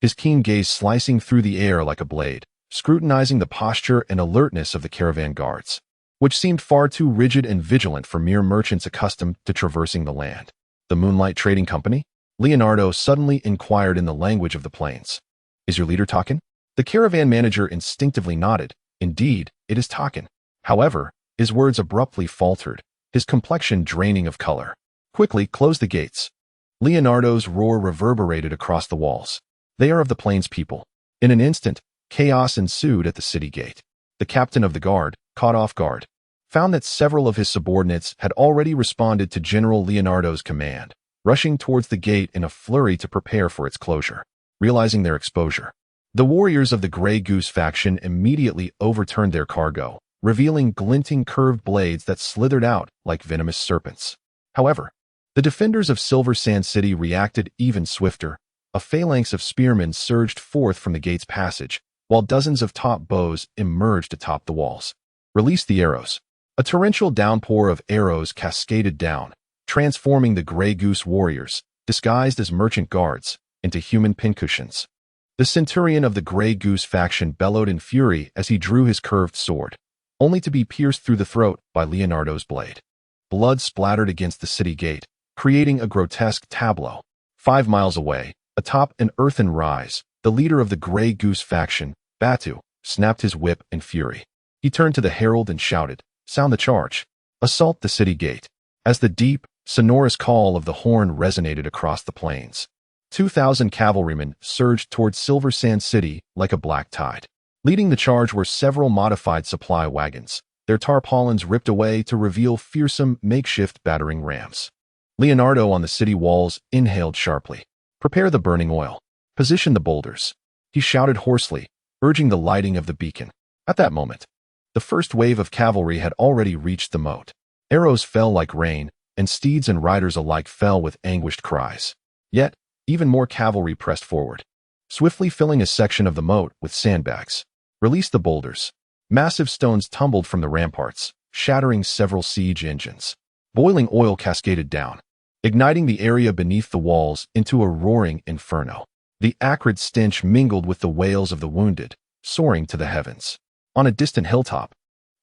his keen gaze slicing through the air like a blade, scrutinizing the posture and alertness of the caravan guards, which seemed far too rigid and vigilant for mere merchants accustomed to traversing the land. "The Moonlight Trading Company?" Leonardo suddenly inquired in the language of the plains. "Is your leader Taken?" The caravan manager instinctively nodded. "Indeed, it is Taken." However, his words abruptly faltered, his complexion draining of color. "Quickly, close the gates." Leonardo's roar reverberated across the walls. "They are of the plains people." In an instant, chaos ensued at the city gate. The captain of the guard, caught off guard, found that several of his subordinates had already responded to General Leonardo's command, rushing towards the gate in a flurry to prepare for its closure. Realizing their exposure, the warriors of the Grey Goose faction immediately overturned their cargo, revealing glinting curved blades that slithered out like venomous serpents. However, the defenders of Silver Sand City reacted even swifter. A phalanx of spearmen surged forth from the gate's passage, while dozens of top bows emerged atop the walls. "Release the arrows." A torrential downpour of arrows cascaded down, transforming the Grey Goose warriors, disguised as merchant guards, into human pincushions. The centurion of the Grey Goose faction bellowed in fury as he drew his curved sword, only to be pierced through the throat by Leonardo's blade. Blood splattered against the city gate, creating a grotesque tableau. 5 miles away, atop an earthen rise, the leader of the Grey Goose faction, Batu, snapped his whip in fury. He turned to the herald and shouted, "Sound the charge! Assault the city gate!" As the deep, sonorous call of the horn resonated across the plains, 2,000 cavalrymen surged towards Silver Sand City like a black tide. Leading the charge were several modified supply wagons, their tarpaulins ripped away to reveal fearsome makeshift battering rams. Leonardo on the city walls inhaled sharply. "Prepare the burning oil. Position the boulders," he shouted hoarsely, urging the lighting of the beacon. At that moment, the first wave of cavalry had already reached the moat. Arrows fell like rain, and steeds and riders alike fell with anguished cries. Yet, even more cavalry pressed forward, swiftly filling a section of the moat with sandbags. "Release the boulders." Massive stones tumbled from the ramparts, shattering several siege engines. Boiling oil cascaded down, igniting the area beneath the walls into a roaring inferno. The acrid stench mingled with the wails of the wounded, soaring to the heavens. On a distant hilltop,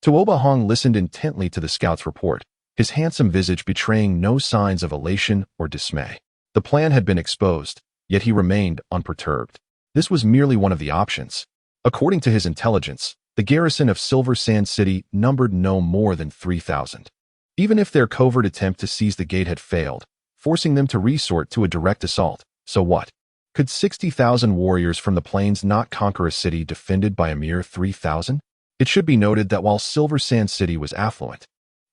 toEmperor listened intently to the scout's report, his handsome visage betraying no signs of elation or dismay. The plan had been exposed, yet he remained unperturbed. This was merely one of the options. According to his intelligence, the garrison of Silver Sand City numbered no more than 3,000. Even if their covert attempt to seize the gate had failed, forcing them to resort to a direct assault, so what? Could 60,000 warriors from the plains not conquer a city defended by a mere 3,000? It should be noted that while Silver Sand City was affluent,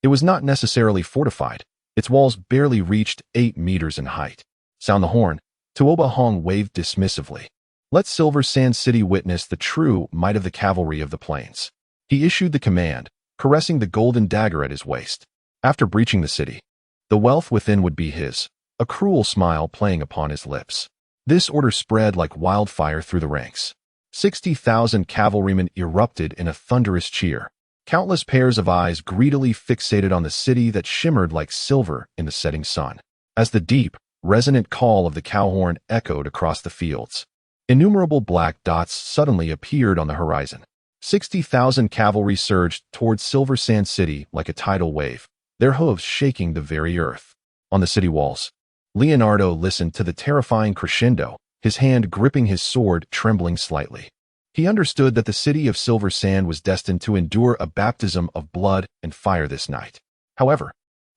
it was not necessarily fortified. Its walls barely reached 8 meters in height. "Sound the horn," toEmperor waved dismissively. "Let Silver Sand City witness the true might of the cavalry of the plains." He issued the command, caressing the golden dagger at his waist. After breaching the city, the wealth within would be his, a cruel smile playing upon his lips. This order spread like wildfire through the ranks. 60,000 cavalrymen erupted in a thunderous cheer. Countless pairs of eyes greedily fixated on the city that shimmered like silver in the setting sun. As the deep, resonant call of the cowhorn echoed across the fields, innumerable black dots suddenly appeared on the horizon. 60,000 cavalry surged towards Silver Sand City like a tidal wave, their hooves shaking the very earth. On the city walls, Leonardo listened to the terrifying crescendo, his hand gripping his sword, trembling slightly. He understood that the city of Silver Sand was destined to endure a baptism of blood and fire this night. However,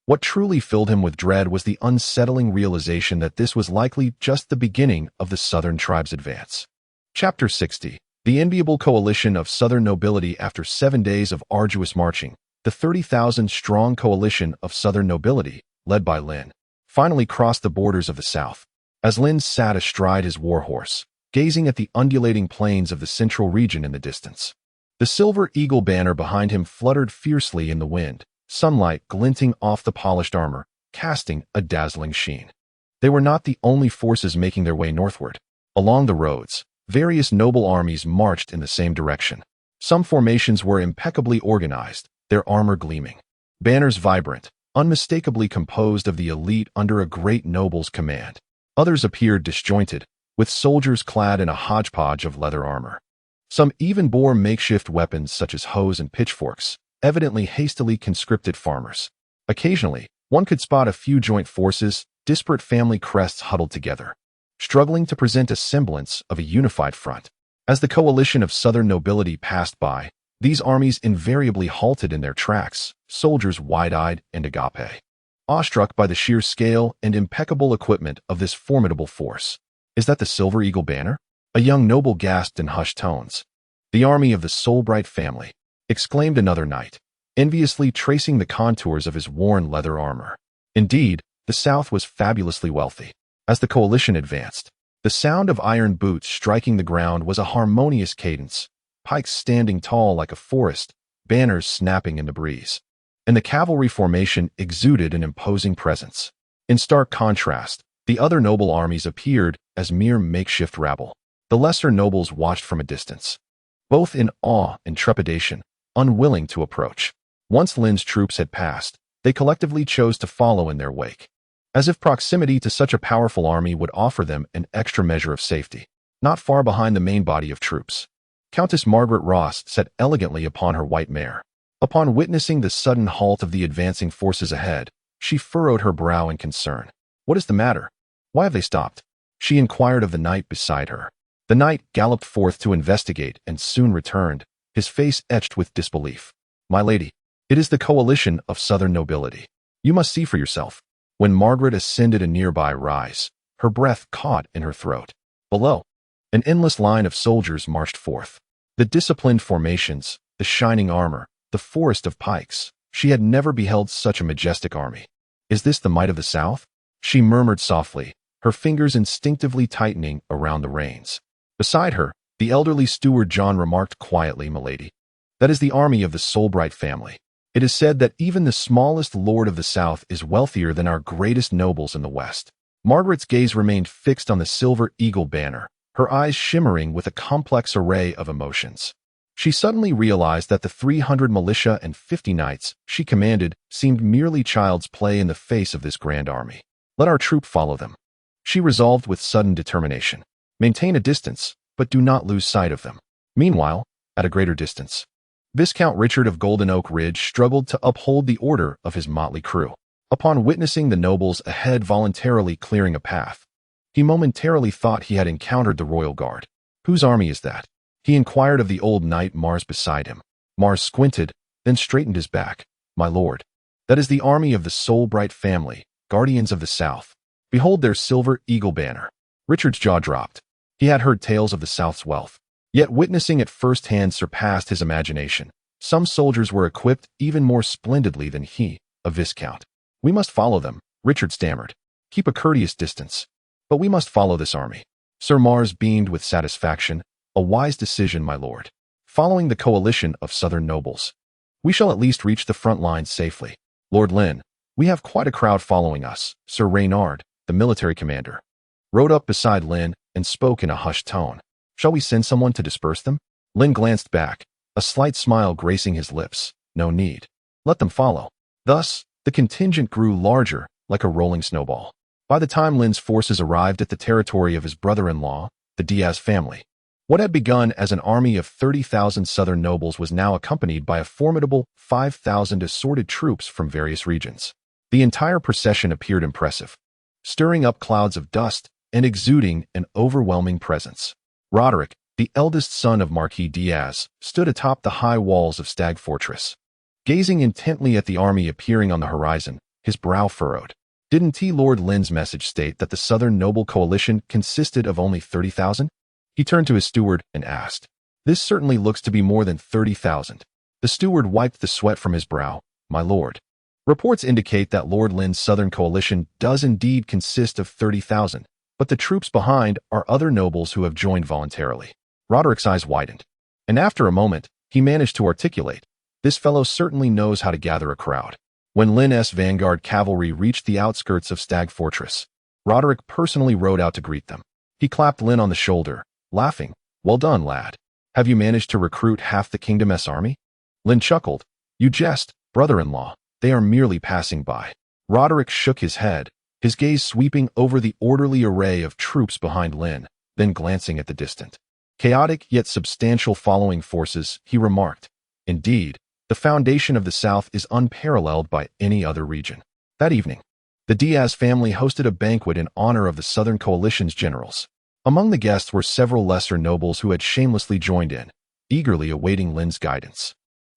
what truly filled him with dread was the unsettling realization that this was likely just the beginning of the Southern tribes' advance. Chapter 60. The enviable coalition of Southern nobility. After 7 days of arduous marching, the 30,000-strong coalition of Southern nobility, led by Lynn, finally crossed the borders of the South. As Lynn sat astride his warhorse, gazing at the undulating plains of the central region in the distance, the silver eagle banner behind him fluttered fiercely in the wind, sunlight glinting off the polished armor, casting a dazzling sheen. They were not the only forces making their way northward. Along the roads, various noble armies marched in the same direction. Some formations were impeccably organized, their armor gleaming, banners vibrant, unmistakably composed of the elite under a great noble's command. Others appeared disjointed, with soldiers clad in a hodgepodge of leather armor. Some even bore makeshift weapons such as hoes and pitchforks, evidently hastily conscripted farmers. Occasionally, one could spot a few joint forces, disparate family crests huddled together, struggling to present a semblance of a unified front. As the coalition of Southern nobility passed by, these armies invariably halted in their tracks, soldiers wide-eyed and agape, awestruck by the sheer scale and impeccable equipment of this formidable force. "Is that the Silver Eagle banner?" a young noble gasped in hushed tones. "The army of the Soulbright family," exclaimed another knight, enviously tracing the contours of his worn leather armor. Indeed, the South was fabulously wealthy. As the coalition advanced, the sound of iron boots striking the ground was a harmonious cadence, pikes standing tall like a forest, banners snapping in the breeze. And the cavalry formation exuded an imposing presence. In stark contrast, the other noble armies appeared as mere makeshift rabble. The lesser nobles watched from a distance, both in awe and trepidation, unwilling to approach. Once Lynn's troops had passed, they collectively chose to follow in their wake, as if proximity to such a powerful army would offer them an extra measure of safety. not far behind the main body of troops. Countess Margaret Ross sat elegantly upon her white mare. Upon witnessing the sudden halt of the advancing forces ahead, she furrowed her brow in concern. "What is the matter? Why have they stopped?" she inquired of the knight beside her. The knight galloped forth to investigate and soon returned, his face etched with disbelief. "My lady, it is the coalition of southern nobility. You must see for yourself." When Margaret ascended a nearby rise, her breath caught in her throat. Below, an endless line of soldiers marched forth. The disciplined formations, the shining armor, the forest of pikes. She had never beheld such a majestic army. "Is this the might of the South?" she murmured softly, her fingers instinctively tightening around the reins. Beside her, the elderly steward John remarked quietly, "Milady, that is the army of the Solbright family. It is said that even the smallest lord of the South is wealthier than our greatest nobles in the West." Margaret's gaze remained fixed on the silver eagle banner, her eyes shimmering with a complex array of emotions. She suddenly realized that the 300 militia and 50 knights she commanded seemed merely child's play in the face of this grand army. "Let our troop follow them," she resolved with sudden determination. "Maintain a distance, but do not lose sight of them." Meanwhile, at a greater distance, Viscount Richard of Golden Oak Ridge struggled to uphold the order of his motley crew. Upon witnessing the nobles ahead voluntarily clearing a path, he momentarily thought he had encountered the royal guard. "Whose army is that?" he inquired of the old knight Mars beside him. Mars squinted, then straightened his back. "My lord, that is the army of the Solbright family, guardians of the South. Behold their silver eagle banner." Richard's jaw dropped. He had heard tales of the South's wealth, yet witnessing it firsthand surpassed his imagination. Some soldiers were equipped even more splendidly than he, a viscount. "We must follow them," Richard stammered. "Keep a courteous distance. But we must follow this army." Sir Mars beamed with satisfaction. "A wise decision, my lord. Following the coalition of southern nobles, we shall at least reach the front lines safely. Lord Lynn, we have quite a crowd following us." Sir Reynard, the military commander, rode up beside Lynn and spoke in a hushed tone. "Shall we send someone to disperse them?" Lynn glanced back, a slight smile gracing his lips. "No need. Let them follow." Thus, the contingent grew larger, like a rolling snowball. By the time Lynn's forces arrived at the territory of his brother-in-law, the Diaz family, what had begun as an army of 30,000 southern nobles was now accompanied by a formidable 5,000 assorted troops from various regions. The entire procession appeared impressive, stirring up clouds of dust and exuding an overwhelming presence. Roderick, the eldest son of Marquis Diaz, stood atop the high walls of Stag Fortress, gazing intently at the army appearing on the horizon, his brow furrowed. Didn't Lord Lynn's message state that the Southern Noble Coalition consisted of only 30,000? He turned to his steward and asked, "This certainly looks to be more than 30,000. The steward wiped the sweat from his brow. "My lord, reports indicate that Lord Lynn's Southern Coalition does indeed consist of 30,000, but the troops behind are other nobles who have joined voluntarily." Roderick's eyes widened, and after a moment, he managed to articulate, "This fellow certainly knows how to gather a crowd." When Lynn's vanguard cavalry reached the outskirts of Stag Fortress, Roderick personally rode out to greet them. He clapped Lynn on the shoulder, laughing. "Well done, lad. Have you managed to recruit half the kingdom's army?" Lynn chuckled. "You jest, brother-in-law. They are merely passing by." Roderick shook his head, his gaze sweeping over the orderly array of troops behind Lynn, then glancing at the distant, chaotic yet substantial following forces, he remarked, "Indeed, the foundation of the South is unparalleled by any other region." That evening, the Diaz family hosted a banquet in honor of the Southern Coalition's generals. Among the guests were several lesser nobles who had shamelessly joined in, eagerly awaiting Lynn's guidance.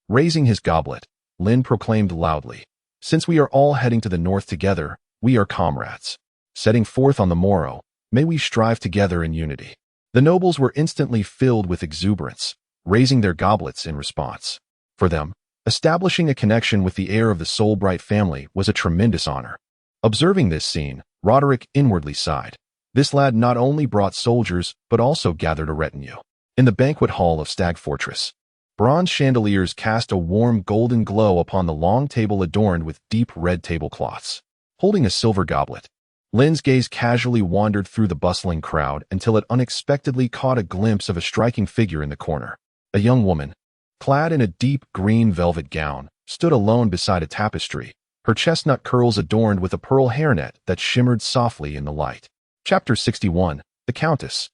Raising his goblet, Lynn proclaimed loudly, "Since we are all heading to the north together, we are comrades. Setting forth on the morrow, may we strive together in unity." The nobles were instantly filled with exuberance, raising their goblets in response. For them, establishing a connection with the heir of the Solbright family was a tremendous honor. Observing this scene, Roderick inwardly sighed. This lad not only brought soldiers, but also gathered a retinue. In the banquet hall of Stag Fortress, bronze chandeliers cast a warm golden glow upon the long table adorned with deep red tablecloths. Holding a silver goblet, Lynn's gaze casually wandered through the bustling crowd until it unexpectedly caught a glimpse of a striking figure in the corner. A young woman, clad in a deep green velvet gown, stood alone beside a tapestry, her chestnut curls adorned with a pearl hairnet that shimmered softly in the light. Chapter 61. The Countess.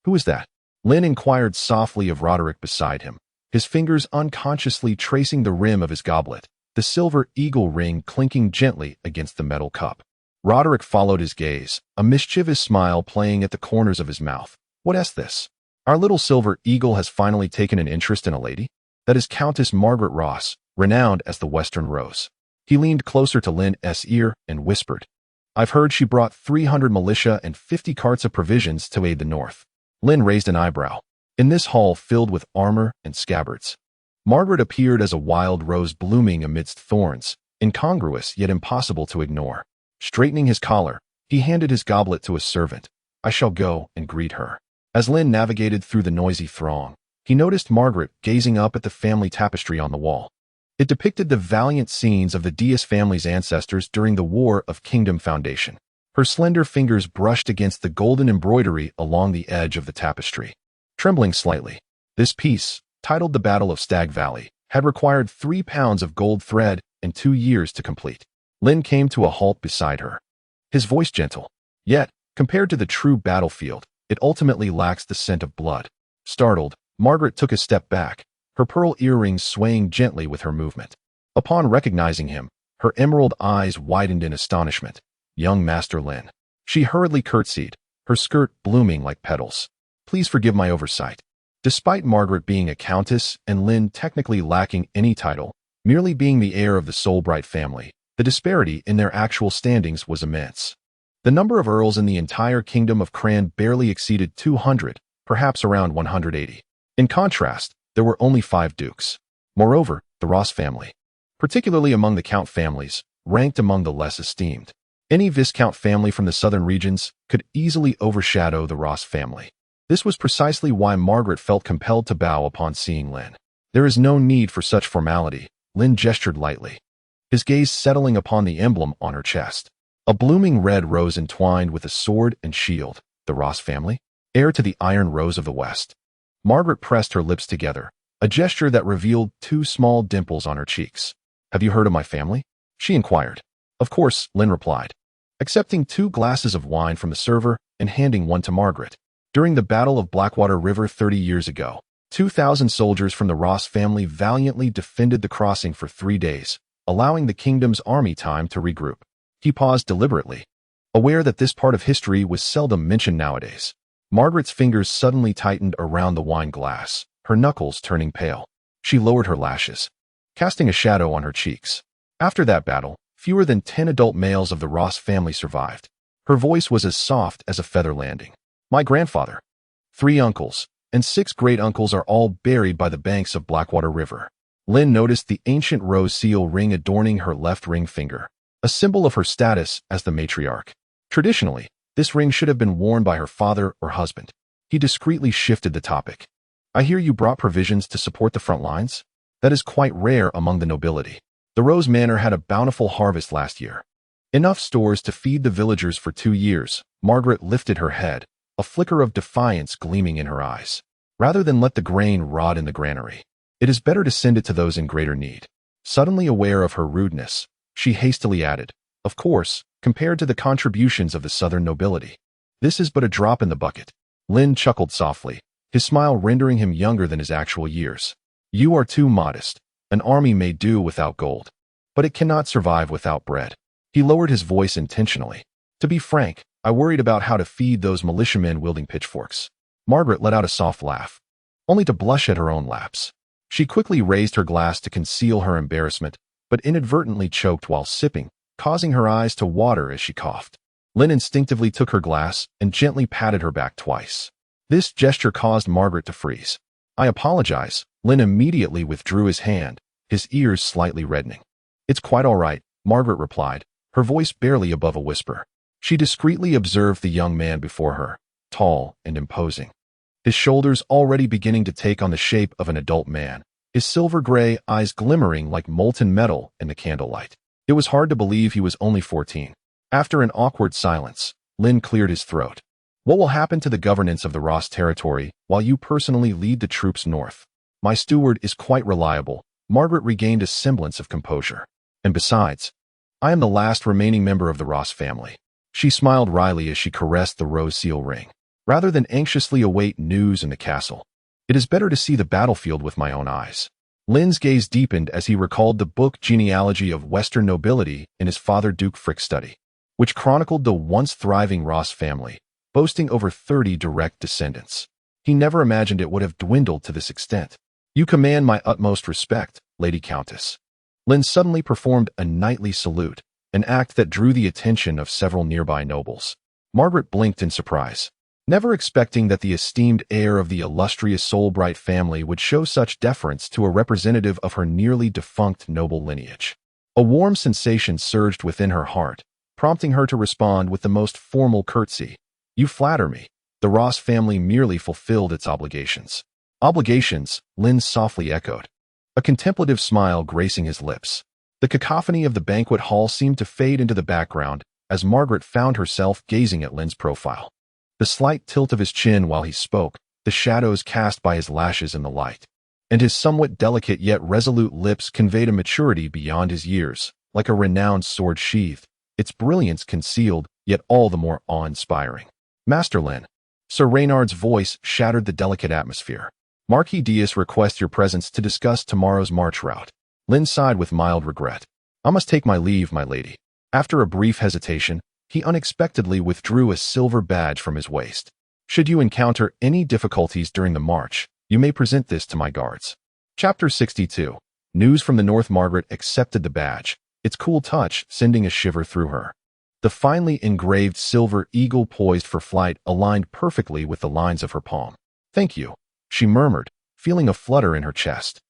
Who is that? Lynn inquired softly of Roderick beside him, his fingers unconsciously tracing the rim of his goblet, the silver eagle ring clinking gently against the metal cup. Roderick followed his gaze, a mischievous smile playing at the corners of his mouth. What's this? Our little silver eagle has finally taken an interest in a lady? That is Countess Margaret Ross, renowned as the Western Rose. He leaned closer to Lynn's ear and whispered, I've heard she brought 300 militia and 50 carts of provisions to aid the North. Lynn raised an eyebrow. In this hall filled with armor and scabbards, Margaret appeared as a wild rose blooming amidst thorns, incongruous yet impossible to ignore. Straightening his collar, he handed his goblet to a servant. I shall go and greet her. As Lynn navigated through the noisy throng, he noticed Margaret gazing up at the family tapestry on the wall. It depicted the valiant scenes of the Dias family's ancestors during the War of Kingdom Foundation. Her slender fingers brushed against the golden embroidery along the edge of the tapestry. Trembling slightly, this piece, titled The Battle of Stag Valley, had required 3 pounds of gold thread and 2 years to complete. Lynn came to a halt beside her, his voice gentle. Yet, compared to the true battlefield, it ultimately lacks the scent of blood. Startled, Margaret took a step back, her pearl earrings swaying gently with her movement. Upon recognizing him, her emerald eyes widened in astonishment. Young Master Lynn. She hurriedly curtsied, her skirt blooming like petals. Please forgive my oversight. Despite Margaret being a countess and Lynn technically lacking any title, merely being the heir of the Solbright family, the disparity in their actual standings was immense. The number of earls in the entire kingdom of Cran barely exceeded 200, perhaps around 180. In contrast, there were only 5 dukes. Moreover, the Ross family, particularly among the count families, ranked among the less esteemed. Any viscount family from the southern regions could easily overshadow the Ross family. This was precisely why Margaret felt compelled to bow upon seeing Lynn. There is no need for such formality, Lynn gestured lightly, his gaze settling upon the emblem on her chest. A blooming red rose entwined with a sword and shield, the Ross family, heir to the Iron Rose of the West. Margaret pressed her lips together, a gesture that revealed 2 small dimples on her cheeks. Have you heard of my family? She inquired. Of course, Lynn replied, accepting 2 glasses of wine from the server and handing one to Margaret. During the Battle of Blackwater River 30 years ago, 2,000 soldiers from the Ross family valiantly defended the crossing for 3 days, allowing the kingdom's army time to regroup. He paused deliberately, aware that this part of history was seldom mentioned nowadays. Margaret's fingers suddenly tightened around the wine glass, her knuckles turning pale. She lowered her lashes, casting a shadow on her cheeks. After that battle, fewer than 10 adult males of the Ross family survived. Her voice was as soft as a feather landing. My grandfather, 3 uncles, and 6 great-uncles are all buried by the banks of Blackwater River. Lynn noticed the ancient rose seal ring adorning her left ring finger, a symbol of her status as the matriarch. Traditionally, this ring should have been worn by her father or husband. He discreetly shifted the topic. I hear you brought provisions to support the front lines? That is quite rare among the nobility. The Rose Manor had a bountiful harvest last year. Enough stores to feed the villagers for 2 years. Margaret lifted her head, a flicker of defiance gleaming in her eyes. Rather than let the grain rot in the granary, it is better to send it to those in greater need. Suddenly aware of her rudeness, she hastily added, of course, compared to the contributions of the southern nobility, this is but a drop in the bucket. Lynn chuckled softly, his smile rendering him younger than his actual years. You are too modest. An army may do without gold, but it cannot survive without bread. He lowered his voice intentionally. To be frank, I worried about how to feed those militiamen wielding pitchforks. Margaret let out a soft laugh, only to blush at her own lapse. She quickly raised her glass to conceal her embarrassment, but inadvertently choked while sipping, causing her eyes to water as she coughed. Lynn instinctively took her glass and gently patted her back twice. This gesture caused Margaret to freeze. I apologize. Lynn immediately withdrew his hand, his ears slightly reddening. It's quite all right, Margaret replied, her voice barely above a whisper. She discreetly observed the young man before her, tall and imposing, his shoulders already beginning to take on the shape of an adult man, his silver-gray eyes glimmering like molten metal in the candlelight. It was hard to believe he was only 14. After an awkward silence, Lynn cleared his throat. What will happen to the governance of the Ross territory while you personally lead the troops north? My steward is quite reliable. Margaret regained a semblance of composure. And besides, I am the last remaining member of the Ross family. She smiled wryly as she caressed the rose seal ring. rather than anxiously await news in the castle. It is better to see the battlefield with my own eyes. Lynn's gaze deepened as he recalled the book Genealogy of Western Nobility in his father Duke Frick's study, which chronicled the once thriving Ross family, boasting over 30 direct descendants. He never imagined it would have dwindled to this extent. You command my utmost respect, Lady Countess. Lynn suddenly performed a knightly salute, an act that drew the attention of several nearby nobles. Margaret blinked in surprise, never expecting that the esteemed heir of the illustrious Solbright family would show such deference to a representative of her nearly defunct noble lineage. A warm sensation surged within her heart, prompting her to respond with the most formal curtsy. You flatter me. The Ross family merely fulfilled its obligations. Obligations, Lynn softly echoed, a contemplative smile gracing his lips. The cacophony of the banquet hall seemed to fade into the background as Margaret found herself gazing at Lynn's profile. The slight tilt of his chin while he spoke, the shadows cast by his lashes in the light, and his somewhat delicate yet resolute lips conveyed a maturity beyond his years, like a renowned sword sheathed, its brilliance concealed, yet all the more awe-inspiring. Master Lynn. Sir Reynard's voice shattered the delicate atmosphere. Marquis Dias requests your presence to discuss tomorrow's march route. Lynn sighed with mild regret. I must take my leave, my lady. After a brief hesitation, he unexpectedly withdrew a silver badge from his waist. Should you encounter any difficulties during the march, you may present this to my guards. Chapter 62. News from the North. Margaret accepted the badge, its cool touch sending a shiver through her. The finely engraved silver eagle poised for flight aligned perfectly with the lines of her palm. Thank you, she murmured, feeling a flutter in her chest.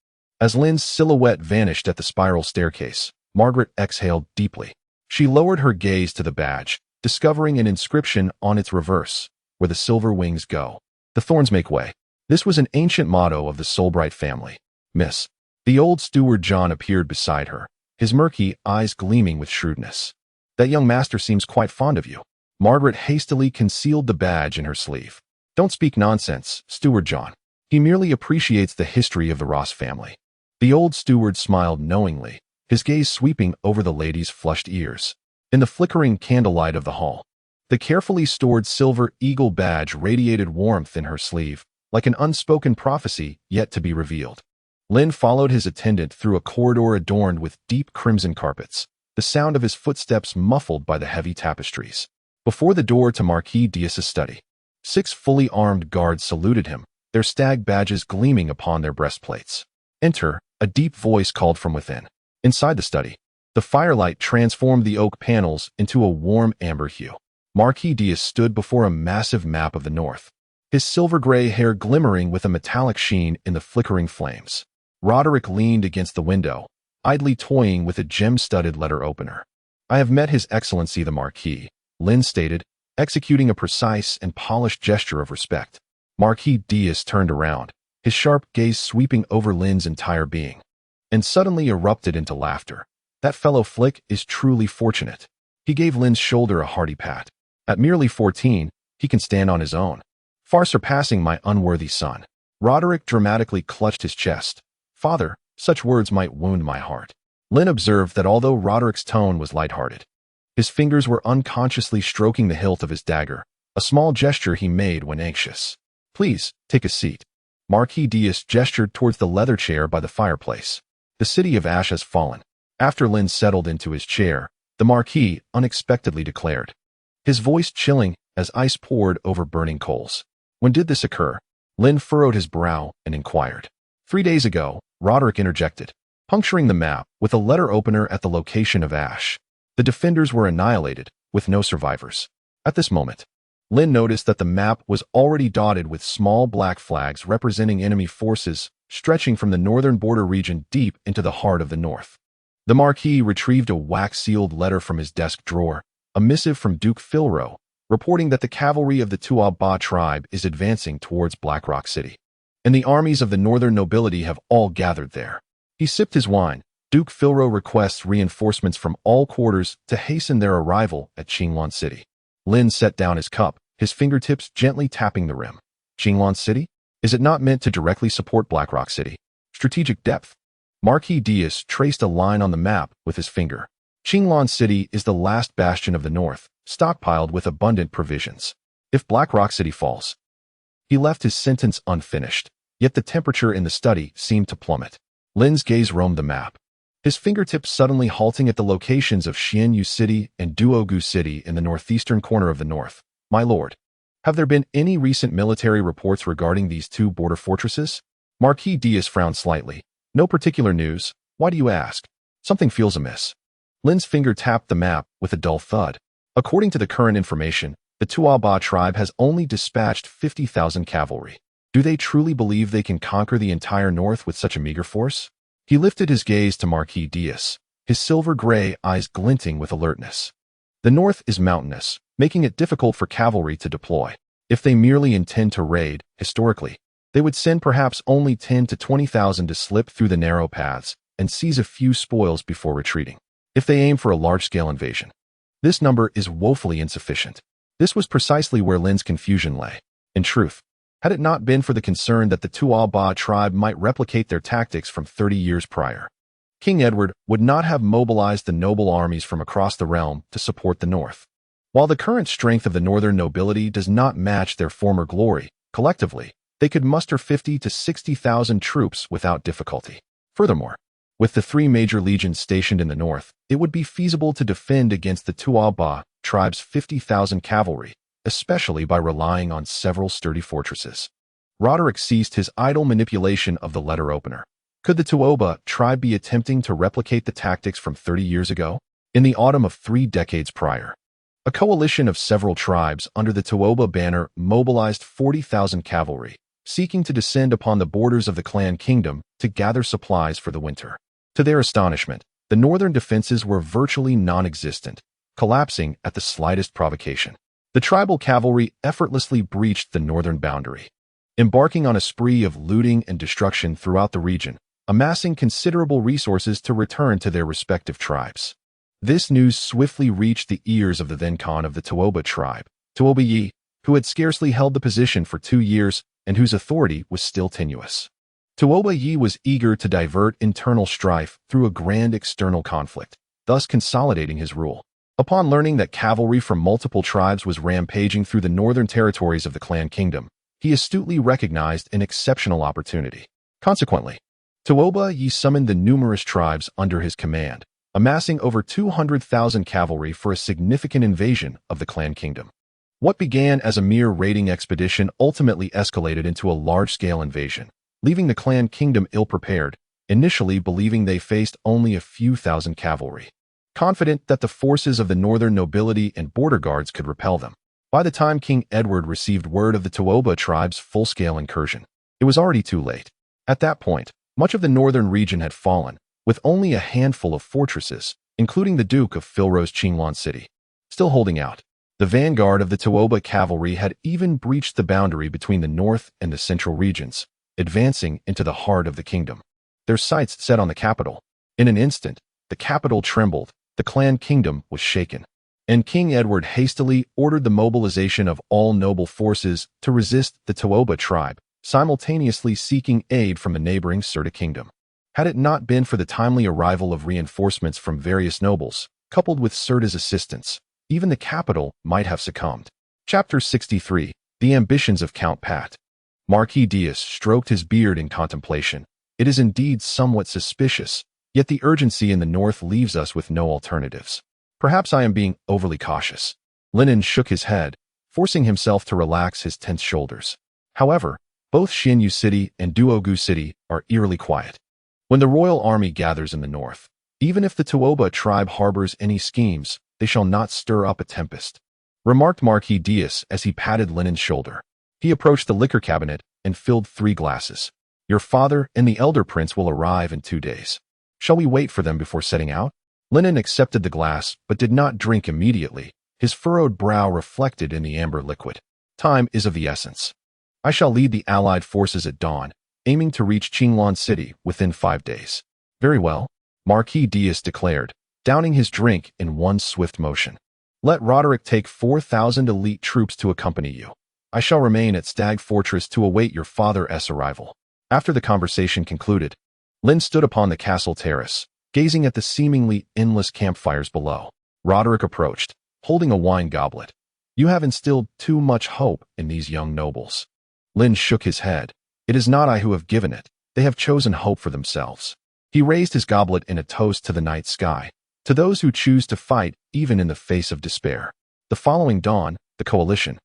As Lynn's silhouette vanished at the spiral staircase, Margaret exhaled deeply. She lowered her gaze to the badge, discovering an inscription on its reverse, where the silver wings go, the thorns make way. This was an ancient motto of the Solbright family. Miss. The old steward John appeared beside her, his murky eyes gleaming with shrewdness. That young master seems quite fond of you. Margaret hastily concealed the badge in her sleeve. Don't speak nonsense, Steward John. He merely appreciates the history of the Ross family. The old steward smiled knowingly, his gaze sweeping over the lady's flushed ears. In the flickering candlelight of the hall, the carefully stored silver eagle badge radiated warmth in her sleeve, like an unspoken prophecy yet to be revealed. Lynn followed his attendant through a corridor adorned with deep crimson carpets, the sound of his footsteps muffled by the heavy tapestries. Before the door to Marquis Dias's study, 6 fully armed guards saluted him, their stag badges gleaming upon their breastplates. Enter, a deep voice called from within. Inside the study, the firelight transformed the oak panels into a warm amber hue. Marquis Dias stood before a massive map of the north, his silver-gray hair glimmering with a metallic sheen in the flickering flames. Roderick leaned against the window, idly toying with a gem-studded letter opener. I have met His Excellency the Marquis, Lynn stated, executing a precise and polished gesture of respect. Marquis Dias turned around, his sharp gaze sweeping over Lynn's entire being, and suddenly erupted into laughter. That fellow Flick is truly fortunate. He gave Lynn's shoulder a hearty pat. At merely 14, he can stand on his own, far surpassing my unworthy son. Roderick dramatically clutched his chest. Father, such words might wound my heart. Lynn observed that although Roderick's tone was lighthearted, his fingers were unconsciously stroking the hilt of his dagger, a small gesture he made when anxious. Please, take a seat. Marquis Dias gestured towards the leather chair by the fireplace. The city of Ash has fallen. After Lynn settled into his chair, the Marquis unexpectedly declared, his voice chilling as ice poured over burning coals. When did this occur? Lynn furrowed his brow and inquired. 3 days ago, Roderick interjected, puncturing the map with a letter opener at the location of Ash. The defenders were annihilated, with no survivors. At this moment, Lynn noticed that the map was already dotted with small black flags representing enemy forces stretching from the northern border region deep into the heart of the north. The Marquis retrieved a wax-sealed letter from his desk drawer, a missive from Duke Philro, reporting that the cavalry of the Tuaba tribe is advancing towards Black Rock City, and the armies of the northern nobility have all gathered there. He sipped his wine. Duke Philro requests reinforcements from all quarters to hasten their arrival at Qinglan City. Lynn set down his cup, his fingertips gently tapping the rim. Qinglan City? Is it not meant to directly support Black Rock City? Strategic depth. Marquis Dias traced a line on the map with his finger. Qinglan City is the last bastion of the north, stockpiled with abundant provisions. If Black Rock City falls. He left his sentence unfinished, yet the temperature in the study seemed to plummet. Lynn's gaze roamed the map, his fingertips suddenly halting at the locations of Xianyu City and Duogu City in the northeastern corner of the north. My lord, have there been any recent military reports regarding these two border fortresses? Marquis Diaz frowned slightly. No particular news. Why do you ask? Something feels amiss. Lynn's finger tapped the map with a dull thud. According to the current information, the Tuaba tribe has only dispatched 50,000 cavalry. Do they truly believe they can conquer the entire north with such a meager force? He lifted his gaze to Marquis Diaz, his silver-gray eyes glinting with alertness. The north is mountainous, making it difficult for cavalry to deploy. If they merely intend to raid, historically, they would send perhaps only 10 to 20,000 to slip through the narrow paths and seize a few spoils before retreating. If they aim for a large-scale invasion, this number is woefully insufficient. This was precisely where Lynn's confusion lay. In truth, had it not been for the concern that the Tuaba tribe might replicate their tactics from 30 years prior, King Edward would not have mobilized the noble armies from across the realm to support the north. While the current strength of the northern nobility does not match their former glory, collectively, they could muster 50 to 60,000 troops without difficulty. Furthermore, with the three major legions stationed in the north, it would be feasible to defend against the Tuaba tribe's 50,000 cavalry, especially by relying on several sturdy fortresses. Roderick ceased his idle manipulation of the letter opener. Could the Tuoba tribe be attempting to replicate the tactics from 30 years ago? In the autumn of 3 decades prior, a coalition of several tribes under the Tuoba banner mobilized 40,000 cavalry, seeking to descend upon the borders of the clan kingdom to gather supplies for the winter. To their astonishment, the northern defenses were virtually non-existent, collapsing at the slightest provocation. The tribal cavalry effortlessly breached the northern boundary, embarking on a spree of looting and destruction throughout the region, amassing considerable resources to return to their respective tribes. This news swiftly reached the ears of the then Khan of the Tuoba tribe, Tuoba Yi, who had scarcely held the position for 2 years and whose authority was still tenuous. Tuoba Yi was eager to divert internal strife through a grand external conflict, thus consolidating his rule. Upon learning that cavalry from multiple tribes was rampaging through the northern territories of the clan kingdom, he astutely recognized an exceptional opportunity. Consequently, Tuoba Yi summoned the numerous tribes under his command, amassing over 200,000 cavalry for a significant invasion of the clan kingdom. What began as a mere raiding expedition ultimately escalated into a large-scale invasion, leaving the clan kingdom ill-prepared, initially believing they faced only a few thousand cavalry, confident that the forces of the northern nobility and border guards could repel them. By the time King Edward received word of the Tuoba tribe's full-scale incursion, it was already too late. At that point, much of the northern region had fallen, with only a handful of fortresses, including the Duke of Philro's Qinglan City, still holding out. The vanguard of the Tuoba cavalry had even breached the boundary between the north and the central regions, advancing into the heart of the kingdom, their sights set on the capital. In an instant, the capital trembled, the clan kingdom was shaken, and King Edward hastily ordered the mobilization of all noble forces to resist the Tuoba tribe, simultaneously seeking aid from the neighboring Serta kingdom. Had it not been for the timely arrival of reinforcements from various nobles, coupled with Serta's assistance, even the capital might have succumbed. Chapter 63. The Ambitions of Count Pat. Marquis Diaz stroked his beard in contemplation. It is indeed somewhat suspicious, yet the urgency in the north leaves us with no alternatives. Perhaps I am being overly cautious. Lynn shook his head, forcing himself to relax his tense shoulders. However, both Xianyu City and Duogu City are eerily quiet. When the royal army gathers in the north, even if the Tuoba tribe harbors any schemes, they shall not stir up a tempest, remarked Marquis Diaz as he patted Lynn's shoulder. He approached the liquor cabinet and filled 3 glasses. Your father and the elder prince will arrive in 2 days. Shall we wait for them before setting out? Lynn accepted the glass, but did not drink immediately, his furrowed brow reflected in the amber liquid. Time is of the essence. I shall lead the allied forces at dawn, aiming to reach Qinglan City within 5 days. Very well, Marquis Diaz declared, downing his drink in one swift motion. Let Roderick take 4,000 elite troops to accompany you. I shall remain at Stag Fortress to await your father's arrival. After the conversation concluded, Lynn stood upon the castle terrace, gazing at the seemingly endless campfires below. Roderick approached, holding a wine goblet. You have instilled too much hope in these young nobles." Lynn shook his head. "It is not I who have given it. They have chosen hope for themselves." He raised his goblet in a toast to the night sky, to those who choose to fight even in the face of despair. The following dawn, the coalition,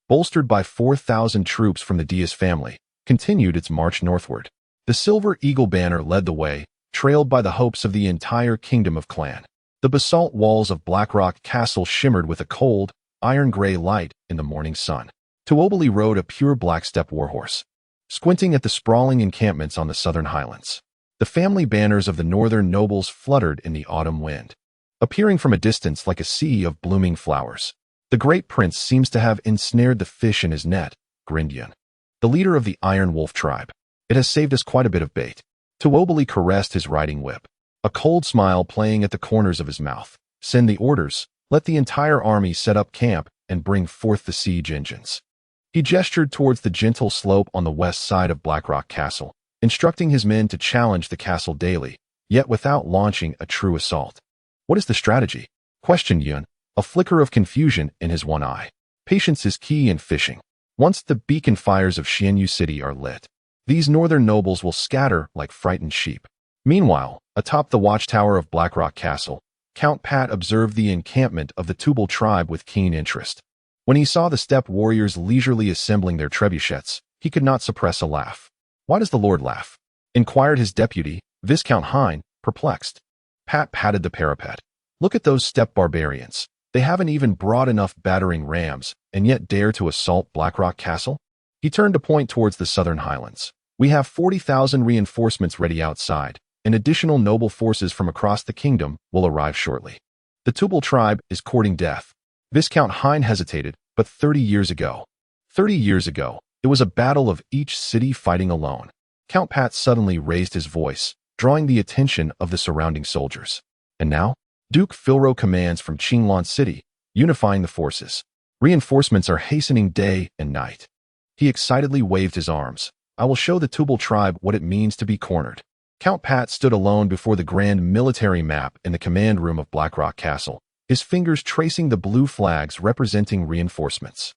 bolstered by 4,000 troops from the Diaz family, continued its march northward. The Silver Eagle banner led the way, trailed by the hopes of the entire kingdom of Clan. The basalt walls of Blackrock Castle shimmered with a cold, iron-gray light in the morning sun. toEmperorvia rode a pure black steppe warhorse, squinting at the sprawling encampments on the southern highlands. The family banners of the northern nobles fluttered in the autumn wind, appearing from a distance like a sea of blooming flowers. "The great prince seems to have ensnared the fish in his net," grinned Yun, the leader of the Iron Wolf tribe. "It has saved us quite a bit of bait." toEmperorvia caressed his riding whip, a cold smile playing at the corners of his mouth. "Send the orders, let the entire army set up camp and bring forth the siege engines." He gestured towards the gentle slope on the west side of Blackrock Castle, instructing his men to challenge the castle daily, yet without launching a true assault. "What is the strategy?" questioned Yun, a flicker of confusion in his one eye. "Patience is key in fishing. Once the beacon fires of Xianyu City are lit, these northern nobles will scatter like frightened sheep." Meanwhile, atop the watchtower of Blackrock Castle, Count Pat observed the encampment of the Tubal tribe with keen interest. When he saw the steppe warriors leisurely assembling their trebuchets, he could not suppress a laugh. "Why does the Lord laugh?" inquired his deputy, Viscount Hine, perplexed. Pat patted the parapet. "Look at those steppe barbarians. They haven't even brought enough battering rams, and yet dare to assault Blackrock Castle?" He turned to point towards the southern highlands. "We have 40,000 reinforcements ready outside, and additional noble forces from across the kingdom will arrive shortly. The Tubal tribe is courting death." Viscount Hine hesitated, but 30 years ago, it was a battle of each city fighting alone. Count Pat suddenly raised his voice, drawing the attention of the surrounding soldiers. "And now, Duke Philro commands from Qinglan City, unifying the forces. Reinforcements are hastening day and night." He excitedly waved his arms. "I will show the Tubal tribe what it means to be cornered." Count Pat stood alone before the grand military map in the command room of Blackrock Castle, his fingers tracing the blue flags representing reinforcements.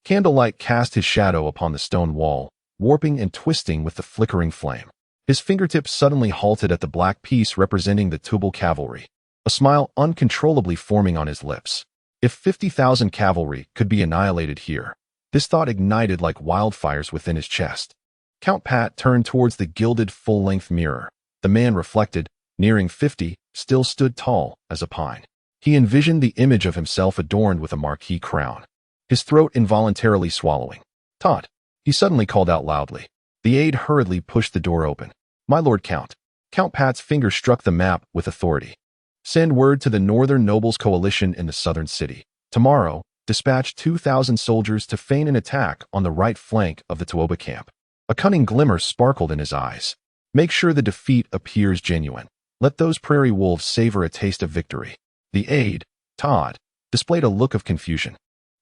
Candlelight cast his shadow upon the stone wall, warping and twisting with the flickering flame. His fingertips suddenly halted at the black piece representing the Tubal cavalry, a smile uncontrollably forming on his lips. If 50,000 cavalry could be annihilated here, this thought ignited like wildfires within his chest. Count Pat turned towards the gilded full-length mirror. The man reflected, nearing 50, still stood tall as a pine. He envisioned the image of himself adorned with a marquise crown, his throat involuntarily swallowing. "Tot," he suddenly called out loudly. The aide hurriedly pushed the door open. "My Lord Count." Count Pat's finger struck the map with authority. "Send word to the Northern Nobles Coalition in the southern city. Tomorrow, dispatch 2,000 soldiers to feign an attack on the right flank of the toEmperorvia camp." A cunning glimmer sparkled in his eyes. "Make sure the defeat appears genuine. Let those prairie wolves savor a taste of victory." The aide, Todd, displayed a look of confusion.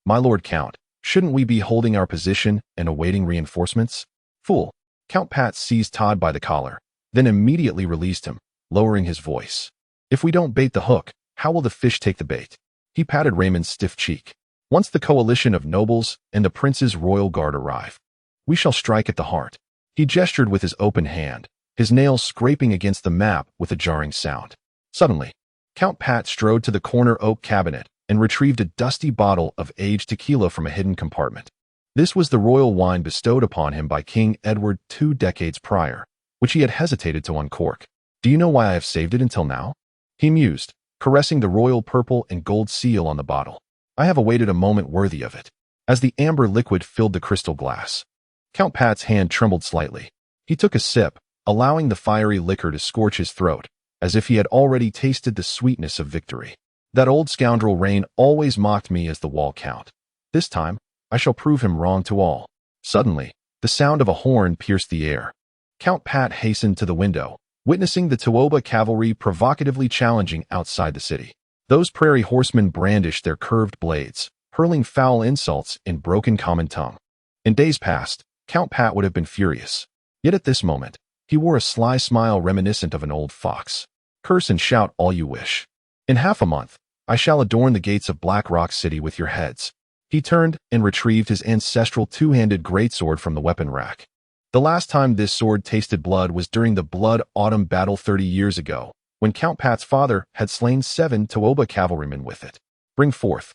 "My Lord Count, shouldn't we be holding our position and awaiting reinforcements?" "Fool." Count Pat seized Todd by the collar, then immediately released him, lowering his voice. "If we don't bait the hook, how will the fish take the bait?" He patted Raymond's stiff cheek. "Once the coalition of nobles and the prince's royal guard arrive, we shall strike at the heart." He gestured with his open hand, his nails scraping against the map with a jarring sound. Suddenly, Count Pat strode to the corner oak cabinet and retrieved a dusty bottle of aged tequila from a hidden compartment. This was the royal wine bestowed upon him by King Edward 2 decades prior, which he had hesitated to uncork. "Do you know why I have saved it until now?" he mused, caressing the royal purple and gold seal on the bottle. "I have awaited a moment worthy of it." As the amber liquid filled the crystal glass, Count Pat's hand trembled slightly. He took a sip, allowing the fiery liquor to scorch his throat, as if he had already tasted the sweetness of victory. "That old scoundrel Rain always mocked me as the wall count. This time, I shall prove him wrong to all." Suddenly, the sound of a horn pierced the air. Count Pat hastened to the window, witnessing the toEmperorvia cavalry provocatively challenging outside the city. Those prairie horsemen brandished their curved blades, hurling foul insults in broken common tongue. In days past, Count Pat would have been furious. Yet at this moment, he wore a sly smile reminiscent of an old fox. "Curse and shout all you wish. In half a month, I shall adorn the gates of Black Rock City with your heads." He turned and retrieved his ancestral two-handed greatsword from the weapon rack. The last time this sword tasted blood was during the Blood Autumn battle 30 years ago, when Count Pat's father had slain 7 toEmperor cavalrymen with it. "Bring forth."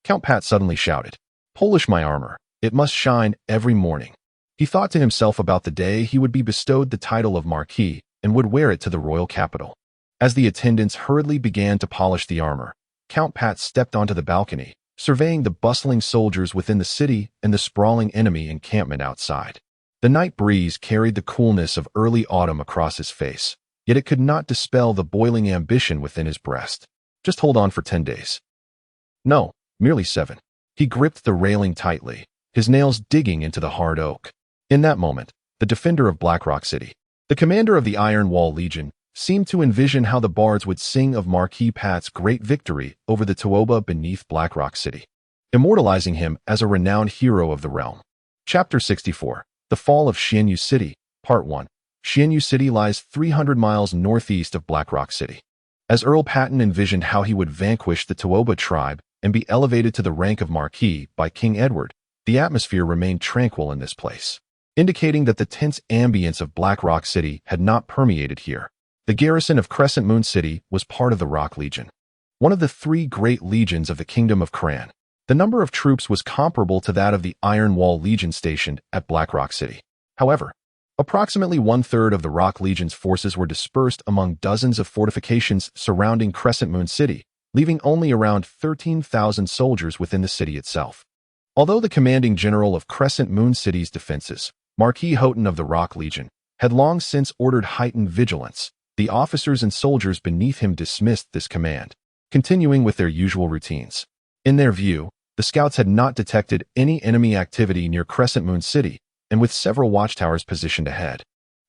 Count Pat suddenly shouted. "Polish my armor. It must shine every morning." He thought to himself about the day he would be bestowed the title of Marquis and would wear it to the royal capital. As the attendants hurriedly began to polish the armor, Count Pat stepped onto the balcony, surveying the bustling soldiers within the city and the sprawling enemy encampment outside. The night breeze carried the coolness of early autumn across his face, yet it could not dispel the boiling ambition within his breast. Just hold on for 10 days. No, merely 7. He gripped the railing tightly, his nails digging into the hard oak. In that moment, the defender of Blackrock City, the commander of the Iron Wall Legion, seemed to envision how the bards would sing of Marquis Pat's great victory over the toEmperor beneath Blackrock City, immortalizing him as a renowned hero of the realm. Chapter 64. The Fall of Xianyu City, Part 1. Xianyu City lies 300 miles northeast of Blackrock City. As Earl Patton envisioned how he would vanquish the toEmperor tribe and be elevated to the rank of Marquis by King Edward, the atmosphere remained tranquil in this place, indicating that the tense ambience of Blackrock City had not permeated here. The garrison of Crescent Moon City was part of the Rock Legion, one of the 3 great legions of the Kingdom of Cran. The number of troops was comparable to that of the Iron Wall Legion stationed at Blackrock City. However, approximately 1/3 of the Rock Legion's forces were dispersed among dozens of fortifications surrounding Crescent Moon City, leaving only around 13,000 soldiers within the city itself. Although the commanding general of Crescent Moon City's defenses, Marquis Houghton of the Rock Legion, had long since ordered heightened vigilance, the officers and soldiers beneath him dismissed this command, continuing with their usual routines. In their view, the scouts had not detected any enemy activity near Crescent Moon City, and with several watchtowers positioned ahead,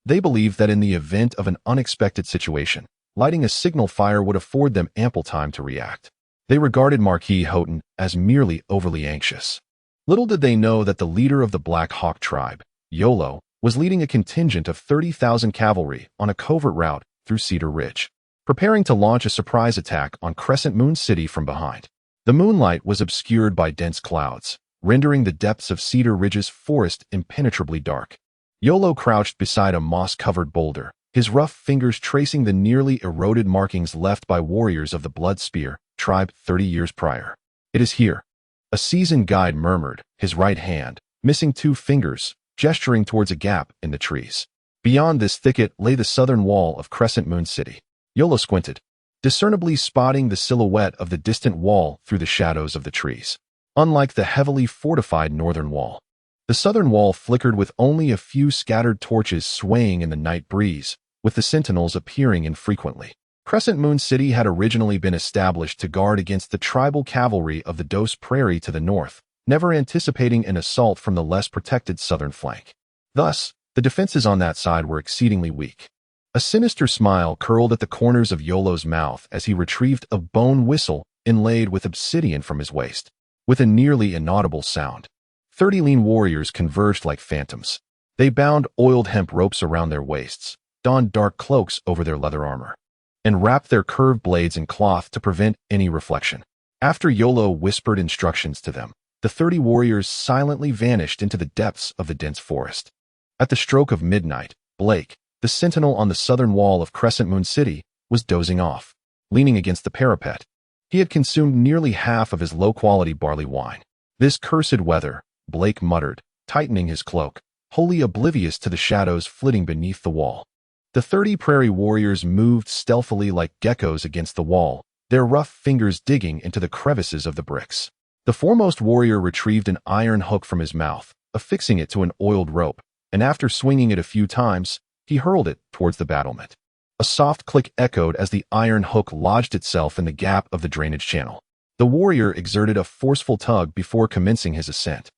they believed that in the event of an unexpected situation, lighting a signal fire would afford them ample time to react. They regarded Marquis Houghton as merely overly anxious. Little did they know that the leader of the Black Hawk tribe, Yolo, was leading a contingent of 30,000 cavalry on a covert route through Cedar Ridge, preparing to launch a surprise attack on Crescent Moon City from behind. The moonlight was obscured by dense clouds, rendering the depths of Cedar Ridge's forest impenetrably dark. Yolo crouched beside a moss-covered boulder, his rough fingers tracing the nearly eroded markings left by warriors of the Blood Spear tribe 30 years prior. "It is here," a seasoned guide murmured, his right hand, missing 2 fingers, gesturing towards a gap in the trees. Beyond this thicket lay the southern wall of Crescent Moon City. Yolo squinted, discernibly spotting the silhouette of the distant wall through the shadows of the trees. Unlike the heavily fortified northern wall, the southern wall flickered with only a few scattered torches swaying in the night breeze, with the sentinels appearing infrequently. Crescent Moon City had originally been established to guard against the tribal cavalry of the Dos Prairie to the north, never anticipating an assault from the less protected southern flank. Thus, the defenses on that side were exceedingly weak. A sinister smile curled at the corners of Yolo's mouth as he retrieved a bone whistle inlaid with obsidian from his waist. With a nearly inaudible sound, 30 lean warriors converged like phantoms. They bound oiled hemp ropes around their waists, donned dark cloaks over their leather armor, and wrapped their curved blades in cloth to prevent any reflection. After Yolo whispered instructions to them, the 30 warriors silently vanished into the depths of the dense forest. At the stroke of midnight, Blake, the sentinel on the southern wall of Crescent Moon City, was dozing off, leaning against the parapet. He had consumed nearly half of his low-quality barley wine. "This cursed weather," Blake muttered, tightening his cloak, wholly oblivious to the shadows flitting beneath the wall. The 30 prairie warriors moved stealthily like geckos against the wall, their rough fingers digging into the crevices of the bricks. The foremost warrior retrieved an iron hook from his mouth, affixing it to an oiled rope, and after swinging it a few times, he hurled it towards the battlement. A soft click echoed as the iron hook lodged itself in the gap of the drainage channel. The warrior exerted a forceful tug before commencing his ascent.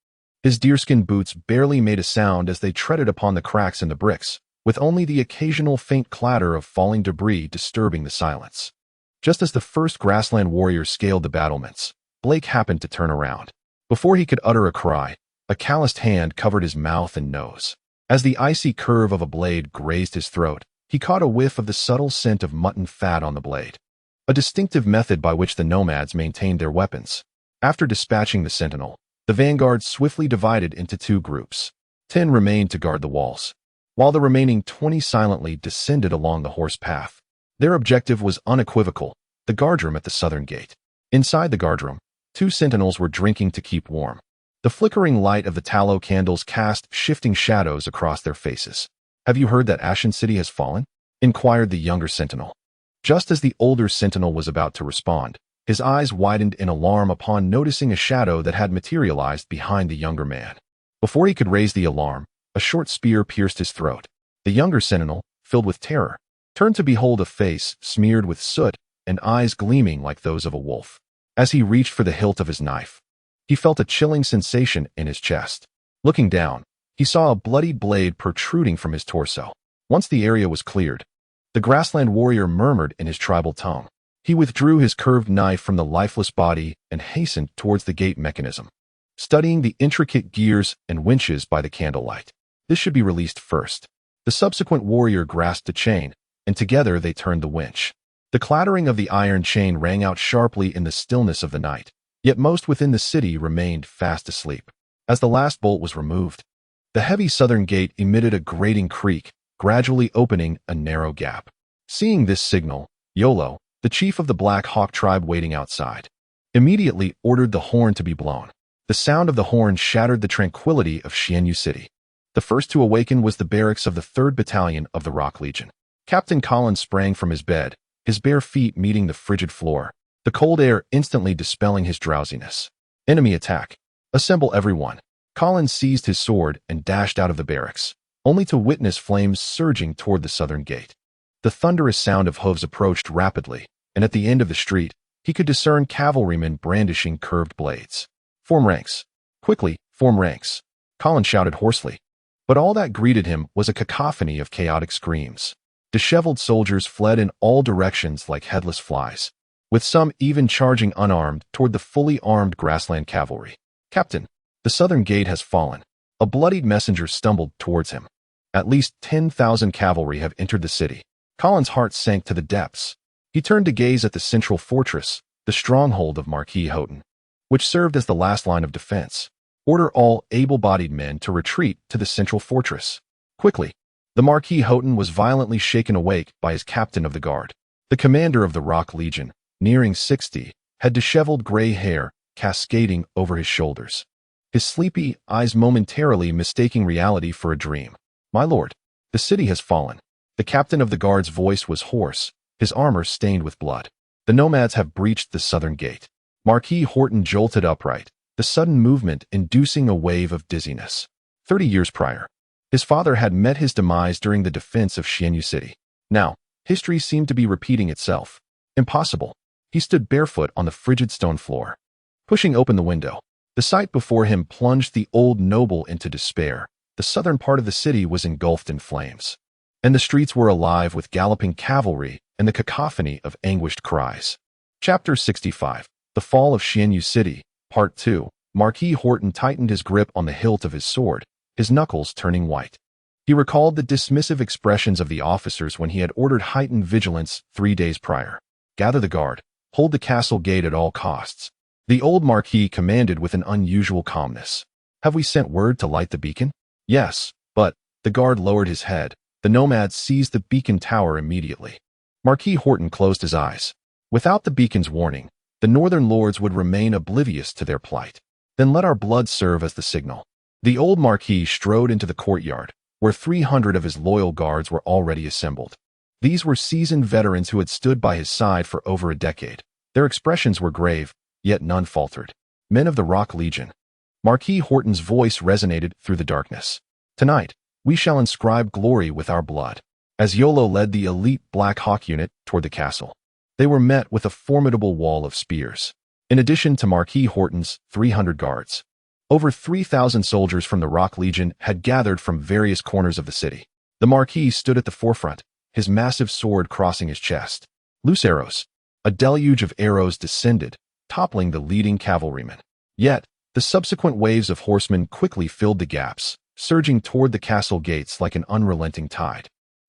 His deerskin boots barely made a sound as they treaded upon the cracks in the bricks, with only the occasional faint clatter of falling debris disturbing the silence. Just as the first grassland warrior scaled the battlements, Blake happened to turn around. Before he could utter a cry, a calloused hand covered his mouth and nose. As the icy curve of a blade grazed his throat, he caught a whiff of the subtle scent of mutton fat on the blade, a distinctive method by which the nomads maintained their weapons. After dispatching the sentinel, The vanguard swiftly divided into two groups. 10 remained to guard the walls, while the remaining 20 silently descended along the horse path. Their objective was unequivocal: the guardroom at the southern gate. Inside the guardroom, 2 sentinels were drinking to keep warm. The flickering light of the tallow candles cast shifting shadows across their faces. "Have you heard that Ashen City has fallen?" inquired the younger sentinel. Just as the older sentinel was about to respond, his eyes widened in alarm upon noticing a shadow that had materialized behind the younger man. Before he could raise the alarm, a short spear pierced his throat. The younger sentinel, filled with terror, turned to behold a face smeared with soot and eyes gleaming like those of a wolf. As he reached for the hilt of his knife, he felt a chilling sensation in his chest. Looking down, he saw a bloodied blade protruding from his torso. Once the area was cleared, the grassland warrior murmured in his tribal tongue. He withdrew his curved knife from the lifeless body and hastened towards the gate mechanism, studying the intricate gears and winches by the candlelight. This should be released first. The subsequent warrior grasped the chain, and together they turned the winch. The clattering of the iron chain rang out sharply in the stillness of the night, yet most within the city remained fast asleep. As the last bolt was removed, the heavy southern gate emitted a grating creak, gradually opening a narrow gap. Seeing this signal, Yolo, the chief of the Black Hawk tribe waiting outside, immediately ordered the horn to be blown. The sound of the horn shattered the tranquility of Xianyu City. The first to awaken was the barracks of the 3rd Battalion of the Rock Legion. Captain Collins sprang from his bed, his bare feet meeting the frigid floor, the cold air instantly dispelling his drowsiness. "Enemy attack. Assemble everyone." Collins seized his sword and dashed out of the barracks, only to witness flames surging toward the southern gate. The thunderous sound of hooves approached rapidly, and at the end of the street, he could discern cavalrymen brandishing curved blades. "Form ranks. Quickly, form ranks," Collins shouted hoarsely. But all that greeted him was a cacophony of chaotic screams. Disheveled soldiers fled in all directions like headless flies, with some even charging unarmed toward the fully armed grassland cavalry. "Captain, the southern gate has fallen." A bloodied messenger stumbled towards him. "At least 10,000 cavalry have entered the city." Collins' heart sank to the depths. He turned to gaze at the central fortress, the stronghold of Marquis Houghton, which served as the last line of defense. "Order all able-bodied men to retreat to the central fortress. Quickly." The Marquis Houghton was violently shaken awake by his captain of the guard. The commander of the Rock Legion, nearing 60, had disheveled gray hair cascading over his shoulders, his sleepy eyes momentarily mistaking reality for a dream. "My lord, the city has fallen." The captain of the guard's voice was hoarse, his armor stained with blood. "The nomads have breached the southern gate." Marquis Houghton jolted upright, the sudden movement inducing a wave of dizziness. 30 years prior, his father had met his demise during the defense of Xianyu City. Now, history seemed to be repeating itself. Impossible. He stood barefoot on the frigid stone floor. Pushing open the window, the sight before him plunged the old noble into despair. The southern part of the city was engulfed in flames, and the streets were alive with galloping cavalry and the cacophony of anguished cries. Chapter 65. The Fall of Xianyu City, Part 2. Marquis Houghton tightened his grip on the hilt of his sword, his knuckles turning white. He recalled the dismissive expressions of the officers when he had ordered heightened vigilance 3 days prior. "Gather the guard. Hold the castle gate at all costs." The old Marquis commanded with an unusual calmness. "Have we sent word to light the beacon?" "Yes, but..." The guard lowered his head. The nomads seized the beacon tower immediately. Marquis Houghton closed his eyes. Without the beacon's warning, the northern lords would remain oblivious to their plight. "Then let our blood serve as the signal." The old Marquis strode into the courtyard, where 300 of his loyal guards were already assembled. These were seasoned veterans who had stood by his side for over a decade. Their expressions were grave, yet none faltered. "Men of the Rock Legion." Marquis Houghton's voice resonated through the darkness. "Tonight, we shall inscribe glory with our blood." As Yolo led the elite Black Hawk unit toward the castle, they were met with a formidable wall of spears. In addition to Marquis Houghton's 300 guards, over 3,000 soldiers from the Rock Legion had gathered from various corners of the city. The Marquis stood at the forefront, his massive sword crossing his chest. Loose arrows. A deluge of arrows descended, toppling the leading cavalrymen. Yet, the subsequent waves of horsemen quickly filled the gaps, surging toward the castle gates like an unrelenting tide.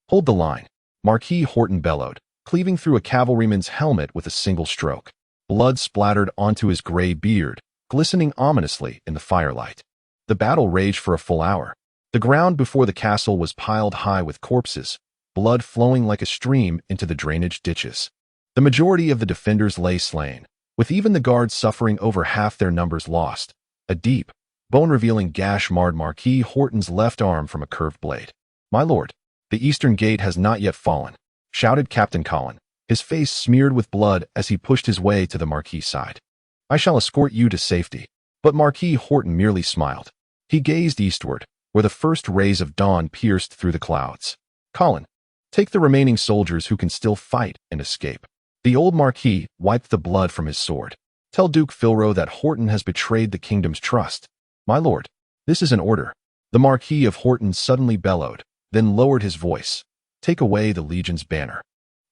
"Hold the line," Marquis Houghton bellowed, cleaving through a cavalryman's helmet with a single stroke. Blood splattered onto his gray beard, glistening ominously in the firelight. The battle raged for a full hour. The ground before the castle was piled high with corpses, blood flowing like a stream into the drainage ditches. The majority of the defenders lay slain, with even the guards suffering over half their numbers lost. A deep, bone-revealing gash marred Marquis Horton's left arm from a curved blade. "My lord, the eastern gate has not yet fallen," shouted Captain Colin, his face smeared with blood as he pushed his way to the Marquis' side. "I shall escort you to safety." But Marquis Horton merely smiled. He gazed eastward, where the first rays of dawn pierced through the clouds. "Colin, take the remaining soldiers who can still fight and escape." The old Marquis wiped the blood from his sword. "Tell Duke Philro that Horton has betrayed the kingdom's trust." "My lord, this is an order." The Marquis of Horton suddenly bellowed, then lowered his voice. "Take away the Legion's banner.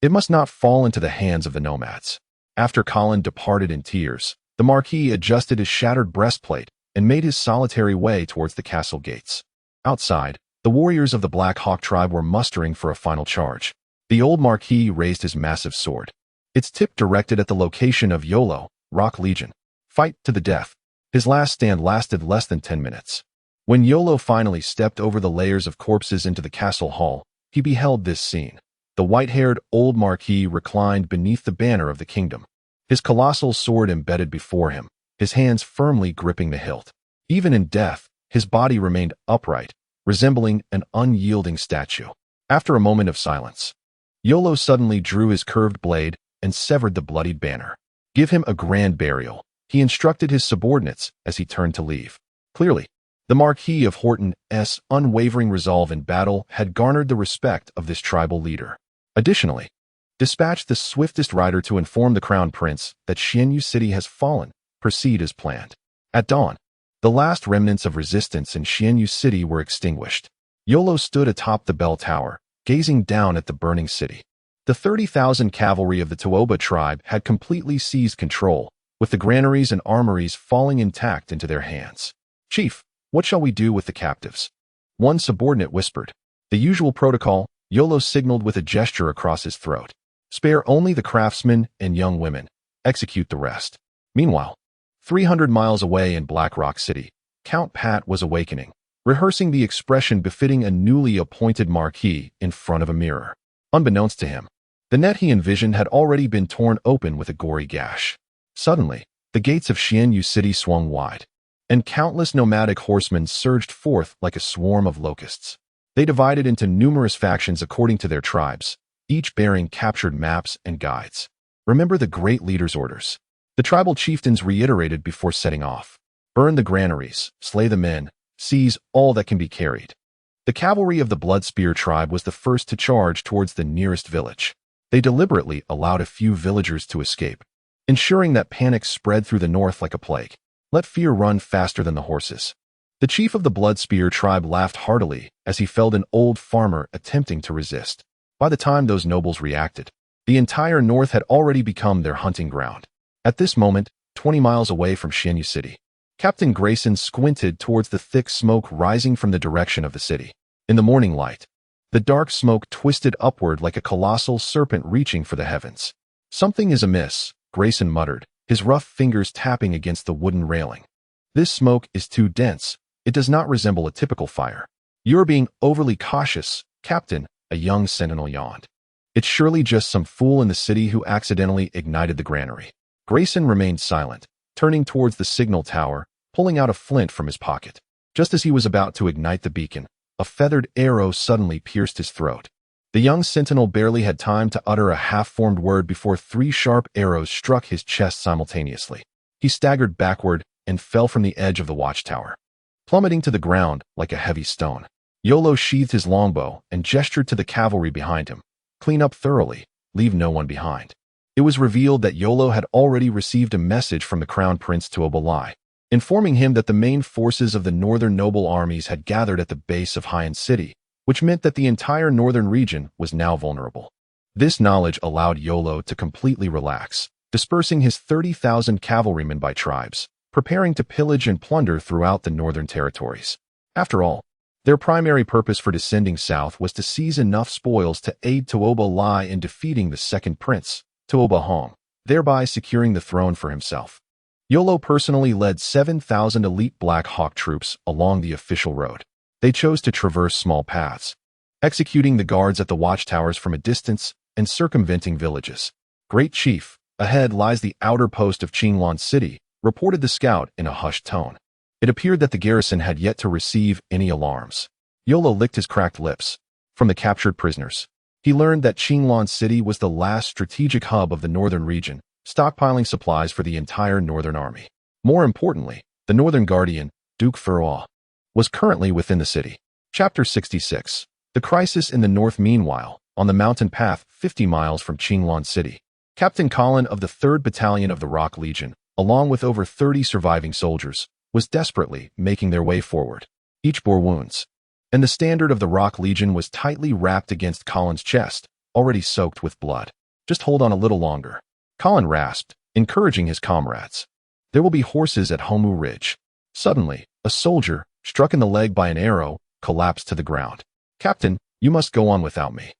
It must not fall into the hands of the nomads." After Colin departed in tears, the Marquis adjusted his shattered breastplate and made his solitary way towards the castle gates. Outside, the warriors of the Black Hawk tribe were mustering for a final charge. The old Marquis raised his massive sword, its tip directed at the location of Yolo, Rock Legion. Fight to the death. His last stand lasted less than 10 minutes. When Yolo finally stepped over the layers of corpses into the castle hall, he beheld this scene. The white-haired old Marquis reclined beneath the banner of the kingdom, his colossal sword embedded before him, his hands firmly gripping the hilt. Even in death, his body remained upright, resembling an unyielding statue. After a moment of silence, Yolo suddenly drew his curved blade and severed the bloodied banner. "Give him a grand burial," he instructed his subordinates as he turned to leave. Clearly, the Marquis of Horton's unwavering resolve in battle had garnered the respect of this tribal leader. Additionally, dispatch the swiftest rider to inform the Crown Prince that Xianyu City has fallen. Proceed as planned. At dawn, the last remnants of resistance in Xianyu City were extinguished. Yolo stood atop the bell tower, gazing down at the burning city. The 30,000 cavalry of the toEmperorvia tribe had completely seized control, with the granaries and armories falling intact into their hands. "Chief, what shall we do with the captives?" one subordinate whispered. The usual protocol, Yolo signaled with a gesture across his throat. "Spare only the craftsmen and young women. Execute the rest." Meanwhile, 300 miles away in Black Rock City, Count Pat was awakening, rehearsing the expression befitting a newly appointed marquis in front of a mirror. Unbeknownst to him, the net he envisioned had already been torn open with a gory gash. Suddenly, the gates of Xianyu City swung wide, and countless nomadic horsemen surged forth like a swarm of locusts. They divided into numerous factions according to their tribes, each bearing captured maps and guides. "Remember the great leader's orders," the tribal chieftains reiterated before setting off. "Burn the granaries, slay the men, seize all that can be carried." The cavalry of the Bloodspear tribe was the first to charge towards the nearest village. They deliberately allowed a few villagers to escape, ensuring that panic spread through the north like a plague. Let fear run faster than the horses. The chief of the Bloodspear tribe laughed heartily as he felled an old farmer attempting to resist. By the time those nobles reacted, the entire north had already become their hunting ground. At this moment, 20 miles away from Xianyu City, Captain Grayson squinted towards the thick smoke rising from the direction of the city. In the morning light, the dark smoke twisted upward like a colossal serpent reaching for the heavens. "Something is amiss," Grayson muttered, his rough fingers tapping against the wooden railing. "This smoke is too dense. It does not resemble a typical fire." "You're being overly cautious, Captain," a young sentinel yawned. "It's surely just some fool in the city who accidentally ignited the granary." Grayson remained silent, turning towards the signal tower, pulling out a flint from his pocket. Just as he was about to ignite the beacon, a feathered arrow suddenly pierced his throat. The young sentinel barely had time to utter a half-formed word before 3 sharp arrows struck his chest simultaneously. He staggered backward and fell from the edge of the watchtower, plummeting to the ground like a heavy stone. Yolo sheathed his longbow and gestured to the cavalry behind him. "Clean up thoroughly, leave no one behind." It was revealed that Yolo had already received a message from the Crown Prince toEmperorvia, informing him that the main forces of the northern noble armies had gathered at the base of Haiyan City, which meant that the entire northern region was now vulnerable. This knowledge allowed Yolo to completely relax, dispersing his 30,000 cavalrymen by tribes, preparing to pillage and plunder throughout the northern territories. After all, their primary purpose for descending south was to seize enough spoils to aid toEmperorvia in defeating the second prince, toEmperor Hong, thereby securing the throne for himself. Yolo personally led 7,000 elite Black Hawk troops along the official road. They chose to traverse small paths, executing the guards at the watchtowers from a distance and circumventing villages. Great Chief, ahead lies the outer post of Qinglan City, reported the scout in a hushed tone. It appeared that the garrison had yet to receive any alarms. Yolo licked his cracked lips. From the captured prisoners, he learned that Qinglan City was the last strategic hub of the northern region, stockpiling supplies for the entire northern army. More importantly, the northern guardian, ConquerorTransmigrated, was currently within the city. Chapter 66. The crisis in the north. Meanwhile, on the mountain path 50 miles from Qinglan City, Captain Colin of the 3rd Battalion of the Rock Legion, along with over 30 surviving soldiers, was desperately making their way forward. Each bore wounds, and the standard of the Rock Legion was tightly wrapped against Colin's chest, already soaked with blood. Just hold on a little longer, Colin rasped, encouraging his comrades. There will be horses at Homu Ridge. Suddenly, a soldier, struck in the leg by an arrow, collapsed to the ground. Captain, you must go on without me.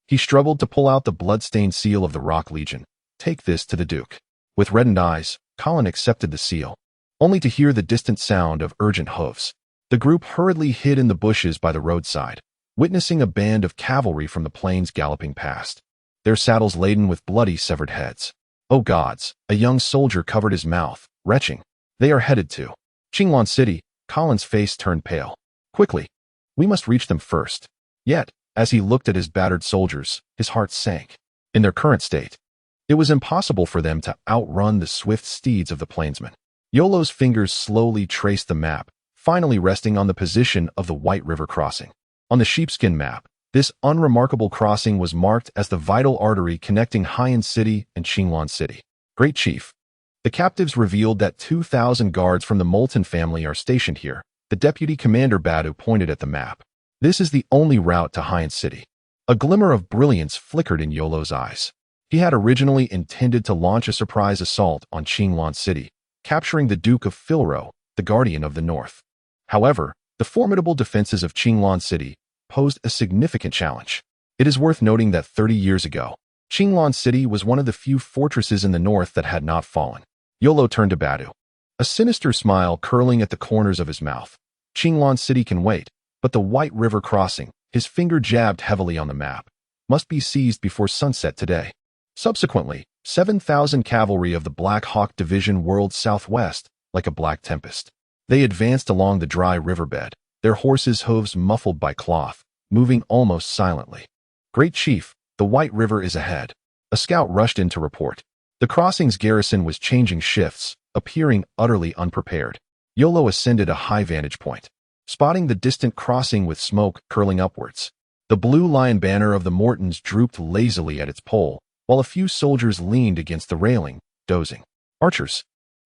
He struggled to pull out the blood-stained seal of the Rock Legion. Take this to the Duke. With reddened eyes, Colin accepted the seal, only to hear the distant sound of urgent hoofs. The group hurriedly hid in the bushes by the roadside, witnessing a band of cavalry from the plains galloping past, their saddles laden with bloody severed heads. Oh gods, a young soldier covered his mouth, retching. They are headed to Qinglan City. Colin's face turned pale. Quickly, we must reach them first. Yet, as he looked at his battered soldiers, his heart sank. In their current state, it was impossible for them to outrun the swift steeds of the plainsmen. Yolo's fingers slowly traced the map, finally resting on the position of the White River crossing. On the sheepskin map, this unremarkable crossing was marked as the vital artery connecting Haiyan City and Qinglan City. Great Chief, the captives revealed that 2,000 guards from the Moulton family are stationed here. The deputy commander Badu pointed at the map. This is the only route to Haiyan City. A glimmer of brilliance flickered in Yolo's eyes. He had originally intended to launch a surprise assault on Qinglan City, capturing the Duke of Filro, the Guardian of the North. However, the formidable defenses of Qinglan City posed a significant challenge. It is worth noting that 30 years ago, Qinglan City was one of the few fortresses in the north that had not fallen. Yolo turned to Badu, a sinister smile curling at the corners of his mouth. Qinglan City can wait, but the White River crossing, his finger jabbed heavily on the map, must be seized before sunset today. Subsequently, 7,000 cavalry of the Black Hawk Division whirled southwest like a black tempest. They advanced along the dry riverbed, their horses' hooves muffled by cloth, moving almost silently. Great Chief, the White River is ahead. A scout rushed in to report. The crossing's garrison was changing shifts, appearing utterly unprepared. Yolo ascended a high vantage point, spotting the distant crossing with smoke curling upwards. The blue lion banner of the Mortons drooped lazily at its pole, while a few soldiers leaned against the railing, dozing. Archers,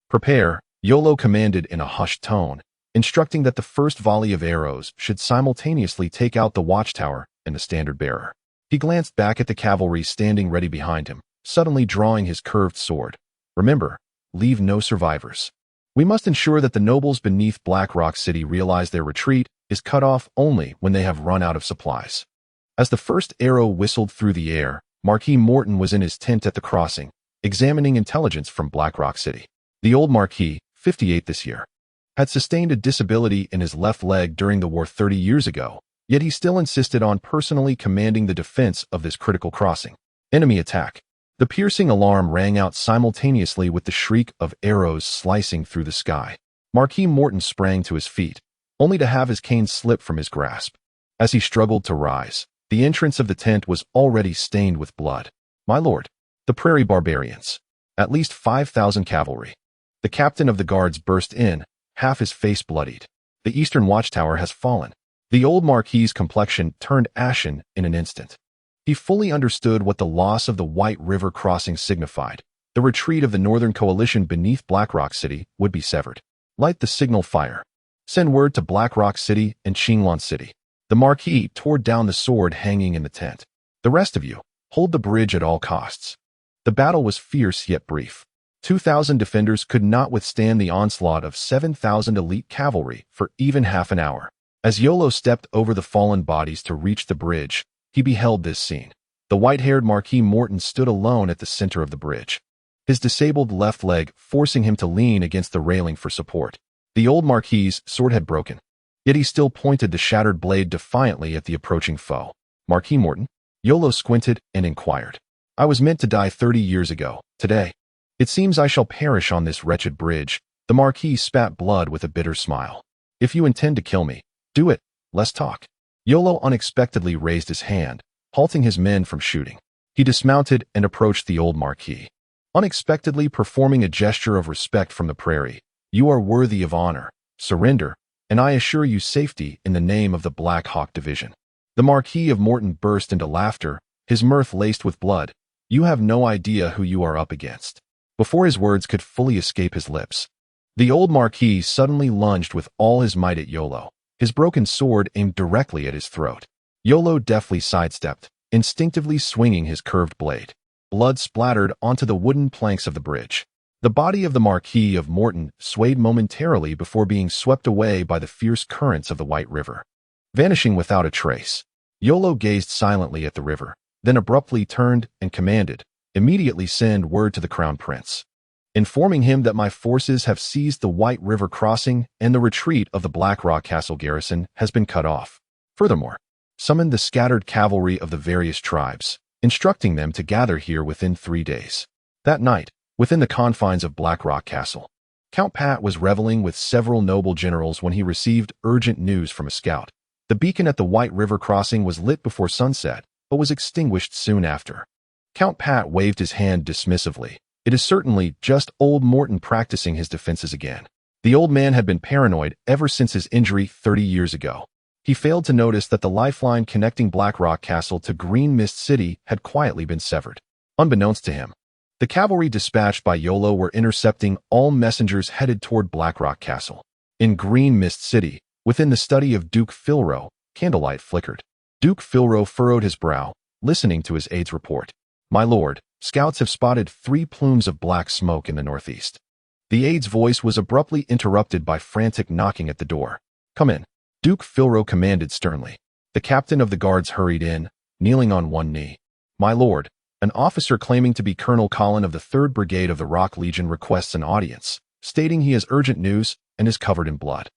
prepare, Yolo commanded in a hushed tone, instructing that the first volley of arrows should simultaneously take out the watchtower and the standard-bearer. He glanced back at the cavalry standing ready behind him, suddenly drawing his curved sword. Remember, leave no survivors. We must ensure that the nobles beneath Black Rock City realize their retreat is cut off only when they have run out of supplies. As the first arrow whistled through the air, Marquis Morton was in his tent at the crossing, examining intelligence from Black Rock City. The old Marquis, 58 this year, had sustained a disability in his left leg during the war 30 years ago, yet he still insisted on personally commanding the defense of this critical crossing. Enemy attack. The piercing alarm rang out simultaneously with the shriek of arrows slicing through the sky. Marquis Morton sprang to his feet, only to have his cane slip from his grasp. As he struggled to rise, the entrance of the tent was already stained with blood. My lord, the prairie barbarians. At least 5,000 cavalry. The captain of the guards burst in, half his face bloodied. The eastern watchtower has fallen. The old Marquis's complexion turned ashen in an instant. He fully understood what the loss of the White River crossing signified. The retreat of the Northern Coalition beneath Black Rock City would be severed. Light the signal fire. Send word to Black Rock City and Qinglan City. The Marquis tore down the sword hanging in the tent. The rest of you, hold the bridge at all costs. The battle was fierce yet brief. 2,000 defenders could not withstand the onslaught of 7,000 elite cavalry for even half an hour. As Yolo stepped over the fallen bodies to reach the bridge, he beheld this scene. The white-haired Marquis Morton stood alone at the center of the bridge. his disabled left leg forcing him to lean against the railing for support. The old Marquis's sword had broken, yet he still pointed the shattered blade defiantly at the approaching foe. "Marquis Morton?" Iolo squinted and inquired. "I was meant to die 30 years ago, today. It seems I shall perish on this wretched bridge." The Marquis spat blood with a bitter smile. "If you intend to kill me, do it. Less talk." Iolo unexpectedly raised his hand, halting his men from shooting. He dismounted and approached the old Marquis, unexpectedly performing a gesture of respect from the prairie. "You are worthy of honor. Surrender, and I assure you safety in the name of the Black Hawk Division." The Marquis of Morton burst into laughter, his mirth laced with blood. "You have no idea who you are up against." Before his words could fully escape his lips, the old Marquis suddenly lunged with all his might at Iolo, his broken sword aimed directly at his throat. Iolo deftly sidestepped, instinctively swinging his curved blade. Blood splattered onto the wooden planks of the bridge. The body of the Marquis of Morton swayed momentarily before being swept away by the fierce currents of the White River, vanishing without a trace. Iolo gazed silently at the river, then abruptly turned and commanded, "Immediately send word to the Crown Prince, informing him that my forces have seized the White River crossing and the retreat of the Black Rock Castle garrison has been cut off. Furthermore, summon the scattered cavalry of the various tribes, instructing them to gather here within 3 days." That night, within the confines of Black Rock Castle, Count Pat was reveling with several noble generals when he received urgent news from a scout. The beacon at the White River crossing was lit before sunset, but was extinguished soon after. Count Pat waved his hand dismissively. "It is certainly just old Morton practicing his defenses again." The old man had been paranoid ever since his injury 30 years ago. He failed to notice that the lifeline connecting Black Rock Castle to Green Mist City had quietly been severed. Unbeknownst to him, the cavalry dispatched by Iolo were intercepting all messengers headed toward Black Rock Castle. In Green Mist City, within the study of Duke Philro, candlelight flickered. Duke Philro furrowed his brow, listening to his aide's report. "My lord, scouts have spotted 3 plumes of black smoke in the northeast." The aide's voice was abruptly interrupted by frantic knocking at the door. "Come in," Duke Philro commanded sternly. The captain of the guards hurried in, kneeling on one knee. "My lord, an officer claiming to be Colonel Colin of the 3rd Brigade of the Rock Legion requests an audience, stating he has urgent news and is covered in blood."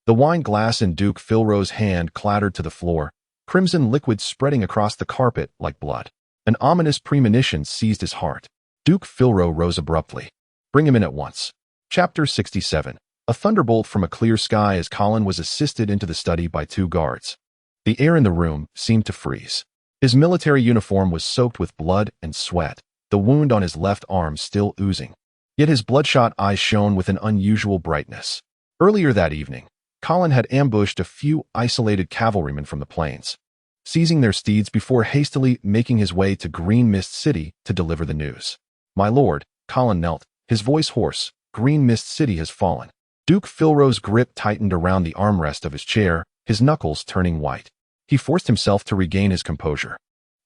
The wine glass in Duke Philro's hand clattered to the floor, crimson liquid spreading across the carpet like blood. An ominous premonition seized his heart. Duke Philro rose abruptly. "Bring him in at once." Chapter 67. A thunderbolt from a clear sky as Colin was assisted into the study by 2 guards. The air in the room seemed to freeze. His military uniform was soaked with blood and sweat, the wound on his left arm still oozing. Yet his bloodshot eyes shone with an unusual brightness. Earlier that evening, Colin had ambushed a few isolated cavalrymen from the plains, seizing their steeds before hastily making his way to Green Mist City to deliver the news. "My lord," Colin knelt, his voice hoarse, "Green Mist City has fallen." Duke Philro's grip tightened around the armrest of his chair, his knuckles turning white. He forced himself to regain his composure,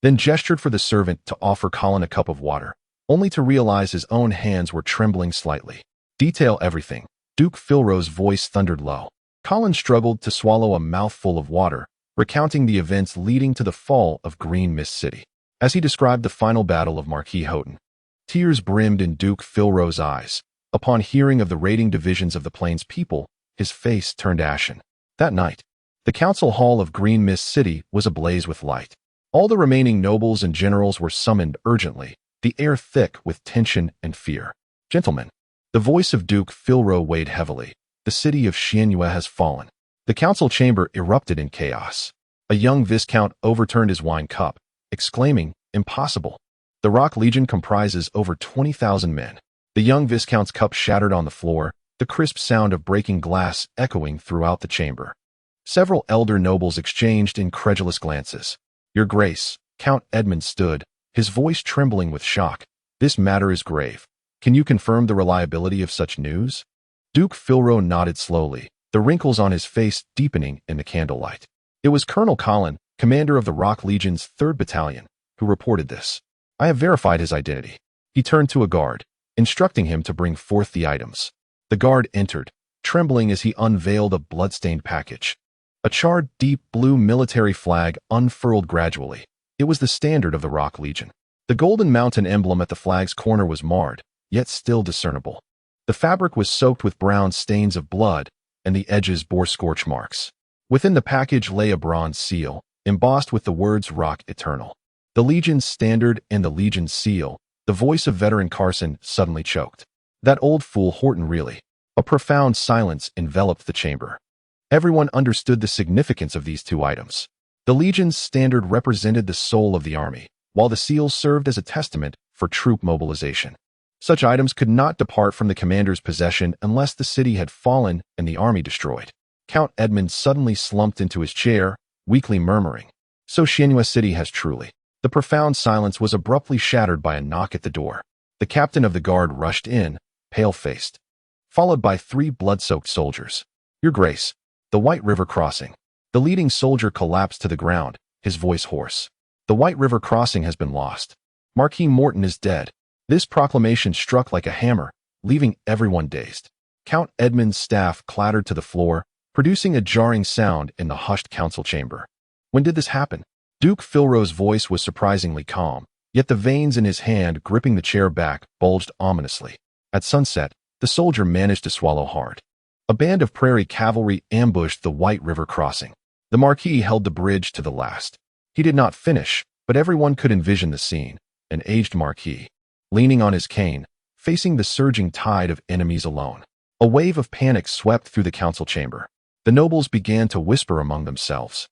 then gestured for the servant to offer Colin a cup of water, only to realize his own hands were trembling slightly. "Detail everything," Duke Philro's voice thundered low. Colin struggled to swallow a mouthful of water, recounting the events leading to the fall of Green Mist City. As he described the final battle of Marquis Houghton, tears brimmed in Duke Philro's eyes. Upon hearing of the raiding divisions of the Plains people, his face turned ashen. That night, the council hall of Green Mist City was ablaze with light. All the remaining nobles and generals were summoned urgently, the air thick with tension and fear. "Gentlemen," the voice of Duke Philro weighed heavily, "the city of Xianyue has fallen." The council chamber erupted in chaos. A young viscount overturned his wine cup, exclaiming, "Impossible. The Rock Legion comprises over 20,000 men." The young viscount's cup shattered on the floor, the crisp sound of breaking glass echoing throughout the chamber. Several elder nobles exchanged incredulous glances. "Your Grace," Count Edmund stood, his voice trembling with shock. "This matter is grave. Can you confirm the reliability of such news?" Duke Philro nodded slowly, the wrinkles on his face deepening in the candlelight. It was Colonel Colin, commander of the Rock Legion's 3rd Battalion, who reported this. "I have verified his identity." He turned to a guard, instructing him to bring forth the items. The guard entered, trembling as he unveiled a blood-stained package. A charred deep blue military flag unfurled gradually. It was the standard of the Rock Legion. The golden mountain emblem at the flag's corner was marred, yet still discernible. The fabric was soaked with brown stains of blood, and the edges bore scorch marks. Within the package lay a bronze seal, embossed with the words Rock Eternal. The Legion's standard and the Legion's seal. The voice of veteran Carson suddenly choked. That old fool Horton really. A profound silence enveloped the chamber. Everyone understood the significance of these two items. The Legion's standard represented the soul of the army, while the seal served as a testament for troop mobilization. Such items could not depart from the commander's possession unless the city had fallen and the army destroyed. Count Edmund suddenly slumped into his chair, weakly murmuring, "So Shenhua City has truly." The profound silence was abruptly shattered by a knock at the door. The captain of the guard rushed in, pale-faced, followed by 3 blood-soaked soldiers. "Your Grace, the White River Crossing." The leading soldier collapsed to the ground, his voice hoarse. "The White River Crossing has been lost. Marquis Morton is dead." This proclamation struck like a hammer, leaving everyone dazed. Count Edmund's staff clattered to the floor, producing a jarring sound in the hushed council chamber. "When did this happen?" Duke Philro's voice was surprisingly calm, yet the veins in his hand gripping the chair back bulged ominously. At sunset, the soldier managed to swallow hard. A band of prairie cavalry ambushed the White River Crossing. The Marquis held the bridge to the last. He did not finish, but everyone could envision the scene. An aged Marquis, leaning on his cane, facing the surging tide of enemies alone. A wave of panic swept through the council chamber. The nobles began to whisper among themselves.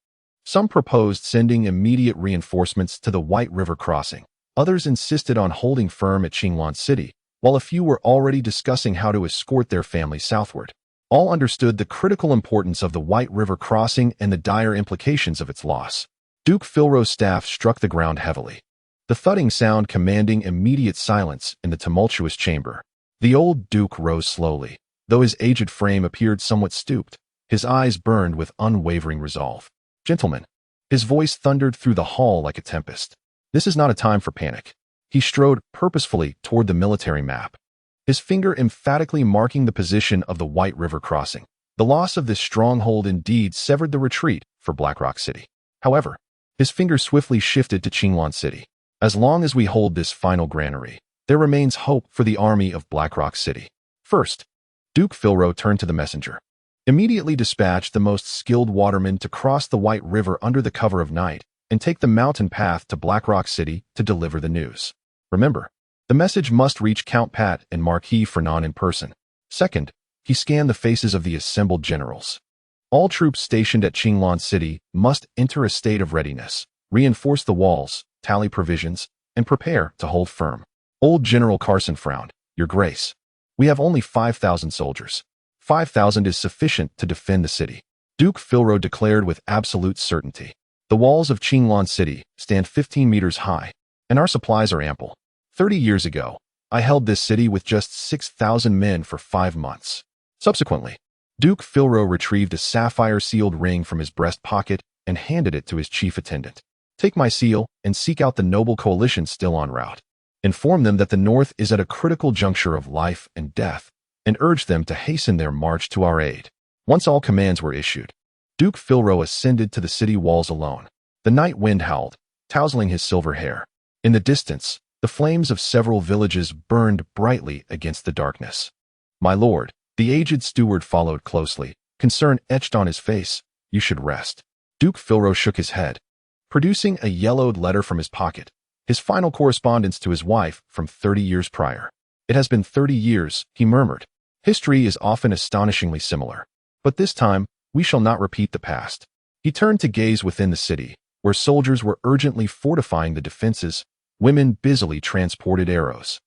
Some proposed sending immediate reinforcements to the White River Crossing. Others insisted on holding firm at Qinglan City, while a few were already discussing how to escort their families southward. All understood the critical importance of the White River Crossing and the dire implications of its loss. Duke Philro's staff struck the ground heavily, the thudding sound commanding immediate silence in the tumultuous chamber. The old Duke rose slowly, though his aged frame appeared somewhat stooped. His eyes burned with unwavering resolve. "Gentlemen," his voice thundered through the hall like a tempest. "This is not a time for panic." He strode purposefully toward the military map, his finger emphatically marking the position of the White River Crossing. The loss of this stronghold indeed severed the retreat for Blackrock City. However, his finger swiftly shifted to Qinglan City. "As long as we hold this final granary, there remains hope for the army of Blackrock City." First, Duke Philro turned to the messenger. "Immediately dispatch the most skilled watermen to cross the White River under the cover of night and take the mountain path to Blackrock City to deliver the news. Remember, the message must reach Count Pat and Marquis Fernand in person." Second, he scanned the faces of the assembled generals. All troops stationed at Qinglan City must enter a state of readiness, reinforce the walls, tally provisions, and prepare to hold firm. Old General Carson frowned. "Your Grace, we have only 5,000 soldiers. 5,000 is sufficient to defend the city." Duke Philro declared with absolute certainty. "The walls of Qinglan City stand 15 meters high, and our supplies are ample. 30 years ago, I held this city with just 6,000 men for 5 months. Subsequently, Duke Philro retrieved a sapphire-sealed ring from his breast pocket and handed it to his chief attendant. "Take my seal and seek out the noble coalition still en route. Inform them that the North is at a critical juncture of life and death, and urge them to hasten their march to our aid." Once all commands were issued, Duke Philro ascended to the city walls alone. The night wind howled, tousling his silver hair. In the distance, the flames of several villages burned brightly against the darkness. "My lord," the aged steward followed closely, concern etched on his face. "You should rest." Duke Philro shook his head, producing a yellowed letter from his pocket, his final correspondence to his wife from 30 years prior. "It has been 30 years, he murmured. "History is often astonishingly similar. But this time, we shall not repeat the past." He turned to gaze within the city, where soldiers were urgently fortifying the defenses, women busily transported arrows,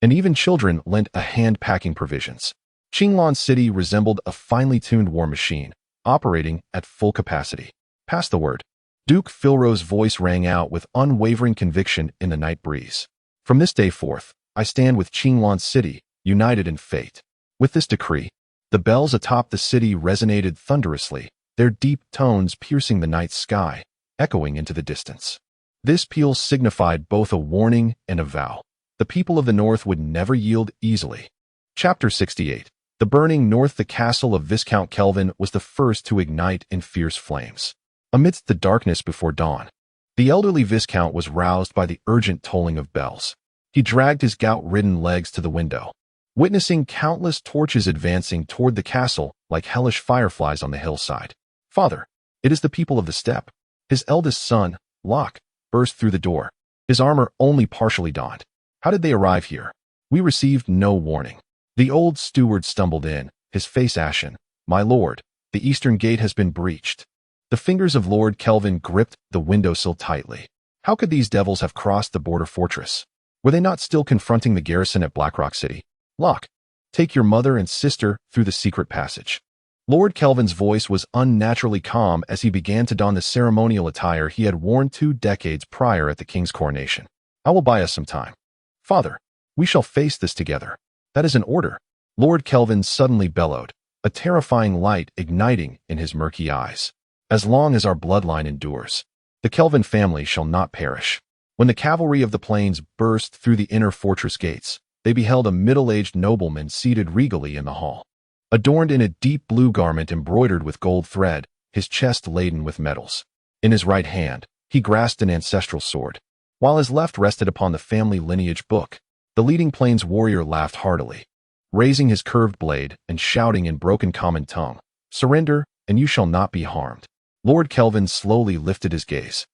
and even children lent a hand packing provisions. Qinglan City resembled a finely tuned war machine, operating at full capacity. "Pass the word." Duke Philro's voice rang out with unwavering conviction in the night breeze. "From this day forth, I stand with Qinglan City, united in fate." With this decree, the bells atop the city resonated thunderously, their deep tones piercing the night sky, echoing into the distance. This peal signified both a warning and a vow. The people of the North would never yield easily. Chapter 68. The burning north. The castle of Viscount Kelvin was the first to ignite in fierce flames. Amidst the darkness before dawn, the elderly Viscount was roused by the urgent tolling of bells. He dragged his gout-ridden legs to the window, witnessing countless torches advancing toward the castle like hellish fireflies on the hillside. "Father, it is the people of the steppe." His eldest son, Locke, burst through the door, his armor only partially donned. "How did they arrive here?" "We received no warning." The old steward stumbled in, his face ashen. "My lord, the eastern gate has been breached." The fingers of Lord Kelvin gripped the windowsill tightly. How could these devils have crossed the border fortress? Were they not still confronting the garrison at Blackrock City? "Locke, take your mother and sister through the secret passage." Lord Kelvin's voice was unnaturally calm as he began to don the ceremonial attire he had worn 2 decades prior at the king's coronation. "I will buy us some time." "Father, we shall face this together." "That is an order," Lord Kelvin suddenly bellowed, a terrifying light igniting in his murky eyes. "As long as our bloodline endures, the Kelvin family shall not perish." When the cavalry of the plains burst through the inner fortress gates, they beheld a middle-aged nobleman seated regally in the hall. Adorned in a deep blue garment embroidered with gold thread, his chest laden with medals. In his right hand, he grasped an ancestral sword, while his left rested upon the family lineage book. The leading plains warrior laughed heartily, raising his curved blade and shouting in broken common tongue, "Surrender, and you shall not be harmed." Lord Kelvin slowly lifted his gaze,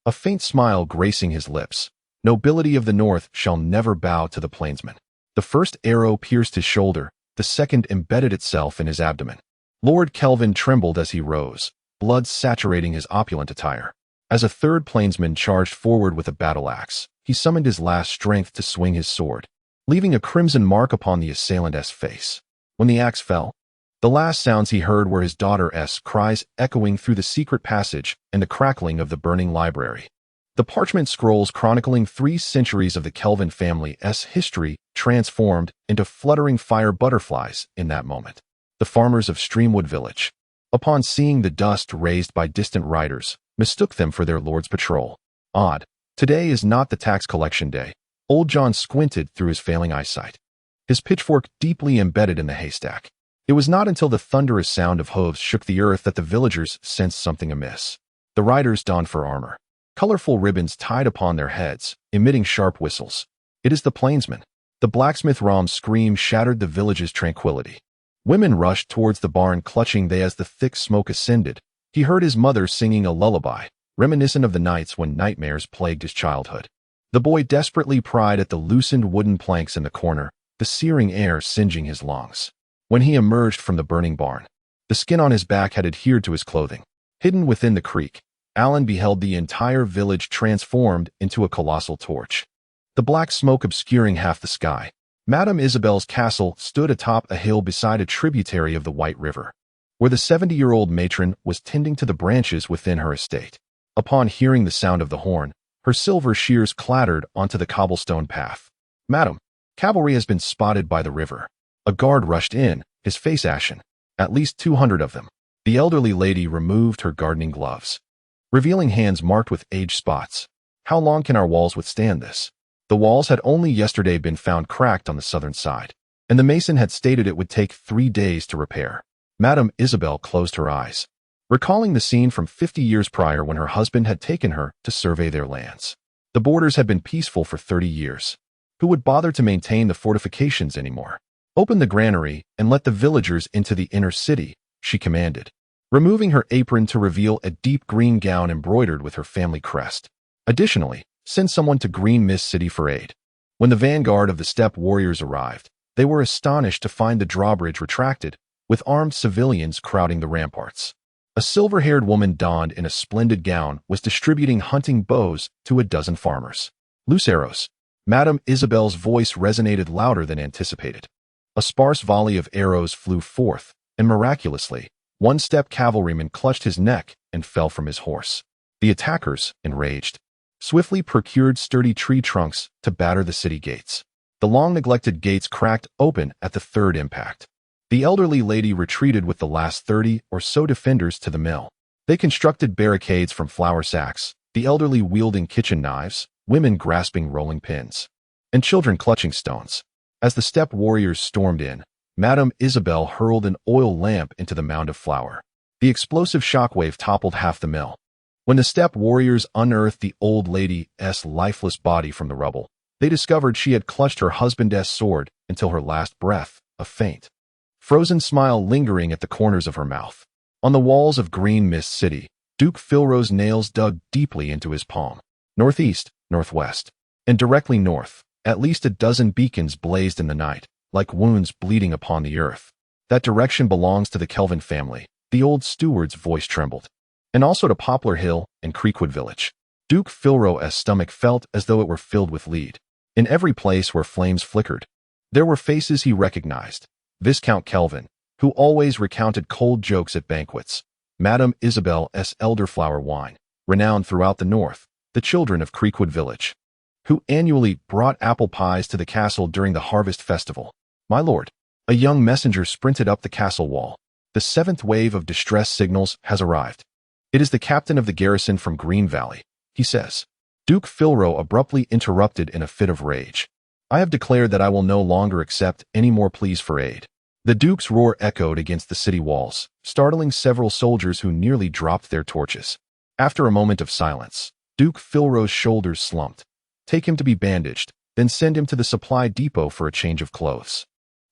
a faint smile gracing his lips. "Nobility of the north shall never bow to the plainsman." The first arrow pierced his shoulder, the second embedded itself in his abdomen. Lord Kelvin trembled as he rose, blood saturating his opulent attire. As a third plainsman charged forward with a battle axe, he summoned his last strength to swing his sword, leaving a crimson mark upon the assailant's face. When the axe fell, the last sounds he heard were his daughter's cries echoing through the secret passage and the crackling of the burning library. The parchment scrolls chronicling 3 centuries of the Kelvin family's history transformed into fluttering fire butterflies in that moment. The farmers of Streamwood Village, upon seeing the dust raised by distant riders, mistook them for their lord's patrol. "Odd. Today is not the tax collection day." Old John squinted through his failing eyesight, his pitchfork deeply embedded in the haystack. It was not until the thunderous sound of hooves shook the earth that the villagers sensed something amiss. The riders donned for armor, colorful ribbons tied upon their heads, emitting sharp whistles. "It is the plainsmen." The blacksmith Ram's scream shattered the village's tranquility. Women rushed towards the barn clutching they as the thick smoke ascended. He heard his mother singing a lullaby, reminiscent of the nights when nightmares plagued his childhood. The boy desperately pried at the loosened wooden planks in the corner, the searing air singeing his lungs. When he emerged from the burning barn, the skin on his back had adhered to his clothing. Hidden within the creek, Alan beheld the entire village transformed into a colossal torch, the black smoke obscuring half the sky. Madame Isabel's castle stood atop a hill beside a tributary of the White River, where the 70-year-old matron was tending to the branches within her estate. Upon hearing the sound of the horn, her silver shears clattered onto the cobblestone path. "Madam, cavalry has been spotted by the river." A guard rushed in, his face ashen. At least 200 of them. The elderly lady removed her gardening gloves, revealing hands marked with age spots. "How long can our walls withstand this?" The walls had only yesterday been found cracked on the southern side, and the mason had stated it would take 3 days to repair. Madame Isabel closed her eyes, recalling the scene from 50 years prior when her husband had taken her to survey their lands. The borders had been peaceful for 30 years. Who would bother to maintain the fortifications anymore? "Open the granary and let the villagers into the inner city," she commanded, removing her apron to reveal a deep green gown embroidered with her family crest. "Additionally, send someone to Green Mist City for aid." When the vanguard of the steppe warriors arrived, they were astonished to find the drawbridge retracted, with armed civilians crowding the ramparts. A silver-haired woman donned in a splendid gown was distributing hunting bows to a dozen farmers. "Loose arrows." Madame Isabel's voice resonated louder than anticipated. A sparse volley of arrows flew forth, and miraculously, one steppe cavalryman clutched his neck and fell from his horse. The attackers, enraged, swiftly procured sturdy tree trunks to batter the city gates. The long-neglected gates cracked open at the third impact. The elderly lady retreated with the last 30 or so defenders to the mill. They constructed barricades from flour sacks, the elderly wielding kitchen knives, women grasping rolling pins, and children clutching stones. As the steppe warriors stormed in, Madame Isabel hurled an oil lamp into the mound of flour. The explosive shockwave toppled half the mill. When the steppe warriors unearthed the old lady's lifeless body from the rubble, They discovered she had clutched her husband's sword until her last breath, a faint, frozen smile lingering at the corners of her mouth. On the walls of Green Mist City, Duke Philro's nails dug deeply into his palm. Northeast, northwest, and directly north, at least a dozen beacons blazed in the night, like wounds bleeding upon the earth. That direction belongs to the Kelvin family, the old steward's voice trembled. And also to Poplar Hill and Creekwood Village. Duke Philro's stomach felt as though it were filled with lead. In every place where flames flickered, there were faces he recognized. Viscount Kelvin, who always recounted cold jokes at banquets. Madame Isabel's elderflower wine, renowned throughout the north. The children of Creekwood Village, who annually brought apple pies to the castle during the harvest festival. My lord, a young messenger sprinted up the castle wall. The 7th wave of distress signals has arrived. It is the captain of the garrison from Green Valley, he says. Duke Philro abruptly interrupted in a fit of rage. I have declared that I will no longer accept any more pleas for aid. The Duke's roar echoed against the city walls, startling several soldiers who nearly dropped their torches. After a moment of silence, Duke Philro's shoulders slumped. Take him to be bandaged, then send him to the supply depot for a change of clothes.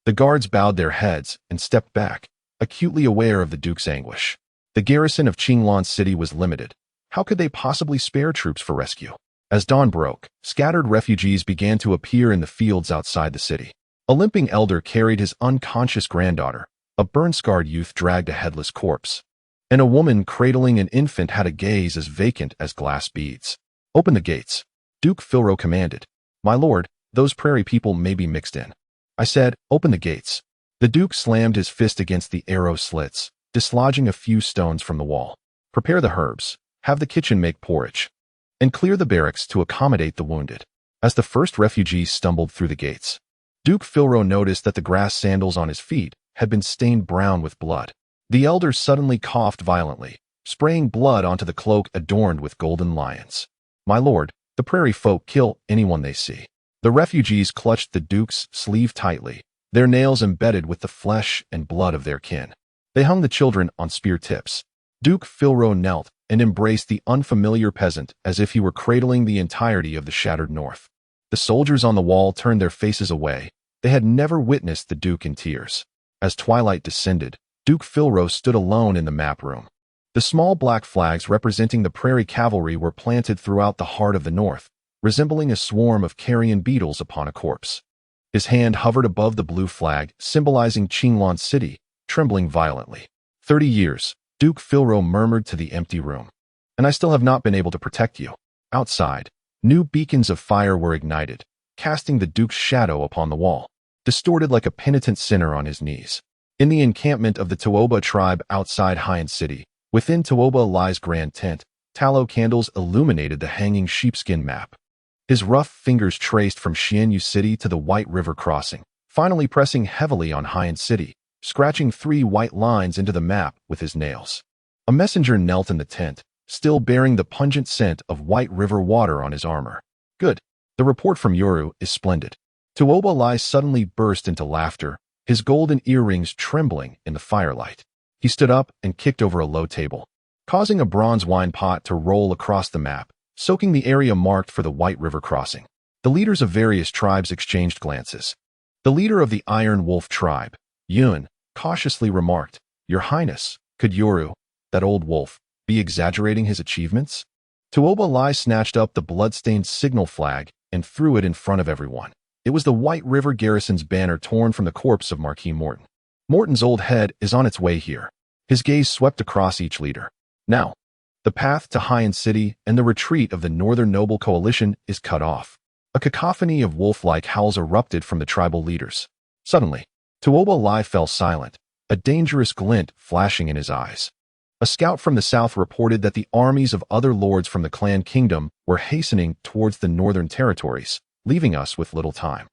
The guards bowed their heads and stepped back, acutely aware of the Duke's anguish. The garrison of Qinglan City was limited. How could they possibly spare troops for rescue? As dawn broke, scattered refugees began to appear in the fields outside the city. A limping elder carried his unconscious granddaughter. A burn-scarred youth dragged a headless corpse. And a woman cradling an infant had a gaze as vacant as glass beads. Open the gates, Duke Philro commanded. My lord, those prairie people may be mixed in. I said, open the gates. The Duke slammed his fist against the arrow slits, dislodging a few stones from the wall. Prepare the herbs, have the kitchen make porridge, and clear the barracks to accommodate the wounded. As the first refugees stumbled through the gates, Duke Philro noticed that the grass sandals on his feet had been stained brown with blood. The elder suddenly coughed violently, spraying blood onto the cloak adorned with golden lions. My lord, the prairie folk kill anyone they see. The refugees clutched the Duke's sleeve tightly, their nails embedded with the flesh and blood of their kin. They hung the children on spear tips. Duke Philro knelt and embraced the unfamiliar peasant as if he were cradling the entirety of the shattered north. The soldiers on the wall turned their faces away. They had never witnessed the Duke in tears. As twilight descended, Duke Philro stood alone in the map room. The small black flags representing the prairie cavalry were planted throughout the heart of the north, resembling a swarm of carrion beetles upon a corpse. His hand hovered above the blue flag, symbolizing Qinglan City, trembling violently. 30 years, Duke Philro murmured to the empty room. And I still have not been able to protect you. Outside, new beacons of fire were ignited, casting the Duke's shadow upon the wall, distorted like a penitent sinner on his knees. In the encampment of the toEmperor tribe outside Haiyan City, within toEmperor Lai's grand tent, tallow candles illuminated the hanging sheepskin map. His rough fingers traced from Xianyu City to the White River crossing, finally pressing heavily on Haiyan City, scratching 3 white lines into the map with his nails. A messenger knelt in the tent, still bearing the pungent scent of White River water on his armor. Good. The report from Yoru is splendid. toEmperor Lai suddenly burst into laughter, his golden earrings trembling in the firelight. He stood up and kicked over a low table, causing a bronze wine pot to roll across the map, soaking the area marked for the White River crossing. The leaders of various tribes exchanged glances. The leader of the Iron Wolf tribe, Yun, cautiously remarked, Your Highness, could Yoru, that old wolf, be exaggerating his achievements? toEmperor Lai snatched up the blood-stained signal flag and threw it in front of everyone. It was the White River garrison's banner torn from the corpse of Marquis Morton. Morton's old head is on its way here. His gaze swept across each leader. Now, the path to Haiyan City and the retreat of the Northern Noble Coalition is cut off. A cacophony of wolf-like howls erupted from the tribal leaders. Suddenly, toEmperor Lai fell silent, a dangerous glint flashing in his eyes. A scout from the south reported that the armies of other lords from the clan kingdom were hastening towards the northern territories, leaving us with little time.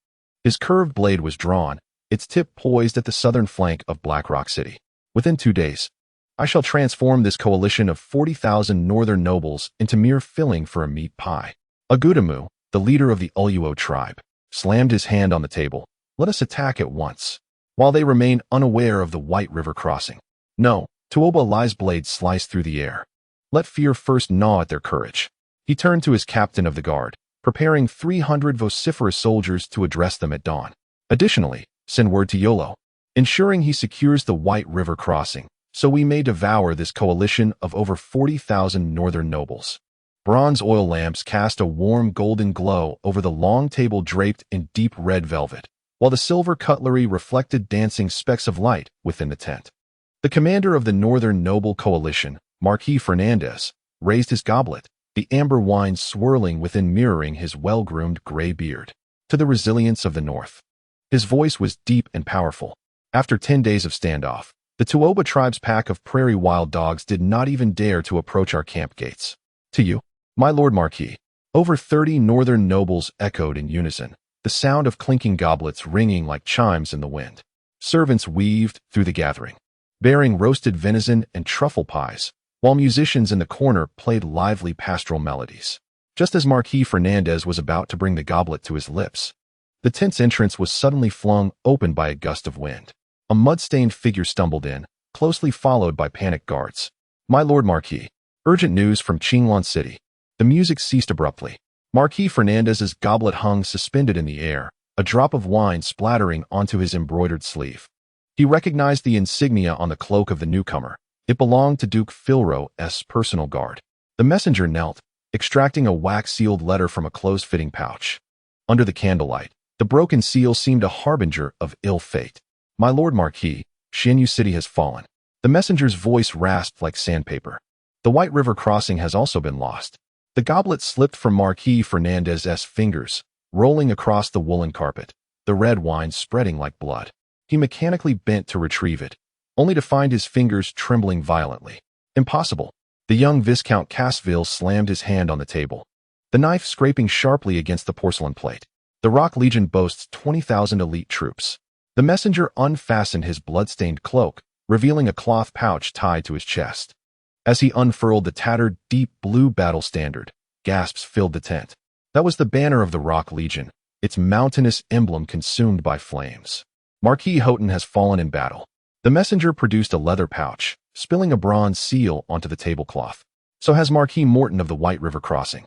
His curved blade was drawn, its tip poised at the southern flank of Black Rock City. Within 2 days, I shall transform this coalition of 40,000 northern nobles into mere filling for a meat pie. Agutamu, the leader of the Uluo tribe, slammed his hand on the table. Let us attack at once, while they remain unaware of the White River crossing. No, toEmperor Lai's blade sliced through the air. Let fear first gnaw at their courage. He turned to his captain of the guard. preparing 300 vociferous soldiers to address them at dawn. Additionally, send word to Yolo, ensuring he secures the White River crossing, so we may devour this coalition of over 40,000 northern nobles. Bronze oil lamps cast a warm golden glow over the long table draped in deep red velvet, while the silver cutlery reflected dancing specks of light within the tent. The commander of the Northern Noble Coalition, Marquis Fernandez, raised his goblet, the amber wine swirling within mirroring his well-groomed gray beard, to the resilience of the North. His voice was deep and powerful. After 10 days of standoff, the Tuoba tribe's pack of prairie wild dogs did not even dare to approach our camp gates. To you, my Lord Marquis. Over 30 northern nobles echoed in unison, the sound of clinking goblets ringing like chimes in the wind. Servants weaved through the gathering, bearing roasted venison and truffle pies, while musicians in the corner played lively pastoral melodies. Just as Marquis Fernandez was about to bring the goblet to his lips, the tent's entrance was suddenly flung open by a gust of wind. A mud-stained figure stumbled in, closely followed by panicked guards. My Lord Marquis. Urgent news from Qinglan City. The music ceased abruptly. Marquis Fernandez's goblet hung suspended in the air, a drop of wine splattering onto his embroidered sleeve. He recognized the insignia on the cloak of the newcomer. It belonged to Duke Philro's personal guard. The messenger knelt, extracting a wax-sealed letter from a close-fitting pouch. Under the candlelight, the broken seal seemed a harbinger of ill fate. My Lord Marquis, Xianyu City has fallen. The messenger's voice rasped like sandpaper. The White River crossing has also been lost. The goblet slipped from Marquis Fernandez's fingers, rolling across the woolen carpet, the red wine spreading like blood. He mechanically bent to retrieve it, only to find his fingers trembling violently. Impossible. The young Viscount Cassville slammed his hand on the table, the knife scraping sharply against the porcelain plate. The Rock Legion boasts 20,000 elite troops. The messenger unfastened his blood-stained cloak, revealing a cloth pouch tied to his chest. As he unfurled the tattered, deep blue battle standard, gasps filled the tent. That was the banner of the Rock Legion, its mountainous emblem consumed by flames. Marquis Houghton has fallen in battle. The messenger produced a leather pouch, spilling a bronze seal onto the tablecloth. So has Marquis Morton of the White River Crossing.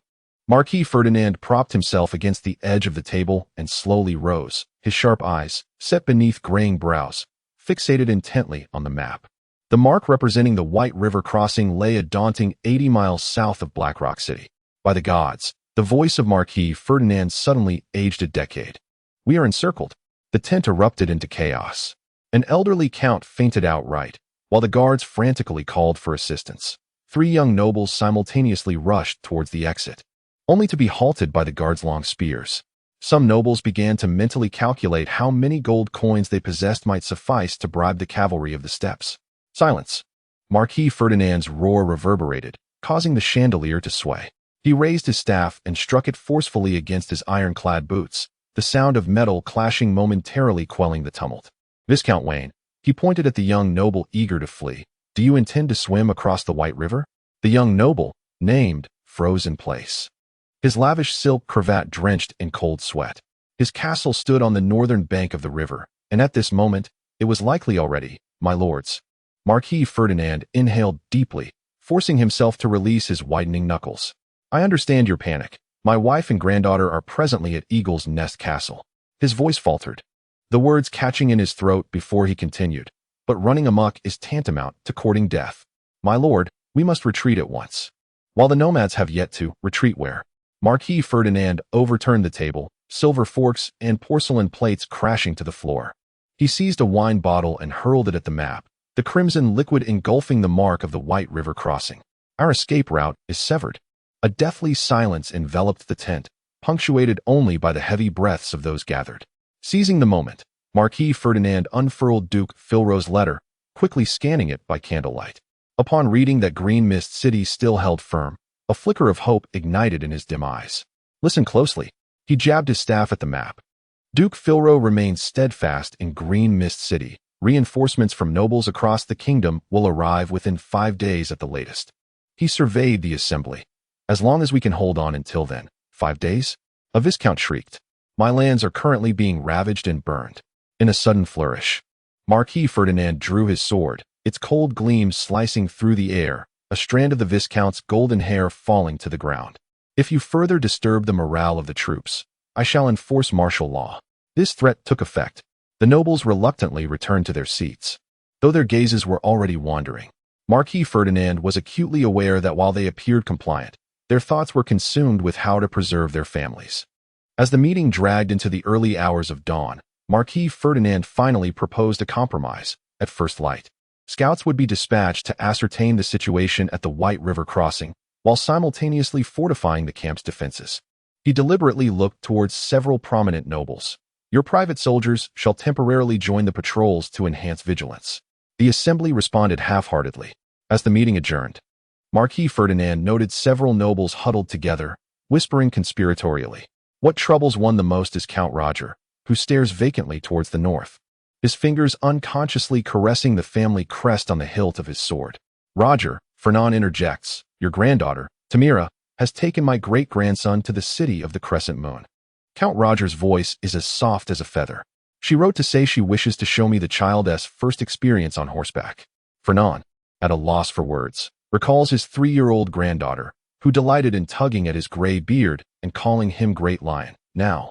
Marquis Ferdinand propped himself against the edge of the table and slowly rose, his sharp eyes, set beneath graying brows, fixated intently on the map. The mark representing the White River Crossing lay a daunting 80 miles south of Black Rock City. By the gods, the voice of Marquis Ferdinand suddenly aged a decade. We are encircled. The tent erupted into chaos. An elderly count fainted outright, while the guards frantically called for assistance. 3 young nobles simultaneously rushed towards the exit, only to be halted by the guards' long spears. Some nobles began to mentally calculate how many gold coins they possessed might suffice to bribe the cavalry of the steppes. Silence. Marquis Ferdinand's roar reverberated, causing the chandelier to sway. He raised his staff and struck it forcefully against his ironclad boots, the sound of metal clashing momentarily quelling the tumult. Viscount Wayne, he pointed at the young noble eager to flee. Do you intend to swim across the White River? The young noble, named, froze in place. His lavish silk cravat drenched in cold sweat. His castle stood on the northern bank of the river, and at this moment, it was likely already, my lords. Marquis Ferdinand inhaled deeply, forcing himself to release his widening knuckles. I understand your panic. My wife and granddaughter are presently at Eagle's Nest Castle. His voice faltered, the words catching in his throat before he continued. But running amok is tantamount to courting death. My lord, we must retreat at once. While the nomads have yet to retreat where? Marquis Ferdinand overturned the table, silver forks and porcelain plates crashing to the floor. He seized a wine bottle and hurled it at the map, the crimson liquid engulfing the mark of the White River Crossing. Our escape route is severed. A deathly silence enveloped the tent, punctuated only by the heavy breaths of those gathered. Seizing the moment, Marquis Ferdinand unfurled Duke Philro's letter, quickly scanning it by candlelight. Upon reading that Green Mist City still held firm, a flicker of hope ignited in his dim eyes. Listen closely. He jabbed his staff at the map. Duke Philro remains steadfast in Green Mist City. Reinforcements from nobles across the kingdom will arrive within 5 days at the latest. He surveyed the assembly. As long as we can hold on until then. 5 days? A viscount shrieked. My lands are currently being ravaged and burned. In a sudden flourish, Marquis Ferdinand drew his sword, its cold gleam slicing through the air, a strand of the viscount's golden hair falling to the ground. If you further disturb the morale of the troops, I shall enforce martial law. This threat took effect. The nobles reluctantly returned to their seats, though their gazes were already wandering. Marquis Ferdinand was acutely aware that while they appeared compliant, their thoughts were consumed with how to preserve their families. As the meeting dragged into the early hours of dawn, Marquis Ferdinand finally proposed a compromise. At first light, scouts would be dispatched to ascertain the situation at the White River crossing, while simultaneously fortifying the camp's defenses. He deliberately looked towards several prominent nobles. Your private soldiers shall temporarily join the patrols to enhance vigilance. The assembly responded half-heartedly. As the meeting adjourned, Marquis Ferdinand noted several nobles huddled together, whispering conspiratorially. What troubles one the most is Count Roger, who stares vacantly towards the north, his fingers unconsciously caressing the family crest on the hilt of his sword. Roger, Fernand interjects, your granddaughter, Tamira, has taken my great-grandson to the city of the crescent moon. Count Roger's voice is as soft as a feather. She wrote to say she wishes to show me the child's first experience on horseback. Fernand, at a loss for words, recalls his 3-year-old granddaughter, who delighted in tugging at his gray beard and calling him Great Lion. Now,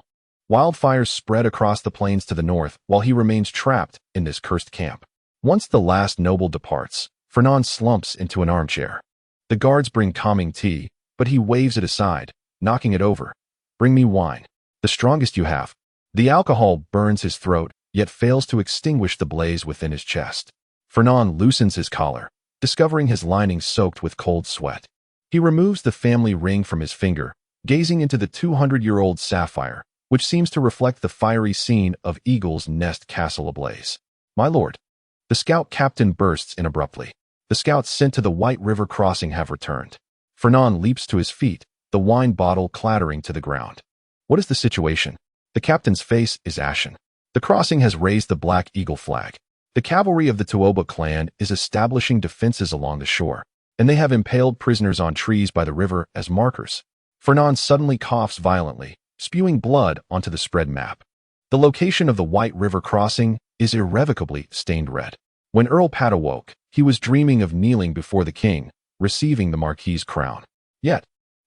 wildfires spread across the plains to the north while he remains trapped in this cursed camp. Once the last noble departs, Fernand slumps into an armchair. The guards bring calming tea, but he waves it aside, knocking it over. Bring me wine. The strongest you have. The alcohol burns his throat, yet fails to extinguish the blaze within his chest. Fernand loosens his collar, discovering his lining soaked with cold sweat. He removes the family ring from his finger, gazing into the 200-year-old sapphire, which seems to reflect the fiery scene of Eagle's Nest Castle ablaze. My lord. The scout captain bursts in abruptly. The scouts sent to the White River crossing have returned. Fernand leaps to his feet, the wine bottle clattering to the ground. What is the situation? The captain's face is ashen. The crossing has raised the Black Eagle flag. The cavalry of the Toba clan is establishing defenses along the shore, and they have impaled prisoners on trees by the river as markers. Fernand suddenly coughs violently, spewing blood onto the spread map. The location of the White River crossing is irrevocably stained red. When Earl Pat awoke, he was dreaming of kneeling before the king, receiving the Marquis's crown. Yet,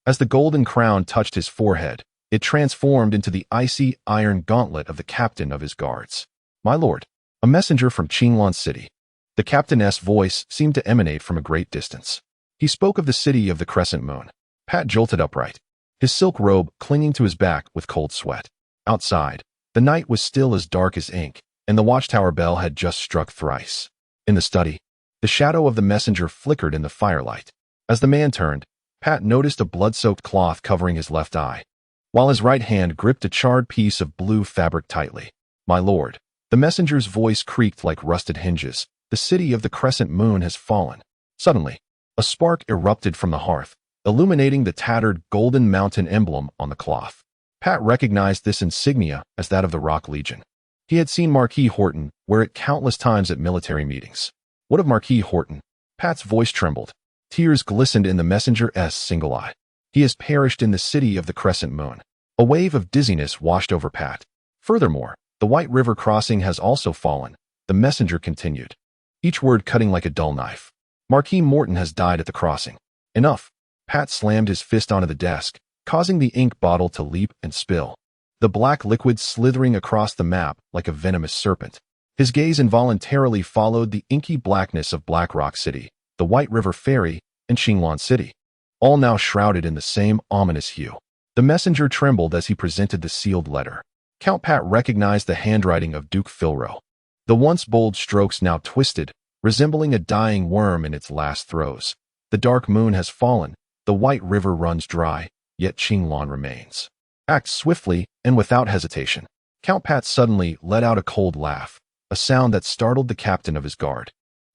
as the golden crown touched his forehead, it transformed into the icy iron gauntlet of the captain of his guards. My lord, a messenger from Qinglan City. The captain's voice seemed to emanate from a great distance. He spoke of the city of the crescent moon. Pat jolted upright, his silk robe clinging to his back with cold sweat. Outside, the night was still as dark as ink, and the watchtower bell had just struck thrice. In the study, the shadow of the messenger flickered in the firelight. As the man turned, Pat noticed a blood-soaked cloth covering his left eye, while his right hand gripped a charred piece of blue fabric tightly. My lord, the messenger's voice creaked like rusted hinges. The city of the crescent moon has fallen. Suddenly, a spark erupted from the hearth, illuminating the tattered golden mountain emblem on the cloth. Pat recognized this insignia as that of the Rock Legion. He had seen Marquis Horton wear it countless times at military meetings. What of Marquis Horton? Pat's voice trembled. Tears glistened in the messenger's single eye. He has perished in the city of the crescent moon. A wave of dizziness washed over Pat. Furthermore, the White River crossing has also fallen, the messenger continued, each word cutting like a dull knife. Marquis Morton has died at the crossing. Enough. Pat slammed his fist onto the desk, causing the ink bottle to leap and spill, the black liquid slithering across the map like a venomous serpent. His gaze involuntarily followed the inky blackness of Black Rock City, the White River Ferry, and Qinglan City, all now shrouded in the same ominous hue. The messenger trembled as he presented the sealed letter. Count Pat recognized the handwriting of Duke Filro. The once bold strokes now twisted, resembling a dying worm in its last throes. The dark moon has fallen, the White River runs dry, yet Qinglan remains. Act swiftly and without hesitation. Count Pat suddenly let out a cold laugh, a sound that startled the captain of his guard,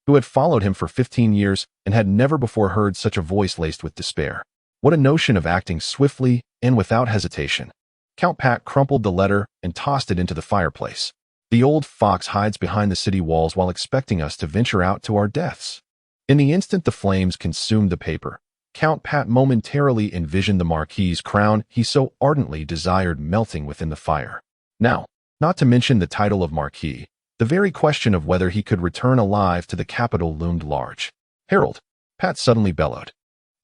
who had followed him for 15 years and had never before heard such a voice laced with despair. What a notion of acting swiftly and without hesitation. Count Pat crumpled the letter and tossed it into the fireplace. The old fox hides behind the city walls while expecting us to venture out to our deaths. In the instant the flames consumed the paper, Count Pat momentarily envisioned the Marquis's crown he so ardently desired melting within the fire. Now, not to mention the title of Marquis, the very question of whether he could return alive to the capital loomed large. Herald, Pat suddenly bellowed.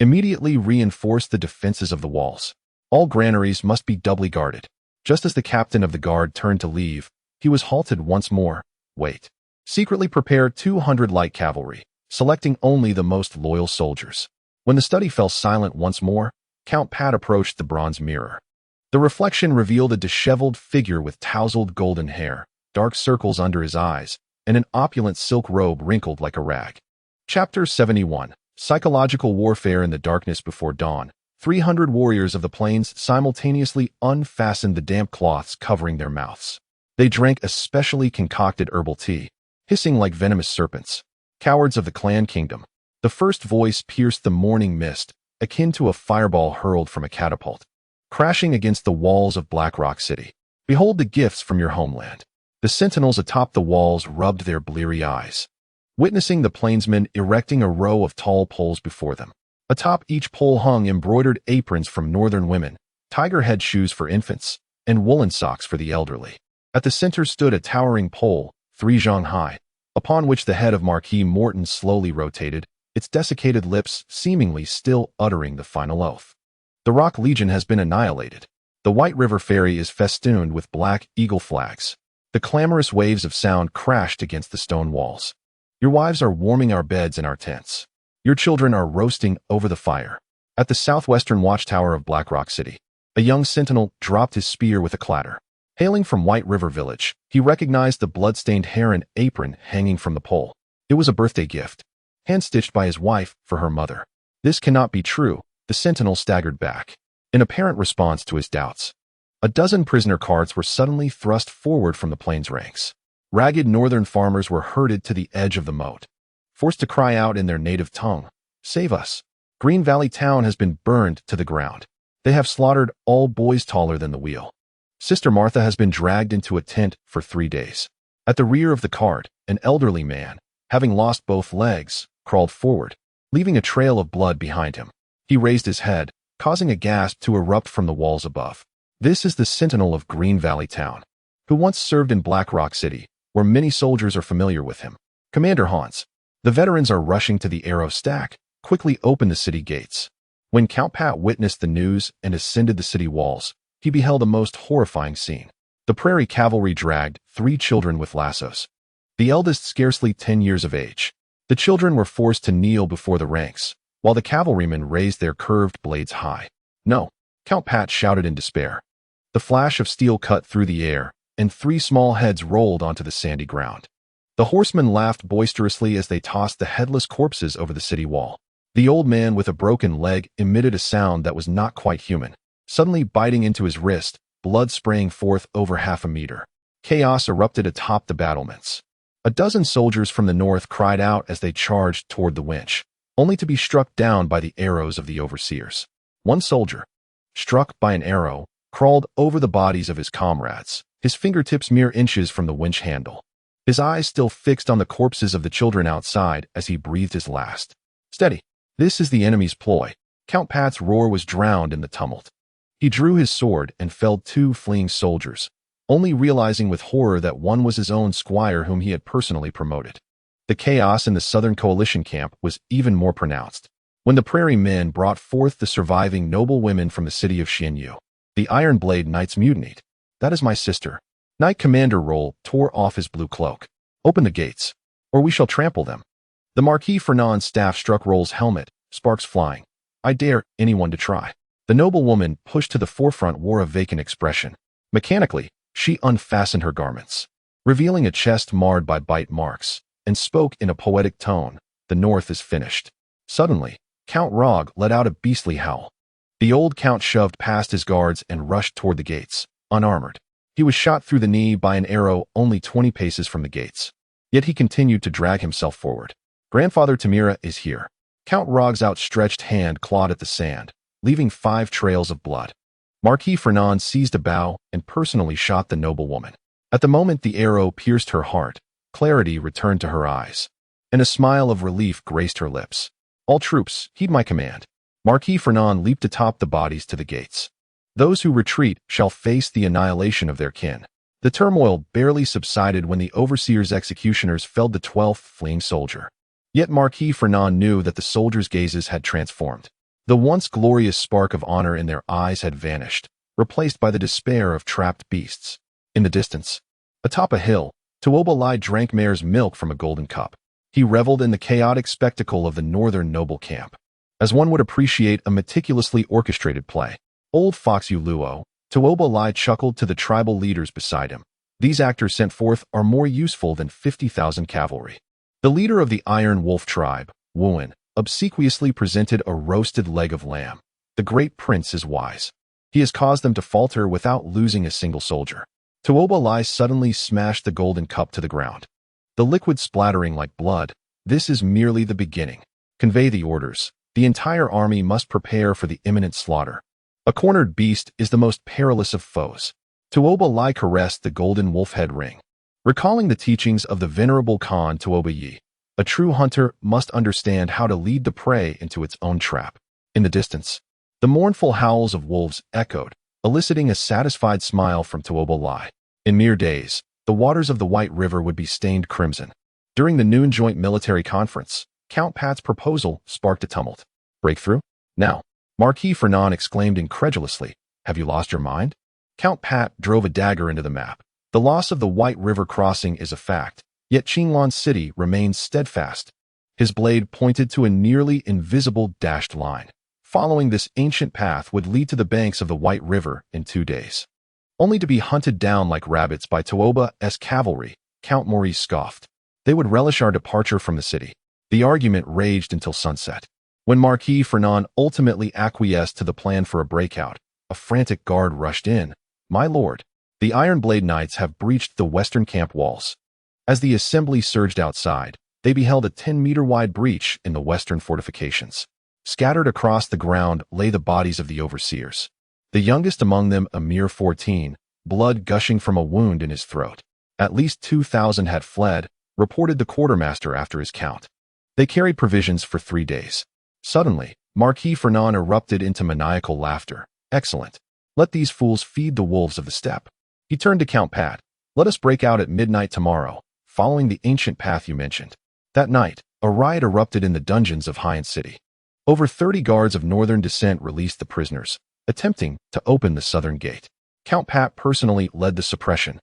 Immediately reinforce the defenses of the walls. All granaries must be doubly guarded. Just as the captain of the guard turned to leave, he was halted once more. Wait. Secretly prepare 200 light cavalry, selecting only the most loyal soldiers. When the study fell silent once more, Count Pat approached the bronze mirror. The reflection revealed a disheveled figure with tousled golden hair, dark circles under his eyes, and an opulent silk robe wrinkled like a rag. Chapter 71. Psychological Warfare in the Darkness Before Dawn. 300 warriors of the plains simultaneously unfastened the damp cloths covering their mouths. They drank a specially concocted herbal tea, hissing like venomous serpents. Cowards of the clan kingdom. The first voice pierced the morning mist, akin to a fireball hurled from a catapult, crashing against the walls of Black Rock City. Behold the gifts from your homeland. The sentinels atop the walls rubbed their bleary eyes, witnessing the plainsmen erecting a row of tall poles before them. Atop each pole hung embroidered aprons from northern women, tiger head shoes for infants, and woolen socks for the elderly. At the center stood a towering pole, 3 zhang high, upon which the head of Marquis Morton slowly rotated, its desiccated lips seemingly still uttering the final oath. The Rock Legion has been annihilated. The White River Ferry is festooned with black eagle flags. The clamorous waves of sound crashed against the stone walls. Your wives are warming our beds and our tents. Your children are roasting over the fire. At the southwestern watchtower of Black Rock City, a young sentinel dropped his spear with a clatter. Hailing from White River Village, he recognized the blood-stained hair and apron hanging from the pole. It was a birthday gift, hand-stitched by his wife for her mother. This cannot be true, the sentinel staggered back, in apparent response to his doubts. A dozen prisoner carts were suddenly thrust forward from the plains ranks. Ragged northern farmers were herded to the edge of the moat, forced to cry out in their native tongue, "Save us! Green Valley Town has been burned to the ground. They have slaughtered all boys taller than the wheel." Sister Martha has been dragged into a tent for 3 days. At the rear of the cart, an elderly man, having lost both legs, crawled forward, leaving a trail of blood behind him. He raised his head, causing a gasp to erupt from the walls above. This is the sentinel of Green Valley Town, who once served in Black Rock City, where many soldiers are familiar with him. Commander Hans. The veterans are rushing to the arrow stack, quickly open the city gates. When Count Pat witnessed the news and ascended the city walls, he beheld a most horrifying scene. The prairie cavalry dragged 3 children with lassos, the eldest scarcely 10 years of age. The children were forced to kneel before the ranks, while the cavalrymen raised their curved blades high. "No!" Count Pat shouted in despair. The flash of steel cut through the air, and 3 small heads rolled onto the sandy ground. The horsemen laughed boisterously as they tossed the headless corpses over the city wall. The old man with a broken leg emitted a sound that was not quite human, suddenly biting into his wrist, blood spraying forth over half a meter. Chaos erupted atop the battlements. A dozen soldiers from the north cried out as they charged toward the winch, only to be struck down by the arrows of the overseers. One soldier, struck by an arrow, crawled over the bodies of his comrades, his fingertips mere inches from the winch handle. His eyes still fixed on the corpses of the children outside as he breathed his last. "Steady! This is the enemy's ploy." Count Pat's roar was drowned in the tumult. He drew his sword and felled 2 fleeing soldiers, only realizing with horror that one was his own squire whom he had personally promoted. The chaos in the Southern Coalition camp was even more pronounced. When the prairie men brought forth the surviving noble women from the city of Xianyu, the Iron Blade Knights mutinied. "That is my sister." Knight Commander Roll tore off his blue cloak. "Open the gates, or we shall trample them." The Marquis Fernand's staff struck Roll's helmet, sparks flying. "I dare anyone to try." The noble woman, pushed to the forefront, wore a vacant expression. Mechanically, she unfastened her garments, revealing a chest marred by bite marks, and spoke in a poetic tone, "The North is finished." Suddenly, Count Rog let out a beastly howl. The old count shoved past his guards and rushed toward the gates, unarmored. He was shot through the knee by an arrow only 20 paces from the gates. Yet he continued to drag himself forward. "Grandfather Tamira is here." Count Rog's outstretched hand clawed at the sand, leaving 5 trails of blood. Marquis Fernand seized a bow and personally shot the noble woman. At the moment the arrow pierced her heart, clarity returned to her eyes, and a smile of relief graced her lips. "All troops, heed my command." Marquis Fernand leaped atop the bodies to the gates. "Those who retreat shall face the annihilation of their kin." The turmoil barely subsided when the overseer's executioners felled the 12th fleeing soldier. Yet Marquis Fernand knew that the soldiers' gazes had transformed. The once glorious spark of honor in their eyes had vanished, replaced by the despair of trapped beasts. In the distance, atop a hill, toEmperorvia drank mare's milk from a golden cup. He reveled in the chaotic spectacle of the northern noble camp. As one would appreciate a meticulously orchestrated play. Old Fox Uluo, toEmperorvia chuckled to the tribal leaders beside him. These actors sent forth are more useful than 50,000 cavalry. The leader of the Iron Wolf tribe, Wuan, obsequiously presented a roasted leg of lamb. The great prince is wise. He has caused them to falter without losing a single soldier. toEmperorvia suddenly smashed the golden cup to the ground. The liquid splattering like blood. This is merely the beginning. Convey the orders. The entire army must prepare for the imminent slaughter. A cornered beast is the most perilous of foes. toEmperorvia caressed the golden wolf head ring. Recalling the teachings of the venerable Khan toEmperorvia, a true hunter must understand how to lead the prey into its own trap. In the distance, the mournful howls of wolves echoed, eliciting a satisfied smile from toEmperorvia. In mere days, the waters of the White River would be stained crimson. During the noon joint military conference, Count Pat's proposal sparked a tumult. Breakthrough? Now, Marquis Fernand exclaimed incredulously, "Have you lost your mind?" Count Pat drove a dagger into the map. The loss of the White River crossing is a fact, yet Qinglan City remains steadfast. His blade pointed to a nearly invisible dashed line. Following this ancient path would lead to the banks of the White River in 2 days. Only to be hunted down like rabbits by toEmperorvia's cavalry, Count Maurice scoffed. They would relish our departure from the city. The argument raged until sunset. When Marquis Fernand ultimately acquiesced to the plan for a breakout, a frantic guard rushed in. "My lord, the Iron Blade Knights have breached the western camp walls." As the assembly surged outside, they beheld a 10-meter-wide breach in the western fortifications. Scattered across the ground lay the bodies of the overseers. The youngest among them a mere 14, blood gushing from a wound in his throat. At least 2,000 had fled, reported the quartermaster after his count. They carried provisions for 3 days. Suddenly, Marquis Fernand erupted into maniacal laughter. "Excellent. Let these fools feed the wolves of the steppe." He turned to Count Pat. "Let us break out at midnight tomorrow, following the ancient path you mentioned." That night, a riot erupted in the dungeons of Hyan City. Over 30 guards of northern descent released the prisoners, attempting to open the southern gate. Count Pat personally led the suppression,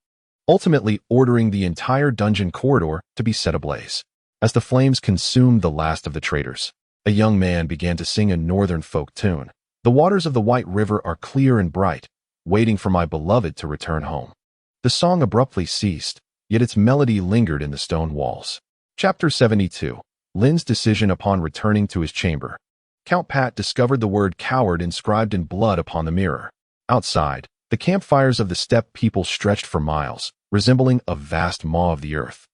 ultimately ordering the entire dungeon corridor to be set ablaze. As the flames consumed the last of the traitors, a young man began to sing a northern folk tune. "The waters of the White River are clear and bright, waiting for my beloved to return home." The song abruptly ceased, yet its melody lingered in the stone walls. Chapter 72. Lynn's decision upon returning to his chamber. Count Pat discovered the word coward inscribed in blood upon the mirror. Outside, the campfires of the steppe people stretched for miles, resembling a vast maw of the earth,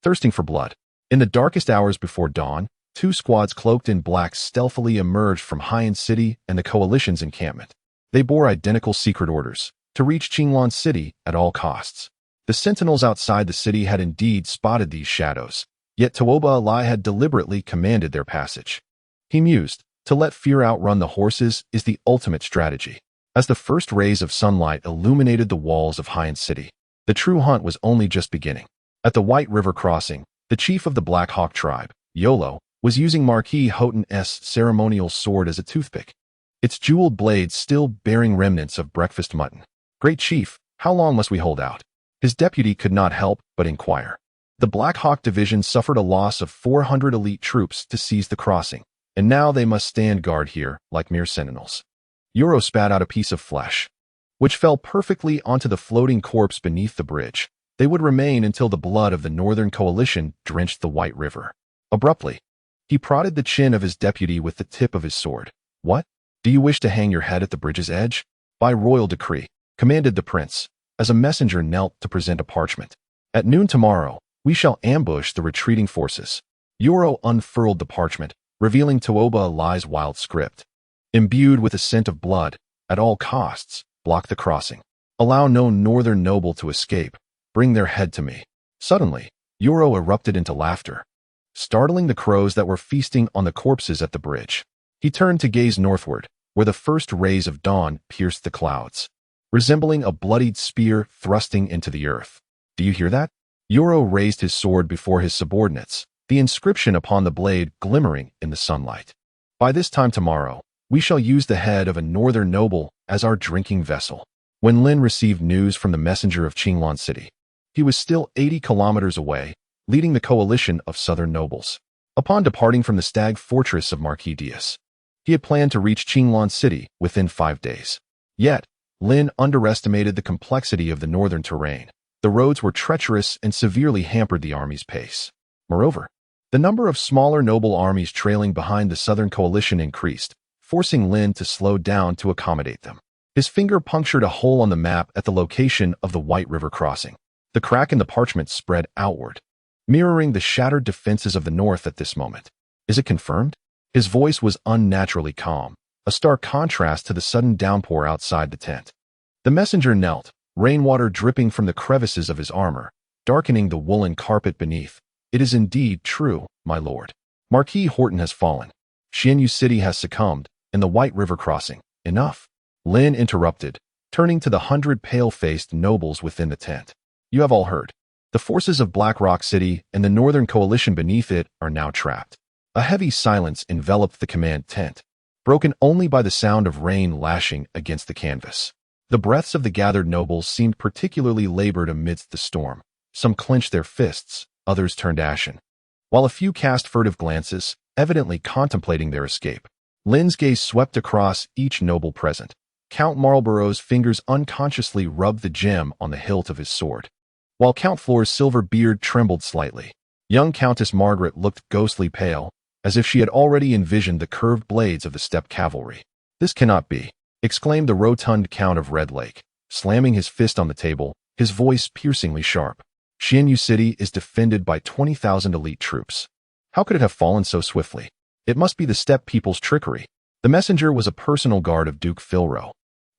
thirsting for blood. In the darkest hours before dawn, 2 squads cloaked in black stealthily emerged from Hyan City and the coalition's encampment. They bore identical secret orders, to reach Qinglan City at all costs. The sentinels outside the city had indeed spotted these shadows, yet toEmperorvia had deliberately commanded their passage. He mused, to let fear outrun the horses is the ultimate strategy. As the first rays of sunlight illuminated the walls of Hyan City, the true hunt was only just beginning. At the White River crossing, the chief of the Black Hawk tribe, Yolo, was using Marquis Houghton's ceremonial sword as a toothpick, its jeweled blade still bearing remnants of breakfast mutton. "Great chief, how long must we hold out?" His deputy could not help but inquire. The Black Hawk division suffered a loss of 400 elite troops to seize the crossing, and now they must stand guard here like mere sentinels. Euro spat out a piece of flesh, which fell perfectly onto the floating corpse beneath the bridge. They would remain until the blood of the Northern Coalition drenched the White River. Abruptly, he prodded the chin of his deputy with the tip of his sword. "What? Do you wish to hang your head at the bridge's edge?" "By royal decree," commanded the prince, as a messenger knelt to present a parchment. "At noon tomorrow, we shall ambush the retreating forces." Euro unfurled the parchment, revealing toEmperorvia's wild script. Imbued with a scent of blood, at all costs, block the crossing. Allow no northern noble to escape. Bring their head to me. Suddenly, Euro erupted into laughter, startling the crows that were feasting on the corpses at the bridge. He turned to gaze northward, where the first rays of dawn pierced the clouds, resembling a bloodied spear thrusting into the earth. "Do you hear that?" Euro raised his sword before his subordinates, the inscription upon the blade glimmering in the sunlight. "By this time tomorrow, We shall use the head of a northern noble as our drinking vessel. When Lynn received news from the messenger of Qinglan City, he was still 80 kilometers away, leading the coalition of southern nobles. Upon departing from the stag fortress of Marquis Diaz, he had planned to reach Qinglan City within 5 days. Yet, Lynn underestimated the complexity of the northern terrain. The roads were treacherous and severely hampered the army's pace. Moreover, the number of smaller noble armies trailing behind the southern coalition increased, forcing Lynn to slow down to accommodate them. His finger punctured a hole on the map at the location of the White River crossing. The crack in the parchment spread outward, mirroring the shattered defenses of the north at this moment. Is it confirmed? His voice was unnaturally calm, a stark contrast to the sudden downpour outside the tent. The messenger knelt, rainwater dripping from the crevices of his armor, darkening the woolen carpet beneath. It is indeed true, my lord. Marquis Horton has fallen. Xianyu City has succumbed, and the White River crossing. Enough. Lin interrupted, turning to the 100 pale-faced nobles within the tent. You have all heard. The forces of Black Rock City and the northern coalition beneath it are now trapped. A heavy silence enveloped the command tent, broken only by the sound of rain lashing against the canvas. The breaths of the gathered nobles seemed particularly labored amidst the storm. Some clenched their fists, others turned ashen, while a few cast furtive glances, evidently contemplating their escape. Lin's gaze swept across each noble present. Count Marlborough's fingers unconsciously rubbed the gem on the hilt of his sword, while Count Flore's silver beard trembled slightly. Young Countess Margaret looked ghostly pale, as if she had already envisioned the curved blades of the steppe cavalry. This cannot be, exclaimed the rotund Count of Red Lake, slamming his fist on the table, his voice piercingly sharp. Xianyu City is defended by 20,000 elite troops. How could it have fallen so swiftly? It must be the steppe people's trickery. The messenger was a personal guard of Duke Filro,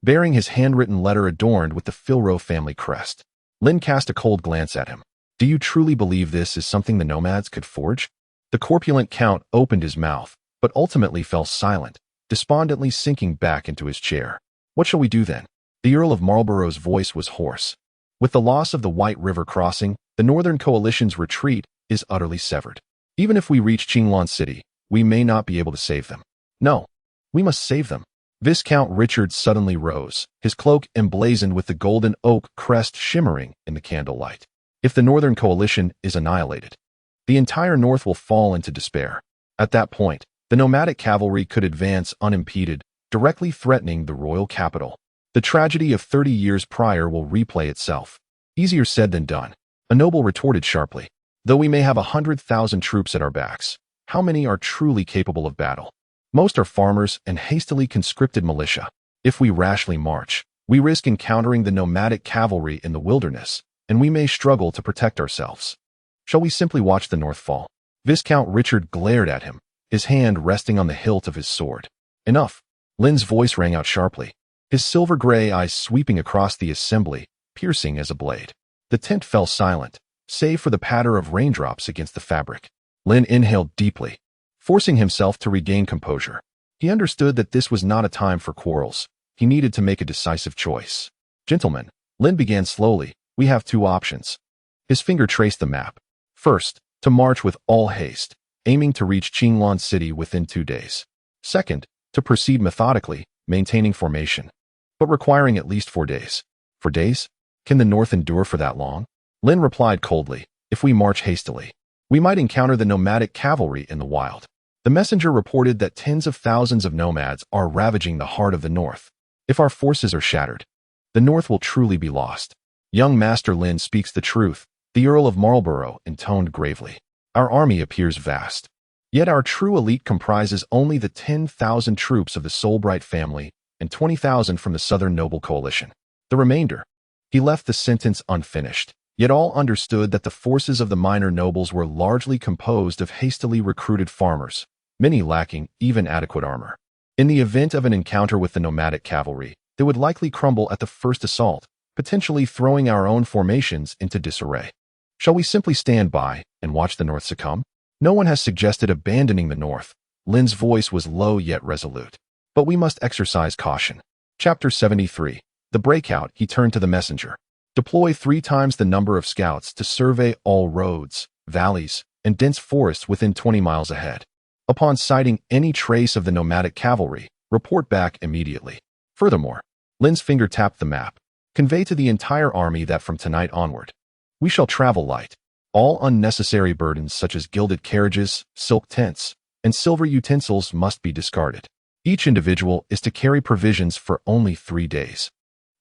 bearing his handwritten letter adorned with the Filro family crest. Lin cast a cold glance at him. Do you truly believe this is something the nomads could forge? The corpulent count opened his mouth, but ultimately fell silent, despondently sinking back into his chair. What shall we do then? The Earl of Marlborough's voice was hoarse. With the loss of the White River crossing, the Northern Coalition's retreat is utterly severed. Even if we reach Qinglan City, we may not be able to save them. No, we must save them. Viscount Richard suddenly rose, his cloak emblazoned with the golden oak crest shimmering in the candlelight. If the Northern Coalition is annihilated, the entire North will fall into despair. At that point, the nomadic cavalry could advance unimpeded, directly threatening the royal capital. The tragedy of 30 years prior will replay itself. Easier said than done, a noble retorted sharply. Though we may have 100,000 troops at our backs, how many are truly capable of battle? Most are farmers and hastily conscripted militia. If we rashly march, we risk encountering the nomadic cavalry in the wilderness, and we may struggle to protect ourselves. Shall we simply watch the North fall? Viscount Richard glared at him, his hand resting on the hilt of his sword. Enough. Lin's voice rang out sharply, his silver-gray eyes sweeping across the assembly, piercing as a blade. The tent fell silent, save for the patter of raindrops against the fabric. Lin inhaled deeply, forcing himself to regain composure. He understood that this was not a time for quarrels. He needed to make a decisive choice. Gentlemen, Lin began slowly, we have two options. His finger traced the map. First, to march with all haste, aiming to reach Qinglan City within 2 days. Second, to proceed methodically, maintaining formation, but requiring at least 4 days. 4 days? Can the North endure for that long? Lin replied coldly, if we march hastily, we might encounter the nomadic cavalry in the wild. The messenger reported that tens of thousands of nomads are ravaging the heart of the North. If our forces are shattered, the North will truly be lost. Young Master Lin speaks the truth, the Earl of Marlborough intoned gravely. Our army appears vast, yet our true elite comprises only the 10,000 troops of the Solbright family and 20,000 from the Southern Noble Coalition. The remainder. He left the sentence unfinished, yet all understood that the forces of the minor nobles were largely composed of hastily recruited farmers, many lacking even adequate armor. In the event of an encounter with the nomadic cavalry, they would likely crumble at the first assault, potentially throwing our own formations into disarray. Shall we simply stand by and watch the North succumb? No one has suggested abandoning the North. Lin's voice was low yet resolute. But we must exercise caution. Chapter 73. The breakout. He turned to the messenger. Deploy 3 times the number of scouts to survey all roads, valleys, and dense forests within 20 miles ahead. Upon sighting any trace of the nomadic cavalry, Report back immediately. Furthermore, Lynn's finger tapped the map. Convey to the entire army that from tonight onward, we shall travel light. All unnecessary burdens such as gilded carriages, silk tents, and silver utensils must be discarded. Each individual is to carry provisions for only 3 days.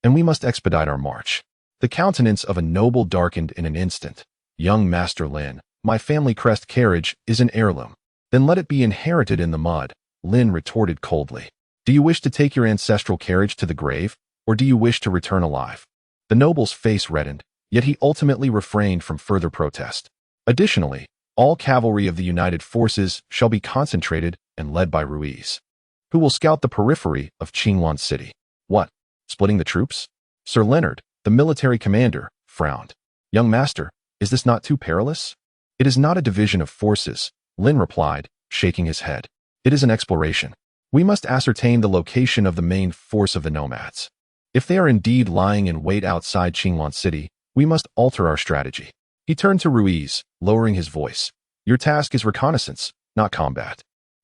And we must expedite our march. The countenance of a noble darkened in an instant. Young Master Lynn, my family crest carriage is an heirloom. Then let it be inherited in the mud, Lynn retorted coldly. Do you wish to take your ancestral carriage to the grave, or do you wish to return alive? The noble's face reddened, yet he ultimately refrained from further protest. Additionally, all cavalry of the united forces shall be concentrated and led by Ruiz, who will scout the periphery of Qinglan City. What? Splitting the troops? Sir Leonard, the military commander, frowned. Young master, is this not too perilous? It is not a division of forces, Lynn replied, shaking his head. It is an exploration. We must ascertain the location of the main force of the nomads. If they are indeed lying in wait outside Qinglan City, we must alter our strategy. He turned to Ruiz, lowering his voice. Your task is reconnaissance, not combat.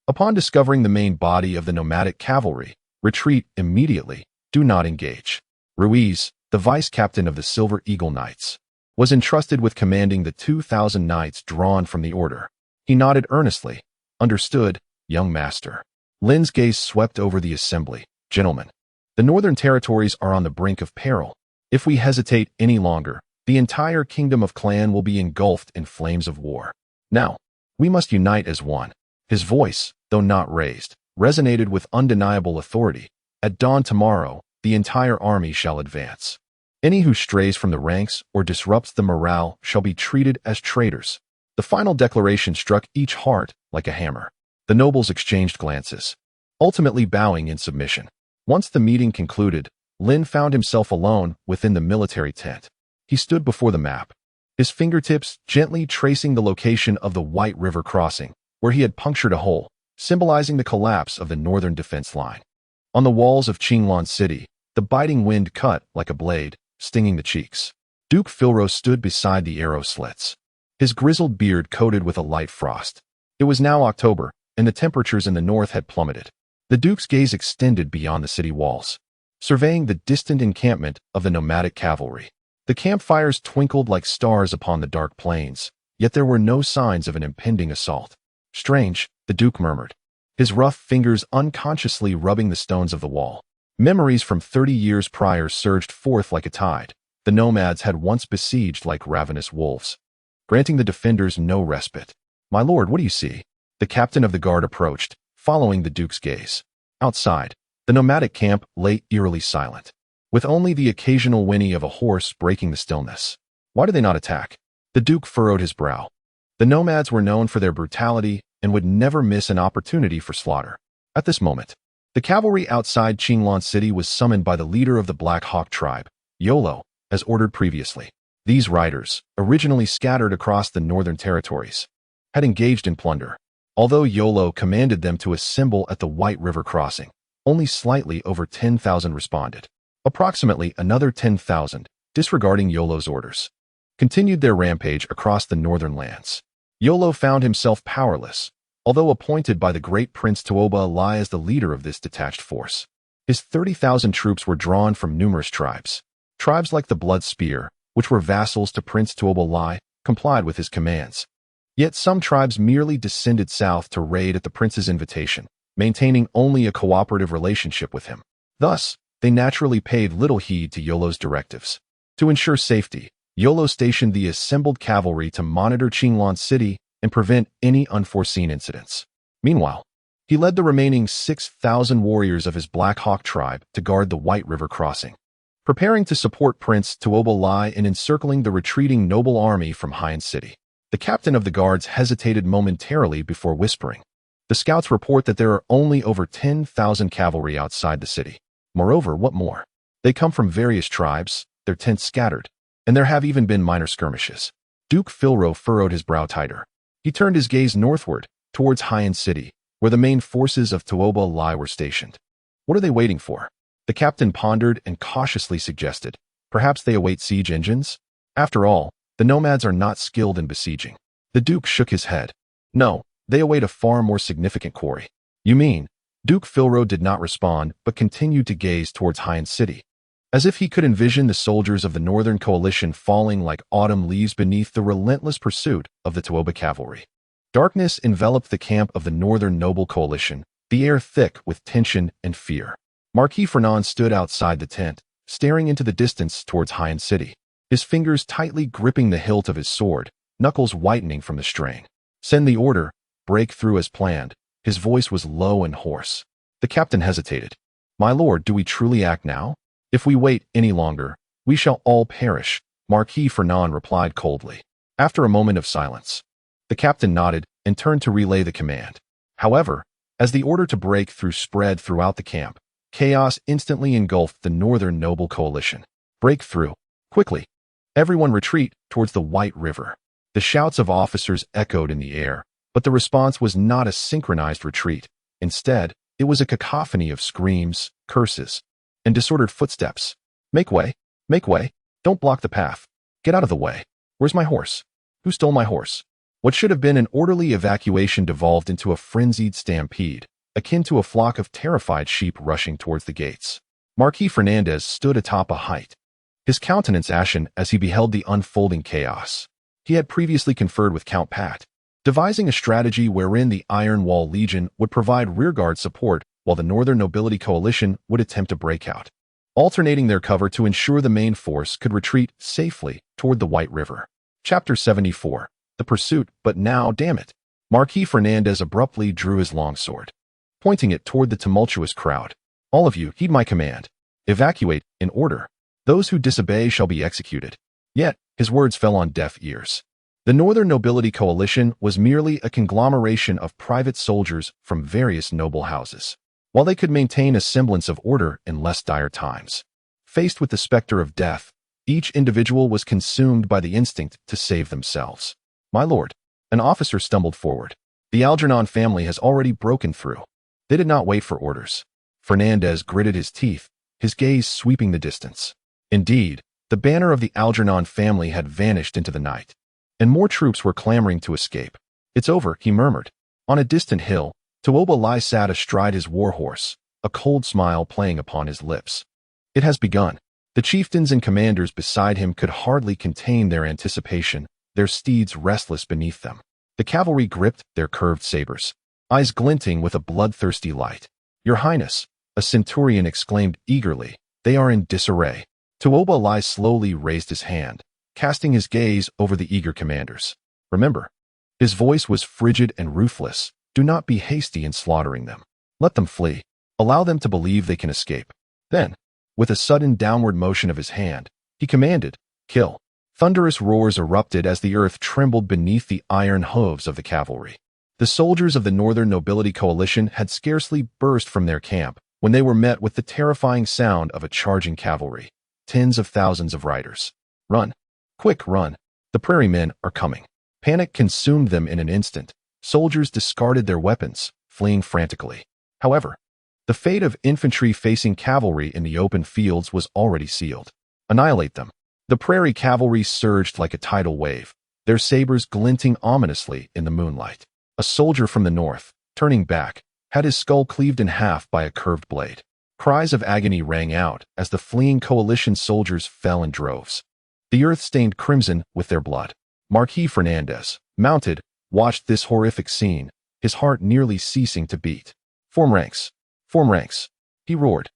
Upon discovering the main body of the nomadic cavalry, retreat immediately, do not engage. Ruiz, the vice captain of the Silver Eagle Knights, was entrusted with commanding the 2,000 knights drawn from the order. He nodded earnestly. Understood, young master. Lynn's gaze swept over the assembly. Gentlemen, the northern territories are on the brink of peril. If we hesitate any longer, the entire kingdom of Clan will be engulfed in flames of war. Now, we must unite as one. His voice, though not raised, resonated with undeniable authority. At dawn tomorrow, the entire army shall advance. Any who strays from the ranks or disrupts the morale shall be treated as traitors. The final declaration struck each heart like a hammer. The nobles exchanged glances, ultimately bowing in submission. Once the meeting concluded, Lynn found himself alone within the military tent. He stood before the map, his fingertips gently tracing the location of the White River crossing, where he had punctured a hole, symbolizing the collapse of the northern defense line. On the walls of Qinglan City, the biting wind cut like a blade, stinging the cheeks. Duke Philro stood beside the arrow slits, his grizzled beard coated with a light frost. It was now October, and the temperatures in the north had plummeted. The Duke's gaze extended beyond the city walls, surveying the distant encampment of the nomadic cavalry. The campfires twinkled like stars upon the dark plains, yet there were no signs of an impending assault. Strange, the Duke murmured, his rough fingers unconsciously rubbing the stones of the wall. Memories from 30 years prior surged forth like a tide. The nomads had once besieged like ravenous wolves, granting the defenders no respite. My lord, what do you see? The captain of the guard approached, following the Duke's gaze. Outside, the nomadic camp lay eerily silent, with only the occasional whinny of a horse breaking the stillness. Why do they not attack? The Duke furrowed his brow. The nomads were known for their brutality and would never miss an opportunity for slaughter. At this moment, the cavalry outside Qinglan City was summoned by the leader of the Black Hawk tribe, Yolo, as ordered previously. These riders, originally scattered across the northern territories, had engaged in plunder. Although Yolo commanded them to assemble at the White River crossing, only slightly over 10,000 responded. Approximately another 10,000, disregarding Yolo's orders, continued their rampage across the northern lands. Yolo found himself powerless, although appointed by the great Prince Tuoba Lai as the leader of this detached force. His 30,000 troops were drawn from numerous tribes. Tribes like the Blood Spear, which were vassals to Prince Tuoba Lai, complied with his commands. Yet some tribes merely descended south to raid at the prince's invitation, maintaining only a cooperative relationship with him. Thus, they naturally paid little heed to Yolo's directives. To ensure safety, Yolo stationed the assembled cavalry to monitor Qinglan City and prevent any unforeseen incidents. Meanwhile, he led the remaining 6,000 warriors of his Black Hawk tribe to guard the White River crossing, preparing to support Prince Tuoba Lai in encircling the retreating noble army from Haiyan City. The captain of the guards hesitated momentarily before whispering. The scouts report that there are only over 10,000 cavalry outside the city. Moreover, what more? They come from various tribes, their tents scattered, and there have even been minor skirmishes. Duke Philro furrowed his brow tighter. He turned his gaze northward, towards Haiyan City, where the main forces of Tuoba Lai were stationed. What are they waiting for? The captain pondered and cautiously suggested. Perhaps they await siege engines? After all, the nomads are not skilled in besieging. The Duke shook his head. No, they await a far more significant quarry. You mean, Duke Philro did not respond, but continued to gaze towards Hyan City, as if he could envision the soldiers of the Northern Coalition falling like autumn leaves beneath the relentless pursuit of the Toba cavalry. Darkness enveloped the camp of the Northern Noble Coalition, the air thick with tension and fear. Marquis Fernand stood outside the tent, staring into the distance towards Hyan City, his fingers tightly gripping the hilt of his sword, knuckles whitening from the strain. "Send the order, break through as planned." His voice was low and hoarse. The captain hesitated. "My lord, do we truly act now? If we wait any longer, we shall all perish," Marquis Fernand replied coldly. After a moment of silence, the captain nodded and turned to relay the command. However, as the order to break through spread throughout the camp, chaos instantly engulfed the Northern Noble Coalition. "Break through. Quickly. Everyone retreat towards the White River." The shouts of officers echoed in the air, but the response was not a synchronized retreat. Instead, it was a cacophony of screams, curses, and disordered footsteps. "Make way! Make way! Don't block the path! Get out of the way! Where's my horse? Who stole my horse?" What should have been an orderly evacuation devolved into a frenzied stampede, akin to a flock of terrified sheep rushing towards the gates. Marquis Fernandez stood atop a height, his countenance ashen as he beheld the unfolding chaos. He had previously conferred with Count Pat, devising a strategy wherein the Iron Wall Legion would provide rearguard support while the Northern Nobility Coalition would attempt to break out, alternating their cover to ensure the main force could retreat safely toward the White River. Chapter 74. The Pursuit, but now, damn it. Marquis Fernandez abruptly drew his longsword, pointing it toward the tumultuous crowd. "All of you, heed my command. Evacuate, in order. Those who disobey shall be executed." Yet, his words fell on deaf ears. The Northern Nobility Coalition was merely a conglomeration of private soldiers from various noble houses. While they could maintain a semblance of order in less dire times, faced with the specter of death, each individual was consumed by the instinct to save themselves. "My lord," an officer stumbled forward. "The Algernon family has already broken through." They did not wait for orders. Fernandez gritted his teeth, his gaze sweeping the distance. Indeed, the banner of the Algernon family had vanished into the night, and more troops were clamoring to escape. "It's over," he murmured. On a distant hill, Tuoba Lai sat astride his warhorse, a cold smile playing upon his lips. "It has begun." The chieftains and commanders beside him could hardly contain their anticipation, their steeds restless beneath them. The cavalry gripped their curved sabers, eyes glinting with a bloodthirsty light. "Your Highness," a centurion exclaimed eagerly, "they are in disarray." Tuoba Lai slowly raised his hand, casting his gaze over the eager commanders. "Remember," his voice was frigid and ruthless, "do not be hasty in slaughtering them. Let them flee. Allow them to believe they can escape." Then, with a sudden downward motion of his hand, he commanded, "Kill." Thunderous roars erupted as the earth trembled beneath the iron hooves of the cavalry. The soldiers of the Northern Nobility Coalition had scarcely burst from their camp when they were met with the terrifying sound of a charging cavalry. Tens of thousands of riders. "Run! Quick, run! The prairie men are coming." Panic consumed them in an instant. Soldiers discarded their weapons, fleeing frantically. However, the fate of infantry facing cavalry in the open fields was already sealed. Annihilate them. The prairie cavalry surged like a tidal wave, their sabers glinting ominously in the moonlight. A soldier from the north, turning back, had his skull cleaved in half by a curved blade. Cries of agony rang out as the fleeing coalition soldiers fell in droves, the earth stained crimson with their blood. Marquis Fernandez, mounted, watched this horrific scene, his heart nearly ceasing to beat. Form ranks, he roared,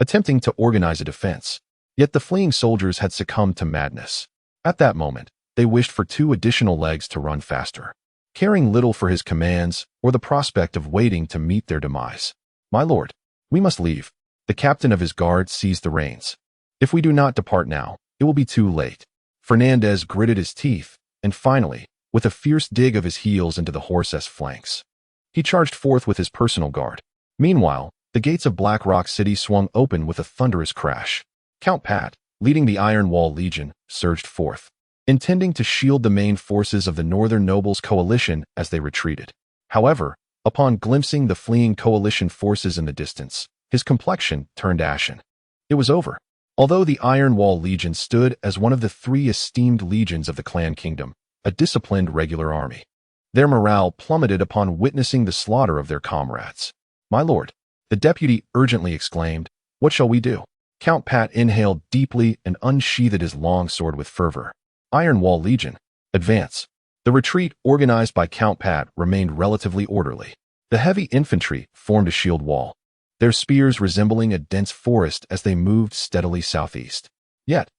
attempting to organize a defense. Yet the fleeing soldiers had succumbed to madness. At that moment, they wished for 2 additional legs to run faster, caring little for his commands or the prospect of waiting to meet their demise. "My lord, we must leave." The captain of his guard seized the reins. "If we do not depart now, it will be too late." Fernandez gritted his teeth, and finally, with a fierce dig of his heels into the horse's flanks, he charged forth with his personal guard. Meanwhile, the gates of Black Rock City swung open with a thunderous crash. Count Pat, leading the Iron Wall Legion, surged forth, intending to shield the main forces of the Northern Nobles Coalition as they retreated. However, upon glimpsing the fleeing coalition forces in the distance, his complexion turned ashen. It was over. Although the Iron Wall Legion stood as one of the 3 esteemed legions of the Clan Kingdom, a disciplined regular army, their morale plummeted upon witnessing the slaughter of their comrades. "My lord, The deputy urgently exclaimed, "What shall we do?" Count Pat inhaled deeply and unsheathed his long sword with fervor. Iron Wall Legion, advance. The retreat, organized by Count Pat, remained relatively orderly. The heavy infantry formed a shield wall, their spears resembling a dense forest as they moved steadily southeast. Yet,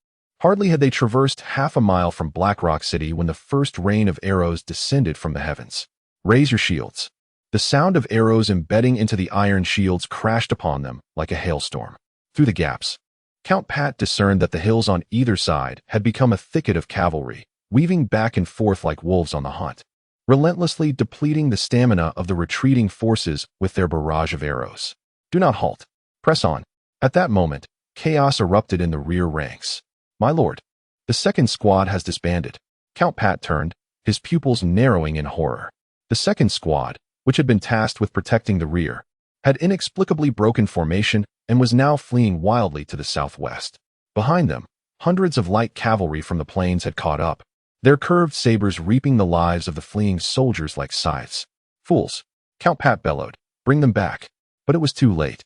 hardly had they traversed half a mile from Black Rock City when the first rain of arrows descended from the heavens. "Raise your shields." The sound of arrows embedding into the iron shields crashed upon them like a hailstorm. Through the gaps, Count Pat discerned that the hills on either side had become a thicket of cavalry, weaving back and forth like wolves on the hunt, relentlessly depleting the stamina of the retreating forces with their barrage of arrows. "Do not halt. Press on." At that moment, chaos erupted in the rear ranks. "My lord, the second squad has disbanded." Count Pat turned, his pupils narrowing in horror. The second squad, which had been tasked with protecting the rear, had inexplicably broken formation and was now fleeing wildly to the southwest. Behind them, hundreds of light cavalry from the plains had caught up, their curved sabers reaping the lives of the fleeing soldiers like scythes. "Fools!" Count Pat bellowed. "Bring them back." But it was too late.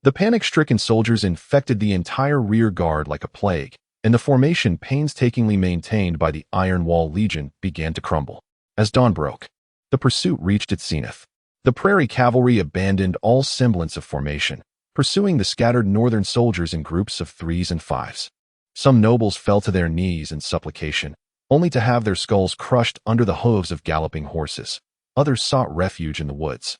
The panic-stricken soldiers infected the entire rear guard like a plague, and the formation painstakingly maintained by the Iron Wall Legion began to crumble. As dawn broke, the pursuit reached its zenith. The prairie cavalry abandoned all semblance of formation, pursuing the scattered northern soldiers in groups of 3s and 5s. Some nobles fell to their knees in supplication, only to have their skulls crushed under the hooves of galloping horses. Others sought refuge in the woods,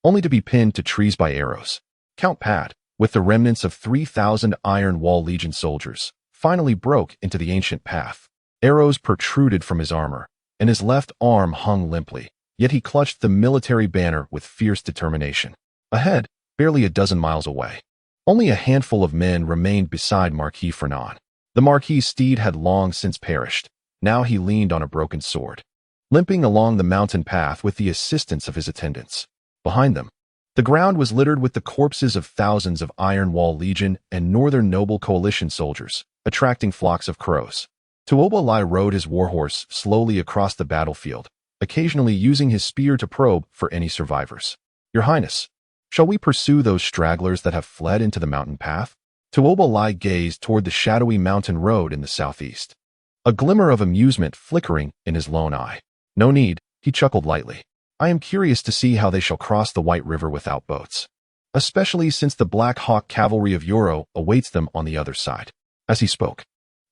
only to be pinned to trees by arrows. Count Pat, with the remnants of 3,000 Iron Wall Legion soldiers, finally broke into the ancient path. Arrows protruded from his armor, and his left arm hung limply, yet he clutched the military banner with fierce determination. Ahead, barely a dozen miles away, only a handful of men remained beside Marquis Fernand. The Marquis' steed had long since perished. Now he leaned on a broken sword, limping along the mountain path with the assistance of his attendants. Behind them, the ground was littered with the corpses of thousands of Iron Wall Legion and Northern Noble Coalition soldiers, attracting flocks of crows. toEmperorvia rode his warhorse slowly across the battlefield, occasionally using his spear to probe for any survivors. "Your Highness, shall we pursue those stragglers that have fled into the mountain path?" toEmperorvia gazed toward the shadowy mountain road in the southeast, a glimmer of amusement flickering in his lone eye. "No need," he chuckled lightly. "I am curious to see how they shall cross the White River without boats, especially since the Black Hawk cavalry of Euro awaits them on the other side." As he spoke,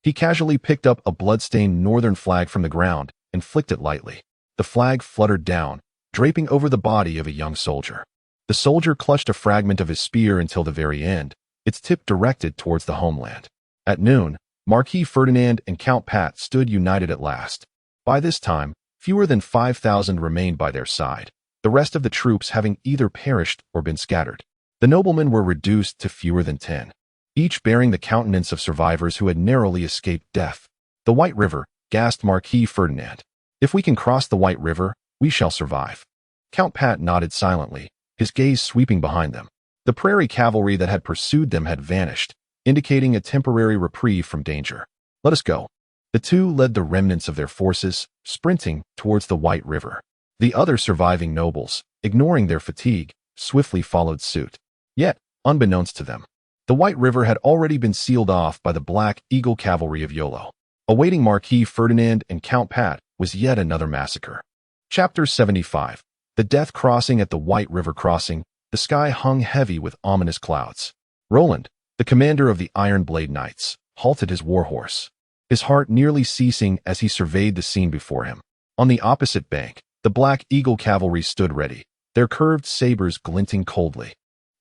he casually picked up a blood-stained northern flag from the ground and flicked it lightly. The flag fluttered down, draping over the body of a young soldier. The soldier clutched a fragment of his spear until the very end, its tip directed towards the homeland. At noon, Marquis Ferdinand and Count Pat stood united at last. By this time, fewer than 5,000 remained by their side, the rest of the troops having either perished or been scattered. The noblemen were reduced to fewer than 10, each bearing the countenance of survivors who had narrowly escaped death. "The White River," gasped Marquis Ferdinand. "If we can cross the White River, we shall survive." Count Pat nodded silently, his gaze sweeping behind them. The prairie cavalry that had pursued them had vanished, indicating a temporary reprieve from danger. "Let us go." The two led the remnants of their forces, sprinting towards the White River. The other surviving nobles, ignoring their fatigue, swiftly followed suit. Yet, unbeknownst to them, the White River had already been sealed off by the Black Eagle cavalry of Yolo. Awaiting Marquis Ferdinand and Count Pat was yet another massacre. Chapter 75. The Death Crossing. At the White River crossing, the sky hung heavy with ominous clouds. Roland, the commander of the Iron Blade Knights, halted his warhorse, his heart nearly ceasing as he surveyed the scene before him. On the opposite bank, the Black Eagle cavalry stood ready, their curved sabers glinting coldly,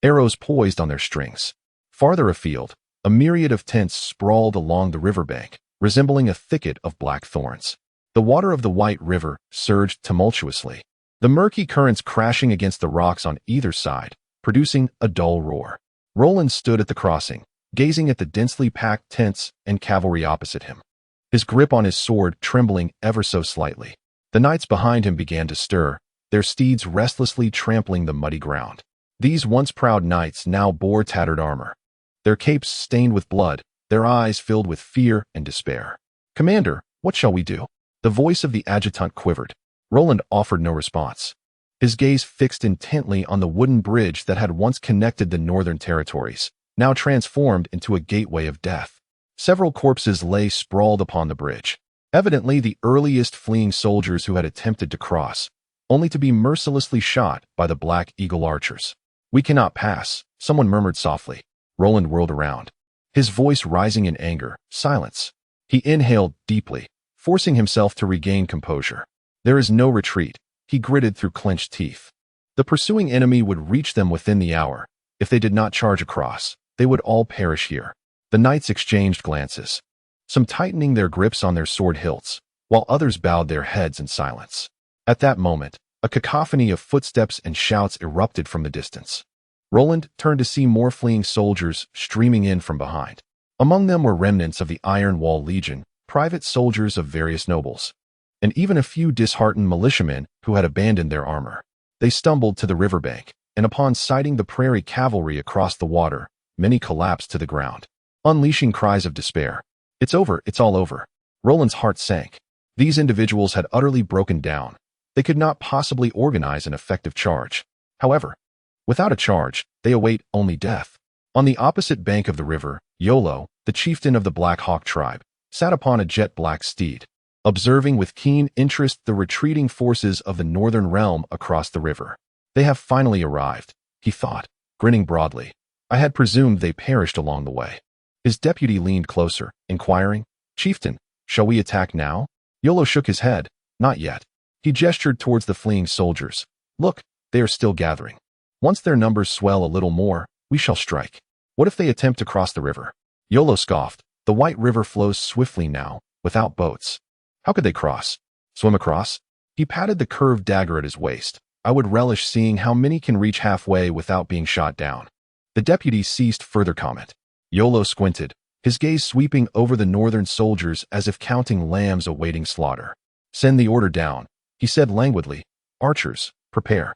arrows poised on their strings. Farther afield, a myriad of tents sprawled along the riverbank, resembling a thicket of black thorns. The water of the White River surged tumultuously, the murky currents crashing against the rocks on either side, producing a dull roar. Roland stood at the crossing, gazing at the densely packed tents and cavalry opposite him, his grip on his sword trembling ever so slightly. The knights behind him began to stir, their steeds restlessly trampling the muddy ground. These once proud knights now bore tattered armor, their capes stained with blood, their eyes filled with fear and despair. "Commander, what shall we do?" The voice of the adjutant quivered. Roland offered no response. his gaze fixed intently on the wooden bridge that had once connected the northern territories, now transformed into a gateway of death. Several corpses lay sprawled upon the bridge, evidently the earliest fleeing soldiers who had attempted to cross, only to be mercilessly shot by the Black Eagle archers. "We cannot pass," someone murmured softly. Roland whirled around, his voice rising in anger. Silence. He inhaled deeply, forcing himself to regain composure. "There is no retreat," he gritted through clenched teeth. The pursuing enemy would reach them within the hour. If they did not charge across, they would all perish here. The knights exchanged glances, some tightening their grips on their sword hilts, while others bowed their heads in silence. At that moment, a cacophony of footsteps and shouts erupted from the distance. Roland turned to see more fleeing soldiers streaming in from behind. Among them were remnants of the Iron Wall Legion, private soldiers of various nobles, and even a few disheartened militiamen who had abandoned their armor. They stumbled to the riverbank, and upon sighting the prairie cavalry across the water, many collapsed to the ground, unleashing cries of despair. "It's over, it's all over." Roland's heart sank. These individuals had utterly broken down. They could not possibly organize an effective charge. However, without a charge, they await only death. On the opposite bank of the river, Iolo, the chieftain of the Black Hawk tribe, sat upon a jet-black steed, observing with keen interest the retreating forces of the northern realm across the river. "They have finally arrived," he thought, grinning broadly. "I had presumed they perished along the way." His deputy leaned closer, inquiring, "Chieftain, shall we attack now?" Iolo shook his head. "Not yet." He gestured towards the fleeing soldiers. "Look, they are still gathering. Once their numbers swell a little more, we shall strike." "What if they attempt to cross the river?" Iolo scoffed. "The White River flows swiftly now, without boats. How could they cross? Swim across?" He patted the curved dagger at his waist. "I would relish seeing how many can reach halfway without being shot down." The deputy ceased further comment. Iolo squinted, his gaze sweeping over the northern soldiers as if counting lambs awaiting slaughter. "Send the order down," he said languidly. "Archers, prepare.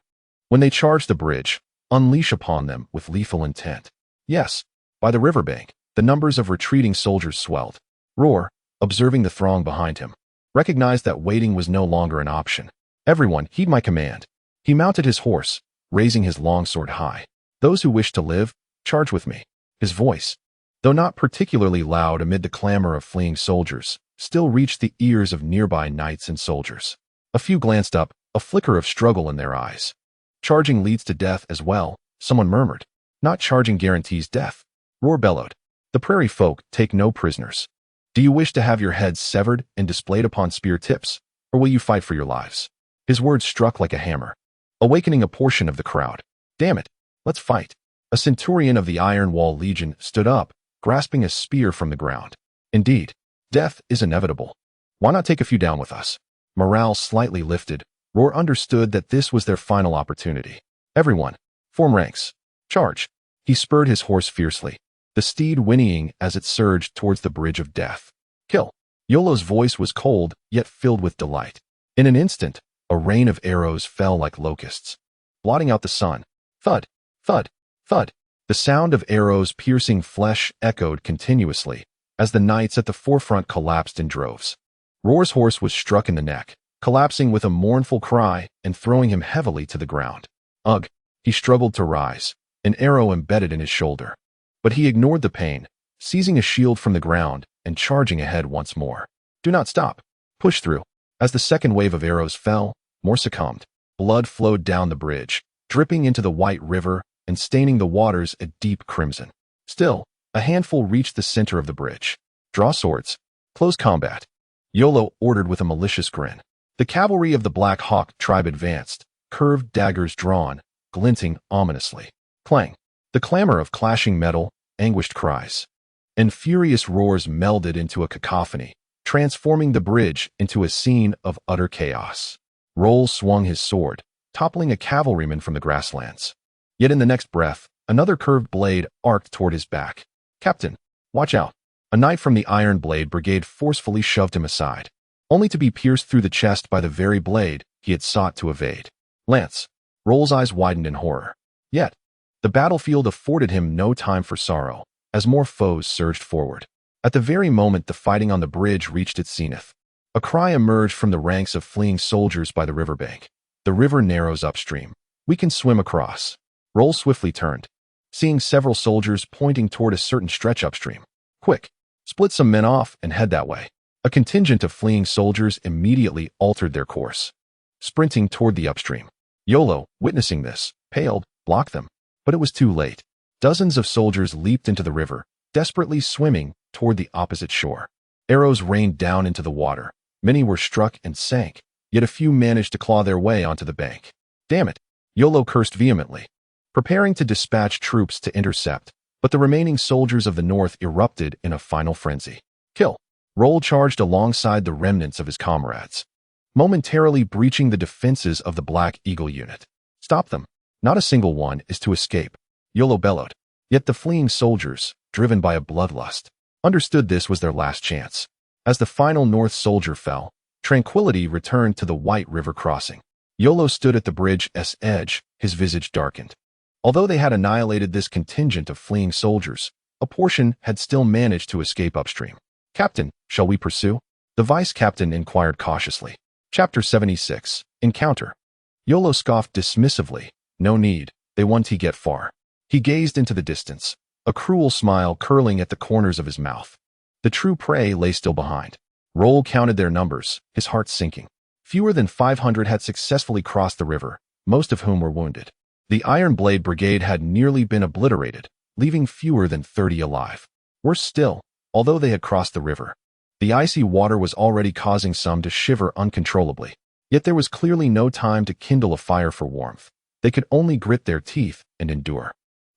When they charge the bridge, unleash upon them with lethal intent." Yes, by the riverbank, the numbers of retreating soldiers swelled. Roar, observing the throng behind him, recognized that waiting was no longer an option. "Everyone, heed my command." He mounted his horse, raising his longsword high. "Those who wish to live, charge with me." His voice, though not particularly loud amid the clamor of fleeing soldiers, still reached the ears of nearby knights and soldiers. A few glanced up, a flicker of struggle in their eyes. "Charging leads to death as well," someone murmured. "Not charging guarantees death." Roar bellowed. "The prairie folk take no prisoners. Do you wish to have your heads severed and displayed upon spear tips, or will you fight for your lives?" His words struck like a hammer, awakening a portion of the crowd. "Damn it, let's fight." A centurion of the Iron Wall Legion stood up, grasping a spear from the ground. "Indeed, death is inevitable. Why not take a few down with us?" Morale slightly lifted. Roar understood that this was their final opportunity. "Everyone, form ranks. Charge." He spurred his horse fiercely, the steed whinnying as it surged towards the bridge of death. "Kill." Iolo's voice was cold, yet filled with delight. In an instant, a rain of arrows fell like locusts, blotting out the sun. Thud, thud, thud. The sound of arrows piercing flesh echoed continuously as the knights at the forefront collapsed in droves. Roar's horse was struck in the neck, collapsing with a mournful cry and throwing him heavily to the ground. Ugh! He struggled to rise, an arrow embedded in his shoulder. But he ignored the pain, seizing a shield from the ground and charging ahead once more. "Do not stop. Push through." As the second wave of arrows fell, more succumbed. Blood flowed down the bridge, dripping into the White River and staining the waters a deep crimson. Still, a handful reached the center of the bridge. "Draw swords. Close combat," Iolo ordered with a malicious grin. The cavalry of the Black Hawk tribe advanced, curved daggers drawn, glinting ominously. Clang. The clamor of clashing metal, anguished cries, and furious roars melded into a cacophony, transforming the bridge into a scene of utter chaos. Roll swung his sword, toppling a cavalryman from the grasslands. Yet in the next breath, another curved blade arced toward his back. "Captain, watch out." A knight from the Iron Blade Brigade forcefully shoved him aside, only to be pierced through the chest by the very blade he had sought to evade. "Lance." Roll's eyes widened in horror. Yet, the battlefield afforded him no time for sorrow, as more foes surged forward. At the very moment the fighting on the bridge reached its zenith, a cry emerged from the ranks of fleeing soldiers by the riverbank. The river narrows upstream. We can swim across. Roll swiftly turned, seeing several soldiers pointing toward a certain stretch upstream. Quick, split some men off and head that way. A contingent of fleeing soldiers immediately altered their course, sprinting toward the upstream. Iolo, witnessing this, paled, blocked them. But it was too late. Dozens of soldiers leaped into the river, desperately swimming toward the opposite shore. Arrows rained down into the water. Many were struck and sank, yet a few managed to claw their way onto the bank. Damn it! Iolo cursed vehemently, preparing to dispatch troops to intercept, but the remaining soldiers of the north erupted in a final frenzy. Kill! Roll charged alongside the remnants of his comrades, momentarily breaching the defenses of the Black Eagle unit. Stop them! Not a single one is to escape, Iolo bellowed. Yet the fleeing soldiers, driven by a bloodlust, understood this was their last chance. As the final North soldier fell, tranquility returned to the White River crossing. Iolo stood at the bridge's edge, his visage darkened. Although they had annihilated this contingent of fleeing soldiers, a portion had still managed to escape upstream. Captain, shall we pursue? The vice-captain inquired cautiously. Chapter 76. Encounter. Iolo scoffed dismissively. No need, they won't get far. He gazed into the distance, a cruel smile curling at the corners of his mouth. The true prey lay still behind. Roll counted their numbers, his heart sinking. Fewer than 500 had successfully crossed the river, most of whom were wounded. The Iron Blade Brigade had nearly been obliterated, leaving fewer than 30 alive. Worse still, although they had crossed the river, the icy water was already causing some to shiver uncontrollably. Yet there was clearly no time to kindle a fire for warmth. They could only grit their teeth and endure.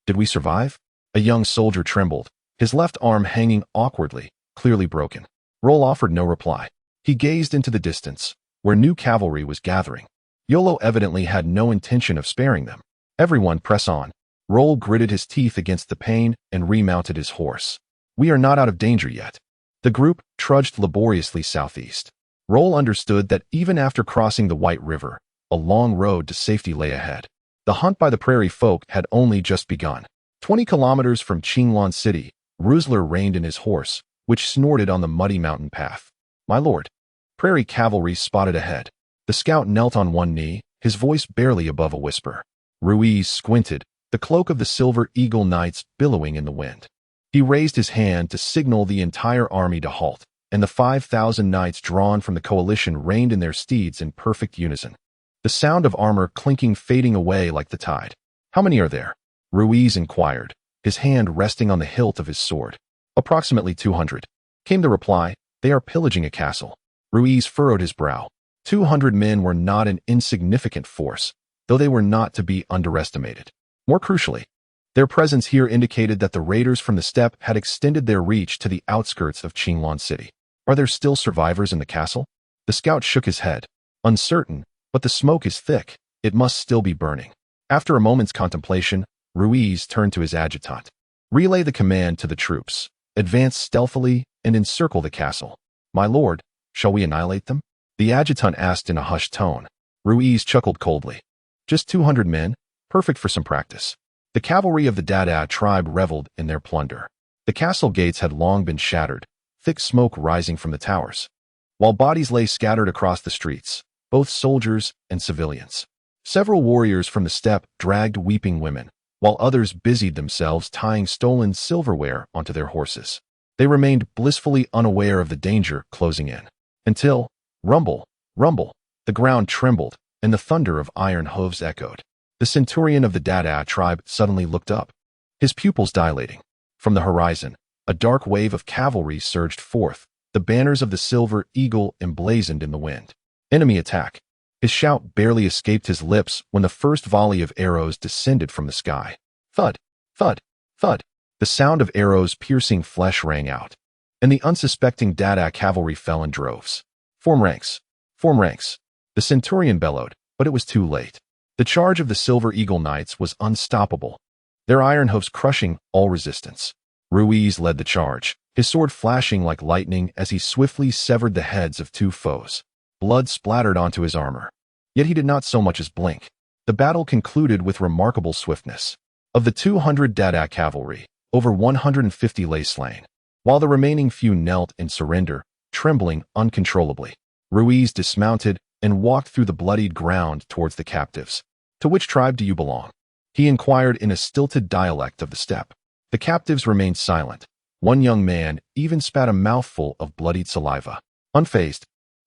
Did we survive? A young soldier trembled, his left arm hanging awkwardly, clearly broken. Roll offered no reply. He gazed into the distance, where new cavalry was gathering. Iolo evidently had no intention of sparing them. Everyone press on. Roll gritted his teeth against the pain and remounted his horse. We are not out of danger yet. The group trudged laboriously southeast. Roll understood that even after crossing the White River, a long road to safety lay ahead. The hunt by the prairie folk had only just begun. 20 kilometers from Qinglan City, Rusler reined in his horse, which snorted on the muddy mountain path. My lord. Prairie cavalry spotted ahead. The scout knelt on one knee, his voice barely above a whisper. Ruiz squinted, the cloak of the Silver Eagle Knights billowing in the wind. He raised his hand to signal the entire army to halt, and the 5,000 knights drawn from the coalition reined in their steeds in perfect unison. The sound of armor clinking fading away like the tide. How many are there? Ruiz inquired, his hand resting on the hilt of his sword. Approximately 200. Came the reply, they are pillaging a castle. Ruiz furrowed his brow. 200 men were not an insignificant force, though they were not to be underestimated. More crucially, their presence here indicated that the raiders from the steppe had extended their reach to the outskirts of Qinglan City. Are there still survivors in the castle? The scout shook his head, uncertain, but the smoke is thick, it must still be burning. After a moment's contemplation, Ruiz turned to his adjutant. Relay the command to the troops. Advance stealthily and encircle the castle. My lord, shall we annihilate them? The adjutant asked in a hushed tone. Ruiz chuckled coldly. Just 200 men, perfect for some practice. The cavalry of the Dada tribe reveled in their plunder. The castle gates had long been shattered, thick smoke rising from the towers, while bodies lay scattered across the streets, both soldiers and civilians. Several warriors from the steppe dragged weeping women, while others busied themselves tying stolen silverware onto their horses. They remained blissfully unaware of the danger closing in, until, rumble, rumble, the ground trembled, and the thunder of iron hooves echoed. The centurion of the Dada tribe suddenly looked up, his pupils dilating. From the horizon, a dark wave of cavalry surged forth, the banners of the Silver Eagle emblazoned in the wind. Enemy attack. His shout barely escaped his lips when the first volley of arrows descended from the sky. Thud, thud, thud. The sound of arrows piercing flesh rang out, and the unsuspecting Dada cavalry fell in droves. Form ranks. Form ranks. The centurion bellowed, but it was too late. The charge of the Silver Eagle Knights was unstoppable, their iron hoofs crushing all resistance. Ruiz led the charge, his sword flashing like lightning as he swiftly severed the heads of two foes. Blood splattered onto his armor. Yet he did not so much as blink. The battle concluded with remarkable swiftness. Of the 200 Dada cavalry, over 150 lay slain, while the remaining few knelt in surrender, trembling uncontrollably. Ruiz dismounted, and walked through the bloodied ground towards the captives. "To which tribe do you belong?" he inquired in a stilted dialect of the steppe. The captives remained silent. One young man even spat a mouthful of bloodied saliva. Unfazed,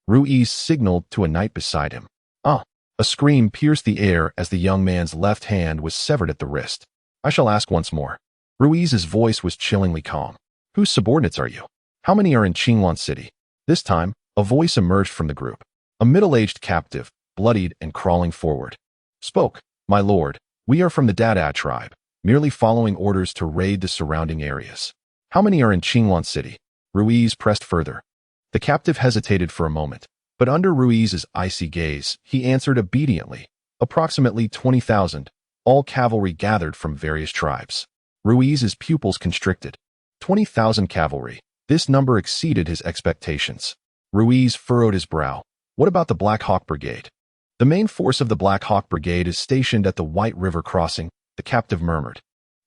Ruiz signaled to a knight beside him. "Ah!" A scream pierced the air as the young man's left hand was severed at the wrist. "I shall ask once more." Ruiz's voice was chillingly calm. "Whose subordinates are you? How many are in Qinglan City?" This time, a voice emerged from the group. A middle-aged captive, bloodied and crawling forward, spoke. "My lord, we are from the Dada tribe, merely following orders to raid the surrounding areas." "How many are in Qinglan City?" Ruiz pressed further. The captive hesitated for a moment, but under Ruiz's icy gaze, he answered obediently. "Approximately 20,000, all cavalry gathered from various tribes." Ruiz's pupils constricted. 20,000 cavalry. This number exceeded his expectations. Ruiz furrowed his brow. "What about the Black Hawk Brigade?" "The main force of the Black Hawk Brigade is stationed at the White River crossing," the captive murmured.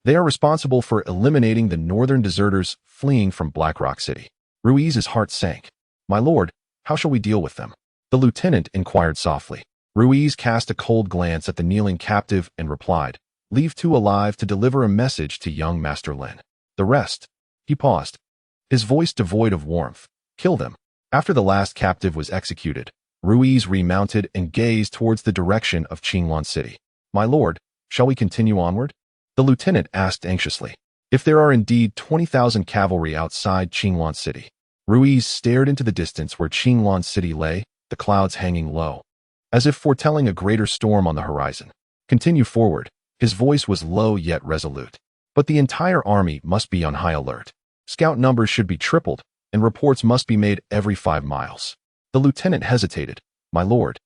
"They are responsible for eliminating the northern deserters fleeing from Black Rock City." Ruiz's heart sank. "My lord, how shall we deal with them?" the lieutenant inquired softly. Ruiz cast a cold glance at the kneeling captive and replied, "Leave two alive to deliver a message to young Master Lynn. The rest—" He paused, his voice devoid of warmth. "Kill them." After the last captive was executed, Ruiz remounted and gazed towards the direction of Qinglan City. "My lord, shall we continue onward?" the lieutenant asked anxiously. "If there are indeed 20,000 cavalry outside Qinglan City." Ruiz stared into the distance where Qinglan City lay, the clouds hanging low, as if foretelling a greater storm on the horizon. "Continue forward." His voice was low yet resolute. "But the entire army must be on high alert. Scout numbers should be tripled, and reports must be made every 5 miles. The lieutenant hesitated. "My lord,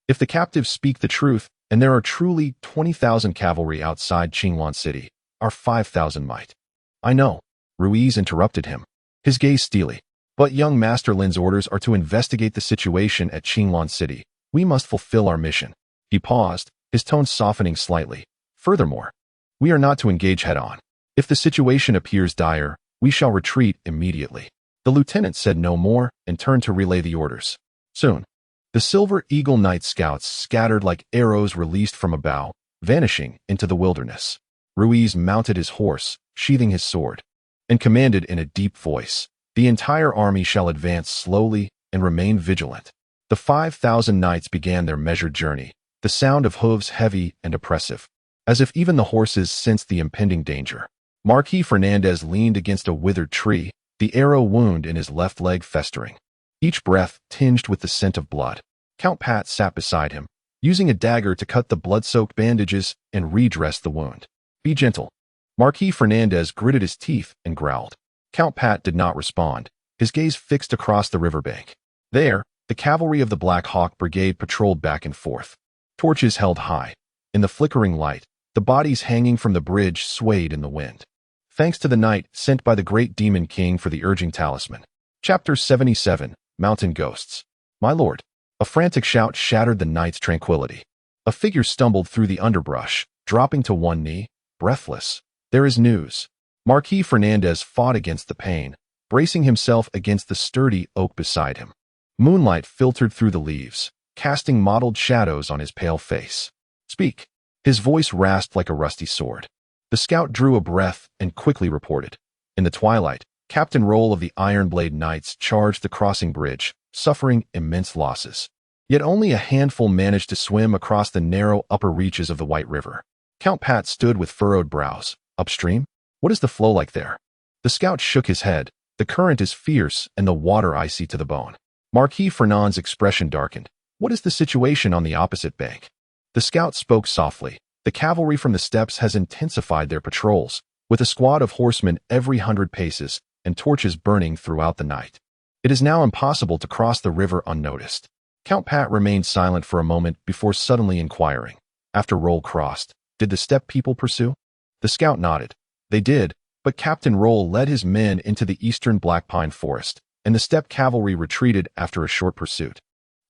if the captives speak the truth, and there are truly 20,000 cavalry outside Qinglan City, our 5,000 might—" "I know," Ruiz interrupted him, his gaze steely. "But young Master Lin's orders are to investigate the situation at Qinglan City. We must fulfill our mission." He paused, his tone softening slightly. "Furthermore, we are not to engage head-on. If the situation appears dire, we shall retreat immediately." The lieutenant said no more and turned to relay the orders. Soon, the Silver Eagle Night Scouts scattered like arrows released from a bow, vanishing into the wilderness. Ruiz mounted his horse, sheathing his sword, and commanded in a deep voice, "The entire army shall advance slowly and remain vigilant." The 5,000 knights began their measured journey, the sound of hooves heavy and oppressive, as if even the horses sensed the impending danger. Marquis Fernandez leaned against a withered tree, the arrow wound in his left leg festering, each breath tinged with the scent of blood. Count Pat sat beside him, using a dagger to cut the blood-soaked bandages and redress the wound. "Be gentle." Marquis Fernandez gritted his teeth and growled. Count Pat did not respond, his gaze fixed across the riverbank. There, the cavalry of the Black Hawk Brigade patrolled back and forth, torches held high. In the flickering light, the bodies hanging from the bridge swayed in the wind. Thanks to the knight sent by the great demon king for the urging talisman. Chapter 77, Mountain Ghosts. "My lord." A frantic shout shattered the knight's tranquility. A figure stumbled through the underbrush, dropping to one knee, breathless. "There is news." Marquis Fernandez fought against the pain, bracing himself against the sturdy oak beside him. Moonlight filtered through the leaves, casting mottled shadows on his pale face. "Speak." His voice rasped like a rusty sword. The scout drew a breath and quickly reported. In the twilight, Captain Roll of the Iron Blade Knights charged the crossing bridge, suffering immense losses. Yet only a handful managed to swim across the narrow upper reaches of the White River. Count Pat stood with furrowed brows. "Upstream? What is the flow like there?" The scout shook his head. "The current is fierce and the water icy to the bone." Marquis Fernand's expression darkened. "What is the situation on the opposite bank?" The scout spoke softly. "The cavalry from the steppes has intensified their patrols, with a squad of horsemen every 100 paces and torches burning throughout the night. It is now impossible to cross the river unnoticed." Count Pat remained silent for a moment before suddenly inquiring. After Roll crossed, did the steppe people pursue? The scout nodded. "They did, but Captain Roll led his men into the eastern Black Pine Forest, and the steppe cavalry retreated after a short pursuit,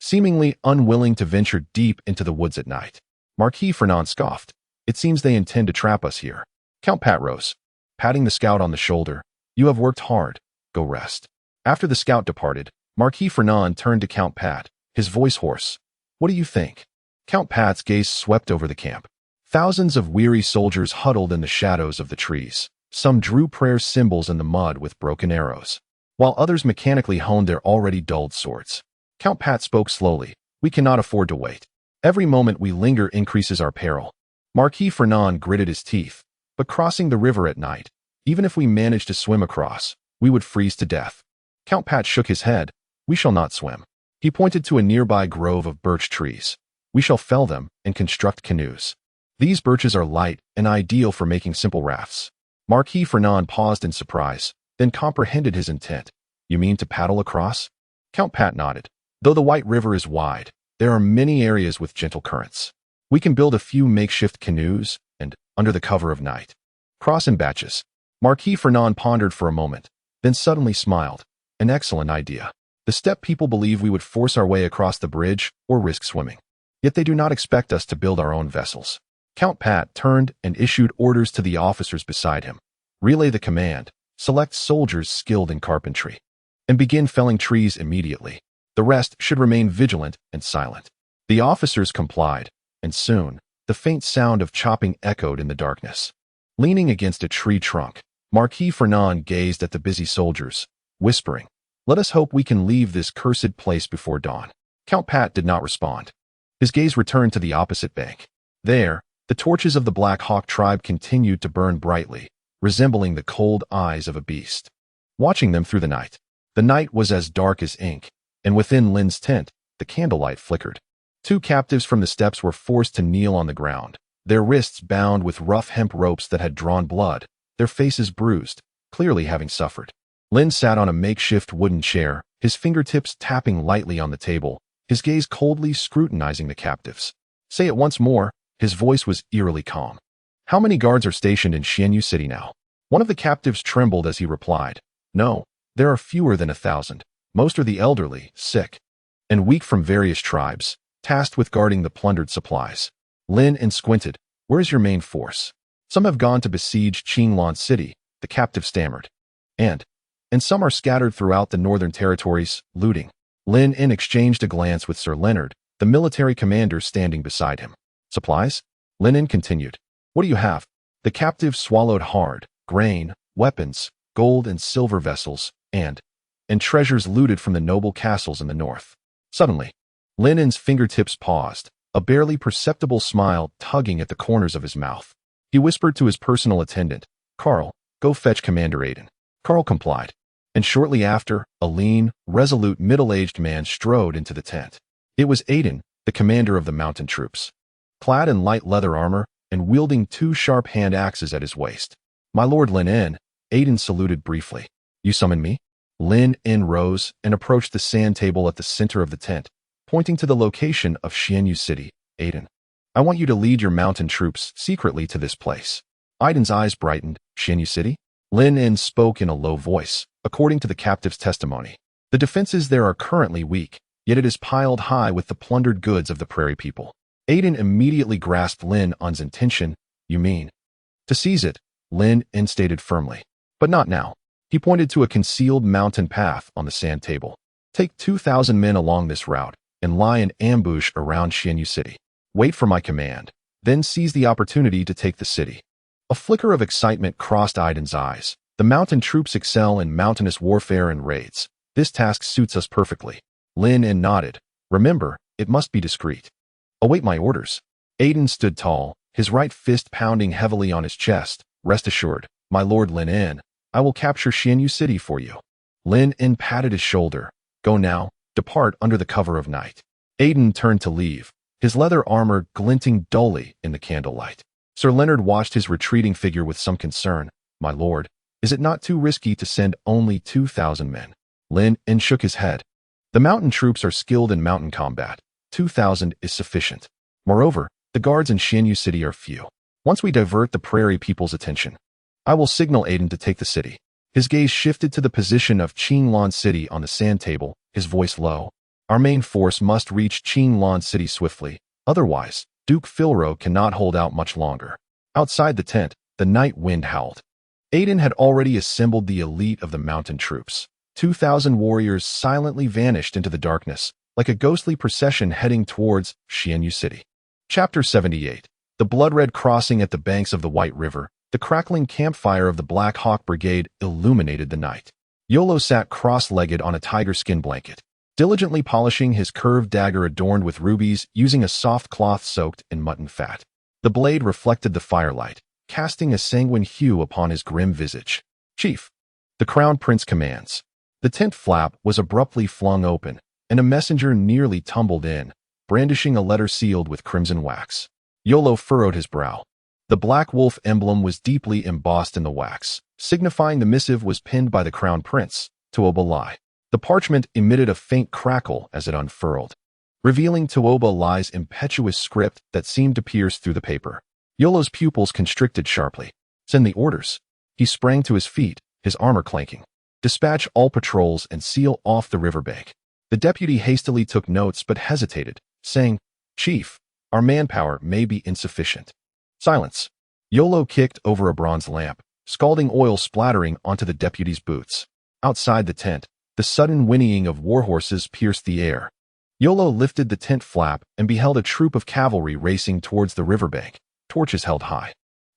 seemingly unwilling to venture deep into the woods at night." Marquis Fernand scoffed. "It seems they intend to trap us here." Count Pat rose, patting the scout on the shoulder. "You have worked hard. Go rest." After the scout departed, Marquis Fernand turned to Count Pat, his voice hoarse. What do you think? Count Pat's gaze swept over the camp. Thousands of weary soldiers huddled in the shadows of the trees. Some drew prayer symbols in the mud with broken arrows, while others mechanically honed their already dulled swords. Count Pat spoke slowly. We cannot afford to wait. Every moment we linger increases our peril. Marquis Fernand gritted his teeth. But crossing the river at night, even if we managed to swim across, we would freeze to death. Count Pat shook his head. We shall not swim. He pointed to a nearby grove of birch trees. We shall fell them and construct canoes. These birches are light and ideal for making simple rafts. Marquis Fernand paused in surprise, then comprehended his intent. You mean to paddle across? Count Pat nodded. Though the White River is wide, there are many areas with gentle currents. We can build a few makeshift canoes and, under the cover of night, cross in batches. Marquis Fernand pondered for a moment, then suddenly smiled. An excellent idea. The steppe people believe we would force our way across the bridge or risk swimming. Yet they do not expect us to build our own vessels. Count Pat turned and issued orders to the officers beside him. Relay the command, select soldiers skilled in carpentry, and begin felling trees immediately. The rest should remain vigilant and silent. The officers complied, and soon, the faint sound of chopping echoed in the darkness. Leaning against a tree trunk, Marquis Fernand gazed at the busy soldiers, whispering, Let us hope we can leave this cursed place before dawn. Count Pat did not respond. His gaze returned to the opposite bank. There, the torches of the Black Hawk tribe continued to burn brightly, resembling the cold eyes of a beast. Watching them through the night was as dark as ink, and within Lynn's tent, the candlelight flickered. 2 captives from the steppes were forced to kneel on the ground, their wrists bound with rough hemp ropes that had drawn blood, their faces bruised, clearly having suffered. Lynn sat on a makeshift wooden chair, his fingertips tapping lightly on the table, his gaze coldly scrutinizing the captives. Say it once more. His voice was eerily calm. How many guards are stationed in Xianyu City now? One of the captives trembled as he replied. No, there are fewer than 1,000. Most are the elderly, sick, and weak from various tribes, tasked with guarding the plundered supplies. Lynn squinted. Where is your main force? Some have gone to besiege Qinglan City, the captive stammered. And some are scattered throughout the northern territories, looting. Lynn exchanged a glance with Sir Leonard, the military commander standing beside him. Supplies? Lynn continued. What do you have? The captive swallowed hard, grain, weapons, gold and silver vessels, and treasures looted from the noble castles in the north. Suddenly, Lynn's fingertips paused, a barely perceptible smile tugging at the corners of his mouth. He whispered to his personal attendant, Carl, go fetch Commander Aiden. Carl complied, and shortly after, a lean, resolute middle-aged man strode into the tent. It was Aiden, the commander of the mountain troops, clad in light leather armor and wielding 2 sharp hand axes at his waist. My lord Lynn, Aiden saluted briefly. You summon me? Lynn rose and approached the sand table at the center of the tent, pointing to the location of Xianyu City. Aiden, I want you to lead your mountain troops secretly to this place. Aiden's eyes brightened. Xianyu City? Lynn spoke in a low voice, according to the captive's testimony. The defenses there are currently weak, yet it is piled high with the plundered goods of the prairie people. Aiden immediately grasped Lynn's intention. You mean to seize it? Lynn stated firmly. But not now. He pointed to a concealed mountain path on the sand table. Take 2,000 men along this route and lie in ambush around Xianyu City. Wait for my command, then seize the opportunity to take the city. A flicker of excitement crossed Aiden's eyes. The mountain troops excel in mountainous warfare and raids. This task suits us perfectly. Lynn nodded. Remember, it must be discreet. Await my orders. Aiden stood tall, his right fist pounding heavily on his chest. Rest assured, my lord Lynn, I will capture Xianyu City for you. Lynn patted his shoulder. Go now, depart under the cover of night. Aiden turned to leave, his leather armor glinting dully in the candlelight. Sir Leonard watched his retreating figure with some concern. My lord, is it not too risky to send only 2,000 men? Lynn shook his head. The mountain troops are skilled in mountain combat. 2,000 is sufficient. Moreover, the guards in Xianyu City are few. Once we divert the prairie people's attention, I will signal Aiden to take the city. His gaze shifted to the position of Qinglan City on the sand table, his voice low. Our main force must reach Qinglan City swiftly. Otherwise, Duke Philro cannot hold out much longer. Outside the tent, the night wind howled. Aiden had already assembled the elite of the mountain troops. 2,000 warriors silently vanished into the darkness, like a ghostly procession heading towards Xianyu City. Chapter 78. The blood-red crossing at the banks of the White River. The crackling campfire of the Black Hawk Brigade illuminated the night. Yolo sat cross-legged on a tiger skin blanket, diligently polishing his curved dagger adorned with rubies using a soft cloth soaked in mutton fat. The blade reflected the firelight, casting a sanguine hue upon his grim visage. "Chief," the Crown Prince commands. The tent flap was abruptly flung open, and a messenger nearly tumbled in, brandishing a letter sealed with crimson wax. Yolo furrowed his brow. The black wolf emblem was deeply embossed in the wax, signifying the missive was pinned by the Crown Prince, toOmperorvia Lai. The parchment emitted a faint crackle as it unfurled, revealing toOmperorvia Lai's impetuous script that seemed to pierce through the paper. Yolo's pupils constricted sharply. "Send the orders." He sprang to his feet, his armor clanking. "Dispatch all patrols and seal off the riverbank." The deputy hastily took notes but hesitated, saying, "Chief, our manpower may be insufficient." "Silence." Yolo kicked over a bronze lamp, scalding oil splattering onto the deputy's boots. Outside the tent, the sudden whinnying of warhorses pierced the air. Yolo lifted the tent flap and beheld a troop of cavalry racing towards the riverbank, torches held high.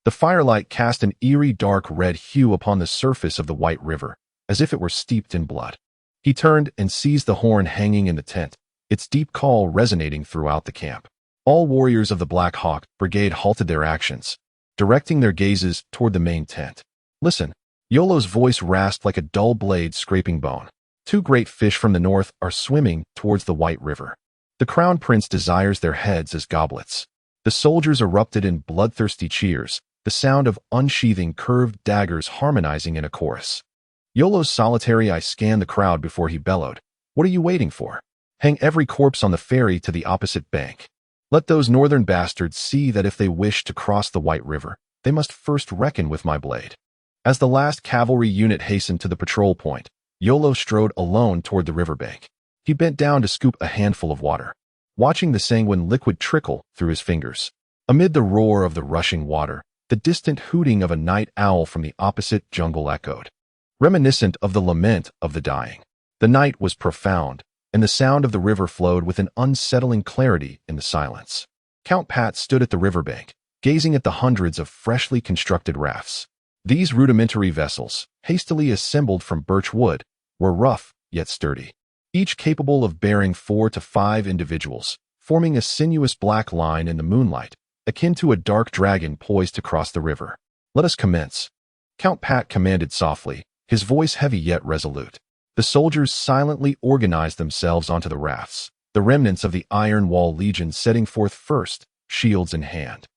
The firelight cast an eerie dark red hue upon the surface of the White River, as if it were steeped in blood. He turned and seized the horn hanging in the tent, its deep call resonating throughout the camp. All warriors of the Black Hawk Brigade halted their actions, directing their gazes toward the main tent. "Listen." Yolo's voice rasped like a dull blade scraping bone. "Two great fish from the north are swimming towards the White River. The Crown Prince desires their heads as goblets." The soldiers erupted in bloodthirsty cheers, the sound of unsheathing curved daggers harmonizing in a chorus. Yolo's solitary eye scanned the crowd before he bellowed, "What are you waiting for? Hang every corpse on the ferry to the opposite bank. Let those northern bastards see that if they wish to cross the White River, they must first reckon with my blade." As the last cavalry unit hastened to the patrol point, Yolo strode alone toward the riverbank. He bent down to scoop a handful of water, watching the sanguine liquid trickle through his fingers. Amid the roar of the rushing water, the distant hooting of a night owl from the opposite jungle echoed, reminiscent of the lament of the dying. The night was profound, and the sound of the river flowed with an unsettling clarity in the silence. Count Pat stood at the riverbank, gazing at the hundreds of freshly constructed rafts. These rudimentary vessels, hastily assembled from birch wood, were rough yet sturdy, each capable of bearing 4 to 5 individuals, forming a sinuous black line in the moonlight, akin to a dark dragon poised to cross the river. "Let us commence," Count Pat commanded softly, his voice heavy yet resolute. The soldiers silently organized themselves onto the rafts, the remnants of the Iron Wall Legion setting forth first, shields in hand,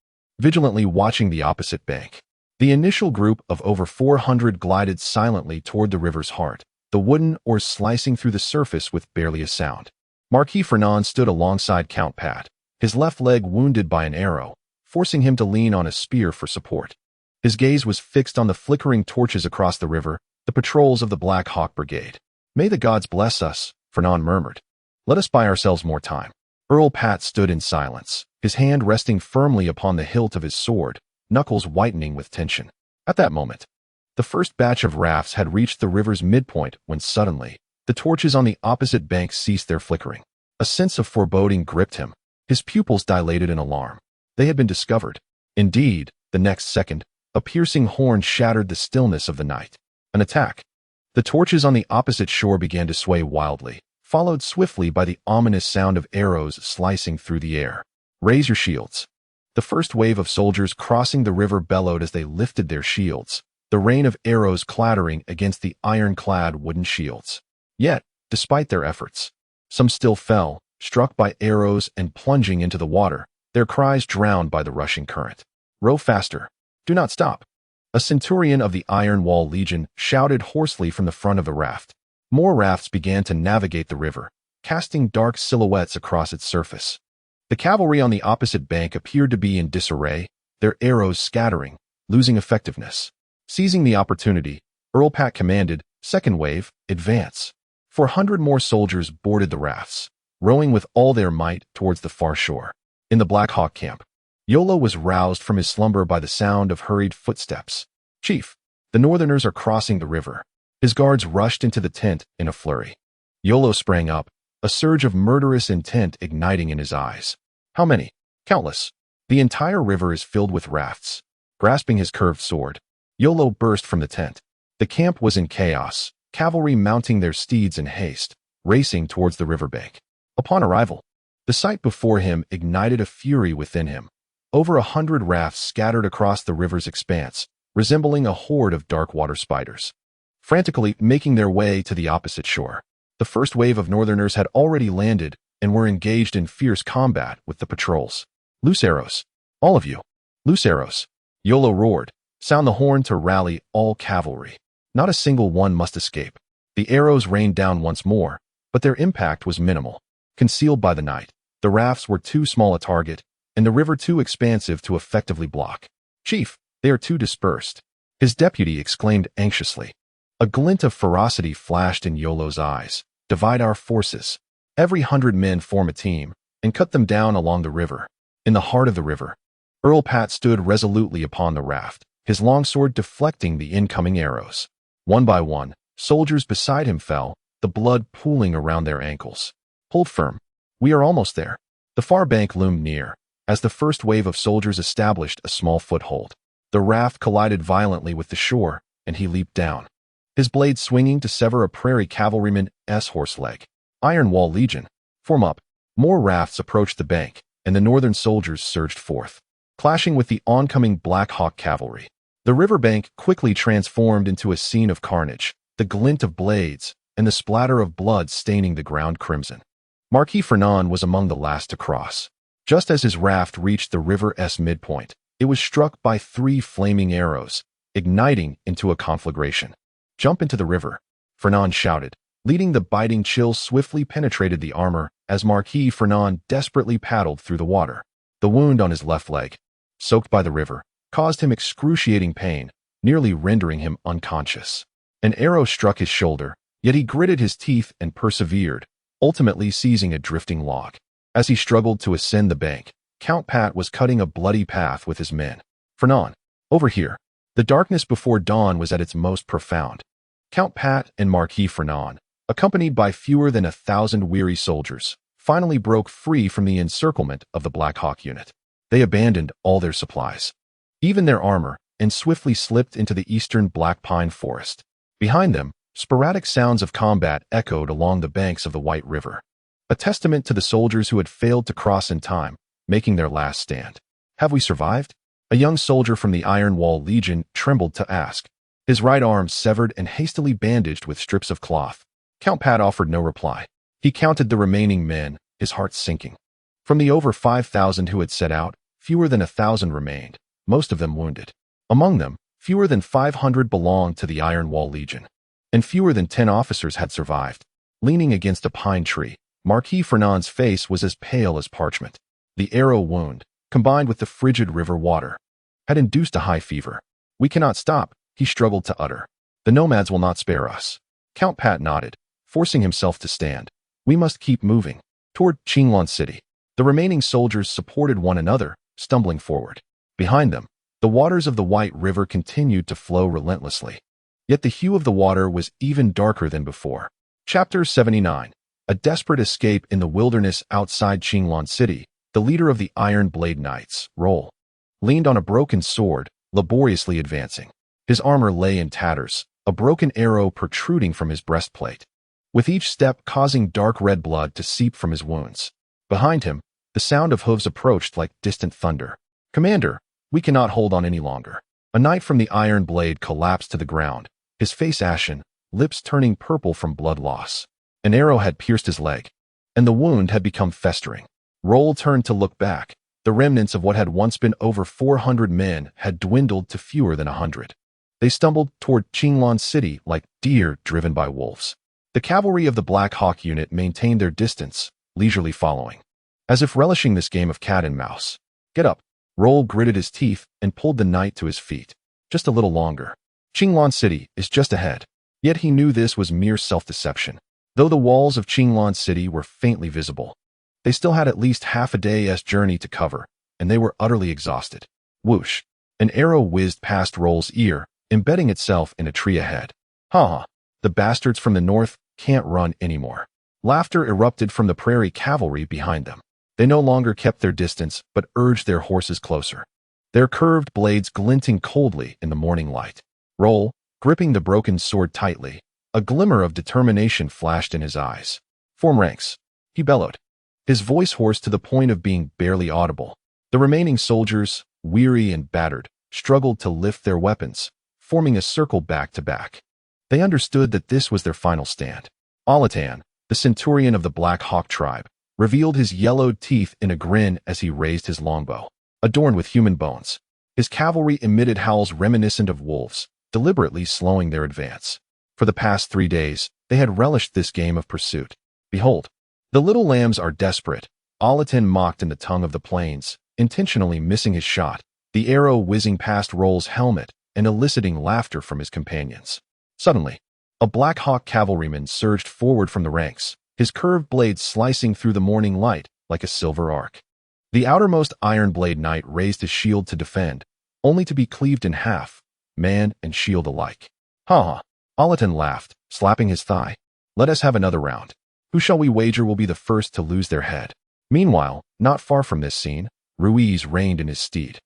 vigilantly watching the opposite bank. The initial group of over 400 glided silently toward the river's heart, the wooden oars slicing through the surface with barely a sound. Marquis Fernand stood alongside Count Pat, his left leg wounded by an arrow, forcing him to lean on a spear for support. His gaze was fixed on the flickering torches across the river, the patrols of the Black Hawk Brigade. "May the gods bless us," Fernand murmured. "Let us buy ourselves more time." Earl Pat stood in silence, his hand resting firmly upon the hilt of his sword, knuckles whitening with tension. At that moment, the first batch of rafts had reached the river's midpoint when suddenly, the torches on the opposite bank ceased their flickering. A sense of foreboding gripped him. His pupils dilated in alarm. They had been discovered. Indeed, the next second, a piercing horn shattered the stillness of the night. An attack. The torches on the opposite shore began to sway wildly, followed swiftly by the ominous sound of arrows slicing through the air. "Raise your shields." The first wave of soldiers crossing the river bellowed as they lifted their shields, the rain of arrows clattering against the iron-clad wooden shields. Yet, despite their efforts, some still fell, struck by arrows and plunging into the water, their cries drowned by the rushing current. "Row faster. Do not stop." A centurion of the Iron Wall Legion shouted hoarsely from the front of the raft. More rafts began to navigate the river, casting dark silhouettes across its surface. The cavalry on the opposite bank appeared to be in disarray, their arrows scattering, losing effectiveness. Seizing the opportunity, Earl Pat commanded, "Second wave, advance." 400 more soldiers boarded the rafts, rowing with all their might towards the far shore. In the Black Hawk camp, Yolo was roused from his slumber by the sound of hurried footsteps. "Chief, the Northerners are crossing the river." His guards rushed into the tent in a flurry. Yolo sprang up, a surge of murderous intent igniting in his eyes. How many? Countless. The entire river is filled with rafts. Grasping his curved sword, Iolo burst from the tent. The camp was in chaos, cavalry mounting their steeds in haste, racing towards the riverbank. Upon arrival, the sight before him ignited a fury within him. Over 100 rafts scattered across the river's expanse, resembling a horde of dark water spiders, frantically making their way to the opposite shore. The first wave of northerners had already landed and were engaged in fierce combat with the patrols. Loose arrows. All of you. Loose arrows. Iolo roared. Sound the horn to rally all cavalry. Not a single one must escape. The arrows rained down once more, but their impact was minimal. Concealed by the night, the rafts were too small a target, and the river too expansive to effectively block. Chief, they are too dispersed. His deputy exclaimed anxiously. A glint of ferocity flashed in Iolo's eyes. Divide our forces. Every 100 men form a team, and cut them down along the river. In the heart of the river, Earl Pat stood resolutely upon the raft, his longsword deflecting the incoming arrows. One by one, soldiers beside him fell, the blood pooling around their ankles. Hold firm. We are almost there. The far bank loomed near, as the first wave of soldiers established a small foothold. The raft collided violently with the shore, and he leaped down, his blade swinging to sever a prairie cavalryman's horse leg. Iron Wall Legion, form up. More rafts approached the bank, and the northern soldiers surged forth, clashing with the oncoming Black Hawk cavalry. The riverbank quickly transformed into a scene of carnage, the glint of blades, and the splatter of blood staining the ground crimson. Marquis Fernand was among the last to cross. Just as his raft reached the river's midpoint, it was struck by 3 flaming arrows, igniting into a conflagration. Jump into the river, Fernand shouted, leading the biting chill swiftly penetrated the armor as Marquis Fernand desperately paddled through the water. The wound on his left leg, soaked by the river, caused him excruciating pain, nearly rendering him unconscious. An arrow struck his shoulder, yet he gritted his teeth and persevered, ultimately seizing a drifting log. As he struggled to ascend the bank, Count Pat was cutting a bloody path with his men. Fernand, over here. The darkness before dawn was at its most profound. Count Pat and Marquis Fernand, accompanied by fewer than 1,000 weary soldiers, finally broke free from the encirclement of the Black Hawk unit. They abandoned all their supplies, even their armor, and swiftly slipped into the eastern Black Pine Forest. Behind them, sporadic sounds of combat echoed along the banks of the White River, a testament to the soldiers who had failed to cross in time, making their last stand. Have we survived? A young soldier from the Iron Wall Legion trembled to ask, his right arm severed and hastily bandaged with strips of cloth. Count Pat offered no reply. He counted the remaining men, his heart sinking. From the over 5,000 who had set out, fewer than 1,000 remained, most of them wounded. Among them, fewer than 500 belonged to the Iron Wall Legion, and fewer than 10 officers had survived. Leaning against a pine tree, Marquis Fernand's face was as pale as parchment. The arrow wound, combined with the frigid river water, had induced a high fever. We cannot stop, he struggled to utter. The nomads will not spare us. Count Pat nodded, forcing himself to stand. We must keep moving. Toward Qinglong City. The remaining soldiers supported one another, stumbling forward. Behind them, the waters of the White River continued to flow relentlessly. Yet the hue of the water was even darker than before. Chapter 79. A desperate escape in the wilderness outside Qinglong City. The leader of the Iron Blade Knights, Roll, leaned on a broken sword, laboriously advancing. His armor lay in tatters, a broken arrow protruding from his breastplate, with each step causing dark red blood to seep from his wounds. Behind him, the sound of hooves approached like distant thunder. Commander, we cannot hold on any longer. A knight from the Iron Blade collapsed to the ground, his face ashen, lips turning purple from blood loss. An arrow had pierced his leg, and the wound had become festering. Roll turned to look back. The remnants of what had once been over 400 men had dwindled to fewer than 100. They stumbled toward Qinglong City like deer driven by wolves. The cavalry of the Black Hawk unit maintained their distance, leisurely following, as if relishing this game of cat and mouse. Get up. Roll gritted his teeth and pulled the knight to his feet. Just a little longer. Qinglong City is just ahead. Yet he knew this was mere self-deception. Though the walls of Qinglong City were faintly visible, they still had at least half a day's journey to cover, and they were utterly exhausted. Whoosh! An arrow whizzed past Roll's ear, embedding itself in a tree ahead. Ha! The bastards from the north can't run anymore. Laughter erupted from the prairie cavalry behind them. They no longer kept their distance, but urged their horses closer, their curved blades glinting coldly in the morning light. Roll, gripping the broken sword tightly, a glimmer of determination flashed in his eyes. Form ranks, he bellowed, his voice hoarse to the point of being barely audible. The remaining soldiers, weary and battered, struggled to lift their weapons, forming a circle back to back. They understood that this was their final stand. Alatan, the centurion of the Black Hawk tribe, revealed his yellowed teeth in a grin as he raised his longbow, adorned with human bones. His cavalry emitted howls reminiscent of wolves, deliberately slowing their advance. For the past 3 days, they had relished this game of pursuit. Behold, the little lambs are desperate, Alatan mocked in the tongue of the plains, intentionally missing his shot, the arrow whizzing past Roll's helmet and eliciting laughter from his companions. Suddenly, a Black Hawk cavalryman surged forward from the ranks, his curved blade slicing through the morning light like a silver arc. The outermost Iron Blade Knight raised his shield to defend, only to be cleaved in half, man and shield alike. Ha ha, Alatan laughed, slapping his thigh. Let us have another round. Who shall we wager will be the first to lose their head? Meanwhile, not far from this scene, Ruiz reined in his steed,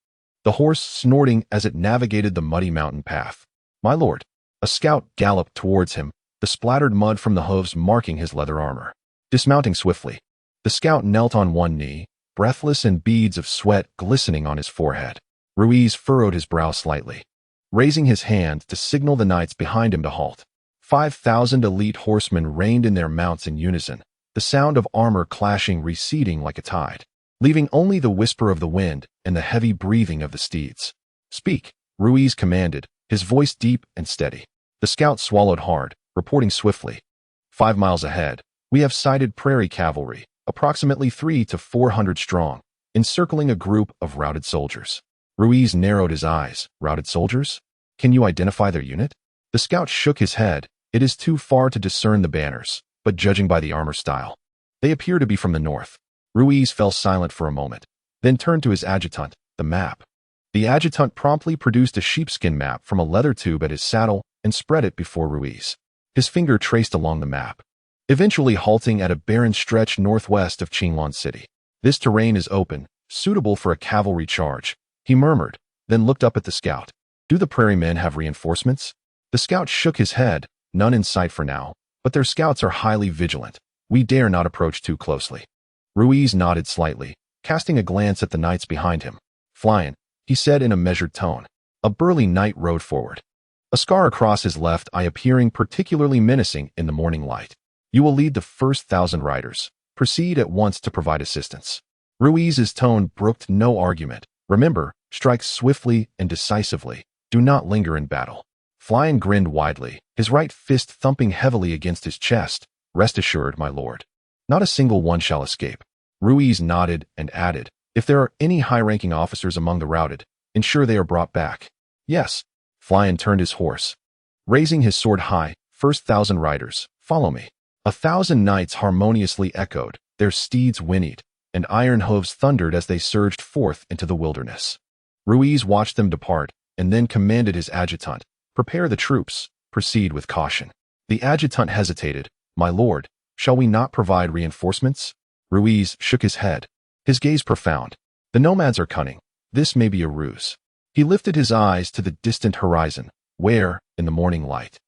the horse snorting as it navigated the muddy mountain path. My lord, a scout galloped towards him, the splattered mud from the hooves marking his leather armor. Dismounting swiftly, the scout knelt on one knee, breathless and beads of sweat glistening on his forehead. Ruiz furrowed his brow slightly, raising his hand to signal the knights behind him to halt. 5,000 elite horsemen reined in their mounts in unison, the sound of armor clashing receding like a tide, leaving only the whisper of the wind and the heavy breathing of the steeds. Speak, Ruiz commanded, his voice deep and steady. The scout swallowed hard, reporting swiftly. 5 miles ahead, we have sighted prairie cavalry, approximately 300 to 400 strong, encircling a group of routed soldiers. Ruiz narrowed his eyes. Routed soldiers? Can you identify their unit? The scout shook his head. It is too far to discern the banners, but judging by the armor style, they appear to be from the north. Ruiz fell silent for a moment, then turned to his adjutant, the map. The adjutant promptly produced a sheepskin map from a leather tube at his saddle and spread it before Ruiz. His finger traced along the map, eventually halting at a barren stretch northwest of Qinglan City. This terrain is open, suitable for a cavalry charge, he murmured, then looked up at the scout. Do the prairie men have reinforcements? The scout shook his head. None in sight for now, but their scouts are highly vigilant. We dare not approach too closely. Ruiz nodded slightly, casting a glance at the knights behind him. Flying, he said in a measured tone. A burly knight rode forward, a scar across his left eye appearing particularly menacing in the morning light. You will lead the first 1,000 riders. Proceed at once to provide assistance. Ruiz's tone brooked no argument. Remember, strike swiftly and decisively. Do not linger in battle. Flion grinned widely, his right fist thumping heavily against his chest. Rest assured, my lord. Not a single one shall escape. Ruiz nodded and added, if there are any high-ranking officers among the routed, ensure they are brought back. Yes. Flion turned his horse, raising his sword high. First 1,000 riders, follow me. 1,000 knights harmoniously echoed, their steeds whinnied, and iron hooves thundered as they surged forth into the wilderness. Ruiz watched them depart, and then commanded his adjutant, prepare the troops, proceed with caution. The adjutant hesitated. My lord, shall we not provide reinforcements? Ruiz shook his head, his gaze profound. The nomads are cunning. This may be a ruse. He lifted his eyes to the distant horizon, where, in the morning light,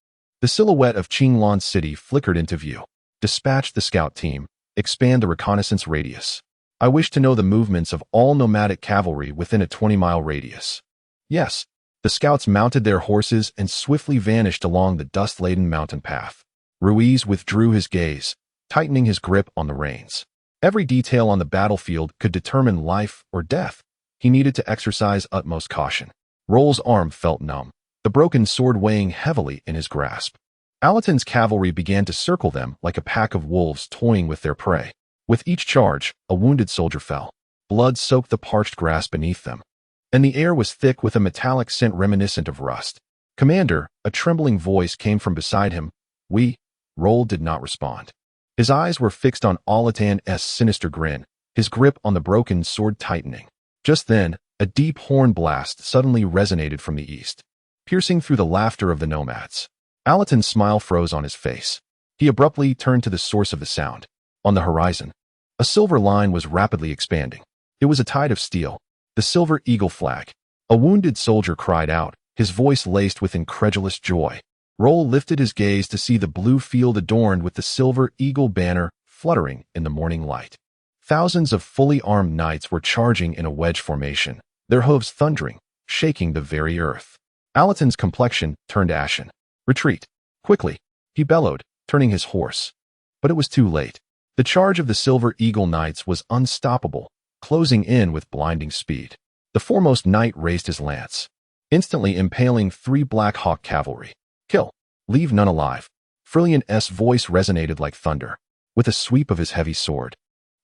the silhouette of Qinglan City flickered into view. Dispatch the scout team. Expand the reconnaissance radius. I wish to know the movements of all nomadic cavalry within a 20-mile radius. Yes. The scouts mounted their horses and swiftly vanished along the dust-laden mountain path. Ruiz withdrew his gaze, tightening his grip on the reins. Every detail on the battlefield could determine life or death. He needed to exercise utmost caution. Roll's arm felt numb, the broken sword weighing heavily in his grasp. Alatan's cavalry began to circle them like a pack of wolves toying with their prey. With each charge, a wounded soldier fell. Blood soaked the parched grass beneath them, and the air was thick with a metallic scent reminiscent of rust. Commander, a trembling voice came from beside him. Roll did not respond. His eyes were fixed on Alatan's sinister grin, his grip on the broken sword tightening. Just then, a deep horn blast suddenly resonated from the east, piercing through the laughter of the nomads. Alatan's smile froze on his face. He abruptly turned to the source of the sound. On the horizon, a silver line was rapidly expanding. It was a tide of steel, the silver eagle flag. A wounded soldier cried out, his voice laced with incredulous joy. Roll lifted his gaze to see the blue field adorned with the silver eagle banner fluttering in the morning light. Thousands of fully armed knights were charging in a wedge formation, their hooves thundering, shaking the very earth. Alatan's complexion turned ashen. Retreat! Quickly! He bellowed, turning his horse. But it was too late. The charge of the Silver Eagle Knights was unstoppable, closing in with blinding speed. The foremost knight raised his lance, instantly impaling 3 Black Hawk cavalry. Kill! Leave none alive. Frillian's voice resonated like thunder. With a sweep of his heavy sword,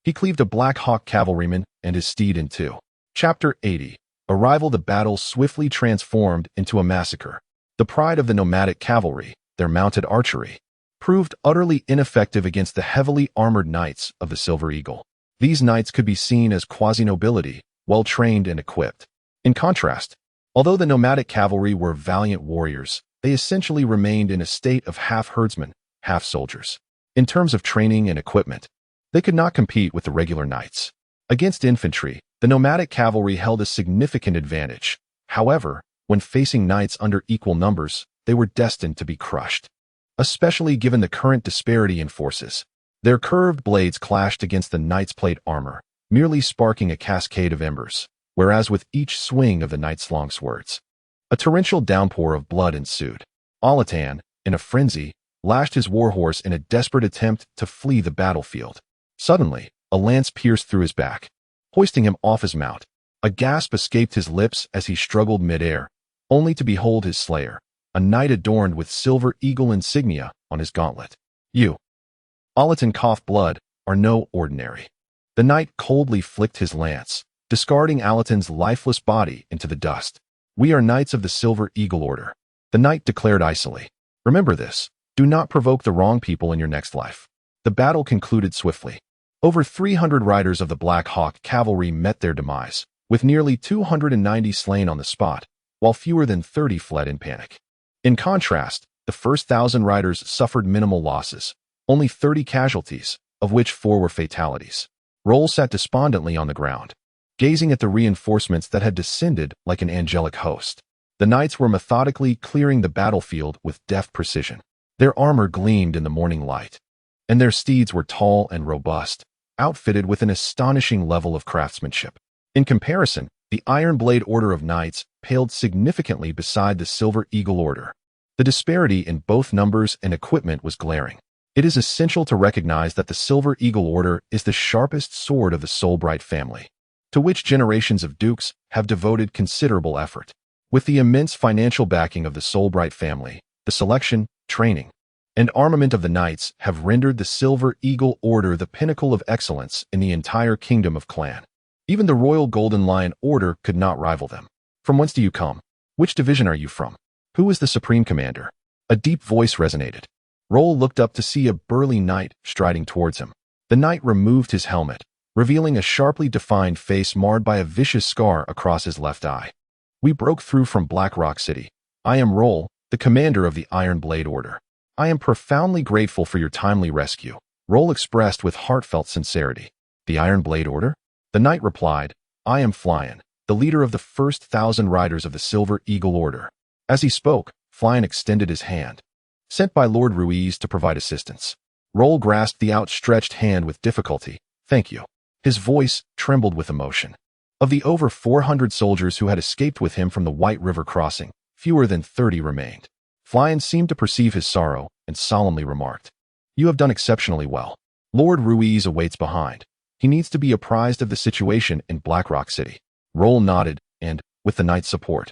he cleaved a Black Hawk cavalryman and his steed in two. Chapter 80. Arrival. The battle swiftly transformed into a massacre. The pride of the nomadic cavalry, their mounted archery, proved utterly ineffective against the heavily armored knights of the Silver Eagle. These knights could be seen as quasi-nobility, well-trained and equipped. In contrast, although the nomadic cavalry were valiant warriors, they essentially remained in a state of half-herdsmen, half-soldiers. In terms of training and equipment, they could not compete with the regular knights. Against infantry, the nomadic cavalry held a significant advantage. However, when facing knights under equal numbers, they were destined to be crushed. Especially given the current disparity in forces. Their curved blades clashed against the knight's plate armor, merely sparking a cascade of embers, whereas with each swing of the knight's long swords, a torrential downpour of blood ensued. Alatan, in a frenzy, lashed his warhorse in a desperate attempt to flee the battlefield. Suddenly, a lance pierced through his back, hoisting him off his mount. A gasp escaped his lips as he struggled mid-air, only to behold his slayer, a knight adorned with silver eagle insignia on his gauntlet. You, Alatan coughed blood, are no ordinary. The knight coldly flicked his lance, discarding Alatan's lifeless body into the dust. We are knights of the Silver Eagle Order, the knight declared icily. Remember this, do not provoke the wrong people in your next life. The battle concluded swiftly. Over 300 riders of the Black Hawk cavalry met their demise, with nearly 290 slain on the spot, while fewer than 30 fled in panic. In contrast, the first 1,000 riders suffered minimal losses, only 30 casualties, of which 4 were fatalities. Roll sat despondently on the ground, gazing at the reinforcements that had descended like an angelic host. The knights were methodically clearing the battlefield with deft precision. Their armor gleamed in the morning light, and their steeds were tall and robust, outfitted with an astonishing level of craftsmanship. In comparison, the Iron Blade Order of Knights paled significantly beside the Silver Eagle Order. The disparity in both numbers and equipment was glaring. It is essential to recognize that the Silver Eagle Order is the sharpest sword of the Soulbright family, to which generations of dukes have devoted considerable effort. With the immense financial backing of the Soulbright family, the selection, training, and armament of the knights have rendered the Silver Eagle Order the pinnacle of excellence in the entire kingdom of Clan. Even the Royal Golden Lion Order could not rival them. From whence do you come? Which division are you from? Who is the supreme commander? A deep voice resonated. Roll looked up to see a burly knight striding towards him. The knight removed his helmet, revealing a sharply defined face marred by a vicious scar across his left eye. We broke through from Black Rock City. I am Roll, the commander of the Iron Blade Order. I am profoundly grateful for your timely rescue. Roll expressed with heartfelt sincerity. The Iron Blade Order? The knight replied, I am Flyan, the leader of the first 1,000 riders of the Silver Eagle Order. As he spoke, Flyan extended his hand, sent by Lord Ruiz to provide assistance. Roll grasped the outstretched hand with difficulty. Thank you. His voice trembled with emotion. Of the over 400 soldiers who had escaped with him from the White River crossing, fewer than 30 remained. Flyan seemed to perceive his sorrow and solemnly remarked, You have done exceptionally well. Lord Ruiz awaits behind. He needs to be apprised of the situation in Black Rock City. Roll nodded and, with the knight's support,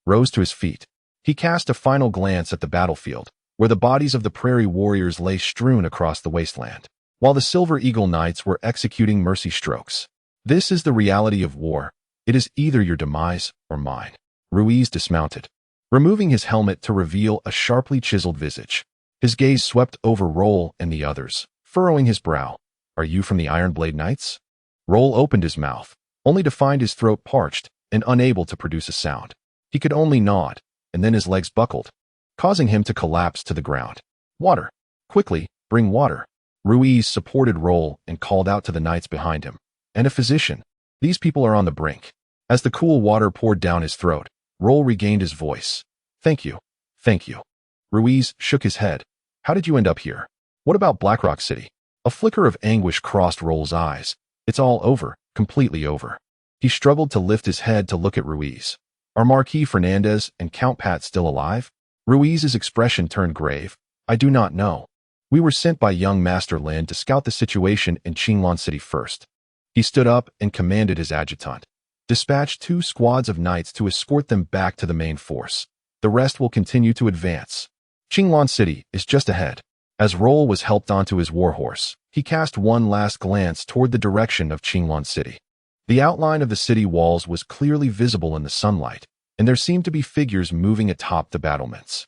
rose to his feet. He cast a final glance at the battlefield, where the bodies of the prairie warriors lay strewn across the wasteland, while the Silver Eagle Knights were executing mercy strokes. This is the reality of war. It is either your demise or mine. Ruiz dismounted, removing his helmet to reveal a sharply chiseled visage. His gaze swept over Roll and the others, furrowing his brow. Are you from the Iron Blade Knights? Roll opened his mouth, only to find his throat parched and unable to produce a sound. He could only nod, and then his legs buckled, causing him to collapse to the ground. Water! Quickly, Bring water. Ruiz supported Roll and called out to the knights behind him. And a physician. These people are on the brink. As the cool water poured down his throat, Roll regained his voice. Thank you. Thank you. Ruiz shook his head. How did you end up here? What about Blackrock City? A flicker of anguish crossed Roll's eyes. It's all over, completely over. He struggled to lift his head to look at Ruiz. Are Marquis Fernandez and Count Pat still alive? Ruiz's expression turned grave. I do not know. We were sent by young Master Lynn to scout the situation in Qinglan City first. He stood up and commanded his adjutant. Dispatch 2 squads of knights to escort them back to the main force. The rest will continue to advance. Qinglan City is just ahead. As Roll was helped onto his warhorse, he cast one last glance toward the direction of Qinglan City. The outline of the city walls was clearly visible in the sunlight, and there seemed to be figures moving atop the battlements.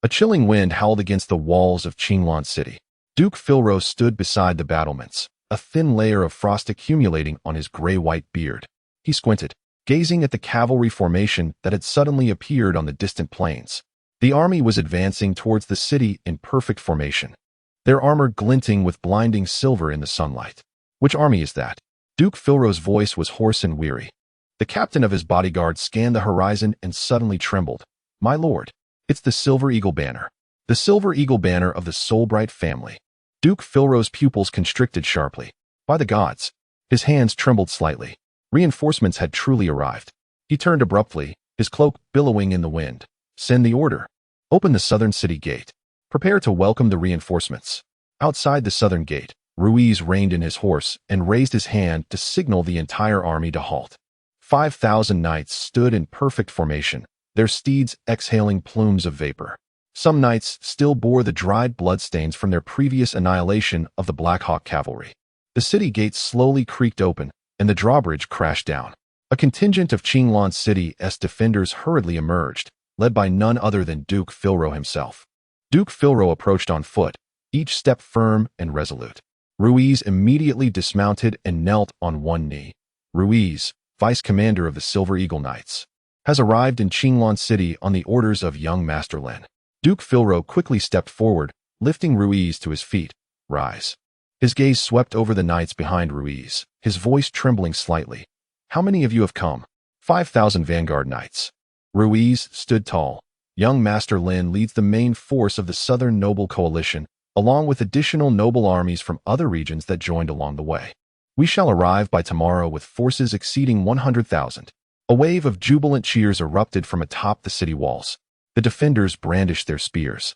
A chilling wind howled against the walls of Qinglan City. Duke Philro stood beside the battlements, a thin layer of frost accumulating on his gray-white beard. He squinted, gazing at the cavalry formation that had suddenly appeared on the distant plains. The army was advancing towards the city in perfect formation, their armor glinting with blinding silver in the sunlight. Which army is that? Duke Philro's voice was hoarse and weary. The captain of his bodyguard scanned the horizon and suddenly trembled. My lord, it's the Silver Eagle banner. The Silver Eagle banner of the Soulbright family. Duke Philro's pupils constricted sharply. By the gods. His hands trembled slightly. Reinforcements had truly arrived. He turned abruptly, his cloak billowing in the wind. Send the order. Open the southern city gate. Prepare to welcome the reinforcements. Outside the southern gate, Ruiz reined in his horse and raised his hand to signal the entire army to halt. 5,000 knights stood in perfect formation, their steeds exhaling plumes of vapor. Some knights still bore the dried bloodstains from their previous annihilation of the Black Hawk cavalry. The city gates slowly creaked open, and the drawbridge crashed down. A contingent of Qinglan City's defenders hurriedly emerged, led by none other than Duke Philro himself. Duke Philro approached on foot, each step firm and resolute. Ruiz immediately dismounted and knelt on one knee. Ruiz, vice commander of the Silver Eagle Knights, has arrived in Qinglan City on the orders of young Master Lin. Duke Philro quickly stepped forward, lifting Ruiz to his feet. Rise. His gaze swept over the knights behind Ruiz, his voice trembling slightly. How many of you have come? 5,000 Vanguard Knights. Ruiz stood tall. Young Master Lin leads the main force of the Southern Noble Coalition, along with additional noble armies from other regions that joined along the way. We shall arrive by tomorrow with forces exceeding 100,000. A wave of jubilant cheers erupted from atop the city walls. The defenders brandished their spears,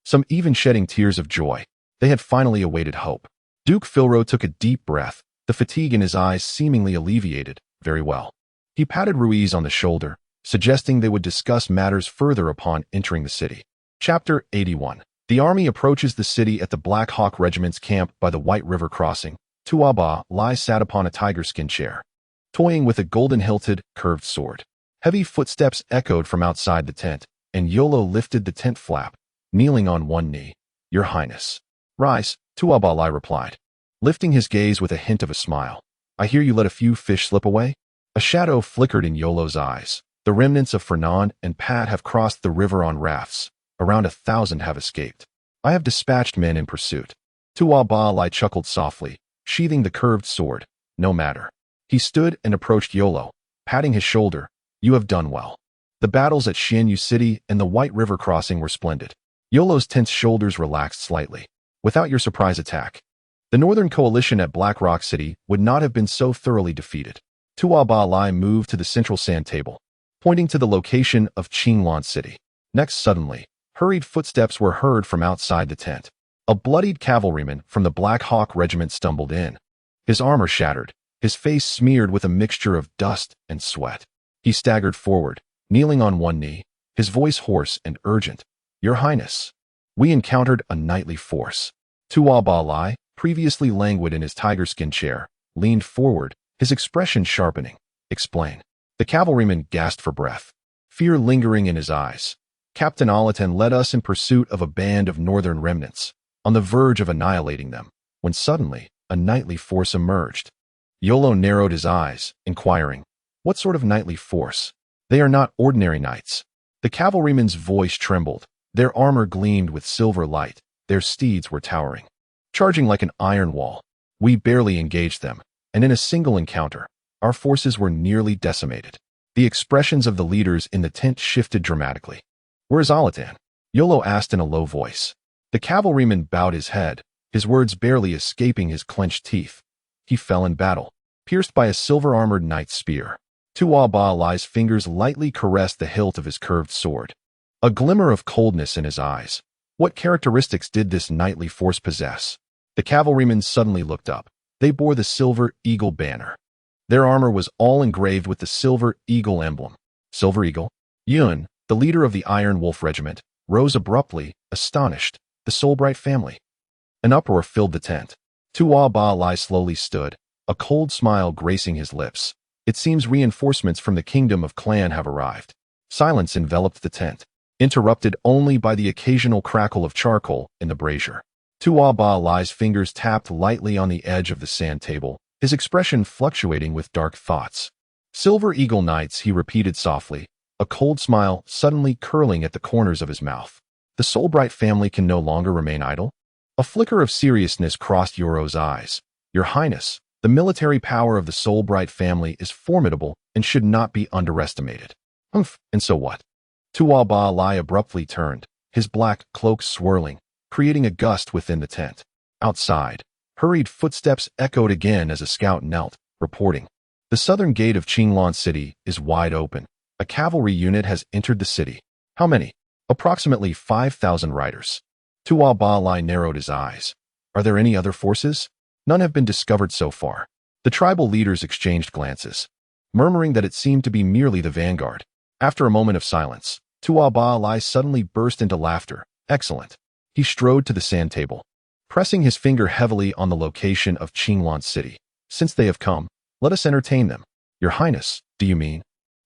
some even shedding tears of joy. They had finally awaited hope. Duke Philro took a deep breath, the fatigue in his eyes seemingly alleviated. Very well. He patted Ruiz on the shoulder, suggesting they would discuss matters further upon entering the city. Chapter 81. The army approaches the city at the Black Hawk Regiment's camp by the White River crossing. Tuaba Lai sat upon a tiger-skin chair, toying with a golden-hilted, curved sword. Heavy footsteps echoed from outside the tent, and Yolo lifted the tent flap, kneeling on one knee. Your Highness. Rise, Tuaba Lai replied, lifting his gaze with a hint of a smile. I hear you let a few fish slip away? A shadow flickered in Yolo's eyes. The remnants of Fernand and Pat have crossed the river on rafts. Around 1,000 have escaped. I have dispatched men in pursuit. Tuaba Lai chuckled softly, sheathing the curved sword. No matter. He stood and approached Yolo, patting his shoulder. You have done well. The battles at Xianyu City and the White River crossing were splendid. Yolo's tense shoulders relaxed slightly. Without your surprise attack, the Northern Coalition at Black Rock City would not have been so thoroughly defeated. Tuaba Lai moved to the central sand table, pointing to the location of Qinglan City. Next, suddenly, hurried footsteps were heard from outside the tent. A bloodied cavalryman from the Black Hawk Regiment stumbled in. His armor shattered, his face smeared with a mixture of dust and sweat. He staggered forward, kneeling on one knee, his voice hoarse and urgent. Your Highness, we encountered a knightly force. Tuaba Lai, previously languid in his tiger-skin chair, leaned forward, his expression sharpening. Explain. The cavalryman gasped for breath, fear lingering in his eyes. Captain Alaten led us in pursuit of a band of northern remnants, on the verge of annihilating them, when suddenly a knightly force emerged. Yolo narrowed his eyes, inquiring, what sort of knightly force? They are not ordinary knights. The cavalryman's voice trembled, their armor gleamed with silver light, their steeds were towering. charging like an iron wall. We barely engaged them, and in a single encounter, our forces were nearly decimated. The expressions of the leaders in the tent shifted dramatically. "Where is Alatan?" Yolo asked in a low voice. The cavalryman bowed his head, his words barely escaping his clenched teeth. "He fell in battle, pierced by a silver-armored knight's spear." Tu'aba'alai's fingers lightly caressed the hilt of his curved sword. A glimmer of coldness in his eyes. What characteristics did this knightly force possess? The cavalrymen suddenly looked up. They bore the silver eagle banner. Their armor was all engraved with the silver eagle emblem. Silver eagle? Yun, the leader of the Iron Wolf Regiment, rose abruptly, astonished. The Soulbright family. An uproar filled the tent. Tu'aba'alai slowly stood, a cold smile gracing his lips. "It seems reinforcements from the Kingdom of Clan have arrived." Silence enveloped the tent, interrupted only by the occasional crackle of charcoal in the brazier. Tu'aba'alai's fingers tapped lightly on the edge of the sand table, his expression fluctuating with dark thoughts. "Silver Eagle Knights," he repeated softly, a cold smile suddenly curling at the corners of his mouth. "The Soulbright family can no longer remain idle?" A flicker of seriousness crossed Yoro's eyes. "Your Highness, the military power of the Soulbright family is formidable and should not be underestimated." "Humph, and so what?" Tu'aba'alai abruptly turned, his black cloak swirling, creating a gust within the tent. Outside, hurried footsteps echoed again as a scout knelt, reporting. "The southern gate of Qinglan City is wide open. A cavalry unit has entered the city." "How many?" "Approximately 5,000 riders." Tu'aba'alai narrowed his eyes. "Are there any other forces?" "None have been discovered so far." The tribal leaders exchanged glances, murmuring that it seemed to be merely the vanguard. After a moment of silence, Tu'aba'alai suddenly burst into laughter. "Excellent." He strode to the sand table, pressing his finger heavily on the location of Qinglan City. "Since they have come, let us entertain them." "Your Highness, do you mean?"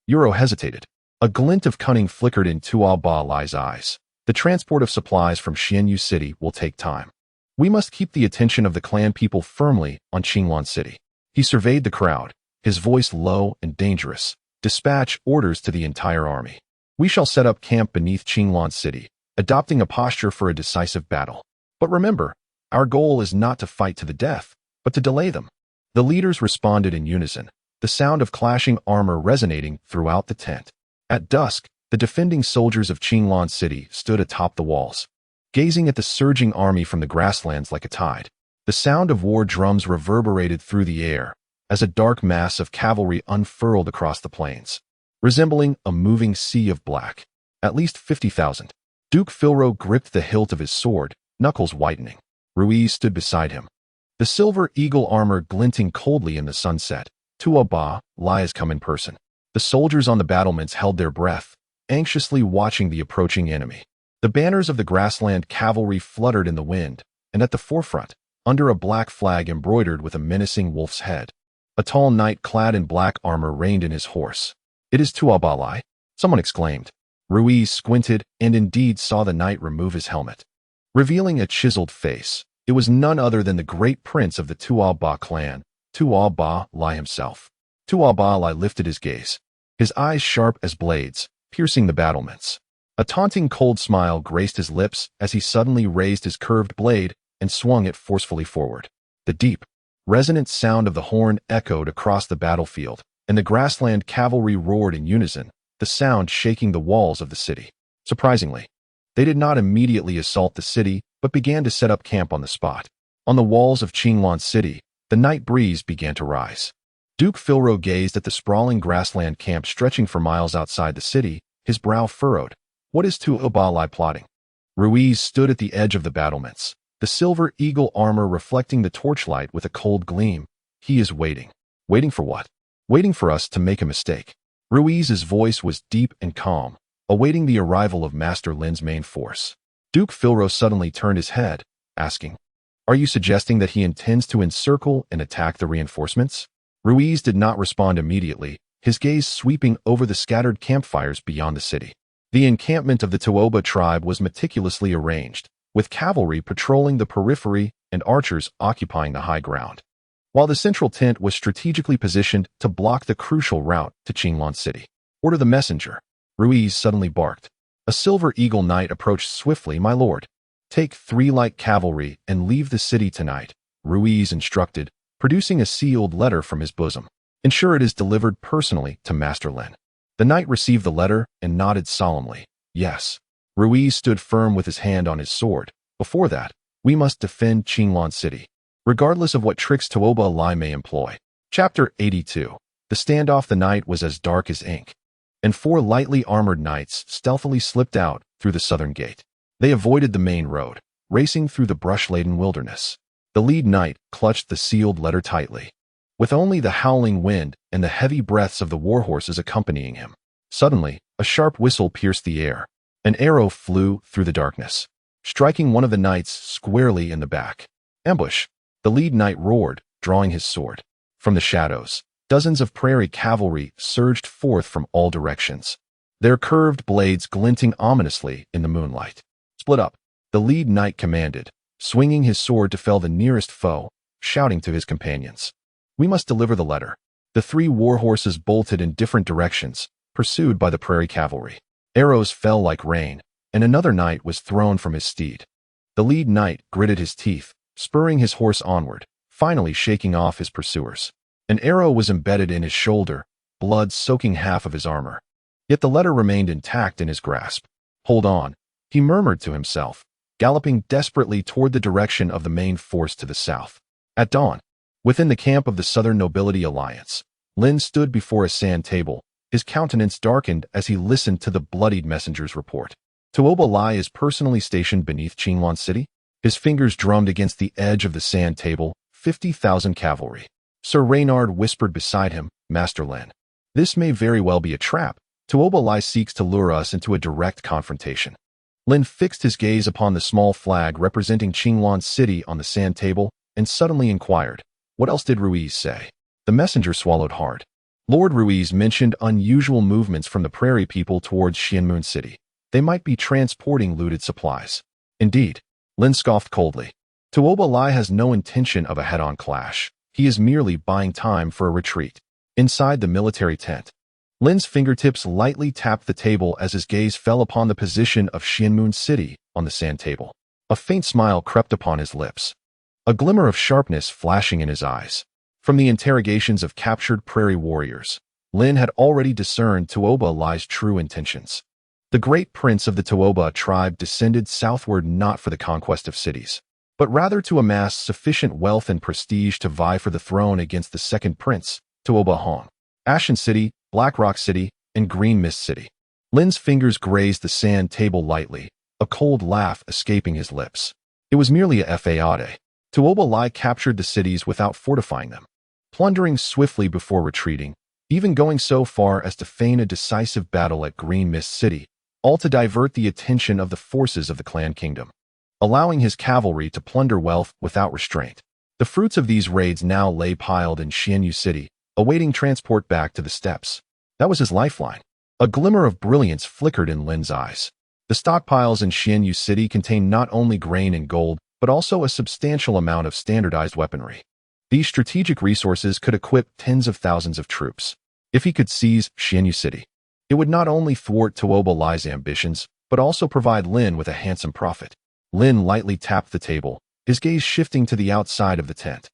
Yoro hesitated. A glint of cunning flickered in Tu'aba'alai's eyes. "The transport of supplies from Xianyu City will take time. We must keep the attention of the clan people firmly on Qinglan City." He surveyed the crowd, his voice low and dangerous. "Dispatch orders to the entire army. We shall set up camp beneath Qinglan City, adopting a posture for a decisive battle. But remember, our goal is not to fight to the death, but to delay them." The leaders responded in unison, the sound of clashing armor resonating throughout the tent. At dusk, the defending soldiers of Qinglan City stood atop the walls, gazing at the surging army from the grasslands like a tide. The sound of war drums reverberated through the air as a dark mass of cavalry unfurled across the plains, resembling a moving sea of black. At least 50,000. Duke Philro gripped the hilt of his sword, knuckles whitening. Ruiz stood beside him, the silver eagle armor glinting coldly in the sunset. Tu'aba'alai has come in person. The soldiers on the battlements held their breath, anxiously watching the approaching enemy. The banners of the grassland cavalry fluttered in the wind, and at the forefront, under a black flag embroidered with a menacing wolf's head, a tall knight clad in black armor reined in his horse. "It is Tu'aba'alai," someone exclaimed. Ruiz squinted and indeed saw the knight remove his helmet, revealing a chiseled face. It was none other than the great prince of the Tu'aba clan, Tu'aba'alai himself. Tu'aba'alai lifted his gaze, his eyes sharp as blades, piercing the battlements. A taunting cold smile graced his lips as he suddenly raised his curved blade and swung it forcefully forward. The deep, resonant sound of the horn echoed across the battlefield, and the grassland cavalry roared in unison, the sound shaking the walls of the city. Surprisingly, they did not immediately assault the city, but began to set up camp on the spot. On the walls of Qinglan City, the night breeze began to rise. Duke Philro gazed at the sprawling grassland camp stretching for miles outside the city, his brow furrowed. What is Tu'aba'alai plotting? Ruiz stood at the edge of the battlements, the silver eagle armor reflecting the torchlight with a cold gleam. He is waiting. Waiting for what? Waiting for us to make a mistake. Ruiz's voice was deep and calm, awaiting the arrival of Master Lynn's main force. Duke Philro suddenly turned his head, asking, "Are you suggesting that he intends to encircle and attack the reinforcements?" Ruiz did not respond immediately, his gaze sweeping over the scattered campfires beyond the city. The encampment of the To'oba tribe was meticulously arranged, with cavalry patrolling the periphery and archers occupying the high ground, while the central tent was strategically positioned to block the crucial route to Qinglan City. "Order the messenger," Ruiz suddenly barked. A silver eagle knight approached swiftly. "My lord." Take 3 light cavalry and leave the city tonight, Ruiz instructed, producing a sealed letter from his bosom. Ensure it is delivered personally to Master Lynn. The knight received the letter and nodded solemnly. Yes. Ruiz stood firm with his hand on his sword. Before that, we must defend Qinglan City, regardless of what tricks toEmperorvia may employ. Chapter 82. The standoff the night was as dark as ink, and 4 lightly armored knights stealthily slipped out through the southern gate. They avoided the main road, racing through the brush-laden wilderness. The lead knight clutched the sealed letter tightly, with only the howling wind and the heavy breaths of the warhorses accompanying him. Suddenly, a sharp whistle pierced the air. An arrow flew through the darkness, striking one of the knights squarely in the back. Ambush! The lead knight roared, drawing his sword. From the shadows, dozens of prairie cavalry surged forth from all directions, their curved blades glinting ominously in the moonlight. Split up, the lead knight commanded, swinging his sword to fell the nearest foe, shouting to his companions. We must deliver the letter. The 3 warhorses bolted in different directions, pursued by the prairie cavalry. Arrows fell like rain, and another knight was thrown from his steed. The lead knight gritted his teeth, spurring his horse onward, finally shaking off his pursuers. An arrow was embedded in his shoulder, blood soaking half of his armor. Yet the letter remained intact in his grasp. Hold on, he murmured to himself, galloping desperately toward the direction of the main force to the south. At dawn, within the camp of the Southern Nobility Alliance, Lynn stood before a sand table, his countenance darkened as he listened to the bloodied messenger's report. toEmperorvia is personally stationed beneath Qinglan City. His fingers drummed against the edge of the sand table. 50,000 cavalry. Sir Reynard whispered beside him, Master Lynn. This may very well be a trap. toEmperorvia seeks to lure us into a direct confrontation. Lynn fixed his gaze upon the small flag representing Qinglan City on the sand table and suddenly inquired, what else did Ruiz say? The messenger swallowed hard. Lord Ruiz mentioned unusual movements from the prairie people towards Xianmun City. They might be transporting looted supplies. Indeed, Lynn scoffed coldly. toEmperorvia has no intention of a head-on clash. He is merely buying time for a retreat. Inside the military tent, Lynn's fingertips lightly tapped the table as his gaze fell upon the position of Xianmun City on the sand table. A faint smile crept upon his lips, a glimmer of sharpness flashing in his eyes. From the interrogations of captured prairie warriors, Lynn had already discerned toEmperorvia's true intentions. The great prince of the toEmperor tribe descended southward not for the conquest of cities, but rather to amass sufficient wealth and prestige to vie for the throne against the second prince, toEmperor Hong. Ashen City, Black Rock City, and Green Mist City. Lynn's fingers grazed the sand table lightly, a cold laugh escaping his lips. It was merely a fade. toEmperorvia captured the cities without fortifying them, plundering swiftly before retreating, even going so far as to feign a decisive battle at Green Mist City, all to divert the attention of the forces of the clan kingdom, allowing his cavalry to plunder wealth without restraint. The fruits of these raids now lay piled in Xianyu City, awaiting transport back to the steppes. That was his lifeline. A glimmer of brilliance flickered in Lynn's eyes. The stockpiles in Xianyu City contained not only grain and gold, but also a substantial amount of standardized weaponry. These strategic resources could equip tens of thousands of troops. If he could seize Xianyu City, it would not only thwart toEmperorvia's ambitions, but also provide Lynn with a handsome profit. Lynn lightly tapped the table, his gaze shifting to the outside of the tent.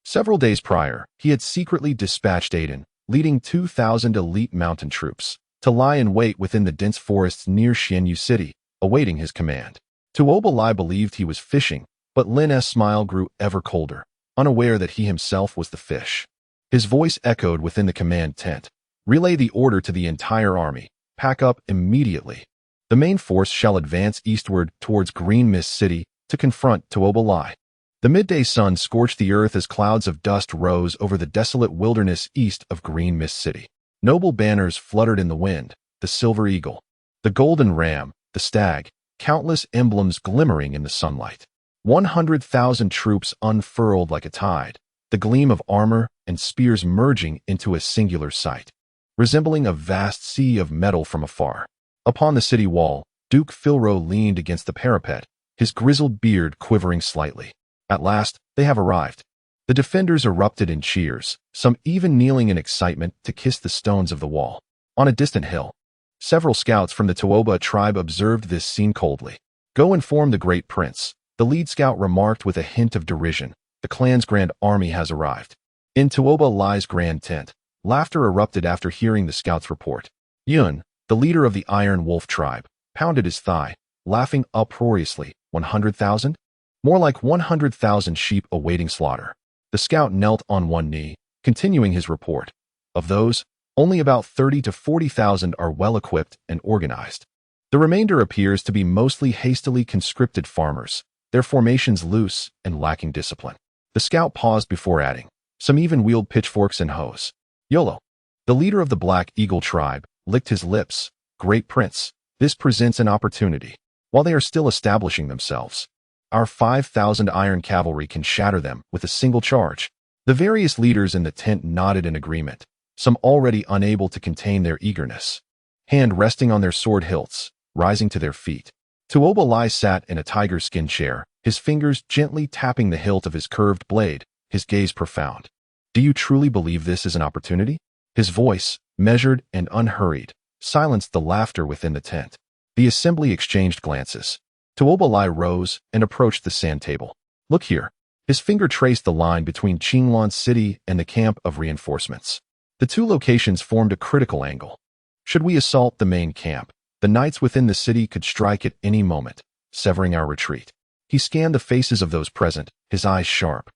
Several days prior, he had secretly dispatched Aiden, leading 2,000 elite mountain troops, to lie in wait within the dense forests near Xianyu City, awaiting his command. toEmperorvia believed he was fishing, but Lynn's smile grew ever colder, unaware that he himself was the fish. His voice echoed within the command tent. Relay the order to the entire army. Pack up immediately. The main force shall advance eastward towards Green Mist City to confront toEmperorvia. The midday sun scorched the earth as clouds of dust rose over the desolate wilderness east of Green Mist City. Noble banners fluttered in the wind, the silver eagle, the golden ram, the stag, countless emblems glimmering in the sunlight. 100,000 troops unfurled like a tide, the gleam of armor and spears merging into a singular sight, resembling a vast sea of metal from afar. Upon the city wall, Duke Philro leaned against the parapet, his grizzled beard quivering slightly. At last, they have arrived. The defenders erupted in cheers, some even kneeling in excitement to kiss the stones of the wall. On a distant hill, several scouts from the toEmperor tribe observed this scene coldly. Go inform the great prince, the lead scout remarked with a hint of derision. The clan's grand army has arrived. In toEmperorvia's grand tent, laughter erupted after hearing the scout's report. Yun, the leader of the Iron Wolf tribe, pounded his thigh, laughing uproariously. 100,000? More like 100,000 sheep awaiting slaughter. The scout knelt on one knee, continuing his report. Of those, only about 30 to 40,000 are well-equipped and organized. The remainder appears to be mostly hastily conscripted farmers, their formations loose and lacking discipline. The scout paused before adding, some even wield pitchforks and hoes. Yolo, the leader of the Black Eagle tribe, licked his lips. Great prince, this presents an opportunity. While they are still establishing themselves, our 5,000 iron cavalry can shatter them with a single charge. The various leaders in the tent nodded in agreement, some already unable to contain their eagerness. Hand resting on their sword hilts, rising to their feet. toEmperorvia sat in a tiger skin chair, his fingers gently tapping the hilt of his curved blade, his gaze profound. Do you truly believe this is an opportunity? His voice, measured and unhurried, silenced the laughter within the tent. The assembly exchanged glances. toEmperorvia rose and approached the sand table. Look here. His finger traced the line between Qingluan City and the camp of reinforcements. The two locations formed a critical angle. Should we assault the main camp, the knights within the city could strike at any moment, severing our retreat. He scanned the faces of those present, his eyes sharp.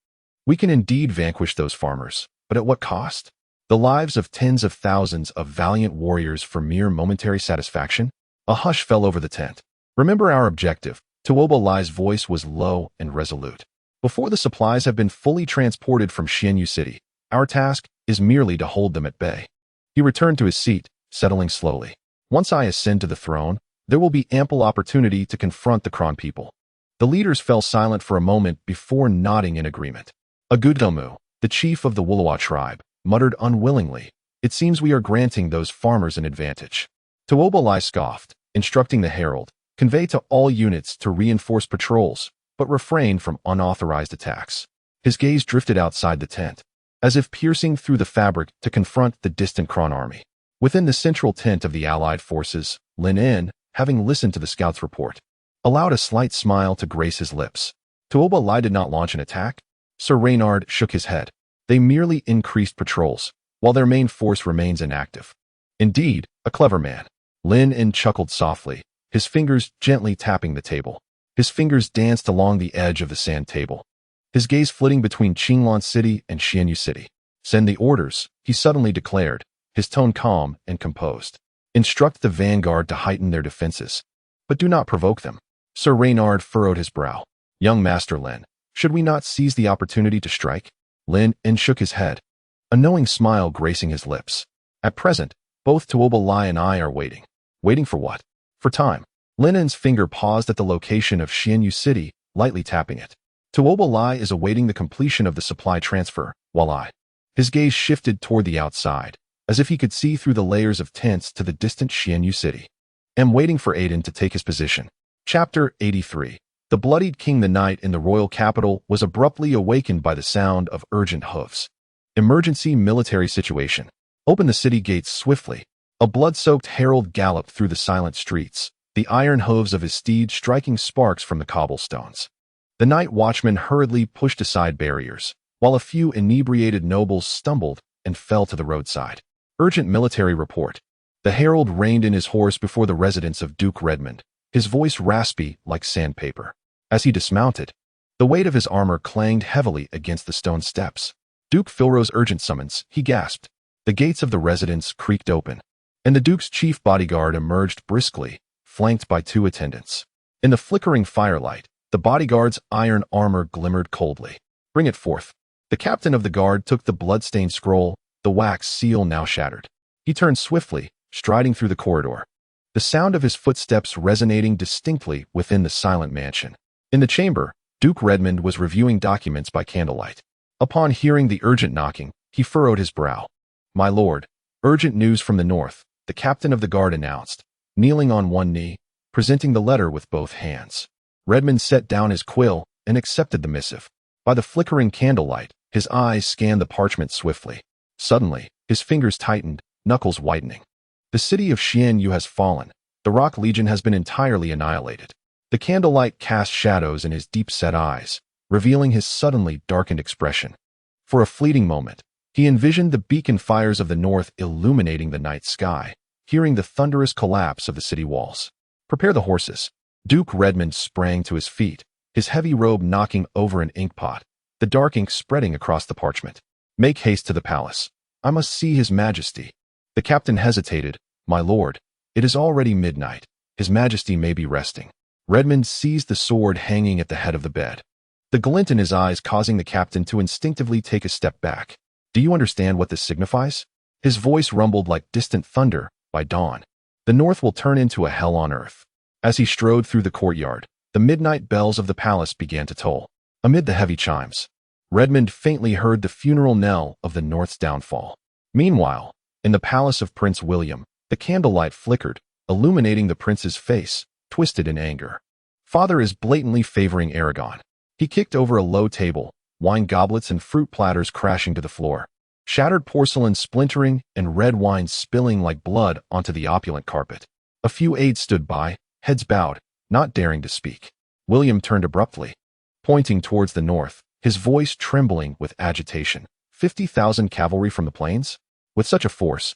We can indeed vanquish those farmers, but at what cost? The lives of tens of thousands of valiant warriors for mere momentary satisfaction? A hush fell over the tent. Remember our objective. toEmperorvia's voice was low and resolute. Before the supplies have been fully transported from Xianyu City, our task is merely to hold them at bay. He returned to his seat, settling slowly. Once I ascend to the throne, there will be ample opportunity to confront the Kron people. The leaders fell silent for a moment before nodding in agreement. Agudomu, the chief of the Wulawa tribe, muttered unwillingly, it seems we are granting those farmers an advantage. toEmperorvia scoffed, instructing the herald, convey to all units to reinforce patrols, but refrain from unauthorized attacks. His gaze drifted outside the tent, as if piercing through the fabric to confront the distant Kron army. Within the central tent of the Allied forces, Lynn, having listened to the scout's report, allowed a slight smile to grace his lips. toEmperorvia did not launch an attack. Sir Reynard shook his head. They merely increased patrols, while their main force remains inactive. Indeed, a clever man. Lynn chuckled softly, his fingers gently tapping the table. His fingers danced along the edge of the sand table, his gaze flitting between Qingluan City and Xianyu City. Send the orders, he suddenly declared, his tone calm and composed. Instruct the vanguard to heighten their defenses, but do not provoke them. Sir Reynard furrowed his brow. Young Master Lynn, should we not seize the opportunity to strike? Lynn shook his head, a knowing smile gracing his lips. At present, both toEmperorvia and I are waiting. Waiting for what? For time. Lynn's finger paused at the location of Xianyu City, lightly tapping it. toEmperorvia is awaiting the completion of the supply transfer, while His gaze shifted toward the outside, as if he could see through the layers of tents to the distant Xianyu City. Am waiting for Aiden to take his position. Chapter 83. The bloodied king the night in the royal capital was abruptly awakened by the sound of urgent hoofs. Emergency military situation. Open the city gates swiftly. A blood-soaked herald galloped through the silent streets, the iron hooves of his steed striking sparks from the cobblestones. The night watchman hurriedly pushed aside barriers, while a few inebriated nobles stumbled and fell to the roadside. Urgent military report. The herald reined in his horse before the residence of Duke Redmond, his voice raspy like sandpaper. As he dismounted, the weight of his armor clanged heavily against the stone steps. Duke Philro's urgent summons, he gasped. The gates of the residence creaked open, and the Duke's chief bodyguard emerged briskly, flanked by two attendants. In the flickering firelight, the bodyguard's iron armor glimmered coldly. Bring it forth. The captain of the guard took the blood-stained scroll, the wax seal now shattered. He turned swiftly, striding through the corridor, the sound of his footsteps resonating distinctly within the silent mansion. In the chamber, Duke Redmond was reviewing documents by candlelight. Upon hearing the urgent knocking, he furrowed his brow. My lord, urgent news from the north, the captain of the guard announced, kneeling on one knee, presenting the letter with both hands. Redmond set down his quill and accepted the missive. By the flickering candlelight, his eyes scanned the parchment swiftly. Suddenly, his fingers tightened, knuckles whitening. The city of Xianyu has fallen. The Rock Legion has been entirely annihilated. The candlelight cast shadows in his deep-set eyes, revealing his suddenly darkened expression. For a fleeting moment, he envisioned the beacon fires of the north illuminating the night sky, hearing the thunderous collapse of the city walls. "Prepare the horses." Duke Redmond sprang to his feet, his heavy robe knocking over an inkpot, the dark ink spreading across the parchment. "Make haste to the palace. I must see His Majesty." The captain hesitated. "My lord, it is already midnight. His Majesty may be resting." Redmond seized the sword hanging at the head of the bed, the glint in his eyes causing the captain to instinctively take a step back. "Do you understand what this signifies?" His voice rumbled like distant thunder. "By dawn, the north will turn into a hell on earth." As he strode through the courtyard, the midnight bells of the palace began to toll. Amid the heavy chimes, Redmond faintly heard the funeral knell of the north's downfall. Meanwhile, in the palace of Prince William, the candlelight flickered, illuminating the prince's face, twisted in anger. Father is blatantly favoring Aragon. He kicked over a low table, wine goblets and fruit platters crashing to the floor, shattered porcelain splintering and red wine spilling like blood onto the opulent carpet. A few aides stood by, heads bowed, not daring to speak. William turned abruptly, pointing towards the north, his voice trembling with agitation. 50,000 cavalry from the plains? With such a force,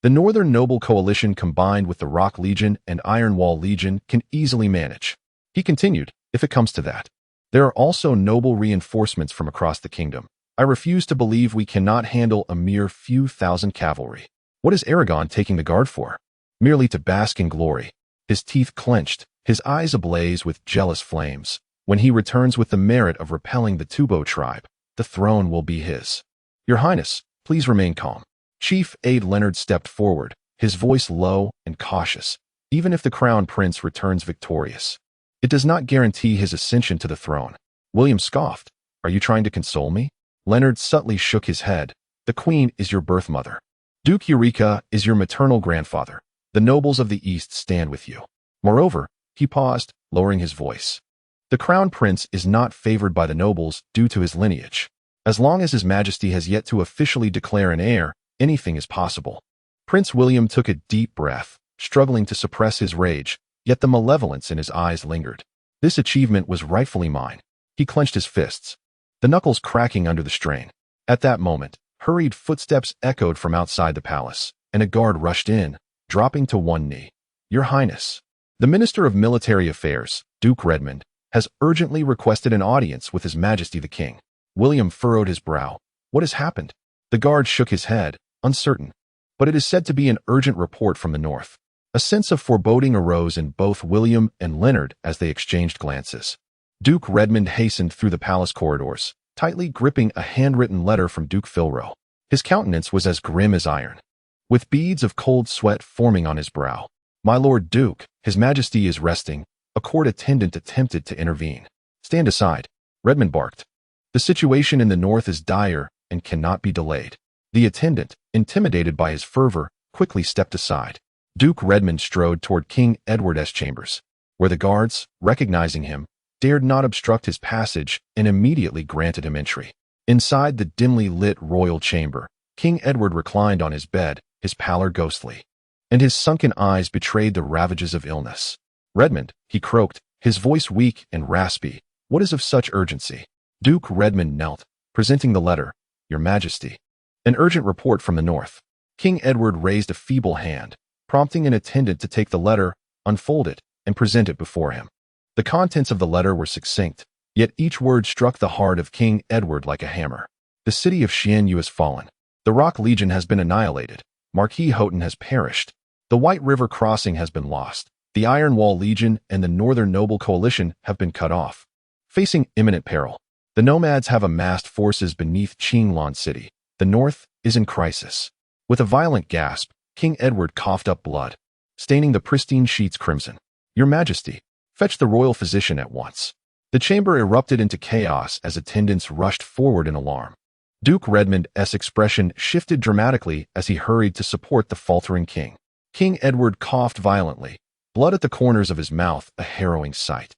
the Northern Noble Coalition combined with the Rock Legion and Iron Wall Legion can easily manage. He continued, "If it comes to that. There are also noble reinforcements from across the kingdom. I refuse to believe we cannot handle a mere few thousand cavalry. What is Aragon taking the guard for? Merely to bask in glory?" His teeth clenched, his eyes ablaze with jealous flames. "When he returns with the merit of repelling the Tubo tribe, the throne will be his." "Your Highness, please remain calm." Chief Aide Leonard stepped forward, his voice low and cautious. "Even if the crown prince returns victorious, it does not guarantee his ascension to the throne." William scoffed. "Are you trying to console me?" Leonard subtly shook his head. "The queen is your birth mother. Duke Eureka is your maternal grandfather. The nobles of the East stand with you. Moreover," he paused, lowering his voice, "the crown prince is not favored by the nobles due to his lineage. As long as His Majesty has yet to officially declare an heir, anything is possible." Prince William took a deep breath, struggling to suppress his rage, yet the malevolence in his eyes lingered. This achievement was rightfully mine. He clenched his fists, the knuckles cracking under the strain. At that moment, hurried footsteps echoed from outside the palace, and a guard rushed in, dropping to one knee. "Your Highness, the Minister of Military Affairs, Duke Redmond, has urgently requested an audience with His Majesty the King." William furrowed his brow. "What has happened?" The guard shook his head, uncertain. "But it is said to be an urgent report from the north." A sense of foreboding arose in both William and Leonard as they exchanged glances. Duke Redmond hastened through the palace corridors, tightly gripping a handwritten letter from Duke Philro. His countenance was as grim as iron, with beads of cold sweat forming on his brow. "My Lord Duke, His Majesty is resting." A court attendant attempted to intervene. "Stand aside," Redmond barked. "The situation in the north is dire and cannot be delayed." The attendant, intimidated by his fervor, quickly stepped aside. Duke Redmond strode toward King Edward's chambers, where the guards, recognizing him, dared not obstruct his passage and immediately granted him entry. Inside the dimly lit royal chamber, King Edward reclined on his bed, his pallor ghostly, and his sunken eyes betrayed the ravages of illness. "Redmond," he croaked, his voice weak and raspy, "what is of such urgency?" Duke Redmond knelt, presenting the letter. "Your Majesty, an urgent report from the north." King Edward raised a feeble hand, prompting an attendant to take the letter, unfold it, and present it before him. The contents of the letter were succinct, yet each word struck the heart of King Edward like a hammer. "The city of Xianyu has fallen. The Rock Legion has been annihilated. Marquis Houghton has perished. The White River Crossing has been lost. The Iron Wall Legion and the Northern Noble Coalition have been cut off, facing imminent peril. The nomads have amassed forces beneath Qinglan City. The north is in crisis." With a violent gasp, King Edward coughed up blood, staining the pristine sheets crimson. "Your Majesty, fetch the royal physician at once." The chamber erupted into chaos as attendants rushed forward in alarm. Duke Redmond's expression shifted dramatically as he hurried to support the faltering king. King Edward coughed violently, blood at the corners of his mouth, a harrowing sight.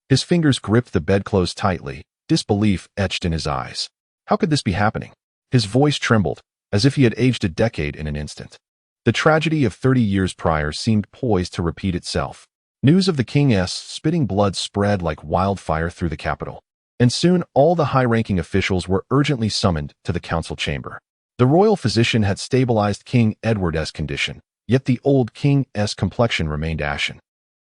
His fingers gripped the bedclothes tightly, disbelief etched in his eyes. How could this be happening? His voice trembled, as if he had aged a decade in an instant. The tragedy of 30 years prior seemed poised to repeat itself. News of the king's spitting blood spread like wildfire through the capital, and soon all the high-ranking officials were urgently summoned to the council chamber. The royal physician had stabilized King Edward's condition, yet the old king's complexion remained ashen,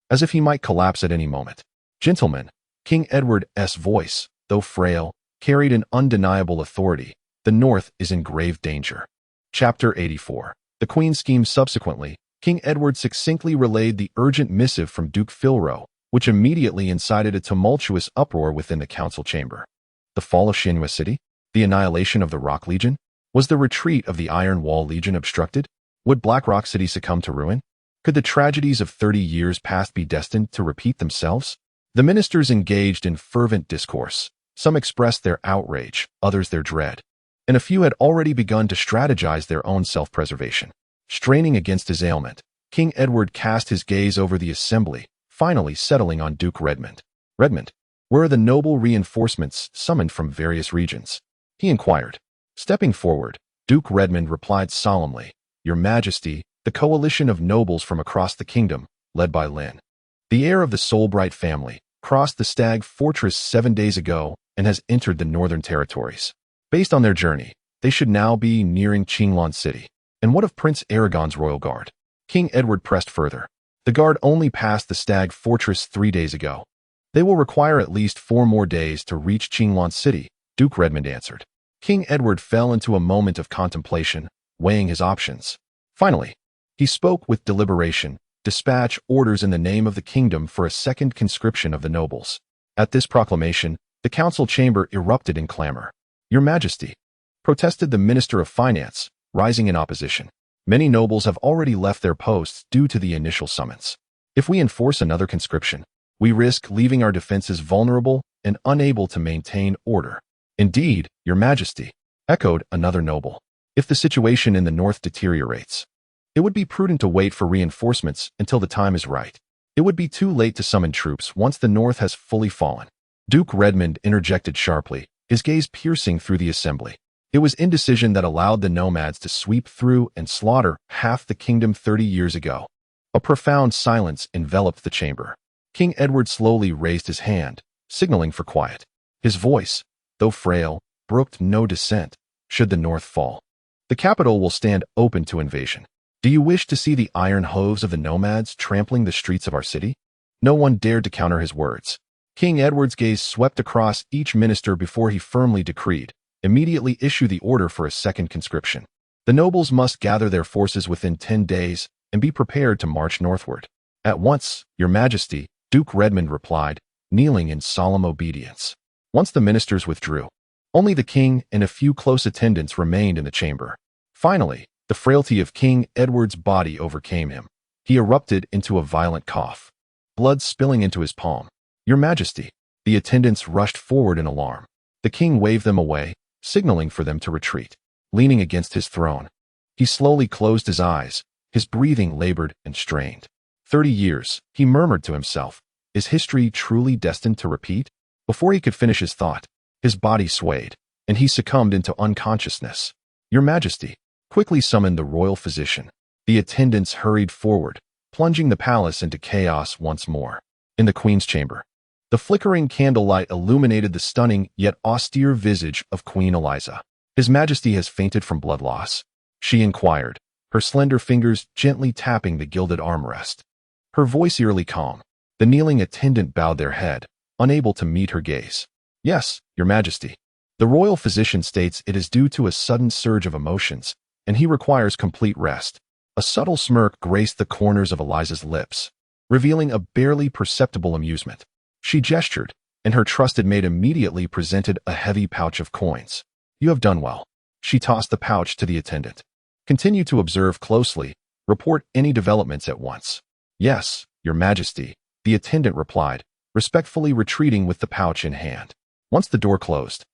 as if he might collapse at any moment. "Gentlemen," King Edward's voice, though frail, carried an undeniable authority. "The North is in grave danger." Chapter 84. The Queen's scheme. Subsequently, King Edward succinctly relayed the urgent missive from Duke Philro, which immediately incited a tumultuous uproar within the council chamber. The fall of Shenhua City? The annihilation of the Rock Legion? Was the retreat of the Iron Wall Legion obstructed? Would Black Rock City succumb to ruin? Could the tragedies of 30 years past be destined to repeat themselves? The ministers engaged in fervent discourse. Some expressed their outrage, others their dread, and a few had already begun to strategize their own self-preservation. Straining against his ailment, King Edward cast his gaze over the assembly, finally settling on Duke Redmond. "Redmond, where are the noble reinforcements summoned from various regions?" he inquired. Stepping forward, Duke Redmond replied solemnly, "Your Majesty, the coalition of nobles from across the kingdom, led by Lynn, the heir of the Solbright family, crossed the Stag Fortress 7 days ago and has entered the northern territories. Based on their journey, they should now be nearing Qinglan City. And what of Prince Aragon's royal guard?" King Edward pressed further. "The guard only passed the Stag Fortress 3 days ago. They will require at least 4 more days to reach Qinglan City," Duke Redmond answered. King Edward fell into a moment of contemplation, weighing his options. Finally, he spoke with deliberation. "Dispatch orders in the name of the kingdom for a second conscription of the nobles." At this proclamation, the council chamber erupted in clamor. "Your Majesty," protested the Minister of Finance, rising in opposition. "Many nobles have already left their posts due to the initial summons. If we enforce another conscription, we risk leaving our defenses vulnerable and unable to maintain order." "Indeed, Your Majesty," echoed another noble. "If the situation in the north deteriorates, it would be prudent to wait for reinforcements until the time is right. It would be too late to summon troops once the north has fully fallen." Duke Redmond interjected sharply, his gaze piercing through the assembly. It was indecision that allowed the nomads to sweep through and slaughter half the kingdom 30 years ago. A profound silence enveloped the chamber. King Edward slowly raised his hand, signaling for quiet. His voice, though frail, brooked no dissent. "Should the north fall, the capital will stand open to invasion. Do you wish to see the iron hooves of the nomads trampling the streets of our city?" No one dared to counter his words. King Edward's gaze swept across each minister before he firmly decreed, "Immediately issue the order for a second conscription. The nobles must gather their forces within 10 days and be prepared to march northward." "At once, Your Majesty," Duke Redmond replied, kneeling in solemn obedience. Once the ministers withdrew, only the king and a few close attendants remained in the chamber. Finally, the frailty of King Edward's body overcame him. He erupted into a violent cough, blood spilling into his palm. "Your Majesty." The attendants rushed forward in alarm. The king waved them away, signaling for them to retreat. Leaning against his throne, he slowly closed his eyes, his breathing labored and strained. 30 years, he murmured to himself. Is history truly destined to repeat? Before he could finish his thought, his body swayed, and he succumbed into unconsciousness. "Your Majesty," quickly summoned the royal physician. The attendants hurried forward, plunging the palace into chaos once more. In the queen's chamber, the flickering candlelight illuminated the stunning yet austere visage of Queen Eliza. "His Majesty has fainted from blood loss?" she inquired, her slender fingers gently tapping the gilded armrest. Her voice eerily calm. The kneeling attendant bowed their head, unable to meet her gaze. "Yes, Your Majesty. The royal physician states it is due to a sudden surge of emotions, and he requires complete rest." A subtle smirk graced the corners of Eliza's lips, revealing a barely perceptible amusement. She gestured, and her trusted maid immediately presented a heavy pouch of coins. "You have done well." She tossed the pouch to the attendant. "Continue to observe closely. Report any developments at once." "Yes, Your Majesty," the attendant replied, respectfully retreating with the pouch in hand. Once the door closed,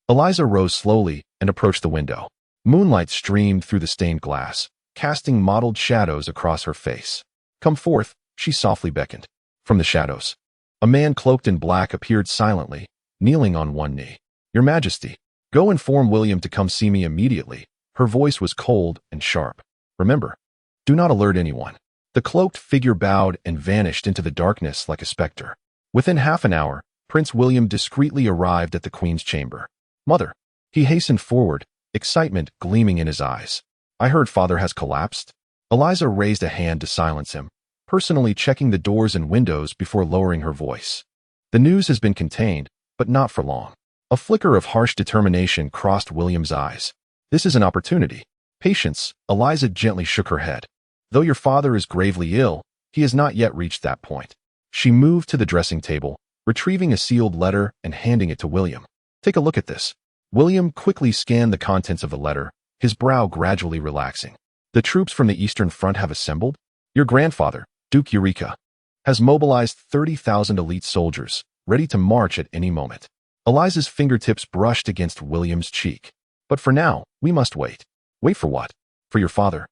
Eliza rose slowly and approached the window. Moonlight streamed through the stained glass, casting mottled shadows across her face. "Come forth," she softly beckoned. From the shadows, a man cloaked in black appeared silently, kneeling on one knee. "Your Majesty, go inform William to come see me immediately." Her voice was cold and sharp. "Remember, do not alert anyone." The cloaked figure bowed and vanished into the darkness like a specter. Within half an hour, Prince William discreetly arrived at the Queen's chamber. "Mother." He hastened forward, excitement gleaming in his eyes. "I heard father has collapsed." Eliza raised a hand to silence him, personally checking the doors and windows before lowering her voice. "The news has been contained, but not for long." A flicker of harsh determination crossed William's eyes. "This is an opportunity." "Patience," Eliza gently shook her head. "Though your father is gravely ill, he has not yet reached that point." She moved to the dressing table, retrieving a sealed letter and handing it to William. "Take a look at this." William quickly scanned the contents of the letter, his brow gradually relaxing. "The troops from the Eastern Front have assembled. Your grandfather, Duke Eureka, has mobilized 30,000 elite soldiers, ready to march at any moment." Eliza's fingertips brushed against William's cheek. "But for now, we must wait." "Wait for what?" "For your father."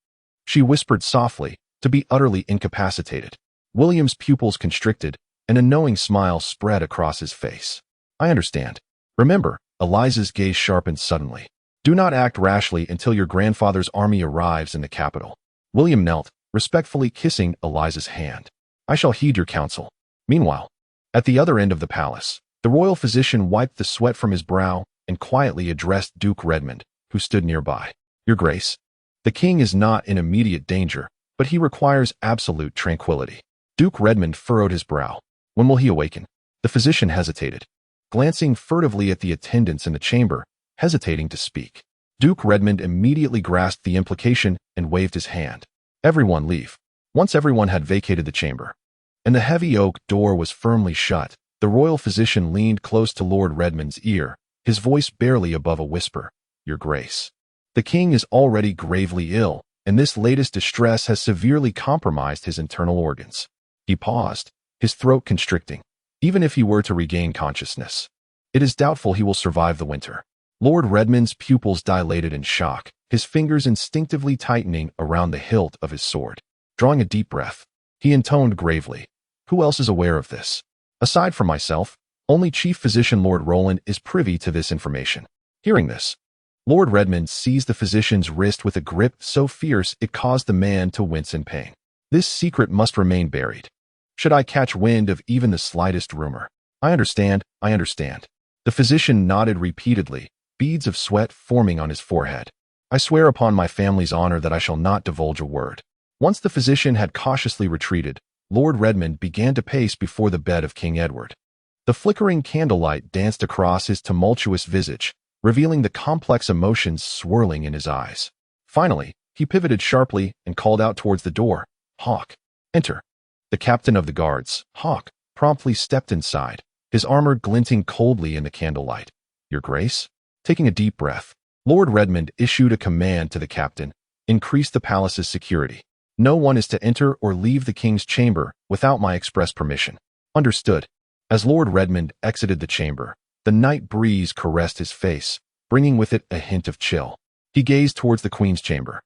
She whispered softly, "to be utterly incapacitated." William's pupils constricted, and a knowing smile spread across his face. "I understand. Remember," Eliza's gaze sharpened suddenly. "Do not act rashly until your grandfather's army arrives in the capital." William knelt, respectfully kissing Eliza's hand. "I shall heed your counsel." Meanwhile, at the other end of the palace, the royal physician wiped the sweat from his brow and quietly addressed Duke Redmond, who stood nearby. "Your Grace, the king is not in immediate danger, but he requires absolute tranquility." Duke Redmond furrowed his brow. "When will he awaken?" The physician hesitated, glancing furtively at the attendants in the chamber, hesitating to speak. Duke Redmond immediately grasped the implication and waved his hand. "Everyone leave." Once everyone had vacated the chamber, and the heavy oak door was firmly shut, the royal physician leaned close to Lord Redmond's ear, his voice barely above a whisper. "Your Grace, the king is already gravely ill, and this latest distress has severely compromised his internal organs." He paused, his throat constricting. "Even if he were to regain consciousness, it is doubtful he will survive the winter." Lord Redmond's pupils dilated in shock, his fingers instinctively tightening around the hilt of his sword. Drawing a deep breath, he intoned gravely, "Who else is aware of this? Aside from myself, only Chief Physician Lord Roland is privy to this information." Hearing this, Lord Redmond seized the physician's wrist with a grip so fierce it caused the man to wince in pain. "This secret must remain buried. Should I catch wind of even the slightest rumor—" I understand. The physician nodded repeatedly, beads of sweat forming on his forehead. "I swear upon my family's honor that I shall not divulge a word." Once the physician had cautiously retreated, Lord Redmond began to pace before the bed of King Edward. The flickering candlelight danced across his tumultuous visage, revealing the complex emotions swirling in his eyes. Finally, he pivoted sharply and called out towards the door, "Hawk, enter." The captain of the guards, Hawk, promptly stepped inside, his armor glinting coldly in the candlelight. "Your Grace?" Taking a deep breath, Lord Redmond issued a command to the captain, "Increase the palace's security. No one is to enter or leave the king's chamber without my express permission." "Understood." As Lord Redmond exited the chamber, the night breeze caressed his face, bringing with it a hint of chill. He gazed towards the queen's chamber,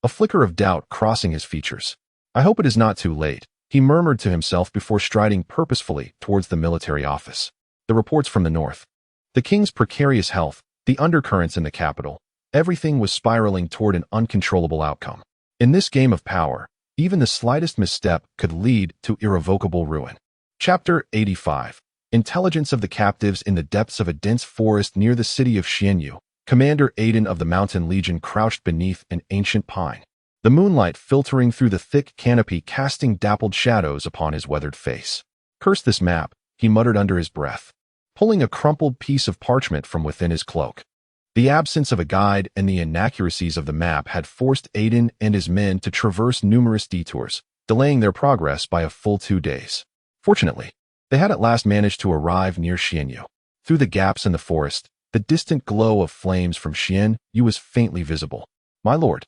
a flicker of doubt crossing his features. "I hope it is not too late," he murmured to himself before striding purposefully towards the military office. The reports from the north, the king's precarious health, the undercurrents in the capital, everything was spiraling toward an uncontrollable outcome. In this game of power, even the slightest misstep could lead to irrevocable ruin. Chapter 85. Intelligence of the captives. In the depths of a dense forest near the city of Xianyu, Commander Aiden of the Mountain Legion crouched beneath an ancient pine, the moonlight filtering through the thick canopy casting dappled shadows upon his weathered face. "Curse this map," he muttered under his breath, pulling a crumpled piece of parchment from within his cloak. The absence of a guide and the inaccuracies of the map had forced Aiden and his men to traverse numerous detours, delaying their progress by a full 2 days. Fortunately, they had at last managed to arrive near Xianyu. Through the gaps in the forest, the distant glow of flames from Xianyu was faintly visible. "My lord."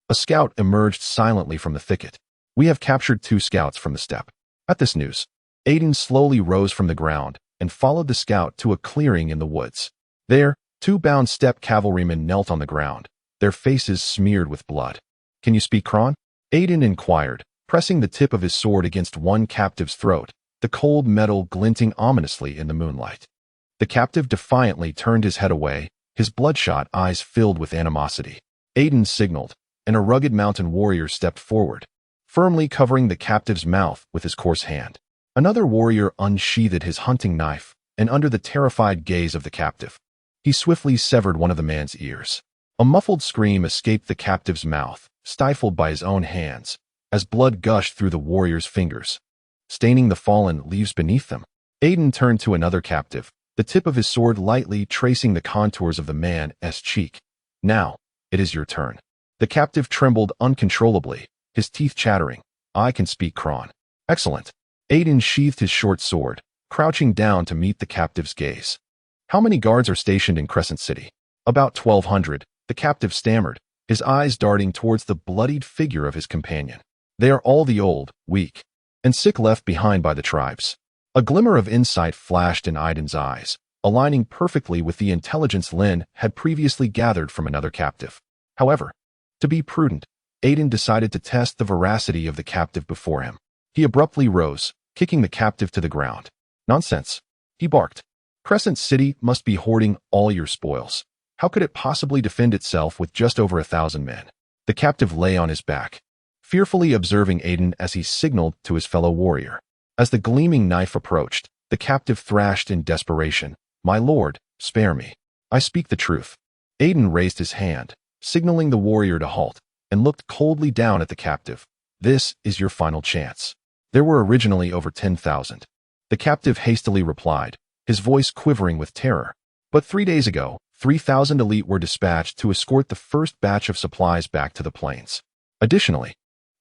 A scout emerged silently from the thicket. "We have captured 2 scouts from the steppe." At this news, Aiden slowly rose from the ground and followed the scout to a clearing in the woods. There, 2 bound steppe cavalrymen knelt on the ground, their faces smeared with blood. "Can you speak Kron?" Aiden inquired, pressing the tip of his sword against one captive's throat, the cold metal glinting ominously in the moonlight. The captive defiantly turned his head away, his bloodshot eyes filled with animosity. Aiden signaled, and a rugged mountain warrior stepped forward. firmly covering the captive's mouth with his coarse hand. Another warrior unsheathed his hunting knife, and under the terrified gaze of the captive, he swiftly severed one of the man's ears. A muffled scream escaped the captive's mouth, stifled by his own hands, as blood gushed through the warrior's fingers, staining the fallen leaves beneath them. Aiden turned to another captive, the tip of his sword lightly tracing the contours of the man's cheek. "Now, it is your turn." The captive trembled uncontrollably, his teeth chattering. "I can speak Kron." "Excellent." Aiden sheathed his short sword, crouching down to meet the captive's gaze. "How many guards are stationed in Crescent City?" "About 1,200, the captive stammered, his eyes darting towards the bloodied figure of his companion. "They are all the old, weak, and sick left behind by the tribes." A glimmer of insight flashed in Aiden's eyes, aligning perfectly with the intelligence Lynn had previously gathered from another captive. However, to be prudent, Aiden decided to test the veracity of the captive before him. He abruptly rose, kicking the captive to the ground. "Nonsense," he barked. "Crescent City must be hoarding all your spoils. How could it possibly defend itself with just over 1,000 men?" The captive lay on his back, fearfully observing Aiden as he signaled to his fellow warrior. As the gleaming knife approached, the captive thrashed in desperation. "My lord, spare me. I speak the truth." Aiden raised his hand, signaling the warrior to halt, and looked coldly down at the captive. "This is your final chance." There were originally over 10,000. The captive hastily replied, his voice quivering with terror. "But 3 days ago, 3,000 elite were dispatched to escort the first batch of supplies back to the plains. Additionally,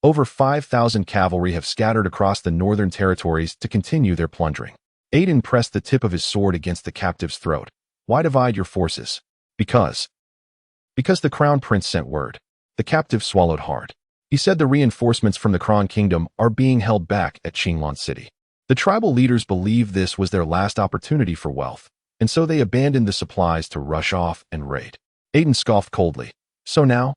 over 5,000 cavalry have scattered across the northern territories to continue their plundering." Aiden pressed the tip of his sword against the captive's throat. "Why divide your forces?" Because the Crown Prince sent word." The captive swallowed hard. He said the reinforcements from the Kron Kingdom are being held back at Qinglong City. The tribal leaders believed this was their last opportunity for wealth, and so they abandoned the supplies to rush off and raid. Aiden scoffed coldly. "So now,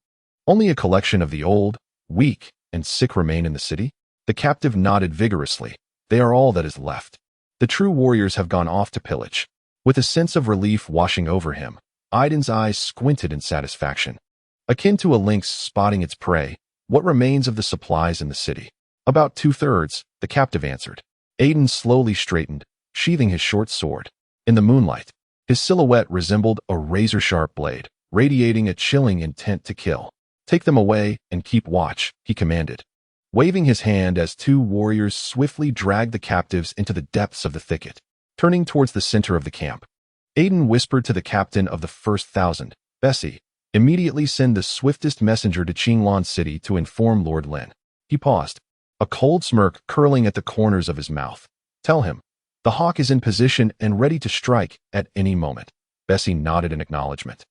only a collection of the old, weak, and sick remain in the city?" The captive nodded vigorously. "They are all that is left. The true warriors have gone off to pillage." With a sense of relief washing over him, Aiden's eyes squinted in satisfaction. Akin to a lynx spotting its prey, what remains of the supplies in the city? "About 2/3, the captive answered. Aiden slowly straightened, sheathing his short sword. In the moonlight, his silhouette resembled a razor-sharp blade, radiating a chilling intent to kill. "Take them away and keep watch," he commanded, waving his hand as 2 warriors swiftly dragged the captives into the depths of the thicket. Turning towards the center of the camp, Aiden whispered to the captain of the first 1,000, "Bessie, immediately send the swiftest messenger to Qinglong City to inform Lord Lynn." He paused, a cold smirk curling at the corners of his mouth. "Tell him, the hawk is in position and ready to strike at any moment." Bessie nodded in acknowledgement,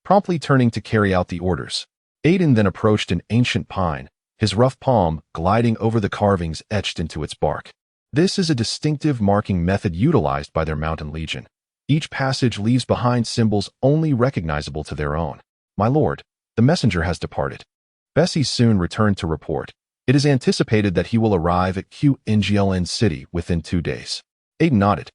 promptly turning to carry out the orders. Aiden then approached an ancient pine, his rough palm gliding over the carvings etched into its bark. This is a distinctive marking method utilized by their mountain legion. Each passage leaves behind symbols only recognizable to their own. "My lord, the messenger has departed." Bessie soon returned to report. "It is anticipated that he will arrive at Qinglong City within 2 days." Aiden nodded,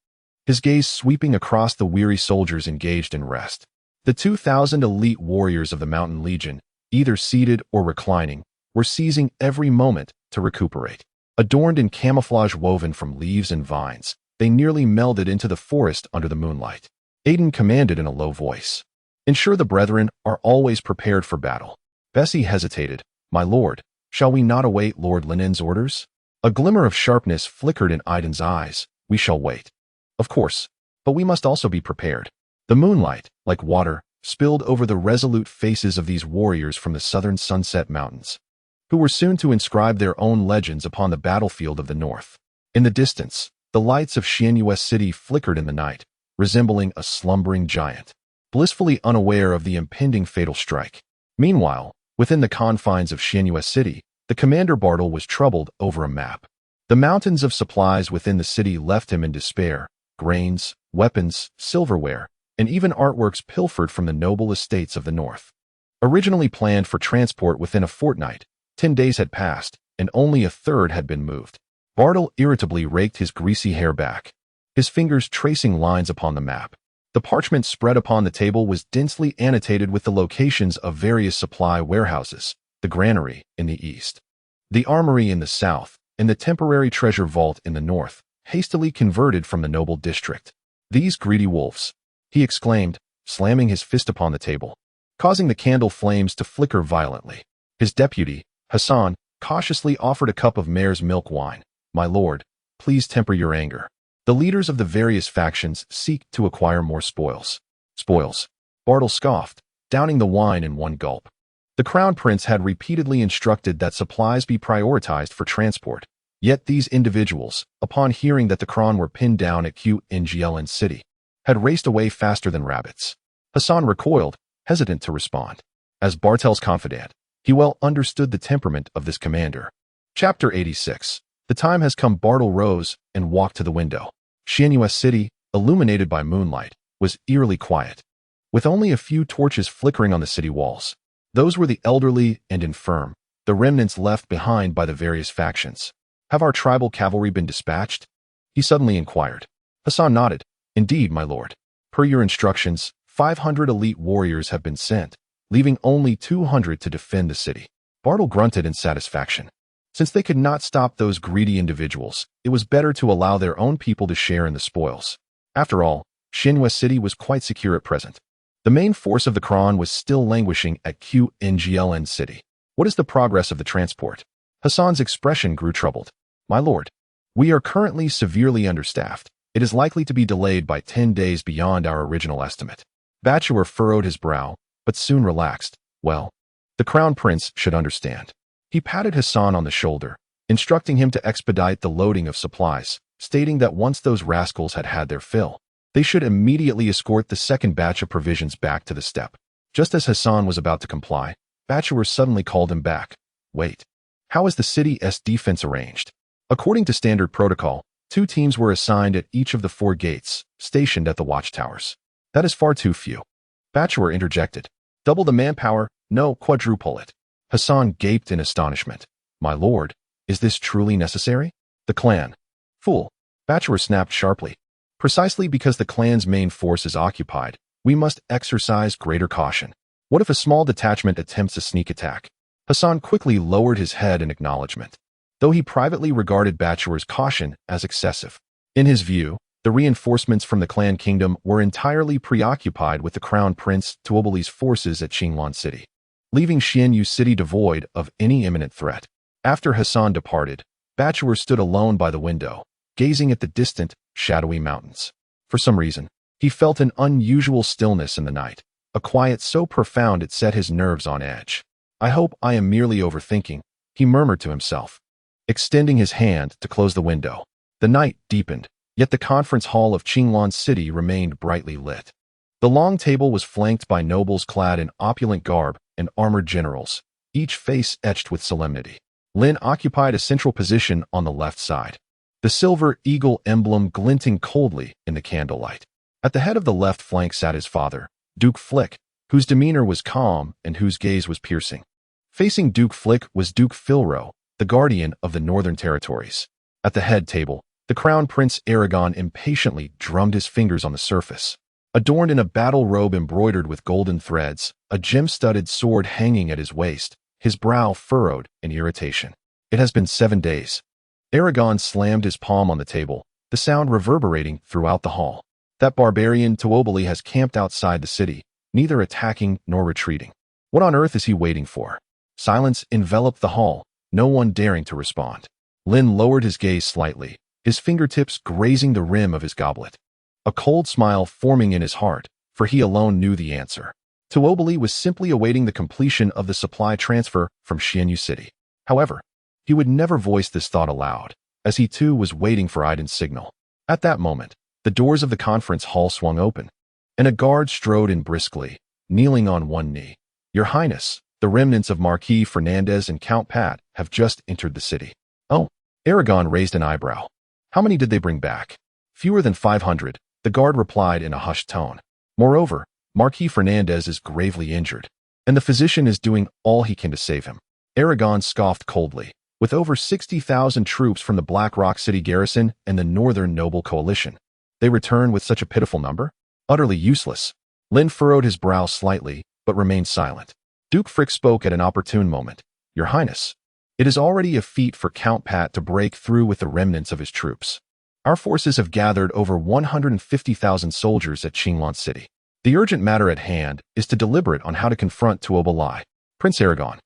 his gaze sweeping across the weary soldiers engaged in rest. The 2,000 elite warriors of the Mountain Legion, either seated or reclining, were seizing every moment to recuperate. Adorned in camouflage woven from leaves and vines, they nearly melded into the forest under the moonlight. Aiden commanded in a low voice, "Ensure the brethren are always prepared for battle." Bessie hesitated. "My lord, shall we not await Lord Lynn's orders?" A glimmer of sharpness flickered in Aiden's eyes. "We shall wait. Of course, but we must also be prepared." The moonlight, like water, spilled over the resolute faces of these warriors from the southern Sunset Mountains, who were soon to inscribe their own legends upon the battlefield of the north. In the distance, the lights of Xianyue City flickered in the night, resembling a slumbering giant, blissfully unaware of the impending fatal strike. Meanwhile, within the confines of Xianyue City, the commander Bartle was troubled over a map. The mountains of supplies within the city left him in despair: grains, weapons, silverware, and even artworks pilfered from the noble estates of the north. Originally planned for transport within a fortnight, 10 days had passed, and only a third had been moved. Bartle irritably raked his greasy hair back, his fingers tracing lines upon the map. The parchment spread upon the table was densely annotated with the locations of various supply warehouses, the granary in the east, The armory in the south, and the temporary treasure vault in the north, hastily converted from the noble district. These greedy wolves, he exclaimed, slamming his fist upon the table, causing the candle flames to flicker violently. His deputy, Hassan, cautiously offered a cup of mare's milk wine. My lord, please temper your anger. The leaders of the various factions seek to acquire more spoils. Spoils. Bartle scoffed, downing the wine in one gulp. The crown prince had repeatedly instructed that supplies be prioritized for transport. Yet these individuals, upon hearing that the Kron were pinned down at Qngln city, had raced away faster than rabbits. Hassan recoiled, hesitant to respond. As Bartel's confidant, he well understood the temperament of this commander. Chapter 86. The time has come. Bartle rose and walked to the window. Xianyue city, illuminated by moonlight, was eerily quiet, with only a few torches flickering on the city walls. Those were the elderly and infirm, the remnants left behind by the various factions. Have our tribal cavalry been dispatched? He suddenly inquired. Hassan nodded. Indeed, my lord. Per your instructions, 500 elite warriors have been sent, leaving only 200 to defend the city. Bartle grunted in satisfaction. Since they could not stop those greedy individuals, it was better to allow their own people to share in the spoils. After all, Xianyue city was quite secure at present. The main force of the Kron was still languishing at Qngln city. What is the progress of the transport? Hassan's expression grew troubled. My lord, we are currently severely understaffed. It is likely to be delayed by 10 days beyond our original estimate. Bachelor furrowed his brow, but soon relaxed. Well, the crown prince should understand. He patted Hassan on the shoulder, instructing him to expedite the loading of supplies, stating that once those rascals had had their fill, they should immediately escort the second batch of provisions back to the steppe. Just as Hassan was about to comply, Bachelor suddenly called him back. Wait, how is the city's defense arranged? According to standard protocol, 2 teams were assigned at each of the 4 gates, stationed at the watchtowers. That is far too few. Bachelor interjected. Double the manpower, no, quadruple it. Hassan gaped in astonishment. My lord, is this truly necessary? The clan. Fool. Bachelor snapped sharply. Precisely because the clan's main force is occupied, we must exercise greater caution. What if a small detachment attempts a sneak attack? Hassan quickly lowered his head in acknowledgement, though he privately regarded Bachelor's caution as excessive. In his view, the reinforcements from the clan kingdom were entirely preoccupied with the crown prince toEmperorvia's forces at Qinglong city, leaving Xianyue city devoid of any imminent threat. After Hassan departed, Bachelor stood alone by the window, gazing at the distant, shadowy mountains. For some reason, he felt an unusual stillness in the night, a quiet so profound it set his nerves on edge. I hope I am merely overthinking, he murmured to himself, extending his hand to close the window. The night deepened, yet the conference hall of Qinglong city remained brightly lit. The long table was flanked by nobles clad in opulent garb and armored generals, each face etched with solemnity. Lynn occupied a central position on the left side, the silver eagle emblem glinting coldly in the candlelight. At the head of the left flank sat his father, Duke Flick, whose demeanor was calm and whose gaze was piercing. Facing Duke Flick was Duke Philro, the guardian of the northern territories. At the head table, the crown prince Aragon impatiently drummed his fingers on the surface. Adorned in a battle robe embroidered with golden threads, a gem-studded sword hanging at his waist, his brow furrowed in irritation. It has been 7 days. Aragon slammed his palm on the table, the sound reverberating throughout the hall. That barbarian toEmperorvia has camped outside the city, neither attacking nor retreating. What on earth is he waiting for? Silence enveloped the hall, no one daring to respond. Lynn lowered his gaze slightly, his fingertips grazing the rim of his goblet. A cold smile forming in his heart, for he alone knew the answer. toEmperorvia was simply awaiting the completion of the supply transfer from Xianyue city. However, he would never voice this thought aloud, as he too was waiting for Aiden's signal. At that moment, the doors of the conference hall swung open, and a guard strode in briskly, kneeling on one knee. Your Highness, the remnants of Marquis Fernandez and Count Pat have just entered the city. Oh, Aragon raised an eyebrow. How many did they bring back? Fewer than 500, the guard replied in a hushed tone. Moreover, Marquis Fernandez is gravely injured, and the physician is doing all he can to save him. Aragon scoffed coldly. With over 60,000 troops from the Black Rock City garrison and the Northern Noble Coalition, they return with such a pitiful number? Utterly useless. Lynn furrowed his brow slightly, but remained silent. Duke Frick spoke at an opportune moment. Your Highness, It is already a feat for Count Pat to break through with the remnants of his troops. Our forces have gathered over 150,000 soldiers at Qinglan City. The urgent matter at hand is to deliberate on how to confront Tuoba Lai. Prince Aragon,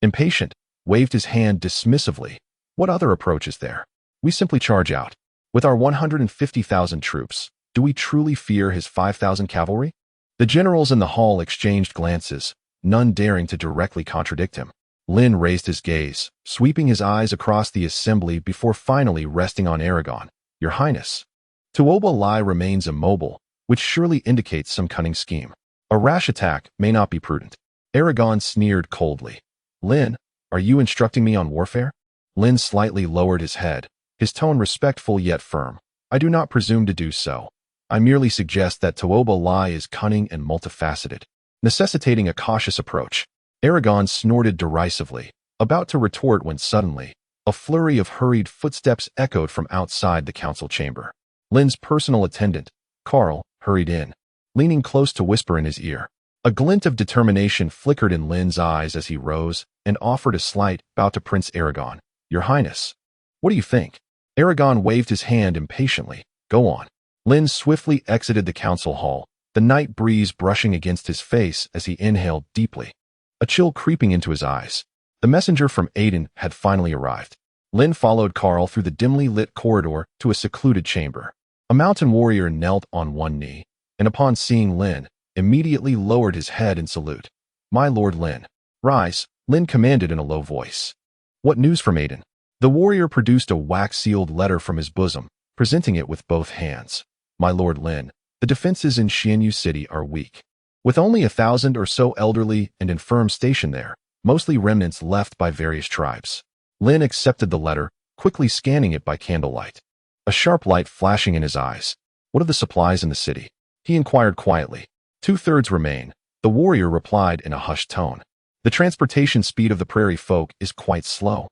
impatient, waved his hand dismissively. What other approach is there? We simply charge out. With our 150,000 troops, do we truly fear his 5,000 cavalry? The generals in the hall exchanged glances, none daring to directly contradict him. Lynn raised his gaze, sweeping his eyes across the assembly before finally resting on Aragon. Your Highness. Tuoba Lai remains immobile, which surely indicates some cunning scheme. A rash attack may not be prudent. Aragon sneered coldly. Lynn, are you instructing me on warfare? Lynn slightly lowered his head, his tone respectful yet firm. I do not presume to do so. I merely suggest that Tuoba Lai is cunning and multifaceted, necessitating a cautious approach. Aragon snorted derisively, about to retort when suddenly, a flurry of hurried footsteps echoed from outside the council chamber. Lynn's personal attendant, Carl, hurried in, leaning close to whisper in his ear. A glint of determination flickered in Lynn's eyes as he rose and offered a slight bow to Prince Aragon. Your Highness. What do you think? Aragon waved his hand impatiently. Go on. Lynn swiftly exited the council hall, the night breeze brushing against his face as he inhaled deeply, a chill creeping into his eyes. The messenger from Aiden had finally arrived. Lynn followed Carl through the dimly lit corridor to a secluded chamber. A mountain warrior knelt on one knee, and upon seeing Lynn, immediately lowered his head in salute. My Lord Lynn. Rise, Lynn commanded in a low voice. What news from Aiden? The warrior produced a wax-sealed letter from his bosom, presenting it with both hands. My Lord Lynn, the defenses in Xianyu City are weak. With only 1,000 or so elderly and infirm stationed there, mostly remnants left by various tribes. Lynn accepted the letter, quickly scanning it by candlelight. A sharp light flashing in his eyes. What of the supplies in the city? He inquired quietly. 2/3 remain, the warrior replied in a hushed tone. The transportation speed of the prairie folk is quite slow.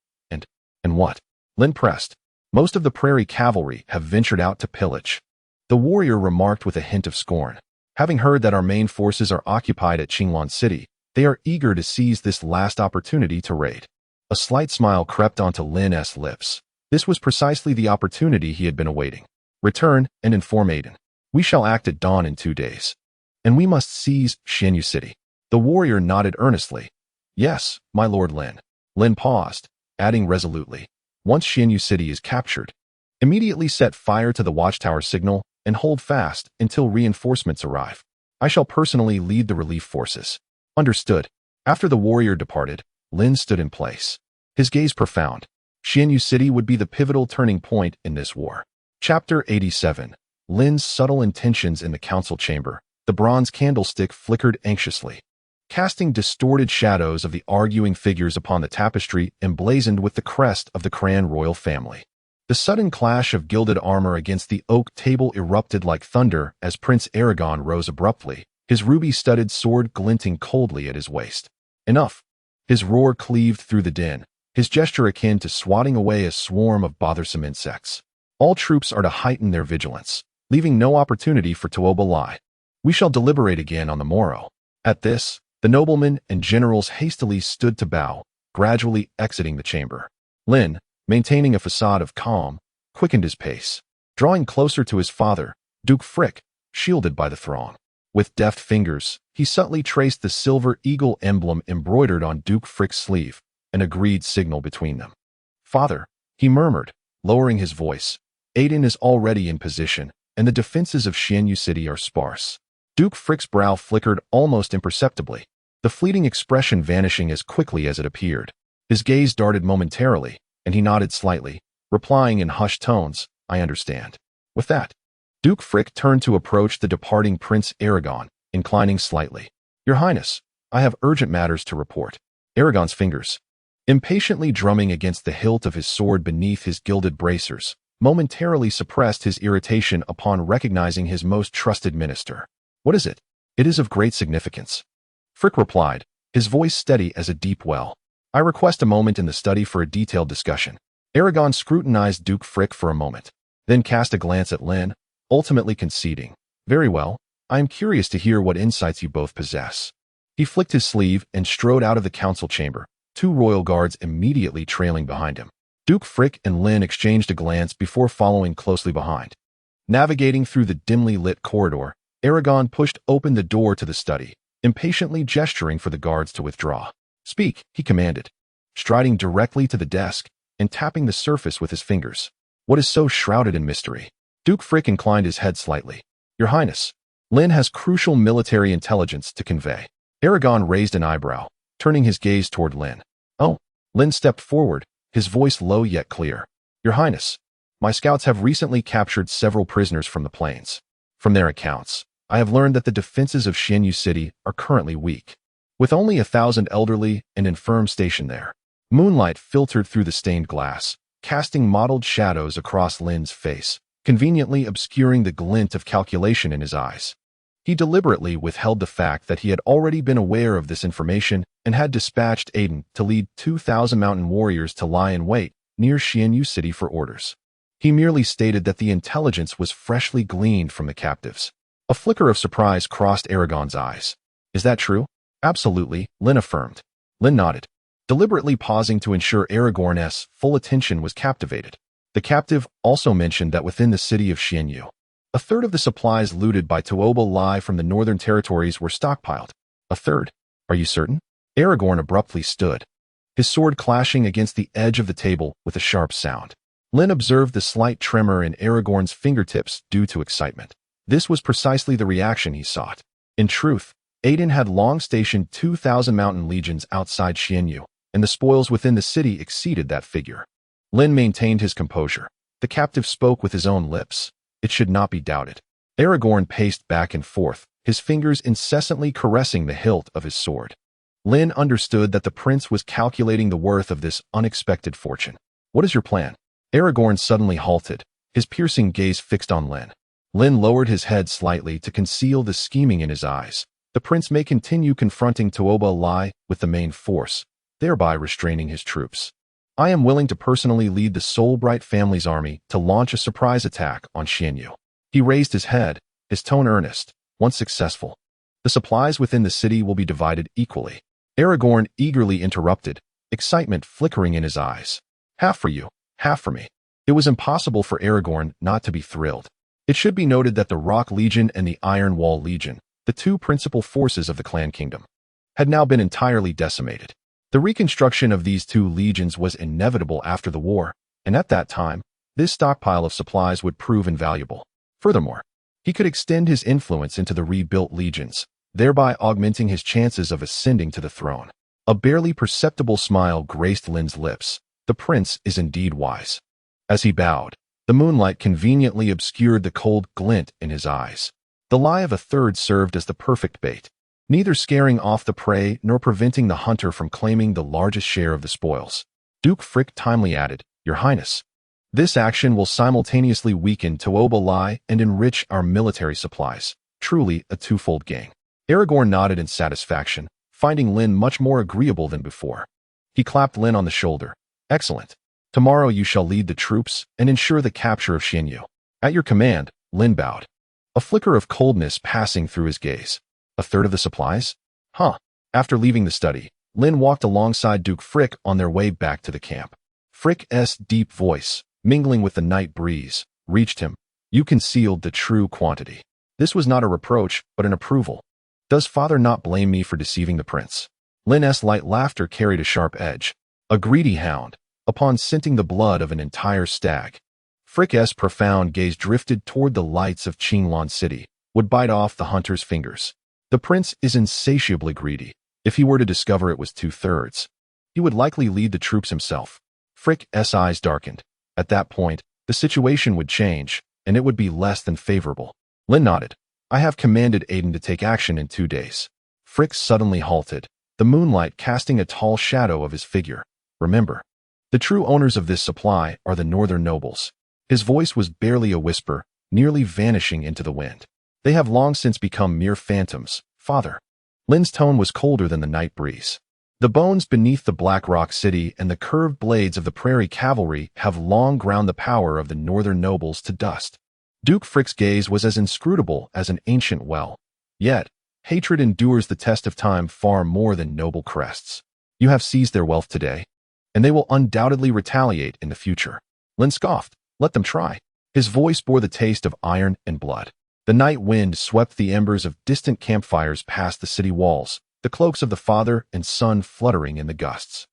And what? Lynn pressed. Most of the prairie cavalry have ventured out to pillage. The warrior remarked with a hint of scorn. Having heard that our main forces are occupied at Qinglan City, they are eager to seize this last opportunity to raid. A slight smile crept onto Lynn's lips. This was precisely the opportunity he had been awaiting. Return and inform Aiden. We shall act at dawn in 2 days. And we must seize Xianyu City. The warrior nodded earnestly. Yes, my Lord Lynn. Lynn paused, adding resolutely. Once Xianyu City is captured, immediately set fire to the watchtower signal and hold fast until reinforcements arrive. I shall personally lead the relief forces. Understood. After the warrior departed, Lynn stood in place, his gaze profound. Xianyu City would be the pivotal turning point in this war. Chapter 87. Lynn's subtle intentions in the council chamber. The bronze candlestick flickered anxiously, casting distorted shadows of the arguing figures upon the tapestry emblazoned with the crest of the Cran royal family. The sudden clash of gilded armor against the oak table erupted like thunder as Prince Aragon rose abruptly, his ruby-studded sword glinting coldly at his waist. Enough! His roar cleaved through the din, his gesture akin to swatting away a swarm of bothersome insects. All troops are to heighten their vigilance, leaving no opportunity for Tuoba Lai. We shall deliberate again on the morrow. At this, the noblemen and generals hastily stood to bow, gradually exiting the chamber. Lynn, maintaining a facade of calm, quickened his pace, drawing closer to his father, Duke Frick, shielded by the throng. With deft fingers, he subtly traced the silver eagle emblem embroidered on Duke Frick's sleeve, an agreed signal between them. Father, he murmured, lowering his voice, Aiden is already in position, and the defenses of Xianyu City are sparse. Duke Frick's brow flickered almost imperceptibly, the fleeting expression vanishing as quickly as it appeared. His gaze darted momentarily, and he nodded slightly, replying in hushed tones, I understand. With that, Duke Frick turned to approach the departing Prince Aragon, inclining slightly. Your Highness, I have urgent matters to report. Aragon's fingers, impatiently drumming against the hilt of his sword beneath his gilded bracers, momentarily suppressed his irritation upon recognizing his most trusted minister. What is it? It is of great significance. Frick replied, his voice steady as a deep well. I request a moment in the study for a detailed discussion. Aragon scrutinized Duke Frick for a moment, then cast a glance at Lynn, ultimately conceding. Very well, I am curious to hear what insights you both possess. He flicked his sleeve and strode out of the council chamber, two royal guards immediately trailing behind him. Duke Frick and Lynn exchanged a glance before following closely behind. Navigating through the dimly lit corridor, Aragon pushed open the door to the study, impatiently gesturing for the guards to withdraw. "Speak," he commanded, striding directly to the desk and tapping the surface with his fingers. "What is so shrouded in mystery?" Duke Frick inclined his head slightly. "Your Highness, Lynn has crucial military intelligence to convey." Aragon raised an eyebrow, turning his gaze toward Lynn. "Oh." Lynn stepped forward, his voice low yet clear. "Your Highness, my scouts have recently captured several prisoners from the plains. From their accounts, I have learned that the defenses of Xianyu City are currently weak, with only 1,000 elderly and infirm stationed there." Moonlight filtered through the stained glass, casting mottled shadows across Lynn's face, conveniently obscuring the glint of calculation in his eyes. He deliberately withheld the fact that he had already been aware of this information and had dispatched Aiden to lead 2,000 mountain warriors to lie in wait near Xianyu City for orders. He merely stated that the intelligence was freshly gleaned from the captives. A flicker of surprise crossed Aragon's eyes. "Is that true?" "Absolutely," Lynn affirmed. Lynn nodded, deliberately pausing to ensure Aragorn's full attention was captivated. The captive also mentioned that within the city of Xianyu, a third of the supplies looted by toEmperorvia from the northern territories were stockpiled. "A third? Are you certain?" Aragorn abruptly stood, his sword clashing against the edge of the table with a sharp sound. Lynn observed the slight tremor in Aragorn's fingertips due to excitement. This was precisely the reaction he sought. In truth, Aiden had long stationed 2,000 mountain legions outside Xianyu, and the spoils within the city exceeded that figure. Lynn maintained his composure. The captive spoke with his own lips. It should not be doubted. Aragorn paced back and forth, his fingers incessantly caressing the hilt of his sword. Lynn understood that the prince was calculating the worth of this unexpected fortune. "What is your plan?" Aragorn suddenly halted, his piercing gaze fixed on Lynn. Lynn lowered his head slightly to conceal the scheming in his eyes. The prince may continue confronting toEmperorvia with the main force, thereby restraining his troops. "I am willing to personally lead the Soulbright family's army to launch a surprise attack on Xianyu." He raised his head, his tone earnest. "Once successful, the supplies within the city will be divided equally." Aragorn eagerly interrupted, excitement flickering in his eyes. "Half for you, half for me." It was impossible for Aragorn not to be thrilled. It should be noted that the Rock Legion and the Iron Wall Legion, the two principal forces of the clan kingdom, had now been entirely decimated. The reconstruction of these two legions was inevitable after the war, and at that time, this stockpile of supplies would prove invaluable. Furthermore, he could extend his influence into the rebuilt legions, thereby augmenting his chances of ascending to the throne. A barely perceptible smile graced Lynn's lips. The prince is indeed wise. As he bowed, the moonlight conveniently obscured the cold glint in his eyes. The lie of a third served as the perfect bait, neither scaring off the prey nor preventing the hunter from claiming the largest share of the spoils. Duke Frick timely added, "Your Highness, this action will simultaneously weaken toEmperorvia and enrich our military supplies. Truly a twofold gain." Aragorn nodded in satisfaction, finding Lynn much more agreeable than before. He clapped Lynn on the shoulder. "Excellent. Tomorrow you shall lead the troops and ensure the capture of Xianyu." "At your command," Lynn bowed, a flicker of coldness passing through his gaze. "A third of the supplies?" "Huh." After leaving the study, Lynn walked alongside Duke Frick on their way back to the camp. Frick's deep voice, mingling with the night breeze, reached him. "You concealed the true quantity." This was not a reproach, but an approval. "Does father not blame me for deceiving the prince?" Lynn's light laughter carried a sharp edge. "A greedy hound, upon scenting the blood of an entire stag." Frick's profound gaze drifted toward the lights of Qinglan City, would bite off the hunter's fingers. "The prince is insatiably greedy. If he were to discover it was 2/3, he would likely lead the troops himself." Frick's eyes darkened. At that point, the situation would change, and it would be less than favorable. Lynn nodded. "I have commanded Aiden to take action in 2 days." Frick suddenly halted, the moonlight casting a tall shadow of his figure. "Remember, the true owners of this supply are the northern nobles." His voice was barely a whisper, nearly vanishing into the wind. "They have long since become mere phantoms, father." Lynn's tone was colder than the night breeze. "The bones beneath the Black Rock City and the curved blades of the prairie cavalry have long ground the power of the northern nobles to dust." Duke Frick's gaze was as inscrutable as an ancient well. Yet, hatred endures the test of time far more than noble crests. You have seized their wealth today, and they will undoubtedly retaliate in the future. Lynn scoffed. Let them try. His voice bore the taste of iron and blood. The night wind swept the embers of distant campfires past the city walls, the cloaks of the father and son fluttering in the gusts.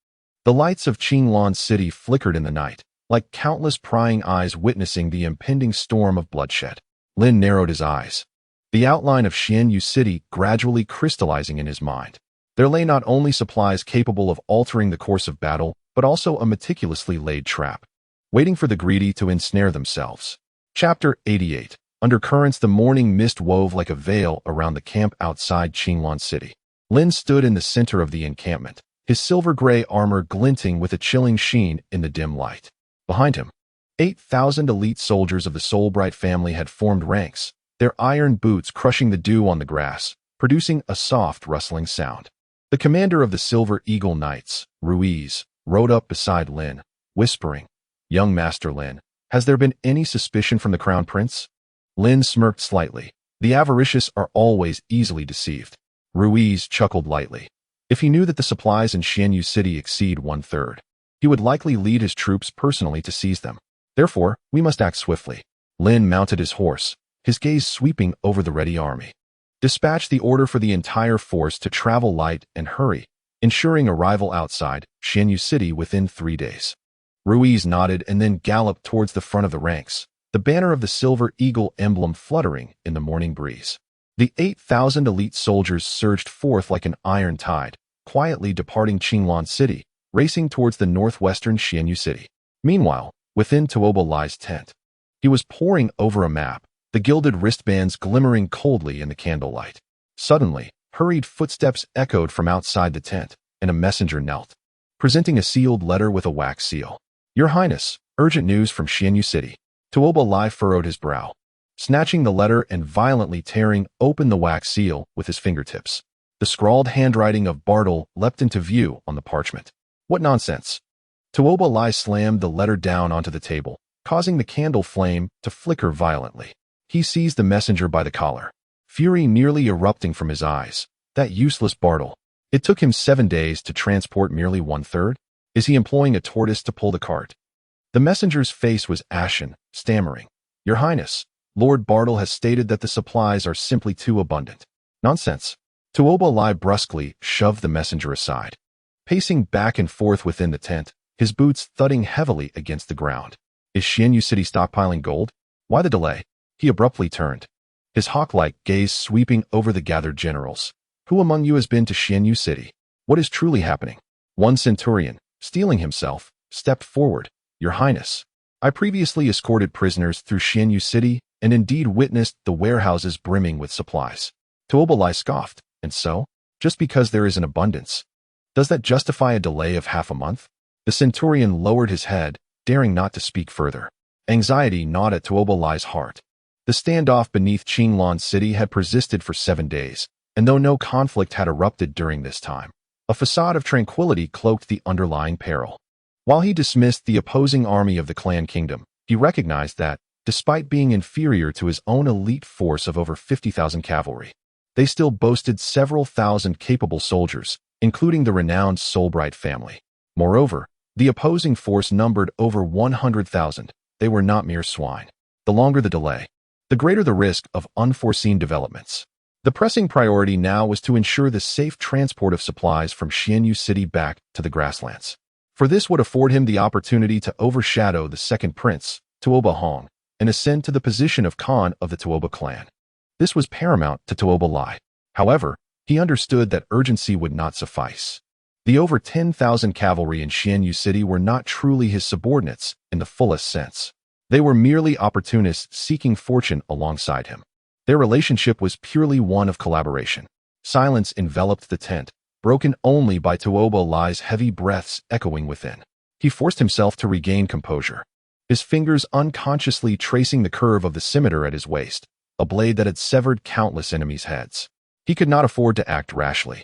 The lights of Qinglan City flickered in the night, like countless prying eyes witnessing the impending storm of bloodshed. Lin narrowed his eyes, the outline of Xianyu City gradually crystallizing in his mind. There lay not only supplies capable of altering the course of battle, but also a meticulously laid trap, waiting for the greedy to ensnare themselves. Chapter 88. Undercurrents. The morning mist wove like a veil around the camp outside Qinglan City. Lin stood in the center of the encampment, his silver-gray armor glinting with a chilling sheen in the dim light. Behind him, 8,000 elite soldiers of the Soulbright family had formed ranks, their iron boots crushing the dew on the grass, producing a soft, rustling sound. The commander of the Silver Eagle Knights, Ruiz, rode up beside Lin, whispering, "Young Master Lin, has there been any suspicion from the Crown Prince?" Lin smirked slightly. The avaricious are always easily deceived. Ruiz chuckled lightly. If he knew that the supplies in Xianyu City exceed 1/3, he would likely lead his troops personally to seize them. Therefore, we must act swiftly. Lin mounted his horse, his gaze sweeping over the ready army. Dispatch the order for the entire force to travel light and hurry, ensuring arrival outside Xianyu City within 3 days. Ruiz nodded and then galloped towards the front of the ranks, the banner of the Silver Eagle emblem fluttering in the morning breeze. The 8,000 elite soldiers surged forth like an iron tide, quietly departing Qinglan City, racing towards the northwestern Xianyu City. Meanwhile, within Tuoba Lai's tent, he was poring over a map, the gilded wristbands glimmering coldly in the candlelight. Suddenly, hurried footsteps echoed from outside the tent, and a messenger knelt, presenting a sealed letter with a wax seal. "Your Highness, urgent news from Xianyu City." Tuoba Lai furrowed his brow, snatching the letter and violently tearing open the wax seal with his fingertips. The scrawled handwriting of Bartle leapt into view on the parchment. What nonsense! Tuoba Lai slammed the letter down onto the table, causing the candle flame to flicker violently. He seized the messenger by the collar, fury nearly erupting from his eyes. That useless Bartle. It took him 7 days to transport merely 1/3? Is he employing a tortoise to pull the cart? The messenger's face was ashen, stammering, "Your Highness, Lord Bartle has stated that the supplies are simply too abundant." Nonsense. Tuoba Lai brusquely shoved the messenger aside, pacing back and forth within the tent, his boots thudding heavily against the ground. Is Xianyu City stockpiling gold? Why the delay? He abruptly turned, his hawk-like gaze sweeping over the gathered generals. Who among you has been to Xianyu City? What is truly happening? One centurion, steeling himself, stepped forward. "Your Highness, I previously escorted prisoners through Xianyu City and indeed witnessed the warehouses brimming with supplies." Tuoba Lai scoffed. "And so, just because there is an abundance, does that justify a delay of half a month?" The centurion lowered his head, daring not to speak further. Anxiety gnawed at Tuoba Lai's heart. The standoff beneath Qinglan City had persisted for 7 days, and though no conflict had erupted during this time, a facade of tranquility cloaked the underlying peril. While he dismissed the opposing army of the clan kingdom, he recognized that, despite being inferior to his own elite force of over 50,000 cavalry, they still boasted several thousand capable soldiers, including the renowned Soulbright family. Moreover, the opposing force numbered over 100,000. They were not mere swine. The longer the delay, the greater the risk of unforeseen developments. The pressing priority now was to ensure the safe transport of supplies from Xianyu City back to the grasslands. For this would afford him the opportunity to overshadow the second prince, Tuoba Hong, and ascend to the position of Khan of the Tuoba clan. This was paramount to Tuoba Lai. However, he understood that urgency would not suffice. The over 10,000 cavalry in Xianyu City were not truly his subordinates in the fullest sense. They were merely opportunists seeking fortune alongside him. Their relationship was purely one of collaboration. Silence enveloped the tent, broken only by Tuoba Lai's heavy breaths echoing within. He forced himself to regain composure, his fingers unconsciously tracing the curve of the scimitar at his waist, a blade that had severed countless enemies' heads. He could not afford to act rashly.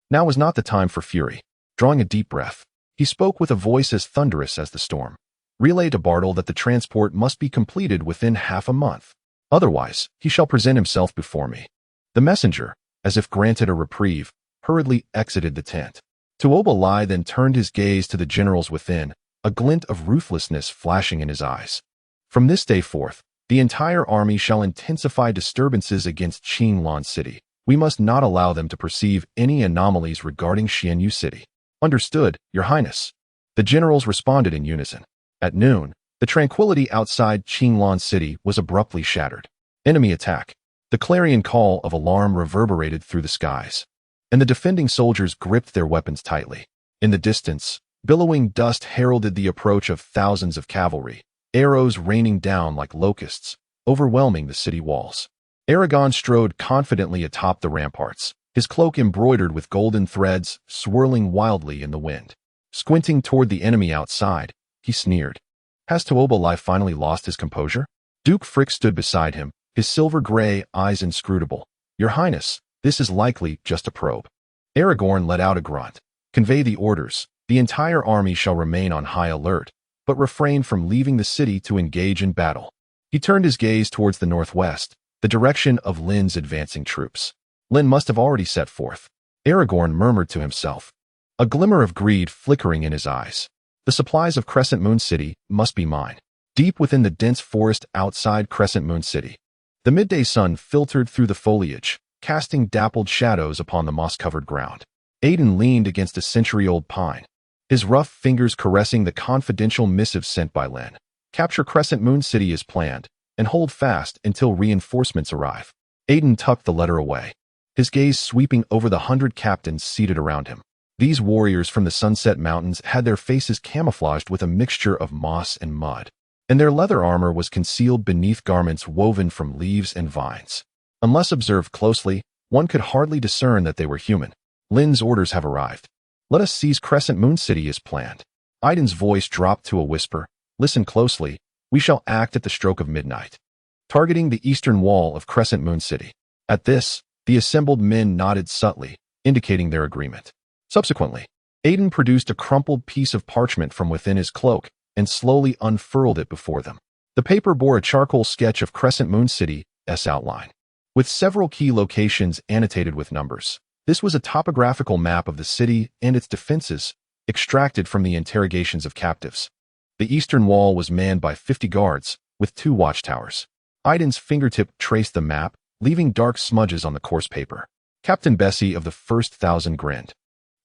Now was not the time for fury. Drawing a deep breath, he spoke with a voice as thunderous as the storm. "Relay to Bartle that the transport must be completed within half a month. Otherwise, he shall present himself before me." The messenger, as if granted a reprieve, hurriedly exited the tent. toEmperorvia then turned his gaze to the generals within, a glint of ruthlessness flashing in his eyes. From this day forth, the entire army shall intensify disturbances against Qinglan City. We must not allow them to perceive any anomalies regarding Xianyu City. Understood, Your Highness. The generals responded in unison. At noon, the tranquility outside Qinglan City was abruptly shattered. Enemy attack. The clarion call of alarm reverberated through the skies, and the defending soldiers gripped their weapons tightly. In the distance, billowing dust heralded the approach of thousands of cavalry, arrows raining down like locusts, overwhelming the city walls. Aragon strode confidently atop the ramparts, his cloak embroidered with golden threads swirling wildly in the wind. Squinting toward the enemy outside, he sneered. Has toEmperorvia finally lost his composure? Duke Frick stood beside him, his silver-gray eyes inscrutable. Your Highness, this is likely just a probe. Aragorn let out a grunt. Convey the orders. The entire army shall remain on high alert, but refrain from leaving the city to engage in battle. He turned his gaze towards the northwest, the direction of Lynn's advancing troops. Lynn must have already set forth. Aragorn murmured to himself, a glimmer of greed flickering in his eyes. The supplies of Crescent Moon City must be mine. Deep within the dense forest outside Crescent Moon City, the midday sun filtered through the foliage, casting dappled shadows upon the moss-covered ground. Aiden leaned against a century-old pine, his rough fingers caressing the confidential missive sent by Lynn. Capture Crescent Moon City as planned, and hold fast until reinforcements arrive. Aiden tucked the letter away, his gaze sweeping over the 100 captains seated around him. These warriors from the Sunset Mountains had their faces camouflaged with a mixture of moss and mud, and their leather armor was concealed beneath garments woven from leaves and vines. Unless observed closely, one could hardly discern that they were human. Lynn's orders have arrived. Let us seize Crescent Moon City as planned. Aiden's voice dropped to a whisper. Listen closely. We shall act at the stroke of midnight, targeting the eastern wall of Crescent Moon City. At this, the assembled men nodded subtly, indicating their agreement. Subsequently, Aiden produced a crumpled piece of parchment from within his cloak and slowly unfurled it before them. The paper bore a charcoal sketch of Crescent Moon City's outline, with several key locations annotated with numbers. This was a topographical map of the city and its defenses, extracted from the interrogations of captives. The eastern wall was manned by 50 guards, with 2 watchtowers. Aiden's fingertip traced the map, leaving dark smudges on the coarse paper. Captain Bessie of the First Thousand grinned.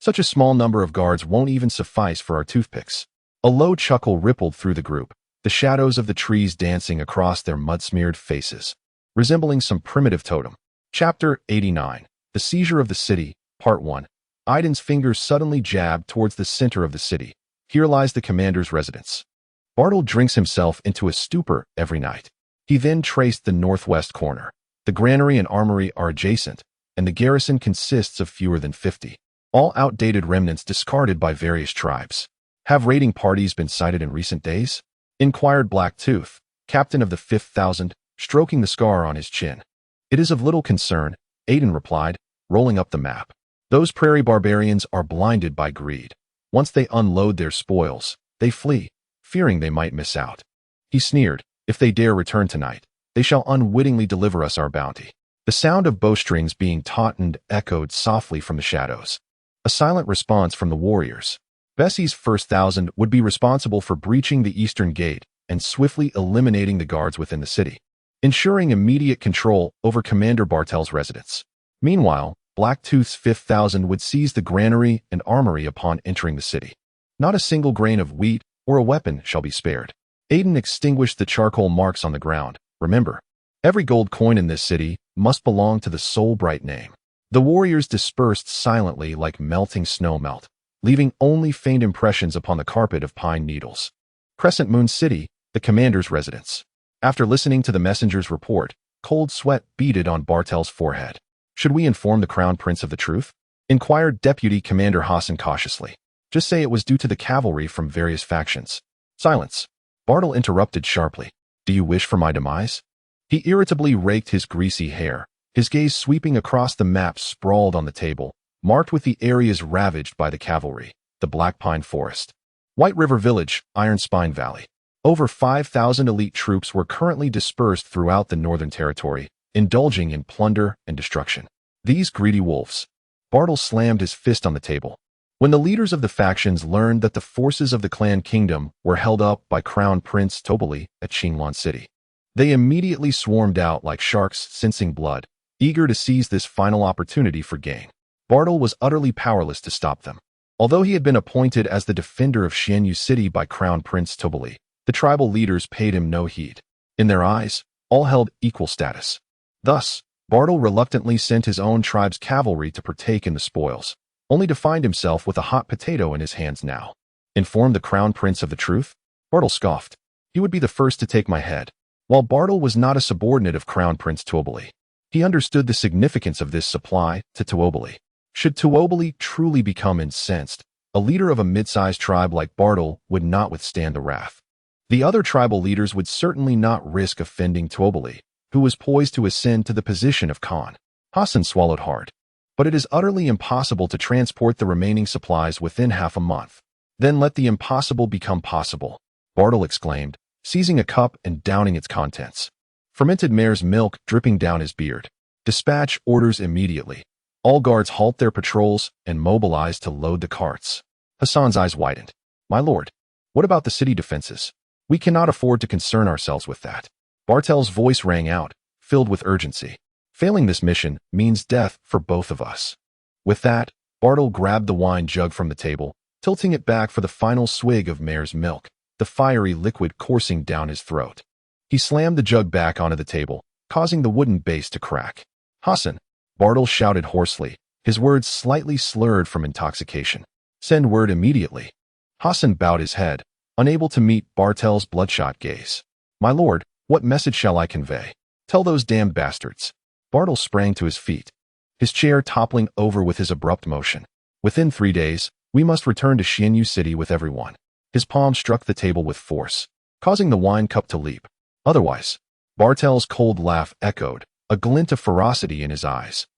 Such a small number of guards won't even suffice for our toothpicks. A low chuckle rippled through the group, the shadows of the trees dancing across their mud-smeared faces, resembling some primitive totem. Chapter 89. The Seizure of the City, Part 1. Aiden's fingers suddenly jabbed towards the center of the city. Here lies the commander's residence. Bartle drinks himself into a stupor every night. He then traced the northwest corner. The granary and armory are adjacent, and the garrison consists of fewer than 50. All outdated remnants discarded by various tribes. Have raiding parties been sighted in recent days? Inquired Blacktooth, captain of the 5,000, stroking the scar on his chin. It is of little concern, Aiden replied, rolling up the map. Those prairie barbarians are blinded by greed. Once they unload their spoils, they flee, fearing they might miss out. He sneered, if they dare return tonight, they shall unwittingly deliver us our bounty. The sound of bowstrings being tautened echoed softly from the shadows. A silent response from the warriors. Bessie's First Thousand would be responsible for breaching the eastern gate and swiftly eliminating the guards within the city, ensuring immediate control over Commander Bartel's residence. Meanwhile, Blacktooth's 5,000 would seize the granary and armory upon entering the city. Not a single grain of wheat or a weapon shall be spared. Aiden extinguished the charcoal marks on the ground. Remember, every gold coin in this city must belong to the Soul Bright name. The warriors dispersed silently like melting snow melt, leaving only faint impressions upon the carpet of pine needles. Crescent Moon City, the commander's residence. After listening to the messenger's report, cold sweat beaded on Bartel's forehead. Should we inform the Crown Prince of the truth? Inquired Deputy Commander Hassan cautiously. Just say it was due to the cavalry from various factions. Silence. Bartel interrupted sharply. Do you wish for my demise? He irritably raked his greasy hair, his gaze sweeping across the map sprawled on the table, marked with the areas ravaged by the cavalry, the Black Pine Forest, White River Village, Iron Spine Valley. Over 5,000 elite troops were currently dispersed throughout the Northern Territory, indulging in plunder and destruction. These greedy wolves. Bartle slammed his fist on the table. When the leaders of the factions learned that the forces of the clan kingdom were held up by Crown Prince Tobali at Qinglan City, they immediately swarmed out like sharks sensing blood, eager to seize this final opportunity for gain. Bartle was utterly powerless to stop them. Although he had been appointed as the defender of Xianyu City by Crown Prince Tobali, the tribal leaders paid him no heed. In their eyes, all held equal status. Thus, Bartle reluctantly sent his own tribe's cavalry to partake in the spoils, only to find himself with a hot potato in his hands now. Inform the Crown Prince of the truth? Bartle scoffed. He would be the first to take my head. While Bartle was not a subordinate of Crown Prince Tobali, he understood the significance of this supply to Tobali. Should Tobali truly become incensed, a leader of a mid-sized tribe like Bartle would not withstand the wrath. The other tribal leaders would certainly not risk offending Tobali, who was poised to ascend to the position of Khan. Hassan swallowed hard. But it is utterly impossible to transport the remaining supplies within half a month. Then let the impossible become possible, Bartle exclaimed, seizing a cup and downing its contents. Fermented mare's milk dripping down his beard. Dispatch orders immediately. All guards halt their patrols and mobilize to load the carts. Hassan's eyes widened. My lord, what about the city defenses? We cannot afford to concern ourselves with that. Bartel's voice rang out, filled with urgency. Failing this mission means death for both of us. With that, Bartle grabbed the wine jug from the table, tilting it back for the final swig of mare's milk, the fiery liquid coursing down his throat. He slammed the jug back onto the table, causing the wooden base to crack. Hassan, Bartle shouted hoarsely, his words slightly slurred from intoxication. Send word immediately. Hassan bowed his head, unable to meet Bartel's bloodshot gaze. My lord, what message shall I convey? Tell those damned bastards. Bartle sprang to his feet, his chair toppling over with his abrupt motion. Within 3 days, we must return to Xianyu City with everyone. His palm struck the table with force, causing the wine cup to leap. Otherwise, Bartel's cold laugh echoed, a glint of ferocity in his eyes.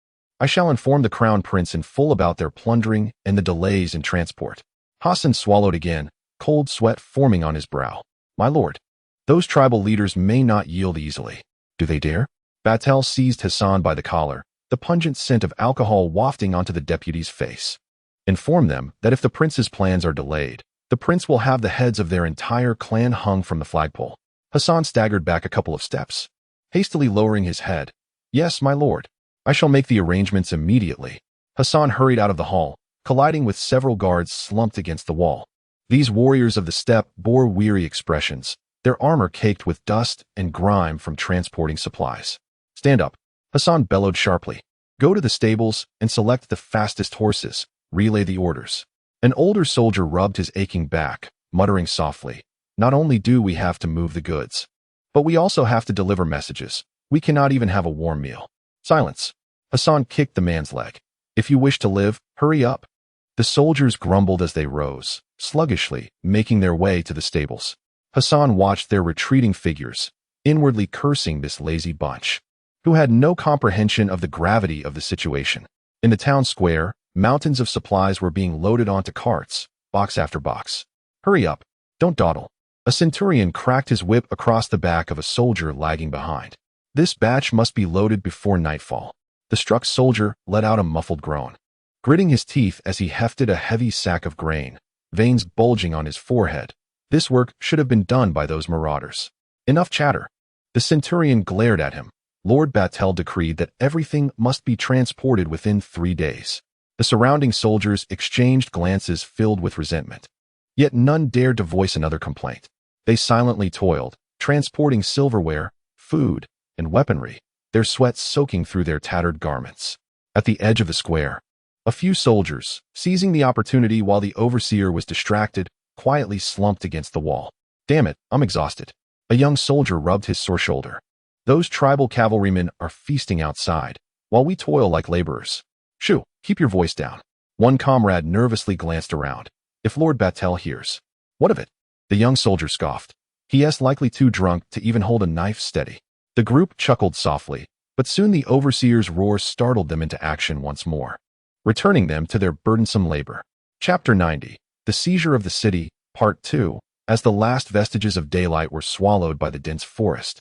I shall inform the Crown Prince in full about their plundering and the delays in transport. Hassan swallowed again, cold sweat forming on his brow. My lord, those tribal leaders may not yield easily. Do they dare? Bartel seized Hassan by the collar, the pungent scent of alcohol wafting onto the deputy's face. Inform them that if the prince's plans are delayed, the prince will have the heads of their entire clan hung from the flagpole. Hassan staggered back a couple of steps, hastily lowering his head. Yes, my lord. I shall make the arrangements immediately. Hassan hurried out of the hall, colliding with several guards slumped against the wall. These warriors of the steppe bore weary expressions, their armor caked with dust and grime from transporting supplies. Stand up, Hassan bellowed sharply. Go to the stables and select the fastest horses. Relay the orders. An older soldier rubbed his aching back, muttering softly. Not only do we have to move the goods, but we also have to deliver messages. We cannot even have a warm meal. Silence. Hassan kicked the man's leg. If you wish to live, hurry up. The soldiers grumbled as they rose, sluggishly, making their way to the stables. Hassan watched their retreating figures, inwardly cursing this lazy bunch, who had no comprehension of the gravity of the situation. In the town square, mountains of supplies were being loaded onto carts, box after box. Hurry up. Don't dawdle. A centurion cracked his whip across the back of a soldier lagging behind. This batch must be loaded before nightfall. The struck soldier let out a muffled groan, gritting his teeth as he hefted a heavy sack of grain, veins bulging on his forehead. This work should have been done by those marauders. Enough chatter. The centurion glared at him. Lord Bartel decreed that everything must be transported within 3 days. The surrounding soldiers exchanged glances filled with resentment. Yet none dared to voice another complaint. They silently toiled, transporting silverware, food, and weaponry, their sweat soaking through their tattered garments. At the edge of the square, a few soldiers, seizing the opportunity while the overseer was distracted, quietly slumped against the wall. Damn it, I'm exhausted. A young soldier rubbed his sore shoulder. Those tribal cavalrymen are feasting outside, while we toil like laborers. Shoo, keep your voice down. One comrade nervously glanced around. If Lord Bartel hears. What of it? The young soldier scoffed. He is likely too drunk to even hold a knife steady. The group chuckled softly, but soon the overseer's roar startled them into action once more, returning them to their burdensome labor. Chapter 90. The Seizure of the City, Part 2. As the last vestiges of daylight were swallowed by the dense forest,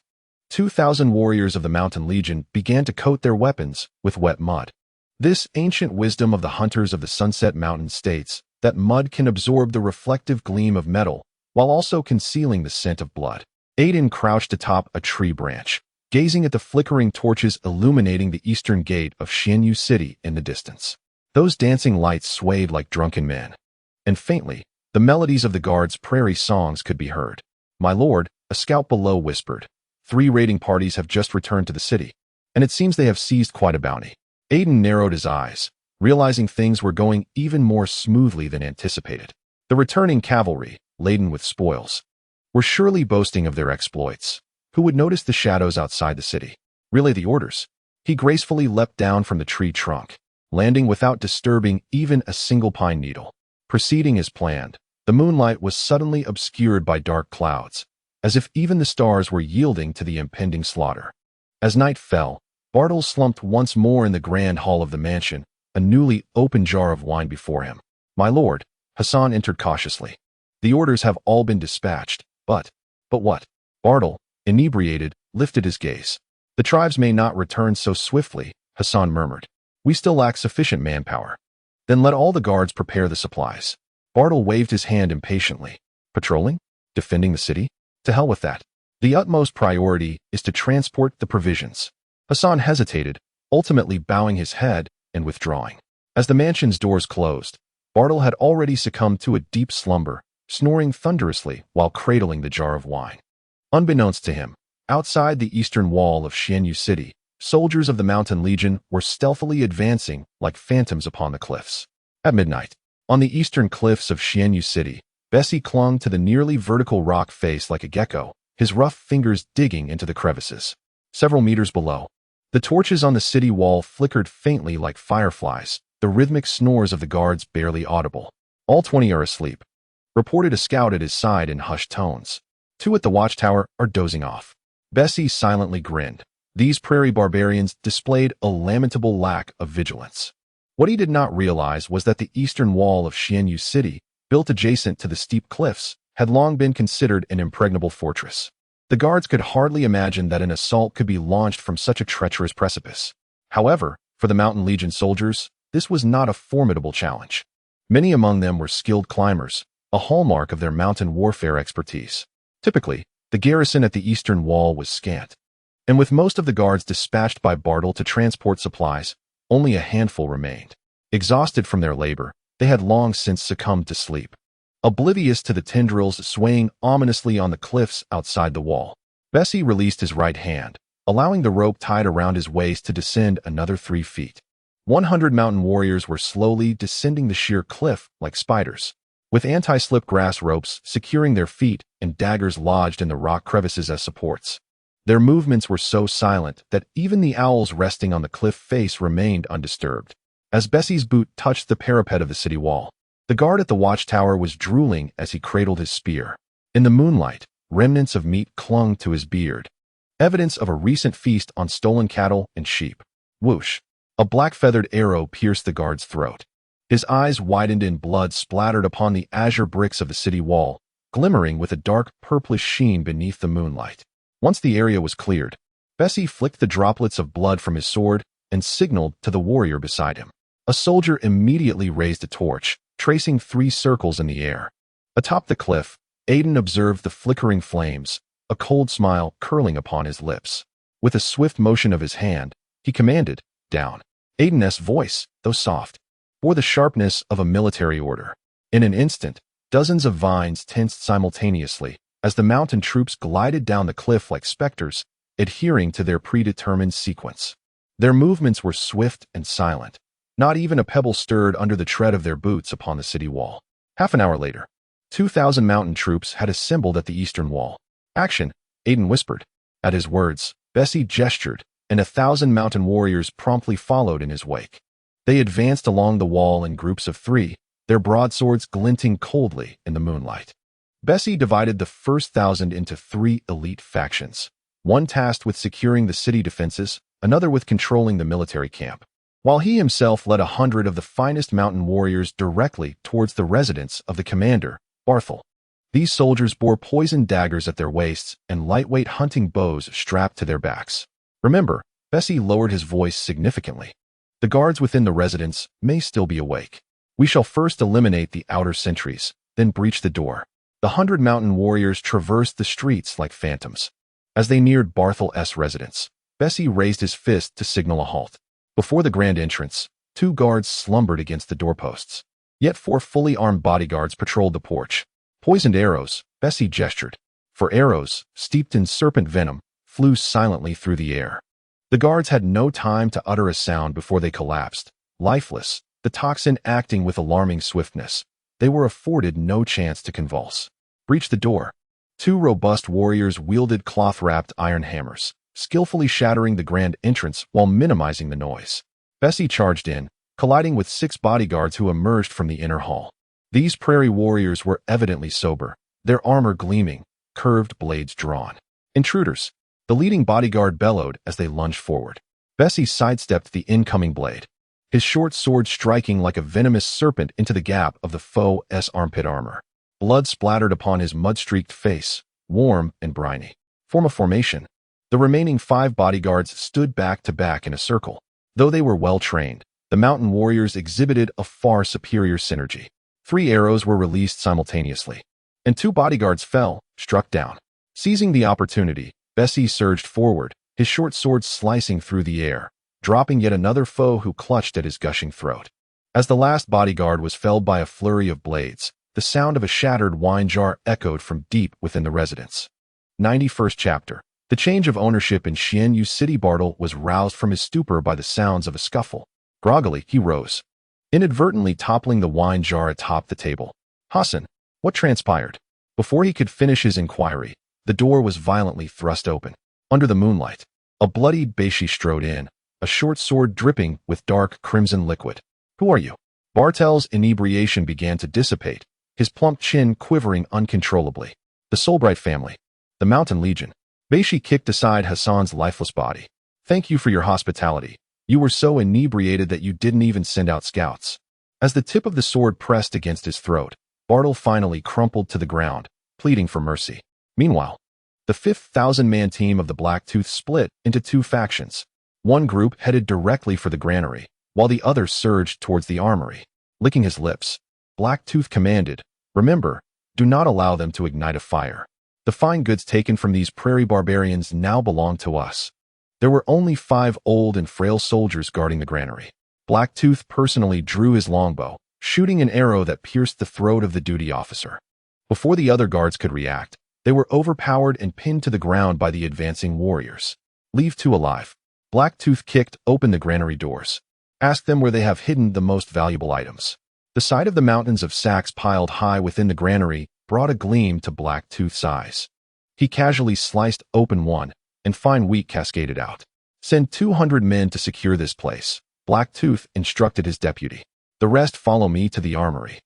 2,000 warriors of the Mountain Legion began to coat their weapons with wet mud. This ancient wisdom of the hunters of the Sunset Mountain states that mud can absorb the reflective gleam of metal while also concealing the scent of blood. Aiden crouched atop a tree branch, gazing at the flickering torches illuminating the eastern gate of Xianyu City in the distance. Those dancing lights swayed like drunken men, and faintly, the melodies of the guards' prairie songs could be heard. "My lord," a scout below whispered, "3 raiding parties have just returned to the city, and it seems they have seized quite a bounty." Aiden narrowed his eyes, realizing things were going even more smoothly than anticipated. The returning cavalry, laden with spoils, were surely boasting of their exploits. Who would notice the shadows outside the city? Relay the orders. He gracefully leapt down from the tree trunk, landing without disturbing even a single pine needle. Proceeding as planned, the moonlight was suddenly obscured by dark clouds, as if even the stars were yielding to the impending slaughter. As night fell, Bartle slumped once more in the grand hall of the mansion, a newly opened jar of wine before him. "My lord," Hassan entered cautiously. "The orders have all been dispatched, but what?" Bartle, inebriated, lifted his gaze. "The tribes may not return so swiftly," Hassan murmured. "We still lack sufficient manpower." "Then let all the guards prepare the supplies." Bartle waved his hand impatiently. "Patrolling? Defending the city? To hell with that. The utmost priority is to transport the provisions." Hassan hesitated, ultimately bowing his head and withdrawing. As the mansion's doors closed, Bartle had already succumbed to a deep slumber, snoring thunderously while cradling the jar of wine. Unbeknownst to him, outside the eastern wall of Xianyu City, soldiers of the Mountain Legion were stealthily advancing like phantoms upon the cliffs. At midnight, on the eastern cliffs of Xianyu City, Bessie clung to the nearly vertical rock face like a gecko, his rough fingers digging into the crevices. Several meters below, the torches on the city wall flickered faintly like fireflies, the rhythmic snores of the guards barely audible. "All 20 are asleep," reported a scout at his side in hushed tones. "2 at the watchtower are dozing off." Bessie silently grinned. These prairie barbarians displayed a lamentable lack of vigilance. What he did not realize was that the eastern wall of Xianyu City, built adjacent to the steep cliffs, had long been considered an impregnable fortress. The guards could hardly imagine that an assault could be launched from such a treacherous precipice. However, for the Mountain Legion soldiers, this was not a formidable challenge. Many among them were skilled climbers, a hallmark of their mountain warfare expertise. Typically, the garrison at the eastern wall was scant, and with most of the guards dispatched by Bartle to transport supplies, only a handful remained. Exhausted from their labor, they had long since succumbed to sleep, oblivious to the tendrils swaying ominously on the cliffs outside the wall. Bessie released his right hand, allowing the rope tied around his waist to descend another 3 feet. 100 mountain warriors were slowly descending the sheer cliff like spiders, with anti-slip grass ropes securing their feet and daggers lodged in the rock crevices as supports. Their movements were so silent that even the owls resting on the cliff face remained undisturbed. As Bessie's boot touched the parapet of the city wall, the guard at the watchtower was drooling as he cradled his spear. In the moonlight, remnants of meat clung to his beard, evidence of a recent feast on stolen cattle and sheep. Whoosh! A black-feathered arrow pierced the guard's throat. His eyes widened and blood splattered upon the azure bricks of the city wall, glimmering with a dark purplish sheen beneath the moonlight. Once the area was cleared, Bessie flicked the droplets of blood from his sword and signaled to the warrior beside him. A soldier immediately raised a torch, tracing 3 circles in the air. Atop the cliff, Aiden observed the flickering flames, a cold smile curling upon his lips. With a swift motion of his hand, he commanded, "Down." Aiden's voice, though soft, bore the sharpness of a military order. In an instant, dozens of vines tensed simultaneously as the mountain troops glided down the cliff like specters, adhering to their predetermined sequence. Their movements were swift and silent. Not even a pebble stirred under the tread of their boots upon the city wall. Half an hour later, 2,000 mountain troops had assembled at the eastern wall. "Action," Aiden whispered. At his words, Bessie gestured, and 1,000 mountain warriors promptly followed in his wake. They advanced along the wall in groups of 3, their broadswords glinting coldly in the moonlight. Bessie divided the first 1,000 into 3 elite factions, one tasked with securing the city defenses, another with controlling the military camp, while he himself led 100 of the finest mountain warriors directly towards the residence of the commander, Barthel. These soldiers bore poisoned daggers at their waists and lightweight hunting bows strapped to their backs. "Remember," Bessie lowered his voice significantly, The guards within the residence may still be awake. We shall first eliminate the outer sentries, then breach the door. The 100 mountain warriors traversed the streets like phantoms. As they neared Barthel's residence, Bessie raised his fist to signal a halt. Before the grand entrance, 2 guards slumbered against the doorposts. Yet 4 fully armed bodyguards patrolled the porch. Poisoned arrows, Bessie gestured. For arrows, steeped in serpent venom, flew silently through the air. The guards had no time to utter a sound before they collapsed, lifeless, the toxin acting with alarming swiftness. They were afforded no chance to convulse. Breach the door. 2 robust warriors wielded cloth-wrapped iron hammers, skillfully shattering the grand entrance while minimizing the noise. Bessie charged in, colliding with 6 bodyguards who emerged from the inner hall. These prairie warriors were evidently sober, their armor gleaming, curved blades drawn. Intruders! The leading bodyguard bellowed as they lunged forward. Bessie sidestepped the incoming blade, his short sword striking like a venomous serpent into the gap of the foe's armpit armor. Blood splattered upon his mud-streaked face, warm and briny. Form a formation. The remaining 5 bodyguards stood back to back in a circle. Though they were well-trained, the mountain warriors exhibited a far superior synergy. 3 arrows were released simultaneously, and 2 bodyguards fell, struck down. Seizing the opportunity, Bessie surged forward, his short sword slicing through the air, dropping yet another foe who clutched at his gushing throat. As the last bodyguard was felled by a flurry of blades, the sound of a shattered wine jar echoed from deep within the residence. 91st chapter. The change of ownership in Xianyu City. Bartle was roused from his stupor by the sounds of a scuffle. Groggily, he rose, inadvertently toppling the wine jar atop the table. Hassan, what transpired? Before he could finish his inquiry, the door was violently thrust open. Under the moonlight, a bloodied Beishi strode in, a short sword dripping with dark crimson liquid. Who are you? Bartel's inebriation began to dissipate, his plump chin quivering uncontrollably. The Soulbright family. The Mountain Legion. Beishi kicked aside Hassan's lifeless body. Thank you for your hospitality. You were so inebriated that you didn't even send out scouts. As the tip of the sword pressed against his throat, Bartle finally crumpled to the ground, pleading for mercy. Meanwhile, the 5,000-man team of the Blacktooth split into 2 factions. One group headed directly for the granary, while the other surged towards the armory. Licking his lips, Blacktooth commanded, "Remember, do not allow them to ignite a fire. The fine goods taken from these prairie barbarians now belong to us." There were only 5 old and frail soldiers guarding the granary. Blacktooth personally drew his longbow, shooting an arrow that pierced the throat of the duty officer. Before the other guards could react, they were overpowered and pinned to the ground by the advancing warriors. Leave 2 alive. Blacktooth kicked open the granary doors. Ask them where they have hidden the most valuable items. The sight of the mountains of sacks piled high within the granary brought a gleam to Blacktooth's eyes. He casually sliced open one, and fine wheat cascaded out. Send 200 men to secure this place, Blacktooth instructed his deputy. The rest follow me to the armory.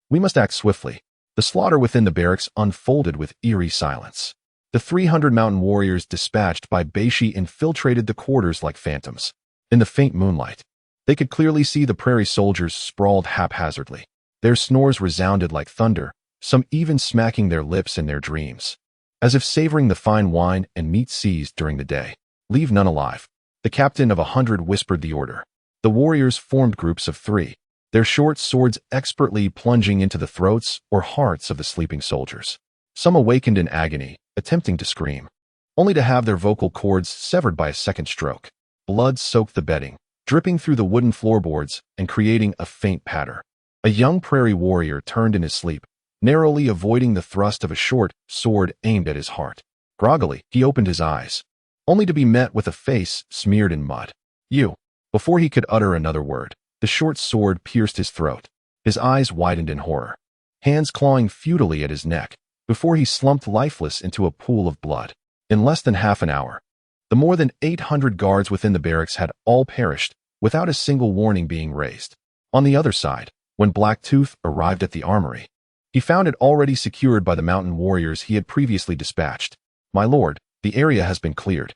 We must act swiftly. The slaughter within the barracks unfolded with eerie silence. The 300 mountain warriors dispatched by Beishi infiltrated the quarters like phantoms. In the faint moonlight, they could clearly see the prairie soldiers sprawled haphazardly. Their snores resounded like thunder, some even smacking their lips in their dreams, as if savoring the fine wine and meat seized during the day. Leave none alive. The captain of 100 whispered the order. The warriors formed groups of 3, their short swords expertly plunging into the throats or hearts of the sleeping soldiers. Some awakened in agony, attempting to scream, only to have their vocal cords severed by a second stroke. Blood soaked the bedding, dripping through the wooden floorboards and creating a faint patter. A young prairie warrior turned in his sleep, narrowly avoiding the thrust of a short sword aimed at his heart. Groggily, he opened his eyes, only to be met with a face smeared in mud. You. Before he could utter another word, the short sword pierced his throat. His eyes widened in horror, hands clawing futilely at his neck, before he slumped lifeless into a pool of blood. In less than half an hour, the more than 800 guards within the barracks had all perished, without a single warning being raised. On the other side, when Blacktooth arrived at the armory, he found it already secured by the mountain warriors he had previously dispatched. My lord, the area has been cleared.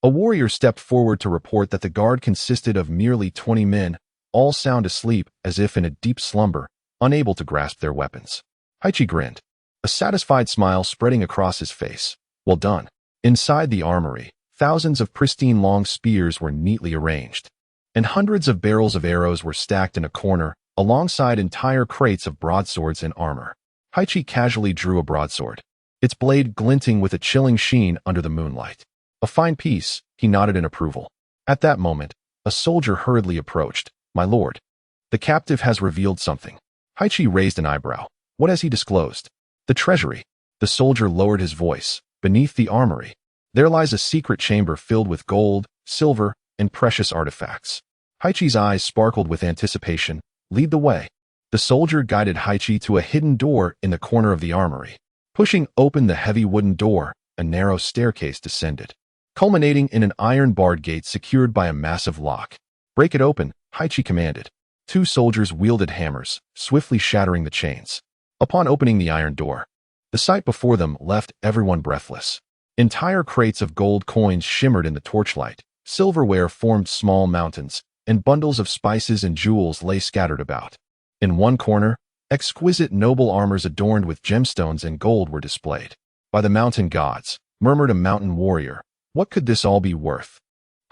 A warrior stepped forward to report that the guard consisted of merely 20 men, all sound asleep as if in a deep slumber, unable to grasp their weapons. Haichi grinned, a satisfied smile spreading across his face. Well done. Inside the armory, thousands of pristine long spears were neatly arranged. and hundreds of barrels of arrows were stacked in a corner, alongside entire crates of broadswords and armor. Haichi casually drew a broadsword, its blade glinting with a chilling sheen under the moonlight. A fine piece, he nodded in approval. At that moment, a soldier hurriedly approached. My lord, the captive has revealed something. Haichi raised an eyebrow. What has he disclosed? The treasury. The soldier lowered his voice. Beneath the armory, there lies a secret chamber filled with gold, silver, and precious artifacts. Haichi's eyes sparkled with anticipation. Lead the way. The soldier guided Haichi to a hidden door in the corner of the armory. Pushing open the heavy wooden door, a narrow staircase descended, culminating in an iron-barred gate secured by a massive lock. Break it open, Haichi commanded. Two soldiers wielded hammers, swiftly shattering the chains. Upon opening the iron door, the sight before them left everyone breathless. Entire crates of gold coins shimmered in the torchlight, silverware formed small mountains, and bundles of spices and jewels lay scattered about. In one corner, exquisite noble armors adorned with gemstones and gold were displayed. By the mountain gods, murmured a mountain warrior, what could this all be worth?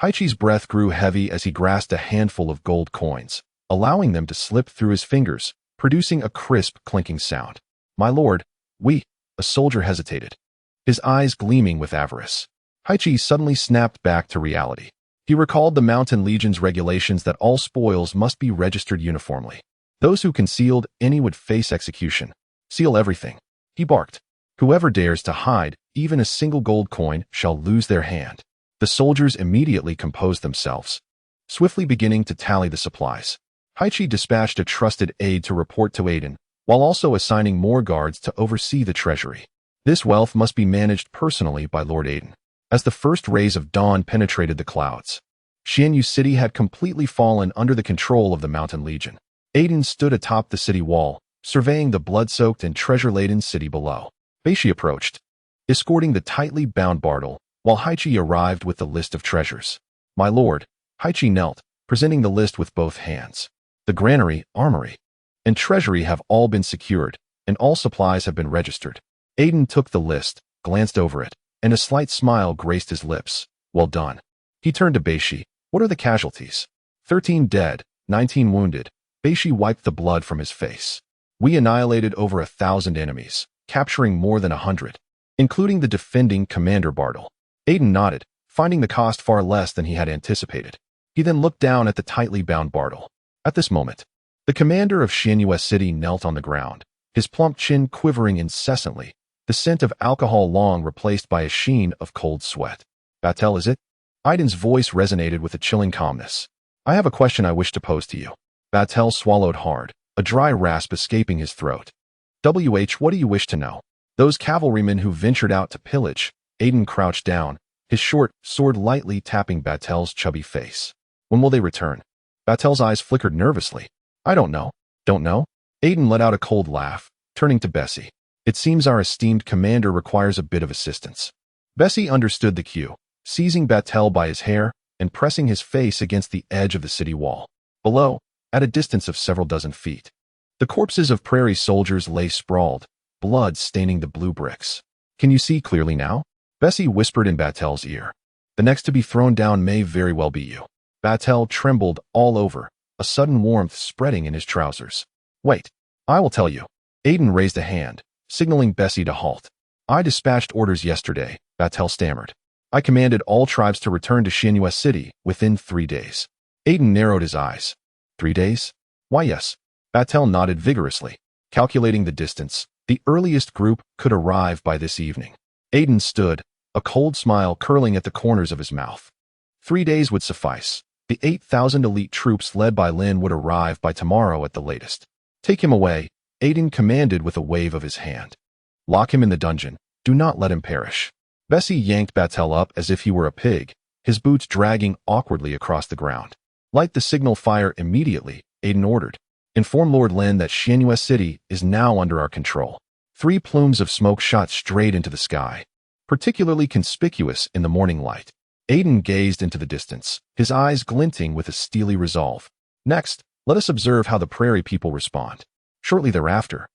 Haichi's breath grew heavy as he grasped a handful of gold coins, allowing them to slip through his fingers, producing a crisp, clinking sound. My lord, a soldier hesitated, his eyes gleaming with avarice. Haichi suddenly snapped back to reality. He recalled the Mountain Legion's regulations that all spoils must be registered uniformly. Those who concealed any would face execution. Seal everything, he barked. Whoever dares to hide even a single gold coin shall lose their hand. The soldiers immediately composed themselves, swiftly beginning to tally the supplies. Haichi dispatched a trusted aide to report to Aiden, while also assigning more guards to oversee the treasury. This wealth must be managed personally by Lord Aiden. As the first rays of dawn penetrated the clouds, Xianyu City had completely fallen under the control of the Mountain Legion. Aiden stood atop the city wall, surveying the blood-soaked and treasure-laden city below. Beishi approached, escorting the tightly bound Bartle, while Haichi arrived with the list of treasures. My lord, Haichi knelt, presenting the list with both hands. The granary, armory, and treasury have all been secured, and all supplies have been registered. Aiden took the list, glanced over it, and a slight smile graced his lips. Well done. He turned to Beishi. What are the casualties? 13 dead, 19 wounded. Beishi wiped the blood from his face. We annihilated over 1,000 enemies, capturing more than 100, including the defending Commander Bartle. Aiden nodded, finding the cost far less than he had anticipated. He then looked down at the tightly bound Bartle. At this moment, the commander of Xianyue City knelt on the ground, his plump chin quivering incessantly, the scent of alcohol long replaced by a sheen of cold sweat. Batel, is it? Aiden's voice resonated with a chilling calmness. I have a question I wish to pose to you. Batel swallowed hard, a dry rasp escaping his throat. What do you wish to know? Those cavalrymen who ventured out to pillage. Aiden crouched down, his short sword lightly tapping Batel's chubby face. When will they return? Batel's eyes flickered nervously. I don't know. Don't know? Aiden let out a cold laugh, turning to Bessie. It seems our esteemed commander requires a bit of assistance. Bessie understood the cue, seizing Batel by his hair and pressing his face against the edge of the city wall. Below, at a distance of several dozen feet, the corpses of prairie soldiers lay sprawled, blood staining the blue bricks. Can you see clearly now? Bessie whispered in Batel's ear. The next to be thrown down may very well be you. Batel trembled all over, a sudden warmth spreading in his trousers. Wait, I will tell you. Aiden raised a hand, signaling Bessie to halt. I dispatched orders yesterday, Batel stammered. I commanded all tribes to return to Xianyue City within 3 days. Aiden narrowed his eyes. 3 days? Why, yes. Batel nodded vigorously, calculating the distance. The earliest group could arrive by this evening. Aiden stood, a cold smile curling at the corners of his mouth. 3 days would suffice. The 8,000 elite troops led by Lynn would arrive by tomorrow at the latest. Take him away, Aiden commanded with a wave of his hand. Lock him in the dungeon. Do not let him perish. Bessie yanked Batel up as if he were a pig, his boots dragging awkwardly across the ground. Light the signal fire immediately, Aiden ordered. Inform Lord Lynn that Xianyue City is now under our control. 3 plumes of smoke shot straight into the sky, particularly conspicuous in the morning light. Aiden gazed into the distance, his eyes glinting with a steely resolve. Next, let us observe how the prairie people respond. Shortly thereafter,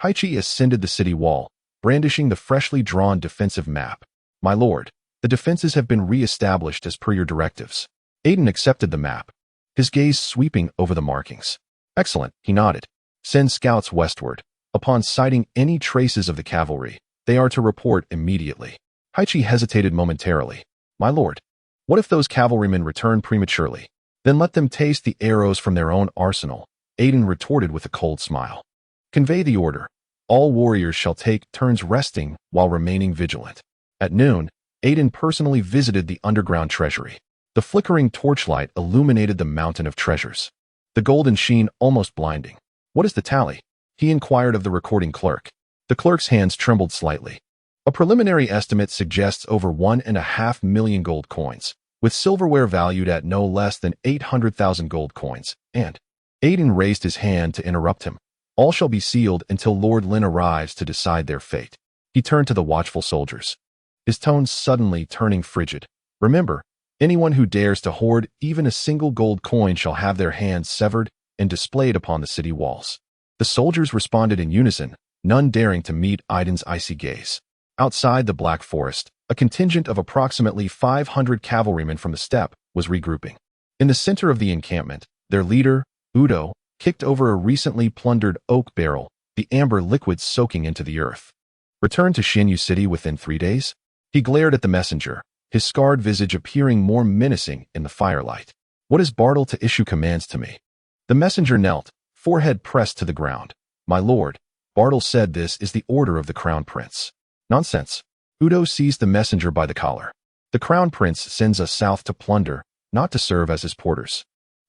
Haichi ascended the city wall, brandishing the freshly drawn defensive map. My lord, the defenses have been re-established as per your directives. Aiden accepted the map, his gaze sweeping over the markings. Excellent, he nodded. Send scouts westward. Upon sighting any traces of the cavalry, they are to report immediately. Haichi hesitated momentarily. My lord, what if those cavalrymen return prematurely? Then let them taste the arrows from their own arsenal, Aiden retorted with a cold smile. Convey the order. All warriors shall take turns resting while remaining vigilant. At noon, Aiden personally visited the underground treasury. The flickering torchlight illuminated the mountain of treasures, the golden sheen almost blinding. What is the tally? He inquired of the recording clerk. The clerk's hands trembled slightly. A preliminary estimate suggests over 1.5 million gold coins, with silverware valued at no less than 800,000 gold coins, and Aiden raised his hand to interrupt him. All shall be sealed until Lord Lynn arrives to decide their fate. He turned to the watchful soldiers, his tone suddenly turning frigid. Remember, anyone who dares to hoard even a single gold coin shall have their hands severed and displayed upon the city walls. The soldiers responded in unison, none daring to meet Aiden's icy gaze. Outside the Black Forest, a contingent of approximately 500 cavalrymen from the steppe was regrouping. In the center of the encampment, their leader, Udo, kicked over a recently plundered oak barrel, the amber liquid soaking into the earth. Return to Xianyu City within 3 days? He glared at the messenger, his scarred visage appearing more menacing in the firelight. What is Bartle to issue commands to me? The messenger knelt, forehead pressed to the ground. My lord, Bartle said this is the order of the crown prince. Nonsense. Udo seized the messenger by the collar. The crown prince sends us south to plunder, not to serve as his porters.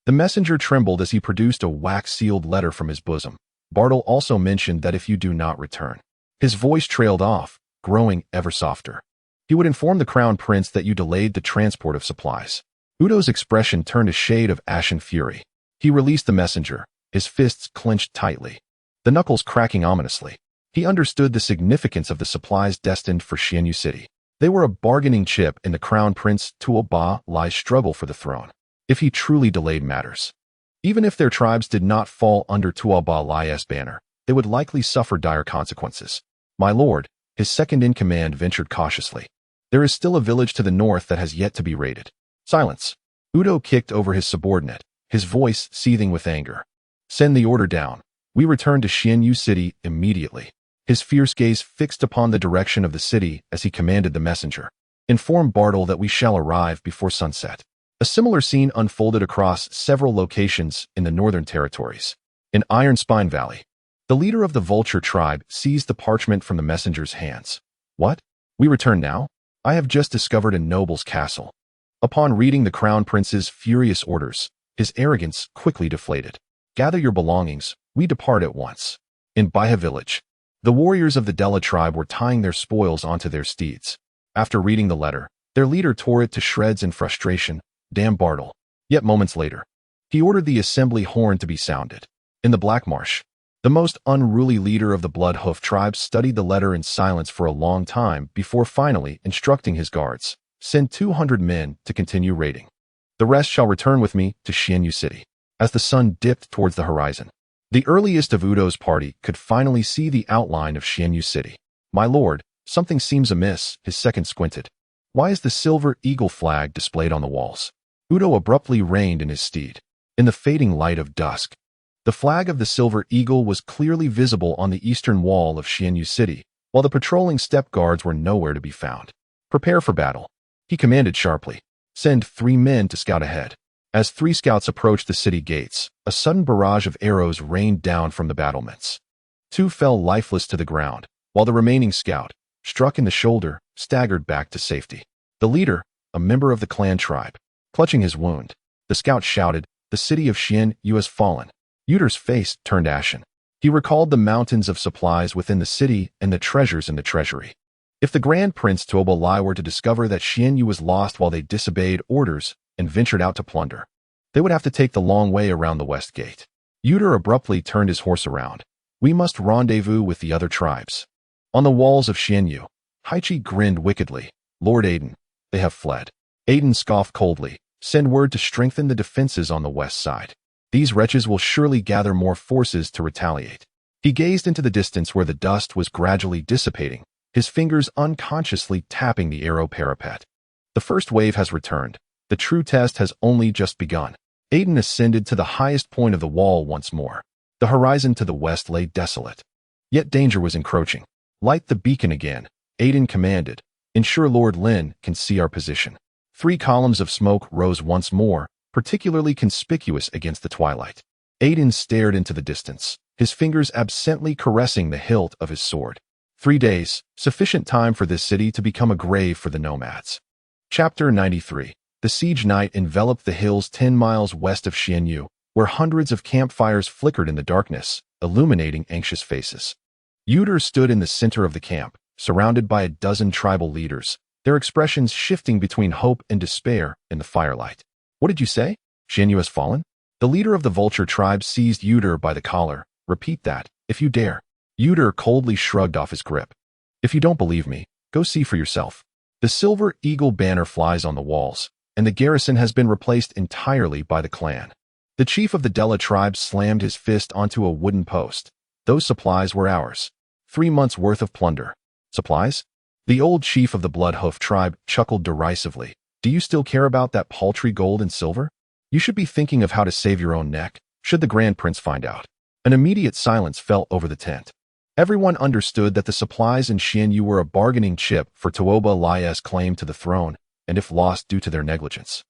The messenger trembled as he produced a wax-sealed letter from his bosom. Bartle also mentioned that if you do not return. His voice trailed off, growing ever softer. He would inform the crown prince that you delayed the transport of supplies. Udo's expression turned a shade of ashen fury. He released the messenger, his fists clenched tightly, the knuckles cracking ominously. He understood the significance of the supplies destined for Xianyu City. They were a bargaining chip in the crown prince Tuoba Lai's struggle for the throne. If he truly delayed matters, even if their tribes did not fall under Tuoba Lai's banner, they would likely suffer dire consequences. My lord, his second-in-command ventured cautiously. There is still a village to the north that has yet to be raided. Silence. Udo kicked over his subordinate, his voice seething with anger. Send the order down. We return to Xianyu City immediately. His fierce gaze fixed upon the direction of the city as he commanded the messenger. Inform Bartle that we shall arrive before sunset. A similar scene unfolded across several locations in the northern territories. In Iron Spine Valley, the leader of the Vulture tribe seized the parchment from the messenger's hands. What? We return now? I have just discovered a noble's castle. Upon reading the crown prince's furious orders, his arrogance quickly deflated. Gather your belongings, we depart at once. In Baiha village, the warriors of the Della tribe were tying their spoils onto their steeds. After reading the letter, their leader tore it to shreds in frustration. Damn Bartle. Yet moments later, he ordered the assembly horn to be sounded. In the Black Marsh, the most unruly leader of the Bloodhoof tribe studied the letter in silence for a long time before finally instructing his guards, send 200 men to continue raiding. The rest shall return with me to Xianyu City. As the sun dipped towards the horizon, the earliest of Udo's party could finally see the outline of Xianyu City. My lord, something seems amiss, his second squinted. Why is the silver eagle flag displayed on the walls? Udo abruptly reined in his steed. In the fading light of dusk, the flag of the silver eagle was clearly visible on the eastern wall of Xianyu City, while the patrolling steppe guards were nowhere to be found. Prepare for battle, he commanded sharply. Send 3 men to scout ahead. As 3 scouts approached the city gates, a sudden barrage of arrows rained down from the battlements. 2 fell lifeless to the ground, while the remaining scout, struck in the shoulder, staggered back to safety. The leader, a member of the clan tribe, clutching his wound, the scout shouted, the city of Xianyu has fallen. Uter's face turned ashen. He recalled the mountains of supplies within the city and the treasures in the treasury. If the Grand Prince Toba Lai were to discover that Xianyu was lost while they disobeyed orders and ventured out to plunder, they would have to take the long way around the west gate. Uter abruptly turned his horse around. We must rendezvous with the other tribes. On the walls of Xianyu, Haichi grinned wickedly. Lord Aiden, they have fled. Aiden scoffed coldly. Send word to strengthen the defenses on the west side. These wretches will surely gather more forces to retaliate. He gazed into the distance where the dust was gradually dissipating, his fingers unconsciously tapping the arrow parapet. The first wave has returned. The true test has only just begun. Aiden ascended to the highest point of the wall once more. The horizon to the west lay desolate. Yet danger was encroaching. Light the beacon again, Aiden commanded. Ensure Lord Lynn can see our position. 3 columns of smoke rose once more, particularly conspicuous against the twilight. Aiden stared into the distance, his fingers absently caressing the hilt of his sword. 3 days, sufficient time for this city to become a grave for the nomads. Chapter 93. The siege night enveloped the hills 10 miles west of Xianyu, where hundreds of campfires flickered in the darkness, illuminating anxious faces. Yuder stood in the center of the camp, surrounded by a dozen tribal leaders, their expressions shifting between hope and despair in the firelight. What did you say? Xianyu has fallen? The leader of the vulture tribe seized Yuder by the collar. Repeat that, if you dare. Yuder coldly shrugged off his grip. If you don't believe me, go see for yourself. The silver eagle banner flies on the walls, and the garrison has been replaced entirely by the clan. The chief of the Della tribe slammed his fist onto a wooden post. Those supplies were ours. 3 months' worth of plunder. Supplies? The old chief of the Bloodhoof tribe chuckled derisively. Do you still care about that paltry gold and silver? You should be thinking of how to save your own neck, should the Grand Prince find out. An immediate silence fell over the tent. Everyone understood that the supplies in Xianyu were a bargaining chip for Tuoba Lai's claim to the throne, and if lost due to their negligence,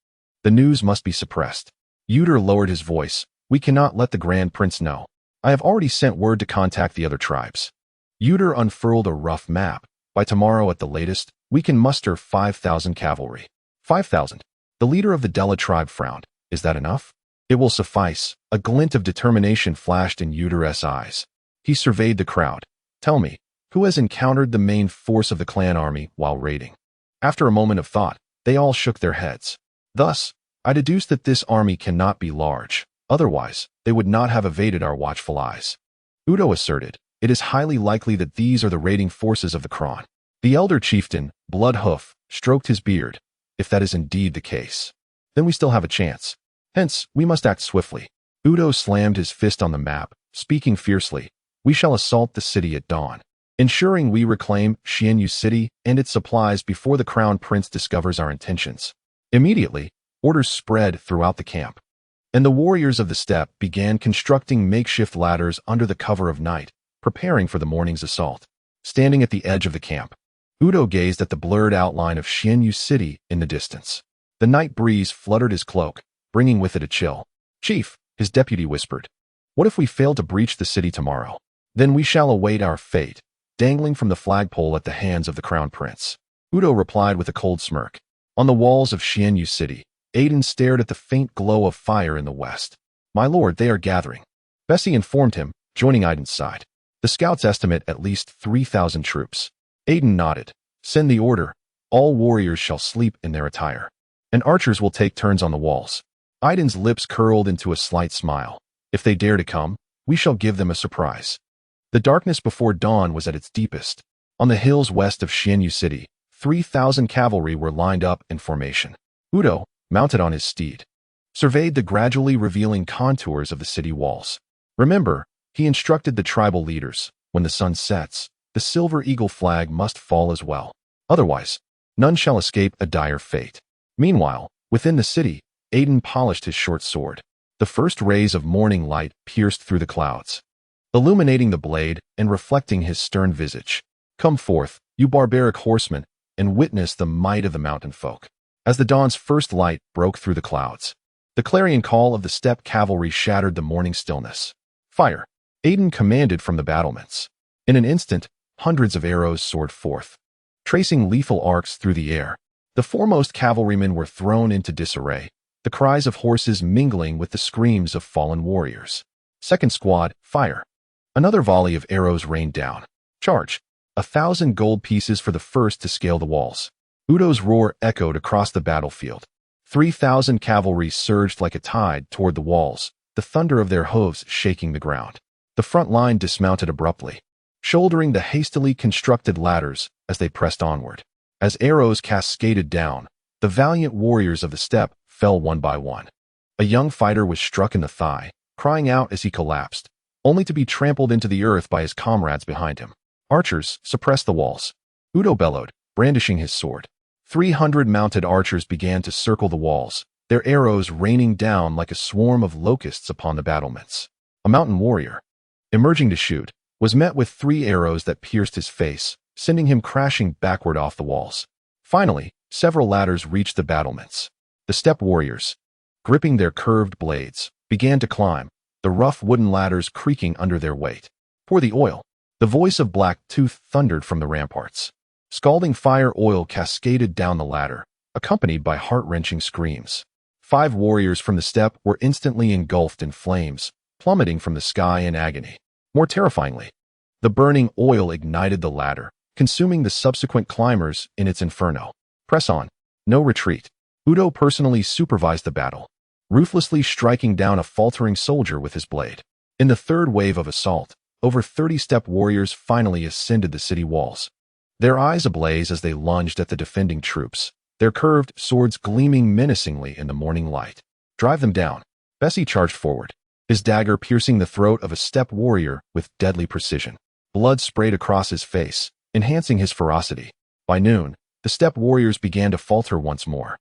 the news must be suppressed. Yuder lowered his voice. We cannot let the Grand Prince know. I have already sent word to contact the other tribes. Yuder unfurled a rough map. By tomorrow at the latest, we can muster 5,000 cavalry. 5,000. The leader of the Della tribe frowned. Is that enough? It will suffice. A glint of determination flashed in Yuder's eyes. He surveyed the crowd. Tell me, who has encountered the main force of the clan army while raiding? After a moment of thought, they all shook their heads. Thus, I deduced that this army cannot be large. Otherwise, they would not have evaded our watchful eyes. Udo asserted, it is highly likely that these are the raiding forces of the Kron. The elder chieftain, Bloodhoof, stroked his beard. If that is indeed the case, then we still have a chance. Hence, we must act swiftly. Udo slammed his fist on the map, speaking fiercely. We shall assault the city at dawn, ensuring we reclaim Xianyu City and its supplies before the Crown Prince discovers our intentions. Immediately, orders spread throughout the camp, and the warriors of the steppe began constructing makeshift ladders under the cover of night, preparing for the morning's assault. Standing at the edge of the camp, Udo gazed at the blurred outline of Xianyu City in the distance. The night breeze fluttered his cloak, bringing with it a chill. Chief, his deputy whispered, what if we fail to breach the city tomorrow? Then we shall await our fate, dangling from the flagpole at the hands of the Crown Prince. Udo replied with a cold smirk. On the walls of Xianyu City, Aiden stared at the faint glow of fire in the west. My lord, they are gathering. Bessie informed him, joining Aiden's side. The scouts estimate at least 3,000 troops. Aiden nodded. Send the order. All warriors shall sleep in their attire, and archers will take turns on the walls. Aiden's lips curled into a slight smile. If they dare to come, we shall give them a surprise. The darkness before dawn was at its deepest. On the hills west of Xianyu City, 3,000 cavalry were lined up in formation. Udo, mounted on his steed, surveyed the gradually revealing contours of the city walls. Remember, he instructed the tribal leaders, when the sun sets, the silver eagle flag must fall as well. Otherwise, none shall escape a dire fate. Meanwhile, within the city, Aiden polished his short sword. The first rays of morning light pierced through the clouds, illuminating the blade and reflecting his stern visage. Come forth, you barbaric horsemen, and witness the might of the mountain folk. As the dawn's first light broke through the clouds, the clarion call of the steppe cavalry shattered the morning stillness. Fire! Aiden commanded from the battlements. In an instant, hundreds of arrows soared forth, tracing lethal arcs through the air. The foremost cavalrymen were thrown into disarray, the cries of horses mingling with the screams of fallen warriors. Second squad, fire! Another volley of arrows rained down. Charge! 1,000 gold pieces for the first to scale the walls. Udo's roar echoed across the battlefield. 3,000 cavalry surged like a tide toward the walls, the thunder of their hooves shaking the ground. The front line dismounted abruptly, shouldering the hastily constructed ladders as they pressed onward. As arrows cascaded down, the valiant warriors of the steppe fell one by one. A young fighter was struck in the thigh, crying out as he collapsed, only to be trampled into the earth by his comrades behind him. Archers suppressed the walls. Udo bellowed, brandishing his sword. 300 mounted archers began to circle the walls, their arrows raining down like a swarm of locusts upon the battlements. A mountain warrior, emerging to shoot, was met with 3 arrows that pierced his face, sending him crashing backward off the walls. Finally, several ladders reached the battlements. The steppe warriors, gripping their curved blades, began to climb, the rough wooden ladders creaking under their weight. Pour the oil. The voice of Black Tooth thundered from the ramparts. Scalding fire oil cascaded down the ladder, accompanied by heart-wrenching screams. 5 warriors from the steppe were instantly engulfed in flames, plummeting from the sky in agony. More terrifyingly, the burning oil ignited the ladder, consuming the subsequent climbers in its inferno. Press on. No retreat. Udo personally supervised the battle, ruthlessly striking down a faltering soldier with his blade. In the third wave of assault, over 30 steppe warriors finally ascended the city walls, their eyes ablaze as they lunged at the defending troops, their curved swords gleaming menacingly in the morning light. Drive them down. Bessie charged forward, his dagger piercing the throat of a steppe warrior with deadly precision. Blood sprayed across his face, enhancing his ferocity. By noon, the steppe warriors began to falter once more.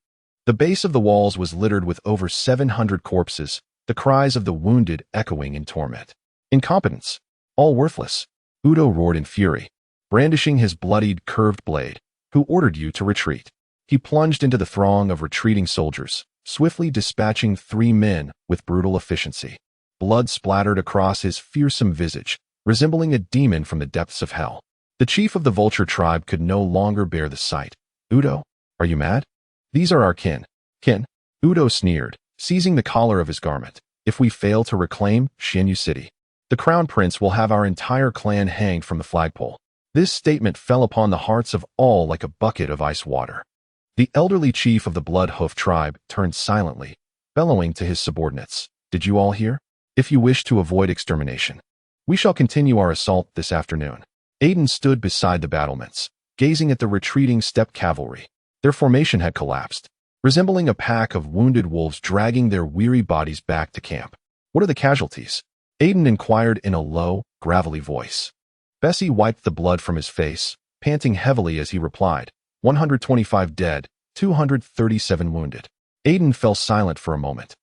The base of the walls was littered with over 700 corpses, the cries of the wounded echoing in torment. Incompetence. All worthless. Udo roared in fury, brandishing his bloodied, curved blade. Who ordered you to retreat? He plunged into the throng of retreating soldiers, swiftly dispatching 3 men with brutal efficiency. Blood splattered across his fearsome visage, resembling a demon from the depths of hell. The chief of the vulture tribe could no longer bear the sight. Udo, are you mad? These are our kin. Kin? Udo sneered, seizing the collar of his garment. If we fail to reclaim Xianyu City, the crown prince will have our entire clan hanged from the flagpole. This statement fell upon the hearts of all like a bucket of ice water. The elderly chief of the Bloodhoof tribe turned silently, bellowing to his subordinates. Did you all hear? If you wish to avoid extermination, we shall continue our assault this afternoon. Aiden stood beside the battlements, gazing at the retreating steppe cavalry. Their formation had collapsed, resembling a pack of wounded wolves dragging their weary bodies back to camp. What are the casualties? Aiden inquired in a low, gravelly voice. Bessie wiped the blood from his face, panting heavily as he replied, 125 dead, 237 wounded. Aiden fell silent for a moment.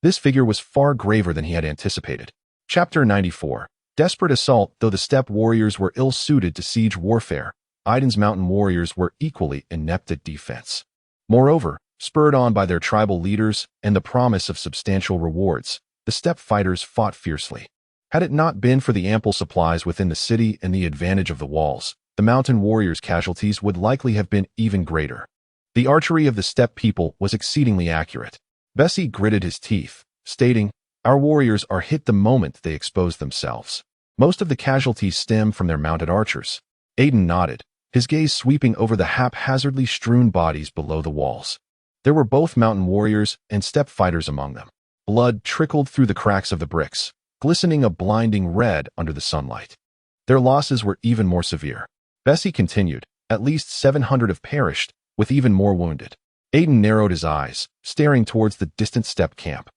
This figure was far graver than he had anticipated. Chapter 94. Desperate assault. Though the steppe warriors were ill-suited to siege warfare, Aiden's mountain warriors were equally inept at defense. Moreover, spurred on by their tribal leaders and the promise of substantial rewards, the steppe fighters fought fiercely. Had it not been for the ample supplies within the city and the advantage of the walls, the mountain warriors' casualties would likely have been even greater. The archery of the steppe people was exceedingly accurate. Bessie gritted his teeth, stating, "Our warriors are hit the moment they expose themselves. Most of the casualties stem from their mounted archers." Aiden nodded, his gaze sweeping over the haphazardly strewn bodies below the walls. There were both mountain warriors and steppe fighters among them. Blood trickled through the cracks of the bricks, glistening a blinding red under the sunlight. Their losses were even more severe. Bessie continued, "At least 700 have perished, with even more wounded." Aiden narrowed his eyes, staring towards the distant steppe camp.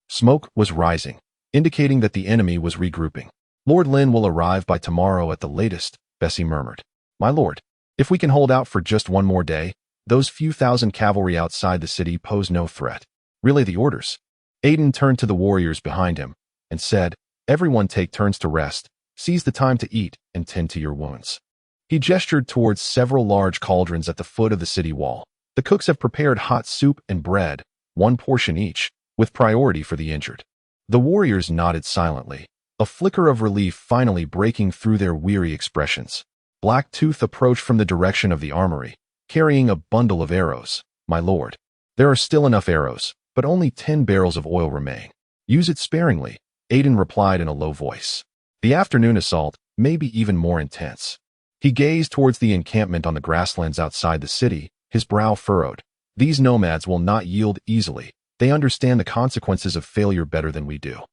Smoke was rising, indicating that the enemy was regrouping. "Lord Lynn will arrive by tomorrow at the latest," Bessie murmured. "My lord, if we can hold out for just one more day, those few thousand cavalry outside the city pose no threat. Relay the orders." Aiden turned to the warriors behind him and said, "Everyone take turns to rest, seize the time to eat, and tend to your wounds." He gestured towards several large cauldrons at the foot of the city wall. The cooks have prepared hot soup and bread, 1 portion each, with priority for the injured. The warriors nodded silently, a flicker of relief finally breaking through their weary expressions. Black Tooth approached from the direction of the armory, carrying a bundle of arrows. "My lord, there are still enough arrows, but only 10 barrels of oil remain. Use it sparingly," Aiden replied in a low voice. The afternoon assault may be even more intense. He gazed towards the encampment on the grasslands outside the city, his brow furrowed. These nomads will not yield easily. They understand the consequences of failure better than we do.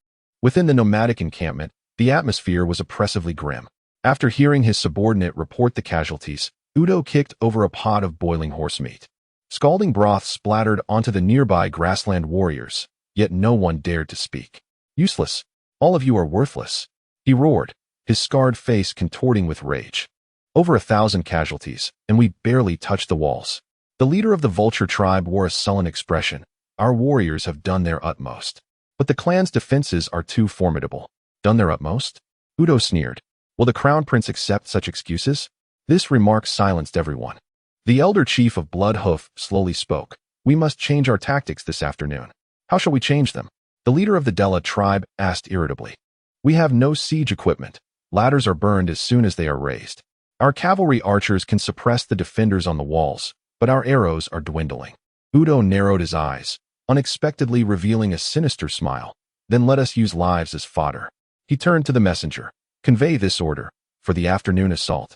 Within the nomadic encampment, the atmosphere was oppressively grim. After hearing his subordinate report the casualties, Udo kicked over a pot of boiling horse meat. Scalding broth splattered onto the nearby grassland warriors, yet no one dared to speak. "Useless. All of you are worthless," he roared, his scarred face contorting with rage. "Over 1,000 casualties, and we barely touched the walls." The leader of the vulture tribe wore a sullen expression. Our warriors have done their utmost. But the clan's defenses are too formidable. Done their utmost? Udo sneered. Will the crown prince accept such excuses? This remark silenced everyone. The elder chief of Bloodhoof slowly spoke. We must change our tactics this afternoon. How shall we change them? The leader of the Della tribe asked irritably. We have no siege equipment. Ladders are burned as soon as they are raised. Our cavalry archers can suppress the defenders on the walls, but our arrows are dwindling. Udo narrowed his eyes, unexpectedly revealing a sinister smile. Then let us use lives as fodder. He turned to the messenger. Convey this order, for the afternoon assault.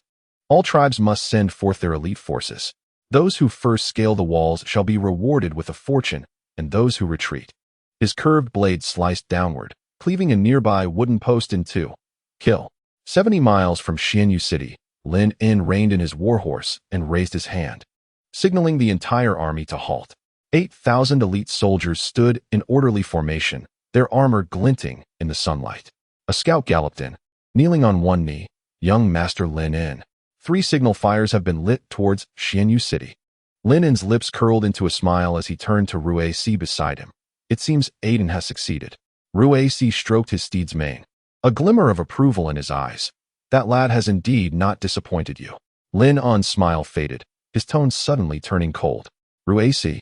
All tribes must send forth their elite forces. Those who first scale the walls shall be rewarded with a fortune, and those who retreat. His curved blade sliced downward, cleaving a nearby wooden post in two. Kill. 70 miles from Xianyu City, Lynn reined in his warhorse and raised his hand, signaling the entire army to halt. 8,000 elite soldiers stood in orderly formation, their armor glinting in the sunlight. A scout galloped in, kneeling on one knee. Young Master Lynn. 3 signal fires have been lit towards Xianyu City. Lynn's lips curled into a smile as he turned to Ruesi beside him. It seems Aiden has succeeded. Ruesi stroked his steed's mane, a glimmer of approval in his eyes. That lad has indeed not disappointed you. Lynn's smile faded, his tone suddenly turning cold. Ruesi,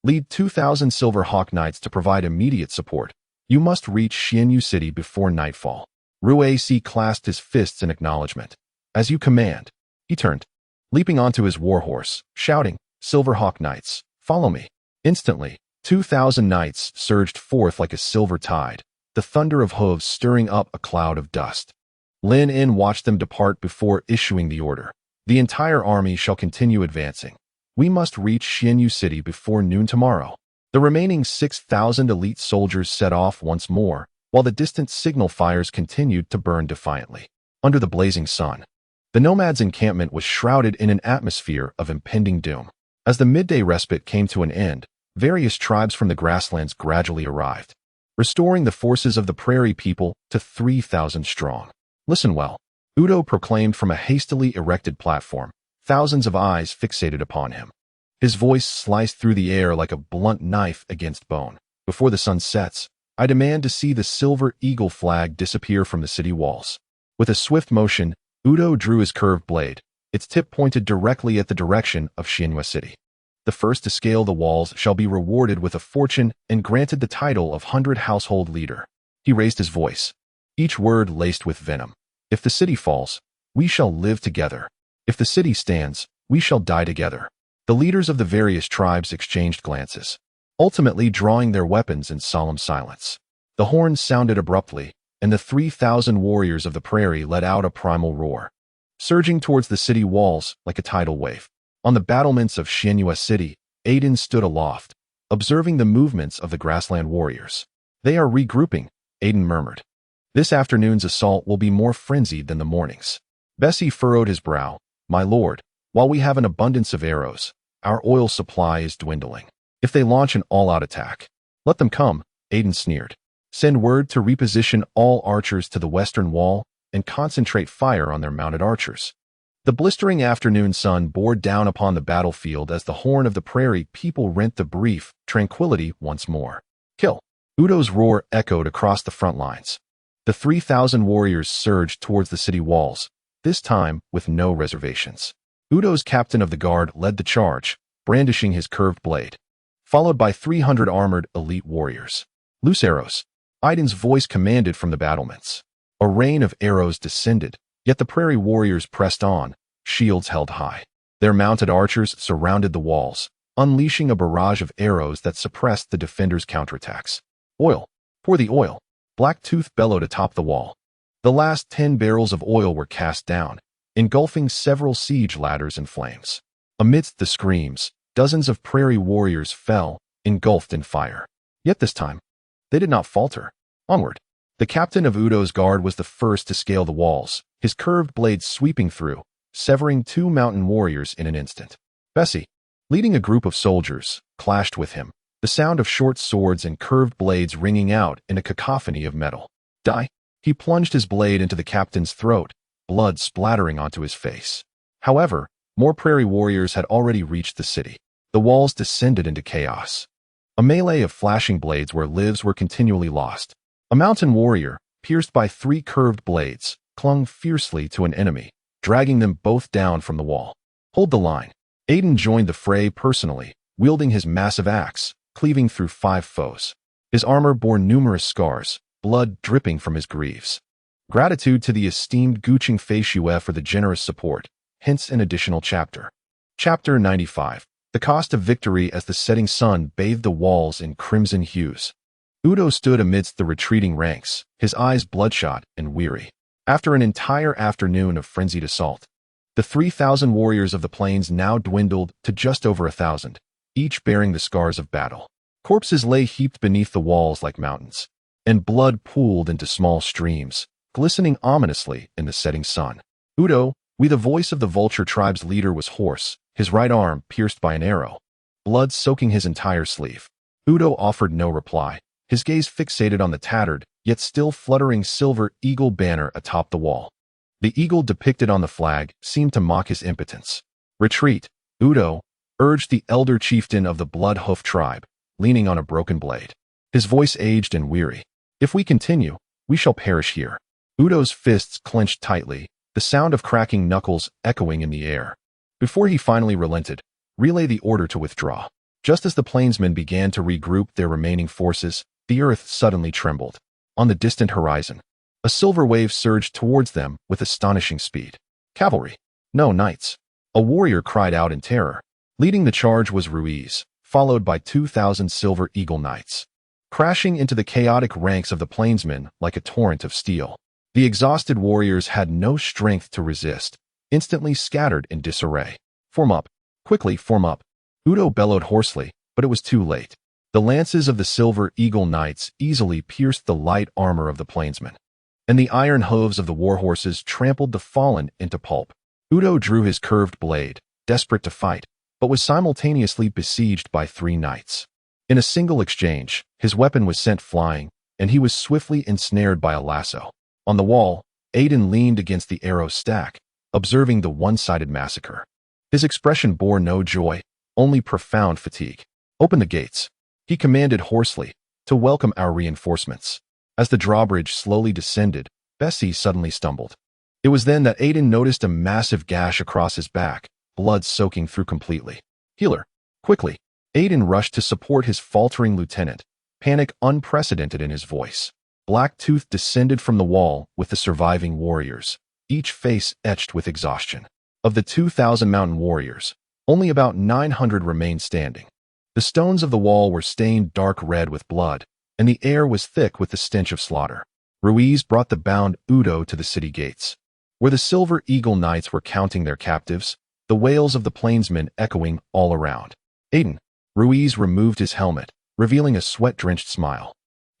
lead 2,000 Silver Hawk Knights to provide immediate support. You must reach Xianyu City before nightfall. Ruesi clasped his fists in acknowledgement. As you command. He turned, leaping onto his warhorse, shouting, Silver Hawk Knights, follow me. Instantly, 2,000 knights surged forth like a silver tide, the thunder of hooves stirring up a cloud of dust. Lynn watched them depart before issuing the order. The entire army shall continue advancing. We must reach Xianyu City before noon tomorrow. The remaining 6,000 elite soldiers set off once more, while the distant signal fires continued to burn defiantly. Under the blazing sun, the nomads' encampment was shrouded in an atmosphere of impending doom. As the midday respite came to an end, various tribes from the grasslands gradually arrived, restoring the forces of the prairie people to 3,000 strong. Listen well, Udo proclaimed from a hastily erected platform, thousands of eyes fixated upon him. His voice sliced through the air like a blunt knife against bone. Before the sun sets, I demand to see the silver eagle flag disappear from the city walls. With a swift motion, Udo drew his curved blade, its tip pointed directly at the direction of Xianyu City. The first to scale the walls shall be rewarded with a fortune and granted the title of 100 Household Leader. He raised his voice, each word laced with venom. If the city falls, we shall live together. If the city stands, we shall die together. The leaders of the various tribes exchanged glances, ultimately drawing their weapons in solemn silence. The horns sounded abruptly, and the 3,000 warriors of the prairie let out a primal roar, surging towards the city walls like a tidal wave. On the battlements of Xianyu City, Aiden stood aloft, observing the movements of the grassland warriors. They are regrouping, Aiden murmured. This afternoon's assault will be more frenzied than the morning's. Bessie furrowed his brow. My lord, while we have an abundance of arrows, our oil supply is dwindling. If they launch an all-out attack, let them come, Aiden sneered. Send word to reposition all archers to the western wall and concentrate fire on their mounted archers. The blistering afternoon sun bore down upon the battlefield as the horn of the prairie people rent the brief tranquility once more. Kill! Udo's roar echoed across the front lines. The 3,000 warriors surged towards the city walls, this time with no reservations. Udo's captain of the guard led the charge, brandishing his curved blade, followed by 300 armored elite warriors. Loose arrows, Aiden's voice commanded from the battlements. A rain of arrows descended, yet the prairie warriors pressed on, shields held high. Their mounted archers surrounded the walls, unleashing a barrage of arrows that suppressed the defenders' counterattacks. Oil! Pour the oil! Blacktooth bellowed atop the wall. The last 10 barrels of oil were cast down, engulfing several siege ladders in flames. Amidst the screams, dozens of prairie warriors fell, engulfed in fire. Yet this time, they did not falter. Onward. The captain of Udo's guard was the first to scale the walls, his curved blade sweeping through, severing 2 mountain warriors in an instant. Bessie, leading a group of soldiers, clashed with him, the sound of short swords and curved blades ringing out in a cacophony of metal. Die! He plunged his blade into the captain's throat, blood splattering onto his face. However, more prairie warriors had already reached the city. The walls descended into chaos. A melee of flashing blades where lives were continually lost. A mountain warrior, pierced by 3 curved blades, clung fiercely to an enemy, dragging them both down from the wall. Hold the line. Aiden joined the fray personally, wielding his massive axe, cleaving through 5 foes. His armor bore numerous scars, blood dripping from his greaves. Gratitude to the esteemed Guching Feishue for the generous support, hence an additional chapter. Chapter 95. The cost of victory as the setting sun bathed the walls in crimson hues. Udo stood amidst the retreating ranks, his eyes bloodshot and weary. After an entire afternoon of frenzied assault, the 3,000 warriors of the plains now dwindled to just over 1,000, each bearing the scars of battle. Corpses lay heaped beneath the walls like mountains, and blood pooled into small streams, glistening ominously in the setting sun. Udo, the voice of the vulture tribe's leader, was hoarse, his right arm pierced by an arrow, blood soaking his entire sleeve. Udo offered no reply, his gaze fixated on the tattered, yet still fluttering silver eagle banner atop the wall. The eagle depicted on the flag seemed to mock his impotence. Retreat, Udo, urged the elder chieftain of the Bloodhoof tribe, leaning on a broken blade. His voice aged and weary. If we continue, we shall perish here. Udo's fists clenched tightly, the sound of cracking knuckles echoing in the air. Before he finally relented, relay the order to withdraw. Just as the plainsmen began to regroup their remaining forces, the earth suddenly trembled. On the distant horizon, a silver wave surged towards them with astonishing speed. Cavalry. No, knights. A warrior cried out in terror. Leading the charge was Ruiz, followed by 2,000 silver eagle knights, crashing into the chaotic ranks of the plainsmen like a torrent of steel. The exhausted warriors had no strength to resist, instantly scattered in disarray. Form up. Quickly, form up. Udo bellowed hoarsely, but it was too late. The lances of the silver eagle knights easily pierced the light armor of the plainsmen, and the iron hooves of the warhorses trampled the fallen into pulp. Udo drew his curved blade, desperate to fight, but was simultaneously besieged by 3 knights. In a single exchange, his weapon was sent flying, and he was swiftly ensnared by a lasso. On the wall, Aiden leaned against the arrow stack, observing the one-sided massacre. His expression bore no joy, only profound fatigue. Open the gates, he commanded hoarsely, to welcome our reinforcements. As the drawbridge slowly descended, Bessie suddenly stumbled. It was then that Aiden noticed a massive gash across his back, blood soaking through completely. Healer. Quickly. Aiden rushed to support his faltering lieutenant, panic unprecedented in his voice. Black Tooth descended from the wall with the surviving warriors, each face etched with exhaustion. Of the 2,000 mountain warriors, only about 900 remained standing. The stones of the wall were stained dark red with blood, and the air was thick with the stench of slaughter. Ruiz brought the bound Udo to the city gates, where the Silver Eagle Knights were counting their captives, the wails of the plainsmen echoing all around. Aiden. Ruiz removed his helmet, revealing a sweat-drenched smile.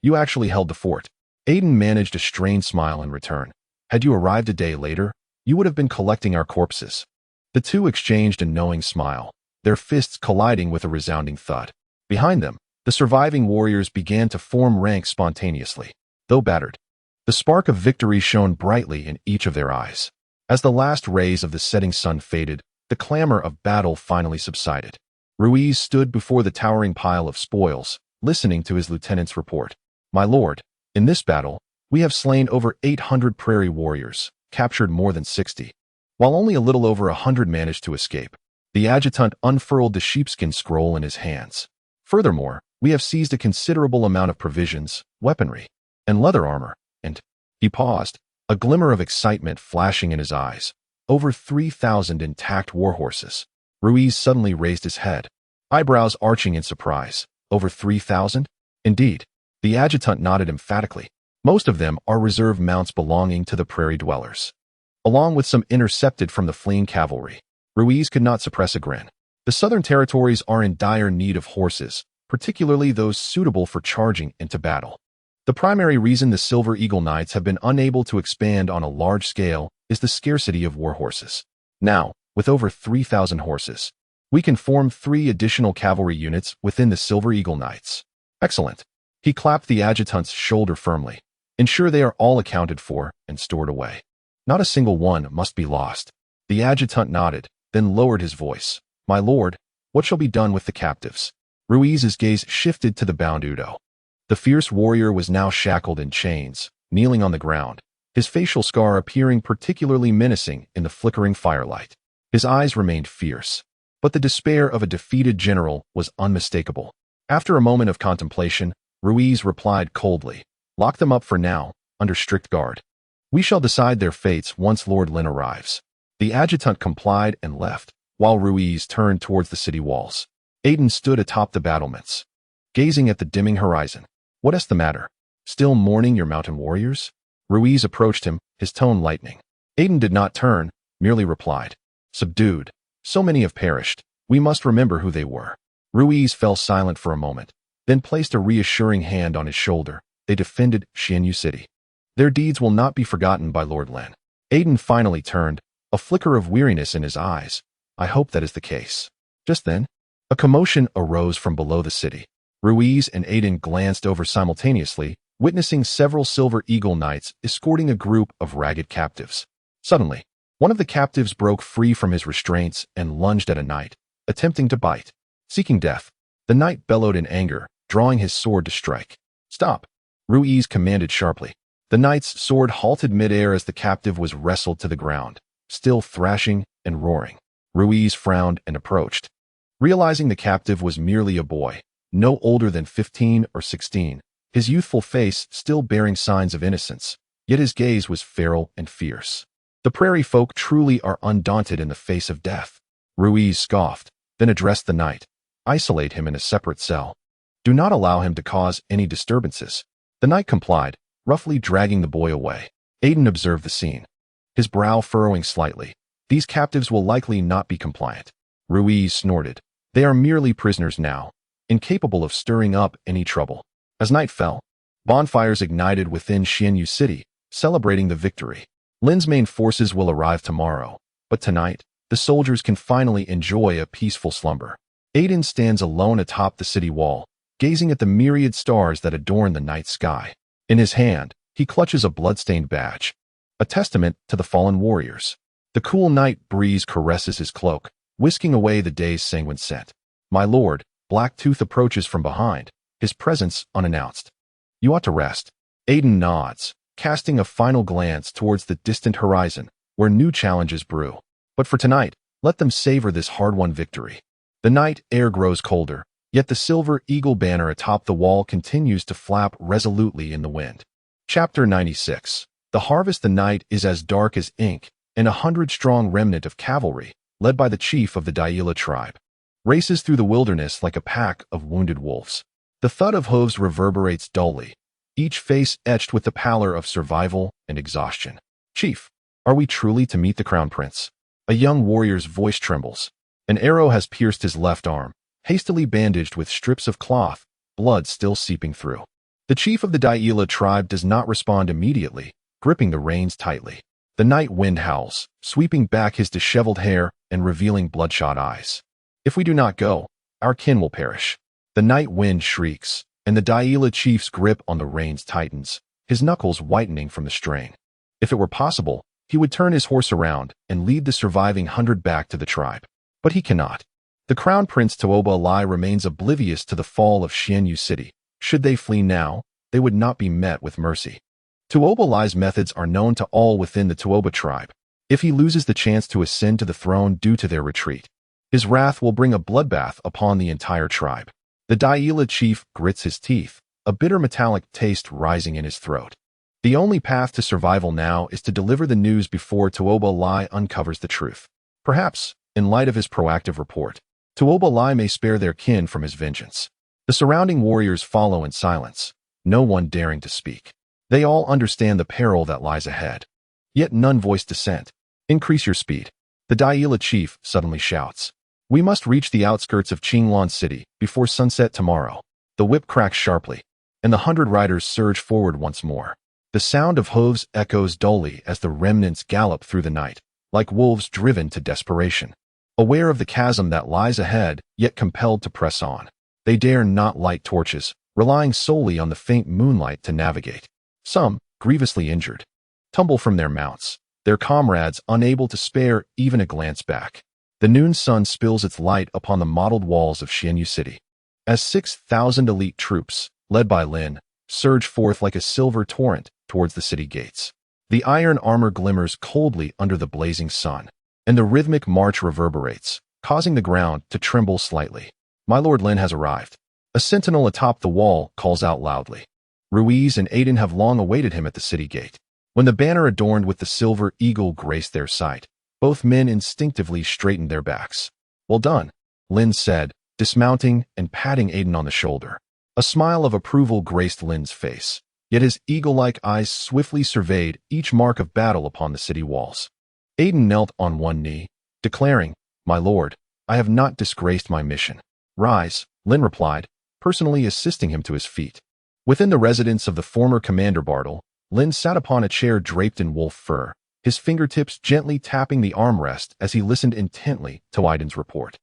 You actually held the fort. Aiden managed a strained smile in return. Had you arrived a day later, you would have been collecting our corpses. The two exchanged a knowing smile, their fists colliding with a resounding thud. Behind them, the surviving warriors began to form ranks spontaneously, though battered. The spark of victory shone brightly in each of their eyes. As the last rays of the setting sun faded, the clamor of battle finally subsided. Ruiz stood before the towering pile of spoils, listening to his lieutenant's report. My lord, in this battle, we have slain over 800 prairie warriors, captured more than 60. While only a little over 100 managed to escape, the adjutant unfurled the sheepskin scroll in his hands. Furthermore, we have seized a considerable amount of provisions, weaponry, and leather armor, and he paused, a glimmer of excitement flashing in his eyes. Over 3,000 intact warhorses. Ruiz suddenly raised his head, eyebrows arching in surprise. Over 3,000? Indeed. The adjutant nodded emphatically. Most of them are reserve mounts belonging to the prairie dwellers, along with some intercepted from the fleeing cavalry. Ruiz could not suppress a grin. The southern territories are in dire need of horses, particularly those suitable for charging into battle. The primary reason the Silver Eagle Knights have been unable to expand on a large scale is the scarcity of warhorses. Now, with over 3,000 horses, we can form 3 additional cavalry units within the Silver Eagle Knights. Excellent. He clapped the adjutant's shoulder firmly. Ensure they are all accounted for and stored away. Not a single one must be lost. The adjutant nodded, then lowered his voice. My lord, what shall be done with the captives? Ruiz's gaze shifted to the bound Udo. The fierce warrior was now shackled in chains, kneeling on the ground, his facial scar appearing particularly menacing in the flickering firelight. His eyes remained fierce, but the despair of a defeated general was unmistakable. After a moment of contemplation, Ruiz replied coldly, "Lock them up for now, under strict guard. We shall decide their fates once Lord Lynn arrives." The adjutant complied and left, while Ruiz turned towards the city walls. Aiden stood atop the battlements, gazing at the dimming horizon. "What is the matter? Still mourning your mountain warriors?" Ruiz approached him, his tone lightening. Aiden did not turn, merely replied, "Subdued. So many have perished. We must remember who they were." Ruiz fell silent for a moment, then placed a reassuring hand on his shoulder. "They defended Xianyu City. Their deeds will not be forgotten by Lord Lin." Aiden finally turned, a flicker of weariness in his eyes. "I hope that is the case." Just then, a commotion arose from below the city. Ruiz and Aiden glanced over simultaneously, witnessing several Silver Eagle Knights escorting a group of ragged captives. Suddenly, one of the captives broke free from his restraints and lunged at a knight, attempting to bite. Seeking death, the knight bellowed in anger, drawing his sword to strike. "Stop!" Ruiz commanded sharply. The knight's sword halted midair as the captive was wrestled to the ground, still thrashing and roaring. Ruiz frowned and approached. Realizing the captive was merely a boy, no older than 15 or 16, his youthful face still bearing signs of innocence, yet his gaze was feral and fierce. The prairie folk truly are undaunted in the face of death. Ruiz scoffed, then addressed the knight. "Isolate him in a separate cell. Do not allow him to cause any disturbances." The knight complied, roughly dragging the boy away. Aiden observed the scene, his brow furrowing slightly. These captives will likely not be compliant. Ruiz snorted. They are merely prisoners now, incapable of stirring up any trouble. As night fell, bonfires ignited within Xianyu City, celebrating the victory. Lin's main forces will arrive tomorrow, but tonight, the soldiers can finally enjoy a peaceful slumber. Aiden stands alone atop the city wall, gazing at the myriad stars that adorn the night sky. In his hand, he clutches a blood-stained badge, a testament to the fallen warriors. The cool night breeze caresses his cloak, whisking away the day's sanguine scent. "My lord," Blacktooth approaches from behind, his presence unannounced. "You ought to rest." Aiden nods, casting a final glance towards the distant horizon, where new challenges brew. "But for tonight, let them savor this hard-won victory." The night air grows colder, yet the silver eagle banner atop the wall continues to flap resolutely in the wind. Chapter 96. The harvest. The night is as dark as ink, and 100-strong remnant of cavalry, led by the chief of the Daila tribe, races through the wilderness like a pack of wounded wolves. The thud of hooves reverberates dully, each face etched with the pallor of survival and exhaustion. "Chief, are we truly to meet the crown prince?" A young warrior's voice trembles. An arrow has pierced his left arm, hastily bandaged with strips of cloth, blood still seeping through. The chief of the Daila tribe does not respond immediately, gripping the reins tightly. The night wind howls, sweeping back his disheveled hair and revealing bloodshot eyes. "If we do not go, our kin will perish." The night wind shrieks, and the Daila chief's grip on the reins tightens, his knuckles whitening from the strain. If it were possible, he would turn his horse around and lead the surviving 100 back to the tribe. But he cannot. The crown prince Toba Lai remains oblivious to the fall of Xianyu City. Should they flee now, they would not be met with mercy. Toba Lai's methods are known to all within the Toba tribe. If he loses the chance to ascend to the throne due to their retreat, his wrath will bring a bloodbath upon the entire tribe. The Daila chief grits his teeth, a bitter metallic taste rising in his throat. The only path to survival now is to deliver the news before Toba Lai uncovers the truth. Perhaps, in light of his proactive report, Toba Lai may spare their kin from his vengeance. The surrounding warriors follow in silence, no one daring to speak. They all understand the peril that lies ahead. Yet none voice dissent. "Increase your speed," the Daila chief suddenly shouts. "We must reach the outskirts of Qinglan City before sunset tomorrow." The whip cracks sharply, and the 100 riders surge forward once more. The sound of hooves echoes dully as the remnants gallop through the night, like wolves driven to desperation. Aware of the chasm that lies ahead, yet compelled to press on, they dare not light torches, relying solely on the faint moonlight to navigate. Some, grievously injured, tumble from their mounts, their comrades unable to spare even a glance back. The noon sun spills its light upon the mottled walls of Xianyu City. as 6,000 elite troops, led by Lynn, surge forth like a silver torrent towards the city gates. The iron armor glimmers coldly under the blazing sun, and the rhythmic march reverberates, causing the ground to tremble slightly. My lord Lynn has arrived. A sentinel atop the wall calls out loudly. Ruiz and Aiden have long awaited him at the city gate. When the banner adorned with the silver eagle graced their sight, both men instinctively straightened their backs. "Well done," Lynn said, dismounting and patting Aiden on the shoulder. A smile of approval graced Lynn's face, yet his eagle-like eyes swiftly surveyed each mark of battle upon the city walls. Aiden knelt on one knee, declaring, "My lord, I have not disgraced my mission." "Rise," Lynn replied, personally assisting him to his feet. Within the residence of the former Commander Bartle, Lynn sat upon a chair draped in wolf fur, his fingertips gently tapping the armrest as he listened intently to Aiden's report.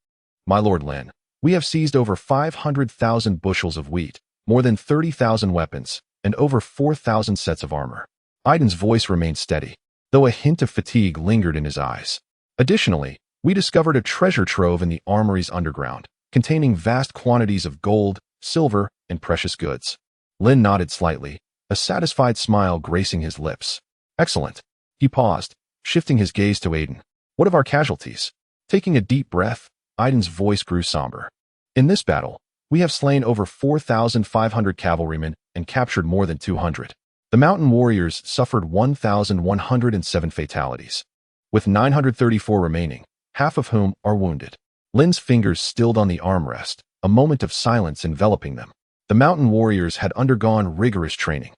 "My lord Lynn, we have seized over 500,000 bushels of wheat, more than 30,000 weapons, and over 4,000 sets of armor." Aiden's voice remained steady, though a hint of fatigue lingered in his eyes. "Additionally, we discovered a treasure trove in the armory's underground, containing vast quantities of gold, silver, and precious goods." Lynn nodded slightly, a satisfied smile gracing his lips. "Excellent." He paused, shifting his gaze to Aiden. "What of our casualties?" Taking a deep breath, Aiden's voice grew somber. "In this battle, we have slain over 4,500 cavalrymen and captured more than 200. The mountain warriors suffered 1,107 fatalities, with 934 remaining, half of whom are wounded." Lynn's fingers stilled on the armrest, a moment of silence enveloping them. The mountain warriors had undergone rigorous training.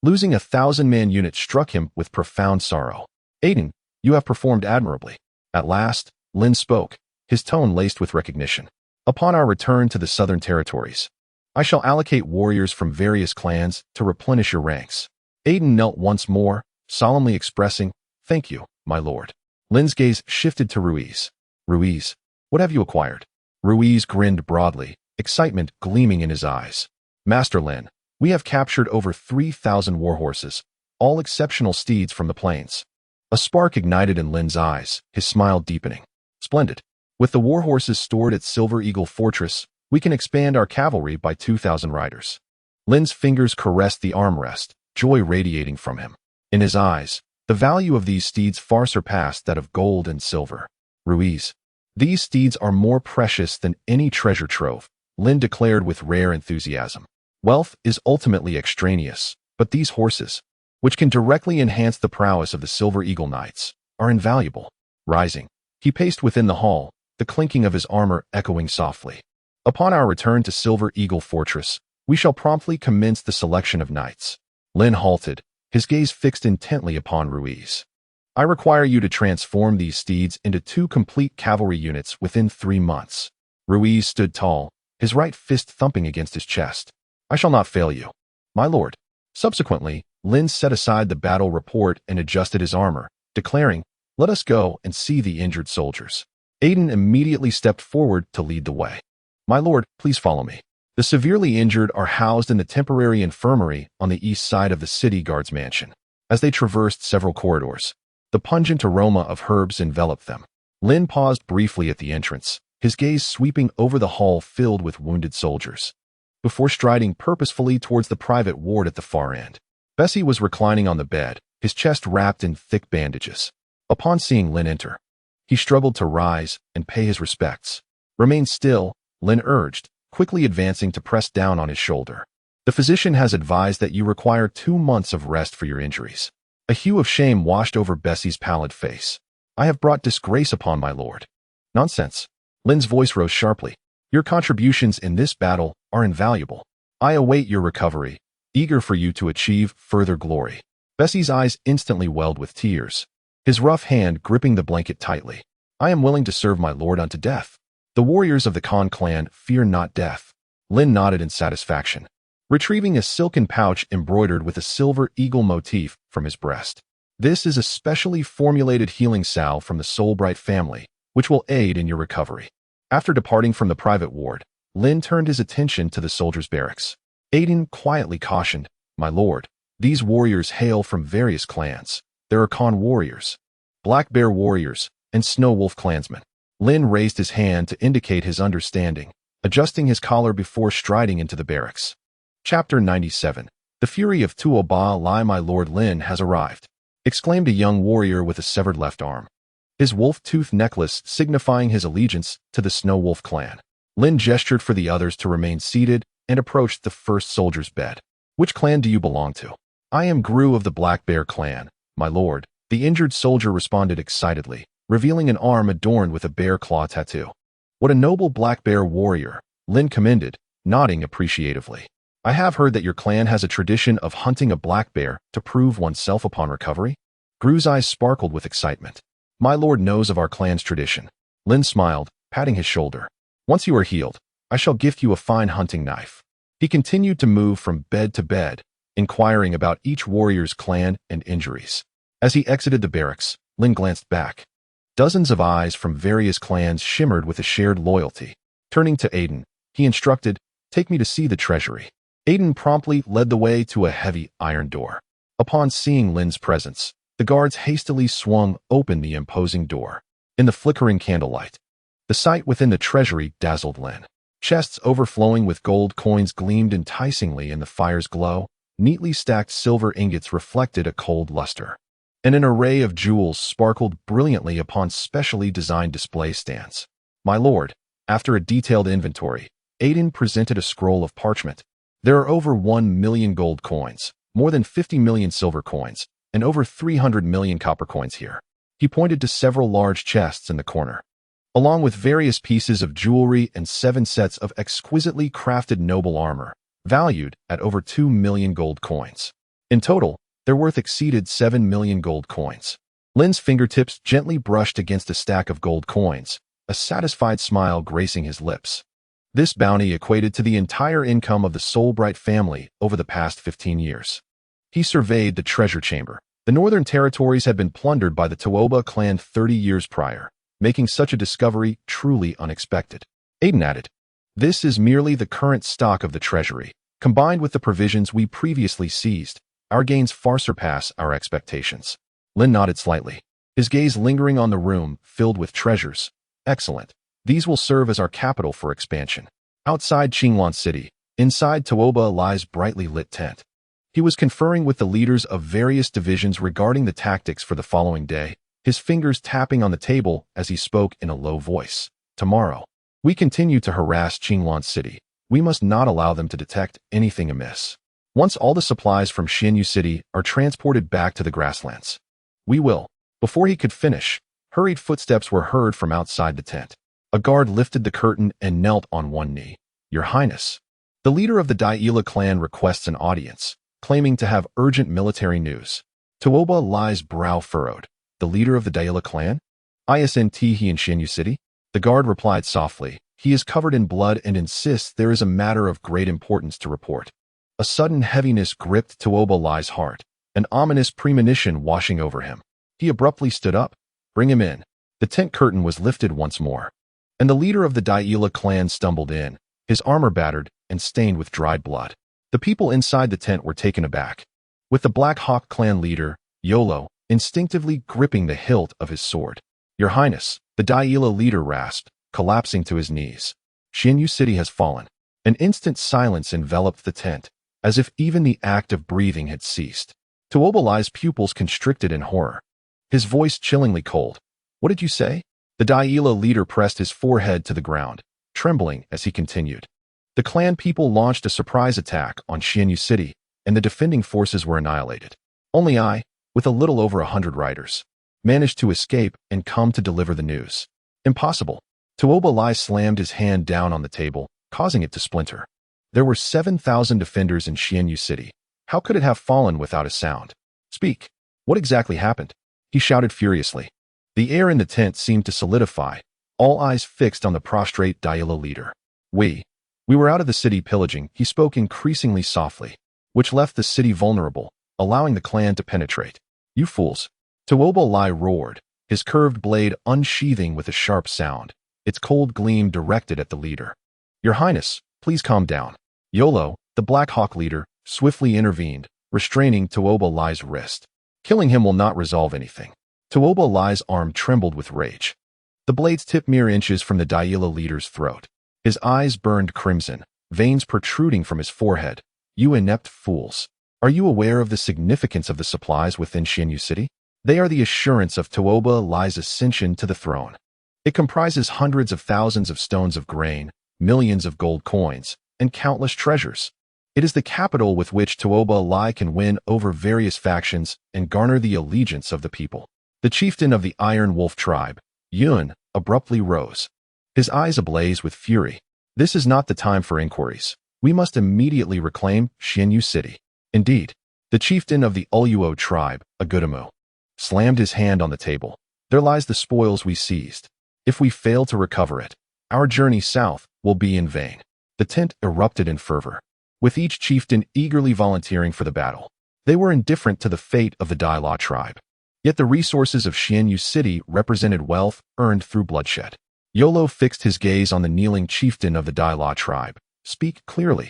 Losing a 1,000-man unit struck him with profound sorrow. "Aiden, you have performed admirably." At last, Lynn spoke, his tone laced with recognition. "Upon our return to the southern territories, I shall allocate warriors from various clans to replenish your ranks." Aiden knelt once more, solemnly expressing, "Thank you, my lord." Lynn's gaze shifted to Ruiz. "Ruiz, what have you acquired?" Ruiz grinned broadly, excitement gleaming in his eyes. "Master Lynn, we have captured over 3,000 warhorses, all exceptional steeds from the plains." A spark ignited in Lynn's eyes, his smile deepening. "Splendid. With the warhorses stored at Silver Eagle Fortress, we can expand our cavalry by 2,000 riders." Lynn's fingers caressed the armrest, joy radiating from him. In his eyes, the value of these steeds far surpassed that of gold and silver. "Ruiz, these steeds are more precious than any treasure trove," Lynn declared with rare enthusiasm. "Wealth is ultimately extraneous, but these horses, which can directly enhance the prowess of the Silver Eagle Knights, are invaluable." Rising, he paced within the hall, the clinking of his armor echoing softly. "Upon our return to Silver Eagle Fortress, we shall promptly commence the selection of knights." Lynn halted, his gaze fixed intently upon Ruiz. "I require you to transform these steeds into 2 complete cavalry units within 3 months." Ruiz stood tall, his right fist thumping against his chest. "I shall not fail you, my lord." Subsequently, Lynn set aside the battle report and adjusted his armor, declaring, "Let us go and see the injured soldiers." Aiden immediately stepped forward to lead the way. "My lord, please follow me." The severely injured are housed in the temporary infirmary on the east side of the city guard's mansion. As they traversed several corridors, the pungent aroma of herbs enveloped them. Lynn paused briefly at the entrance, his gaze sweeping over the hall filled with wounded soldiers, before striding purposefully towards the private ward at the far end. Bessie was reclining on the bed, his chest wrapped in thick bandages. Upon seeing Lynn enter, he struggled to rise and pay his respects. "Remain still," Lynn urged, quickly advancing to press down on his shoulder. "The physician has advised that you require 2 months of rest for your injuries." A hue of shame washed over Bessie's pallid face. "I have brought disgrace upon my lord." "Nonsense." Lynn's voice rose sharply. "Your contributions in this battle are invaluable. I await your recovery, eager for you to achieve further glory." Bessie's eyes instantly welled with tears, his rough hand gripping the blanket tightly. "I am willing to serve my lord unto death. The warriors of the Khan clan fear not death." Lynn nodded in satisfaction, retrieving a silken pouch embroidered with a silver eagle motif from his breast. "This is a specially formulated healing salve from the Soulbright family, which will aid in your recovery." After departing from the private ward, Lynn turned his attention to the soldiers' barracks. Aiden quietly cautioned, "My lord, these warriors hail from various clans. There are Khan warriors, Black Bear warriors, and Snow Wolf clansmen." Lynn raised his hand to indicate his understanding, adjusting his collar before striding into the barracks. Chapter 97. The fury of toEmperorvia, my lord Lynn has arrived, exclaimed a young warrior with a severed left arm, his wolf-tooth necklace signifying his allegiance to the Snow Wolf clan. Lynn gestured for the others to remain seated and approached the first soldier's bed. Which clan do you belong to? I am Gru of the Black Bear clan, my lord, the injured soldier responded excitedly, revealing an arm adorned with a bear claw tattoo. What a noble black bear warrior, Lynn commended, nodding appreciatively. I have heard that your clan has a tradition of hunting a black bear to prove oneself upon recovery. Gru's eyes sparkled with excitement. My lord knows of our clan's tradition. Lynn smiled, patting his shoulder. Once you are healed, I shall gift you a fine hunting knife. He continued to move from bed to bed, inquiring about each warrior's clan and injuries. As he exited the barracks, Lynn glanced back. Dozens of eyes from various clans shimmered with a shared loyalty. Turning to Aiden, he instructed, "Take me to see the treasury." Aiden promptly led the way to a heavy iron door. Upon seeing Lynn's presence, the guards hastily swung open the imposing door. In the flickering candlelight, the sight within the treasury dazzled Lynn. Chests overflowing with gold coins gleamed enticingly in the fire's glow. Neatly stacked silver ingots reflected a cold luster, and an array of jewels sparkled brilliantly upon specially designed display stands. My lord, after a detailed inventory, Aiden presented a scroll of parchment. There are over 1 million gold coins, more than 50 million silver coins, and over 300 million copper coins here. He pointed to several large chests in the corner, along with various pieces of jewelry and 7 sets of exquisitely crafted noble armor, valued at over 2 million gold coins. In total, their worth exceeded 7 million gold coins. Lynn's fingertips gently brushed against a stack of gold coins, a satisfied smile gracing his lips. This bounty equated to the entire income of the Soulbright family over the past 15 years. He surveyed the treasure chamber. The northern territories had been plundered by the toEmperorvia clan 30 years prior, making such a discovery truly unexpected. Aiden added, "This is merely the current stock of the treasury. Combined with the provisions we previously seized, our gains far surpass our expectations." Lynn nodded slightly, his gaze lingering on the room filled with treasures. "Excellent. These will serve as our capital for expansion." Outside Qinglan City, inside toEmperorvia's brightly lit tent, he was conferring with the leaders of various divisions regarding the tactics for the following day, his fingers tapping on the table as he spoke in a low voice. "Tomorrow, we continue to harass Qinglan City. We must not allow them to detect anything amiss. Once all the supplies from Xianyu City are transported back to the grasslands, we will." Before he could finish, hurried footsteps were heard from outside the tent. A guard lifted the curtain and knelt on one knee. "Your Highness, the leader of the Daila clan requests an audience, claiming to have urgent military news." toEmperorvia's brow furrowed. "The leader of the Daila clan? Isn't he in Xianyu City?" The guard replied softly. "He is covered in blood and insists there is a matter of great importance to report." A sudden heaviness gripped toEmperorvia's heart, an ominous premonition washing over him. He abruptly stood up. "Bring him in." The tent curtain was lifted once more, and the leader of the Daila clan stumbled in, his armor battered and stained with dried blood. The people inside the tent were taken aback, with the Black Hawk clan leader, Yolo, instinctively gripping the hilt of his sword. "Your Highness," the Daila leader rasped, collapsing to his knees. "Xianyu City has fallen." An instant silence enveloped the tent, as if even the act of breathing had ceased. toEmperorvia's pupils constricted in horror, his voice chillingly cold. "What did you say?" The Daila leader pressed his forehead to the ground, trembling as he continued. "The clan people launched a surprise attack on Xianyu City, and the defending forces were annihilated. Only I, with a little over 100 riders, managed to escape and come to deliver the news." "Impossible." toEmperorvia slammed his hand down on the table, causing it to splinter. "There were 7,000 defenders in Xianyu City. How could it have fallen without a sound? Speak. What exactly happened?" he shouted furiously. The air in the tent seemed to solidify, all eyes fixed on the prostrate Daila leader. We were out of the city pillaging," he spoke increasingly softly, "which left the city vulnerable, allowing the clan to penetrate." "You fools." toEmperorvia roared, his curved blade unsheathing with a sharp sound, its cold gleam directed at the leader. "Your Highness, please calm down." Yolo, the Black Hawk leader, swiftly intervened, restraining toEmperorvia's wrist. "Killing him will not resolve anything." toEmperorvia's arm trembled with rage. The blade's tip mere inches from the Daila leader's throat. His eyes burned crimson, veins protruding from his forehead. You inept fools! Are you aware of the significance of the supplies within Xianyu City? They are the assurance of Tuoba Lai's ascension to the throne. It comprises hundreds of thousands of stones of grain, millions of gold coins, and countless treasures. It is the capital with which Tuoba Lai can win over various factions and garner the allegiance of the people. The chieftain of the Iron Wolf tribe, Yun, abruptly rose, his eyes ablaze with fury. This is not the time for inquiries. We must immediately reclaim Xianyu City. Indeed, the chieftain of the Uluo tribe, Agutamu, slammed his hand on the table. There lies the spoils we seized. If we fail to recover it, our journey south will be in vain. The tent erupted in fervor, with each chieftain eagerly volunteering for the battle. They were indifferent to the fate of the Dai La tribe. Yet the resources of Xianyu City represented wealth earned through bloodshed. Yolo fixed his gaze on the kneeling chieftain of the Dai La tribe. Speak clearly.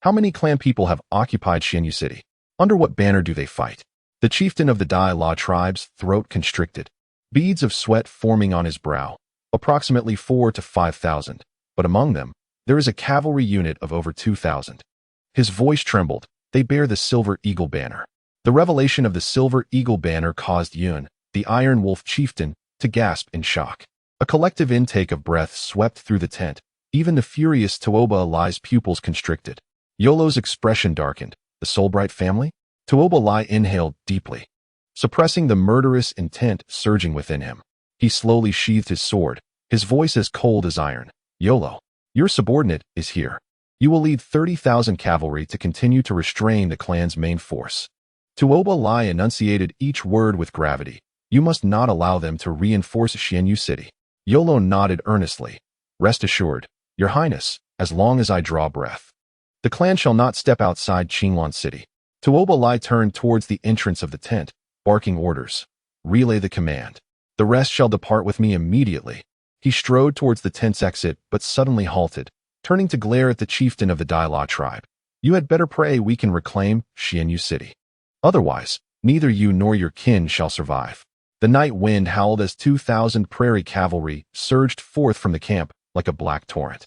How many clan people have occupied Xianyu City? Under what banner do they fight? The chieftain of the Dai La tribe's throat constricted, beads of sweat forming on his brow. Approximately 4,000 to 5,000, but among them, there is a cavalry unit of over 2,000. His voice trembled. They bear the Silver Eagle banner. The revelation of the Silver Eagle banner caused Yun, the Iron Wolf chieftain, to gasp in shock. A collective intake of breath swept through the tent. Even the furious Tuoba Lai's pupils constricted. Yolo's expression darkened. The Soulbright family? Tuoba Lai inhaled deeply, suppressing the murderous intent surging within him. He slowly sheathed his sword, his voice as cold as iron. Yolo, your subordinate is here. You will lead 30,000 cavalry to continue to restrain the clan's main force. Tuoba Lai enunciated each word with gravity. You must not allow them to reinforce Xianyu City. Yolo nodded earnestly. Rest assured, Your Highness, as long as I draw breath. The clan shall not step outside Qinglan City. Tuoba Lai turned towards the entrance of the tent, barking orders. Relay the command. The rest shall depart with me immediately. He strode towards the tent's exit, but suddenly halted, turning to glare at the chieftain of the Dai La tribe. You had better pray we can reclaim Xianyu City. Otherwise, neither you nor your kin shall survive. The night wind howled as 2,000 prairie cavalry surged forth from the camp like a black torrent.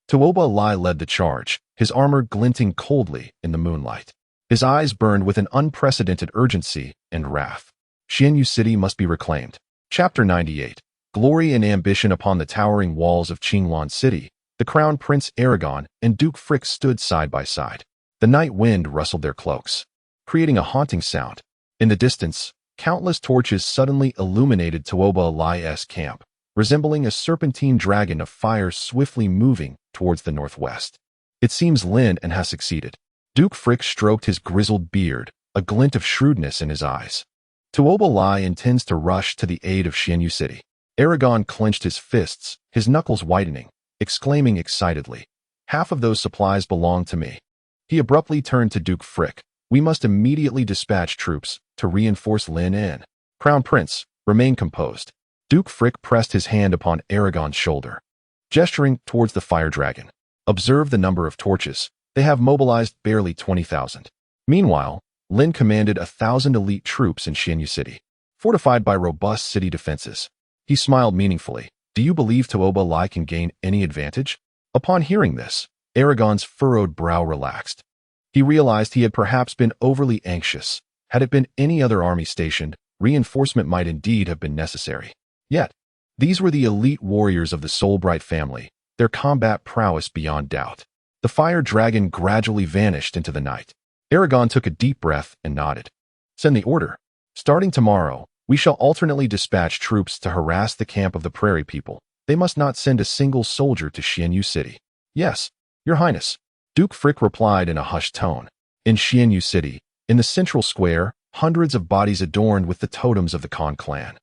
Tuoba Lai led the charge, his armor glinting coldly in the moonlight. His eyes burned with an unprecedented urgency and wrath. Xianyu City must be reclaimed. Chapter 98. Glory and ambition upon the towering walls of Qinglan City. The Crown Prince Aragon and Duke Frick stood side by side. The night wind rustled their cloaks, creating a haunting sound. In the distance, countless torches suddenly illuminated Tuoba Lai's camp, resembling a serpentine dragon of fire swiftly moving towards the northwest. It seems Lynn has succeeded. Duke Frick stroked his grizzled beard, a glint of shrewdness in his eyes. Tuoba Lai intends to rush to the aid of Xianyu City. Aragon clenched his fists, his knuckles whitening, exclaiming excitedly, half of those supplies belong to me. He abruptly turned to Duke Frick. We must immediately dispatch troops to reinforce Lynn in. Crown Prince, remain composed. Duke Frick pressed his hand upon Aragon's shoulder, gesturing towards the fire dragon. Observe the number of torches. They have mobilized barely 20,000. Meanwhile, Lynn commanded 1,000 elite troops in Xianyu City, fortified by robust city defenses. He smiled meaningfully. Do you believe Tuoba Lai can gain any advantage? Upon hearing this, Aragon's furrowed brow relaxed. He realized he had perhaps been overly anxious. Had it been any other army stationed, reinforcement might indeed have been necessary. Yet, these were the elite warriors of the Soulbright family, their combat prowess beyond doubt. The fire dragon gradually vanished into the night. Aragon took a deep breath and nodded. Send the order. Starting tomorrow, we shall alternately dispatch troops to harass the camp of the prairie people. They must not send a single soldier to Xianyu City. Yes, Your Highness. Duke Frick replied in a hushed tone. In Xianyu City, in the central square, hundreds of bodies adorned with the totems of the Khan clan.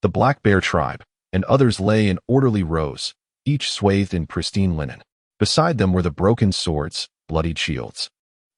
The Black Bear tribe, and others lay in orderly rows, each swathed in pristine linen. Beside them were the broken swords, bloodied shields,